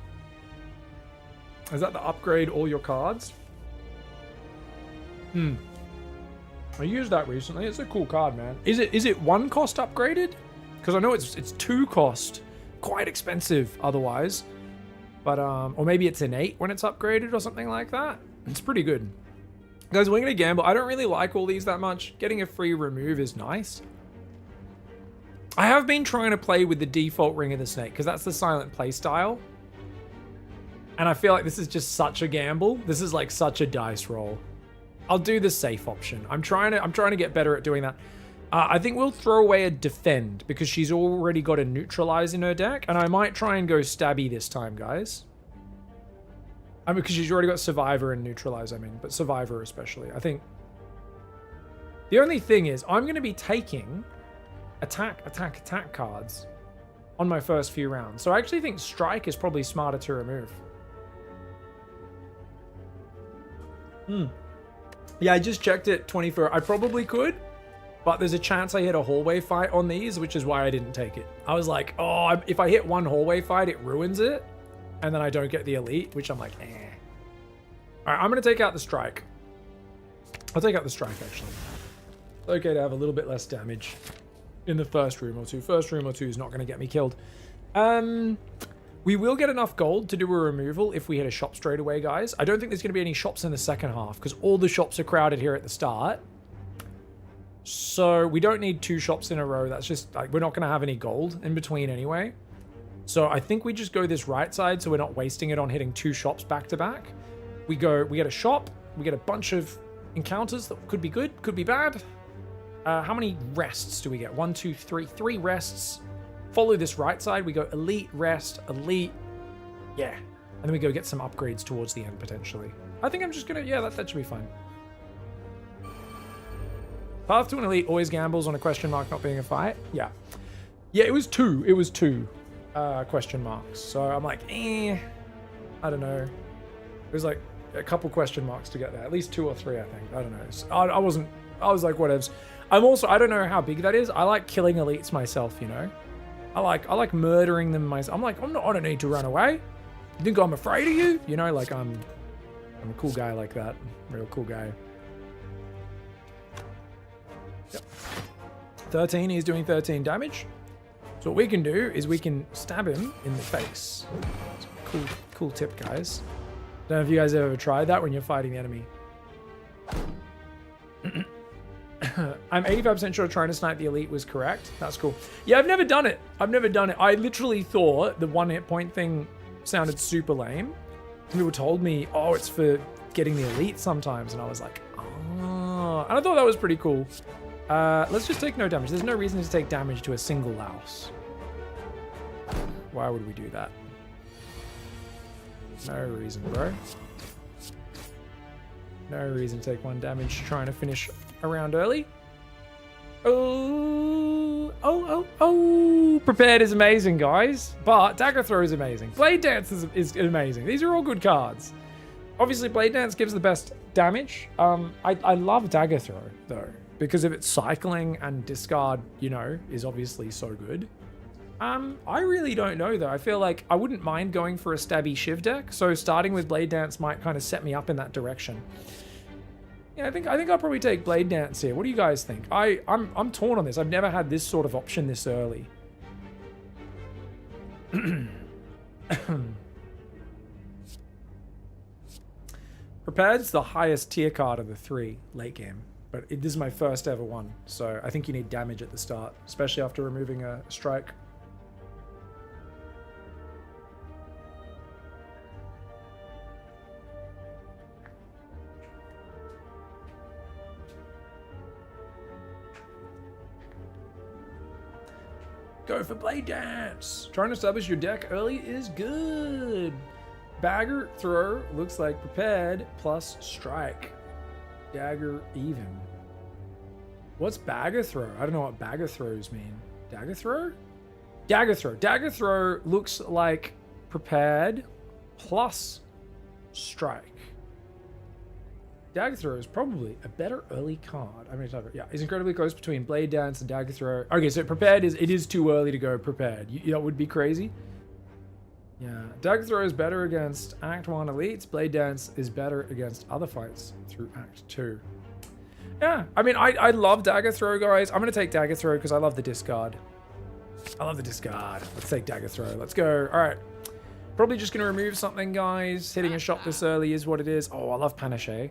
Is that the upgrade all your cards? I used that recently. It's a cool card, man. Is it 1 cost upgraded? Because I know it's 2 cost. Quite expensive otherwise. But or maybe it's innate when it's upgraded or something like that. It's pretty good. Guys, we're gonna gamble. I don't really like all these that much. Getting a free remove is nice. I have been trying to play with the default Ring of the Snake because that's the silent play style. And I feel like this is just such a gamble. This is like such a dice roll. I'll do the safe option. I'm trying to get better at doing that. I think we'll throw away a defend because she's already got a neutralize in her deck, and I might try and go stabby this time, guys. I mean, because she's already got survivor and neutralize, I mean, but survivor especially. I think the only thing is I'm going to be taking attack cards on my first few rounds. So I actually think strike is probably smarter to remove. Yeah, I just checked it 24. I probably could, but there's a chance I hit a hallway fight on these, which is why I didn't take it. I was like, oh, if I hit 1 hallway fight, it ruins it. And then I don't get the elite, which I'm like, eh. All right, I'm going to take out the strike. I'll take out the strike, actually. It's okay to have a little bit less damage in the first room or two. First room or two is not going to get me killed. We will get enough gold to do a removal if we hit a shop straight away, guys. I don't think there's going to be any shops in the second half because all the shops are crowded here at the start. So we don't need 2 shops in a row. That's just like, we're not going to have any gold in between anyway. So I think we just go this right side so we're not wasting it on hitting 2 shops back to back. We get a shop. We get a bunch of encounters that could be good, could be bad. How many rests do we get? 1, 2, 3. 3 rests. Follow this right side. We go elite, rest, elite. Yeah. And then we go get some upgrades towards the end, potentially. I think I'm just going to... Yeah, that should be fine. Path to an elite always gambles on a question mark not being a fight. Yeah. Yeah, it was 2. It was 2 question marks. So I'm like, I don't know. It was like a couple question marks to get there. At least 2 or 3, I think. I don't know. So I was like, whatevs. I don't know how big that is. I like killing elites myself, you know. I like murdering them myself. I'm like, I don't need to run away. You think I'm afraid of you? You know, like I'm I'm a cool guy like that. Real cool guy. Yep. 13, he's doing 13 damage. So what we can do is we can stab him in the face. Cool tip, guys. Don't know if you guys have ever tried that when you're fighting the enemy. I'm 85% sure trying to snipe the elite was correct. That's cool. Yeah, I've never done it. I literally thought the 1 hit point thing sounded super lame. People told me, oh, it's for getting the elite sometimes. And I was like, oh. And I thought that was pretty cool. Let's just take no damage. There's no reason to take damage to a single louse. Why would we do that? No reason, bro. No reason to take 1 damage trying to finish around early. Oh. Prepared is amazing, guys. But Dagger Throw is amazing. Blade Dance is amazing. These are all good cards. Obviously, Blade Dance gives the best damage. I love Dagger Throw, though, because of its cycling and discard, is obviously so good. I really don't know, though. I feel like I wouldn't mind going for a stabby Shiv deck, so starting with Blade Dance might kind of set me up in that direction. Yeah, I think I'll probably take Blade Dance here. What do you guys think? I'm torn on this. I've never had this sort of option this early. Prepared's the highest tier card of the 3 late game, but this is my first ever one, so I think you need damage at the start, especially after removing a strike. Go for Blade Dance. Trying to establish your deck early is good. Dagger Throw looks like Prepared plus Strike. Dagger even. What's Bagger Throw? I don't know what Bagger Throws mean. Dagger Throw? Dagger Throw. Dagger Throw looks like Prepared plus Strike. Dagger Throw is probably a better early card. I'm going to type it. Yeah, it's incredibly close between Blade Dance and Dagger Throw. Okay, so Prepared it is too early to go Prepared. That would be crazy. Yeah, Dagger Throw is better against Act 1 elites. Blade Dance is better against other fights through Act 2. Yeah, I mean, I love Dagger Throw, guys. I'm going to take Dagger Throw because I love the discard. Let's take Dagger Throw. Let's go. All right. Probably just going to remove something, guys. Hitting a shot this early is what it is. Oh, I love Panache.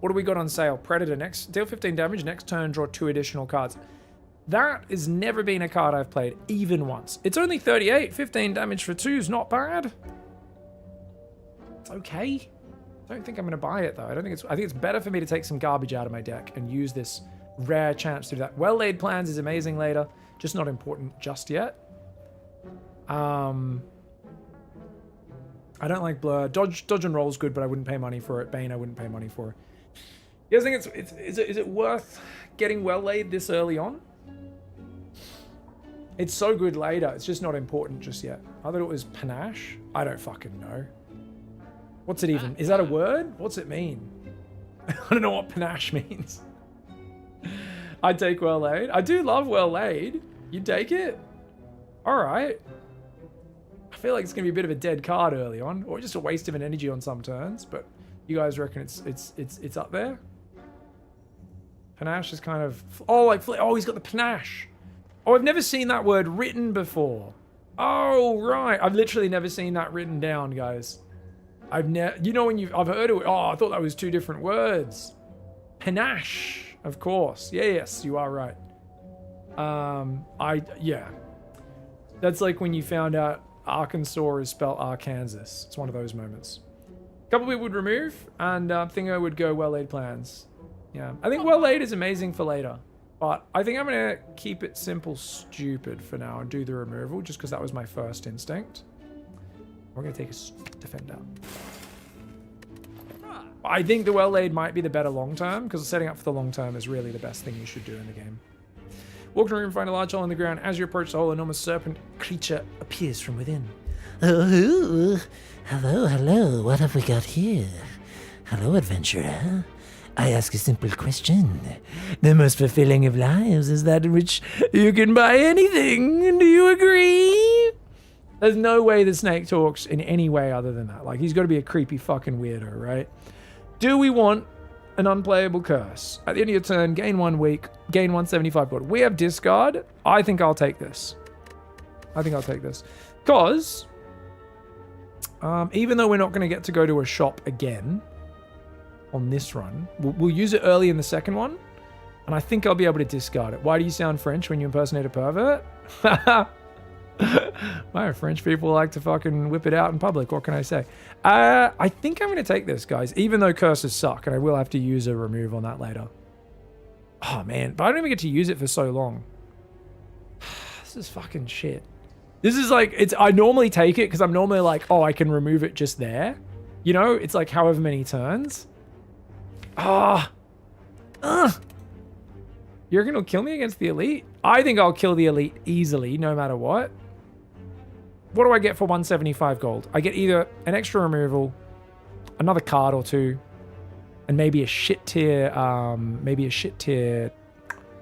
What do we got on sale? Predator. Next, deal 15 damage. Next turn, draw 2 additional cards. That has never been a card I've played, even once. It's only 38. 15 damage for 2 is not bad. It's okay. I don't think I'm going to buy it, though. I think it's better for me to take some garbage out of my deck and use this rare chance to do that. Well-laid plans is amazing later. Just not important just yet. I don't like Blur. Dodge and roll's good, but I wouldn't pay money for it. Bane, I wouldn't pay money for it. You guys think is it worth getting well-laid this early on? It's so good later. It's just not important just yet. I thought it was panache. I don't fucking know. What's it even? Is that a word? What's it mean? I don't know what panache means. I'd take well-laid. I do love well-laid. You take it? All right. I feel like it's going to be a bit of a dead card early on, or just a waste of an energy on some turns, but you guys reckon it's up there? Panache is kind of... Oh, he's got the panache. Oh, I've never seen that word written before. Oh, right. I've literally never seen that written down, guys. I've heard it. Oh, I thought that was 2 different words. Panache, of course. Yes, you are right. Yeah. That's like when you found out Arkansas is spelled Arkansas. It's one of those moments. A couple people would remove, and Thingo would go well-laid plans. Yeah, I think well-laid is amazing for later. But I think I'm going to keep it simple stupid for now and do the removal, just because that was my first instinct. We're going to take a defender. I think the well-laid might be the better long-term, because setting up for the long-term is really the best thing you should do in the game. Walk in a room, find a large hole in the ground. As you approach the hole, an enormous serpent creature appears from within. Oh, hello. What have we got here? Hello, adventurer. I ask a simple question. The most fulfilling of lives is that in which you can buy anything. Do you agree? There's no way the snake talks in any way other than that. Like, he's got to be a creepy fucking weirdo, right? Do we want an unplayable curse? At the end of your turn, gain 1 week, gain 175 gold. We have discard. I think I'll take this. Because, even though we're not going to get to go to a shop again on this run, we'll use it early in the second one. And I think I'll be able to discard it. Why do you sound French when you impersonate a pervert? My French people like to fucking whip it out in public. What can I say? I think I'm going to take this, guys, even though curses suck, and I will have to use a remove on that later. Oh, man. But I don't even get to use it for so long. This is fucking shit. This is like, I normally take it because I'm normally like, oh, I can remove it just there. You know, it's like however many turns. You're going to kill me against the elite? I think I'll kill the elite easily, no matter what. What do I get for 175 gold? I get either an extra removal, another card or two, and maybe a shit tier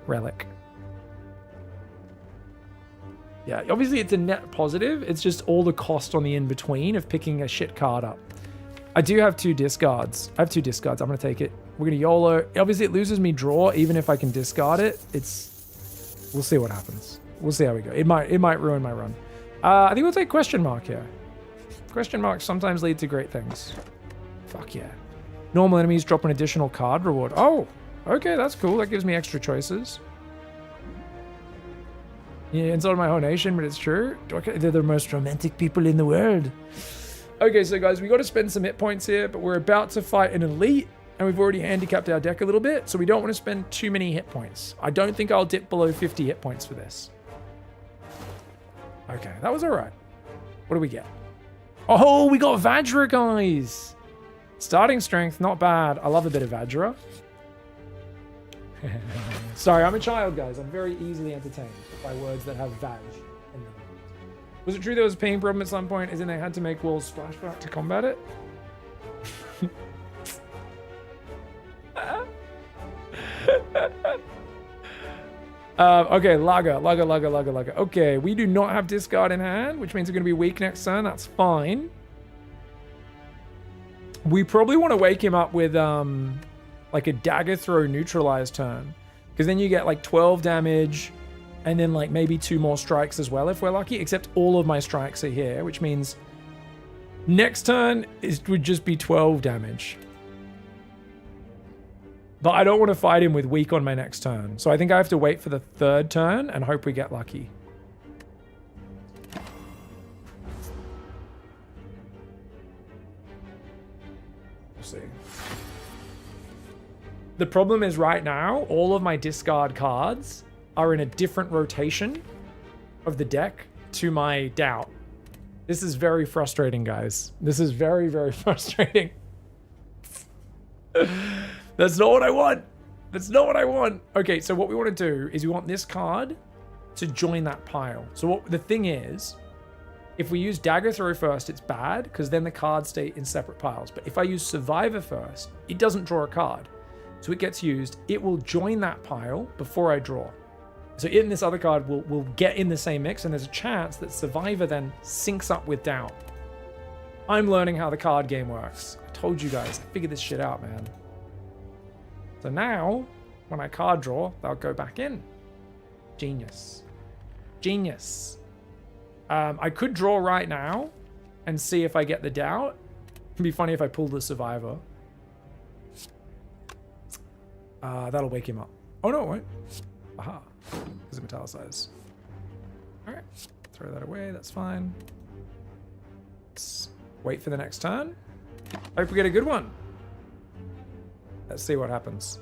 relic. Yeah, obviously it's a net positive. It's just all the cost on the in-between of picking a shit card up. I do have 2 discards. I have 2 discards. I'm going to take it. We're going to YOLO. Obviously, it loses me draw, even if I can discard it. We'll see what happens. We'll see how we go. It might ruin my run. I think we'll take question mark here. Question marks sometimes lead to great things. Fuck yeah. Normal enemies drop an additional card reward. Oh, okay, that's cool. That gives me extra choices. Yeah, insult my whole nation, but it's true. Okay, they're the most romantic people in the world. Okay, so guys, we got to spend some hit points here, but we're about to fight an elite, and we've already handicapped our deck a little bit, so we don't want to spend too many hit points. I don't think I'll dip below 50 hit points for this. Okay, that was all right. What do we get? Oh, we got Vajra, guys. Starting strength, not bad. I love a bit of Vajra. Sorry, I'm a child, guys. I'm very easily entertained by words that have Vaj in them. Was it true there was a ping problem at some point, as in they had to make walls splashback to combat it? Okay, Lager. Okay, we do not have discard in hand, which means we're going to be weak next turn. That's fine. We probably want to wake him up with like a dagger throw neutralized turn, because then you get like 12 damage and then like maybe 2 more strikes as well if we're lucky, except all of my strikes are here, which means next turn would just be 12 damage. But I don't want to fight him with weak on my next turn. So I think I have to wait for the 3rd turn and hope we get lucky. We'll see. The problem is right now, all of my discard cards are in a different rotation of the deck to my doubt. This is very frustrating, guys. This is very, very frustrating. That's not what I want. That's not what I want. Okay, so what we want to do is we want this card to join that pile. So what the thing is, if we use Dagger Throw first, it's bad, because then the cards stay in separate piles. But if I use Survivor first, it doesn't draw a card. So it gets used. It will join that pile before I draw. So in this other card will get in the same mix, and there's a chance that Survivor then syncs up with Doubt. I'm learning how the card game works. I told you guys, I figured this shit out, man. So now, when I card draw, they'll go back in. Genius. Genius. I could draw right now and see if I get the Doubt. It'd be funny if I pulled the Survivor. That'll wake him up. Oh, no, it won't. Aha. Because of metallicize. All right. Throw that away. That's fine. Let's wait for the next turn. Hope we get a good one. Let's see what happens.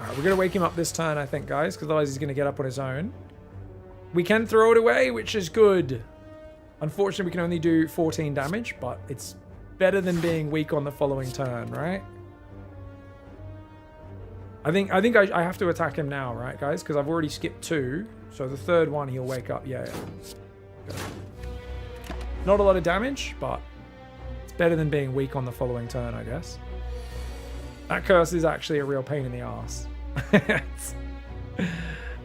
All right, we're going to wake him up this turn, I think, guys, because otherwise he's going to get up on his own. We can throw it away, which is good. Unfortunately, we can only do 14 damage, but it's better than being weak on the following turn, right? I think I have to attack him now, right, guys? Because I've already skipped 2. So the 3rd one, he'll wake up. Yeah. Good. Not a lot of damage, but it's better than being weak on the following turn, I guess. That curse is actually a real pain in the ass. But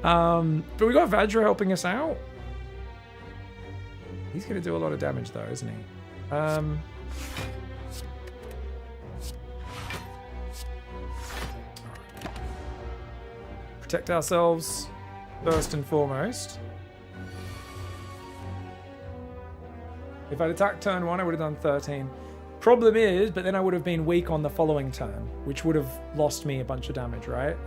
we got Vajra helping us out. He's going to do a lot of damage, though, isn't he? protect ourselves first and foremost. If I'd attacked turn 1, I would have done 13. Problem is, but then I would have been weak on the following turn, which would have lost me a bunch of damage, right?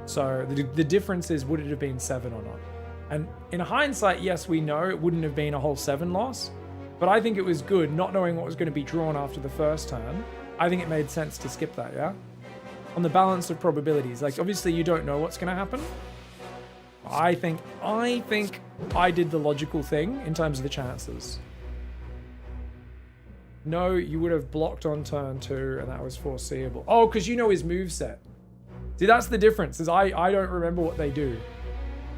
So the difference is, would it have been 7 or not? And in hindsight, yes, we know it wouldn't have been a whole 7 loss, but I think it was good not knowing what was going to be drawn after the first turn. I think it made sense to skip that, yeah? On the balance of probabilities, like obviously you don't know what's going to happen. I think I did the logical thing in terms of the chances. No, you would have blocked on turn 2 and that was foreseeable. Oh, because you know his moveset. See, that's the difference, is I don't remember what they do.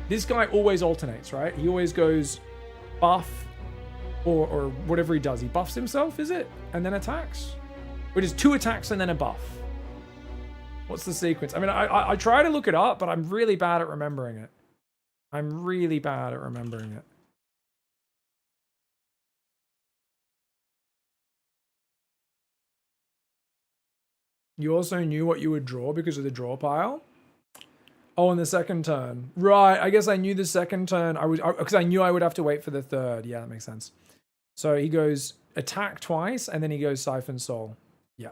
This guy always alternates, right? He always goes buff or whatever he does. He buffs himself, is it? And then attacks? Or it is 2 attacks and then a buff. What's the sequence? I mean, I try to look it up, but I'm really bad at remembering it. I'm really bad at remembering it. You also knew what you would draw because of the draw pile? Oh, in the second turn. Right, I guess I knew the second turn. Because I knew I would have to wait for the third. Yeah, that makes sense. So he goes attack twice, and then he goes Siphon Soul. Yeah.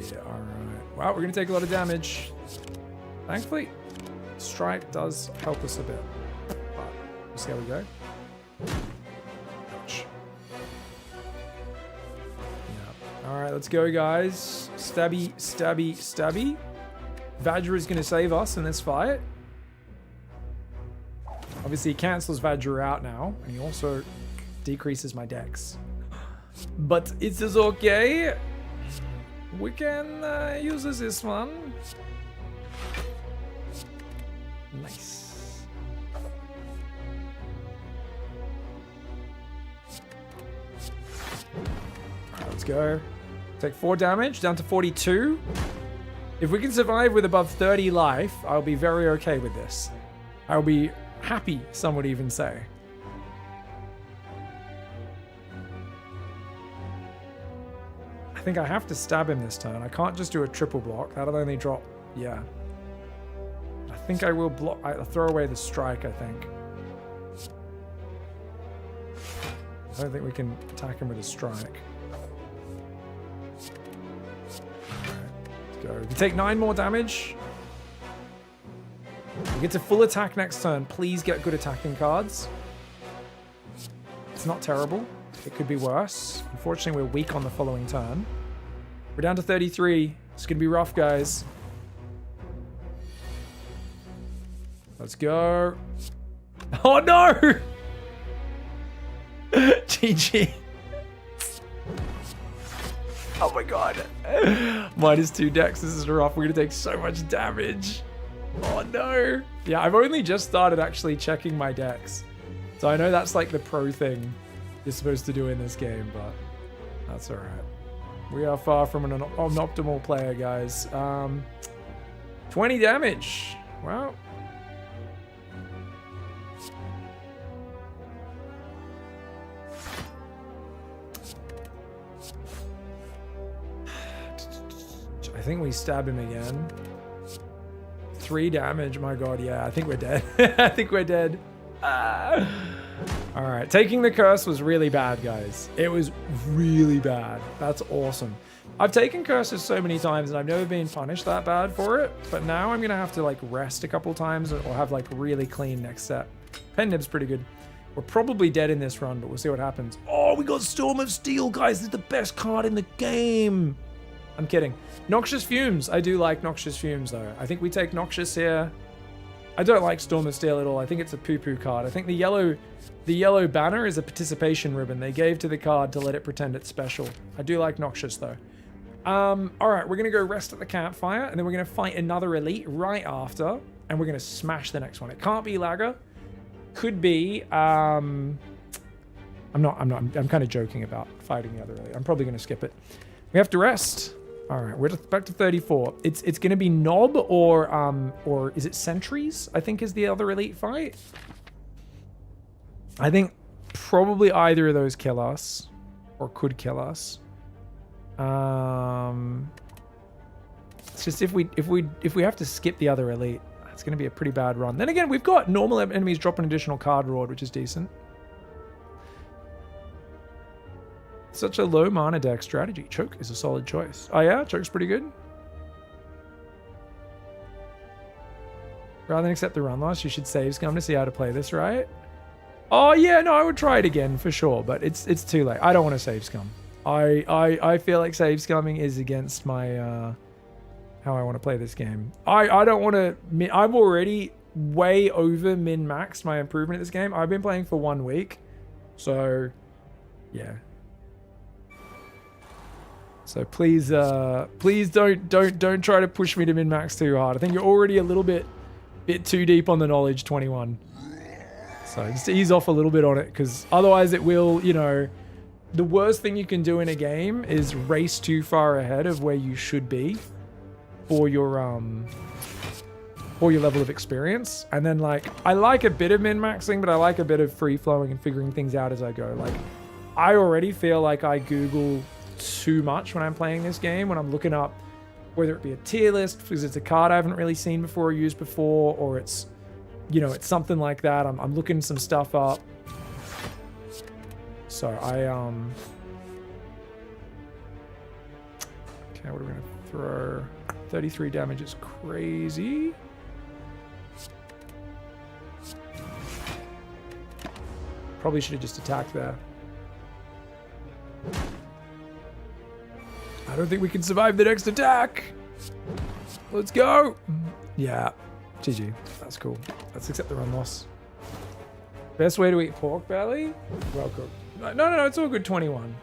Yeah, alright. Wow, we're going to take a lot of damage. Thankfully, Strike does help us a bit. But we'll see how we go. Ouch. Yeah. Alright, let's go, guys. Stabby, stabby, stabby. Vajra is going to save us in this fight. Obviously, he cancels Vajra out now, and he also decreases my dex. But it is okay. We can use this one. Nice. Alright, let's go. Take 4 damage, down to 42. If we can survive with above 30 life, I'll be very okay with this. I'll be happy, some would even say. I think I have to stab him this turn. I can't just do a triple block. That'll only drop... Yeah. I think I will block... I'll throw away the strike, I think. I don't think we can attack him with a strike. Go. We take 9 more damage. We get to full attack next turn. Please get good attacking cards. It's not terrible. It could be worse. Unfortunately, we're weak on the following turn. We're down to 33. It's going to be rough, guys. Let's go. Oh, no! GG. Oh my god. -2 dex. This is rough. We're going to take so much damage. Oh no. Yeah, I've only just started actually checking my dex. So I know that's like the pro thing you're supposed to do in this game, but that's alright. We are far from an optimal player, guys. 20 damage. Well. I think we stab him again. 3 damage, my god, yeah, I think we're dead. I think we're dead. Alright, taking the curse was really bad, guys. It was really bad. That's awesome. I've taken curses so many times and I've never been punished that bad for it, but now I'm gonna have to like rest a couple times or have like really clean next set. Pen Nib's pretty good. We're probably dead in this run, but we'll see what happens. Oh, we got Storm of Steel, guys. This is the best card in the game. I'm kidding. Noxious Fumes. I do like Noxious Fumes, though. I think we take Noxious here. I don't like Storm of Steel at all. I think it's a poo-poo card. I think the yellow banner is a participation ribbon they gave to the card to let it pretend it's special. I do like Noxious, though. Alright, we're going to go rest at the campfire, and then we're going to fight another elite right after, and we're going to smash the next one. It can't be Lager. Could be... I'm kind of joking about fighting the other elite. I'm probably going to skip it. We have to rest. All right, we're back to 34. It's going to be Knob or is it Sentries? I think is the other elite fight. I think probably either of those kill us or could kill us. Let's just if we have to skip the other elite, it's going to be a pretty bad run. Then again, we've got normal enemies drop an additional card reward, which is decent. Such a low mana deck strategy. Choke is a solid choice. Oh yeah, Choke's pretty good. Rather than accept the run loss, you should save scum to see how to play this, right? Oh yeah, no, I would try it again for sure, but it's too late. I don't want to save scum. I feel like save scumming is against my how I want to play this game. I don't want to. I'm already way over min-maxed my improvement in this game. I've been playing for 1 week, so yeah. So please don't try to push me to min-max too hard. I think you're already a little bit too deep on the knowledge 21. So just ease off a little bit on it, because otherwise it will, you know, the worst thing you can do in a game is race too far ahead of where you should be for your level of experience. And then, like, I like a bit of min-maxing, but I like a bit of free-flowing and figuring things out as I go. Like, I already feel like I Google too much when I'm playing this game, when I'm looking up whether it be a tier list because it's a card I haven't really seen before or used before, or it's, you know, it's something like that. I'm looking some stuff up. So okay, what are we gonna throw? 33 damage is crazy. Probably should have just attacked there. I don't think we can survive the next attack. Let's go. Yeah, GG. That's cool. Let's accept the run loss. Best way to eat pork belly? Well cooked. No, it's all good. 21.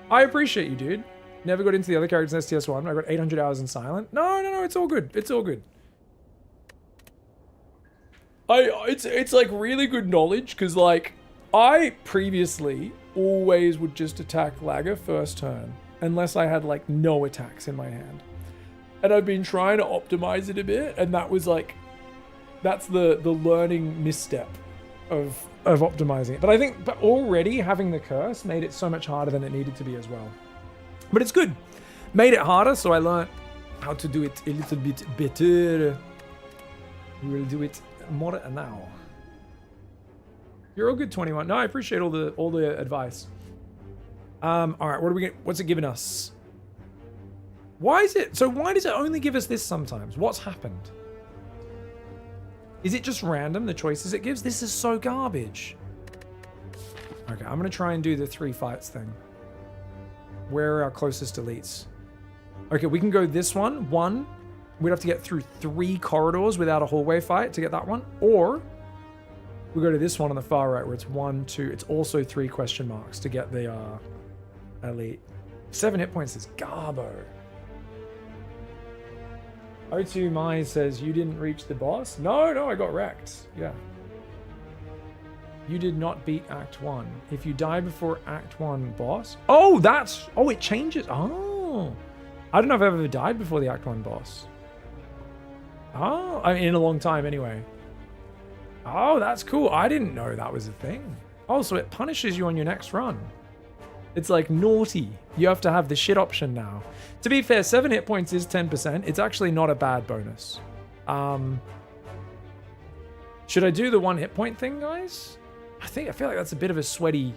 I appreciate you, dude. Never got into the other characters in STS1. I got 800 hours in silent. No, it's all good. It's all good. It's like really good knowledge, because like I previously always would just attack Lagger first turn unless I had like no attacks in my hand. And I've been trying to optimize it a bit, and that was like, that's the learning misstep of optimizing it. But I think already having the curse made it so much harder than it needed to be as well. But it's good. Made it harder, so I learned how to do it a little bit better. We will do it more now. You're all good, 21. No, I appreciate all the advice. All right, what's it giving us? Why does it only give us this sometimes? What's happened? Is it just random, the choices it gives? This is so garbage. Okay, I'm gonna try and do the 3 fights thing. Where are our closest elites? Okay, we can go this one. We'd have to get through 3 corridors without a hallway fight to get that one. Or we go to this one on the far right where it's 1, 2. It's also 3 question marks to get the elite. 7 hit points is garbo. O2 Mai says, you didn't reach the boss? No, I got wrecked. Yeah. You did not beat Act 1. If you die before Act 1 boss... Oh, it changes. Oh. I don't know if I've ever died before the Act 1 boss. Oh, I mean, in a long time anyway. Oh, that's cool. I didn't know that was a thing. Oh, so it punishes you on your next run. It's like naughty. You have to have the shit option now. To be fair, 7 hit points is 10%. It's actually not a bad bonus. Should I do the 1 hit point thing, guys? I feel like that's a bit of a sweaty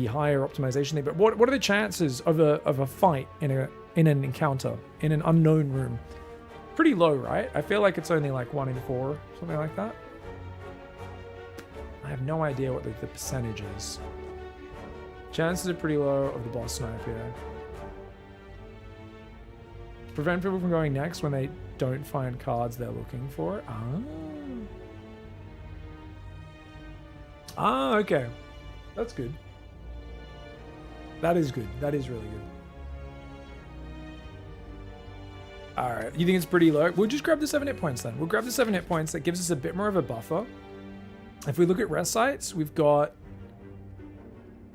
higher optimization thing. But what are the chances of a fight in an encounter in an unknown room? Pretty low, right? I feel like it's only like 1 in 4, something like that. I have no idea what the percentage is. Chances are pretty low of the boss snipe here. Prevent people from going next when they don't find cards they're looking for. Okay. That's good. That is good. That is really good. Alright, you think it's pretty low? We'll just grab the 7 hit points then. We'll grab the 7 hit points. That gives us a bit more of a buffer. If we look at rest sites, we've got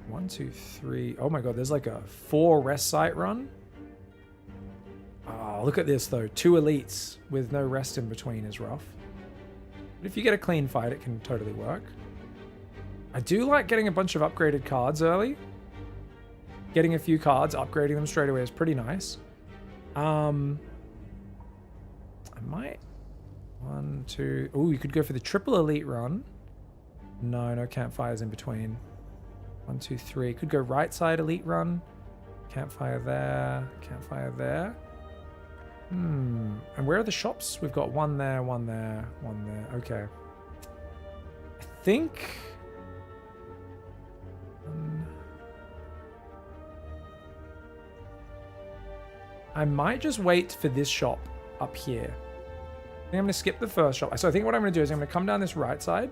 1, 2, 3. Oh my god, there's like a 4 rest site run. Oh, look at this though. 2 elites with no rest in between is rough. But if you get a clean fight, it can totally work. I do like getting a bunch of upgraded cards early. Getting a few cards, upgrading them straight away is pretty nice. I might. 1, 2. Oh, you could go for the triple elite run. No campfires in between. 1, 2, 3. Could go right side elite run. Campfire there. Campfire there. And where are the shops? We've got one there, one there, one there. Okay. I think. I might just wait for this shop up here. I think I'm going to skip the first shop. So I think what I'm going to do is I'm going to come down this right side.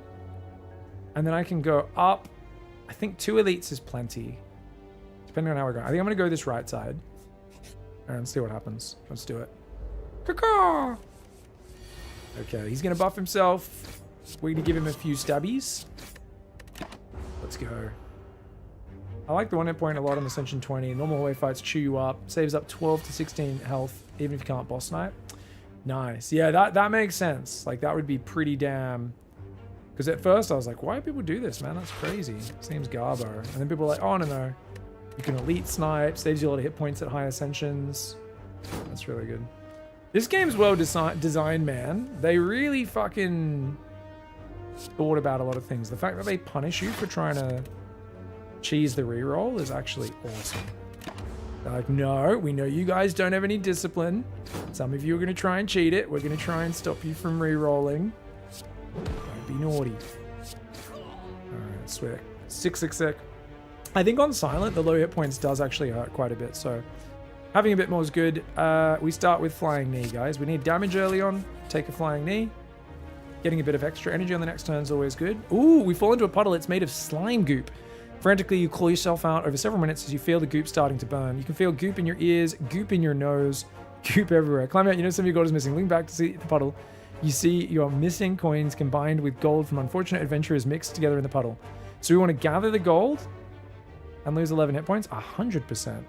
And then I can go up. I think 2 elites is plenty. Depending on how we're going. I think I'm going to go this right side. And see what happens. Let's do it. Caw-caw! Okay, he's going to buff himself. We're going to give him a few stabbies. Let's go. I like the 1 hit point a lot on Ascension 20. Normal hallway fights chew you up. Saves up 12 to 16 health, even if you can't boss snipe. Nice. Yeah, that makes sense. Like, that would be pretty damn... Because at first I was like, why do people do this, man? That's crazy. Seems garbo. And then people are like, oh, no. You can elite snipe. Saves you a lot of hit points at high ascensions. That's really good. This game's well designed, man. They really fucking thought about a lot of things. The fact that they punish you for trying to cheese the reroll is actually awesome. They're like, no, we know you guys don't have any discipline. Some of you are going to try and cheat it. We're going to try and stop you from rerolling. Don't be naughty. Alright, sweet. Sick. I think on silent, the low hit points does actually hurt quite a bit, so having a bit more is good. We start with flying knee, guys. We need damage early on. Take a flying knee. Getting a bit of extra energy on the next turn is always good. Ooh, we fall into a puddle. It's made of slime goop. Frantically, you claw yourself out over several minutes as you feel the goop starting to burn. You can feel goop in your ears, goop in your nose, goop everywhere. Climb out, you know some of your gold is missing. Link back to see the puddle. You see your missing coins combined with gold from unfortunate adventurers mixed together in the puddle. So we want to gather the gold and lose 11 hit points. 100%.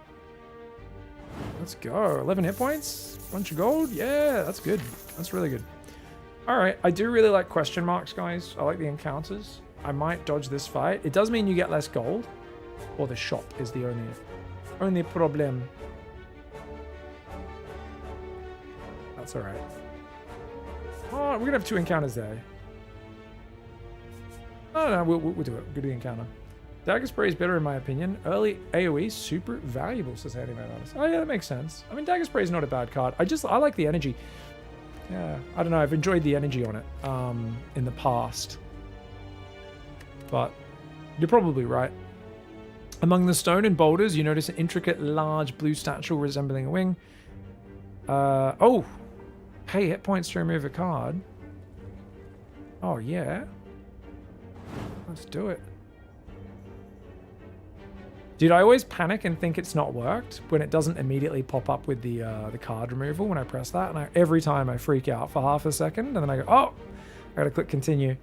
Let's go. 11 hit points. Bunch of gold. Yeah, that's good. That's really good. All right. I do really like question marks, guys. I like the encounters. I might dodge this fight. It does mean you get less gold. Or the shop is the only problem. That's all right. Oh, we're going to have 2 encounters there. No, we'll do it. We'll do the encounter. Dagger spray is better in my opinion. Early AoE, super valuable, says Handyman Artist. Oh yeah, that makes sense. I mean, Dagger spray is not a bad card. I like the energy. Yeah, I don't know. I've enjoyed the energy on it in the past. But you're probably right. Among the stone and boulders, you notice an intricate, large blue statue resembling a wing. Oh, pay hit points to remove a card. Oh yeah. Let's do it. Dude, I always panic and think it's not worked when it doesn't immediately pop up with the card removal when I press that. And every time I freak out for half a second and then I go, oh, I gotta click continue.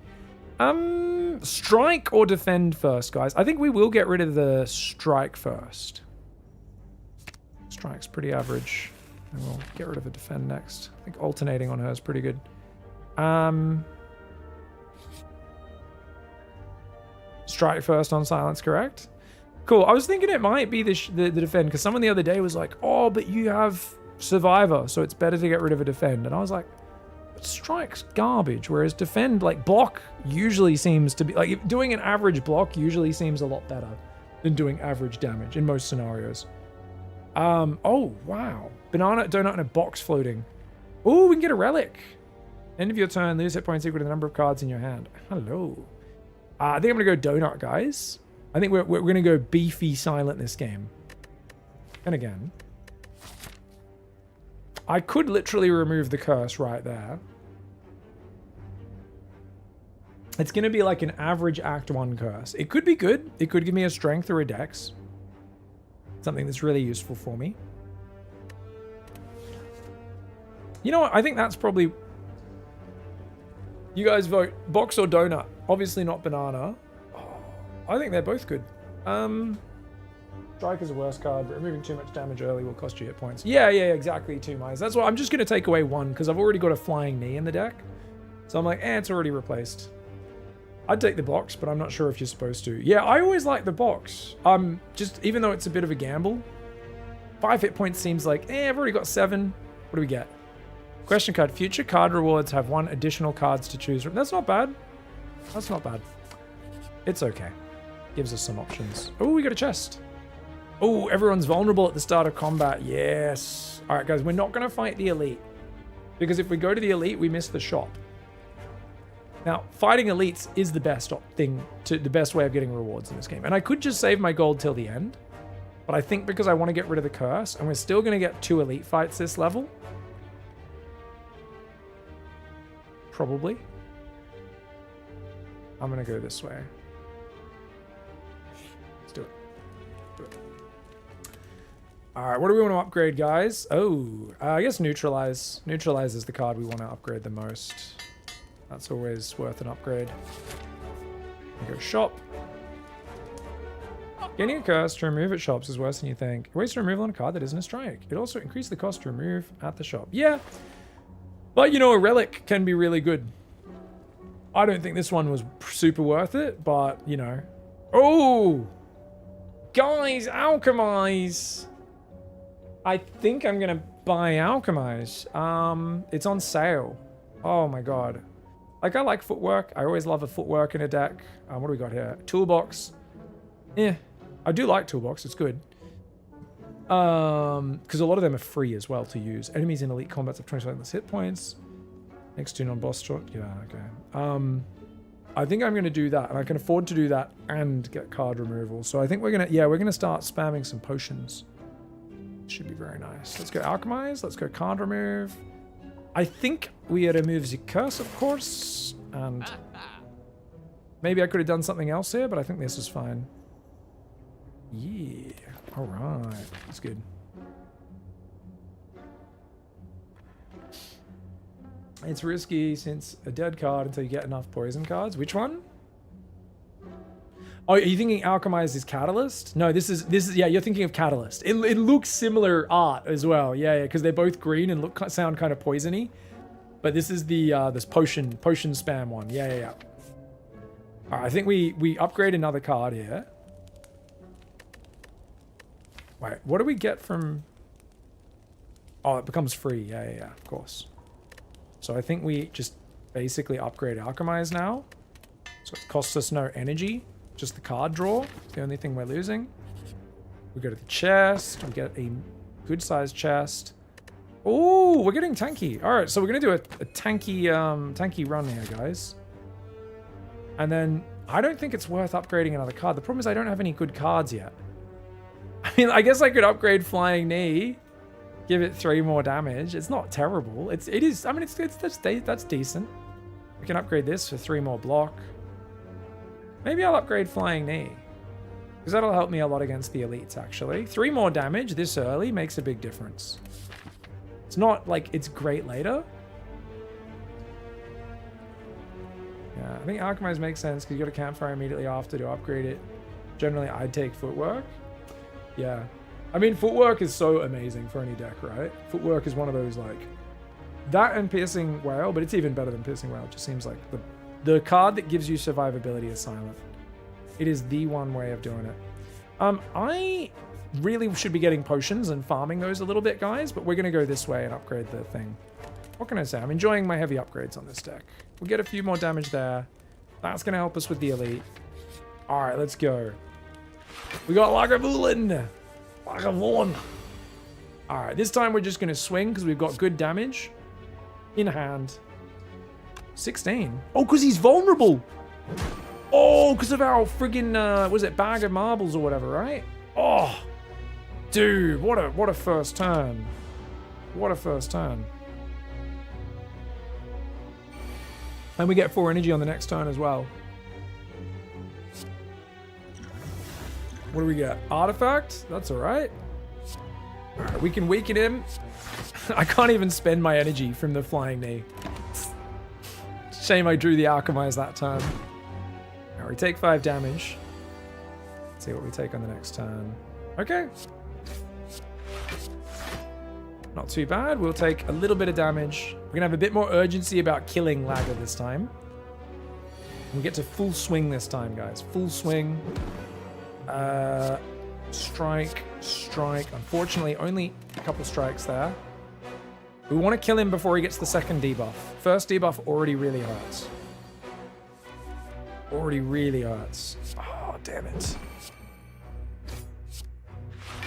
Strike or defend first, guys. I think we will get rid of the strike first. Strike's pretty average. And we'll get rid of a defend next. I think alternating on her is pretty good. Strike first on silence, correct? Cool. I was thinking it might be the defend because someone the other day was like, oh, but you have survivor, so it's better to get rid of a defend. And I was like, but strike's garbage, whereas defend, like block, usually seems to be, like doing an average block usually seems a lot better than doing average damage in most scenarios. Oh, wow. Banana, donut, and a box floating. Oh, we can get a relic. End of your turn, lose hit points equal to the number of cards in your hand. Hello. I think I'm going to go donut, guys. I think we're going to go beefy silent this game. And again, I could literally remove the curse right there. It's going to be like an average Act 1 curse. It could be good. It could give me a strength or a dex. Something that's really useful for me. You know what? I think that's probably... You guys vote box or donut. Obviously not banana. I think they're both good. Strike is a worse card, but removing too much damage early will cost you hit points. Yeah, exactly, 2 miles. That's why I'm just going to take away 1 because I've already got a flying knee in the deck. So I'm like, it's already replaced. I'd take the box, but I'm not sure if you're supposed to. Yeah, I always like the box. Just even though it's a bit of a gamble, 5 hit points seems like, I've already got 7. What do we get? Question card. Future card rewards have 1 additional cards to choose from. That's not bad. That's not bad. It's okay. Gives us some options. Oh, we got a chest. Oh, everyone's vulnerable at the start of combat. Yes. All right, guys, we're not going to fight the elite. Because if we go to the elite, we miss the shop. Now, fighting elites is the best the best way of getting rewards in this game. And I could just save my gold till the end. But I think because I want to get rid of the curse, and we're still going to get 2 elite fights this level. Probably. I'm going to go this way. Let's do it. All right, what do we want to upgrade, guys? Oh, I guess Neutralize. Neutralize is the card we want to upgrade the most. That's always worth an upgrade. We go shop. Getting a curse to remove at shops is worse than you think. It wastes removal on a card that isn't a strike. It also increases the cost to remove at the shop. Yeah, but you know, a relic can be really good. I don't think this one was super worth it, but you know. Oh, guys, Alchemize. I think I'm gonna buy Alchemize. It's on sale. Oh my god. Like, I like footwork. I always love a footwork in a deck. What do we got here? Toolbox. Yeah, I do like Toolbox. It's good. Because a lot of them are free as well to use. Enemies in elite combats have 25 less hit points. Next to non-boss shot. Yeah, okay. I think I'm going to do that, and I can afford to do that and get card removal. So I think we're going to start spamming some potions. Should be very nice. Let's go Alchemize. Let's go card remove. I think we remove the curse, of course. And maybe I could have done something else here, but I think this is fine. Yeah. All right. That's good. It's risky since a dead card until you get enough poison cards. Which one? Oh, are you thinking Alchemize is Catalyst? No, this is yeah, you're thinking of Catalyst. It looks similar art as well. Yeah, because they're both green and sound kind of poisony. But this is the this potion spam one. Yeah. All right, I think we upgrade another card here. Wait, what do we get from? Oh, it becomes free. Yeah, of course. So I think we just basically upgrade Alchemize now. So it costs us no energy. Just the card draw. It's the only thing we're losing. We go to the chest. We get a good sized chest. Oh, we're getting tanky. All right, so we're gonna do a tanky run here, guys. And then I don't think it's worth upgrading another card. The problem is I don't have any good cards yet. I mean, I guess I could upgrade Flying Knee, give it 3 more damage. It's not terrible. It is. I mean, that's decent. We can upgrade this for 3 more block. Maybe I'll upgrade Flying Knee, because that'll help me a lot against the elites, actually. 3 more damage this early makes a big difference. It's not like it's great later. Yeah, I think Alchemize makes sense, because you got a campfire immediately after to upgrade it. Generally, I'd take Footwork. Yeah. I mean, Footwork is so amazing for any deck, right? Footwork is one of those, like... That and Piercing Whale, but it's even better than Piercing Whale. It just seems like the card that gives you survivability is Silent. It is the one way of doing it. I really should be getting potions and farming those a little bit, guys, but we're going to go this way and upgrade the thing. What can I say? I'm enjoying my heavy upgrades on this deck. We'll get a few more damage there. That's going to help us with the elite. All right, let's go. We got Lagavulin. Lagavulin. All right, this time we're just going to swing because we've got good damage in hand. 16. Oh, because he's vulnerable. Oh, because of our friggin' was it bag of marbles or whatever, right? Oh, dude, what a first turn. What a first turn. And we get 4 energy on the next turn as well. What do we get? Artifact? That's all right. All right, we can weaken him. I can't even spend my energy from the Flying Knee. Shame I drew the Alchemize that turn. All right, we take 5 damage. Let's see what we take on the next turn. Okay. Not too bad. We'll take a little bit of damage. We're going to have a bit more urgency about killing Lagger this time. We get to full swing this time, guys. Full swing. Strike, strike. Unfortunately, only a couple strikes there. We want to kill him before he gets the second debuff. First debuff already really hurts. Already really hurts. Oh, damn it.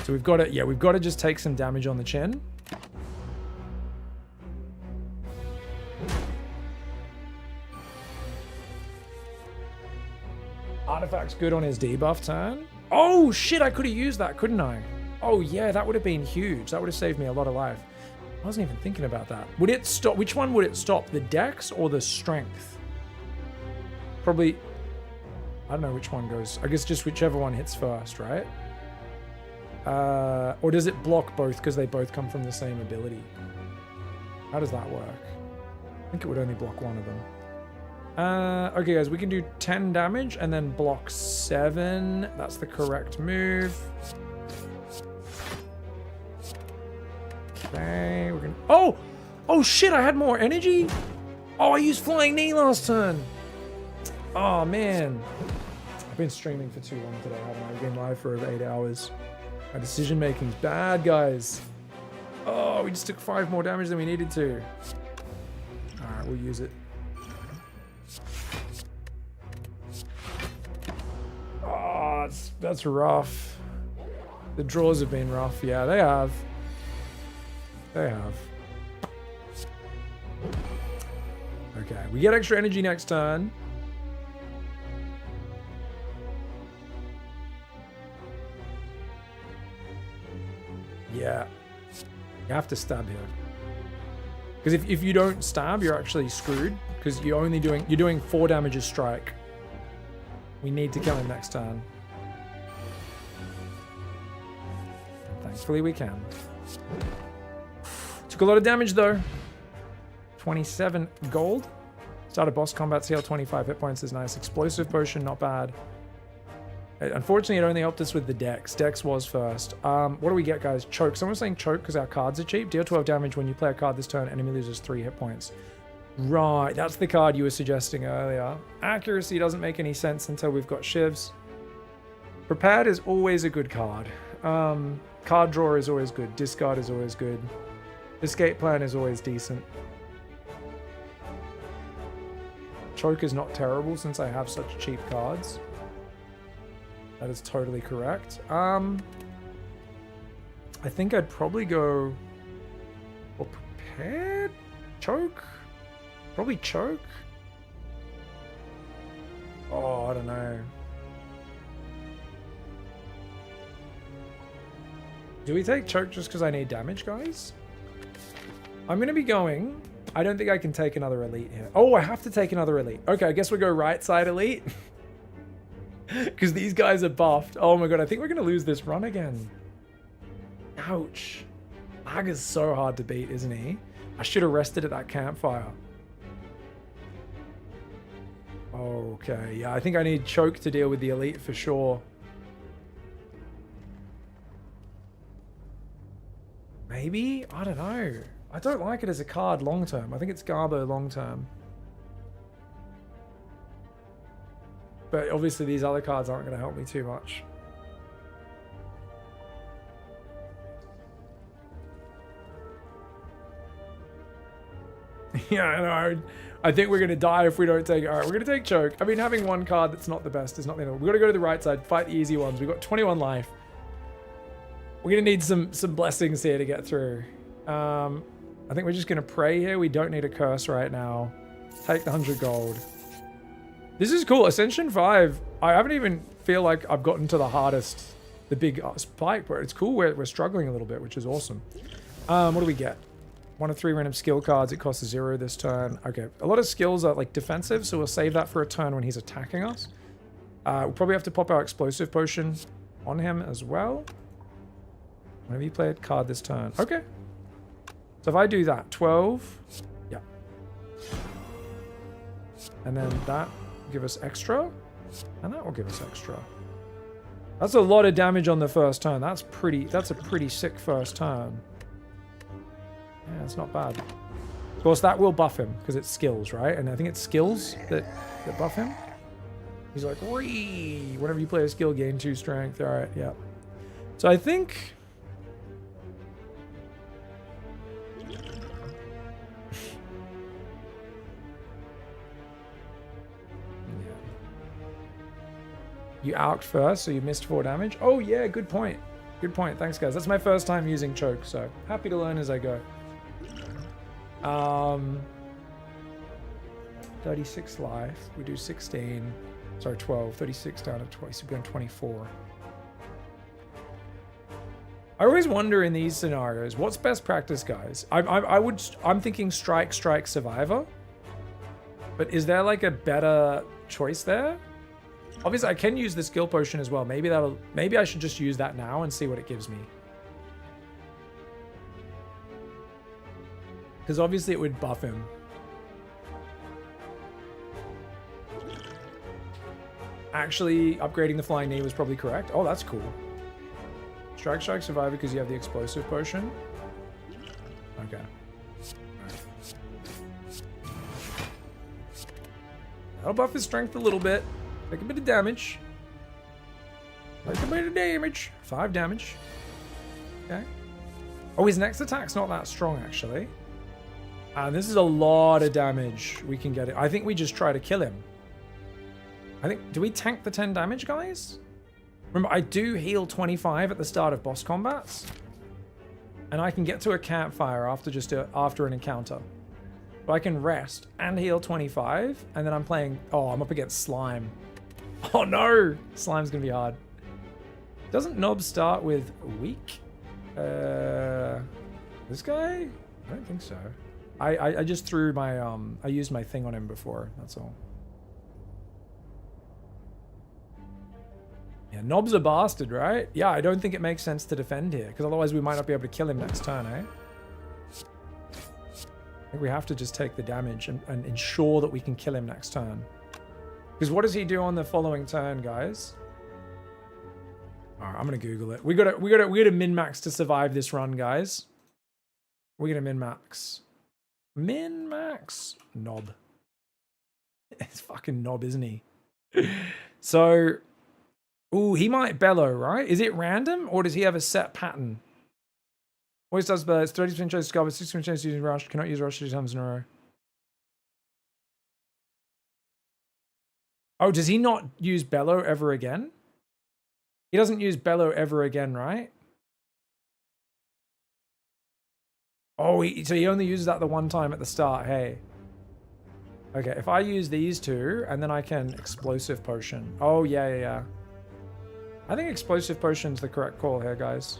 So we've got to, yeah, we've got to just take some damage on the chin. Artifact's good on his debuff turn. Oh shit, I could have used that, couldn't I? Oh yeah, that would have been huge. That would have saved me a lot of life. I wasn't even thinking about that. Would it stop? Which one would it stop? The dex or the strength? Probably, I don't know which one goes. I guess just whichever one hits first, right? Or does it block both because they both come from the same ability? How does that work? I think it would only block one of them. Okay, guys, we can do 10 damage and then block 7. That's the correct move. Okay, we're gonna... Oh! Oh, shit, I had more energy? Oh, I used Flying Knee last turn. Oh, man. I've been streaming for too long today, haven't I? I've been live for over 8 hours. My decision making's bad, guys. Oh, we just took 5 more damage than we needed to. Alright, we'll use it. Oh, that's rough. The draws have been rough. Yeah, they have. They have. Okay, we get extra energy next turn. Yeah. You have to stab here. Because if you don't stab, you're actually screwed. Because you're doing 4 damage a strike. We need to kill him next turn. And thankfully we can. Took a lot of damage though. 27 gold. Started boss combat, CL 25 hit points is nice. Explosive potion, not bad. Unfortunately, it only helped us with the dex. Dex was first. What do we get, guys? Choke. Someone's saying choke because our cards are cheap. Deal 12 damage when you play a card this turn. Enemy loses 3 hit points. Right, that's the card you were suggesting earlier. Accuracy doesn't make any sense until we've got shivs. Prepared is always a good card. Card draw is always good. Discard is always good. Escape plan is always decent. Choke is not terrible since I have such cheap cards. That is totally correct. I think I'd probably go for prepared? Choke? Probably choke? Oh, I don't know. Do we take choke just because I need damage, guys? I'm going to be going... I don't think I can take another elite here. Oh, I have to take another elite. Okay, I guess we'll go right side elite. Because these guys are buffed. Oh my god, I think we're going to lose this run again. Ouch. Lag is so hard to beat, isn't he? I should have rested at that campfire. Okay, yeah, I think I need choke to deal with the elite for sure. Maybe? I don't know. I don't like it as a card long term. I think it's Garbo long term. But obviously these other cards aren't going to help me too much. Yeah, I know. I think we're going to die if we don't take it. All right, we're going to take choke. I mean, having one card that's not the best is not the end. We've got to go to the right side, fight the easy ones. We've got 21 life. We're going to need some blessings here to get through. I think we're just going to pray here. We don't need a curse right now. Take the 100 gold. This is cool. Ascension 5. I haven't even feel like I've gotten to the hardest, the big spike, but it's cool. We're struggling a little bit, which is awesome. What do we get? 1 of 3 random skill cards. It costs 0 this turn. Okay. A lot of skills are like defensive, so we'll save that for a turn when he's attacking us. We'll probably have to pop our explosive potion on him as well. Whenever you play a card this turn. Okay. So if I do that, 12. Yeah. And then that will give us extra. And that will give us extra. That's a lot of damage on the first turn. That's a pretty sick first turn. Yeah, it's not bad. Of course, that will buff him because it's skills, right? And I think it's skills that buff him. He's like, wee! Whenever you play a skill, gain 2 strength. All right, yeah. So I think... You alked first, so you missed 4 damage. Oh yeah, good point. Good point. Thanks, guys. That's my first time using choke, so happy to learn as I go. 36 life. We do 16. Sorry, 12. 36 down to 20. So we're going 24. I always wonder in these scenarios, what's best practice, guys? I'm thinking strike, survivor. But is there like a better choice there? Obviously, I can use the skill potion as well. Maybe I should just use that now and see what it gives me. Because obviously it would buff him. Actually, upgrading the flying knee was probably correct. Oh, that's cool. Strike, survivor because you have the explosive potion. Okay. That'll buff his strength a little bit. Take a bit of damage. Take a bit of damage. 5 damage. Okay. Oh, his next attack's not that strong, actually. And this is a lot of damage we can get it. I think we just try to kill him. I think... Do we tank the 10 damage, guys? Remember, I do heal 25 at the start of boss combats. And I can get to a campfire after an encounter. So I can rest and heal 25. And then I'm playing... Oh, I'm up against slime. Oh no! Slime's gonna be hard. Doesn't Nob start with weak? This guy? I don't think so. I just threw my I used my thing on him before, that's all. Yeah, Nob's a bastard, right? Yeah, I don't think it makes sense to defend here, because otherwise we might not be able to kill him next turn, eh? I think we have to just take the damage and ensure that we can kill him next turn. Because what does he do on the following turn, guys? Alright, I'm gonna Google it. We gotta min-max to survive this run, guys. We're gonna min-max. Min-max. Nob. It's fucking Nob, isn't he? So... Ooh, he might bellow, right? Is it random, or does he have a set pattern? Always does bellow. It's 30% chance to discover, 60% chance using rush. Cannot use rush 2 times in a row. Oh, does he not use bellow ever again? He doesn't use bellow ever again, right? Oh, so he only uses that the one time at the start, hey. Okay, if I use these two, and then I can explosive potion. Oh, yeah. I think explosive potion's the correct call here, guys.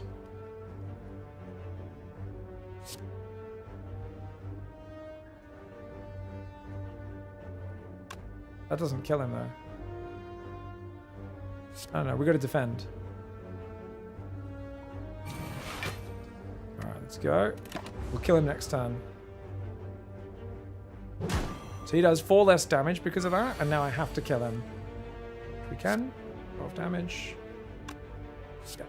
That doesn't kill him, though. I don't know, we gotta defend. Alright, let's go. We'll kill him next turn. So he does 4 less damage because of that, and now I have to kill him. If we can. 12 damage. Yeah.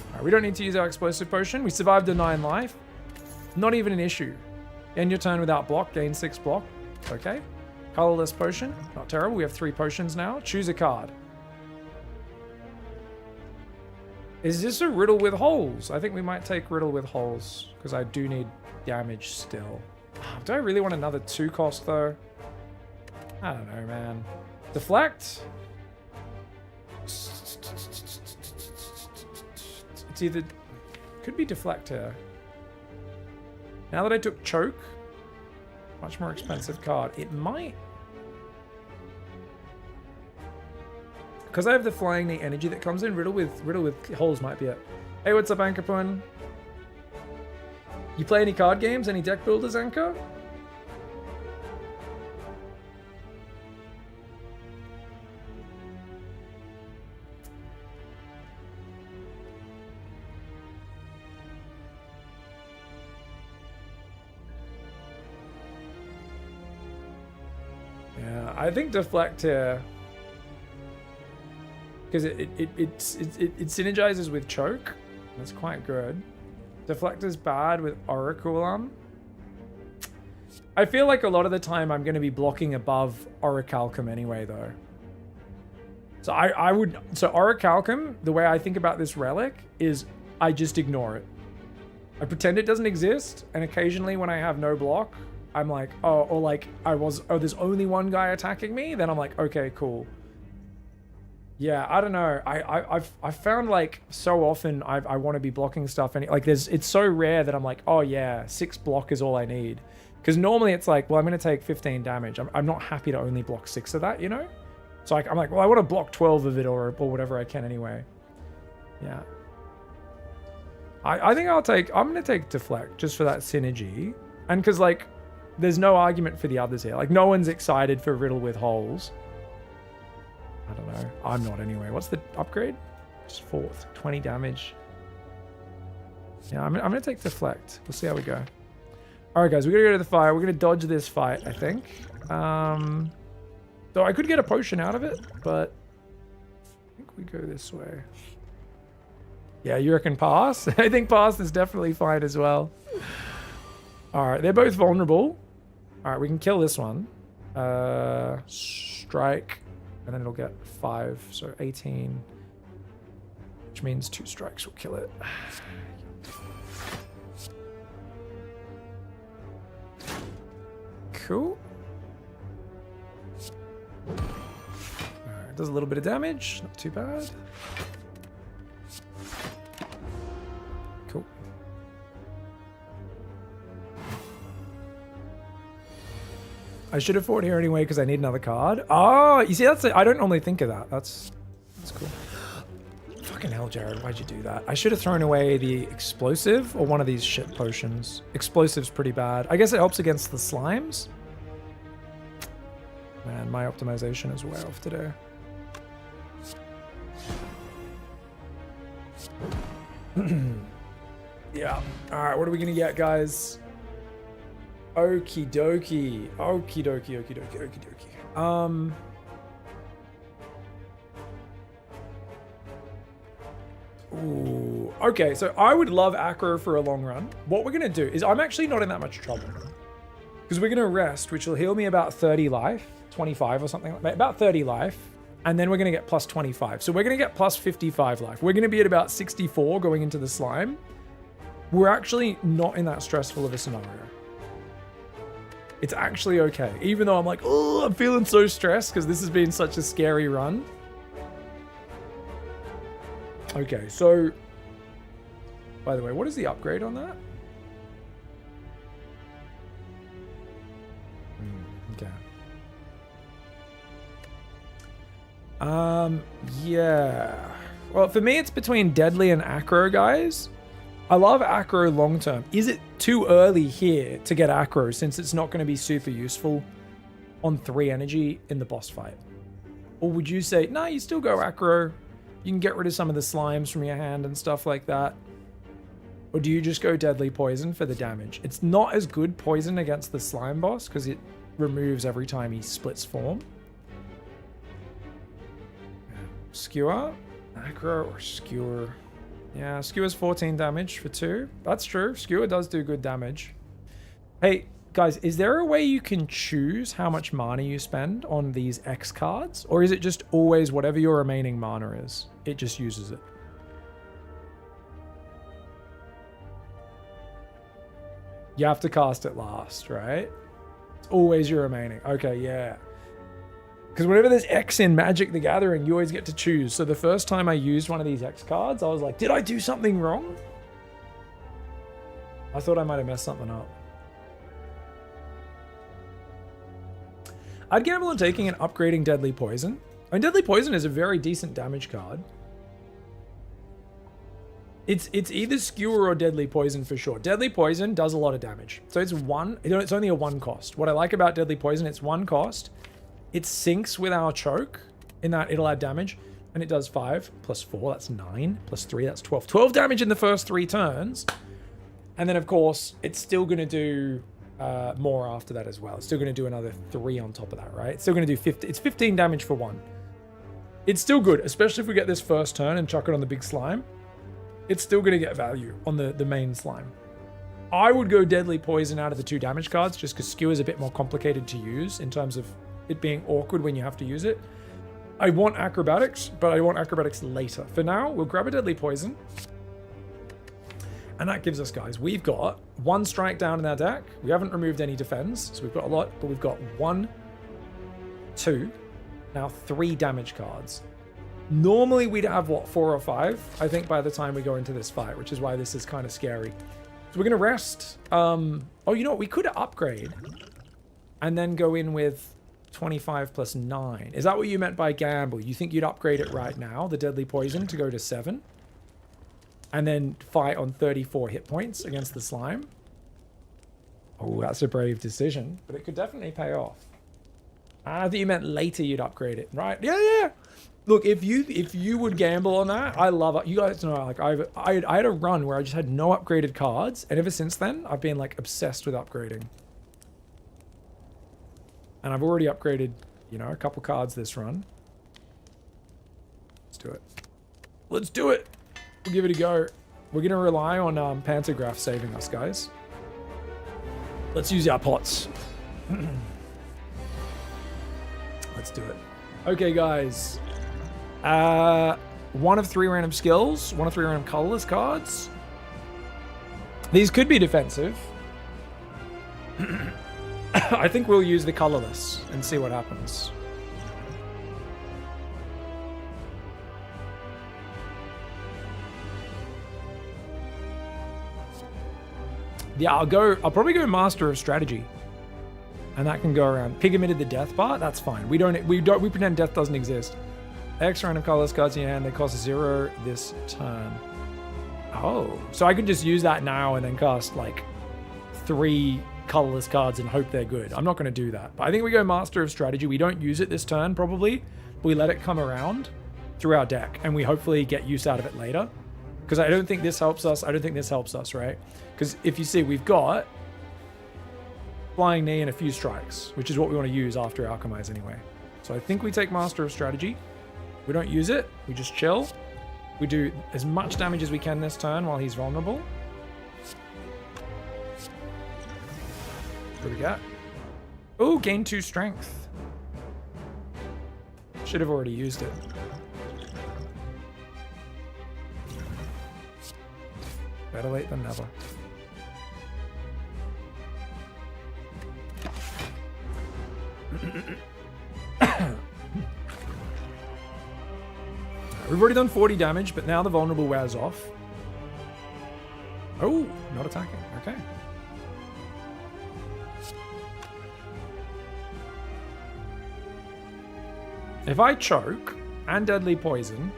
Alright, we don't need to use our explosive potion. We survived a 9 life. Not even an issue. End your turn without block, gain 6 block. Okay. Colorless potion. Not terrible. We have 3 potions now. Choose a card. Is this a riddle with holes? I think we might take riddle with holes, because I do need damage still. Do I really want another 2 cost, though? I don't know, man. Deflect? It's either... Could be deflect here. Now that I took choke, much more expensive card. It might... Because I have the flying knee energy that comes in, riddle with holes might be it. Hey, what's up, Anchorpun? You play any card games? Any deck builders, Anchor? Yeah, I think deflect here. Because it synergizes with choke. That's quite good. Deflect is bad with Oracle. I feel like a lot of the time I'm going to be blocking above Orichalcum anyway, though. So I would, so Orichalcum, the way I think about this relic is I just ignore it. I pretend it doesn't exist, and occasionally when I have no block, I'm like, oh, or like there's only one guy attacking me, then I'm like, okay, cool. Yeah, I don't know. I've found like so often I want to be blocking stuff, and like it's so rare that I'm like, oh yeah, 6 block is all I need. Because normally it's like, well, I'm going to take 15 damage. I'm not happy to only block 6 of that, you know? So like, I'm like, well, I want to block 12 of it or whatever I can anyway. Yeah. I think I'm going to take Deflect just for that synergy. And because like, there's no argument for the others here. Like no one's excited for Riddle with Holes. I don't know. I'm not anyway. What's the upgrade? Just 4th. 20 damage. Yeah, I'm going to take Deflect. We'll see how we go. Alright guys, we're going to go to the fire. We're going to dodge this fight, I think. Though I could get a potion out of it, but I think we go this way. Yeah, you reckon pass? I think pass is definitely fine as well. Alright, they're both vulnerable. Alright, we can kill this one. Strike. And then it'll get 5, so 18. Which means 2 strikes will kill it. Cool. Alright, does a little bit of damage, not too bad. Cool. I should have fought here anyway because I need another card. Oh, you see, I don't normally think of that. That's cool. Fucking hell, Jared, why'd you do that? I should have thrown away the explosive or one of these shit potions. Explosive's pretty bad. I guess it helps against the slimes. Man, my optimization is way off today. Yeah. Alright, what are we gonna get, guys? Okie dokie. Okie dokie, okie dokie, okie dokie. Ooh. Okay, so I would love Acro for a long run. What we're gonna do is I'm actually not in that much trouble. Because we're gonna rest, which will heal me about 30 life. 25 or something like that. About 30 life. And then we're gonna get plus 25. So we're gonna get plus 55 life. We're gonna be at about 64 going into the slime. We're actually not in that stressful of a scenario. It's actually okay. Even though I'm like, oh, I'm feeling so stressed because this has been such a scary run. Okay, so by the way, what is the upgrade on that? Okay. Yeah. Well, for me, it's between Deadly and Acro, guys. I love Acro long term. Is it too early here to get Acro since it's not going to be super useful on 3 energy in the boss fight? Or would you say, nah, you still go Acro. You can get rid of some of the slimes from your hand and stuff like that. Or do you just go Deadly Poison for the damage? It's not as good poison against the slime boss because it removes every time he splits form. Skewer, Acro, or Skewer. Yeah, Skewer's 14 damage for 2. That's true. Skewer does do good damage. Hey, guys, is there a way you can choose how much mana you spend on these X cards? Or is it just always whatever your remaining mana is? It just uses it. You have to cast it last, right? It's always your remaining. Okay, yeah. Because whenever there's X in Magic the Gathering, you always get to choose. So the first time I used one of these X cards, I was like, did I do something wrong? I thought I might have messed something up. I'd gamble on taking and upgrading Deadly Poison. I mean, Deadly Poison is a very decent damage card. It's either Skewer or Deadly Poison for sure. Deadly Poison does a lot of damage. So it's only a 1 cost. What I like about Deadly Poison, it's 1 cost. It syncs with our choke in that it'll add damage, and it does 5 plus 4, that's 9, plus 3, that's 12. 12 damage in the first 3 turns. And then, of course, it's still going to do more after that as well. It's still going to do another 3 on top of that, right? It's still going to do 50. It's 15 damage for 1. It's still good, especially if we get this first turn and chuck it on the big slime. It's still going to get value on the main slime. I would go Deadly Poison out of the 2 damage cards just because Skewer is a bit more complicated to use in terms of it being awkward when you have to use it. I want acrobatics, but I want acrobatics later. For now, we'll grab a deadly poison. And that gives us, guys, we've got 1 strike down in our deck. We haven't removed any defense, so we've got a lot, but we've got 1, 2, now 3 damage cards. Normally we'd have, what, 4 or 5, I think, by the time we go into this fight, which is why this is kind of scary. So we're going to rest. Oh, you know what? We could upgrade and then go in with 25 plus 9. Is that what you meant by gamble? You think you'd upgrade it right now, the deadly poison, to go to 7? And then fight on 34 hit points against the slime? Oh, that's a brave decision, but it could definitely pay off. I think you meant later you'd upgrade it, right? Yeah. Look, if you would gamble on that, I love it. You guys know, like I had a run where I just had no upgraded cards, and ever since then, I've been like obsessed with upgrading. And I've already upgraded, you know, a couple cards this run. Let's do it. Let's do it. We'll give it a go. We're gonna rely on Pantograph saving us, guys. Let's use our pots. Let's do it. Okay, guys. 1 of 3 random skills, 1 of 3 random colorless cards. These could be defensive. I think we'll use the colorless and see what happens. Yeah, I'll probably go Master of Strategy. And that can go around. Pig emitted the death bar. That's fine. We pretend death doesn't exist. X random colorless cards in your hand. They cost 0 this turn. Oh, so I could just use that now and then cast like 3 colorless cards and hope they're good. I'm not going to do that. But I think we go Master of Strategy. We don't use it this turn probably. We let it come around through our deck and we hopefully get use out of it later. Because I don't think this helps us. I don't think this helps us, right? Because if you see, we've got Flying Knee and a few strikes, which is what we want to use after Alchemize anyway. So I think we take Master of Strategy. We don't use it. We just chill. We do as much damage as we can this turn while he's vulnerable. What do we got? Oh, gain 2 strength. Should have already used it. Better late than never. We've already done 40 damage, but now the vulnerable wears off. Oh, not attacking. Okay. If I choke and deadly poison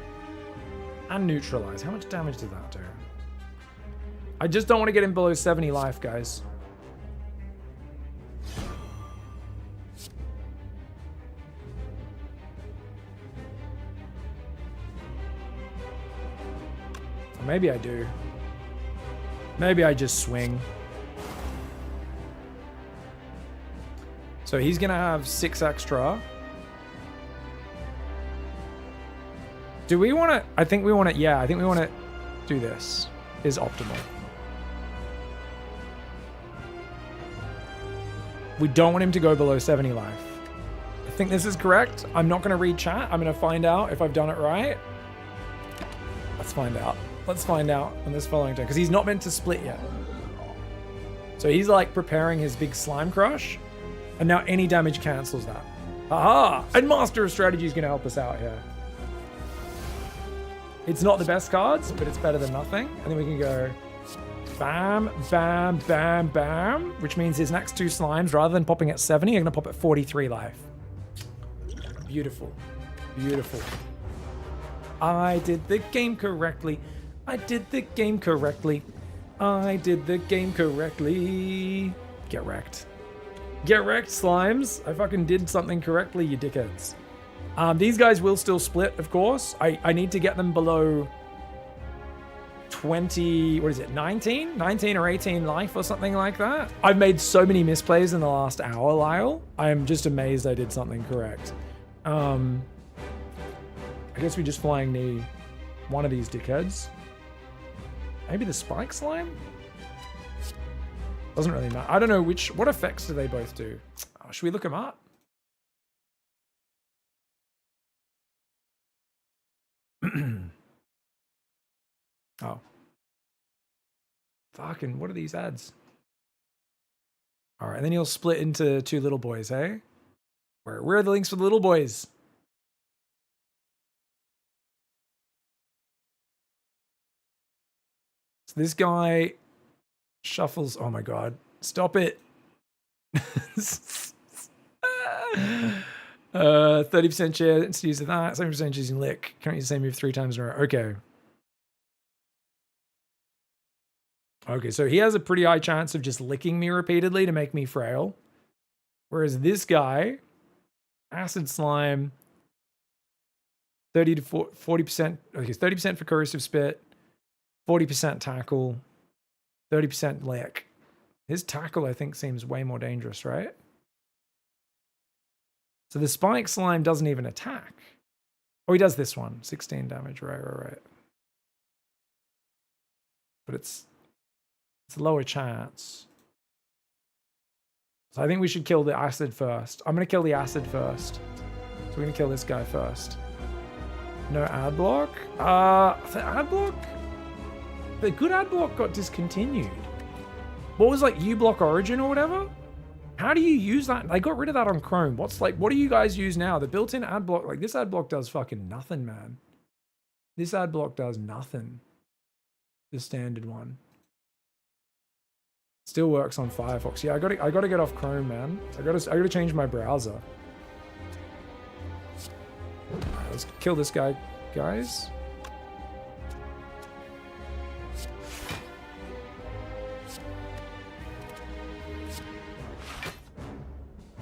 and neutralize, how much damage does that do? I just don't want to get him below 70 life, guys. Or maybe I do. Maybe I just swing. So he's going to have 6 extra. Do we want to... I think we want to... Yeah, I think we want to do this. Is optimal. We don't want him to go below 70 life. I think this is correct. I'm not going to read chat. I'm going to find out if I've done it right. Let's find out. Let's find out on this following turn. Because he's not meant to split yet. So he's like preparing his big slime crush. And now any damage cancels that. Aha! And Master of Strategy is going to help us out here. It's not the best cards, but it's better than nothing. And then we can go bam, bam, bam, bam, which means his next 2 slimes, rather than popping at 70, are going to pop at 43 life. Beautiful. Beautiful. I did the game correctly. I did the game correctly. I did the game correctly. Get wrecked. Get wrecked, slimes. I fucking did something correctly, you dickheads. These guys will still split, of course. I need to get them below 20, what is it, 19? 19 or 18 life or something like that. I've made so many misplays in the last hour, Lyle. I am just amazed I did something correct. I guess we just Flying Knee one of these dickheads. Maybe the Spike Slime? Doesn't really matter. I don't know what effects do they both do? Oh, should we look them up? Oh. Fucking, what are these ads? All right, and then you'll split into 2 little boys, hey? Where are the links for the little boys? So this guy shuffles. Oh my god. Stop it. 30% chance to use that, 70% using lick. Can't use the same move 3 times in a row. Okay. Okay, so he has a pretty high chance of just licking me repeatedly to make me frail. Whereas this guy, acid slime, 30 to 40%. Okay, 30% for corrosive spit, 40% tackle, 30% lick. His tackle, I think, seems way more dangerous, right? So the spike slime doesn't even attack. Oh, he does this one. 16 damage, right. But it's a lower chance. So I think we should kill the acid first. I'm going to kill the acid first. So we're going to kill this guy first. No ad block? The ad block? The good ad block got discontinued. What was like U-block origin or whatever? How do you use that? I got rid of that on Chrome. What do you guys use now? The built-in ad block, like this ad block does fucking nothing, man. This ad block does nothing. The standard one. Still works on Firefox. Yeah, I gotta get off Chrome, man. I gotta change my browser. Alright, let's kill this guy, guys.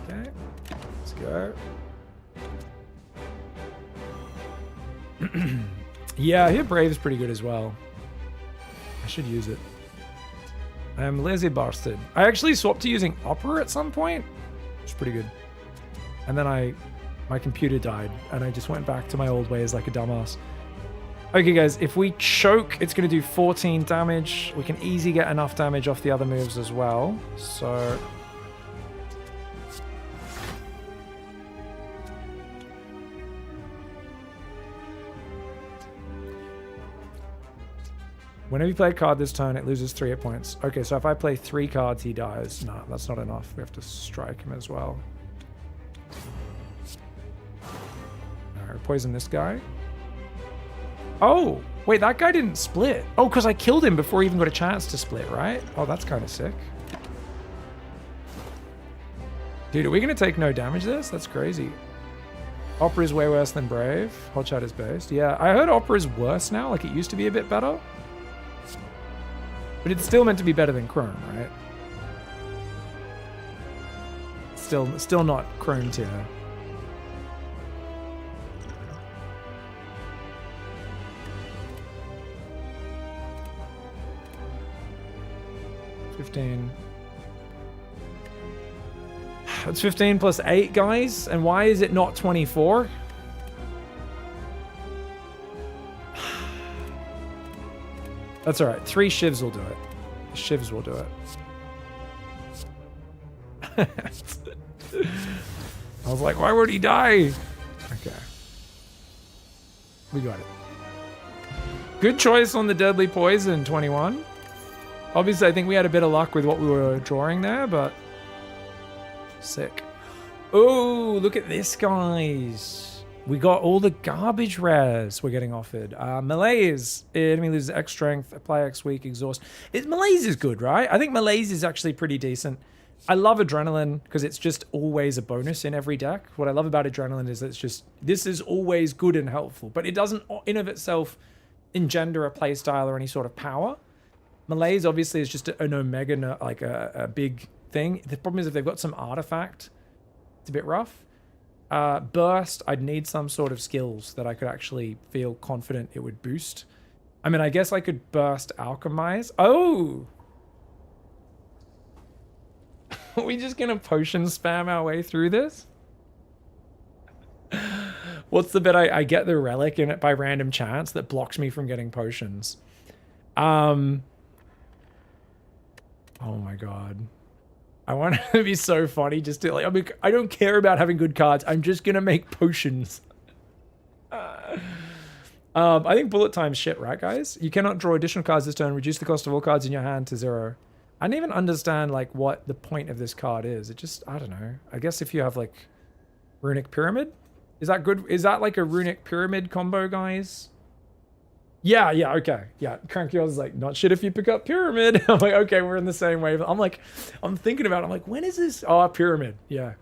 Okay, let's go. Yeah, here Brave is pretty good as well. I should use it. I am lazy bastard. I actually swapped to using Opera at some point, which is pretty good. And then my computer died, and I just went back to my old ways like a dumbass. Okay, guys, if we choke, it's going to do 14 damage. We can easily get enough damage off the other moves as well. So... whenever you play a card this turn, it loses 3 hit points. Okay, so if I play 3 cards, he dies. No, that's not enough. We have to strike him as well. Alright, poison this guy. Oh, wait, that guy didn't split. Oh, because I killed him before he even got a chance to split, right? Oh, that's kind of sick. Dude, are we going to take no damage this? That's crazy. Opera is way worse than Brave. Hot Chat is based. Yeah, I heard Opera is worse now. Like, it used to be a bit better. But it's still meant to be better than Chrome, right? Still not Chrome tier. It's 15 plus 8, guys. And why is it not 24? That's alright. 3 shivs will do it. The shivs will do it. I was like, why would he die? Okay. We got it. Good choice on the deadly poison, 21. Obviously, I think we had a bit of luck with what we were drawing there, but... sick. Oh, look at this, guys. We got all the garbage rares we're getting offered. Malaise. Enemy loses X strength, apply X weak, exhaust. Malaise is good, right? I think Malaise is actually pretty decent. I love Adrenaline because it's just always a bonus in every deck. What I love about Adrenaline is it's just, this is always good and helpful, but it doesn't in of itself engender a playstyle or any sort of power. Malaise obviously is just an omega, like a big thing. The problem is if they've got some artifact, it's a bit rough. Burst, I'd need some sort of skills that I could actually feel confident it would boost. I mean, I guess I could burst alchemize. Oh! Are we just gonna potion spam our way through this? What's the bet I get the relic in it by random chance that blocks me from getting potions? Oh my god. I want it to be so funny just to like, I mean, I don't care about having good cards. I'm just gonna make potions. I think bullet time's shit, right, guys? You cannot draw additional cards this turn. Reduce the cost of all cards in your hand to 0. I don't even understand like what the point of this card is. It just, I don't know. I guess if you have like Runic Pyramid, is that good? Is that like a Runic Pyramid combo, guys? Yeah, okay. Yeah, Cranky Oz is like, not shit if you pick up Pyramid. I'm like, okay, we're in the same wave. I'm thinking about it. I'm like, when is this? Oh, Pyramid. Yeah.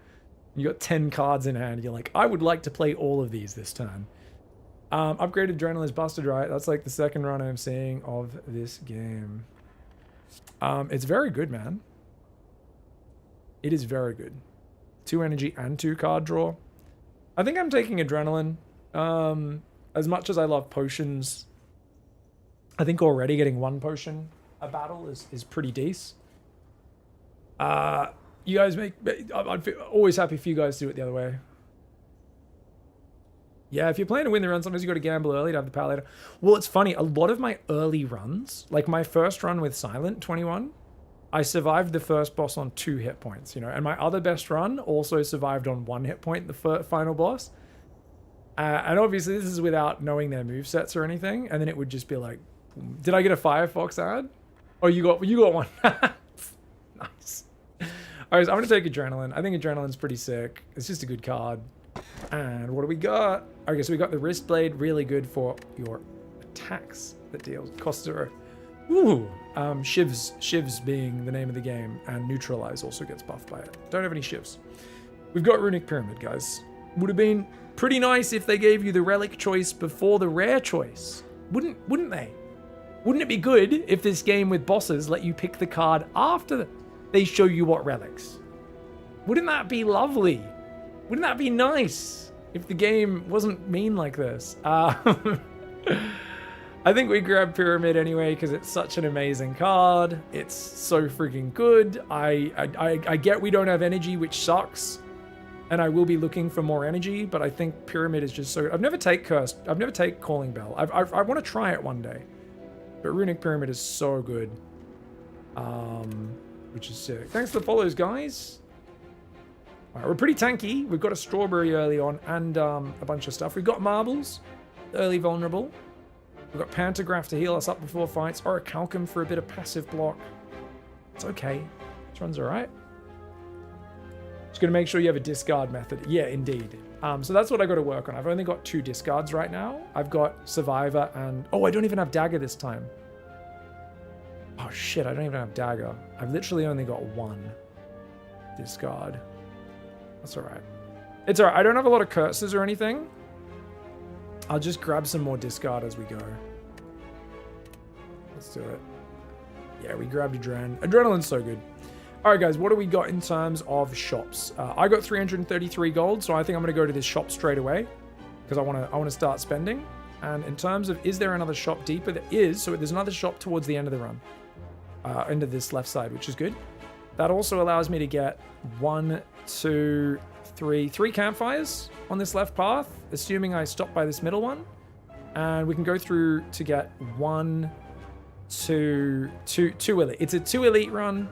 You got 10 cards in hand. You're like, I would like to play all of these this turn. Upgraded Adrenaline's busted, right? That's like the second run I'm seeing of this game. It's very good, man. It is very good. 2 energy and 2 card draw. I think I'm taking Adrenaline. As much as I love potions, I think already getting 1 potion a battle is pretty decent. You guys I'd always happy if you guys do it the other way. Yeah, if you're planning to win the run, sometimes you got to gamble early to have the power later. Well, it's funny. A lot of my early runs, like my first run with Silent 21, I survived the first boss on 2 hit points, you know, and my other best run also survived on 1 hit point, the final boss. And obviously this is without knowing their movesets or anything. And then it would just be like, did I get a Firefox ad? Oh, you got one. Nice. All right, so I'm going to take Adrenaline. I think Adrenaline's pretty sick. It's just a good card. And what do we got? Okay, so we got the Wrist Blade, really good for your attacks that deals cost 0. Ooh, Shivs being the name of the game, and Neutralize also gets buffed by it. Don't have any Shivs. We've got Runic Pyramid, guys. Would have been pretty nice if they gave you the relic choice before the rare choice. Wouldn't they? Wouldn't it be good if this game with bosses let you pick the card after they show you what relics? Wouldn't that be lovely? Wouldn't that be nice if the game wasn't mean like this? I think we grab Pyramid anyway because it's such an amazing card. It's so freaking good. I get we don't have energy, which sucks. And I will be looking for more energy, but I think Pyramid is just so... I've never take Cursed. I've never take Calling Bell. I want to try it one day. But Runic Pyramid is so good. Which is sick. Thanks for the follows, guys. All right, we're pretty tanky. We've got a Strawberry early on and a bunch of stuff. We've got Marbles, early vulnerable. We've got Pantograph to heal us up before fights, or a Calcum for a bit of passive block. It's okay. This one's all right. Just going to make sure you have a discard method. Yeah, indeed. So that's what I got to work on. I've only got 2 discards right now. I've got Survivor and... Oh, I don't even have Dagger this time. Oh, shit. I don't even have Dagger. I've literally only got 1 discard. That's all right. It's all right. I don't have a lot of curses or anything. I'll just grab some more discard as we go. Let's do it. Yeah, we grabbed Adrenaline. Adrenaline's so good. All right, guys, what do we got in terms of shops? I got 333 gold, so I think I'm going to go to this shop straight away because I want to start spending. And in terms of, is there another shop deeper? There is. So there's another shop towards the end of the run, end of this left side, which is good. That also allows me to get 1, 2, 3 campfires on this left path, assuming I stop by this middle one. And we can go through to get 1, 2 elite. It's a 2 elite run.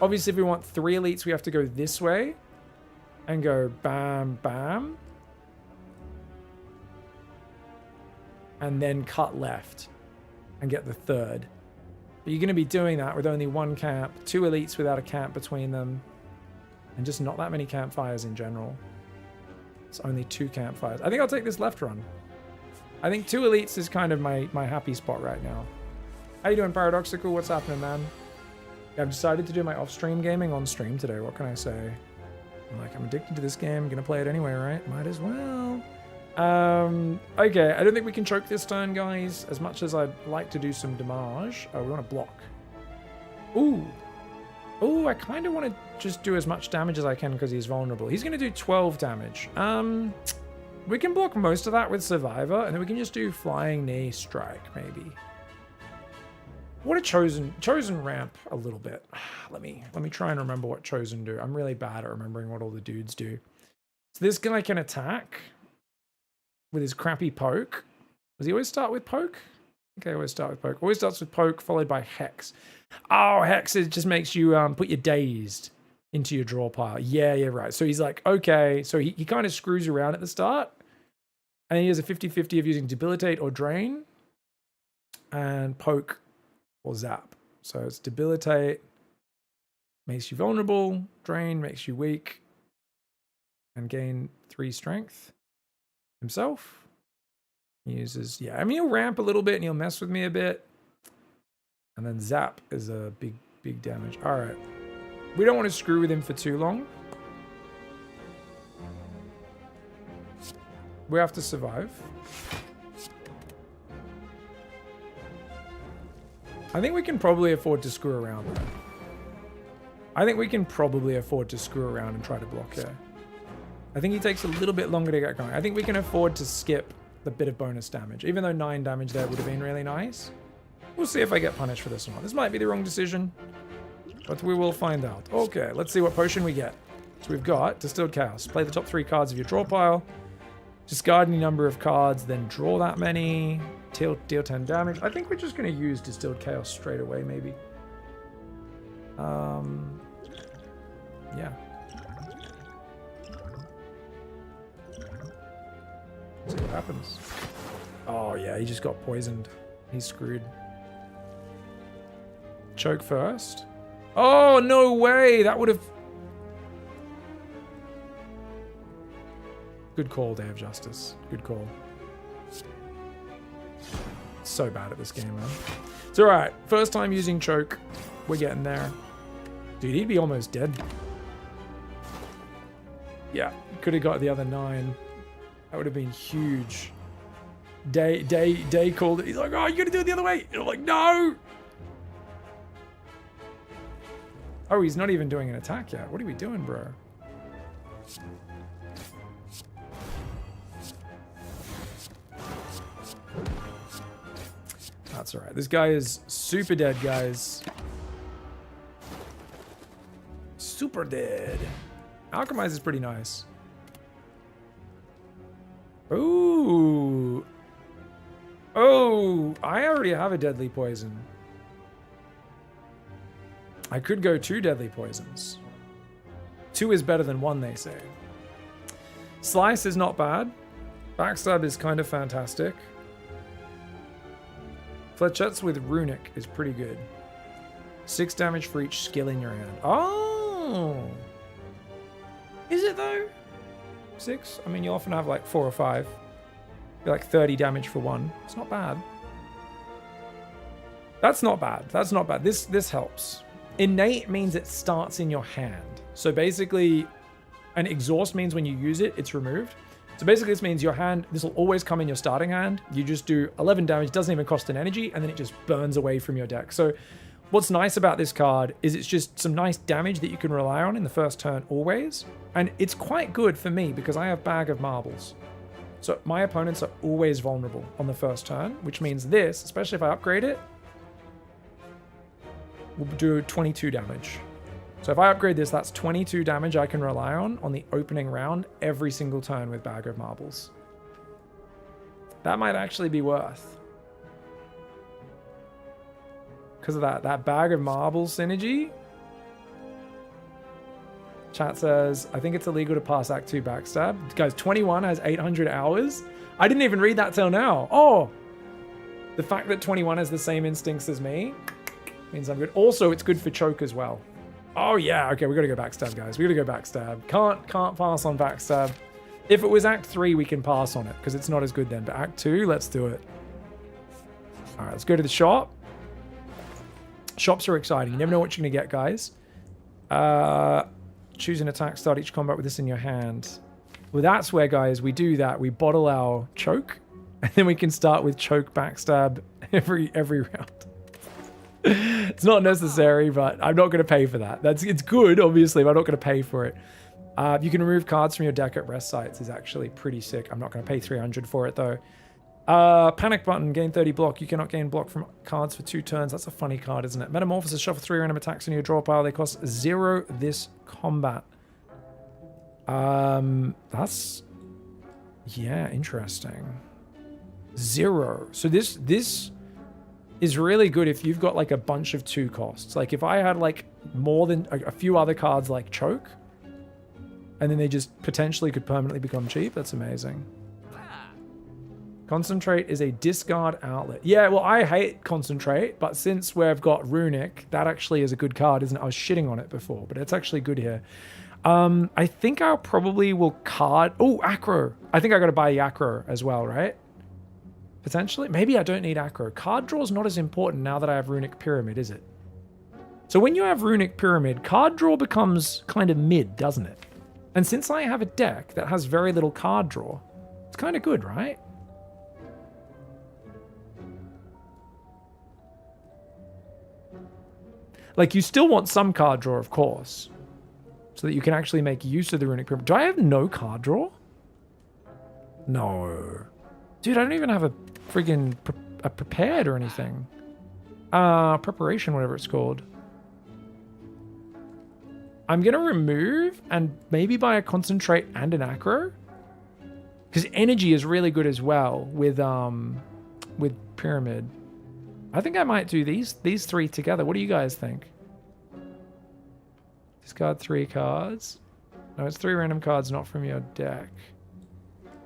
Obviously, if we want 3 elites, we have to go this way and go bam, bam. And then cut left and get the 3rd. But you're going to be doing that with only 1 camp, 2 elites without a camp between them, and just not that many campfires in general. It's only 2 campfires. I think I'll take this left run. I think 2 elites is kind of my happy spot right now. How you doing, Paradoxical? What's happening, man? I've decided to do my off-stream gaming on stream today. What can I say? I'm addicted to this game. I'm going to play it anyway, right? Might as well. Okay, I don't think we can choke this turn, guys. As much as I'd like to do some damage. Oh, we want to block. Ooh. Ooh, I kind of want to just do as much damage as I can because he's vulnerable. He's going to do 12 damage. We can block most of that with Survivor, and then we can just do Flying Knee Strike, maybe. What a chosen ramp a little bit. Let me try and remember what chosen do. I'm really bad at remembering what all the dudes do. So this guy can attack with his crappy poke. Does he always start with poke? Okay, always start with poke. Always starts with poke followed by hex. Oh, hex, it just makes you put your dazed into your draw pile. Yeah, right. So he's like, okay. So he kind of screws around at the start. And he has a 50-50 of using debilitate or drain, and poke or zap. So it's debilitate, makes you vulnerable, drain makes you weak, and gain 3 strength himself. He uses, yeah, I mean, he'll ramp a little bit and he'll mess with me a bit. And then zap is a big damage. All right. We don't want to screw with him for too long. We have to survive. I think we can probably afford to screw around though. I think we can probably afford to screw around and try to block here. I think he takes a little bit longer to get going. I think we can afford to skip the bit of bonus damage, even though 9 damage there would have been really nice. We'll see if I get punished for this or not. This might be the wrong decision, but we will find out. Okay, let's see what potion we get. So we've got Distilled Chaos. Play the top 3 cards of your draw pile. Discard any number of cards, then draw that many. Deal 10 damage. I think we're just going to use Distilled Chaos straight away, maybe. Yeah. See what happens. Oh, yeah, he just got poisoned. He's screwed. Choke first. Oh, no way! That would have... Good call, Day of Justice. Good call. So bad at this game, man. It's alright. First time using choke. We're getting there. Dude, he'd be almost dead. Yeah, could have got the other 9. That would have been huge. Day called it. He's like, oh, you gotta do it the other way. And I'm like, no! Oh, he's not even doing an attack yet. What are we doing, bro? That's alright. This guy is super dead, guys. Super dead. Alchemize is pretty nice. Ooh. Oh, I already have a deadly poison. I could go 2 deadly poisons. 2 is better than 1, they say. Slice is not bad. Backstab is kind of fantastic. Flechettes with Runic is pretty good. 6 damage for each skill in your hand. Oh! Is it though? 6? I mean, you often have like 4 or 5. Be like 30 damage for 1. It's not bad. That's not bad. That's not bad. This helps. Innate means it starts in your hand. So basically, an exhaust means when you use it, it's removed. So basically this means your hand, this will always come in your starting hand. You just do 11 damage, doesn't even cost an energy, and then it just burns away from your deck. So what's nice about this card is it's just some nice damage that you can rely on in the first turn always. And it's quite good for me because I have Bag of Marbles. So my opponents are always vulnerable on the first turn, which means this, especially if I upgrade it, will do 22 damage. So if I upgrade this, that's 22 damage I can rely on the opening round every single turn with Bag of Marbles. That might actually be worth. Because of that Bag of Marbles synergy. Chat says, I think it's illegal to pass Act 2 backstab. Guys, 21 has 800 hours. I didn't even read that till now. Oh! The fact that 21 has the same instincts as me means I'm good. Also, it's good for choke as well. Oh yeah, okay, we gotta go backstab, guys. We gotta go backstab. Can't pass on backstab. If it was Act 3, we can pass on it, because it's not as good then. But Act 2, let's do it. Alright, let's go to the shop. Shops are exciting. You never know what you're gonna get, guys. Choose an attack, start each combat with this in your hand. Well, that's where, guys, we do that. We bottle our choke, and then we can start with choke backstab every round. It's not necessary, but I'm not going to pay for that. It's good, obviously, but I'm not going to pay for it. You can remove cards from your deck at rest sites is actually pretty sick. I'm not going to pay 300 for it, though. Panic button, gain 30 block. You cannot gain block from cards for 2 turns. That's a funny card, isn't it? Metamorphosis, shuffle 3 random attacks in your draw pile. They cost 0 this combat. That's... yeah, interesting. 0. So this is really good if you've got like a bunch of 2 costs. Like if I had like more than a few other cards like choke, and then they just potentially could permanently become cheap, that's amazing. Concentrate is a discard outlet. Yeah, well, I hate Concentrate, but since we've got Runic, that actually is a good card, isn't it? I was shitting on it before, but it's actually good here. I think I probably will card... Oh, Acro. I think I got to buy Acro as well, right? Potentially. Maybe I don't need Acro. Card draw's not as important now that I have Runic Pyramid, is it? So when you have Runic Pyramid, card draw becomes kind of mid, doesn't it? And since I have a deck that has very little card draw, it's kind of good, right? Like, you still want some card draw, of course, so that you can actually make use of the Runic Pyramid. Do I have no card draw? No. Dude, I don't even have a friggin' a prepared or anything. Preparation, whatever it's called. I'm going to remove and maybe buy a Concentrate and an Acro. Because energy is really good as well with Pyramid. I think I might do these three together. What do you guys think? Discard 3 cards. No, it's 3 random cards, not from your deck.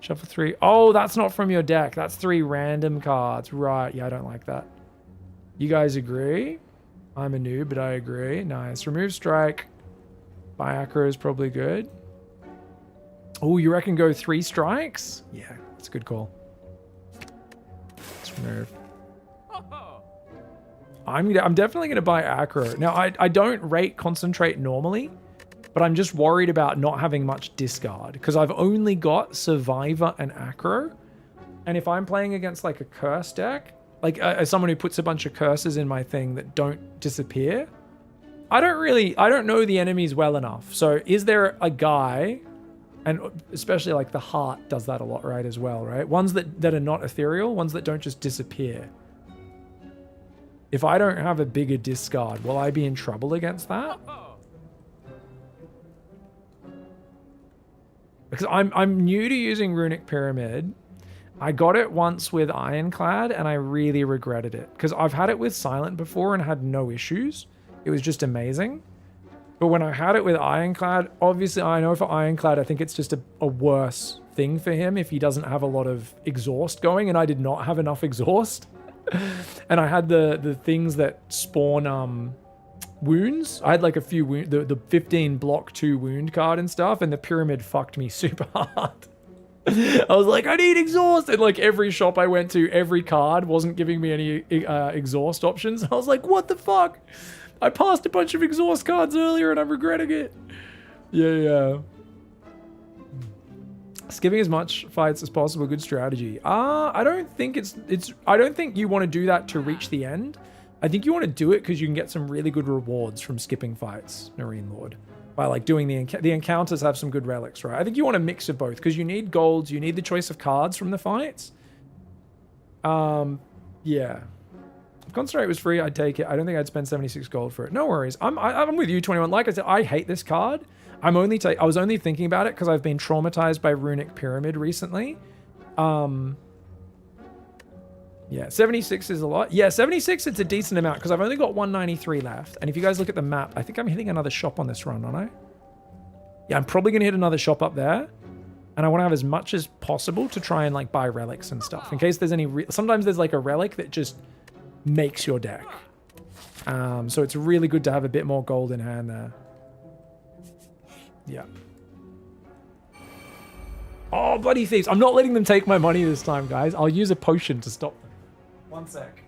Shuffle 3. Oh, that's not from your deck. That's 3 random cards. Right. Yeah, I don't like that. You guys agree? I'm a noob, but I agree. Nice. Remove Strike. Buy Acro is probably good. Oh, you reckon go 3 strikes? Yeah, that's a good call. Let's remove. I'm definitely going to buy Acro. Now, I don't rate Concentrate normally, but I'm just worried about not having much discard because I've only got Survivor and Acro. And if I'm playing against like a curse deck, like as someone who puts a bunch of curses in my thing that don't disappear, I don't know the enemies well enough. So is there a guy, and especially like the Heart does that a lot, right, as well, right? Ones that are not ethereal, ones that don't just disappear. If I don't have a bigger discard, will I be in trouble against that? Because I'm new to using Runic Pyramid. I got it once with Ironclad and I really regretted it. Because I've had it with Silent before and had no issues. It was just amazing. But when I had it with Ironclad, obviously I know for Ironclad, I think it's just a worse thing for him if he doesn't have a lot of exhaust going, and I did not have enough exhaust. And I had the things that spawn wounds. I had like a few wound, the 15 block 2 wound card and stuff, and the pyramid fucked me super hard. I was like, I need exhaust, and like every shop I went to, every card wasn't giving me any exhaust options. I was like, what the fuck? I passed a bunch of exhaust cards earlier and I'm regretting it. Yeah. Skipping as much fights as possible, good strategy. I don't think I don't think you want to do that to reach the end. I think you want to do it because you can get some really good rewards from skipping fights, Marine Lord. By like doing the encounters have some good relics, right? I think you want a mix of both because you need golds, you need the choice of cards from the fights. Yeah. If Concentrate was free, I'd take it. I don't think I'd spend 76 gold for it. No worries. I'm with you, 21. Like I said, I hate this card. I was only thinking about it because I've been traumatized by Runic Pyramid recently. Yeah, 76 is a lot. Yeah, 76, it's a decent amount because I've only got 193 left. And if you guys look at the map, I think I'm hitting another shop on this run, aren't I? Yeah, I'm probably going to hit another shop up there. And I want to have as much as possible to try and like buy relics and stuff. In case there's any... Sometimes there's like a relic that just makes your deck. So it's really good to have a bit more gold in hand there. Yeah. Oh, bloody thieves. I'm not letting them take my money this time, guys. I'll use a potion to stop them. One sec.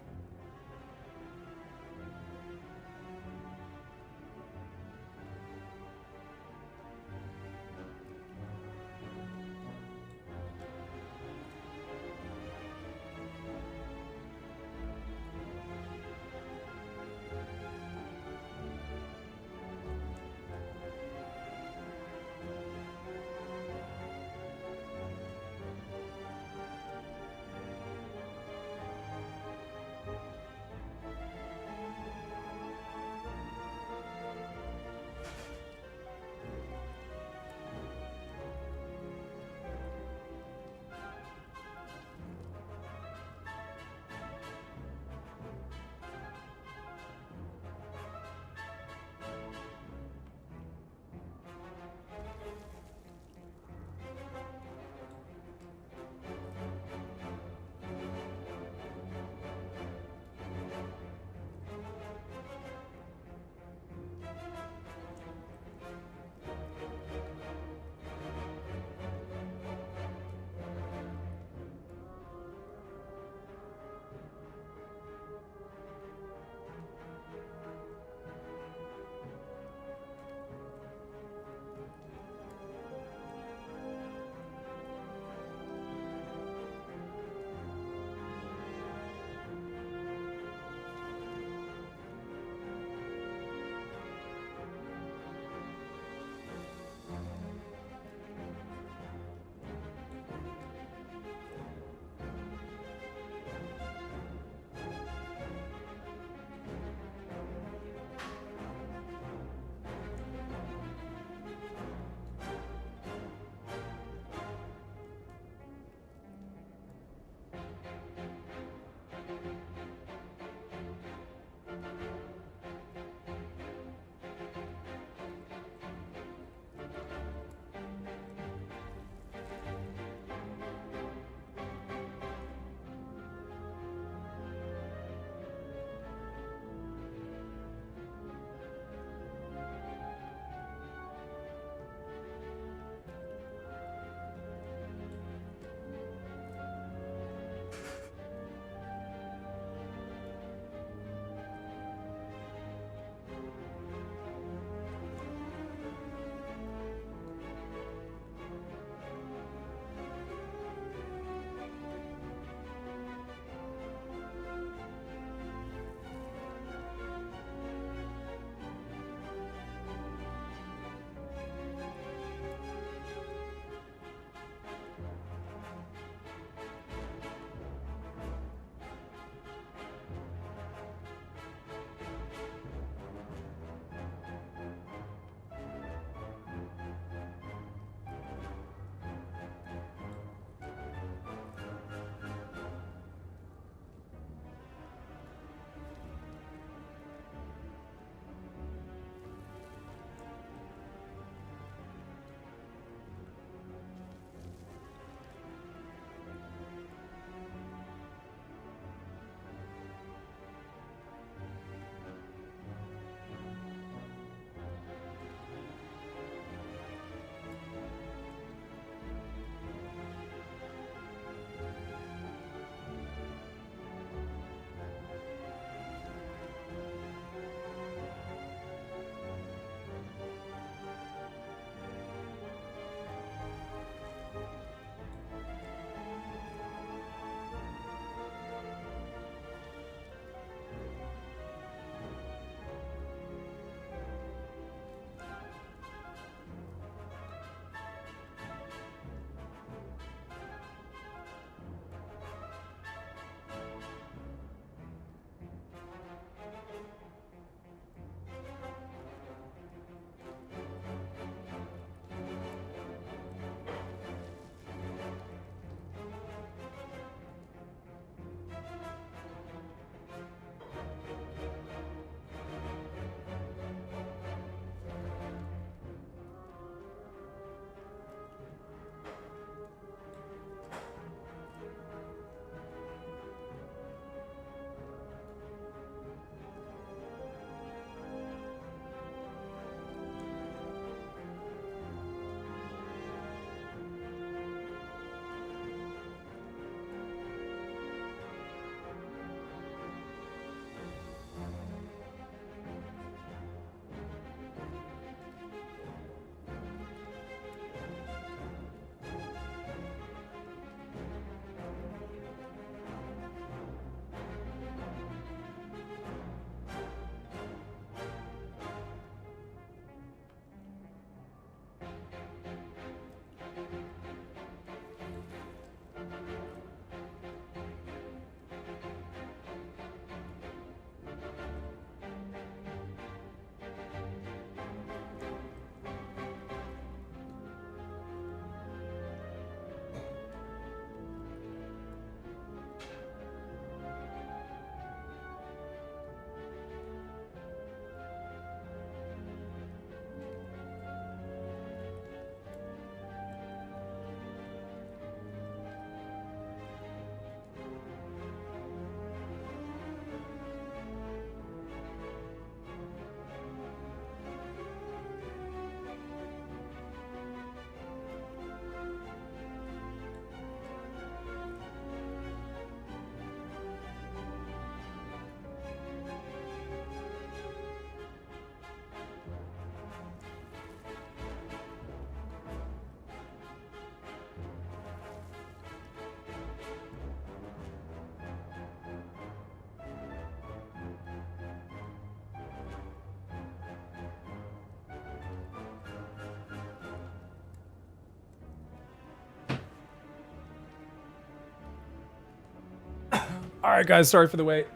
All right, guys, sorry for the wait.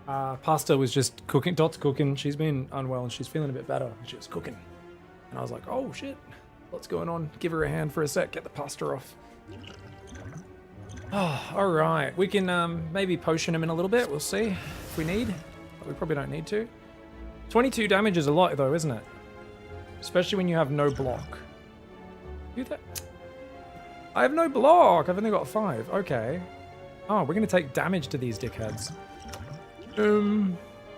Pasta was just cooking. Dot's cooking. She's been unwell and she's feeling a bit better. She was cooking. And I was like, oh, shit. What's going on? Give her a hand for a sec. Get the pasta off. Oh, all right. We can maybe potion him in a little bit. We'll see if we need. But we probably don't need to. 22 damage is a lot, though, isn't it? Especially when you have no block. Do that. I have no block. I've only got 5. Okay. Oh, we're going to take damage to these dickheads.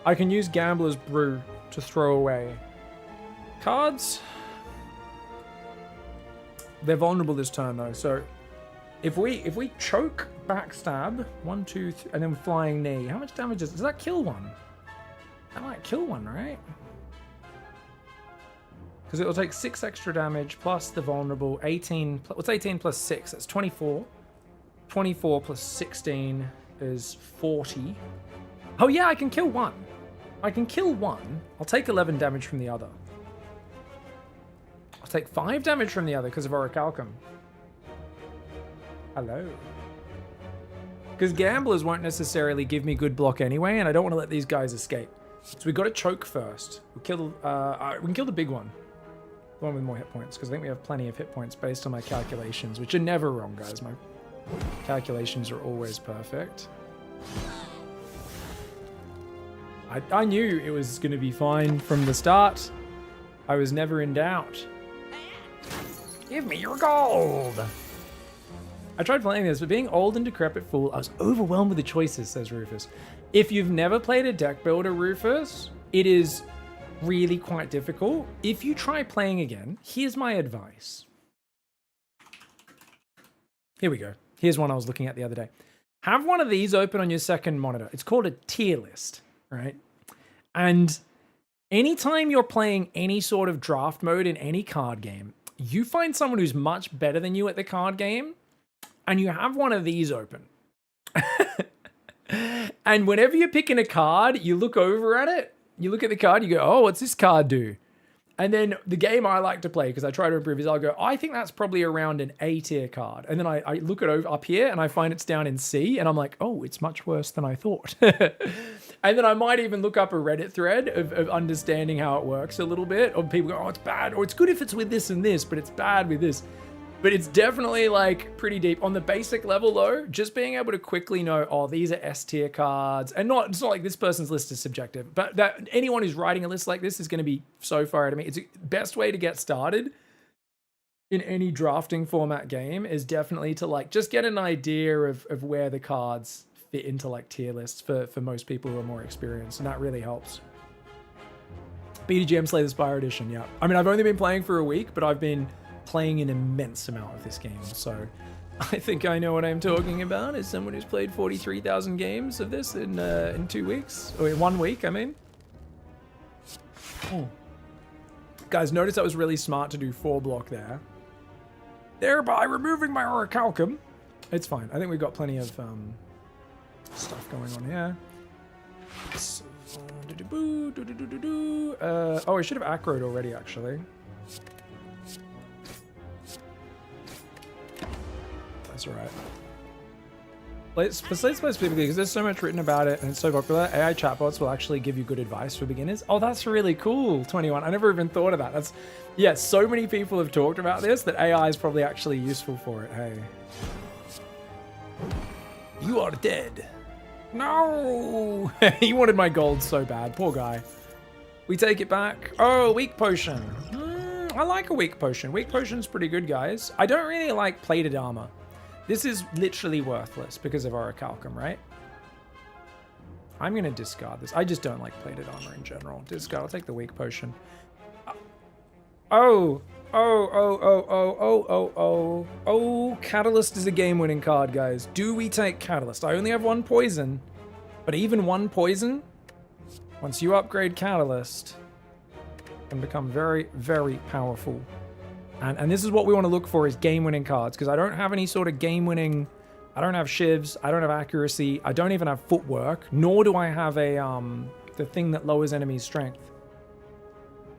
I can use Gambler's Brew to throw away cards. They're vulnerable this turn, though, so if we choke, backstab, 1, 2, 3, and then flying knee, how much damage does that kill one? That might kill one, right? Because it will take 6 extra damage plus the vulnerable 18. What's 18 plus 6? That's 24. 24 plus 16 is 40. Oh yeah, I can kill one. I can kill one. I'll take 11 damage from the other. I'll take 5 damage from the other because of Orichalcum. Hello. Because gamblers won't necessarily give me good block anyway, and I don't want to let these guys escape. So we've got to choke first. We can kill the big one. The one with more hit points, because I think we have plenty of hit points based on my calculations, which are never wrong, guys. My calculations are always perfect. I knew it was going to be fine from the start. I was never in doubt. Give me your gold! I tried playing this, but being old and decrepit fool, I was overwhelmed with the choices, says Rufus. If you've never played a deck builder, Rufus, it is really quite difficult. If you try playing again, here's my advice. Here we go. Here's one I was looking at the other day. Have one of these open on your second monitor. It's called a tier list, right? And anytime you're playing any sort of draft mode in any card game, you find someone who's much better than you at the card game, and you have one of these open. And whenever you're picking a card, you look over at it, you look at the card, you go, oh, what's this card do? And then the game I like to play, because I try to improve, is I'll go, I think that's probably around an A tier card. And then I look it over up here and I find it's down in C, and I'm like, oh, it's much worse than I thought. And then I might even look up a Reddit thread of understanding how it works a little bit. Or people go, oh, it's bad. Or it's good if it's with this and this, but it's bad with this. But it's definitely like pretty deep. On the basic level though, just being able to quickly know, oh, these are S tier cards. And it's not like this person's list is subjective, but that anyone who's writing a list like this is going to be so far ahead of me. It's the best way to get started in any drafting format game is definitely to like just get an idea of where the cards fit into like tier lists for most people who are more experienced. And that really helps. BDGM Slay the Spire Edition, yeah. I mean, I've only been playing for a week, but I've been playing an immense amount of this game, so I think I know what I'm talking about as someone who's played 43,000 games of this in 2 weeks, or in 1 week, I mean. Guys, notice that was really smart to do 4 block there, thereby removing my Orichalcum. It's fine. I think we've got plenty of stuff going on here. So, oh, I should have acroed already, actually. That's all right. Let's play specifically because there's so much written about it and it's so popular. AI chatbots will actually give you good advice for beginners. Oh, that's really cool, 21. I never even thought of that. That's, yeah, so many people have talked about this that AI is probably actually useful for it. Hey. You are dead. No! He wanted my gold so bad. Poor guy. We take it back. Oh, weak potion. I like a weak potion. Weak potion's pretty good, guys. I don't really like plated armor. This is literally worthless because of Orichalcum, right? I'm going to discard this. I just don't like plated armor in general. Discard. I'll take the weak potion. Oh, Catalyst is a game-winning card, guys. Do we take Catalyst? I only have 1 poison, but even 1 poison, once you upgrade Catalyst, can become very, very powerful. And this is what we want to look for is game-winning cards, because I don't have any sort of game-winning... I don't have shivs, I don't have accuracy, I don't even have footwork, nor do I have a the thing that lowers enemies' strength.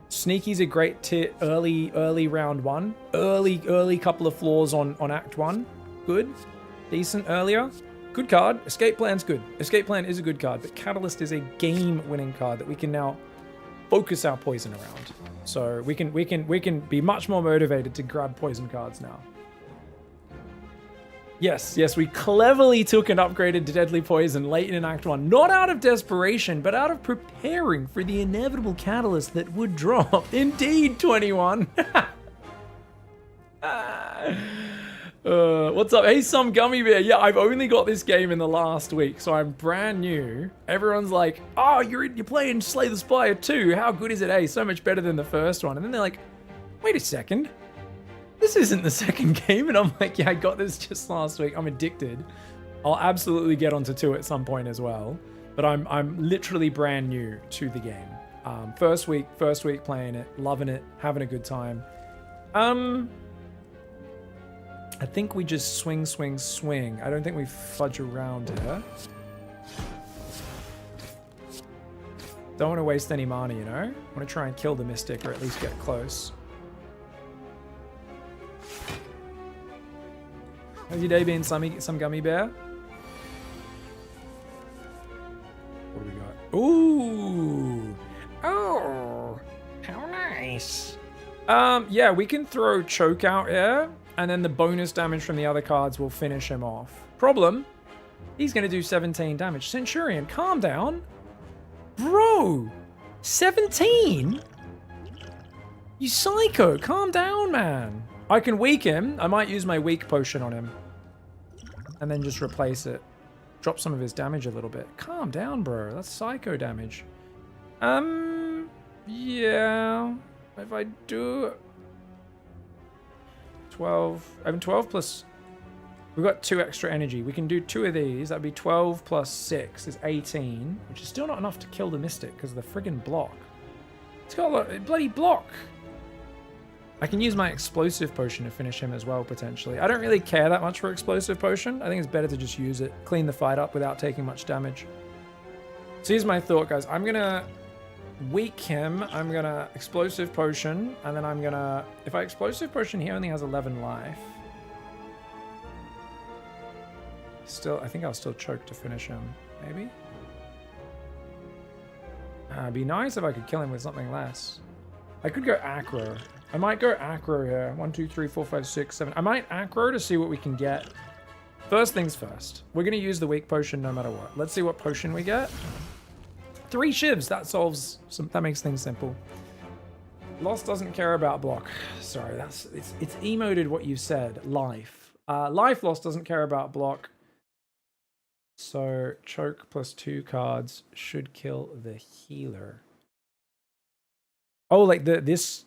Sneaky's a great early round 1. Early couple of floors on Act 1. Good. Decent earlier. Good card. Escape Plan's good. Escape Plan is a good card, but Catalyst is a game-winning card that we can now focus our poison around. So we can be much more motivated to grab poison cards now. Yes, we cleverly took and upgraded to Deadly Poison late in Act 1. Not out of desperation, but out of preparing for the inevitable catalyst that would drop. Indeed, 21. What's up? Hey, some gummy bear. Yeah, I've only got this game in the last week, so I'm brand new. Everyone's like, oh, you're playing Slay the Spire 2. How good is it? Hey, so much better than the first one. And then they're like, wait a second. This isn't the second game. And I'm like, yeah, I got this just last week. I'm addicted. I'll absolutely get onto 2 at some point as well. But I'm literally brand new to the game. First week playing it, loving it, having a good time. I think we just swing. I don't think we fudge around here. Don't want to waste any mana, you know? I want to try and kill the Mystic or at least get close. How's your day been, some gummy bear? What do we got? Ooh! Oh! How nice! Yeah, we can throw Choke out here, and then the bonus damage from the other cards will finish him off. Problem? He's gonna do 17 damage. Centurion, calm down. Bro! 17? You psycho, calm down, man. I can weak him. I might use my weak potion on him. And then just replace it. Drop some of his damage a little bit. Calm down, bro. That's psycho damage. Yeah. If I do 12. I mean 12 plus. We've got 2 extra energy. We can do 2 of these. That'd be 12 plus 6 is 18, which is still not enough to kill the Mystic because of the friggin' block. It's got a lot, bloody block. I can use my explosive potion to finish him as well, potentially. I don't really care that much for explosive potion. I think it's better to just use it, clean the fight up without taking much damage. So here's my thought, guys. I'm gonna weak him. I'm gonna explosive potion, and then I'm gonna... If I explosive potion, he only has 11 life. Still, I think I'll still choke to finish him. Maybe? It'd be nice if I could kill him with something less. I could go aggro. I might go aggro here. 1, 2, 3, 4, 5, 6, 7. I might aggro to see what we can get. First things first. We're going to use the weak potion no matter what. Let's see what potion we get. 3 shivs. That solves some... That makes things simple. Lost doesn't care about block. Sorry, that's... It's emoted what you said. Life. Life lost doesn't care about block. So, choke plus 2 cards should kill the healer. Oh, like this...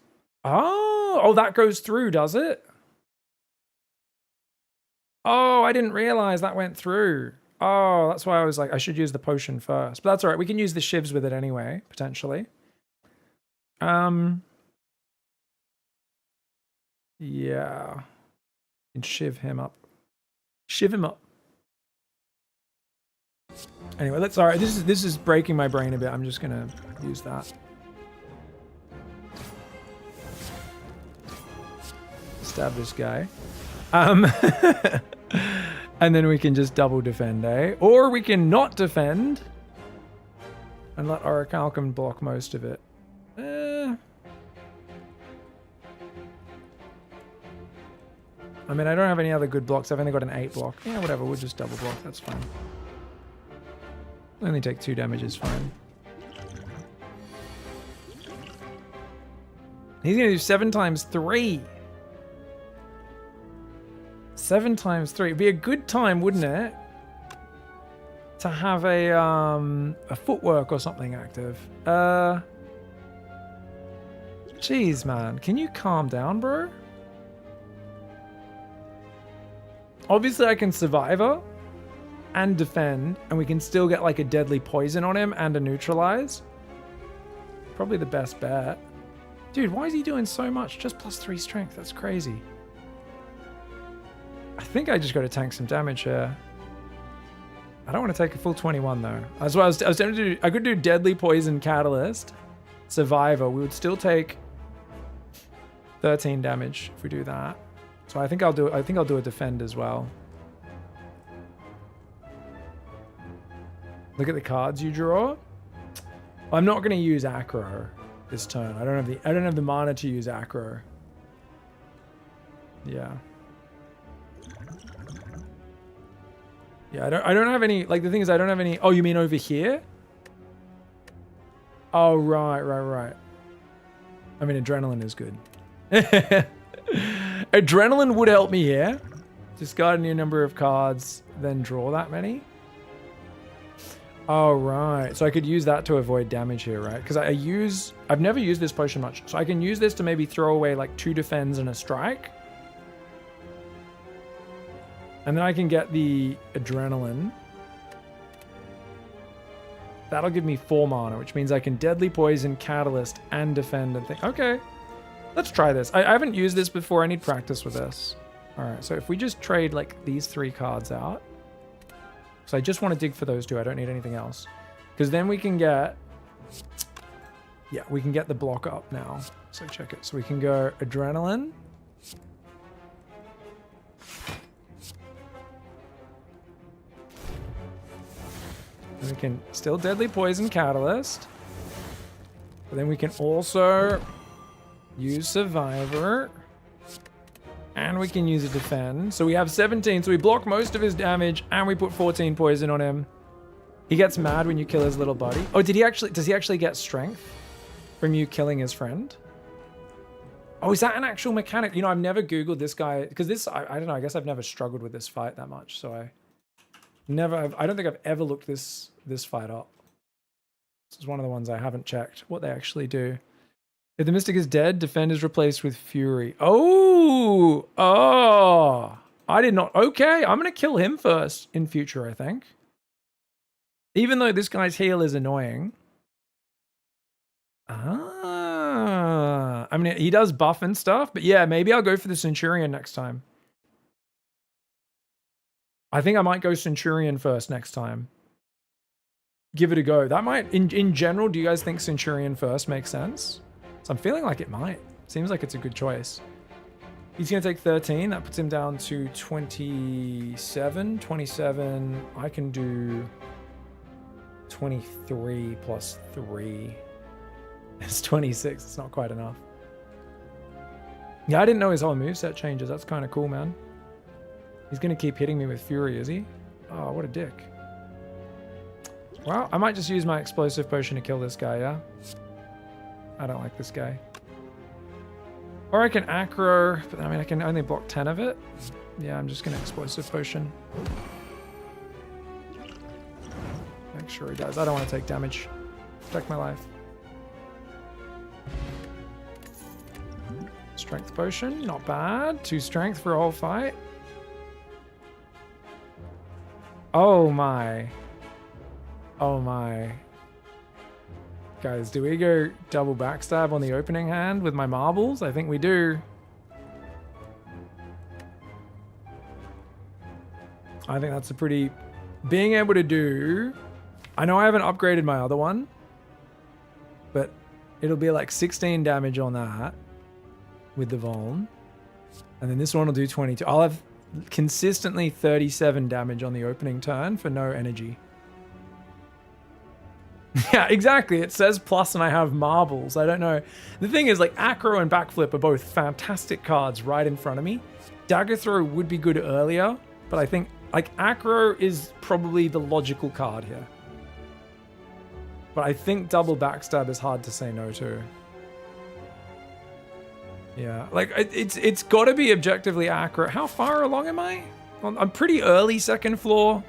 Oh, that goes through, does it? Oh, I didn't realize that went through. Oh, that's why I was like, I should use the potion first. But that's all right. We can use the shivs with it anyway, potentially. Yeah. And shiv him up. Shiv him up. Anyway, that's all right. This is breaking my brain a bit. I'm just gonna use that. Stab this guy. And then we can just double defend, eh? Or we can not defend and let Orichalcum block most of it. I mean, I don't have any other good blocks. I've only got an 8 block. Yeah, whatever. We'll just double block. That's fine. Only take 2 damage is fine. He's going to do 7 times 3. 7 times 3. It'd be a good time, wouldn't it? To have a footwork or something active. Jeez, man. Can you calm down, bro? Obviously, I can survivor and defend, and we can still get like a deadly poison on him and a neutralize. Probably the best bet. Dude, why is he doing so much? Just plus 3 strength. That's crazy. I think I just got to tank some damage here. I don't want to take a full 21 though. As well, I was tempted to do, I could do deadly poison catalyst, survivor. We would still take 13 damage if we do that. So I think I'll do a defend as well. Look at the cards you draw. I'm not going to use aggro this turn. I don't have the mana to use aggro. Yeah. Yeah, I don't have any, like the thing is I don't have any, oh, you mean over here? Oh, right. I mean, adrenaline is good. Adrenaline would help me here. Discard a new number of cards, then draw that many. Oh, right. So I could use that to avoid damage here, right? Because I've never used this potion much. So I can use this to maybe throw away like 2 defends and a strike. And then I can get the adrenaline. That'll give me 4 mana, which means I can deadly poison, catalyst, and defend and think. Okay, let's try this. I haven't used this before. I need practice with this. All right, so if we just trade like these 3 cards out. So I just want to dig for those 2. I don't need anything else. Because then we can get... Yeah, we can get the block up now. So check it. So we can go adrenaline. And we can still deadly poison catalyst. But then we can also use survivor. And we can use a defend. So we have 17. So we block most of his damage and we put 14 poison on him. He gets mad when you kill his little buddy. Oh, does he actually get strength from you killing his friend? Oh, is that an actual mechanic? You know, I've never Googled this guy because this, I don't know. I guess I've never struggled with this fight that much. So I don't think I've ever looked this fight up. This is one of the ones I haven't checked what they actually do. If the Mystic is dead, Defend is replaced with Fury. Oh, I did not. Okay, I'm going to kill him first in future, I think. Even though this guy's heal is annoying. I mean, he does buff and stuff, but yeah, maybe I'll go for the Centurion next time. I think I might go Centurion first next time. Give it a go. That might, in general, do you guys think Centurion first makes sense? So I'm feeling like it might. Seems like it's a good choice. He's going to take 13. That puts him down to 27. 27. I can do 23 plus 3. It's 26. It's not quite enough. Yeah, I didn't know his whole moveset changes. That's kind of cool, man. He's going to keep hitting me with Fury, is he? Oh, what a dick. Well, I might just use my explosive potion to kill this guy, yeah? I don't like this guy. Or I can aggro, but I mean, I can only block 10 of it. Yeah, I'm just going to explosive potion. Make sure he does. I don't want to take damage. Protect my life. Strength potion, not bad. 2 strength for a whole fight. Oh my. Oh my. Guys, do we go double backstab on the opening hand with my marbles? I think we do. I think that's a pretty... Being able to do... I know I haven't upgraded my other one, but it'll be like 16 damage on that with the Vuln. And then this one will do 22. I'll have consistently 37 damage on the opening turn for no energy. Yeah, exactly. It says plus and I have marbles. I don't know. The thing is, like, Acro and Backflip are both fantastic cards right in front of me. Dagger Throw would be good earlier, but I think, like, Acro is probably the logical card here. But I think double backstab is hard to say no to. Yeah, like, it's got to be objectively accurate. How far along am I? I'm pretty early second floor.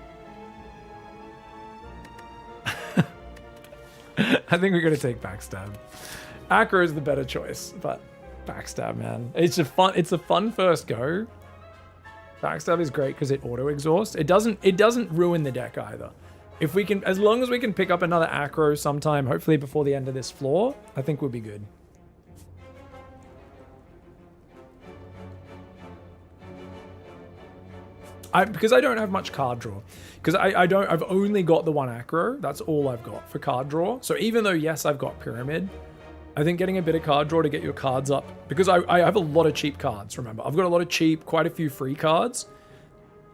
I think we're going to take backstab. Acro is the better choice, but backstab, man. It's a fun first go. Backstab is great because it auto exhausts. It doesn't ruin the deck either. If we can, as long as we can pick up another Acro sometime, hopefully before the end of this floor, I think we'll be good. Because I don't have much card draw. Because I've only got the one Acro. That's all I've got for card draw. So even though, yes, I've got Pyramid, I think getting a bit of card draw to get your cards up, because I have a lot of cheap cards, remember. I've got a lot of cheap, quite a few free cards.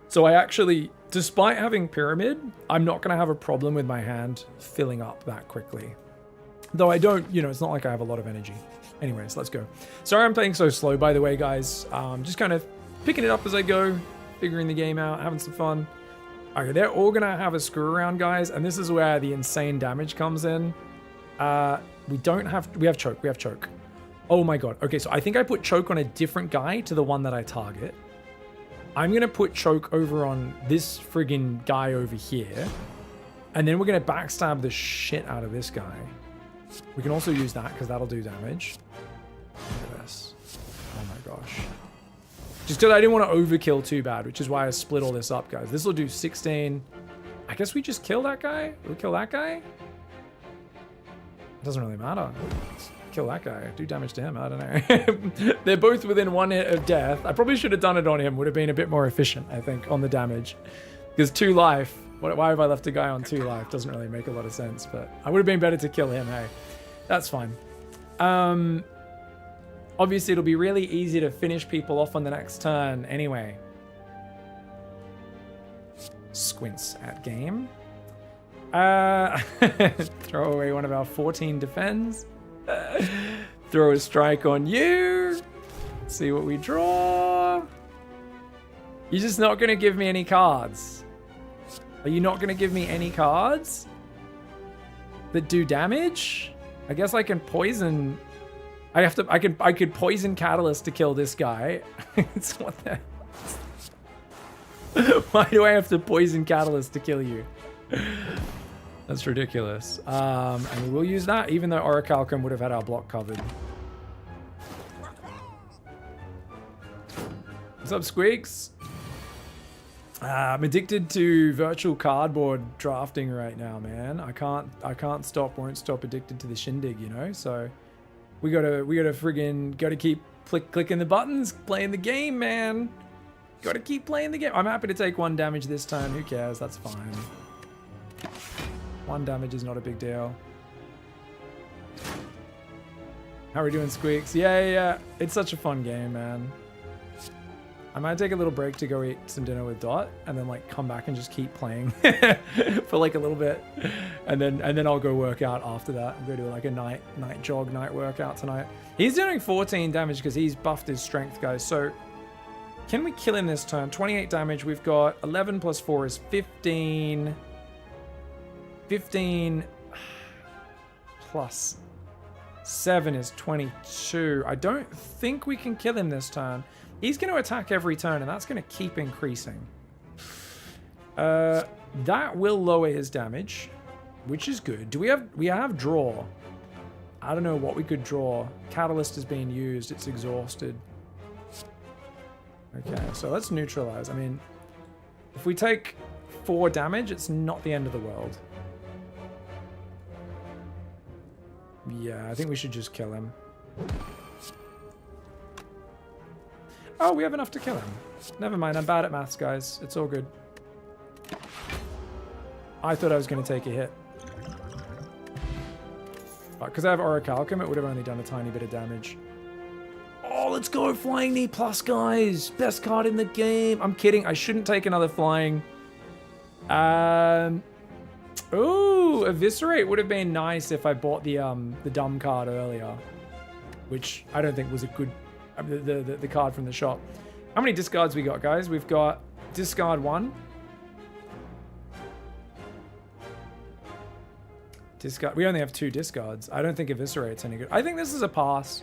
So I actually, despite having Pyramid, I'm not going to have a problem with my hand filling up that quickly. Though I don't, you know, it's not like I have a lot of energy. Anyways, let's go. Sorry I'm playing so slow, by the way, guys. Just kind of picking it up as I go, figuring the game out, having some fun. Okay, they're all going to have a screw around, guys, and this is where the insane damage comes in. We have choke. Oh my god. Okay, so I think I put choke on a different guy to the one that I target. I'm going to put choke over on this friggin' guy over here. And then we're going to backstab the shit out of this guy. We can also use that because that'll do damage. Look at this. Oh my gosh. Just because I didn't want to overkill too bad, which is why I split all this up, guys. This will do 16. I guess we just kill that guy? We'll kill that guy? It doesn't really matter. Let's kill that guy. Do damage to him. I don't know. They're both within 1 hit of death. I probably should have done it on him. Would have been a bit more efficient, I think, on the damage. Because 2 life. Why have I left a guy on 2 life? Doesn't really make a lot of sense. But I would have been better to kill him, hey. That's fine. Obviously, it'll be really easy to finish people off on the next turn anyway. Squints at game. Throw away one of our 14 defends. Throw a strike on you. See what we draw. You're just not going to give me any cards. Are you not going to give me any cards that do damage? I guess I can poison. I could poison Catalyst to kill this guy. It's what the Why do I have to poison Catalyst to kill you? That's ridiculous. And we will use that, even though Orichalcum would have had our block covered. What's up, Squeaks? I'm addicted to virtual cardboard drafting right now, man. I can't stop, won't stop addicted to the shindig, you know? So we gotta keep clicking the buttons, playing the game, man. Gotta keep playing the game. I'm happy to take 1 damage this time. Who cares? That's fine. 1 damage is not a big deal. How are we doing, Squeaks? Yeah. It's such a fun game, man. I might take a little break to go eat some dinner with Dot and then like come back and just keep playing for like a little bit. And then I'll go work out after that. I'm going to do like a night jog, night workout tonight. He's doing 14 damage because he's buffed his strength, guys. So can we kill him this turn? 28 damage. We've got 11 plus 4 is 15. 15 plus 7 is 22. I don't think we can kill him this turn. He's going to attack every turn, and that's going to keep increasing. That will lower his damage, which is good. We have draw. I don't know what we could draw. Catalyst is being used. It's exhausted. Okay, so let's neutralize. I mean, if we take 4 damage, it's not the end of the world. Yeah, I think we should just kill him. Oh, we have enough to kill him. Never mind, I'm bad at maths, guys. It's all good. I thought I was going to take a hit. But because I have Orichalcum, it would have only done a tiny bit of damage. Oh, let's go Flying Knee Plus, guys. Best card in the game. I'm kidding. I shouldn't take another Flying. Ooh, Eviscerate would have been nice if I bought the dumb card earlier. Which I don't think was a good... The card from the shop. How many discards we got, guys? We've got discard 1. Discard. We only have 2 discards. I don't think Eviscerate's any good. I think this is a pass.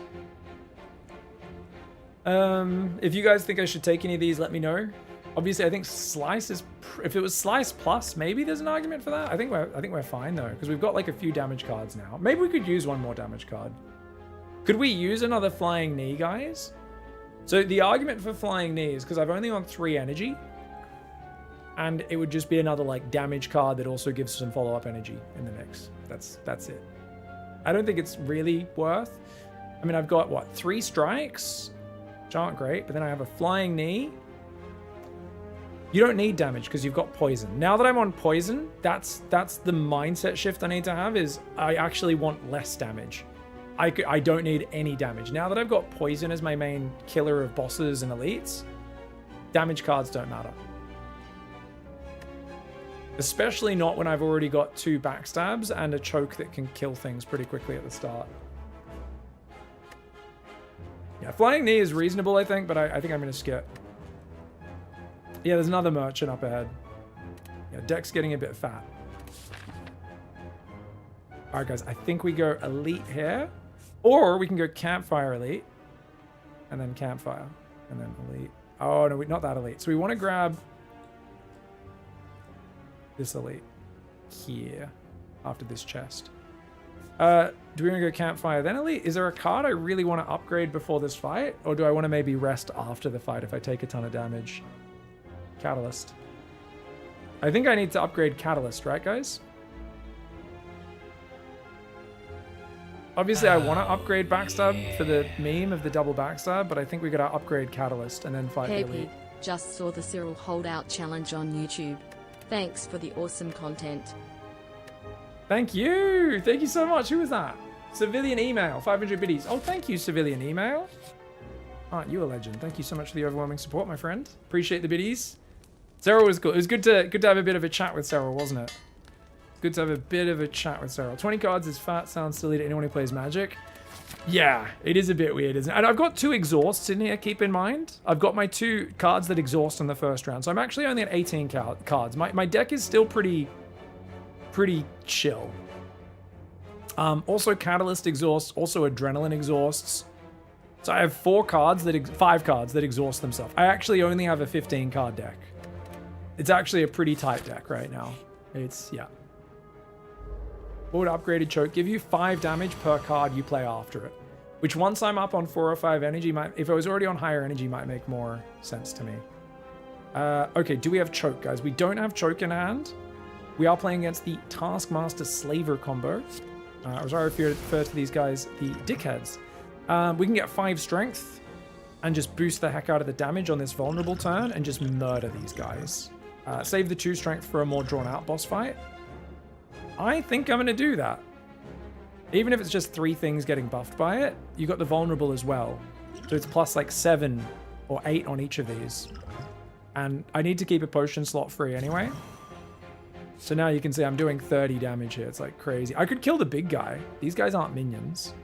If you guys think I should take any of these, let me know. Obviously, I think Slice is... If it was Slice Plus, maybe there's an argument for that. I think we're fine, though, because we've got, like, a few damage cards now. Maybe we could use 1 more damage card. Could we use another Flying Knee, guys? So the argument for Flying Knee is because I've only on 3 energy. And it would just be another, like, damage card that also gives some follow-up energy in the mix. That's it. I don't think it's really worth... I mean, I've got, what, 3 strikes? Which aren't great. But then I have a Flying Knee. You don't need damage because you've got poison. Now that I'm on poison, that's the mindset shift I need to have is I actually want less damage. I don't need any damage. Now that I've got poison as my main killer of bosses and elites, damage cards don't matter. Especially not when I've already got 2 backstabs and a choke that can kill things pretty quickly at the start. Yeah, flying knee is reasonable, I think, but I think I'm going to skip. Yeah, there's another merchant up ahead. Yeah, deck's getting a bit fat. All right, guys, I think we go elite here. Or we can go campfire elite. And then campfire. And then elite. Oh, no, not that elite. So we want to grab this elite here after this chest. Do we want to go campfire then elite? Is there a card I really want to upgrade before this fight? Or do I want to maybe rest after the fight if I take a ton of damage? Catalyst. I think I need to upgrade Catalyst, right, guys? Obviously, I want to upgrade Backstab for the meme of the double Backstab, but I think we got to upgrade Catalyst and then fight Hey the elite. Pete, just saw the Cyril holdout challenge on YouTube. Thanks for the awesome content. Thank you. Thank you so much. Who was that? Civilian Email, 500 biddies. Oh, thank you, Civilian Email. Aren't you a legend? Thank you so much for the overwhelming support, my friend. Appreciate the biddies. Sarah was good. It was good to have a bit of a chat with Sarah, wasn't it? Good to have a bit of a chat with Sarah. 20 cards is fat. Sounds silly to anyone who plays Magic. Yeah, it is a bit weird, isn't it? And I've got 2 exhausts in here, keep in mind. I've got my 2 cards that exhaust in the first round. So I'm actually only at 18 cards. My deck is still pretty chill. Also Catalyst exhausts, also Adrenaline exhausts. So I have 5 cards that exhaust themselves. I actually only have a 15 card deck. It's actually a pretty tight deck right now. It's, yeah. What would upgraded choke give you? 5 damage per card you play after it. Which once I'm up on 4 or 5 energy, if I was already on higher energy, might make more sense to me. Okay, do we have choke, guys? We don't have choke in hand. We are playing against the Taskmaster Slaver combo. I was already refer to these guys, the dickheads. We can get 5 strength and just boost the heck out of the damage on this vulnerable turn and just murder these guys. Save the 2 strength for a more drawn out boss fight. I think I'm going to do that. Even if it's just 3 things getting buffed by it, you got the vulnerable as well. So it's plus like 7 or 8 on each of these. And I need to keep a potion slot free anyway. So now you can see I'm doing 30 damage here. It's like crazy. I could kill the big guy. These guys aren't minions.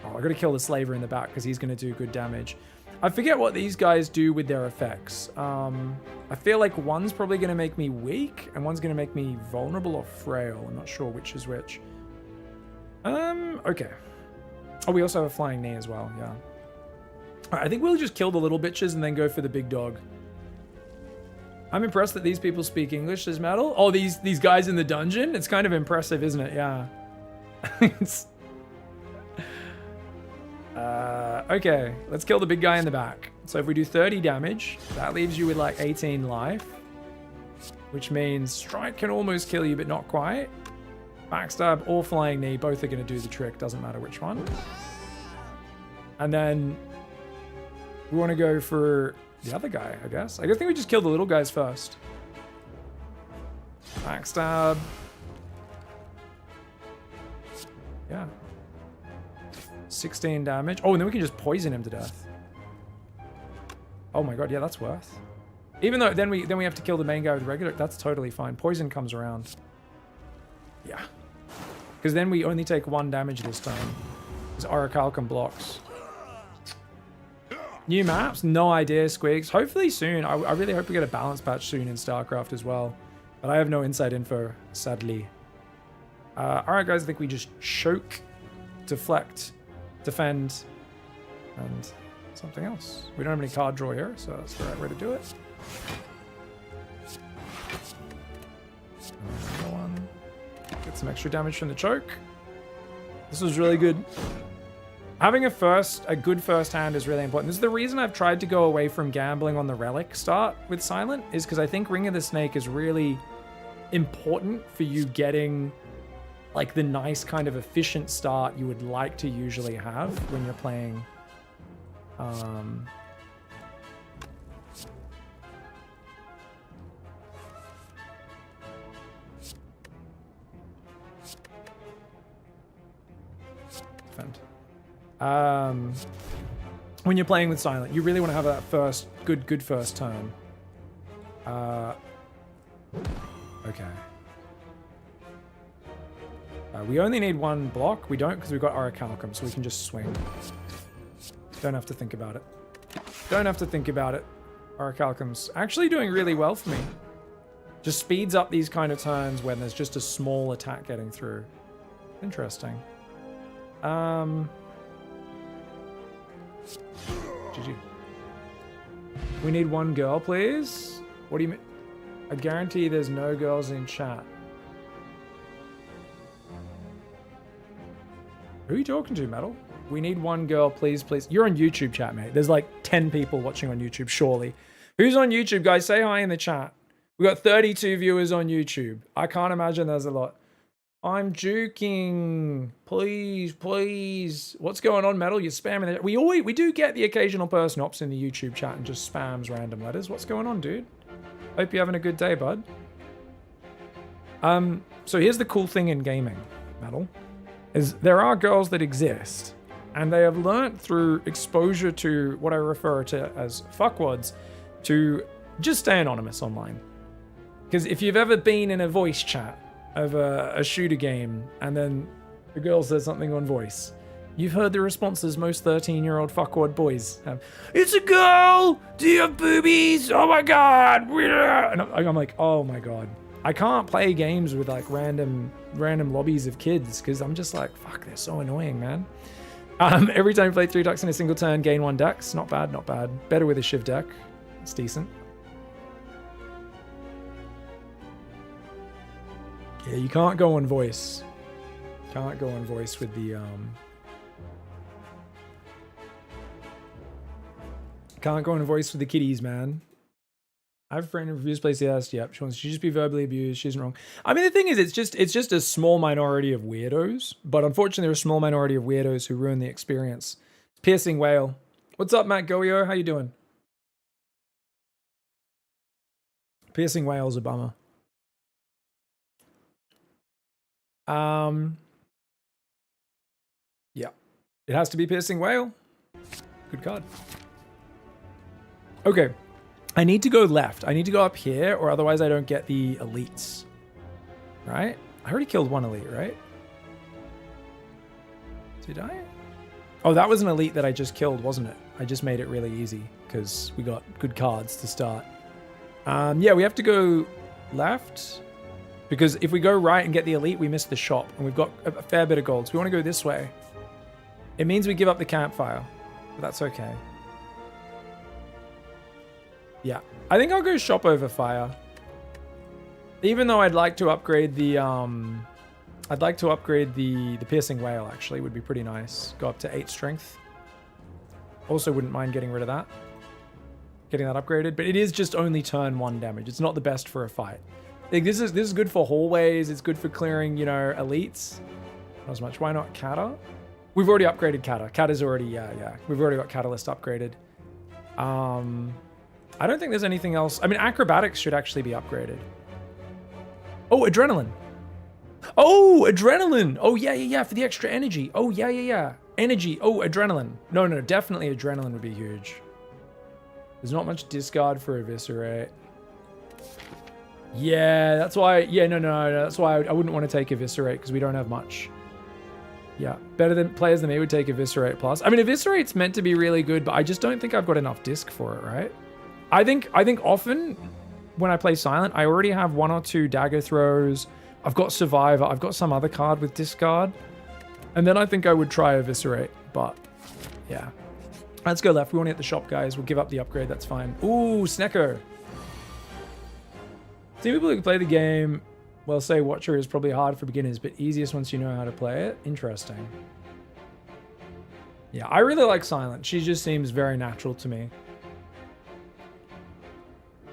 Oh, I gotta kill the slaver in the back because he's gonna do good damage. I forget what these guys do with their effects. I feel like one's probably gonna make me weak and one's gonna make me vulnerable or frail. I'm not sure which is which. Okay. Oh, we also have a flying knee as well, yeah. All right, I think we'll just kill the little bitches and then go for the big dog. I'm impressed that these people speak English, says Metal. Oh, these guys in the dungeon? It's kind of impressive, isn't it? Yeah. It's... okay, let's kill the big guy in the back. So if we do 30 damage, that leaves you with like 18 life. Which means strike can almost kill you, but not quite. Backstab or flying knee, both are going to do the trick. Doesn't matter which one. And then we want to go for the other guy, I guess. I think we just kill the little guys first. Backstab. Yeah. 16 damage. Oh, and then we can just poison him to death. Oh my god, yeah, that's worth. Even though then we have to kill the main guy with regular, that's totally fine. Poison comes around. Yeah. Because then we only take 1 damage this time. Because Orichalcum blocks. New maps? No idea, Squigs. Hopefully soon. I really hope we get a balance patch soon in StarCraft as well. But I have no inside info, sadly. Alright guys, I think we just choke, deflect, defend, and something else. We don't have any card draw here, so that's the right way to do it. Another one. Get some extra damage from the choke. This was really good. Having a good first hand is really important. This is the reason I've tried to go away from gambling on the relic start with Silent, is because I think Ring of the Snake is really important for you getting like the nice kind of efficient start you would like to usually have when you're playing when you're playing with Silent, you really want to have that good first turn. Okay. We only need one block. We don't because we've got Orichalcum, so we can just swing. Don't have to think about it. Don't have to think about it. Orichalcum's actually doing really well for me. Just speeds up these kind of turns when there's just a small attack getting through. Interesting. GG. We need one girl, please. What do you mean? I guarantee there's no girls in chat. Who are you talking to, Metal? We need one girl, please, please. You're on YouTube chat, mate. There's like 10 people watching on YouTube, surely. Who's on YouTube, guys? Say hi in the chat. We got 32 viewers on YouTube. I can't imagine there's a lot. I'm juking. Please, please. What's going on, Metal? You're spamming it. We do get the occasional person hops in the YouTube chat and just spams random letters. What's going on, dude? Hope you're having a good day, bud. So here's the cool thing in gaming, Metal, is there are girls that exist, and they have learnt through exposure to what I refer to as fuckwads to just stay anonymous online. Because if you've ever been in a voice chat of a shooter game and then the girl says something on voice, you've heard the responses most 13-year-old fuckwad boys have. It's a girl! Do you have boobies? Oh my god! And I'm like, oh my god. I can't play games with like random lobbies of kids because I'm just like, fuck, they're so annoying, man. Every time you play 3 ducks in a single turn, gain 1 dex. Not bad, not bad. Better with a Shiv deck. It's decent. Yeah, you can't go on voice. Can't go on voice with the Can't go on voice with the kiddies, man. I have a friend who refused to play CS. Yep, she wants to just be verbally abused. She isn't wrong. I mean, the thing is, it's just a small minority of weirdos. But unfortunately, there's a small minority of weirdos who ruin the experience. Piercing Whale. What's up, Matt Goyo? How you doing? Piercing Whale's a bummer. Yeah. It has to be Piercing Whale. Good card. Okay. I need to go left. I need to go up here, or otherwise I don't get the elites. Right? I already killed one elite, right? Did I? Oh, that was an elite that I just killed, wasn't it? I just made it really easy because we got good cards to start. Yeah, we have to go left because if we go right and get the elite, we miss the shop, and we've got a fair bit of gold. So we want to go this way. It means we give up the campfire, but that's okay. Yeah, I think I'll go shop over fire. Even though I'd like to upgrade the the piercing whale. Actually, would be pretty nice. Go up to 8 strength. Also, wouldn't mind getting rid of that. Getting that upgraded, but it is just only turn 1 damage. It's not the best for a fight. Like, this is good for hallways. It's good for clearing, you know, elites. Not as much. Why not Kata? We've already upgraded Kata. Kata's already yeah. We've already got Catalyst upgraded. I don't think there's anything else. I mean, acrobatics should actually be upgraded. Oh, adrenaline. Oh, adrenaline. Oh, yeah, for the extra energy. Oh, yeah. Energy. Oh, adrenaline. No, definitely adrenaline would be huge. There's not much discard for Eviscerate. Yeah, that's why. Yeah, no. That's why I wouldn't want to take Eviscerate because we don't have much. Yeah, better than players than me would take Eviscerate plus. I mean, Eviscerate's meant to be really good, but I just don't think I've got enough disc for it, right? I think often when I play Silent, I already have 1 or 2 dagger throws. I've got Survivor. I've got some other card with discard. And then I think I would try Eviscerate, but yeah. Let's go left. We want to hit the shop, guys. We'll give up the upgrade. That's fine. Ooh, Snecko. Some people who play the game will say Watcher is probably hard for beginners, but easiest once you know how to play it. Interesting. Yeah, I really like Silent. She just seems very natural to me.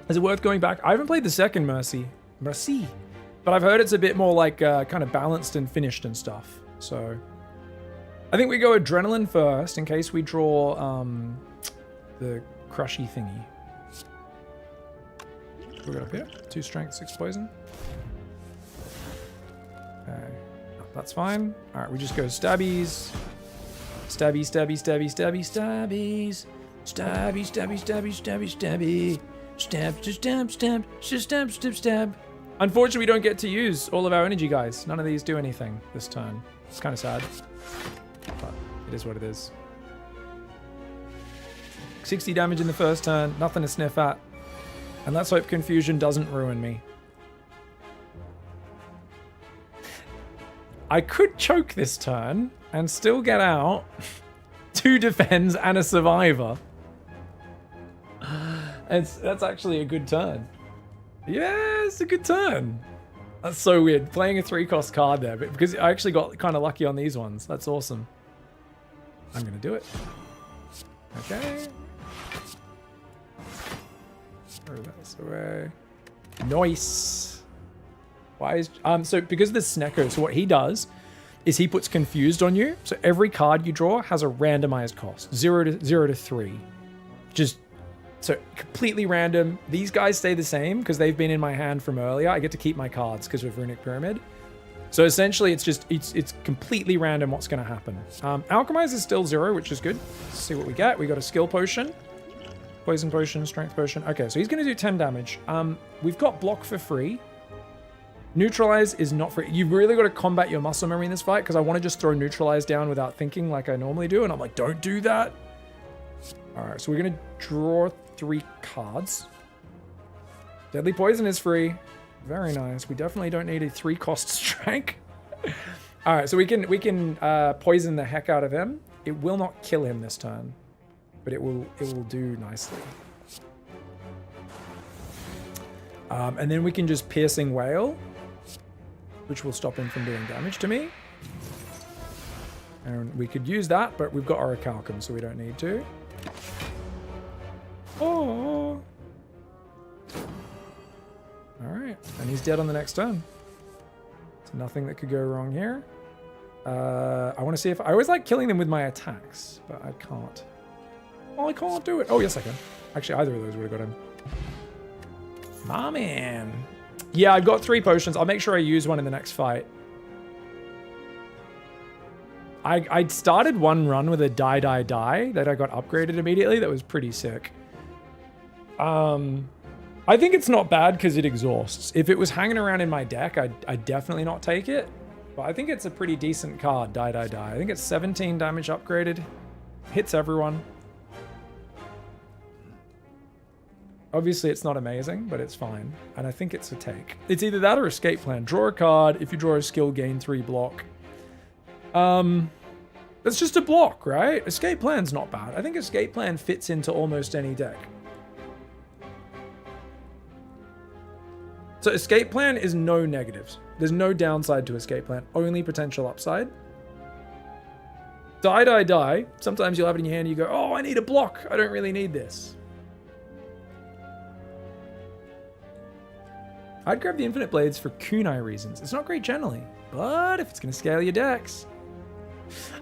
Is it worth going back? I haven't played the second Mercy, but I've heard it's a bit more like kind of balanced and finished and stuff. So I think we go Adrenaline first in case we draw the crushy thingy. We got up here 2 strength, 6 poison. Okay, that's fine. All right, we just go stabbies, stabby, stabby, stabby, stabby, stabbies, stabby, stabby, stabby, stabby, stabby. Stab, stab, stab, stab, stab, stab, stab. Unfortunately, we don't get to use all of our energy, guys. None of these do anything this turn. It's kind of sad. But it is what it is. 60 damage in the first turn. Nothing to sniff at. And let's hope Confusion doesn't ruin me. I could choke this turn and still get out 2 defends and a survivor. That's actually a good turn. Yeah, it's a good turn. That's so weird. Playing a 3-cost card there, but because I actually got kind of lucky on these ones. That's awesome. I'm going to do it. Okay. Throw this away. Nice. Why is so because of the Snecko, so what he does is he puts confused on you. So every card you draw has a randomized cost. 0 to 3. Just so completely random. These guys stay the same because they've been in my hand from earlier. I get to keep my cards because of Runic Pyramid. So essentially it's just it's completely random what's going to happen. Alchemize is still 0, which is good. Let's see what we get. We got a skill potion. Poison potion, strength potion. Okay, so he's going to do 10 damage. We've got block for free. Neutralize is not free. You've really got to combat your muscle memory in this fight because I want to just throw neutralize down without thinking like I normally do. And I'm like, don't do that. All right, so we're going to draw 3 cards. Deadly poison is free. Very nice. We definitely don't need a 3-cost strike. All right, so we can poison the heck out of him. It will not kill him this turn, but it will do nicely. And then we can just piercing wail, which will stop him from doing damage to me. And we could use that, but we've got Orichalcum, so we don't need to. Oh. All right, and he's dead on the next turn. There's nothing that could go wrong here. I want to see if I always like killing them with my attacks, but I can't. Oh, I can't do it. Oh, yes, I can. Actually, either of those would have got him. My man. Yeah, I've got 3 potions. I'll make sure I use one in the next fight. I started one run with a die that I got upgraded immediately. That was pretty sick. I think it's not bad because it exhausts. If it was hanging around in my deck, I'd definitely not take it. But I think it's a pretty decent card, die. I think it's 17 damage upgraded. Hits everyone. Obviously, it's not amazing, but it's fine. And I think it's a take. It's either that or Escape Plan. Draw a card. If you draw a skill, gain 3 block. It's just a block, right? Escape Plan's not bad. I think Escape Plan fits into almost any deck. So Escape Plan is no negatives. There's no downside to Escape Plan. Only potential upside. Die. Sometimes you'll have it in your hand and you go, oh, I need a block. I don't really need this. I'd grab the Infinite Blades for kunai reasons. It's not great generally, but if it's going to scale your decks.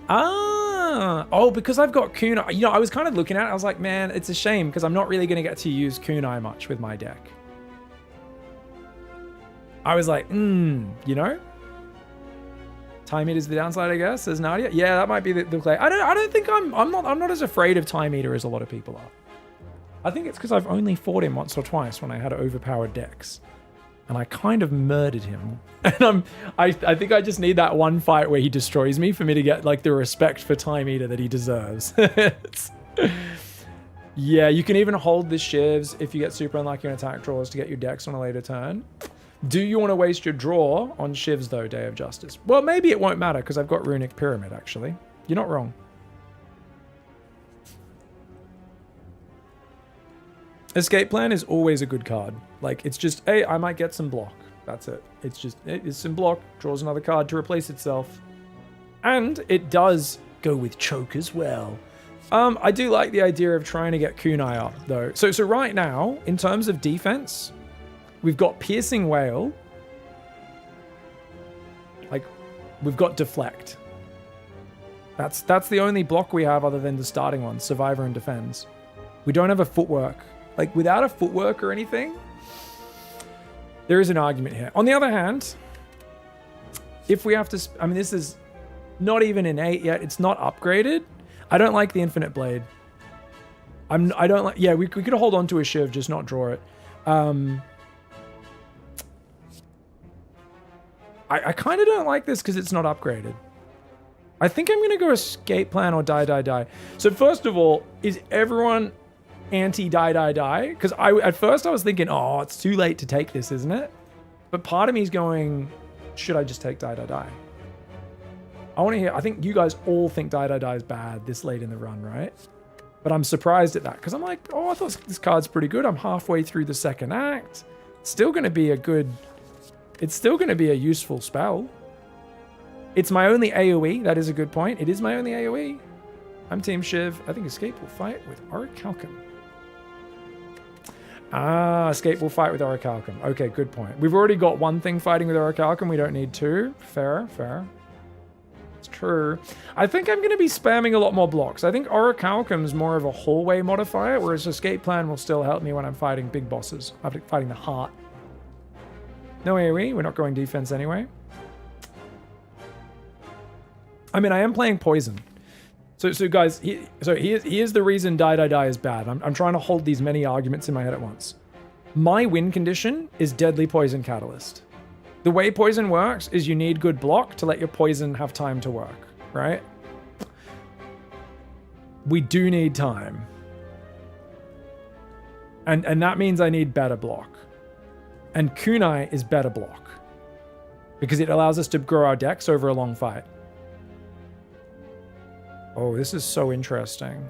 Oh, because I've got kunai. You know, I was kind of looking at it. I was like, man, it's a shame because I'm not really going to get to use kunai much with my deck. I was like, you know? Time Eater is the downside, I guess, says Nadia. Yeah, that might be the play. I don't think I'm not as afraid of Time Eater as a lot of people are. I think it's because I've only fought him once or twice when I had overpowered decks. And I kind of murdered him. And I think I just need that one fight where he destroys me for me to get like the respect for Time Eater that he deserves. Yeah, you can even hold the shivs if you get super unlucky on attack draws to get your decks on a later turn. Do you want to waste your draw on shivs though, Day of Justice? Well, maybe it won't matter because I've got Runic Pyramid actually. You're not wrong. Escape Plan is always a good card. Like, it's just, hey, I might get some block. That's it. It's just, it's some block, draws another card to replace itself. And it does go with choke as well. I do like the idea of trying to get kunai up, though. So right now, in terms of defense, we've got Piercing Wail. Like, we've got Deflect. That's the only block we have other than the starting one, Survivor and Defends. We don't have a Footwork. Like, without a Footwork or anything, there is an argument here. On the other hand, if we have to... I mean, this is not even innate yet. It's not upgraded. I don't like the Infinite Blade. I don't like... Yeah, we could hold on to a Shiv, just not draw it. I kind of don't like this because it's not upgraded. I think I'm going to go escape plan or die. So first of all, is everyone anti-die? Because at first I was thinking, oh, it's too late to take this, isn't it? But part of me is going, should I just take die? I want to hear, I think you guys all think die is bad this late in the run, right? But I'm surprised at that because I'm like, oh, I thought this card's pretty good. I'm halfway through the second act. It's still going to be a useful spell. It's my only AoE. That is a good point. It is my only AoE. I'm Team Shiv. I think Escape will fight with Orichalcum. Escape will fight with Orichalcum. Okay, good point. We've already got one thing fighting with Orichalcum. We don't need two. Fair. It's true. I think I'm going to be spamming a lot more blocks. I think Orichalcum's more of a hallway modifier, whereas Escape Plan will still help me when I'm fighting big bosses. I'm fighting the heart. No AoE. We're not going defense anyway. I mean, I am playing poison. So guys, here's the reason die is bad. I'm trying to hold these many arguments in my head at once. My win condition is Deadly Poison Catalyst. The way poison works is you need good block to let your poison have time to work, right? We do need time. And that means I need better block. And Kunai is better block. Because it allows us to grow our decks over a long fight. Oh, this is so interesting.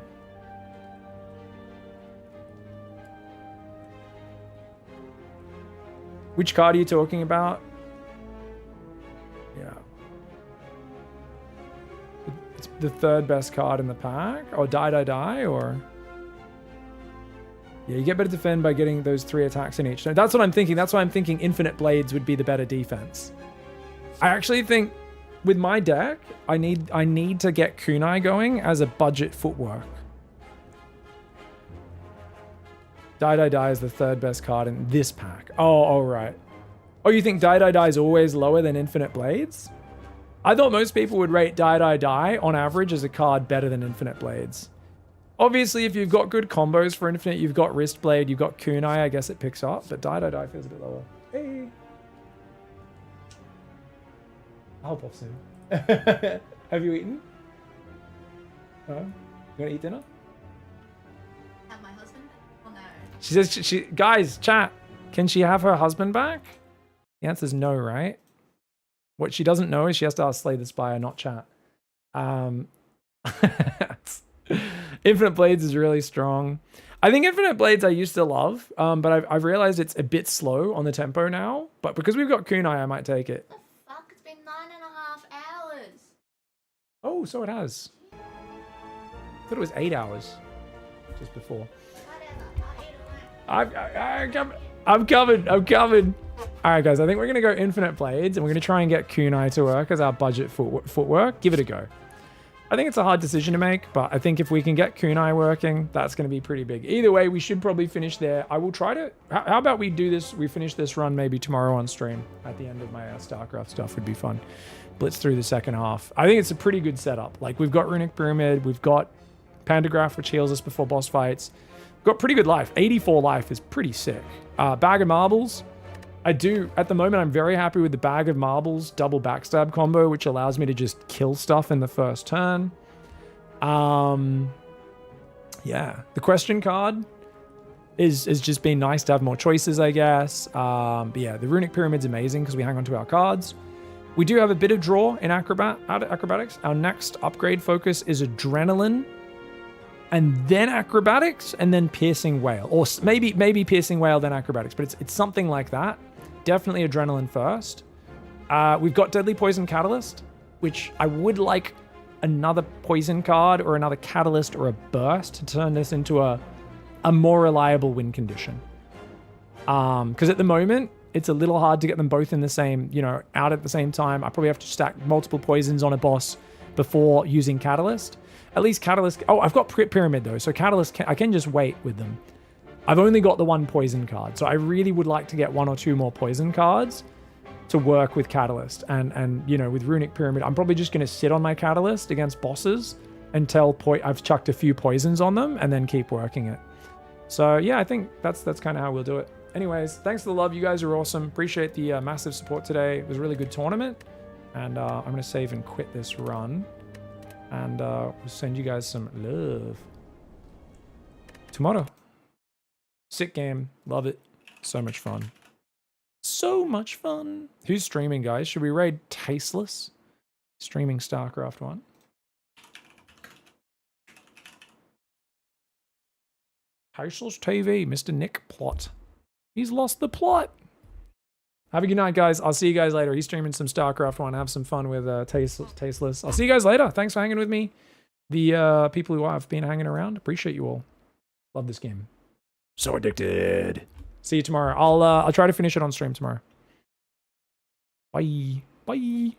Which card are you talking about? Yeah. It's the third best card in the pack? Or die, or... Yeah, you get better defend by getting those 3 attacks in each. That's what I'm thinking. That's why I'm thinking Infinite Blades would be the better defense. I actually think... With my deck, I need to get Kunai going as a budget footwork. Die is the third best card in this pack. Oh, right. Oh, you think die is always lower than Infinite Blades? I thought most people would rate die on average as a card better than Infinite Blades. Obviously, if you've got good combos for Infinite, you've got Wrist Blade, you've got Kunai, I guess it picks up. But die feels a bit lower. Hey. I'll pop soon. Have you eaten? No? You gonna eat dinner? Have my husband back? Oh no. She says, guys, chat, can she have her husband back? The answer's no, right? What she doesn't know is she has to ask Slay the Spire, not chat. Infinite Blades is really strong. I think Infinite Blades I used to love, but I've realized it's a bit slow on the tempo now. But because we've got Kunai, I might take it. Fuck, it's been 9.5 hours. Oh, so it has. I thought it was 8 hours just before. I'm coming. All right, guys, I think we're going to go Infinite Blades, and we're going to try and get Kunai to work as our budget footwork. Give it a go. I think it's a hard decision to make, but I think if we can get Kunai working, that's going to be pretty big. Either way, we should probably finish there. I will try to... How about we do this? We finish this run maybe tomorrow on stream at the end of my StarCraft stuff. Would be fun. Blitz through the second half. I think it's a pretty good setup. Like, we've got Runic Pyramid. We've got Pandagraph, which heals us before boss fights. We've got pretty good life. 84 life is pretty sick. Bag of Marbles. At the moment, I'm very happy with the Bag of Marbles double backstab combo, which allows me to just kill stuff in the first turn. Yeah, the question card is just been nice to have more choices, I guess. But yeah, the Runic Pyramid's amazing because we hang on to our cards. We do have a bit of draw in acrobatics. Our next upgrade focus is Adrenaline, and then Acrobatics, and then Piercing Whale. Or maybe Piercing Whale, then Acrobatics, but it's something like that. Definitely Adrenaline first. We've got Deadly Poison Catalyst, which I would like another Poison card or another Catalyst or a Burst to turn this into a more reliable win condition. Because at the moment, it's a little hard to get them both in the same, out at the same time. I probably have to stack multiple poisons on a boss before using Catalyst. At least Catalyst... Oh, I've got Pyramid, though, so Catalyst, I can just wait with them. I've only got the one poison card, so I really would like to get 1 or 2 more poison cards to work with Catalyst. And with Runic Pyramid, I'm probably just going to sit on my Catalyst against bosses until I've chucked a few poisons on them and then keep working it. So, yeah, I think that's kind of how we'll do it. anyways, thanks for the love. You guys are awesome. Appreciate the massive support today. It was a really good tournament. And I'm going to save and quit this run. And we'll send you guys some love tomorrow. Sick game. Love it. So much fun. So much fun. Who's streaming, guys? Should we raid Tasteless? Streaming StarCraft 1. Tasteless TV, Mr. Nick Plot. He's lost the plot. Have a good night, guys. I'll see you guys later. He's streaming some StarCraft 1. Have some fun with Tasteless. I'll see you guys later. Thanks for hanging with me. The people who have been hanging around. Appreciate you all. Love this game. So addicted. See you tomorrow. I'll try to finish it on stream tomorrow. Bye. Bye.